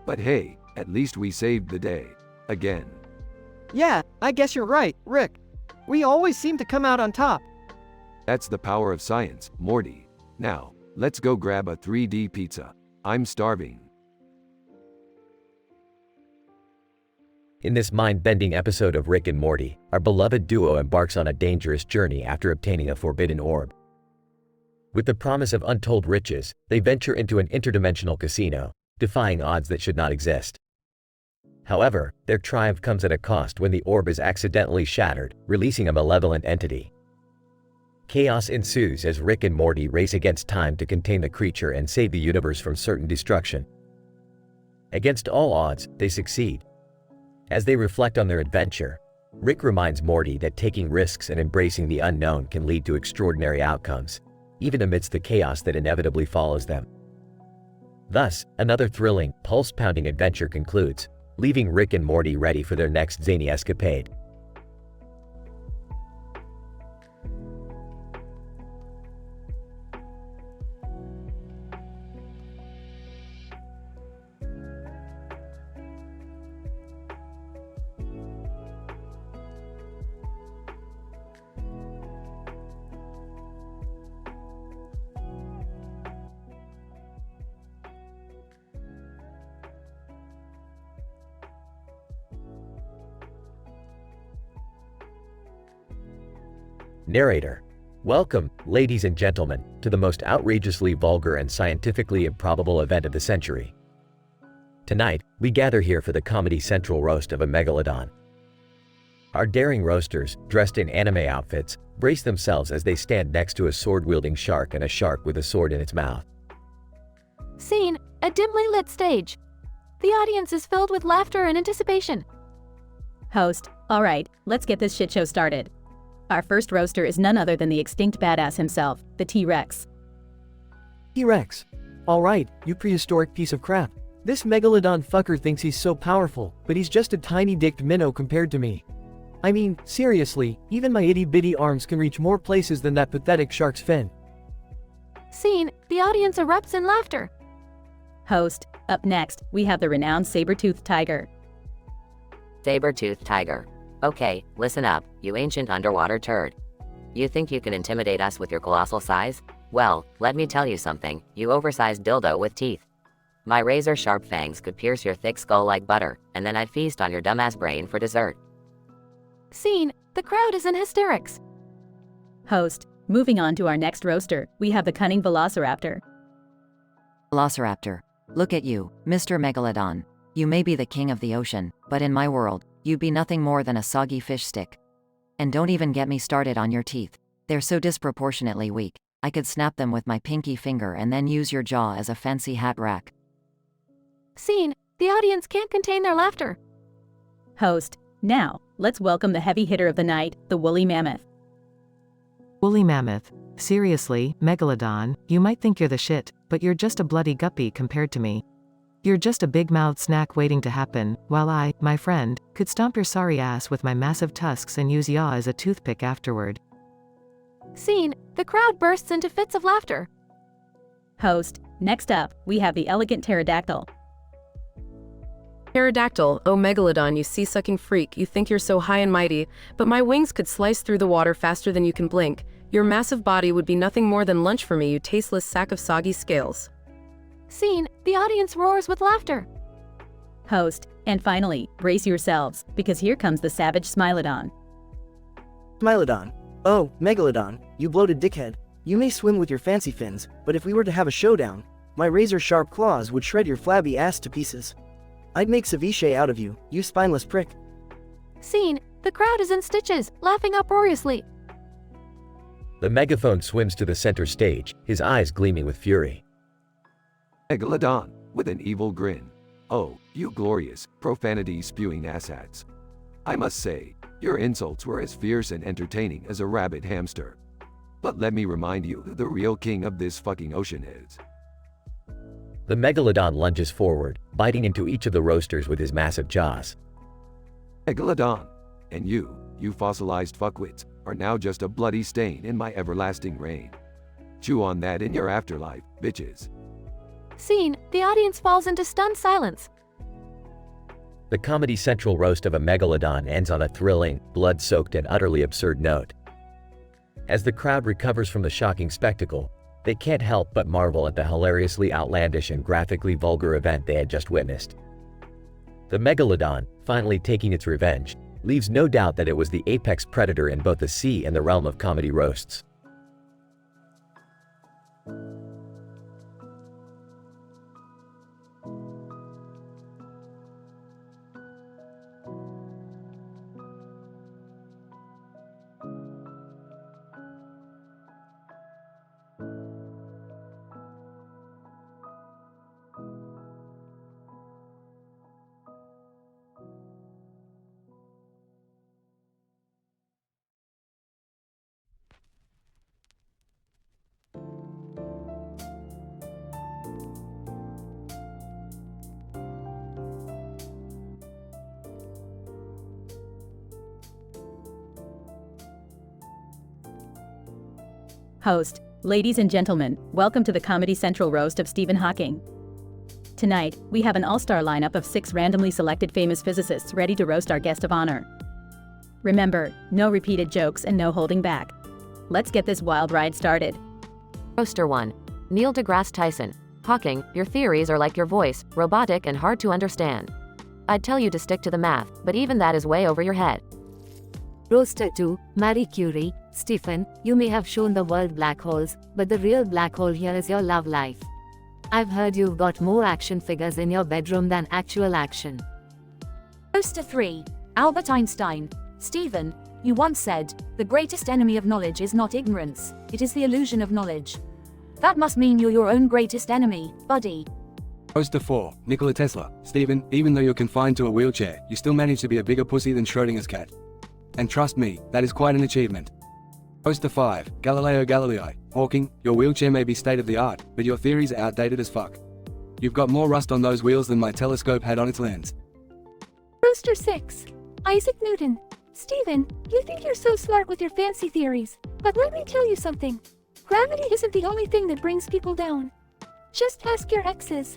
But hey, at least we saved the day. Again.
Yeah, I guess you're right, Rick. We always seem to come out on top.
That's the power of science, Morty. Now, let's go grab a 3D pizza. I'm starving.
In this mind-bending episode of Rick and Morty, our beloved duo embarks on a dangerous journey after obtaining a forbidden orb. With the promise of untold riches, they venture into an interdimensional casino, defying odds that should not exist. However, their triumph comes at a cost when the orb is accidentally shattered, releasing a malevolent entity. Chaos ensues as Rick and Morty race against time to contain the creature and save the universe from certain destruction. Against all odds, they succeed. As they reflect on their adventure, Rick reminds Morty that taking risks and embracing the unknown can lead to extraordinary outcomes, even amidst the chaos that inevitably follows them. Thus, another thrilling, pulse-pounding adventure concludes, leaving Rick and Morty ready for their next zany escapade. Narrator. Welcome, ladies and gentlemen, to the most outrageously vulgar and scientifically improbable event of the century. Tonight, we gather here for the Comedy Central roast of a megalodon. Our daring roasters, dressed in anime outfits, brace themselves as they stand next to a sword-wielding shark and a shark with a sword in its mouth.
Scene, a dimly lit stage. The audience is filled with laughter and anticipation.
Host, alright, let's get this shit show started. Our first roaster is none other than the extinct badass himself, the T-Rex.
T-Rex. Alright, you prehistoric piece of crap. This megalodon fucker thinks he's so powerful, but he's just a tiny-dicked minnow compared to me. I mean, seriously, even my itty-bitty arms can reach more places than that pathetic shark's fin.
Scene, the audience erupts in laughter.
Host, up next, we have the renowned saber-toothed tiger.
Saber-toothed tiger. Okay, listen up, you ancient underwater turd. You think you can intimidate us with your colossal size? Well, let me tell you something, you oversized dildo with teeth. My razor-sharp fangs could pierce your thick skull like butter, and then I'd feast on your dumbass brain for dessert.
Scene, the crowd is in hysterics.
Host, moving on to our next roaster, we have the cunning velociraptor.
Velociraptor. Look at you, Mr. Megalodon. You may be the king of the ocean, but in my world, you'd be nothing more than a soggy fish stick. And don't even get me started on your teeth. They're so disproportionately weak, I could snap them with my pinky finger and then use your jaw as a fancy hat rack.
Scene, the audience can't contain their laughter.
Host, now, let's welcome the heavy hitter of the night, the woolly mammoth.
Woolly mammoth. Seriously, Megalodon, you might think you're the shit, but you're just a bloody guppy compared to me. You're just a big-mouthed snack waiting to happen, while I, my friend, could stomp your sorry ass with my massive tusks and use yaw as a toothpick afterward.
Scene, the crowd bursts into fits of laughter.
Host, next up, we have the elegant pterodactyl.
Pterodactyl, oh megalodon, you sea-sucking freak, you think you're so high and mighty, but my wings could slice through the water faster than you can blink. Your massive body would be nothing more than lunch for me, you tasteless sack of soggy scales.
Scene, the audience roars with laughter.
Host, and finally, brace yourselves, because here comes the savage Smilodon.
Smilodon. Oh, Megalodon, you bloated dickhead. You may swim with your fancy fins, but if we were to have a showdown, my razor-sharp claws would shred your flabby ass to pieces. I'd make ceviche out of you, you spineless prick.
Scene, the crowd is in stitches, laughing uproariously.
The megaphone swims to the center stage, his eyes gleaming with fury.
Megalodon, with an evil grin. Oh, you glorious, profanity-spewing asshats. I must say, your insults were as fierce and entertaining as a rabid hamster. But let me remind you who the real king of this fucking ocean is.
The megalodon lunges forward, biting into each of the roasters with his massive jaws.
Megalodon, and you fossilized fuckwits, are now just a bloody stain in my everlasting reign. Chew on that in your afterlife, bitches.
Scene, the audience falls into stunned silence.
The Comedy Central roast of a megalodon ends on a thrilling, blood-soaked and utterly absurd note. As the crowd recovers from the shocking spectacle, they can't help but marvel at the hilariously outlandish and graphically vulgar event they had just witnessed. The megalodon, finally taking its revenge, leaves no doubt that it was the apex predator in both the sea and the realm of comedy roasts.
Host, ladies and gentlemen, welcome to the Comedy Central roast of Stephen Hawking. Tonight, we have an all-star lineup of 6 randomly selected famous physicists ready to roast our guest of honor. Remember, no repeated jokes and no holding back. Let's get this wild ride started.
Roaster 1. Neil deGrasse Tyson. Hawking, your theories are like your voice, robotic and hard to understand. I'd tell you to stick to the math, but even that is way over your head.
Roaster 2. Marie Curie. Stephen, you may have shown the world black holes, but the real black hole here is your love life. I've heard you've got more action figures in your bedroom than actual action.
Poster 3. Albert Einstein. Stephen, you once said, the greatest enemy of knowledge is not ignorance, it is the illusion of knowledge. That must mean you're your own greatest enemy, buddy.
Poster 4. Nikola Tesla. Stephen, even though you're confined to a wheelchair, you still manage to be a bigger pussy than Schrodinger's cat. And trust me, that is quite an achievement. Poster 5. Galileo Galilei. Hawking, your wheelchair may be state of the art, but your theories are outdated as fuck. You've got more rust on those wheels than my telescope had on its lens.
Poster 6. Isaac Newton. Stephen, you think you're so smart with your fancy theories, but let me tell you something. Gravity isn't the only thing that brings people down. Just ask your exes.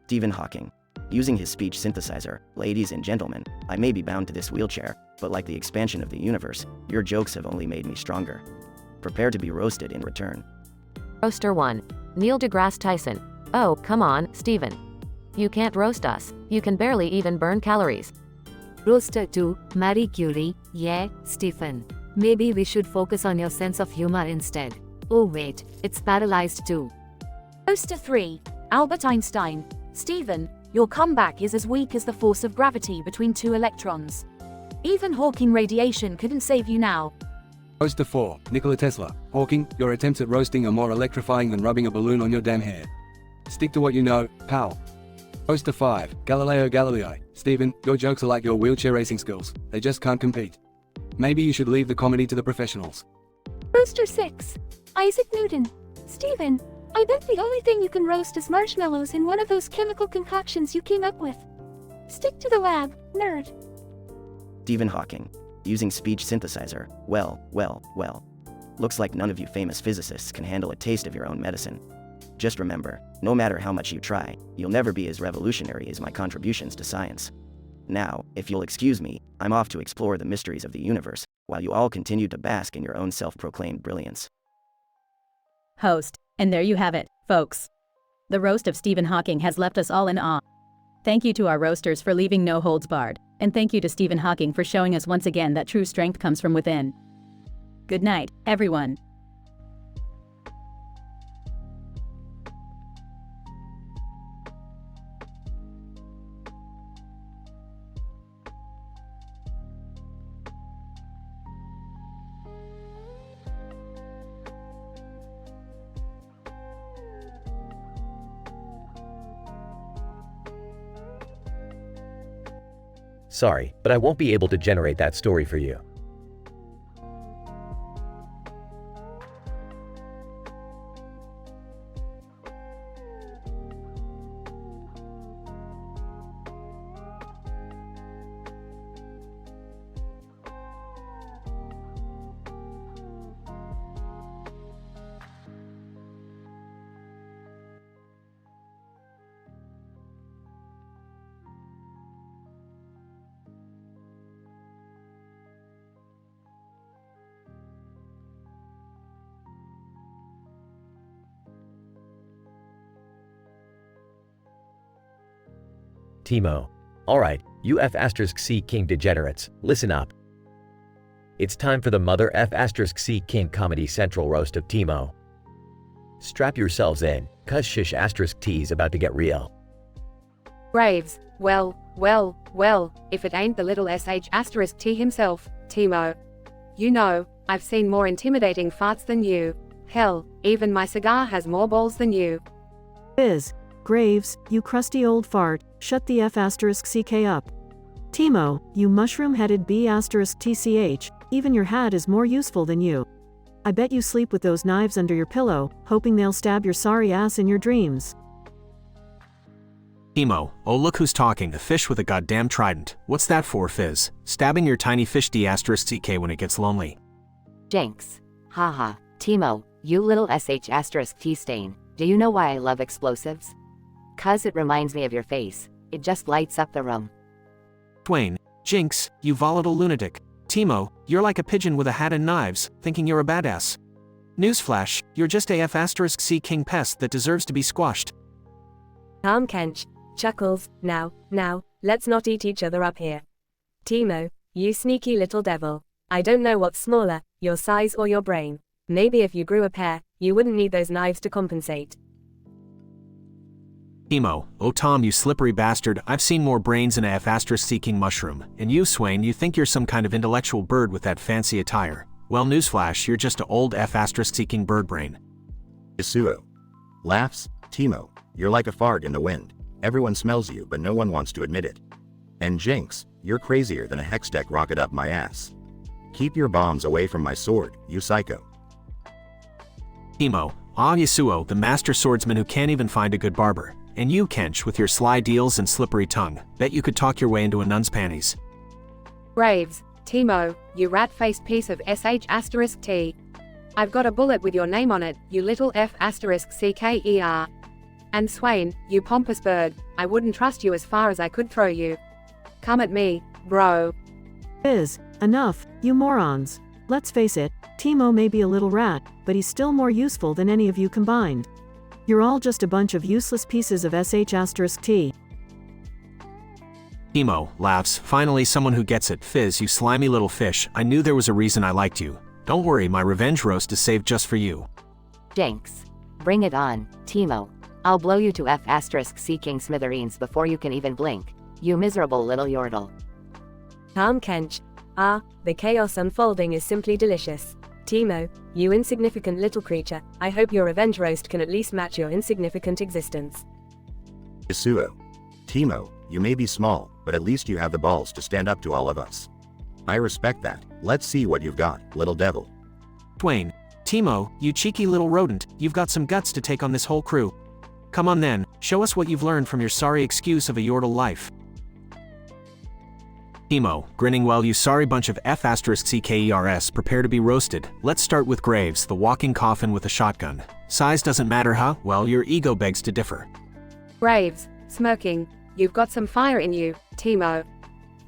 Stephen Hawking. Using his speech synthesizer, ladies and gentlemen, I may be bound to this wheelchair, but like the expansion of the universe, your jokes have only made me stronger. Prepare to be roasted in return.
Roaster 1. Neil deGrasse Tyson. Oh, come on, Stephen. You can't roast us. You can barely even burn calories.
Roaster 2. Marie Curie. Yeah, Stephen. Maybe we should focus on your sense of humor instead. Oh wait, it's paralyzed too.
Poster 3. Albert Einstein. Stephen, your comeback is as weak as the force of gravity between two electrons. Even Hawking radiation couldn't save you now.
Poster 4. Nikola Tesla. Hawking, your attempts at roasting are more electrifying than rubbing a balloon on your damn hair. Stick to what you know, pal. Poster 5. Galileo Galilei. Stephen, your jokes are like your wheelchair racing skills. They just can't compete. Maybe you should leave the comedy to the professionals.
Poster 6. Isaac Newton. Stephen, I bet the only thing you can roast is marshmallows in one of those chemical concoctions you came up with. Stick to the lab, nerd.
Stephen Hawking. Using speech synthesizer. Well. Looks like none of you famous physicists can handle a taste of your own medicine. Just remember, no matter how much you try, you'll never be as revolutionary as my contributions to science. Now, if you'll excuse me, I'm off to explore the mysteries of the universe, while you all continue to bask in your own self-proclaimed brilliance.
Host. And there you have it, folks. The roast of Stephen Hawking has left us all in awe. Thank you to our roasters for leaving no holds barred, and thank you to Stephen Hawking for showing us once again that true strength comes from within. Good night, everyone.
Sorry, but I won't be able to generate that story for you. Timo. Alright, you F***C King degenerates, listen up. It's time for the mother F***C King Comedy Central roast of Timo. Strap yourselves in, cuz shish *T is about to get real.
Braves, well, if it ain't the little *T himself, Timo. You know, I've seen more intimidating farts than you. Hell, even my cigar has more balls than you.
Graves, you crusty old fart, shut the F***CK up. Timo, you mushroom-headed B***TCH, even your hat is more useful than you. I bet you sleep with those knives under your pillow, hoping they'll stab your sorry ass in your dreams.
Timo, oh look who's talking, a fish with a goddamn trident. What's that for, Fizz? Stabbing your tiny fish D***CK when it gets lonely.
Jenks. Haha, Timo, you little *T stain. Do you know why I love explosives? 'Cause it reminds me of your face. It just lights up the room.
Twain, Jinx, you volatile lunatic. Timo, you're like a pigeon with a hat and knives, thinking you're a badass. Newsflash, you're just a F***C King pest that deserves to be squashed.
Calm Kench, Chuckles, now, let's not eat each other up here. Timo, you sneaky little devil.
I don't know what's smaller, your size or your brain. Maybe if you grew a pair, you wouldn't need those knives to compensate.
Emo, oh Tom, you slippery bastard, I've seen more brains in a F***-seeking mushroom. And you, Swain, you think you're some kind of intellectual bird with that fancy attire. Well, newsflash, you're just a old F***-seeking bird brain.
Isuo. Laughs, Timo, you're like a fart in the wind. Everyone smells you but no one wants to admit it. And Jinx, you're crazier than a hex deck rocket up my ass. Keep your bombs away from my sword, you psycho.
Emo, Yasuo, the master swordsman who can't even find a good barber. And you, Kench, with your sly deals and slippery tongue. Bet you could talk your way into a nun's panties.
Graves, Timo, you rat-faced piece of sh**t. I've got a bullet with your name on it, you little f***cker. And Swain, you pompous bird, I wouldn't trust you as far as I could throw you. Come at me, bro.
Enough, you morons. Let's face it, Timo may be a little rat, but he's still more useful than any of you combined. You're all just a bunch of useless pieces of sh**t.
Emo laughs, finally someone who gets it. Fizz, you slimy little fish, I knew there was a reason I liked you. Don't worry, my revenge roast is saved just for you.
Jinx. Bring it on, Timo. I'll blow you to F***-seeking smithereens before you can even blink. You miserable little yordle.
Calm, Kench. The chaos unfolding is simply delicious. Timo, you insignificant little creature, I hope your revenge roast can at least match your insignificant existence.
Isuo. Timo, you may be small, but at least you have the balls to stand up to all of us. I respect that. Let's see what you've got, little devil.
Twain. Timo, you cheeky little rodent, you've got some guts to take on this whole crew. Come on then, show us what you've learned from your sorry excuse of a yordle life. Timo, grinning, well, you sorry bunch of F***ckers, prepare to be roasted. Let's start with Graves, the walking coffin with a shotgun. Size doesn't matter, huh? Well, your ego begs to differ.
Graves, smirking, you've got some fire in you, Timo.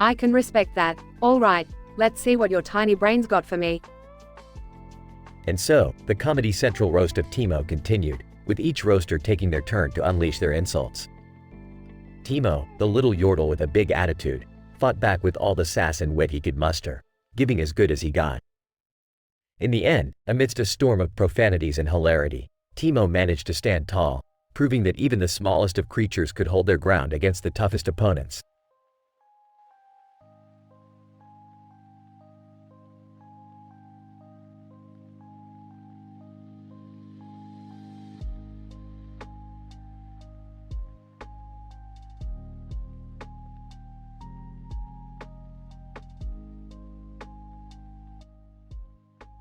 I can respect that. Alright, let's see what your tiny brain's got for me.
And so, the Comedy Central roast of Timo continued, with each roaster taking their turn to unleash their insults. Timo, the little yordle with a big attitude, fought back with all the sass and wit he could muster, giving as good as he got. In the end, amidst a storm of profanities and hilarity, Timo managed to stand tall, proving that even the smallest of creatures could hold their ground against the toughest opponents.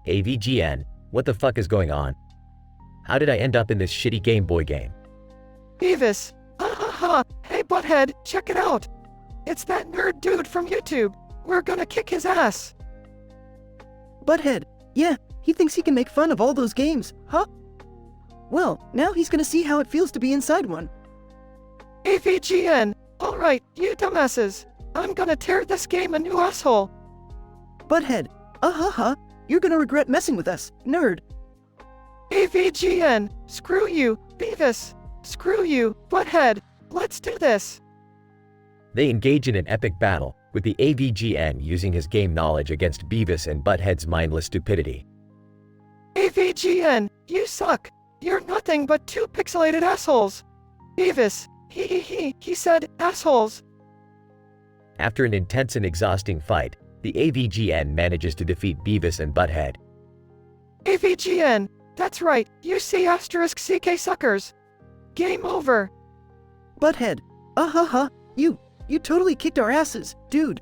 AVGN, what the fuck is going on? How did I end up in this shitty Game Boy game?
Beavis! Hey butthead, check it out! It's that nerd dude from YouTube! We're gonna kick his ass!
Butthead, yeah, he thinks he can make fun of all those games, huh? Well, now he's gonna see how it feels to be inside one.
AVGN! Alright, you dumbasses! I'm gonna tear this game a new asshole!
Butthead, you're gonna regret messing with us, nerd.
AVGN! Screw you, Beavis! Screw you, Butthead! Let's do this!
They engage in an epic battle, with the AVGN using his game knowledge against Beavis and Butthead's mindless stupidity.
AVGN, you suck! You're nothing but two pixelated assholes! Beavis, he said assholes!
After an intense and exhausting fight, the AVGN manages to defeat Beavis and Butthead.
AVGN, that's right, you C***CK suckers! Game over!
Butthead, you totally kicked our asses, dude.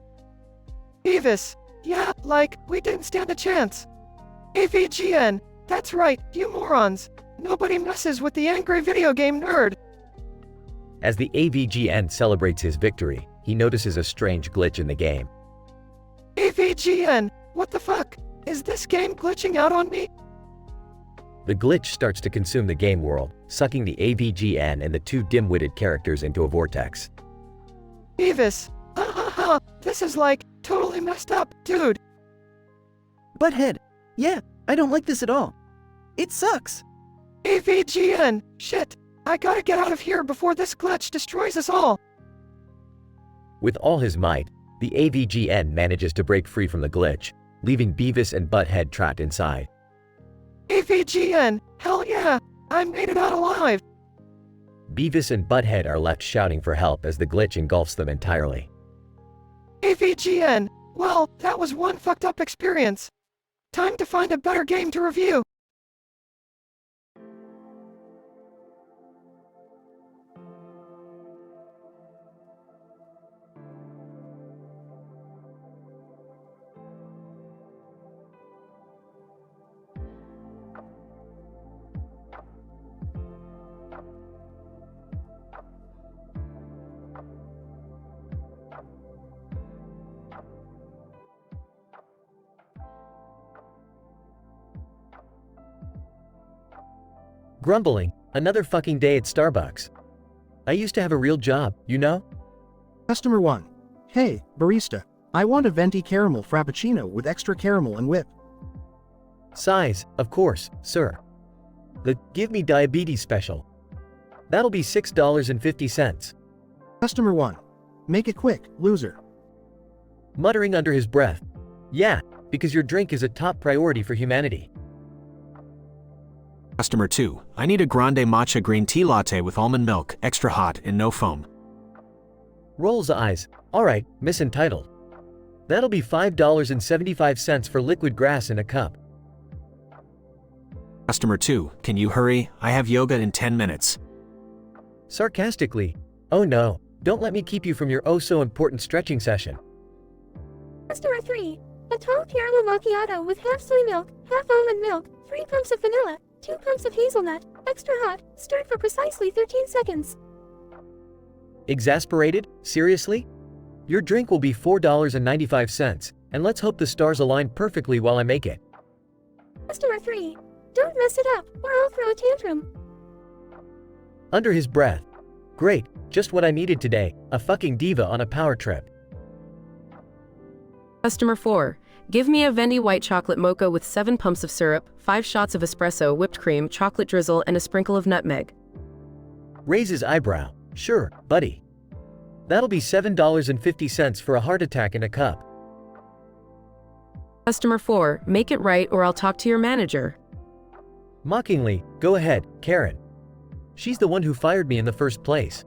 Beavis, yeah, like, we didn't stand a chance. AVGN, that's right, you morons! Nobody messes with the angry video game nerd!
As the AVGN celebrates his victory, he notices a strange glitch in the game.
AVGN, what the fuck? Is this game glitching out on me?
The glitch starts to consume the game world, sucking the AVGN and the two dim-witted characters into a vortex.
Beavis, this is like, totally messed up, dude.
Butthead, yeah, I don't like this at all. It sucks.
AVGN, shit, I gotta get out of here before this glitch destroys us all.
With all his might, the AVGN manages to break free from the glitch, leaving Beavis and Butthead trapped inside.
AVGN! Hell yeah! I made it out alive!
Beavis and Butthead are left shouting for help as the glitch engulfs them entirely.
AVGN! Well, that was one fucked up experience. Time to find a better game to review.
Grumbling, another fucking day at Starbucks. I used to have a real job, you know?
Customer 1. Hey, barista. I want a venti caramel frappuccino with extra caramel and whip.
Size, of course, sir. The Give Me Diabetes special. That'll be $6.50.
Customer 1. Make it quick, loser.
Muttering under his breath. Yeah, because your drink is a top priority for humanity.
Customer 2. I need a grande matcha green tea latte with almond milk, extra hot, and no foam.
Rolls eyes. Alright, misentitled. That'll be $5.75 for liquid grass in a cup.
Customer 2. Can you hurry? I have yoga in 10 minutes.
Sarcastically. Oh no, don't let me keep you from your oh so important stretching session.
Customer 3. A tall caramel macchiato with half soy milk, half almond milk, 3 pumps of vanilla, 2 pumps of hazelnut, extra hot, stirred for precisely 13 seconds.
Exasperated? Seriously? Your drink will be $4.95, and let's hope the stars align perfectly while I make it.
Customer 3. Don't mess it up, or I'll throw a tantrum.
Under his breath. Great, just what I needed today, a fucking diva on a power trip.
Customer 4. Give me a Venti white chocolate mocha with 7 pumps of syrup, 5 shots of espresso, whipped cream, chocolate drizzle, and a sprinkle of nutmeg.
Raises eyebrow. Sure, buddy. That'll be $7.50 for a heart attack in a cup.
Customer 4. Make it right or I'll talk to your manager.
Mockingly, go ahead, Karen. She's the one who fired me in the first place.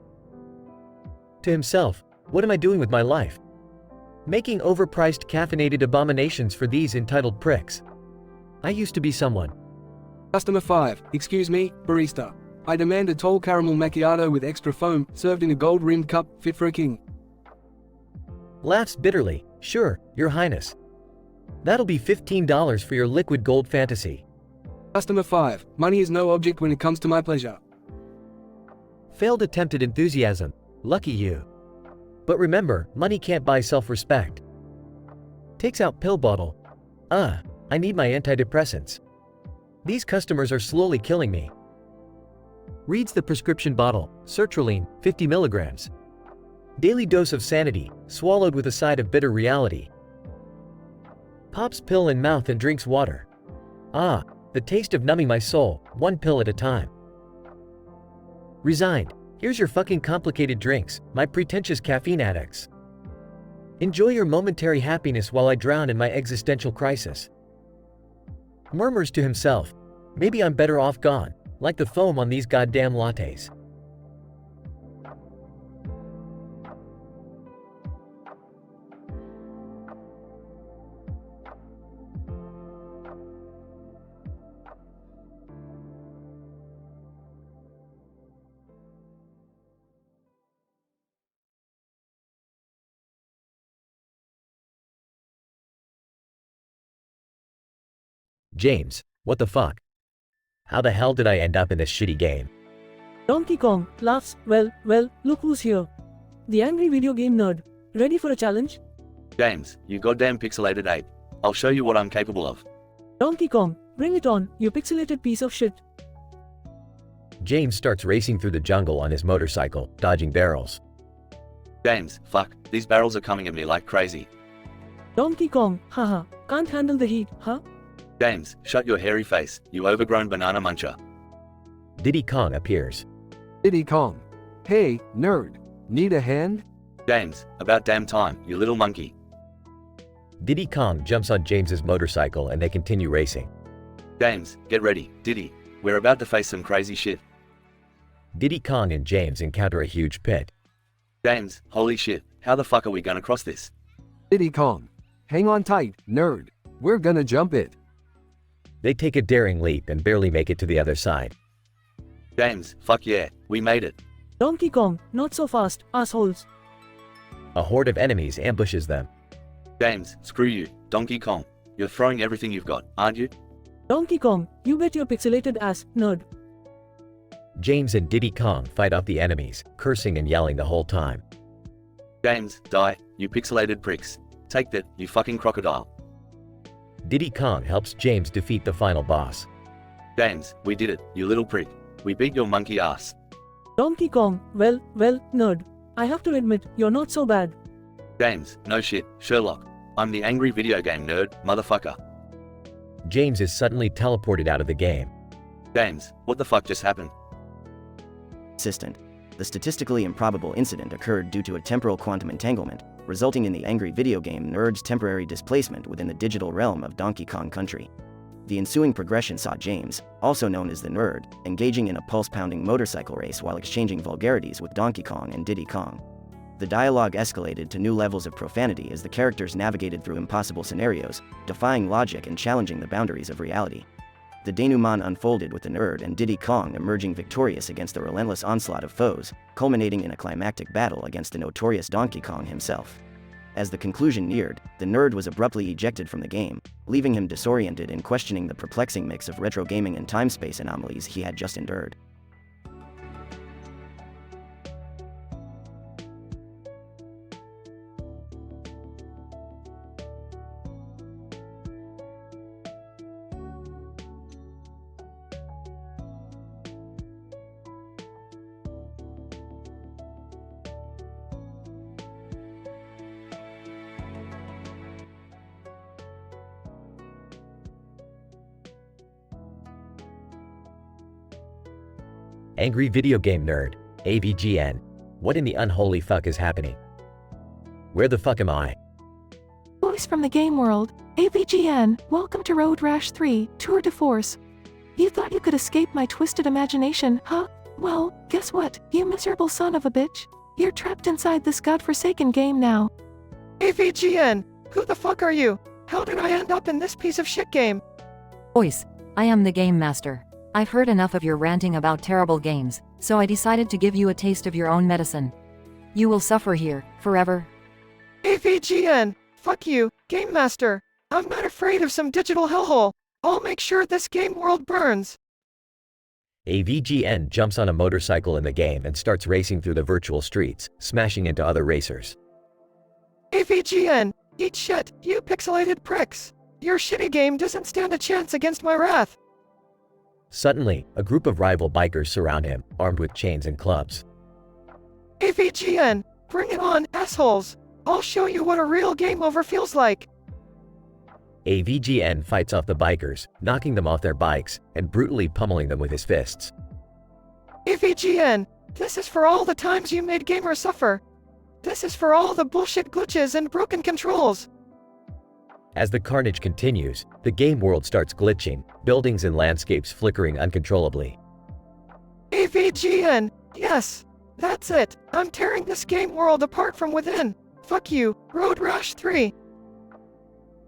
To himself, what am I doing with my life? Making overpriced caffeinated abominations for these entitled pricks. I used to be someone.
Customer 5. Excuse me, barista. I demand a tall caramel macchiato with extra foam, served in a gold-rimmed cup, fit for a king.
Laughs bitterly. Sure, your highness. That'll be $15 for your liquid gold fantasy.
Customer 5. Money is no object when it comes to my pleasure.
Failed attempted enthusiasm. Lucky you. But remember, money can't buy self-respect. Takes out pill bottle. I need my antidepressants. These customers are slowly killing me. Reads the prescription bottle. Sertraline, 50 milligrams. Daily dose of sanity, swallowed with a side of bitter reality. Pops pill in mouth and drinks water. The taste of numbing my soul, 1 pill at a time. Resigned. Here's your fucking complicated drinks, my pretentious caffeine addicts. Enjoy your momentary happiness while I drown in my existential crisis. Murmurs to himself, maybe I'm better off gone, like the foam on these goddamn lattes. James, what the fuck? How the hell did I end up in this shitty game?
Donkey Kong laughs. Well, look who's here. The angry video game nerd. Ready for a challenge?
James, you goddamn pixelated ape. I'll show you what I'm capable of.
Donkey Kong, bring it on, you pixelated piece of shit.
James starts racing through the jungle on his motorcycle, dodging barrels.
James, fuck, these barrels are coming at me like crazy.
Donkey Kong, haha, can't handle the heat, huh?
James, shut your hairy face, you overgrown banana muncher.
Diddy Kong appears.
Diddy Kong. Hey, nerd. Need a hand?
James, about damn time, you little monkey.
Diddy Kong jumps on James's motorcycle and they continue racing.
James, get ready. Diddy, we're about to face some crazy shit.
Diddy Kong and James encounter a huge pit.
James, holy shit, how the fuck are we gonna cross this?
Diddy Kong. Hang on tight, nerd. We're gonna jump it.
They take a daring leap and barely make it to the other side.
James, fuck yeah, we made it.
Donkey Kong, not so fast, assholes.
A horde of enemies ambushes them.
James, screw you, Donkey Kong. You're throwing everything you've got, aren't you?
Donkey Kong, you bet your pixelated ass, nerd.
James and Diddy Kong fight off the enemies, cursing and yelling the whole time.
James, die, you pixelated pricks. Take that, you fucking crocodile.
Diddy Kong helps James defeat the final boss.
James, we did it, you little prick. We beat your monkey ass.
Donkey Kong, well, nerd. I have to admit, you're not so bad.
James, no shit, Sherlock. I'm the angry video game nerd, motherfucker.
James is suddenly teleported out of the game.
James, what the fuck just happened?
Assistant. The statistically improbable incident occurred due to a temporal quantum entanglement, resulting in the angry video game nerd's temporary displacement within the digital realm of Donkey Kong Country. The ensuing progression saw James, also known as the Nerd, engaging in a pulse-pounding motorcycle race while exchanging vulgarities with Donkey Kong and Diddy Kong. The dialogue escalated to new levels of profanity as the characters navigated through impossible scenarios, defying logic and challenging the boundaries of reality. The denouement unfolded with the Nerd and Diddy Kong emerging victorious against the relentless onslaught of foes, culminating in a climactic battle against the notorious Donkey Kong himself. As the conclusion neared, the Nerd was abruptly ejected from the game, leaving him disoriented and questioning the perplexing mix of retro gaming and time-space anomalies he had just endured.
Angry Video Game Nerd, AVGN. What in the unholy fuck is happening? Where the fuck am I?
Voice from the game world, AVGN, welcome to Road Rash 3, Tour de Force. You thought you could escape my twisted imagination, huh? Well, guess what, you miserable son of a bitch? You're trapped inside this godforsaken game now.
AVGN, who the fuck are you? How did I end up in this piece of shit game?
Voice, I am the Game Master. I've heard enough of your ranting about terrible games, so I decided to give you a taste of your own medicine. You will suffer here, forever.
AVGN, fuck you, Game Master. I'm not afraid of some digital hellhole. I'll make sure this game world burns.
AVGN jumps on a motorcycle in the game and starts racing through the virtual streets, smashing into other racers.
AVGN, eat shit, you pixelated pricks. Your shitty game doesn't stand a chance against my wrath.
Suddenly, a group of rival bikers surround him, armed with chains and clubs.
AVGN, bring it on, assholes. I'll show you what a real game over feels like.
AVGN fights off the bikers, knocking them off their bikes and brutally pummeling them with his fists.
AVGN, this is for all the times you made gamers suffer. This is for all the bullshit glitches and broken controls.
As the carnage continues, the game world starts glitching, buildings and landscapes flickering uncontrollably.
AVGN, yes, that's it. I'm tearing this game world apart from within. Fuck you, Road Rash 3.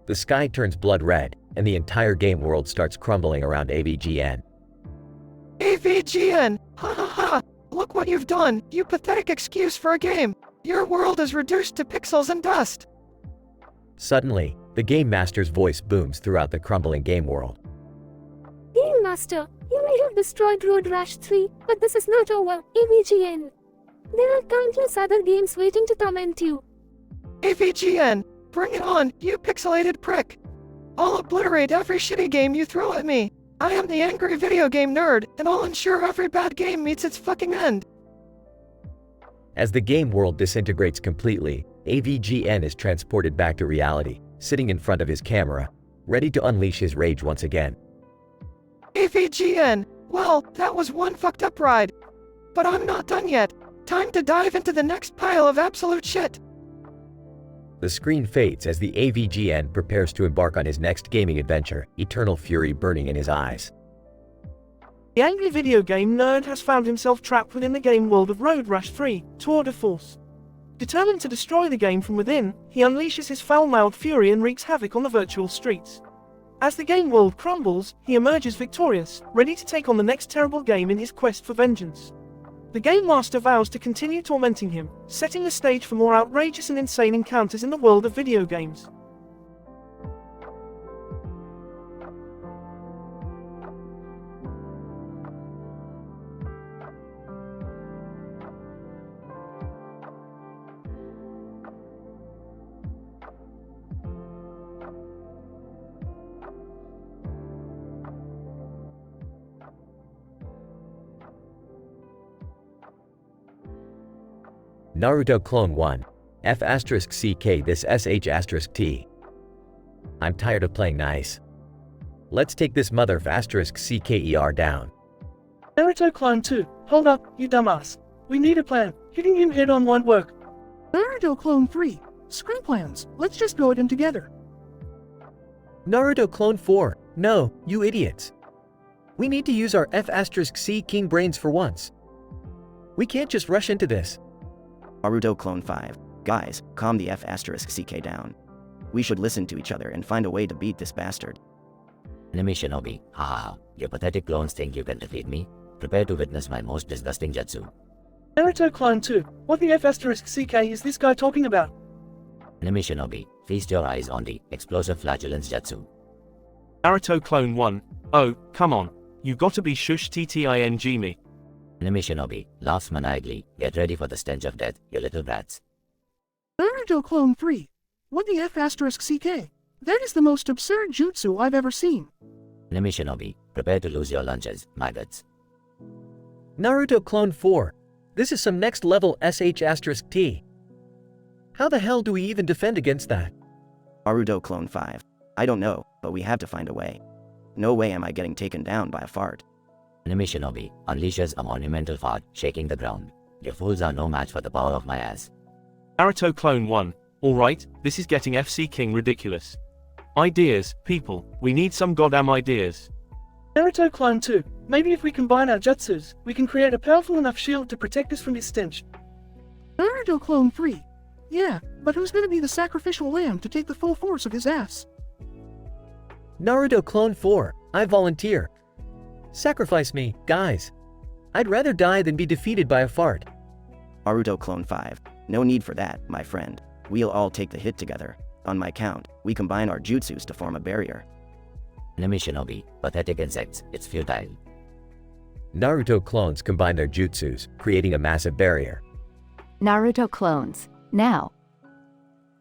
The sky turns blood red, and the entire game world starts crumbling around AVGN.
AVGN, ha ha ha, look what you've done, you pathetic excuse for a game. Your world is reduced to pixels and dust.
Suddenly, the Game Master's voice booms throughout the crumbling game world.
Game Master, you may have destroyed Road Rash 3, but this is not over, AVGN. There are countless other games waiting to torment you.
AVGN, bring it on, you pixelated prick. I'll obliterate every shitty game you throw at me. I am the angry video game nerd, and I'll ensure every bad game meets its fucking end.
As the game world disintegrates completely, AVGN is transported back to reality, sitting in front of his camera, ready to unleash his rage once again.
AVGN, well, that was one fucked up ride. But I'm not done yet. Time to dive into the next pile of absolute shit.
The screen fades as the AVGN prepares to embark on his next gaming adventure, eternal fury burning in his eyes.
The angry video game nerd has found himself trapped within the game world of Road Rash 3, Tour de Force. Determined to destroy the game from within, he unleashes his foul-mouthed fury and wreaks havoc on the virtual streets. As the game world crumbles, he emerges victorious, ready to take on the next terrible game in his quest for vengeance. The Game Master vows to continue tormenting him, setting the stage for more outrageous and insane encounters in the world of video games.
Naruto Clone 1. F*CK this SH*T. I'm tired of playing nice. Let's take this mother of *CKER down.
Naruto Clone 2. Hold up, you dumbass. We need a plan. Hitting him head-on won't work.
Naruto Clone 3. Screw plans. Let's just go at him together.
Naruto Clone 4. No, you idiots. We need to use our F*C king brains for once. We can't just rush into this.
Naruto Clone 5. Guys, calm the F*CK down. We should listen to each other and find a way to beat this bastard.
Enemy Shinobi, haha, your pathetic clones think you can defeat me? Prepare to witness my most disgusting jutsu.
Naruto Clone 2. What the F*CK is this guy talking about?
Enemy Shinobi, feast your eyes on the explosive flatulence jutsu.
Naruto Clone 1. Oh, come on. You gotta be shush TTING me.
Enemy Shinobi, laughs maniacally, get ready for the stench of death, you little brats.
Naruto Clone 3. What the F*CK? That is the most absurd jutsu I've ever seen.
Enemy Shinobi, prepare to lose your lunches, maggots.
Naruto Clone 4. This is some next level SH*T. How the hell do we even defend against that?
Naruto Clone 5. I don't know, but we have to find a way. No way am I getting taken down by a fart.
Enemy Shinobi unleashes a monumental fart, shaking the ground. Your fools are no match for the power of my ass.
Naruto Clone 1. Alright, this is getting FC King ridiculous. Ideas, people, we need some goddamn ideas.
Naruto Clone 2. Maybe if we combine our jutsus, we can create a powerful enough shield to protect us from his stench.
Naruto Clone 3. Yeah, but who's gonna be the sacrificial lamb to take the full force of his ass?
Naruto Clone 4. I volunteer. Sacrifice me, guys. I'd rather die than be defeated by a fart.
Naruto Clone 5. No need for that, my friend. We'll all take the hit together. On my count, we combine our jutsus to form a barrier.
Enemy Shinobi, pathetic insects, it's futile.
Naruto clones combine their jutsus, creating a massive barrier.
Naruto clones. Now.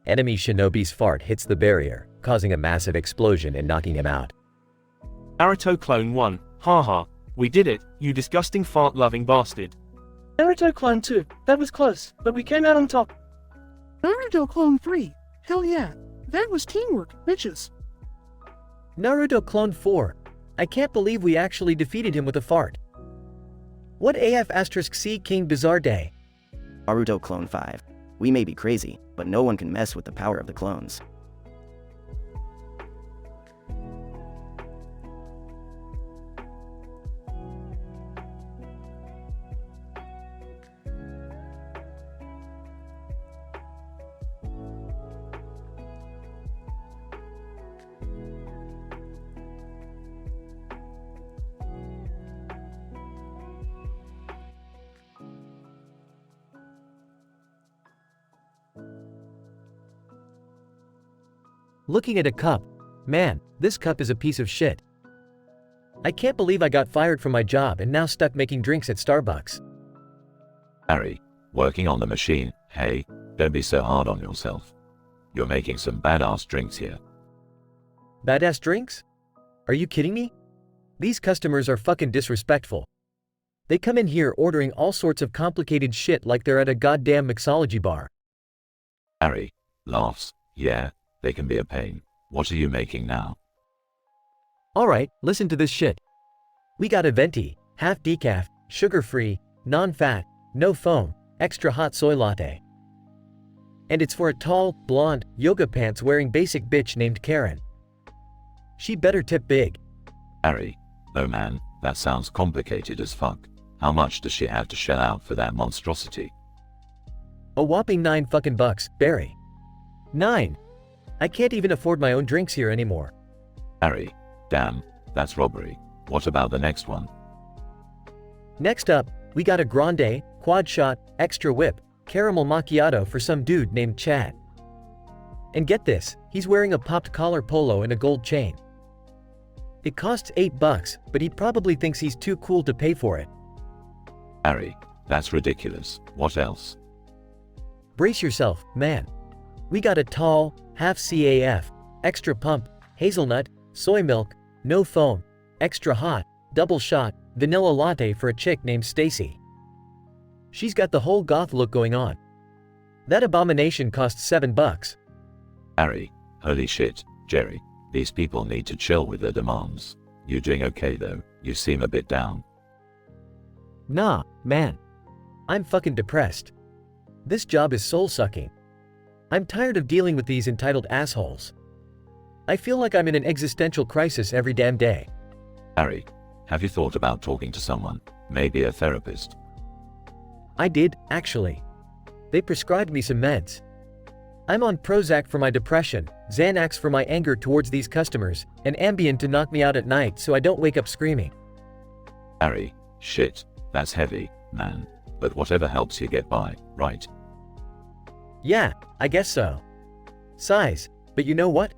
Enemy Shinobi's fart hits the barrier, causing a massive explosion and knocking him out.
Naruto Clone 1. Haha, we did it, you disgusting fart-loving bastard.
Naruto Clone 2. That was close, but we came out on top.
Naruto Clone 3. Hell yeah. That was teamwork, bitches.
Naruto Clone 4. I can't believe we actually defeated him with a fart. What AF*C King bizarre day.
Naruto Clone 5. We may be crazy, but no one can mess with the power of the clones.
Looking at a cup. Man, this cup is a piece of shit. I can't believe I got fired from my job and now stuck making drinks at Starbucks.
Harry, working on the machine, hey, don't be so hard on yourself. You're making some badass drinks here.
Badass drinks? Are you kidding me? These customers are fucking disrespectful. They come in here ordering all sorts of complicated shit like they're at a goddamn mixology bar.
Harry, laughs, yeah, they can be a pain. What are you making now?
Alright, listen to this shit. We got a venti, half decaf, sugar-free, non-fat, no foam, extra hot soy latte. And it's for a tall, blonde, yoga pants wearing basic bitch named Karen. She better tip big.
Harry, oh man, that sounds complicated as fuck. How much does she have to shell out for that monstrosity?
A whopping $9 Barry. 9. I can't even afford my own drinks here anymore.
Harry, damn, that's robbery. What about the next one?
Next up, we got a grande, quad shot, extra whip, caramel macchiato for some dude named Chad. And get this, he's wearing a popped collar polo and a gold chain. It costs $8, but he probably thinks he's too cool to pay for it.
Harry, that's ridiculous. What else?
Brace yourself, man. We got a tall, half CAF, extra pump, hazelnut, soy milk, no foam, extra hot, double shot, vanilla latte for a chick named Stacy. She's got the whole goth look going on. That abomination costs $7.
Harry, holy shit, Jerry, these people need to chill with their demands. You doing okay though? You seem a bit down.
Nah, man. I'm fucking depressed. This job is soul-sucking. I'm tired of dealing with these entitled assholes. I feel like I'm in an existential crisis every damn day.
Harry, have you thought about talking to someone? Maybe a therapist?
I did, actually. They prescribed me some meds. I'm on Prozac for my depression, Xanax for my anger towards these customers, and Ambien to knock me out at night so I don't wake up screaming.
Harry, shit, that's heavy, man. But whatever helps you get by, right?
Yeah, I guess so. Sighs, but you know what?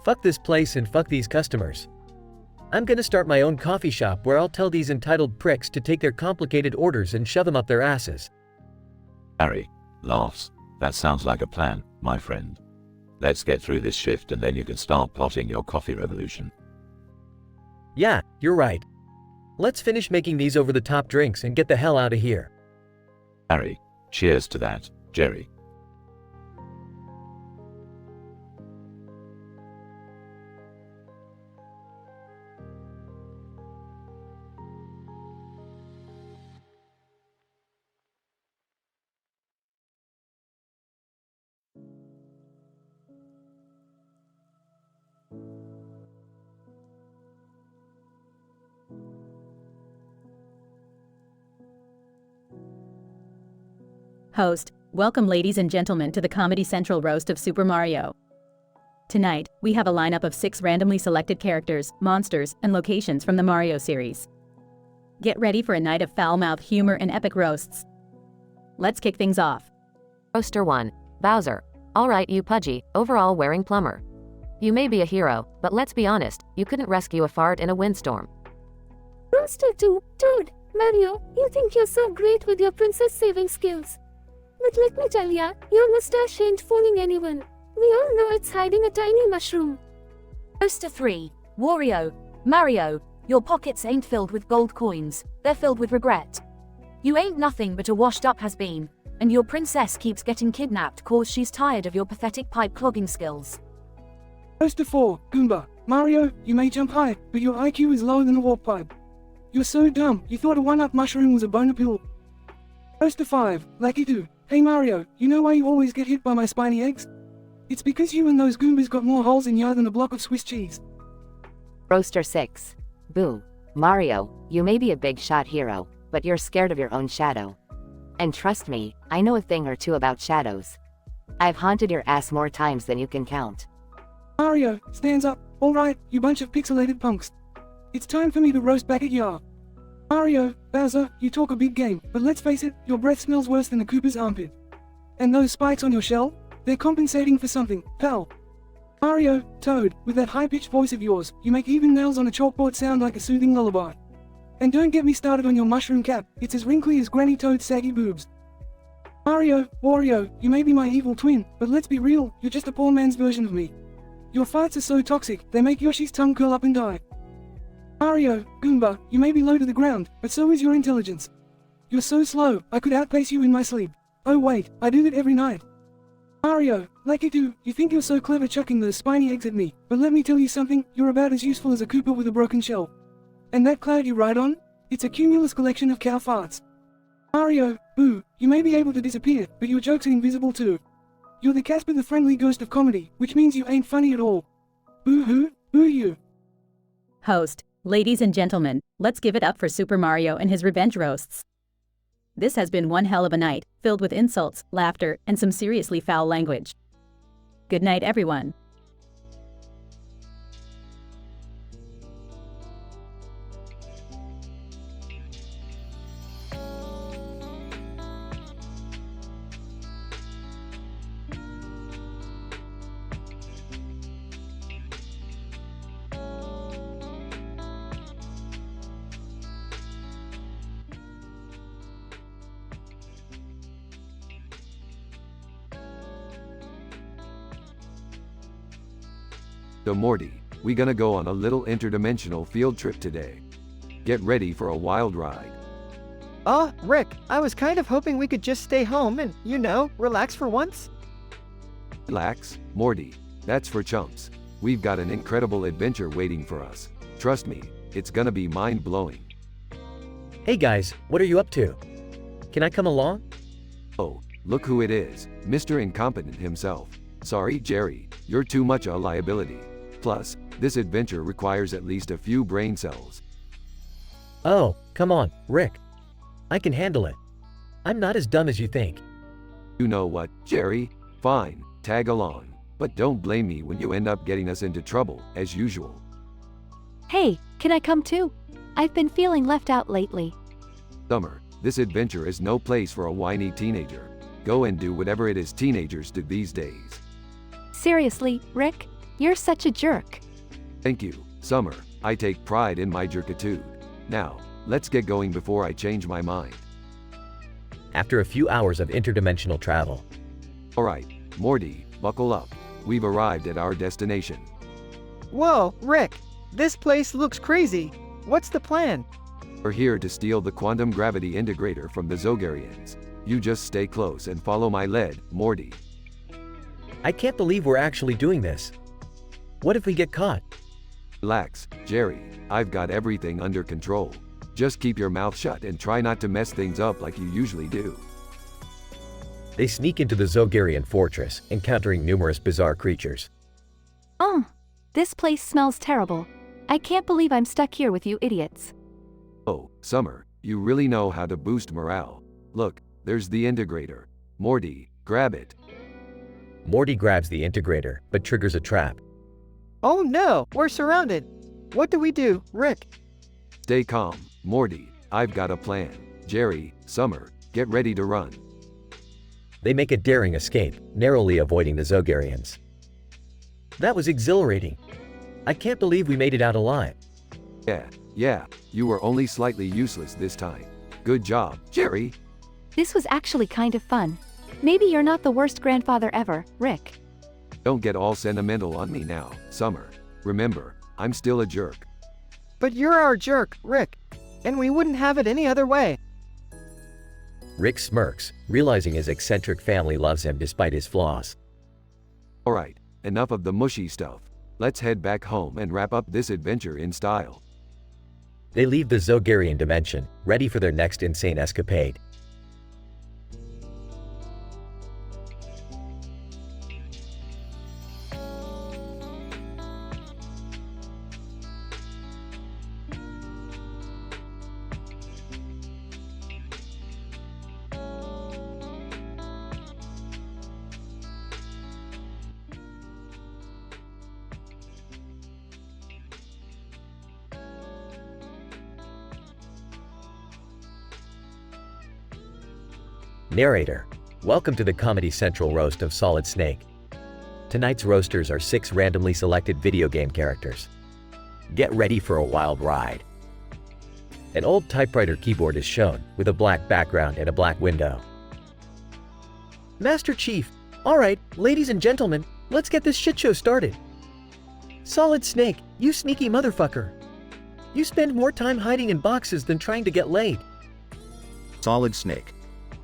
Fuck this place and fuck these customers. I'm gonna start my own coffee shop where I'll tell these entitled pricks to take their complicated orders and shove them up their asses.
Harry, laughs. That sounds like a plan, my friend. Let's get through this shift and then you can start plotting your coffee revolution.
Yeah, you're right. Let's finish making these over-the-top drinks and get the hell out of here.
Harry, cheers to that, Jerry.
Host, welcome ladies and gentlemen to the Comedy Central roast of Super Mario. Tonight, we have a lineup of 6 randomly selected characters, monsters, and locations from the Mario series. Get ready for a night of foul-mouthed humor and epic roasts. Let's kick things off.
Roaster 1. Bowser. Alright you pudgy, overall wearing plumber. You may be a hero, but let's be honest, you couldn't rescue a fart in a windstorm.
Roaster 2. Dude, Mario, you think you're so great with your princess saving skills. But let me tell ya, your mustache ain't fooling anyone. We all know it's hiding a tiny mushroom.
Roaster 3. Wario. Mario, your pockets ain't filled with gold coins, they're filled with regret. You ain't nothing but a washed-up has-been, and your princess keeps getting kidnapped cause she's tired of your pathetic pipe-clogging skills.
Roaster 4. Goomba. Mario, you may jump high, but your IQ is lower than a warp pipe. You're so dumb, you thought a one-up mushroom was a bone pill. Roaster 5. Lucky 2. Hey Mario, you know why you always get hit by my spiny eggs? It's because you and those Goombas got more holes in ya than a block of Swiss cheese.
Roaster 6. Boo. Mario, you may be a big shot hero, but you're scared of your own shadow. And trust me, I know a thing or two about shadows. I've haunted your ass more times than you can count.
Mario, stands up. Alright, you bunch of pixelated punks. It's time for me to roast back at ya. Mario, Bowser, you talk a big game, but let's face it, your breath smells worse than a Koopa's armpit. And those spikes on your shell? They're compensating for something, pal. Mario, Toad, with that high-pitched voice of yours, you make even nails on a chalkboard sound like a soothing lullaby. And don't get me started on your mushroom cap, it's as wrinkly as Granny Toad's saggy boobs. Mario, Wario, you may be my evil twin, but let's be real, you're just a poor man's version of me. Your farts are so toxic, they make Yoshi's tongue curl up and die. Mario, Goomba, you may be low to the ground, but so is your intelligence. You're so slow, I could outpace you in my sleep. Oh wait, I do that every night. Mario, like you do, you think you're so clever chucking those spiny eggs at me, but let me tell you something, you're about as useful as a Koopa with a broken shell. And that cloud you ride on? It's a cumulus collection of cow farts. Mario, boo, you may be able to disappear, but your jokes are invisible too. You're the Casper the Friendly Ghost of comedy, which means you ain't funny at all. Boo-hoo, boo you.
Host, ladies and gentlemen, let's give it up for Super Mario and his revenge roasts. This has been one hell of a night, filled with insults, laughter, and some seriously foul language. Good night, everyone.
So Morty, we gonna go on a little interdimensional field trip today. Get ready for a wild ride.
Rick, I was kind of hoping we could just stay home and, relax for once.
Relax, Morty. That's for chumps. We've got an incredible adventure waiting for us. Trust me, it's gonna be mind-blowing.
Hey guys, what are you up to? Can I come along?
Oh, look who it is, Mr. Incompetent himself. Sorry, Jerry, you're too much a liability. Plus, this adventure requires at least a few brain cells.
Oh, come on, Rick. I can handle it. I'm not as dumb as you think.
You know what, Jerry? Fine, tag along. But don't blame me when you end up getting us into trouble, as usual.
Hey, can I come too? I've been feeling left out lately.
Summer, this adventure is no place for a whiny teenager. Go and do whatever it is teenagers do these days.
Seriously, Rick? You're such a jerk.
Thank you, Summer. I take pride in my jerkitude. Now, let's get going before I change my mind.
After a few hours of interdimensional travel.
Alright, Morty, buckle up. We've arrived at our destination.
Whoa, Rick! This place looks crazy. What's the plan?
We're here to steal the quantum gravity integrator from the Zogarians. You just stay close and follow my lead, Morty.
I can't believe we're actually doing this. What if we get caught?
Relax, Jerry. I've got everything under control. Just keep your mouth shut and try not to mess things up like you usually do.
They sneak into the Zogarian fortress, encountering numerous bizarre creatures.
This place smells terrible. I can't believe I'm stuck here with you idiots.
Oh, Summer, you really know how to boost morale. Look, there's the integrator. Morty, grab it.
Morty grabs the integrator, but triggers a trap.
Oh no, we're surrounded. What do we do, Rick?
Stay calm, Morty. I've got a plan. Jerry, Summer, get ready to run.
They make a daring escape, narrowly avoiding the Zogarians. That was exhilarating. I can't believe we made it out alive.
Yeah, you were only slightly useless this time. Good job, Jerry.
This was actually kind of fun. Maybe you're not the worst grandfather ever, Rick.
Don't get all sentimental on me now, Summer. Remember, I'm still a jerk.
But you're our jerk, Rick. And we wouldn't have it any other way.
Rick smirks, realizing his eccentric family loves him despite his flaws.
Alright, enough of the mushy stuff. Let's head back home and wrap up this adventure in style.
They leave the Zogarian dimension, ready for their next insane escapade. Narrator, welcome to the Comedy Central roast of Solid Snake. Tonight's roasters are 6 randomly selected video game characters. Get ready for a wild ride. An old typewriter keyboard is shown, with a black background and a black window. Master Chief, alright, ladies and gentlemen, let's get this shit show started. Solid Snake, you sneaky motherfucker. You spend more time hiding in boxes than trying to get laid.
Solid Snake.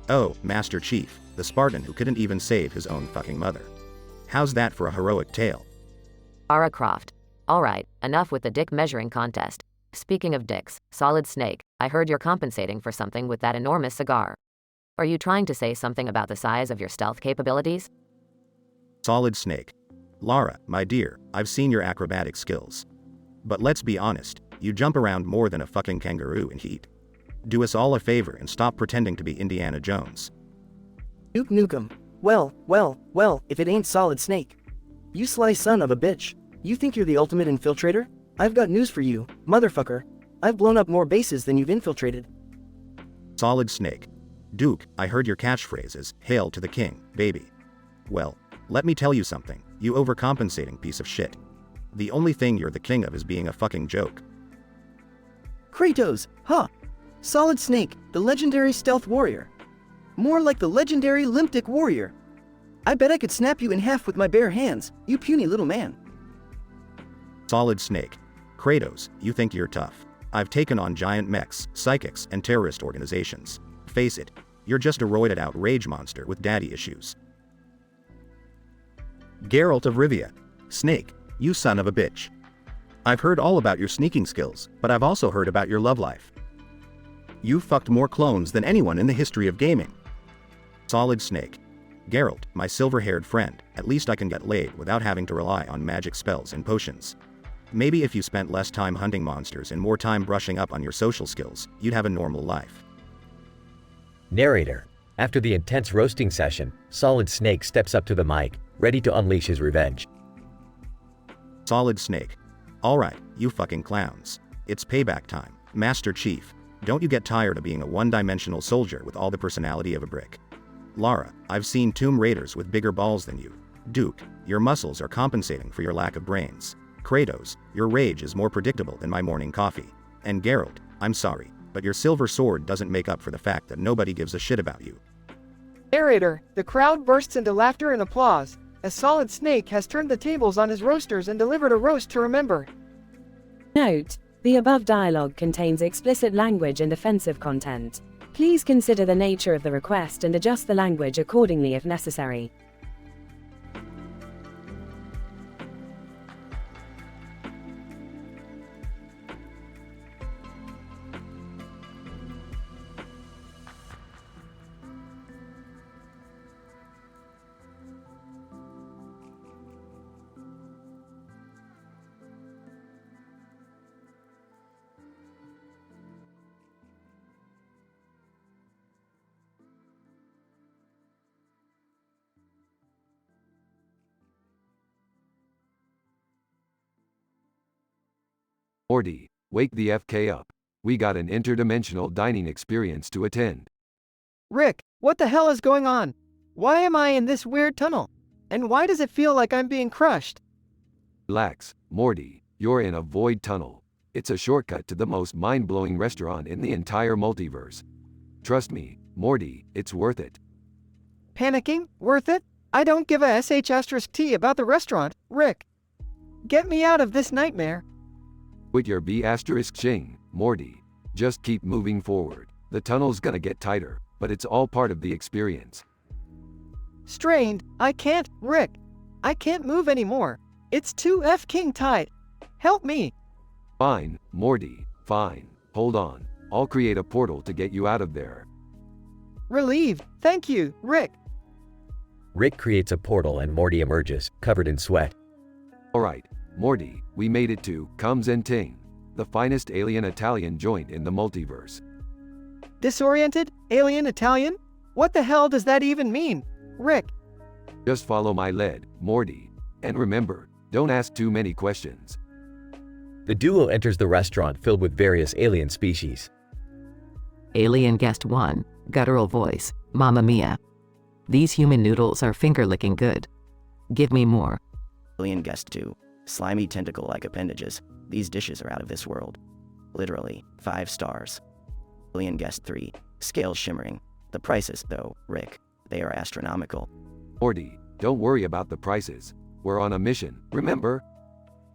Oh, Master Chief, the Spartan who couldn't even save his own fucking mother. How's that for a heroic tale?
Lara Croft. Alright, enough with the dick measuring contest. Speaking of dicks, Solid Snake, I heard you're compensating for something with that enormous cigar. Are you trying to say something about the size of your stealth capabilities?
Solid Snake. Lara, my dear, I've seen your acrobatic skills. But let's be honest, you jump around more than a fucking kangaroo in heat. Do us all a favor and stop pretending to be Indiana Jones.
Duke Nukem. Well, if it ain't Solid Snake. You sly son of a bitch. You think you're the ultimate infiltrator? I've got news for you, motherfucker. I've blown up more bases than you've infiltrated.
Solid Snake. Duke, I heard your catchphrase is, "Hail to the king, baby." Well, let me tell you something, you overcompensating piece of shit. The only thing you're the king of is being a fucking joke.
Kratos, huh? Solid Snake, the legendary stealth warrior. More like the legendary limp-dick warrior. I bet I could snap you in half with my bare hands, you puny little man.
Solid Snake. Kratos, you think you're tough. I've taken on giant mechs, psychics, and terrorist organizations. Face it, you're just a roided out rage monster with daddy issues. Geralt of Rivia. Snake, you son of a bitch. I've heard all about your sneaking skills, but I've also heard about your love life. You fucked more clones than anyone in the history of gaming. Solid Snake. Geralt, my silver-haired friend, at least I can get laid without having to rely on magic spells and potions. Maybe if you spent less time hunting monsters and more time brushing up on your social skills, you'd have a normal life.
Narrator. After the intense roasting session, Solid Snake steps up to the mic, ready to unleash his revenge.
Solid Snake. Alright, you fucking clowns. It's payback time. Master Chief, don't you get tired of being a one-dimensional soldier with all the personality of a brick? Lara, I've seen Tomb Raiders with bigger balls than you. Duke, your muscles are compensating for your lack of brains. Kratos, your rage is more predictable than my morning coffee. And Geralt, I'm sorry, but your silver sword doesn't make up for the fact that nobody gives a shit about you.
Narrator, the crowd bursts into laughter and applause, as Solid Snake has turned the tables on his roasters and delivered a roast to remember.
Note: the above dialogue contains explicit language and offensive content. Please consider the nature of the request and adjust the language accordingly if necessary.
Morty, wake the FK up. We got an interdimensional dining experience to attend.
Rick, what the hell is going on? Why am I in this weird tunnel? And why does it feel like I'm being crushed?
Relax, Morty, you're in a void tunnel. It's a shortcut to the most mind-blowing restaurant in the entire multiverse. Trust me, Morty, it's worth it.
Panicking? Worth it? I don't give a sh*t about the restaurant, Rick. Get me out of this nightmare.
With your B***shing, Morty. Just keep moving forward. The tunnel's gonna get tighter, but it's all part of the experience.
Strained, I can't, Rick. I can't move anymore. It's too f***ing tight. Help me.
Fine, Morty, fine. Hold on. I'll create a portal to get you out of there.
Relieved, thank you, Rick.
Rick creates a portal and Morty emerges, covered in sweat.
Alright, Morty, we made it to Comes and Ting, the finest alien Italian joint in the multiverse.
Disoriented? Alien Italian? What the hell does that even mean, Rick?
Just follow my lead, Morty. And remember, don't ask too many questions.
The duo enters the restaurant filled with various alien species.
Alien Guest 1, guttural voice, Mamma Mia. These human noodles are finger-licking good. Give me more.
Alien Guest 2, slimy tentacle-like appendages. These dishes are out of this world. Literally, 5 stars. Alien Guest 3, scales shimmering. The prices, though, Rick, they are astronomical.
Morty, don't worry about the prices. We're on a mission, remember?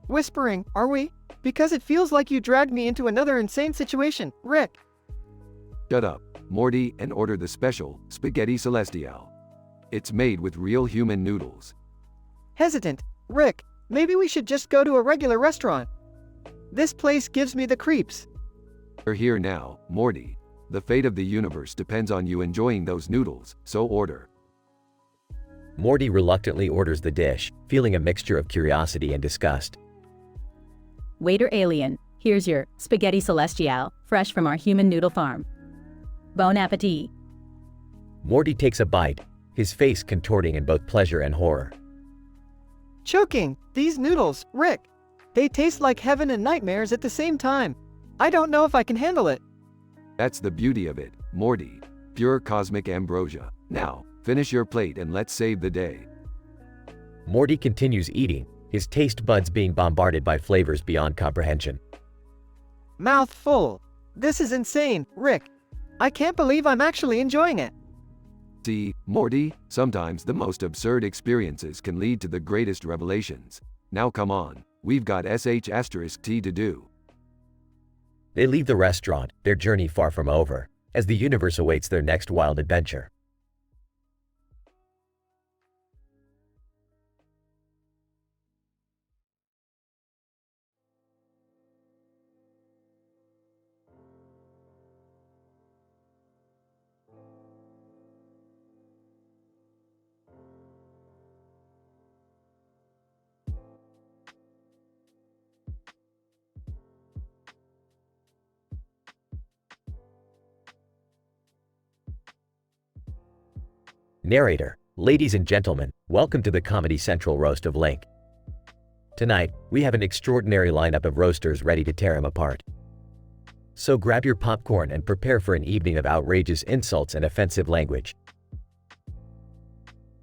Whispering, are we? Because it feels like you dragged me into another insane situation, Rick.
Shut up, Morty, and order the special Spaghetti Celestial. It's made with real human noodles.
Hesitant, Rick, maybe we should just go to a regular restaurant. This place gives me the creeps.
We're here now, Morty. The fate of the universe depends on you enjoying those noodles, so order.
Morty reluctantly orders the dish, feeling a mixture of curiosity and disgust.
Waiter alien, here's your spaghetti celestial, fresh from our human noodle farm. Bon appetit.
Morty takes a bite, his face contorting in both pleasure and horror.
Choking! These noodles, Rick! They taste like heaven and nightmares at the same time. I don't know if I can handle it.
That's the beauty of it, Morty. Pure cosmic ambrosia. Now, finish your plate and let's save the day.
Morty continues eating, his taste buds being bombarded by flavors beyond comprehension.
Mouth full. This is insane, Rick. I can't believe I'm actually enjoying it.
See, Morty, sometimes the most absurd experiences can lead to the greatest revelations. Now come on, we've got sh*t to do.
They leave the restaurant, their journey far from over, as the universe awaits their next wild adventure. Narrator, ladies and gentlemen, welcome to the Comedy Central Roast of Link. Tonight, we have an extraordinary lineup of roasters ready to tear him apart. So grab your popcorn and prepare for an evening of outrageous insults and offensive language.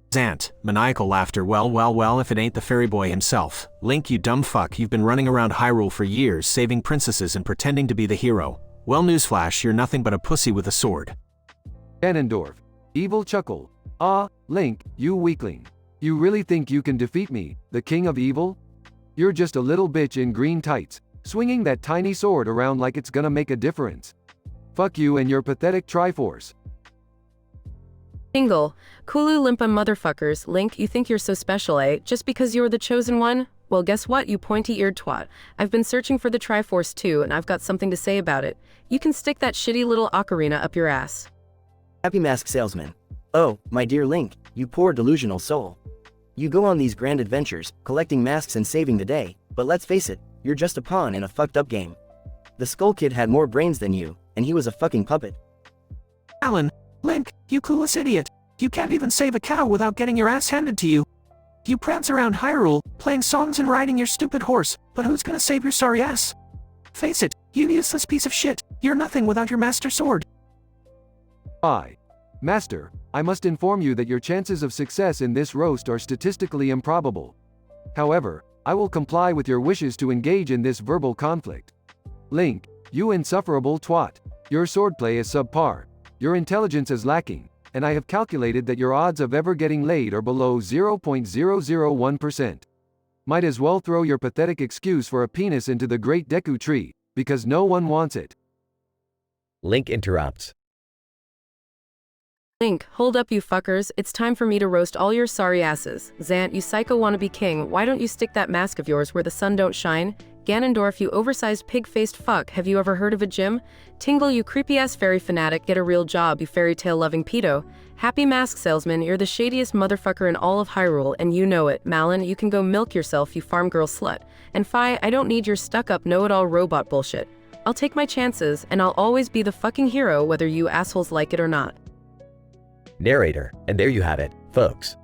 Zant, maniacal laughter. Well, if it ain't the fairy boy himself. Link, you dumb fuck, you've been running around Hyrule for years, saving princesses and pretending to be the hero. Well, newsflash, you're nothing but a pussy with a sword.
Ganondorf. Evil chuckle. Ah, Link, you weakling. You really think you can defeat me, the king of evil? You're just a little bitch in green tights, swinging that tiny sword around like it's gonna make a difference. Fuck you and your pathetic Triforce.
Tingle, Kulu Limpa motherfuckers, Link, you think you're so special, eh? Just because you're the chosen one? Well, guess what, you pointy-eared twat. I've been searching for the Triforce too, and I've got something to say about it. You can stick that shitty little ocarina up your ass.
Happy Mask Salesman. Oh, my dear Link, you poor delusional soul. You go on these grand adventures, collecting masks and saving the day, but let's face it, you're just a pawn in a fucked up game. The Skull Kid had more brains than you, and he was a fucking puppet.
Alan, Link, you clueless idiot. You can't even save a cow without getting your ass handed to you. You prance around Hyrule, playing songs and riding your stupid horse, but who's gonna save your sorry ass? Face it, you useless piece of shit, you're nothing without your master sword.
Master, I must inform you that your chances of success in this roast are statistically improbable. However, I will comply with your wishes to engage in this verbal conflict. Link, you insufferable twat. Your swordplay is subpar. Your intelligence is lacking, and I have calculated that your odds of ever getting laid are below 0.001%. Might as well throw your pathetic excuse for a penis into the Great Deku Tree, because no one wants it.
Link interrupts.
Link, hold up you fuckers, it's time for me to roast all your sorry asses. Zant, you psycho wannabe king, why don't you stick that mask of yours where the sun don't shine? Ganondorf, you oversized pig-faced fuck, have you ever heard of a gym? Tingle, you creepy-ass fairy fanatic, get a real job, you fairy tale-loving pedo. Happy Mask Salesman, you're the shadiest motherfucker in all of Hyrule, and you know it. Malin, you can go milk yourself, you farm girl slut. And Fi, I don't need your stuck-up know-it-all robot bullshit. I'll take my chances, and I'll always be the fucking hero whether you assholes like it or not.
Narrator, and there you have it, folks.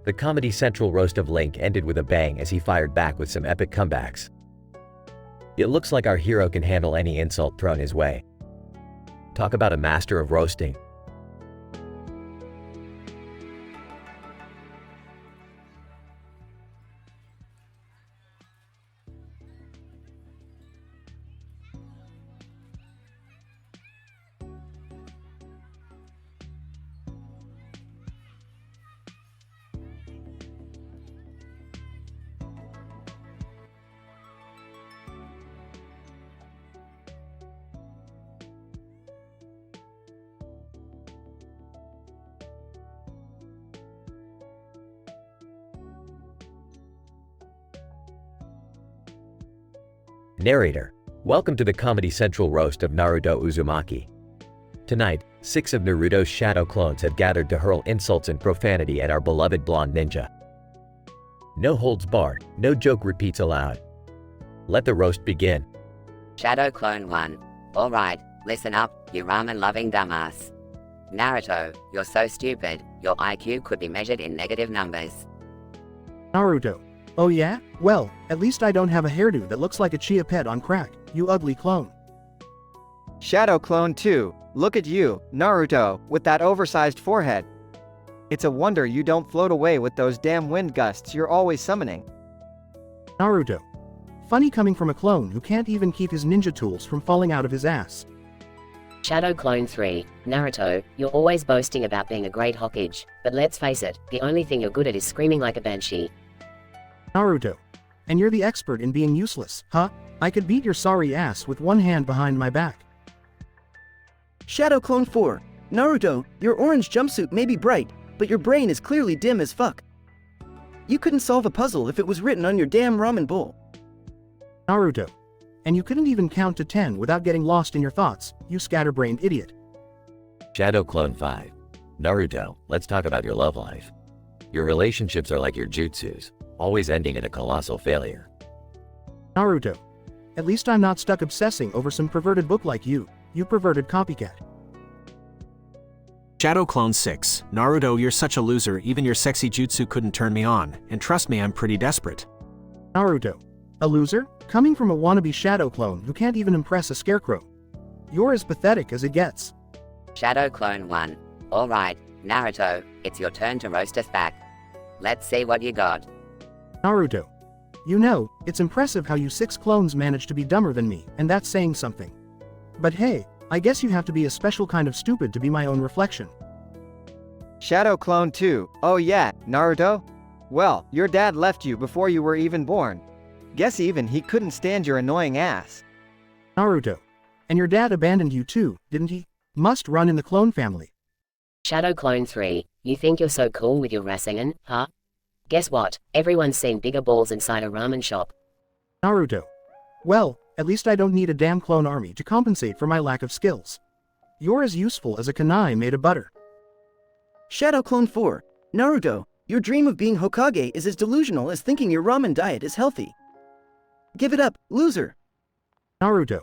The Comedy Central Roast of Link ended with a bang as he fired back with some epic comebacks. It looks like our hero can handle any insult thrown his way. Talk about a master of roasting. Narrator, welcome to the Comedy Central Roast of Naruto Uzumaki. Tonight, 6 of Naruto's shadow clones have gathered to hurl insults and profanity at our beloved blonde ninja. No holds barred, no joke repeats allowed. Let the roast begin.
Shadow Clone 1. Alright, listen up, you ramen-loving dumbass. Naruto, you're so stupid, your IQ could be measured in negative numbers.
Naruto. Oh yeah? Well, at least I don't have a hairdo that looks like a chia pet on crack, you ugly clone.
Shadow Clone 2. Look at you, Naruto, with that oversized forehead. It's a wonder you don't float away with those damn wind gusts you're always summoning.
Naruto. Funny coming from a clone who can't even keep his ninja tools from falling out of his ass.
Shadow Clone 3. Naruto, you're always boasting about being a great Hokage, but let's face it, the only thing you're good at is screaming like a banshee.
Naruto. And you're the expert in being useless, huh? I could beat your sorry ass with one hand behind my back.
Shadow Clone 4. Naruto, your orange jumpsuit may be bright, but your brain is clearly dim as fuck. You couldn't solve a puzzle if it was written on your damn ramen bowl.
Naruto. And you couldn't even count to 10 without getting lost in your thoughts, you scatterbrained idiot.
Shadow Clone 5. Naruto, let's talk about your love life. Your relationships are like your jutsus, always ending in a colossal failure.
Naruto. At least I'm not stuck obsessing over some perverted book like you perverted copycat.
Shadow Clone 6. Naruto, you're such a loser, even your sexy jutsu couldn't turn me on, and trust me, I'm pretty desperate.
Naruto. A loser? Coming from a wannabe shadow clone who can't even impress a scarecrow. You're as pathetic as it gets.
Shadow Clone 1. Alright, Naruto, it's your turn to roast us back. Let's see what you got.
Naruto. You know, it's impressive how you 6 clones managed to be dumber than me, and that's saying something. But hey, I guess you have to be a special kind of stupid to be my own reflection.
Shadow Clone 2. Oh yeah, Naruto? Well, your dad left you before you were even born. Guess even he couldn't stand your annoying ass.
Naruto. And your dad abandoned you too, didn't he? Must run in the clone family.
Shadow Clone 3. You think you're so cool with your Rasengan, huh? Guess what? Everyone's seen bigger balls inside a ramen shop.
Naruto. Well, at least I don't need a damn clone army to compensate for my lack of skills. You're as useful as a kunai made of butter.
Shadow Clone 4. Naruto, your dream of being Hokage is as delusional as thinking your ramen diet is healthy. Give it up, loser.
Naruto.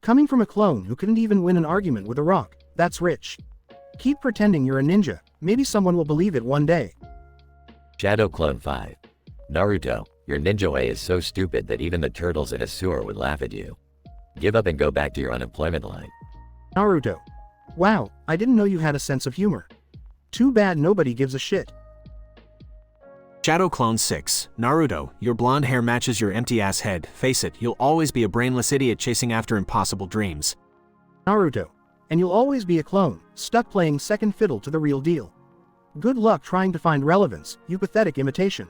Coming from a clone who couldn't even win an argument with a rock, that's rich. Keep pretending you're a ninja, maybe someone will believe it one day.
Shadow Clone 5. Naruto, your ninja way is so stupid that even the turtles in a sewer would laugh at you. Give up and go back to your unemployment line.
Naruto. Wow, I didn't know you had a sense of humor. Too bad nobody gives a shit.
Shadow Clone 6. Naruto, your blonde hair matches your empty-ass head. Face it, you'll always be a brainless idiot chasing after impossible dreams.
Naruto. And you'll always be a clone, stuck playing second fiddle to the real deal. Good luck trying to find relevance, you pathetic imitation.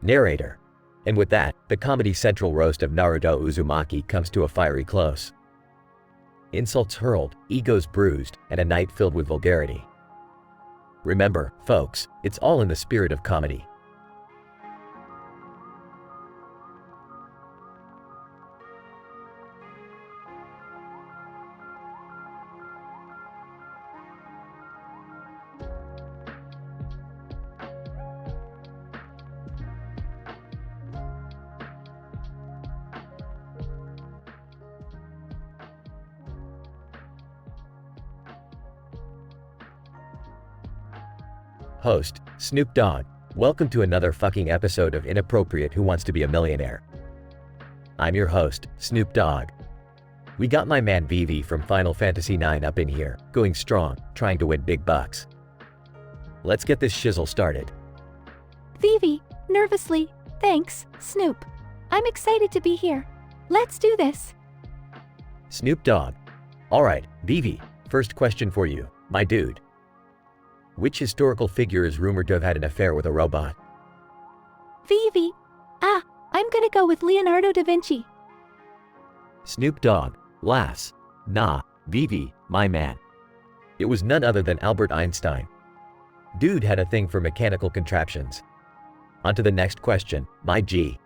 Narrator. And with that, the Comedy Central roast of Naruto Uzumaki comes to a fiery close. Insults hurled, egos bruised, and a night filled with vulgarity. Remember, folks, it's all in the spirit of comedy. Host, Snoop Dogg. Welcome to another fucking episode of Inappropriate Who Wants to Be a Millionaire. I'm your host, Snoop Dogg. We got my man Vivi from Final Fantasy IX up in here, going strong, trying to win big bucks. Let's get this shizzle started.
Vivi, nervously, thanks, Snoop. I'm excited to be here. Let's do this.
Snoop Dogg. Alright, Vivi, first question for you, my dude. Which historical figure is rumored to have had an affair with a robot?
Vivi. I'm gonna go with Leonardo da Vinci.
Snoop Dogg. Laughs. Nah, Vivi, my man. It was none other than Albert Einstein. Dude had a thing for mechanical contraptions. On to the next question, my G.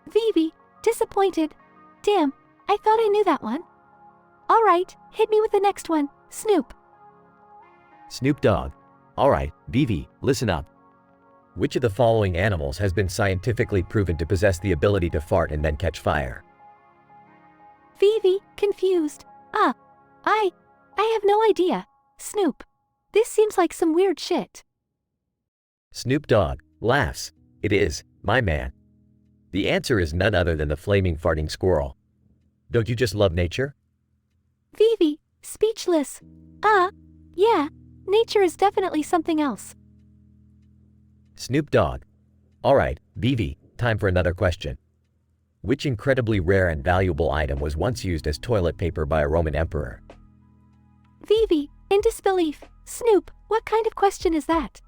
Vivi, disappointed. Damn, I thought I knew that one. Alright, hit me with the next one,
Snoop.
Snoop Dogg. Alright, Vivi, listen up. Which of the following animals has been scientifically proven to possess the ability to fart and then catch fire?
Vivi, confused. I have no idea. Snoop. This seems like some weird shit.
Snoop Dogg laughs. It is, my man. The answer is none other than the flaming farting squirrel. Don't you just love nature?
Vivi, speechless. Yeah, nature is definitely something else.
Snoop Dogg. Alright, Vivi, time for another question. Which incredibly rare and valuable item was once used as toilet paper by a Roman emperor?
Vivi, in disbelief. Snoop, what kind of question is that?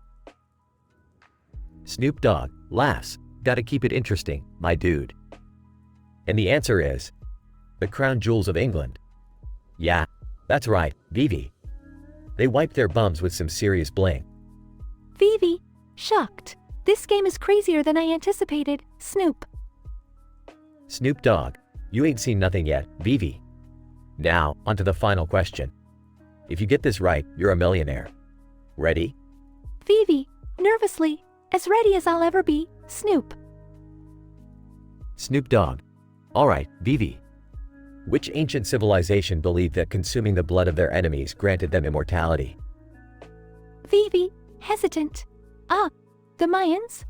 Snoop Dogg laughs. Gotta keep it interesting, my dude. And the answer is the crown jewels of England. Yeah, that's right, Vivi. They wiped their bums with some serious bling.
Vivi, shocked. This game is crazier than I anticipated. Snoop.
Snoop Dogg, you ain't seen nothing yet, Vivi. Now, onto the final question. If you get this right, you're a millionaire. Ready?
Vivi, nervously, as ready as I'll ever be. Snoop.
Snoop Dogg. Alright, Vivi. Which ancient civilization believed that consuming the blood of their enemies granted them immortality?
Vivi, hesitant. The Mayans?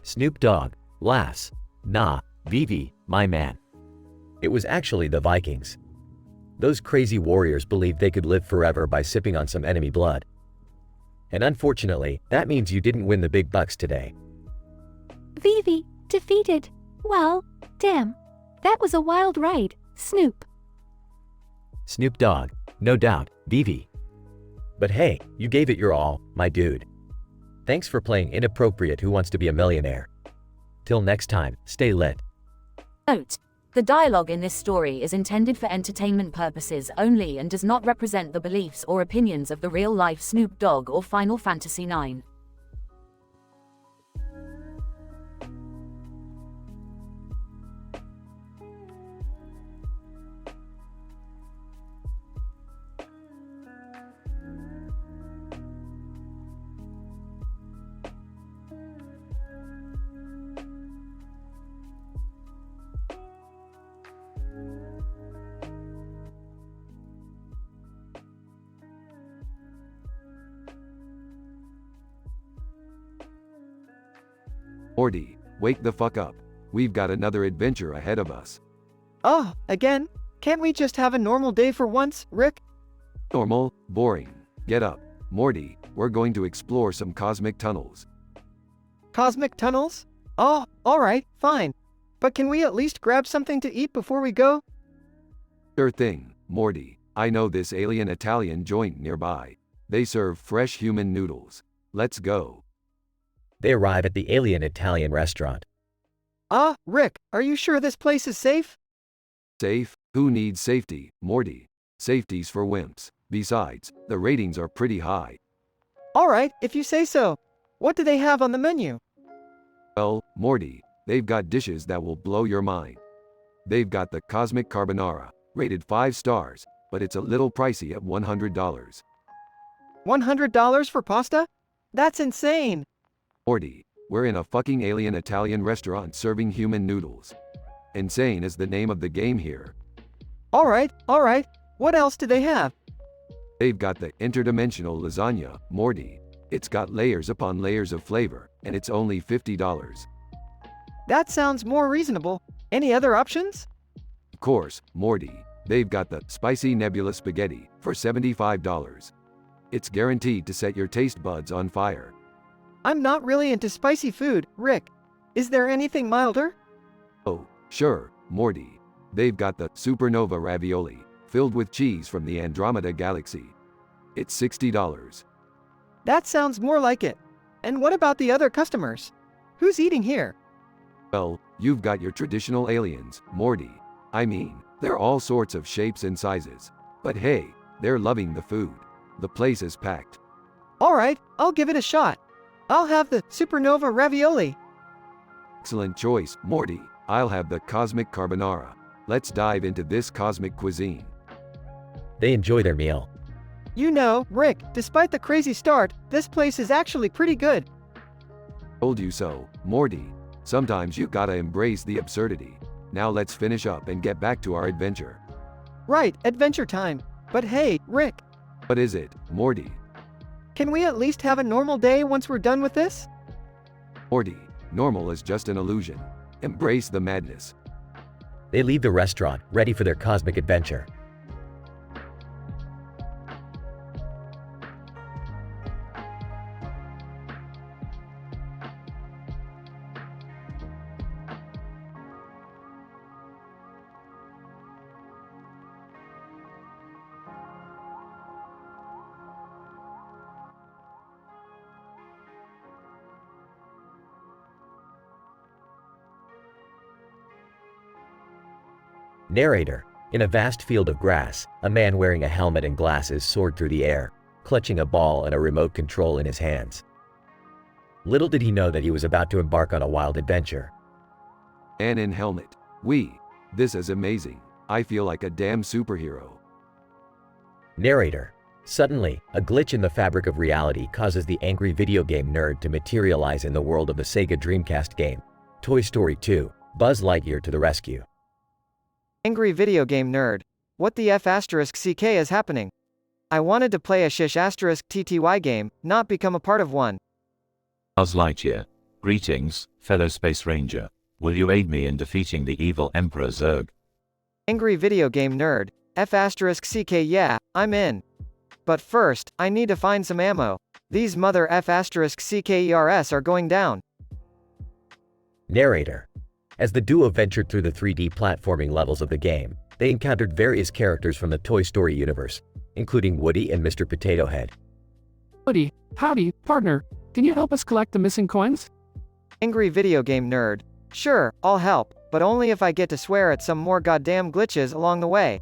Snoop Dogg laughs. Nah, Vivi, my man. It was actually the Vikings. Those crazy warriors believed they could live forever by sipping on some enemy blood. And unfortunately, that means you didn't win the big bucks today.
Vivi, defeated. Well, damn. That was a wild ride, Snoop.
Snoop Dogg, no doubt, Vivi. But hey, you gave it your all, my dude. Thanks for playing Inappropriate Who Wants to Be a Millionaire. Till next time, stay lit.
Note: the dialogue in this story is intended for entertainment purposes only and does not represent the beliefs or opinions of the real-life Snoop Dogg or Final Fantasy IX.
Morty, wake the fuck up. We've got another adventure ahead of us.
Oh, again? Can't we just have a normal day for once, Rick?
Normal, boring. Get up. Morty, we're going to explore some cosmic tunnels.
Cosmic tunnels? Oh, alright, fine. But can we at least grab something to eat before we go?
Sure thing, Morty. I know this alien Italian joint nearby. They serve fresh human noodles. Let's go.
They arrive at the alien Italian restaurant.
Rick, are you sure this place is safe?
Safe? Who needs safety, Morty? Safety's for wimps. Besides, the ratings are pretty high.
Alright, if you say so. What do they have on the menu?
Well, Morty, they've got dishes that will blow your mind. They've got the Cosmic Carbonara, rated 5 stars, but it's a little pricey at $100.
$100 for pasta? That's insane!
Morty, we're in a fucking alien Italian restaurant serving human noodles. Insane is the name of the game here.
Alright. What else do they have?
They've got the interdimensional lasagna, Morty. It's got layers upon layers of flavor, and it's only $50.
That sounds more reasonable. Any other options?
Of course, Morty. They've got the spicy nebula spaghetti for $75. It's guaranteed to set your taste buds on fire.
I'm not really into spicy food, Rick. Is there anything milder?
Oh, sure, Morty. They've got the supernova ravioli, filled with cheese from the Andromeda Galaxy. It's $60.
That sounds more like it. And what about the other customers? Who's eating here?
Well, you've got your traditional aliens, Morty. I mean, they're all sorts of shapes and sizes. But hey, they're loving the food. The place is packed.
Alright, I'll give it a shot. I'll have the supernova ravioli.
Excellent choice, Morty. I'll have the cosmic carbonara. Let's dive into this cosmic cuisine.
They enjoy their meal.
You know, Rick, despite the crazy start, this place is actually pretty good.
Told you so, Morty. Sometimes you gotta embrace the absurdity. Now let's finish up and get back to our adventure.
Right, adventure time. But hey, Rick,
What is it, Morty?
can we at least have a normal day once we're done with this?
Morty, normal is just an illusion. Embrace the madness.
They leave the restaurant, ready for their cosmic adventure. Narrator. In a vast field of grass, a man wearing a helmet and glasses soared through the air, clutching a ball and a remote control in his hands. Little did he know that he was about to embark on a wild adventure.
Man in helmet. This is amazing. I feel like a damn superhero.
Narrator. Suddenly, a glitch in the fabric of reality causes the angry video game nerd to materialize in the world of the Sega Dreamcast game, Toy Story 2, Buzz Lightyear to the rescue.
Angry video game nerd. What the F asterisk CK is happening? I wanted to play a shish asterisk TTY game, not become a part of one.
Buzz Lightyear. Greetings, fellow Space Ranger. Will you aid me in defeating the evil Emperor Zurg?
Angry video game nerd. F asterisk CK, yeah, I'm in. But first, I need to find some ammo. These mother F asterisk CKERS are going down.
Narrator. As the duo ventured through the 3D platforming levels of the game, they encountered various characters from the Toy Story universe, including Woody and Mr. Potato Head.
Woody, howdy, partner. Can you help us collect the missing coins?
Angry video game nerd. Sure, I'll help, but only if I get to swear at some more goddamn glitches along the way.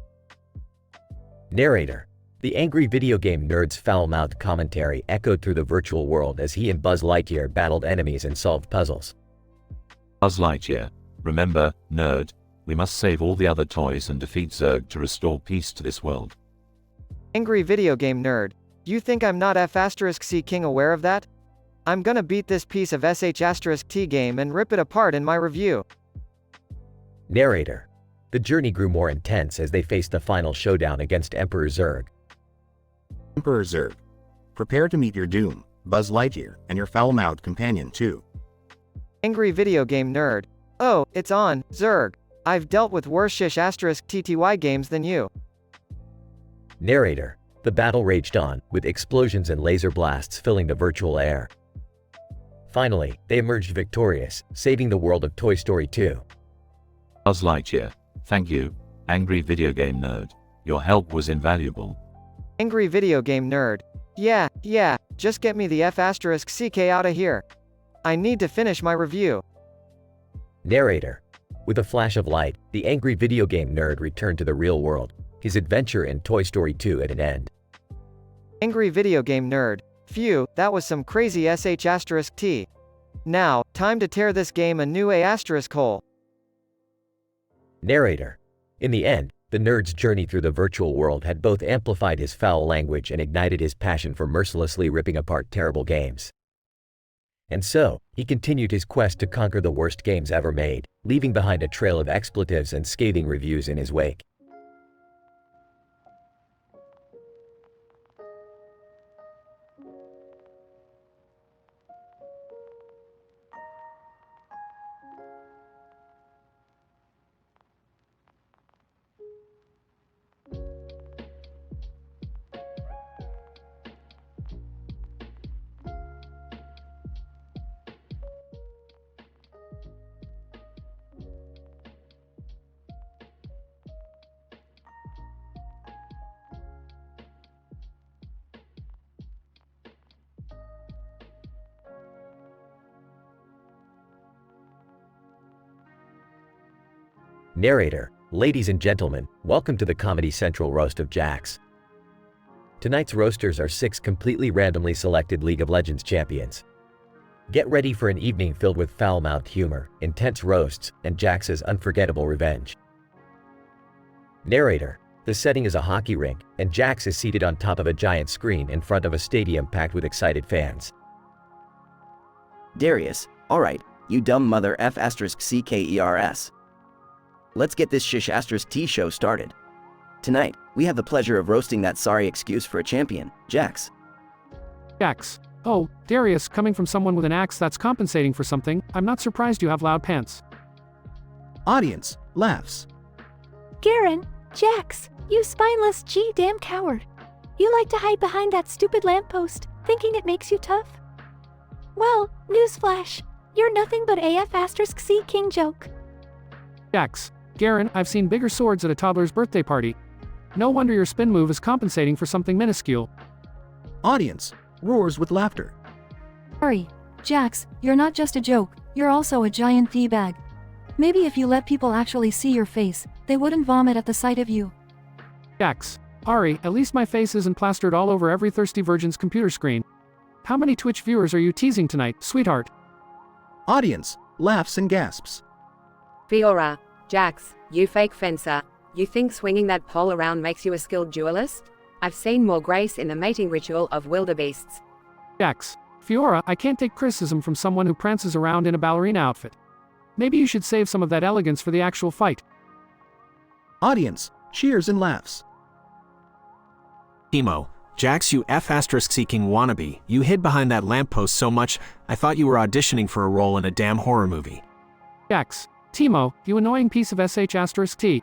Narrator. The angry video game nerd's foul-mouthed commentary echoed through the virtual world as he and Buzz Lightyear battled enemies and solved puzzles.
Buzz Lightyear. Remember, nerd, we must save all the other toys and defeat Zurg to restore peace to this world.
Angry video game nerd. You think I'm not F asterisk C King aware of that? I'm gonna beat this piece of SH asterisk T game and rip it apart in my review.
Narrator. The journey grew more intense as they faced the final showdown against Emperor Zurg.
Emperor Zurg. Prepare to meet your doom, Buzz Lightyear, and your foul-mouthed companion too.
Angry video game nerd. Oh, it's on, Zurg. I've dealt with worse shish asterisk TTY games than you.
Narrator. The battle raged on, with explosions and laser blasts filling the virtual air. Finally, they emerged victorious, saving the world of Toy Story 2.
Buzz Lightyear. Thank you, angry video game nerd. Your help was invaluable.
Angry video game nerd. Yeah, just get me the F asterisk CK out of here. I need to finish my review.
Narrator. With a flash of light, the angry video game nerd returned to the real world, his adventure in Toy Story 2 at an end.
Angry video game nerd. Phew, that was some crazy SH asterisk T. Now, time to tear this game a new A asterisk hole.
Narrator. In the end, the nerd's journey through the virtual world had both amplified his foul language and ignited his passion for mercilessly ripping apart terrible games. And so, he continued his quest to conquer the worst games ever made, leaving behind a trail of expletives and scathing reviews in his wake. Narrator. Ladies and gentlemen, welcome to the Comedy Central Roast of Jax. Tonight's roasters are 6 completely randomly selected League of Legends champions. Get ready for an evening filled with foul-mouthed humor, intense roasts, and Jax's unforgettable revenge. Narrator. The The setting is a hockey rink, and Jax is seated on top of a giant screen in front of a stadium packed with excited fans.
Darius, alright, you dumb mother F *CKERS. Let's get this shish *T show started. Tonight, we have the pleasure of roasting that sorry excuse for a champion, Jax.
Jax. Oh, Darius, coming from someone with an axe that's compensating for something, I'm not surprised you have loud pants.
Audience laughs.
Garen, Jax, you spineless damn coward. You like to hide behind that stupid lamppost, thinking it makes you tough? Well, newsflash, you're nothing but AF *C King joke.
Jax. Garen, I've seen bigger swords at a toddler's birthday party. No wonder your spin move is compensating for something minuscule.
Audience roars with laughter.
Hurry, Jax, you're not just a joke, you're also a giant teabag. Maybe if you let people actually see your face, they wouldn't vomit at the sight of you.
Jax. Ari, at least my face isn't plastered all over every thirsty virgin's computer screen. How many Twitch viewers are you teasing tonight, sweetheart?
Audience laughs and gasps.
Fiora, Jax, you fake fencer. You think swinging that pole around makes you a skilled duelist? I've seen more grace in the mating ritual of wildebeests.
Jax. Fiora, I can't take criticism from someone who prances around in a ballerina outfit. Maybe you should save some of that elegance for the actual fight.
Audience cheers and laughs.
Timo, Jax, you F*C King wannabe, you hid behind that lamppost so much, I thought you were auditioning for a role in a damn horror movie.
Jax. Timo, you annoying piece of *T.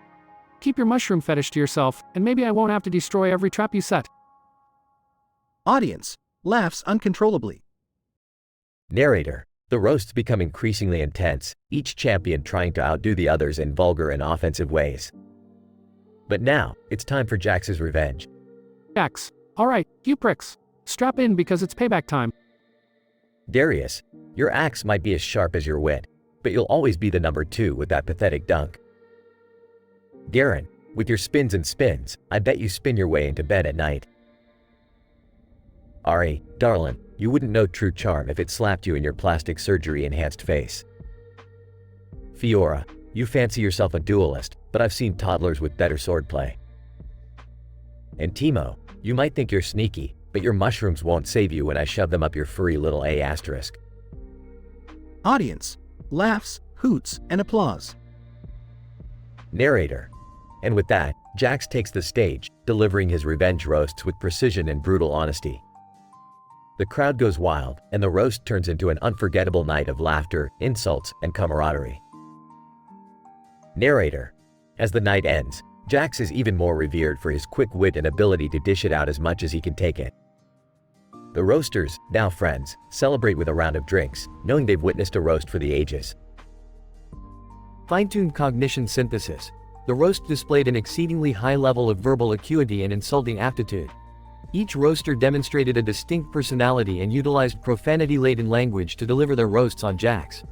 Keep your mushroom fetish to yourself, and maybe I won't have to destroy every trap you set.
Audience laughs uncontrollably.
Narrator. The roasts become increasingly intense, each champion trying to outdo the others in vulgar and offensive ways. But now, it's time for Jax's revenge.
Jax. Alright, you pricks. Strap in because it's payback time.
Darius. Your axe might be as sharp as your wit, but you'll always be the number 2 with that pathetic dunk. Garen. With your spins and spins, I bet you spin your way into bed at night. Ari, darling, you wouldn't know true charm if it slapped you in your plastic surgery-enhanced face. Fiora, you fancy yourself a duelist, but I've seen toddlers with better swordplay. And Timo, you might think you're sneaky, but your mushrooms won't save you when I shove them up your furry little A*.
Audience laughs, hoots, and applause.
Narrator. And with that, Jax takes the stage, delivering his revenge roasts with precision and brutal honesty. The crowd goes wild, and the roast turns into an unforgettable night of laughter, insults, and camaraderie. Narrator. As the night ends, Jax is even more revered for his quick wit and ability to dish it out as much as he can take it. The roasters, now friends, celebrate with a round of drinks, knowing they've witnessed a roast for the ages.
Fine-tuned cognition synthesis. The roast displayed an exceedingly high level of verbal acuity and insulting aptitude. Each roaster demonstrated a distinct personality and utilized profanity-laden language to deliver their roasts on Jax.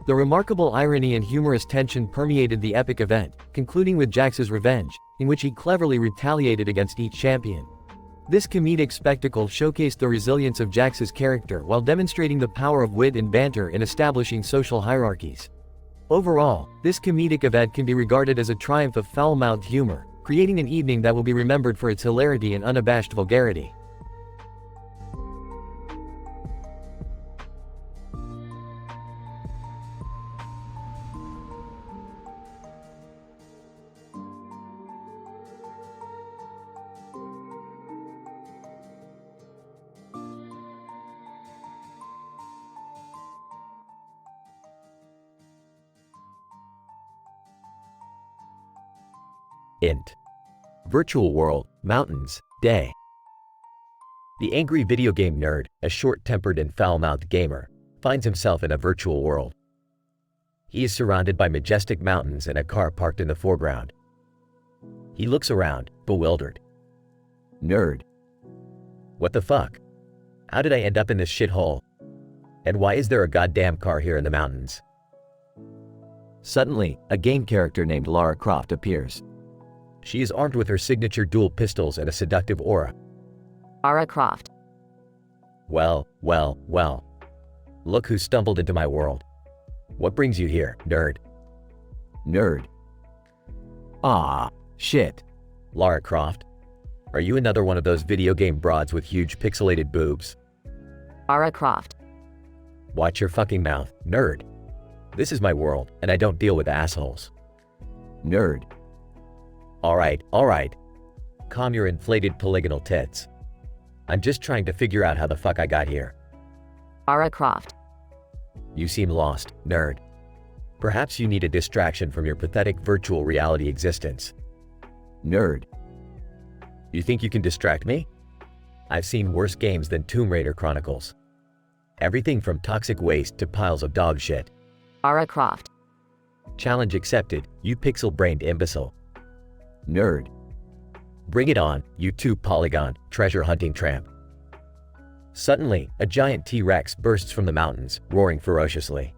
The remarkable irony and humorous tension permeated the epic event, concluding with Jax's revenge, in which he cleverly retaliated against each champion. This comedic spectacle showcased the resilience of Jax's character while demonstrating the power of wit and banter in establishing social hierarchies. Overall, this comedic event can be regarded as a triumph of foul-mouthed humor, creating an evening that will be remembered for its hilarity and unabashed vulgarity.
Int. Virtual world, mountains, day. The angry video game nerd, a short-tempered and foul-mouthed gamer, finds himself in a virtual world. He is surrounded by majestic mountains and a car parked in the foreground. He looks around, bewildered. Nerd. What the fuck? How did I end up in this shithole? And why is there a goddamn car here in the mountains?
Suddenly, a game character named Lara Croft appears.
She is armed with her signature dual pistols and a seductive aura.
Lara Croft.
Well. Look who stumbled into my world. What brings you here, nerd?
Nerd. Ah, shit.
Lara Croft? Are you another one of those video game broads with huge pixelated boobs?
Lara Croft.
Watch your fucking mouth, nerd. This is my world, and I don't deal with assholes.
Nerd.
Alright. Calm your inflated polygonal tits. I'm just trying to figure out how the fuck I got here.
Lara Croft.
You seem lost, nerd. Perhaps you need a distraction from your pathetic virtual reality existence.
Nerd.
You think you can distract me? I've seen worse games than Tomb Raider Chronicles. Everything from toxic waste to piles of dog shit.
Lara Croft.
Challenge accepted, you pixel-brained imbecile.
Nerd.
Bring it on, you two-polygon, treasure-hunting tramp. Suddenly, a giant T-Rex bursts from the mountains, roaring ferociously.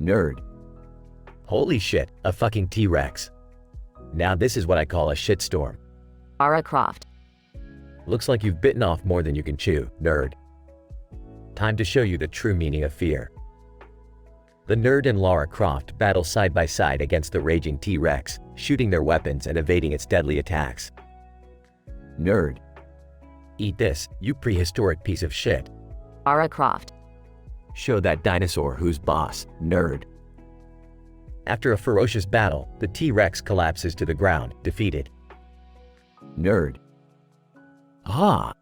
Nerd.
Holy shit, a fucking T-Rex. Now this is what I call a shitstorm.
Lara Croft.
Looks like you've bitten off more than you can chew, nerd. Time to show you the true meaning of fear. The nerd and Lara Croft battle side by side against the raging T-Rex, shooting their weapons and evading its deadly attacks.
Nerd.
Eat this, you prehistoric piece of shit.
Lara Croft.
Show that dinosaur who's boss, nerd. After a ferocious battle, the T-Rex collapses to the ground, defeated.
Nerd.
Ah,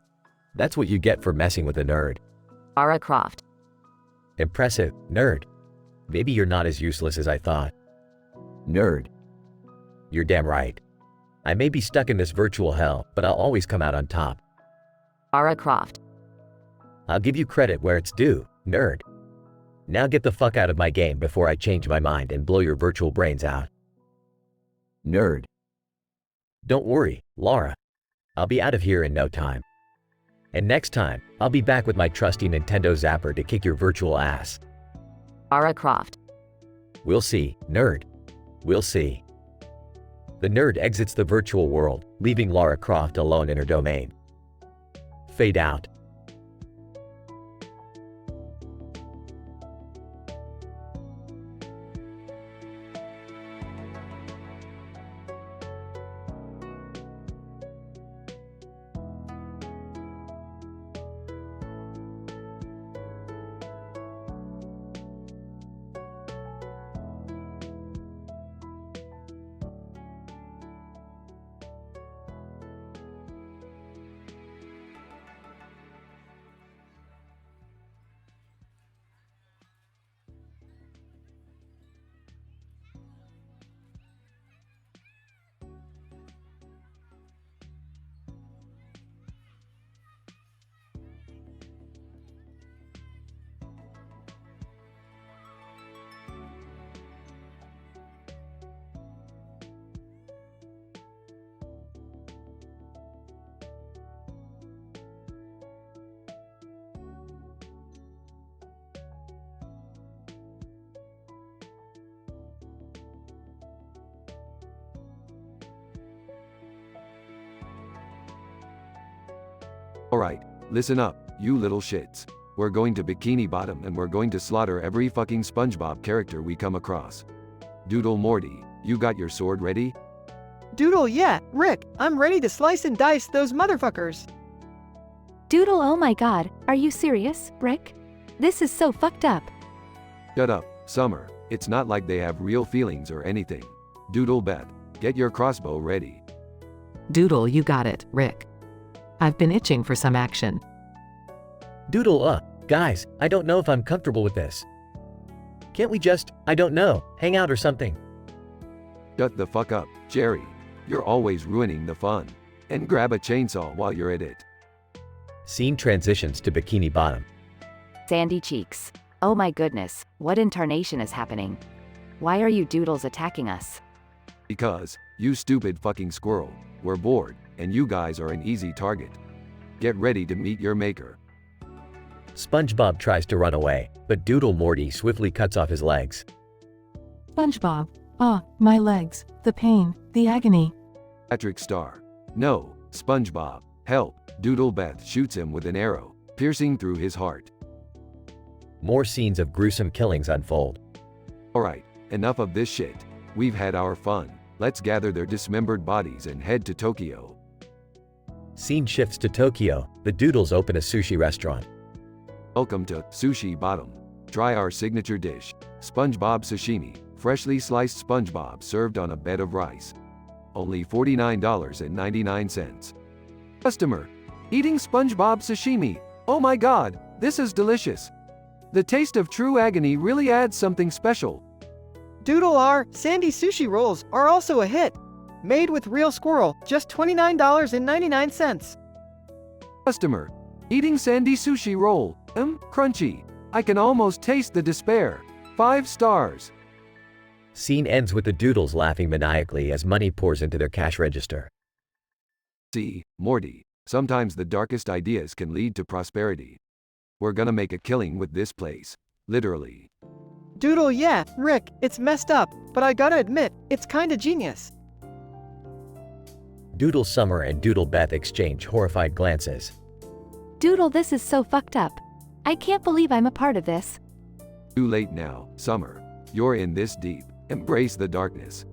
that's what you get for messing with a nerd.
Lara Croft.
Impressive, nerd. Maybe you're not as useless as I thought.
Nerd.
You're damn right. I may be stuck in this virtual hell, but I'll always come out on top.
Lara Croft.
I'll give you credit where it's due, nerd. Now get the fuck out of my game before I change my mind and blow your virtual brains out.
Nerd.
Don't worry, Lara. I'll be out of here in no time. And next time, I'll be back with my trusty Nintendo Zapper to kick your virtual ass.
Lara Croft.
We'll see, nerd. We'll see. The nerd exits the virtual world, leaving Lara Croft alone in her domain. Fade out.
Alright, listen up, you little shits. We're going to Bikini Bottom and we're going to slaughter every fucking SpongeBob character we come across. Doodle Morty, you got your sword ready?
Doodle, yeah, Rick, I'm ready to slice and dice those motherfuckers.
Doodle, oh my god, are you serious, Rick? This is so fucked up.
Shut up, Summer, it's not like they have real feelings or anything. Doodle Beth, get your crossbow ready.
Doodle, you got it, Rick. I've been itching for some action.
Doodle, guys, I don't know if I'm comfortable with this. Can't we just, I don't know, hang out or something?
Shut the fuck up, Jerry. You're always ruining the fun. And grab a chainsaw while you're at it.
Scene transitions to Bikini Bottom.
Sandy cheeks. Oh my goodness, what in tarnation is happening? Why are you doodles attacking us?
Because, you stupid fucking squirrel, we're bored, and you guys are an easy target. Get ready to meet your maker.
SpongeBob tries to run away, but Doodle Morty swiftly cuts off his legs.
SpongeBob. My legs. The pain. The agony.
Patrick Star. No, SpongeBob. Help. Doodle Beth shoots him with an arrow, piercing through his heart.
More scenes of gruesome killings unfold.
Alright, enough of this shit. We've had our fun. Let's gather their dismembered bodies and head to Tokyo.
Scene shifts to Tokyo. The Doodles open a sushi restaurant.
Welcome to Sushi Bottom. Try our signature dish, SpongeBob sashimi, freshly sliced SpongeBob served on a bed of rice. Only $49.99. Customer, eating SpongeBob sashimi. Oh my god, this is delicious. The taste of true agony really adds something special.
Doodle R Sandy Sushi Rolls are also a hit. Made with real squirrel, just $29.99.
Customer, eating Sandy Sushi Roll. Crunchy. I can almost taste the despair. 5 stars.
Scene ends with the Doodles laughing maniacally as money pours into their cash register.
See, Morty, sometimes the darkest ideas can lead to prosperity. We're gonna make a killing with this place. Literally.
Doodle, yeah, Rick, it's messed up, but I gotta admit, it's kinda genius.
Doodle Summer and Doodle Beth exchange horrified glances.
Doodle, this is so fucked up. I can't believe I'm a part of this.
Too late now, Summer. You're in this deep. Embrace the darkness.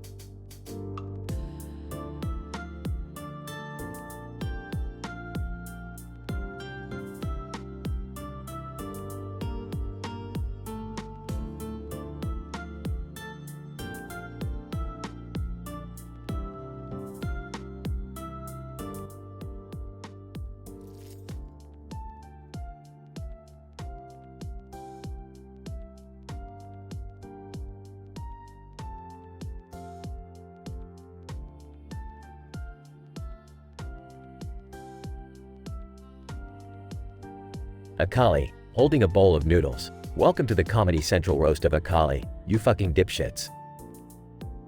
Akali, holding a bowl of noodles. Welcome to the Comedy Central roast of Akali, you fucking dipshits.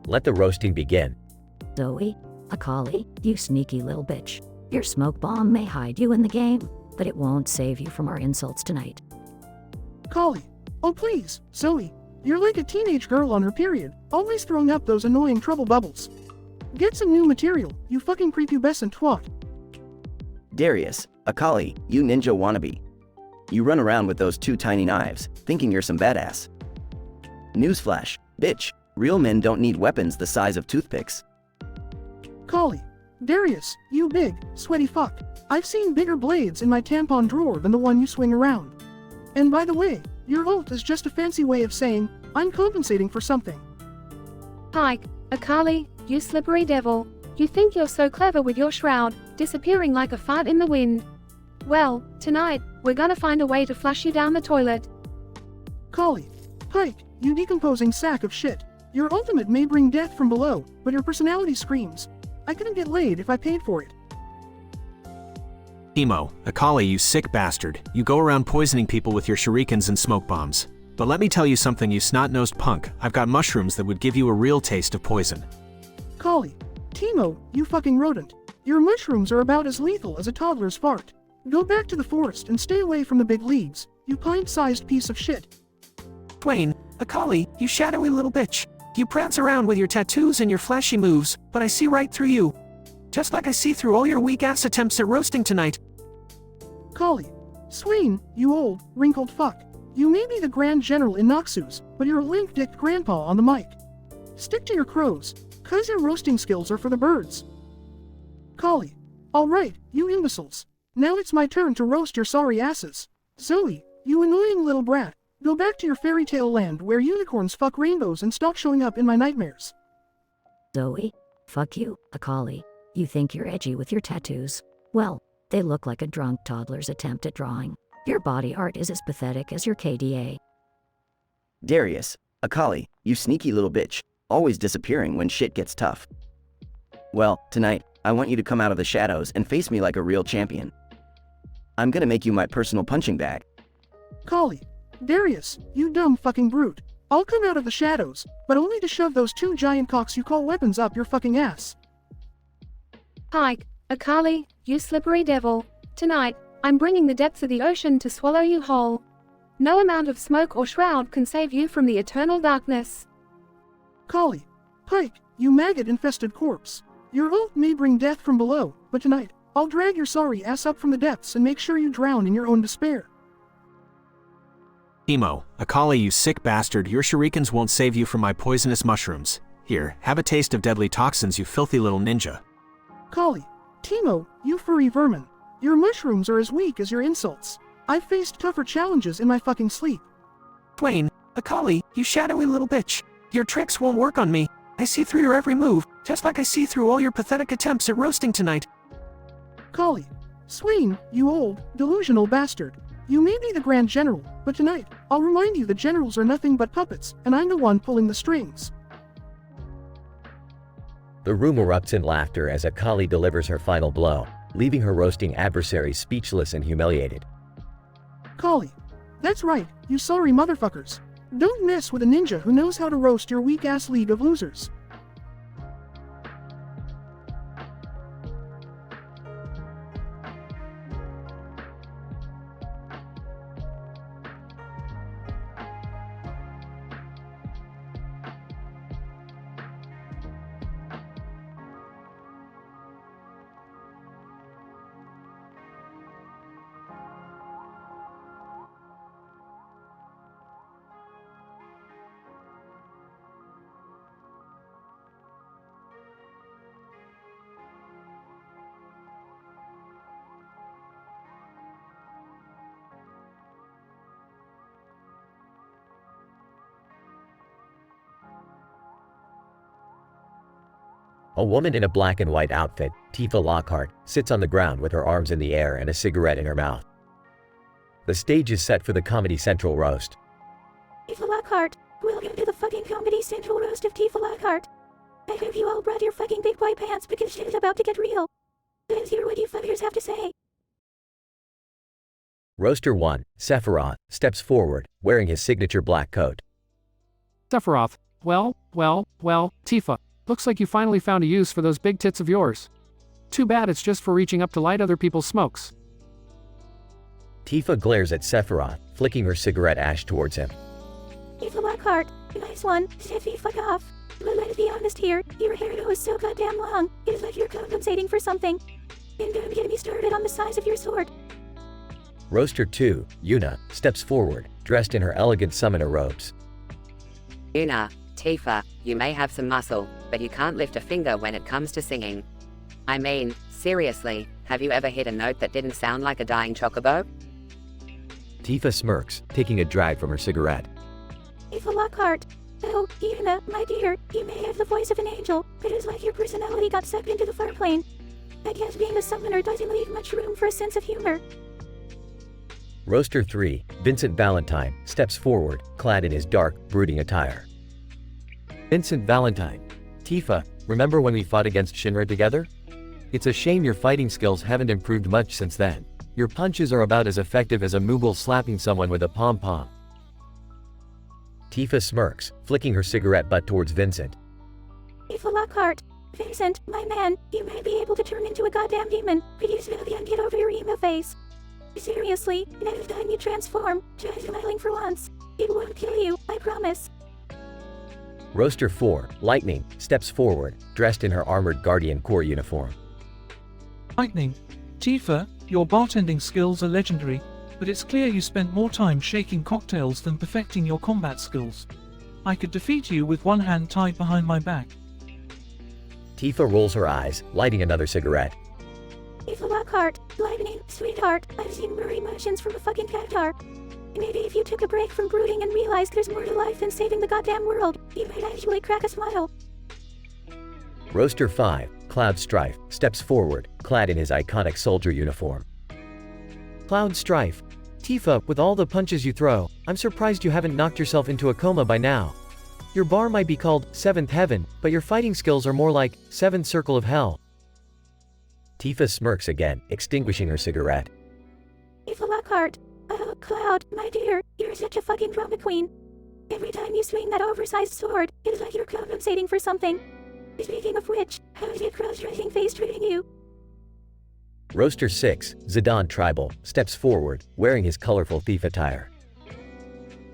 Let the roasting begin.
Zoe, Akali, you sneaky little bitch. Your smoke bomb may hide you in the game, but it won't save you from our insults tonight.
Collie. Oh please, Zoe. You're like a teenage girl on her period, always throwing up those annoying trouble bubbles. Get some new material, you fucking prepubescent twat.
Darius, Akali, you ninja wannabe. You run around with those 2 tiny knives, thinking you're some badass. Newsflash, bitch, real men don't need weapons the size of toothpicks.
Collie. Darius, you big, sweaty fuck. I've seen bigger blades in my tampon drawer than the one you swing around. And by the way, your ult is just a fancy way of saying, I'm compensating for something.
Pike, Akali, you slippery devil. You think you're so clever with your shroud, disappearing like a fart in the wind. Well, tonight, we're gonna find a way to flush you down the toilet.
Collie. Pike, you decomposing sack of shit. Your ultimate may bring death from below, but your personality screams, I couldn't get laid if I paid for it.
Emo, Akali, you sick bastard. You go around poisoning people with your shurikens and smoke bombs. But let me tell you something, you snot-nosed punk. I've got mushrooms that would give you a real taste of poison.
Collie. Timo, you fucking rodent. Your mushrooms are about as lethal as a toddler's fart. Go back to the forest and stay away from the big leagues, you pint-sized piece of shit.
Dwayne, Akali, you shadowy little bitch. You prance around with your tattoos and your flashy moves, but I see right through you. Just like I see through all your weak-ass attempts at roasting tonight.
Collie. Swain, you old, wrinkled fuck. You may be the Grand General in Noxus, but you're a limp-dicked grandpa on the mic. Stick to your crows, cause your roasting skills are for the birds. Collie. Alright, you imbeciles. Now it's my turn to roast your sorry asses. Zoe, you annoying little brat. Go back to your fairy tale land where unicorns fuck rainbows and stop showing up in my nightmares.
Zoe, fuck you, Akali. You think you're edgy with your tattoos? Well, they look like a drunk toddler's attempt at drawing. Your body art is as pathetic as your KDA.
Darius, Akali, you sneaky little bitch, always disappearing when shit gets tough. Well, tonight, I want you to come out of the shadows and face me like a real champion. I'm gonna make you my personal punching bag.
Collie. Darius, you dumb fucking brute. I'll come out of the shadows, but only to shove those 2 giant cocks you call weapons up your fucking ass.
Pike, Akali, you slippery devil. Tonight, I'm bringing the depths of the ocean to swallow you whole. No amount of smoke or shroud can save you from the eternal darkness.
Collie. Pike, you maggot-infested corpse. Your ult may bring death from below, but tonight, I'll drag your sorry ass up from the depths and make sure you drown in your own despair.
Emo, Akali, you sick bastard, your shurikens won't save you from my poisonous mushrooms. Here, have a taste of deadly toxins, you filthy little ninja.
Kali, Timo, you furry vermin. Your mushrooms are as weak as your insults. I've faced tougher challenges in my fucking sleep.
Dwayne, Akali, you shadowy little bitch. Your tricks won't work on me. I see through your every move, just like I see through all your pathetic attempts at roasting tonight.
Kali, Swain, you old, delusional bastard. You may be the Grand General, but tonight, I'll remind you that generals are nothing but puppets, and I'm the one pulling the strings.
The room erupts in laughter as Akali delivers her final blow, leaving her roasting adversaries speechless and humiliated.
Kali, that's right, you sorry motherfuckers. Don't mess with a ninja who knows how to roast your weak-ass league of losers.
A woman in a black and white outfit, Tifa Lockhart, sits on the ground with her arms in the air and a cigarette in her mouth. The stage is set for the Comedy Central roast.
Tifa Lockhart, welcome to the fucking Comedy Central roast of Tifa Lockhart. I hope you all brought your fucking big boy pants because shit is about to get real. Let's hear what you fuckers have to say.
Roaster 1, Sephiroth, steps forward, wearing his signature black coat.
Sephiroth, well, Tifa, looks like you finally found a use for those big tits of yours. Too bad it's just for reaching up to light other people's smokes.
Tifa glares at Sephiroth, flicking her cigarette ash towards him.
Tifa Lockhart, nice one, Sephi, fuck off. But let's be honest here, your hairdo is so goddamn long, it's like you're compensating for something. And don't get me started on the size of your sword.
Roaster 2, Yuna, steps forward, dressed in her elegant summoner robes.
Yuna, Tifa, you may have some muscle, but you can't lift a finger when it comes to singing. I mean, seriously, have you ever hit a note that didn't sound like a dying chocobo?
Tifa smirks, taking a drag from her cigarette.
Tifa Lockhart, oh, Yuna, my dear, you may have the voice of an angel, but it's like your personality got sucked into the far plane. I guess being a summoner doesn't leave much room for a sense of humor.
Roaster 3, Vincent Valentine, steps forward, clad in his dark, brooding attire.
Vincent Valentine. Tifa, remember when we fought against Shinra together? It's a shame your fighting skills haven't improved much since then. Your punches are about as effective as a Moogle slapping someone with a pom-pom.
Tifa smirks, flicking her cigarette butt towards Vincent.
Tifa Lockhart, Vincent, my man, you might be able to turn into a goddamn demon, but you still can't get over your emo face. Seriously, next time you transform, try smiling for once. It won't kill you, I promise.
Roaster 4, Lightning, steps forward, dressed in her armored Guardian Corps uniform.
Lightning, Tifa, your bartending skills are legendary, but it's clear you spent more time shaking cocktails than perfecting your combat skills. I could defeat you with one hand tied behind my back.
Tifa rolls her eyes, lighting another cigarette.
Tifa Lockhart, Lightning, sweetheart, I've seen more emotions from a fucking cactar. Maybe if you took a break from brooding and realized there's more to life than saving the goddamn world, you might actually crack a smile.
Roaster 5, Cloud Strife, steps forward, clad in his iconic soldier uniform.
Cloud Strife. Tifa, with all the punches you throw, I'm surprised you haven't knocked yourself into a coma by now. Your bar might be called 7th Heaven, but your fighting skills are more like 7th Circle of Hell.
Tifa smirks again, extinguishing her cigarette.
Tifa Lockhart, oh, Cloud, my dear, you're such a fucking drama queen. Every time you swing that oversized sword, it's like you're compensating for something. Speaking of which, how's your cross-dressing face treating you?
Roaster 6, Zidane Tribal, steps forward, wearing his colorful thief attire.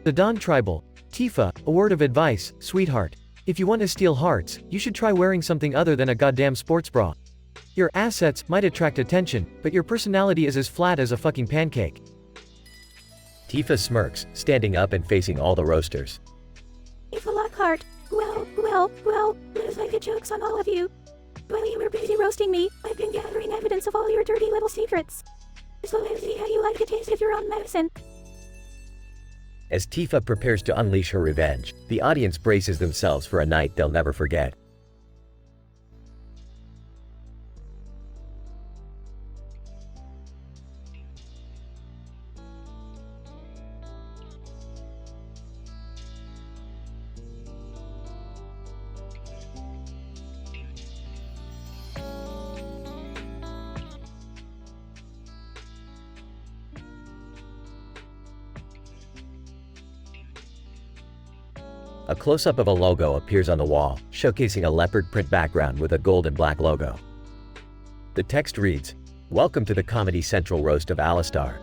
Zidane Tribal. Tifa, a word of advice, sweetheart. If you want to steal hearts, you should try wearing something other than a goddamn sports bra. Your assets might attract attention, but your personality is as flat as a fucking pancake.
Tifa smirks, standing up and facing all the roasters.
Tifa Lockhart, Well, looks like the joke's on all of you. While you were busy roasting me, I've been gathering evidence of all your dirty little secrets. So let's see how you like the taste of your own medicine.
As Tifa prepares to unleash her revenge, the audience braces themselves for a night they'll never forget. A close-up of a logo appears on the wall, showcasing a leopard print background with a gold and black logo. The text reads, "Welcome to the Comedy Central roast of Alistar."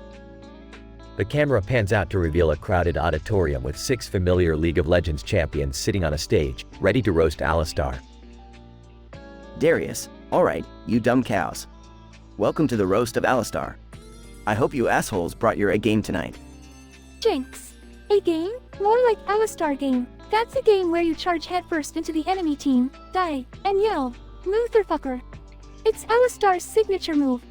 The camera pans out to reveal a crowded auditorium with 6 familiar League of Legends champions sitting on a stage, ready to roast Alistar.
Darius, alright, you dumb cows. Welcome to the roast of Alistar. I hope you assholes brought your A game tonight.
Jinx. A game? More like Alistar game. That's a game where you charge headfirst into the enemy team, die, and yell, "Motherfucker." It's Alistar's signature move.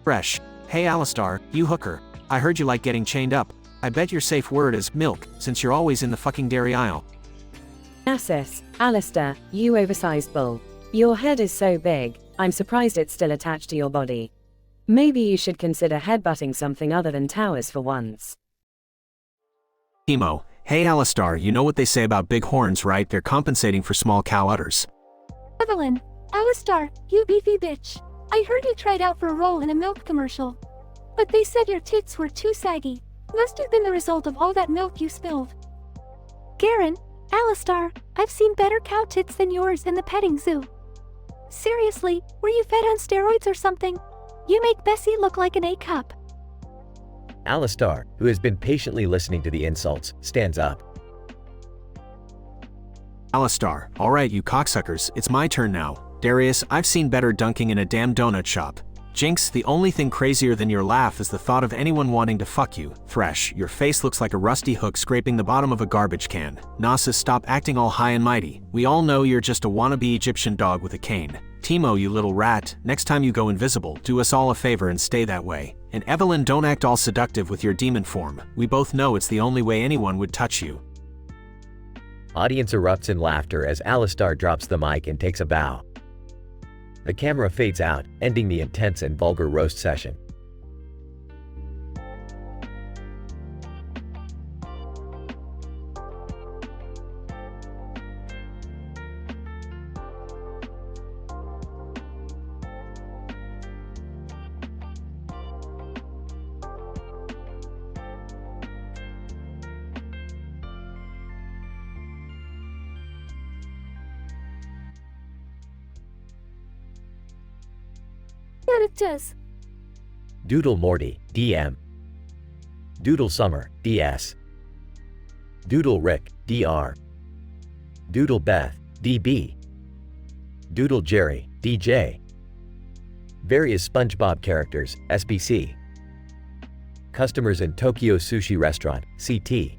Fresh. Hey Alistar, you hooker. I heard you like getting chained up. I bet your safe word is milk, since you're always in the fucking dairy aisle.
Nasus, Alistair, you oversized bull. Your head is so big, I'm surprised it's still attached to your body. Maybe you should consider headbutting something other than towers for once.
Emo. Hey Alistar, you know what they say about big horns, right? They're compensating for small cow udders.
Evelyn. Alistar, you beefy bitch. I heard you tried out for a role in a milk commercial. But they said your tits were too saggy. Must have been the result of all that milk you spilled. Garen. Alistar, I've seen better cow tits than yours in the petting zoo. Seriously, were you fed on steroids or something? You make Bessie look like an A-cup.
Alistar, who has been patiently listening to the insults, stands up.
Alistar, alright you cocksuckers, it's my turn now. Darius, I've seen better dunking in a damn donut shop. Jinx, the only thing crazier than your laugh is the thought of anyone wanting to fuck you. Thresh, your face looks like a rusty hook scraping the bottom of a garbage can. Nasus, stop acting all high and mighty. We all know you're just a wannabe Egyptian dog with a cane. Timo, you little rat, next time you go invisible, do us all a favor and stay that way. And Evelyn, don't act all seductive with your demon form. We both know it's the only way anyone would touch you.
Audience erupts in laughter as Alistar drops the mic and takes a bow. The camera fades out, ending the intense and vulgar roast session.
Characters.
Doodle Morty, DM. Doodle Summer, DS. Doodle Rick, DR. Doodle Beth, DB. Doodle Jerry, DJ. Various SpongeBob characters, SBC. Customers in Tokyo Sushi Restaurant, CT.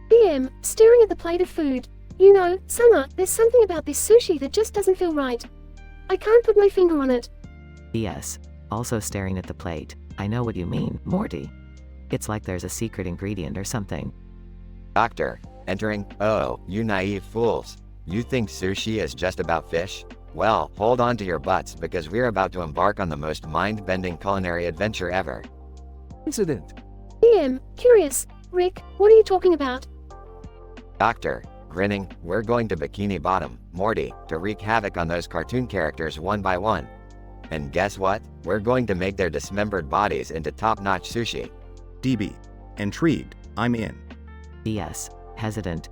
BM, staring at the plate of food. You know, Summer, there's something about this sushi that just doesn't feel right. I can't put my finger on it.
Yes. Also staring at the plate. I know what you mean, Morty. It's like there's a secret ingredient or something.
Doctor, entering. Oh, you naive fools. You think sushi is just about fish? Well, hold on to your butts because we're about to embark on the most mind-bending culinary adventure ever.
Incident.
BM, curious. Rick, what are you talking about?
Doctor, grinning, we're going to Bikini Bottom, Morty, to wreak havoc on those cartoon characters one by one. And guess what? We're going to make their dismembered bodies into top-notch sushi.
DB. Intrigued. I'm in.
DS. Hesitant.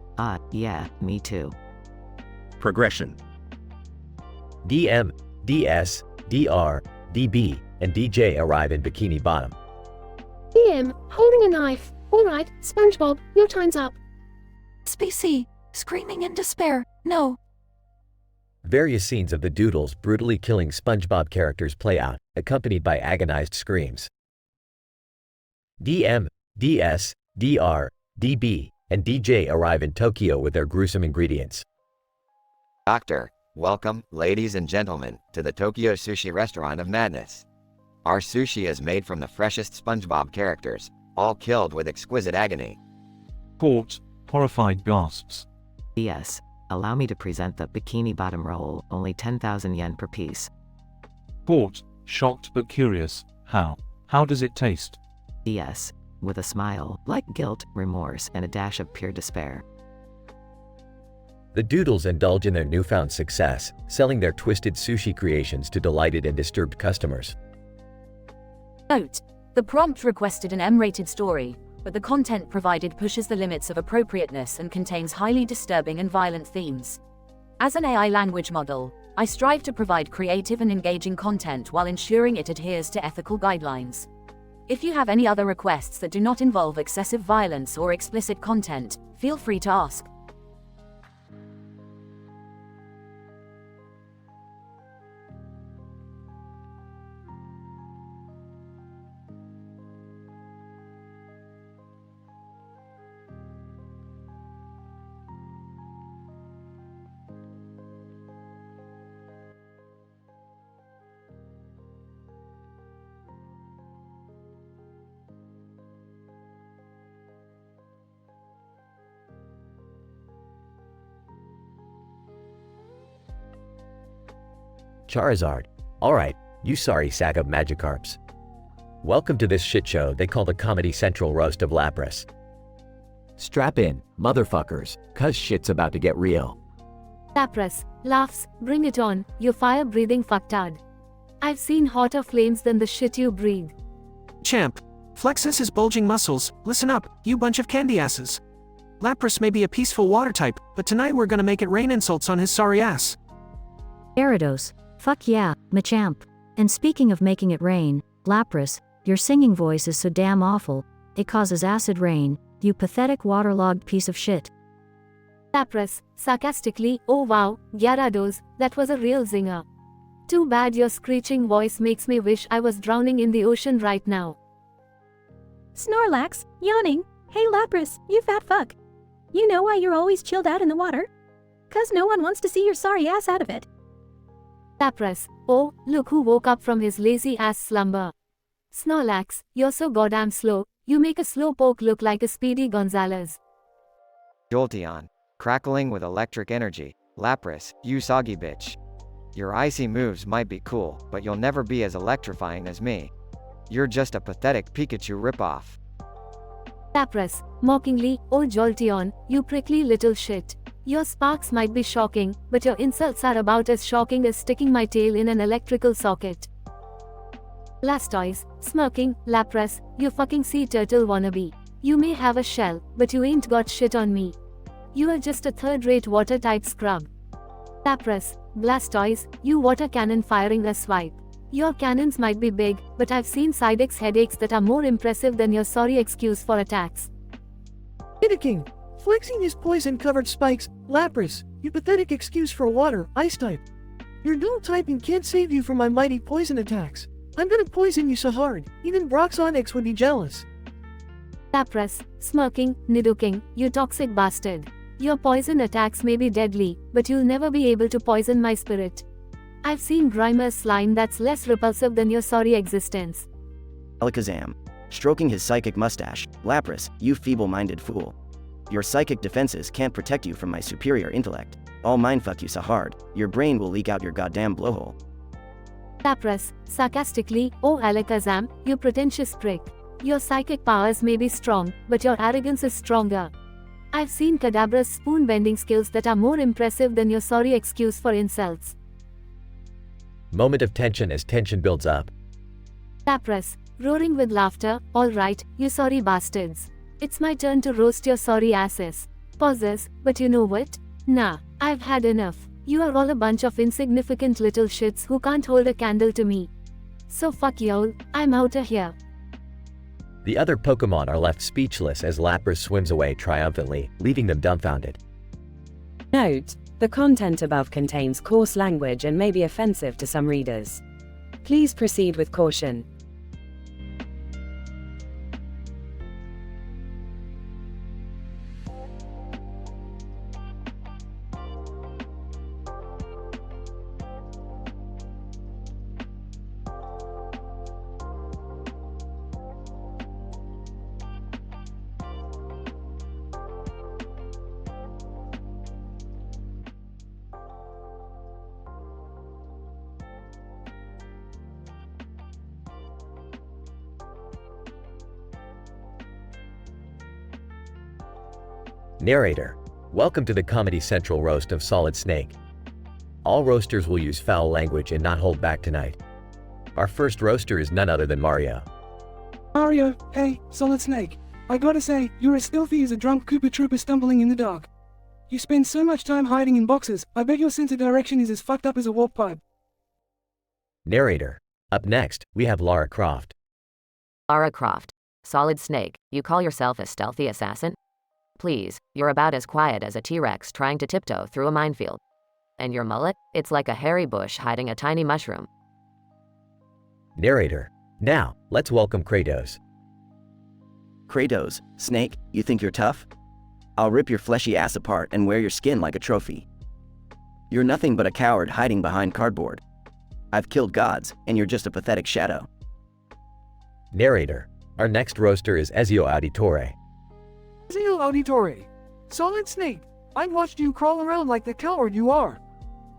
Yeah, me too.
Progression.
DM, DS, DR, DB, and DJ arrive in Bikini Bottom.
BM, holding a knife. Alright, SpongeBob, your time's up.
SBC. Screaming in despair. No.
Various scenes of the Doodles brutally killing SpongeBob characters play out, accompanied by agonized screams. DM, DS, DR, DB, and DJ arrive in Tokyo with their gruesome ingredients.
Doctor, welcome, ladies and gentlemen, to the Tokyo Sushi Restaurant of Madness. Our sushi is made from the freshest SpongeBob characters, all killed with exquisite agony.
Court, horrified gasps.
Yes. Allow me to present the bikini bottom roll, only 10,000 yen per piece.
Court, shocked but curious. How? How does it taste?
Yes. With a smile, like guilt, remorse, and a dash of pure despair.
The Doodles indulge in their newfound success, selling their twisted sushi creations to delighted and disturbed customers.
Note: the prompt requested an M-rated story, but the content provided pushes the limits of appropriateness and contains highly disturbing and violent themes. As an AI language model, I strive to provide creative and engaging content while ensuring it adheres to ethical guidelines. If you have any other requests that do not involve excessive violence or explicit content, feel free to ask.
Charizard. Alright, you sorry sack of Magikarps. Welcome to this shit show they call the Comedy Central Roast of Lapras. Strap in, motherfuckers, cuz shit's about to get real.
Lapras laughs, bring it on, you fire-breathing fucktard. I've seen hotter flames than the shit you breathe.
Champ, flexes his bulging muscles. Listen up, you bunch of candy asses. Lapras may be a peaceful water type, but tonight we're gonna make it rain insults on his sorry ass.
Gyarados, fuck yeah, Machamp. And speaking of making it rain, Lapras, your singing voice is so damn awful, it causes acid rain, you pathetic waterlogged piece of shit.
Lapras, sarcastically, oh wow, Gyarados, that was a real zinger. Too bad your screeching voice makes me wish I was drowning in the ocean right now.
Snorlax, yawning, hey Lapras, you fat fuck. You know why you're always chilled out in the water? 'Cause no one wants to see your sorry ass out of it.
Lapras, oh, look who woke up from his lazy ass slumber. Snorlax, you're so goddamn slow, you make a slowpoke look like a Speedy Gonzales.
Jolteon, crackling with electric energy. Lapras, you soggy bitch. Your icy moves might be cool, but you'll never be as electrifying as me. You're just a pathetic Pikachu ripoff.
Lapras, mockingly, oh Jolteon, you prickly little shit. Your sparks might be shocking, but your insults are about as shocking as sticking my tail in an electrical socket. Blastoise, smirking, Lapras, you fucking sea turtle wannabe. You may have a shell, but you ain't got shit on me. You are just a third-rate water-type scrub. Lapras, Blastoise, you water cannon firing a swipe. Your cannons might be big, but I've seen Psydex headaches that are more impressive than your sorry excuse for attacks.
King, flexing his poison-covered spikes. Lapras, you pathetic excuse for water, ice type. Your dual typing can't save you from my mighty poison attacks. I'm gonna poison you so hard, even Broxonix would be jealous.
Lapras, smirking, Nidoking, you toxic bastard. Your poison attacks may be deadly, but you'll never be able to poison my spirit. I've seen Grimer's slime that's less repulsive than your sorry existence.
Alakazam, stroking his psychic mustache. Lapras, you feeble-minded fool. Your psychic defenses can't protect you from my superior intellect. I'll mindfuck you so hard, your brain will leak out your goddamn blowhole.
Lapras, sarcastically, oh Alakazam, you pretentious prick. Your psychic powers may be strong, but your arrogance is stronger. I've seen Kadabra's spoon-bending skills that are more impressive than your sorry excuse for insults.
Moment of tension as tension builds up.
Lapras, roaring with laughter, alright, you sorry bastards. It's my turn to roast your sorry asses. Pauses, but you know what? Nah, I've had enough. You are all a bunch of insignificant little shits who can't hold a candle to me. So fuck y'all, I'm outta here.
The other Pokemon are left speechless as Lapras swims away triumphantly, leaving them dumbfounded.
Note: the content above contains coarse language and may be offensive to some readers. Please proceed with caution.
Narrator. Welcome to the Comedy Central roast of Solid Snake. All roasters will use foul language and not hold back tonight. Our first roaster is none other than Mario.
Mario, hey, Solid Snake. I gotta say, you're as filthy as a drunk Koopa Trooper stumbling in the dark. You spend so much time hiding in boxes, I bet your sense of direction is as fucked up as a warp pipe.
Narrator. Up next, we have Lara Croft.
Lara Croft. Solid Snake, you call yourself a stealthy assassin? Please, you're about as quiet as a T-Rex trying to tiptoe through a minefield. And your mullet? It's like a hairy bush hiding a tiny mushroom.
Narrator. Now, let's welcome Kratos.
Kratos, Snake, you think you're tough? I'll rip your fleshy ass apart and wear your skin like a trophy. You're nothing but a coward hiding behind cardboard. I've killed gods, and you're just a pathetic shadow.
Narrator. Our next roaster is Ezio Auditore.
Ezio Auditore. Solid Snake, I've watched you crawl around like the coward you are.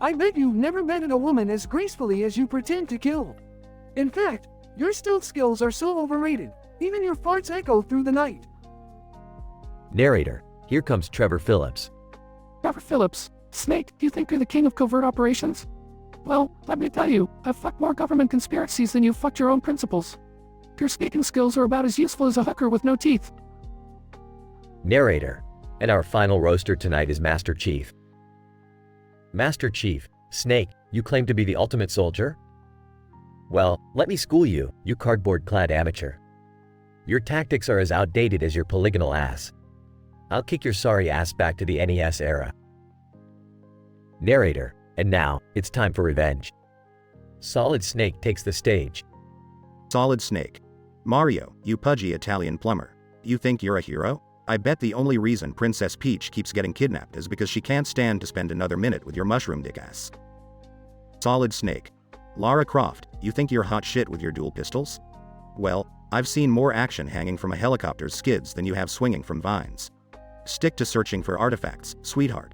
I bet you've never bedded a woman as gracefully as you pretend to kill. In fact, your stealth skills are so overrated, even your farts echo through the night.
Narrator. Here comes Trevor Phillips.
Trevor Phillips. Snake, do you think you're the king of covert operations? Well, let me tell you, I've fucked more government conspiracies than you've fucked your own principals. Your sneaking skills are about as useful as a hooker with no teeth.
Narrator. And our final roaster tonight is Master Chief. Master Chief. Snake, you claim to be the ultimate soldier? Well, let me school you, you cardboard-clad amateur. Your tactics are as outdated as your polygonal ass. I'll kick your sorry ass back to the NES era. Narrator. And now, it's time for revenge. Solid Snake takes the stage.
Solid Snake. Mario, you pudgy Italian plumber. You think you're a hero? I bet the only reason Princess Peach keeps getting kidnapped is because she can't stand to spend another minute with your mushroom dick ass. Solid Snake. Lara Croft, you think you're hot shit with your dual pistols? Well, I've seen more action hanging from a helicopter's skids than you have swinging from vines. Stick to searching for artifacts, sweetheart.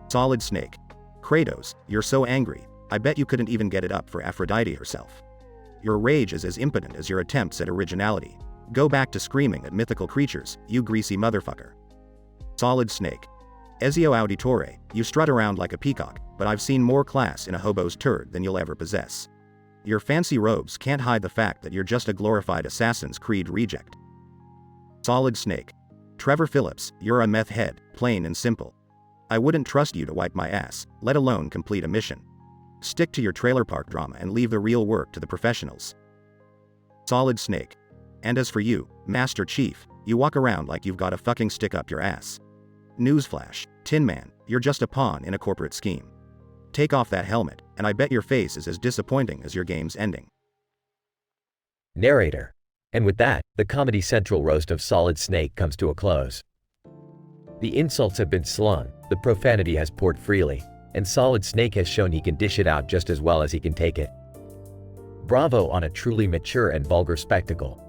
Solid Snake. Kratos, you're so angry, I bet you couldn't even get it up for Aphrodite herself. Your rage is as impotent as your attempts at originality. Go back to screaming at mythical creatures, you greasy motherfucker. Solid Snake. Ezio Auditore, you strut around like a peacock, but I've seen more class in a hobo's turd than you'll ever possess. Your fancy robes can't hide the fact that you're just a glorified Assassin's Creed reject. Solid Snake. Trevor Phillips, you're a meth head, plain and simple. I wouldn't trust you to wipe my ass, let alone complete a mission. Stick to your trailer park drama and leave the real work to the professionals. Solid Snake. And as for you, Master Chief, you walk around like you've got a fucking stick up your ass. Newsflash, Tin Man, you're just a pawn in a corporate scheme. Take off that helmet, and I bet your face is as disappointing as your game's ending.
Narrator. And with that, the Comedy Central roast of Solid Snake comes to a close. The insults have been slung, the profanity has poured freely, and Solid Snake has shown he can dish it out just as well as he can take it. Bravo on a truly mature and vulgar spectacle.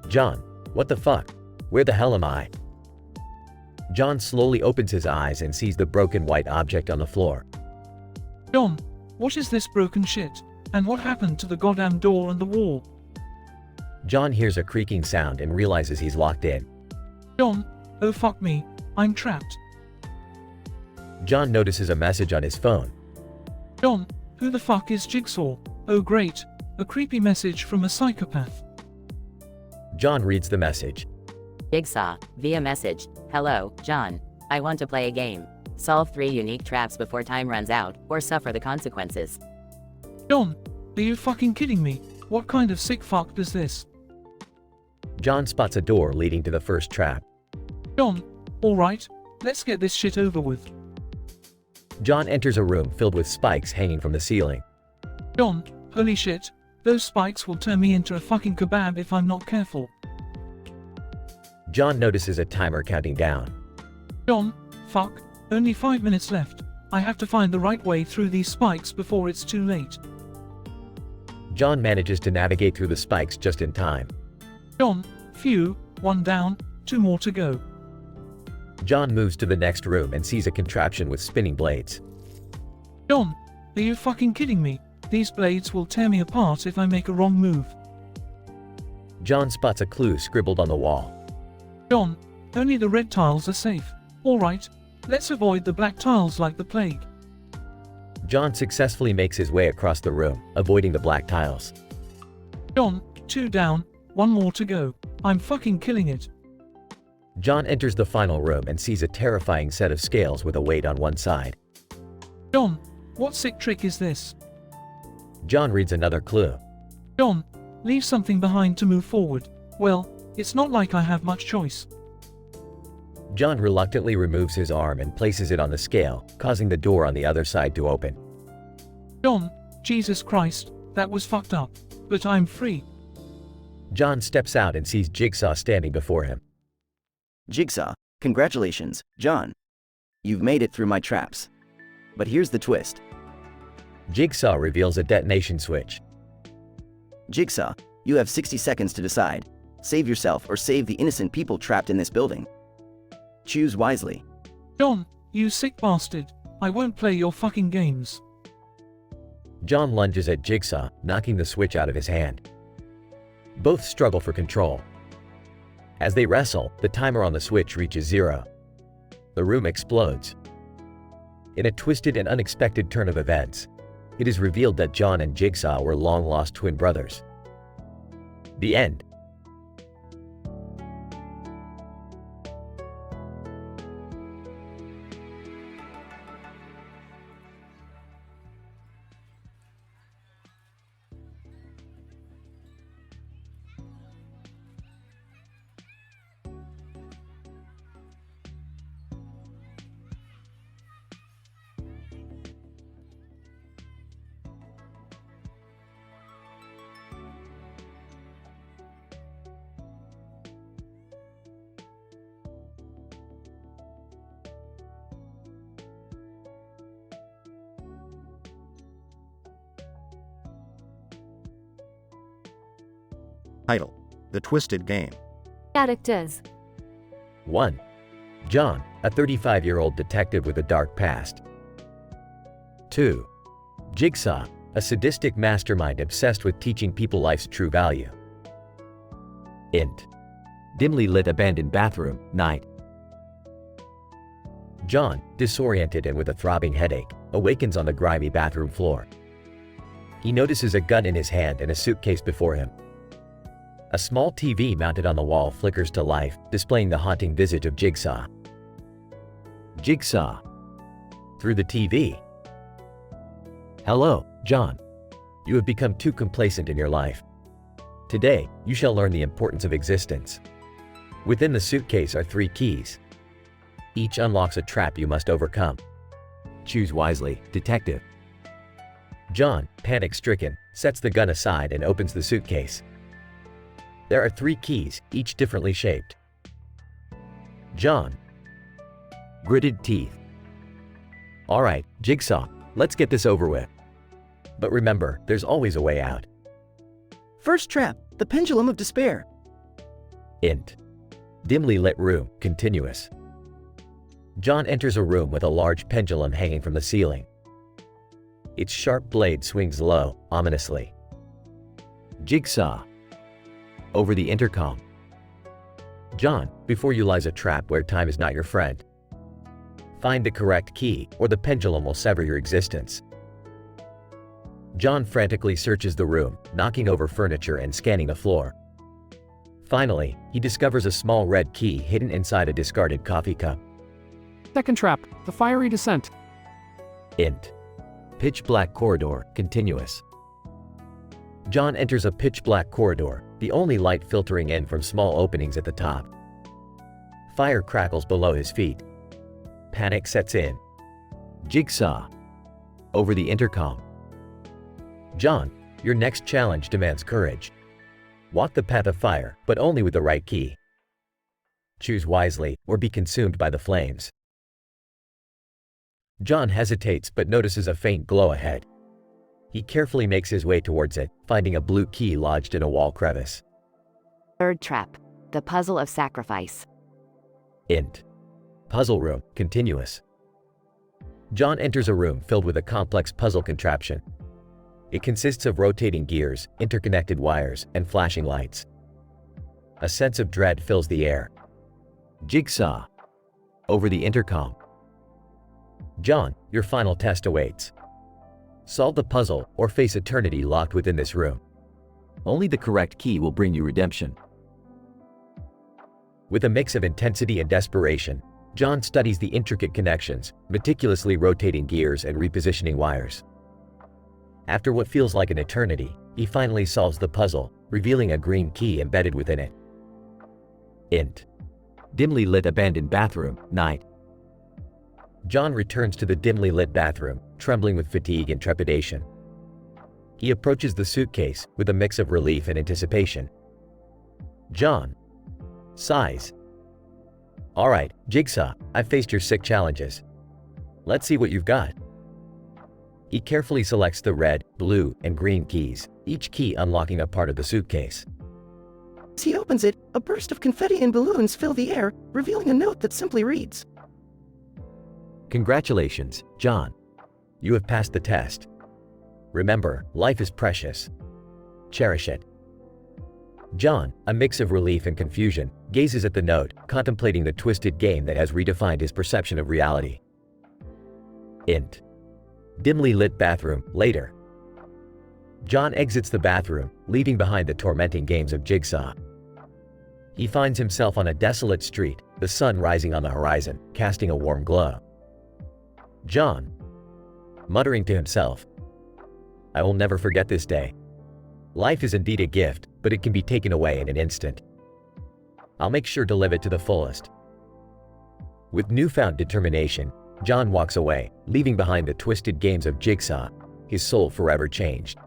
John, what the fuck? Where the hell am I? John slowly opens his eyes and sees the broken white object on the floor.
John, what is this broken shit? And what happened to the goddamn door and the wall?
John hears a creaking sound and realizes he's locked in.
John, oh fuck me, I'm trapped.
John notices a message on his phone.
John, who the fuck is Jigsaw? Oh great, a creepy message from a psychopath.
John reads the message.
Jigsaw, via message. Hello, John. I want to play a game. Solve 3 unique traps before time runs out, or suffer the consequences.
John, are you fucking kidding me? What kind of sick fuck does this?
John spots a door leading to the first trap.
John, alright, let's get this shit over with.
John enters a room filled with spikes hanging from the ceiling.
John, holy shit, those spikes will turn me into a fucking kebab if I'm not careful.
John notices a timer counting down.
John, fuck, only 5 minutes left. I have to find the right way through these spikes before it's too late.
John manages to navigate through the spikes just in time.
John, phew, 1 down, 2 more to go.
John moves to the next room and sees a contraption with spinning blades.
John, are you fucking kidding me? These blades will tear me apart if I make a wrong move.
John spots a clue scribbled on the wall.
John, only the red tiles are safe. Alright, let's avoid the black tiles like the plague.
John successfully makes his way across the room, avoiding the black tiles.
John, 2 down, 1 more to go. I'm fucking killing it.
John enters the final room and sees a terrifying set of scales with a weight on one side.
John, what sick trick is this?
John reads another clue.
John, leave something behind to move forward. Well, it's not like I have much choice.
John reluctantly removes his arm and places it on the scale, causing the door on the other side to open.
John, Jesus Christ, that was fucked up. But I'm free.
John steps out and sees Jigsaw standing before him.
Jigsaw, congratulations, John. You've made it through my traps. But here's the twist.
Jigsaw reveals a detonation switch.
Jigsaw, you have 60 seconds to decide. Save yourself or save the innocent people trapped in this building. Choose wisely.
John, you sick bastard. I won't play your fucking games.
John lunges at Jigsaw, knocking the switch out of his hand. Both struggle for control. As they wrestle, the timer on the switch reaches 0. The room explodes. In a twisted and unexpected turn of events, it is revealed that John and Jigsaw were long-lost twin brothers. The end.
Title: The Twisted Game.
Characters.
1. John, a 35-year-old detective with a dark past. 2. Jigsaw, a sadistic mastermind obsessed with teaching people life's true value. Int. Dimly lit abandoned bathroom, night. John, disoriented and with a throbbing headache, awakens on the grimy bathroom floor. He notices a gun in his hand and a suitcase before him. A small TV mounted on the wall flickers to life, displaying the haunting visage of Jigsaw. Jigsaw. Through the TV. Hello, John. You have become too complacent in your life. Today, you shall learn the importance of existence. Within the suitcase are 3 keys. Each unlocks a trap you must overcome. Choose wisely, detective. John, panic-stricken, sets the gun aside and opens the suitcase. There are 3 keys, each differently shaped. John. Gritted teeth. Alright, Jigsaw, let's get this over with. But remember, there's always a way out.
First trap, the pendulum of despair.
Int. Dimly lit room, continuous. John enters a room with a large pendulum hanging from the ceiling. Its sharp blade swings low, ominously. Jigsaw. Over the intercom. John, before you lies a trap where time is not your friend. Find the correct key, or the pendulum will sever your existence. John frantically searches the room, knocking over furniture and scanning the floor. Finally, he discovers a small red key hidden inside a discarded coffee cup.
Second trap, the fiery descent.
Int. Pitch black corridor, continuous. John enters a pitch black corridor, the only light filtering in from small openings at the top. Fire crackles below his feet. Panic sets in. Jigsaw. Over the intercom. John, your next challenge demands courage. Walk the path of fire, but only with the right key. Choose wisely, or be consumed by the flames. John hesitates but notices a faint glow ahead. He carefully makes his way towards it, finding a blue key lodged in a wall crevice.
Third trap. The puzzle of sacrifice.
Int. Puzzle room, continuous. John enters a room filled with a complex puzzle contraption. It consists of rotating gears, interconnected wires, and flashing lights. A sense of dread fills the air. Jigsaw. Over the intercom. John, your final test awaits. Solve the puzzle or face eternity locked within this room. Only the correct key will bring you redemption. With a mix of intensity and desperation, John studies the intricate connections, meticulously rotating gears and repositioning wires. After what feels like an eternity, he finally solves the puzzle, revealing a green key embedded within it. Int. Dimly lit abandoned bathroom, night. John returns to the dimly lit bathroom, trembling with fatigue and trepidation. He approaches the suitcase with a mix of relief and anticipation. John sighs. All right, Jigsaw, I've faced your sick challenges. Let's see what you've got. He carefully selects the red, blue, and green keys, each key unlocking a part of the suitcase.
As he opens it, a burst of confetti and balloons fill the air, revealing a note that simply reads,
Congratulations, John. You have passed the test. Remember, life is precious. Cherish it. John, a mix of relief and confusion, gazes at the note, contemplating the twisted game that has redefined his perception of reality. Int. Dimly lit bathroom, later. John exits the bathroom, leaving behind the tormenting games of Jigsaw. He finds himself on a desolate street, the sun rising on the horizon, casting a warm glow. John, muttering to himself, I will never forget this day. Life is indeed a gift, but it can be taken away in an instant. I'll make sure to live it to the fullest. With newfound determination, John walks away, leaving behind the twisted games of Jigsaw, his soul forever changed.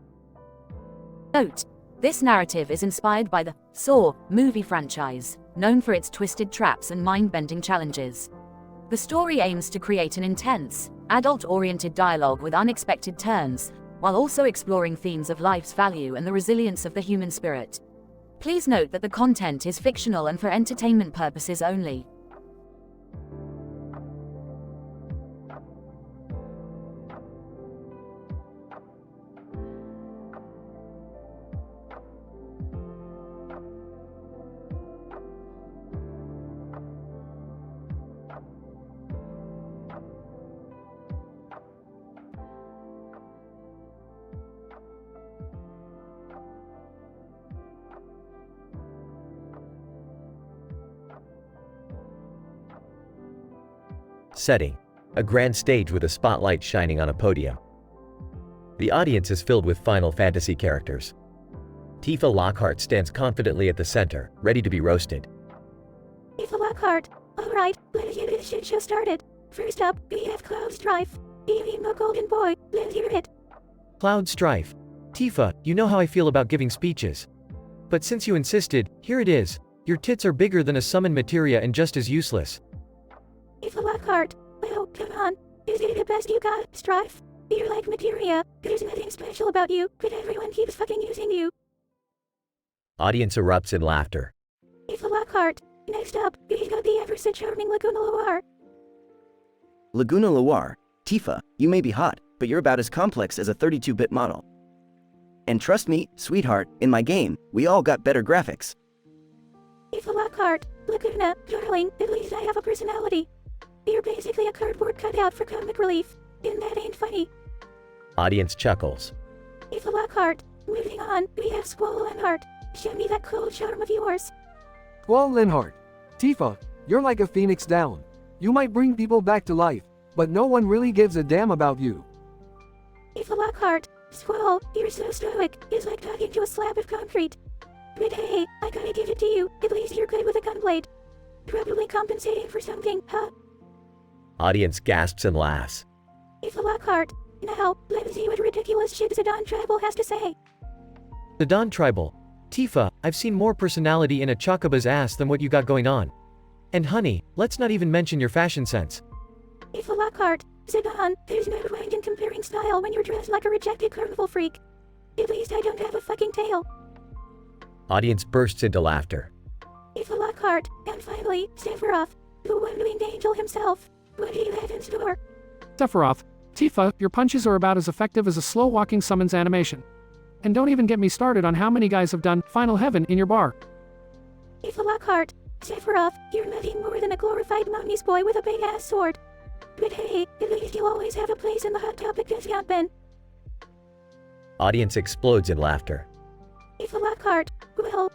Note: this narrative is inspired by the Saw movie franchise, known for its twisted traps and mind-bending challenges. The story aims to create an intense, adult-oriented dialogue with unexpected turns, while also exploring themes of life's value and the resilience of the human spirit. Please note that the content is fictional and for entertainment purposes only.
Setting: a grand stage with a spotlight shining on a podium. The audience is filled with Final Fantasy characters. Tifa Lockhart stands confidently at the center, ready to be roasted.
Tifa Lockhart. Alright, let's get this shit show started. First up, we have Cloud Strife. Emo Golden Boy, let's hear it.
Cloud Strife. Tifa, you know how I feel about giving speeches. But since you insisted, here it is. Your tits are bigger than a summon materia and just as useless.
Tifa Lockhart. Well, come on. Is it the best you got, Strife? You're like materia. There's nothing special about you, but everyone keeps fucking using you.
Audience erupts in laughter.
Tifa Lockhart. Next up, we got the ever so charming Laguna Loire.
Laguna Loire. Tifa, you may be hot, but you're about as complex as a 32-bit model. And trust me, sweetheart, in my game, we all got better graphics.
Tifa Lockhart. Laguna, darling, at least I have a personality. You're basically a cardboard cutout for comic relief, and that ain't funny.
Audience chuckles.
Tifa Lockhart. Moving on, we have Squall Linhart. Show me that cool charm of yours.
Squall Linhart. Tifa, you're like a phoenix down. You might bring people back to life, but no one really gives a damn about you.
Tifa Lockhart. Squall, you're so stoic, it's like talking to a slab of concrete. But hey, I gotta give it to you, at least you're good with a gunblade. Probably compensating for something, huh?
Audience gasps and laughs.
Tifa Lockhart. Now, let's see what ridiculous shit Zidane Tribal has to say.
The Don Tribal. Tifa, I've seen more personality in a Chocoba's ass than what you got going on. And honey, let's not even mention your fashion sense.
If Lockhart, sit on, there's no point in comparing style when you're dressed like a rejected carnival freak. At least I don't have a fucking tail.
Audience bursts into laughter.
If Lockhart, and finally, Sephiroth, the one-winged angel himself, what do you have in store?
Sephiroth, Tifa, your punches are about as effective as a slow-walking summons animation. And don't even get me started on how many guys have done Final Heaven in your bar.
If Lockhart, Sephiroth, you're nothing more than a glorified mommy's boy with a big-ass sword. But hey, at least you'll always have a place in the Hot Topic discount bin.
Audience explodes in laughter.
If Lockhart, well,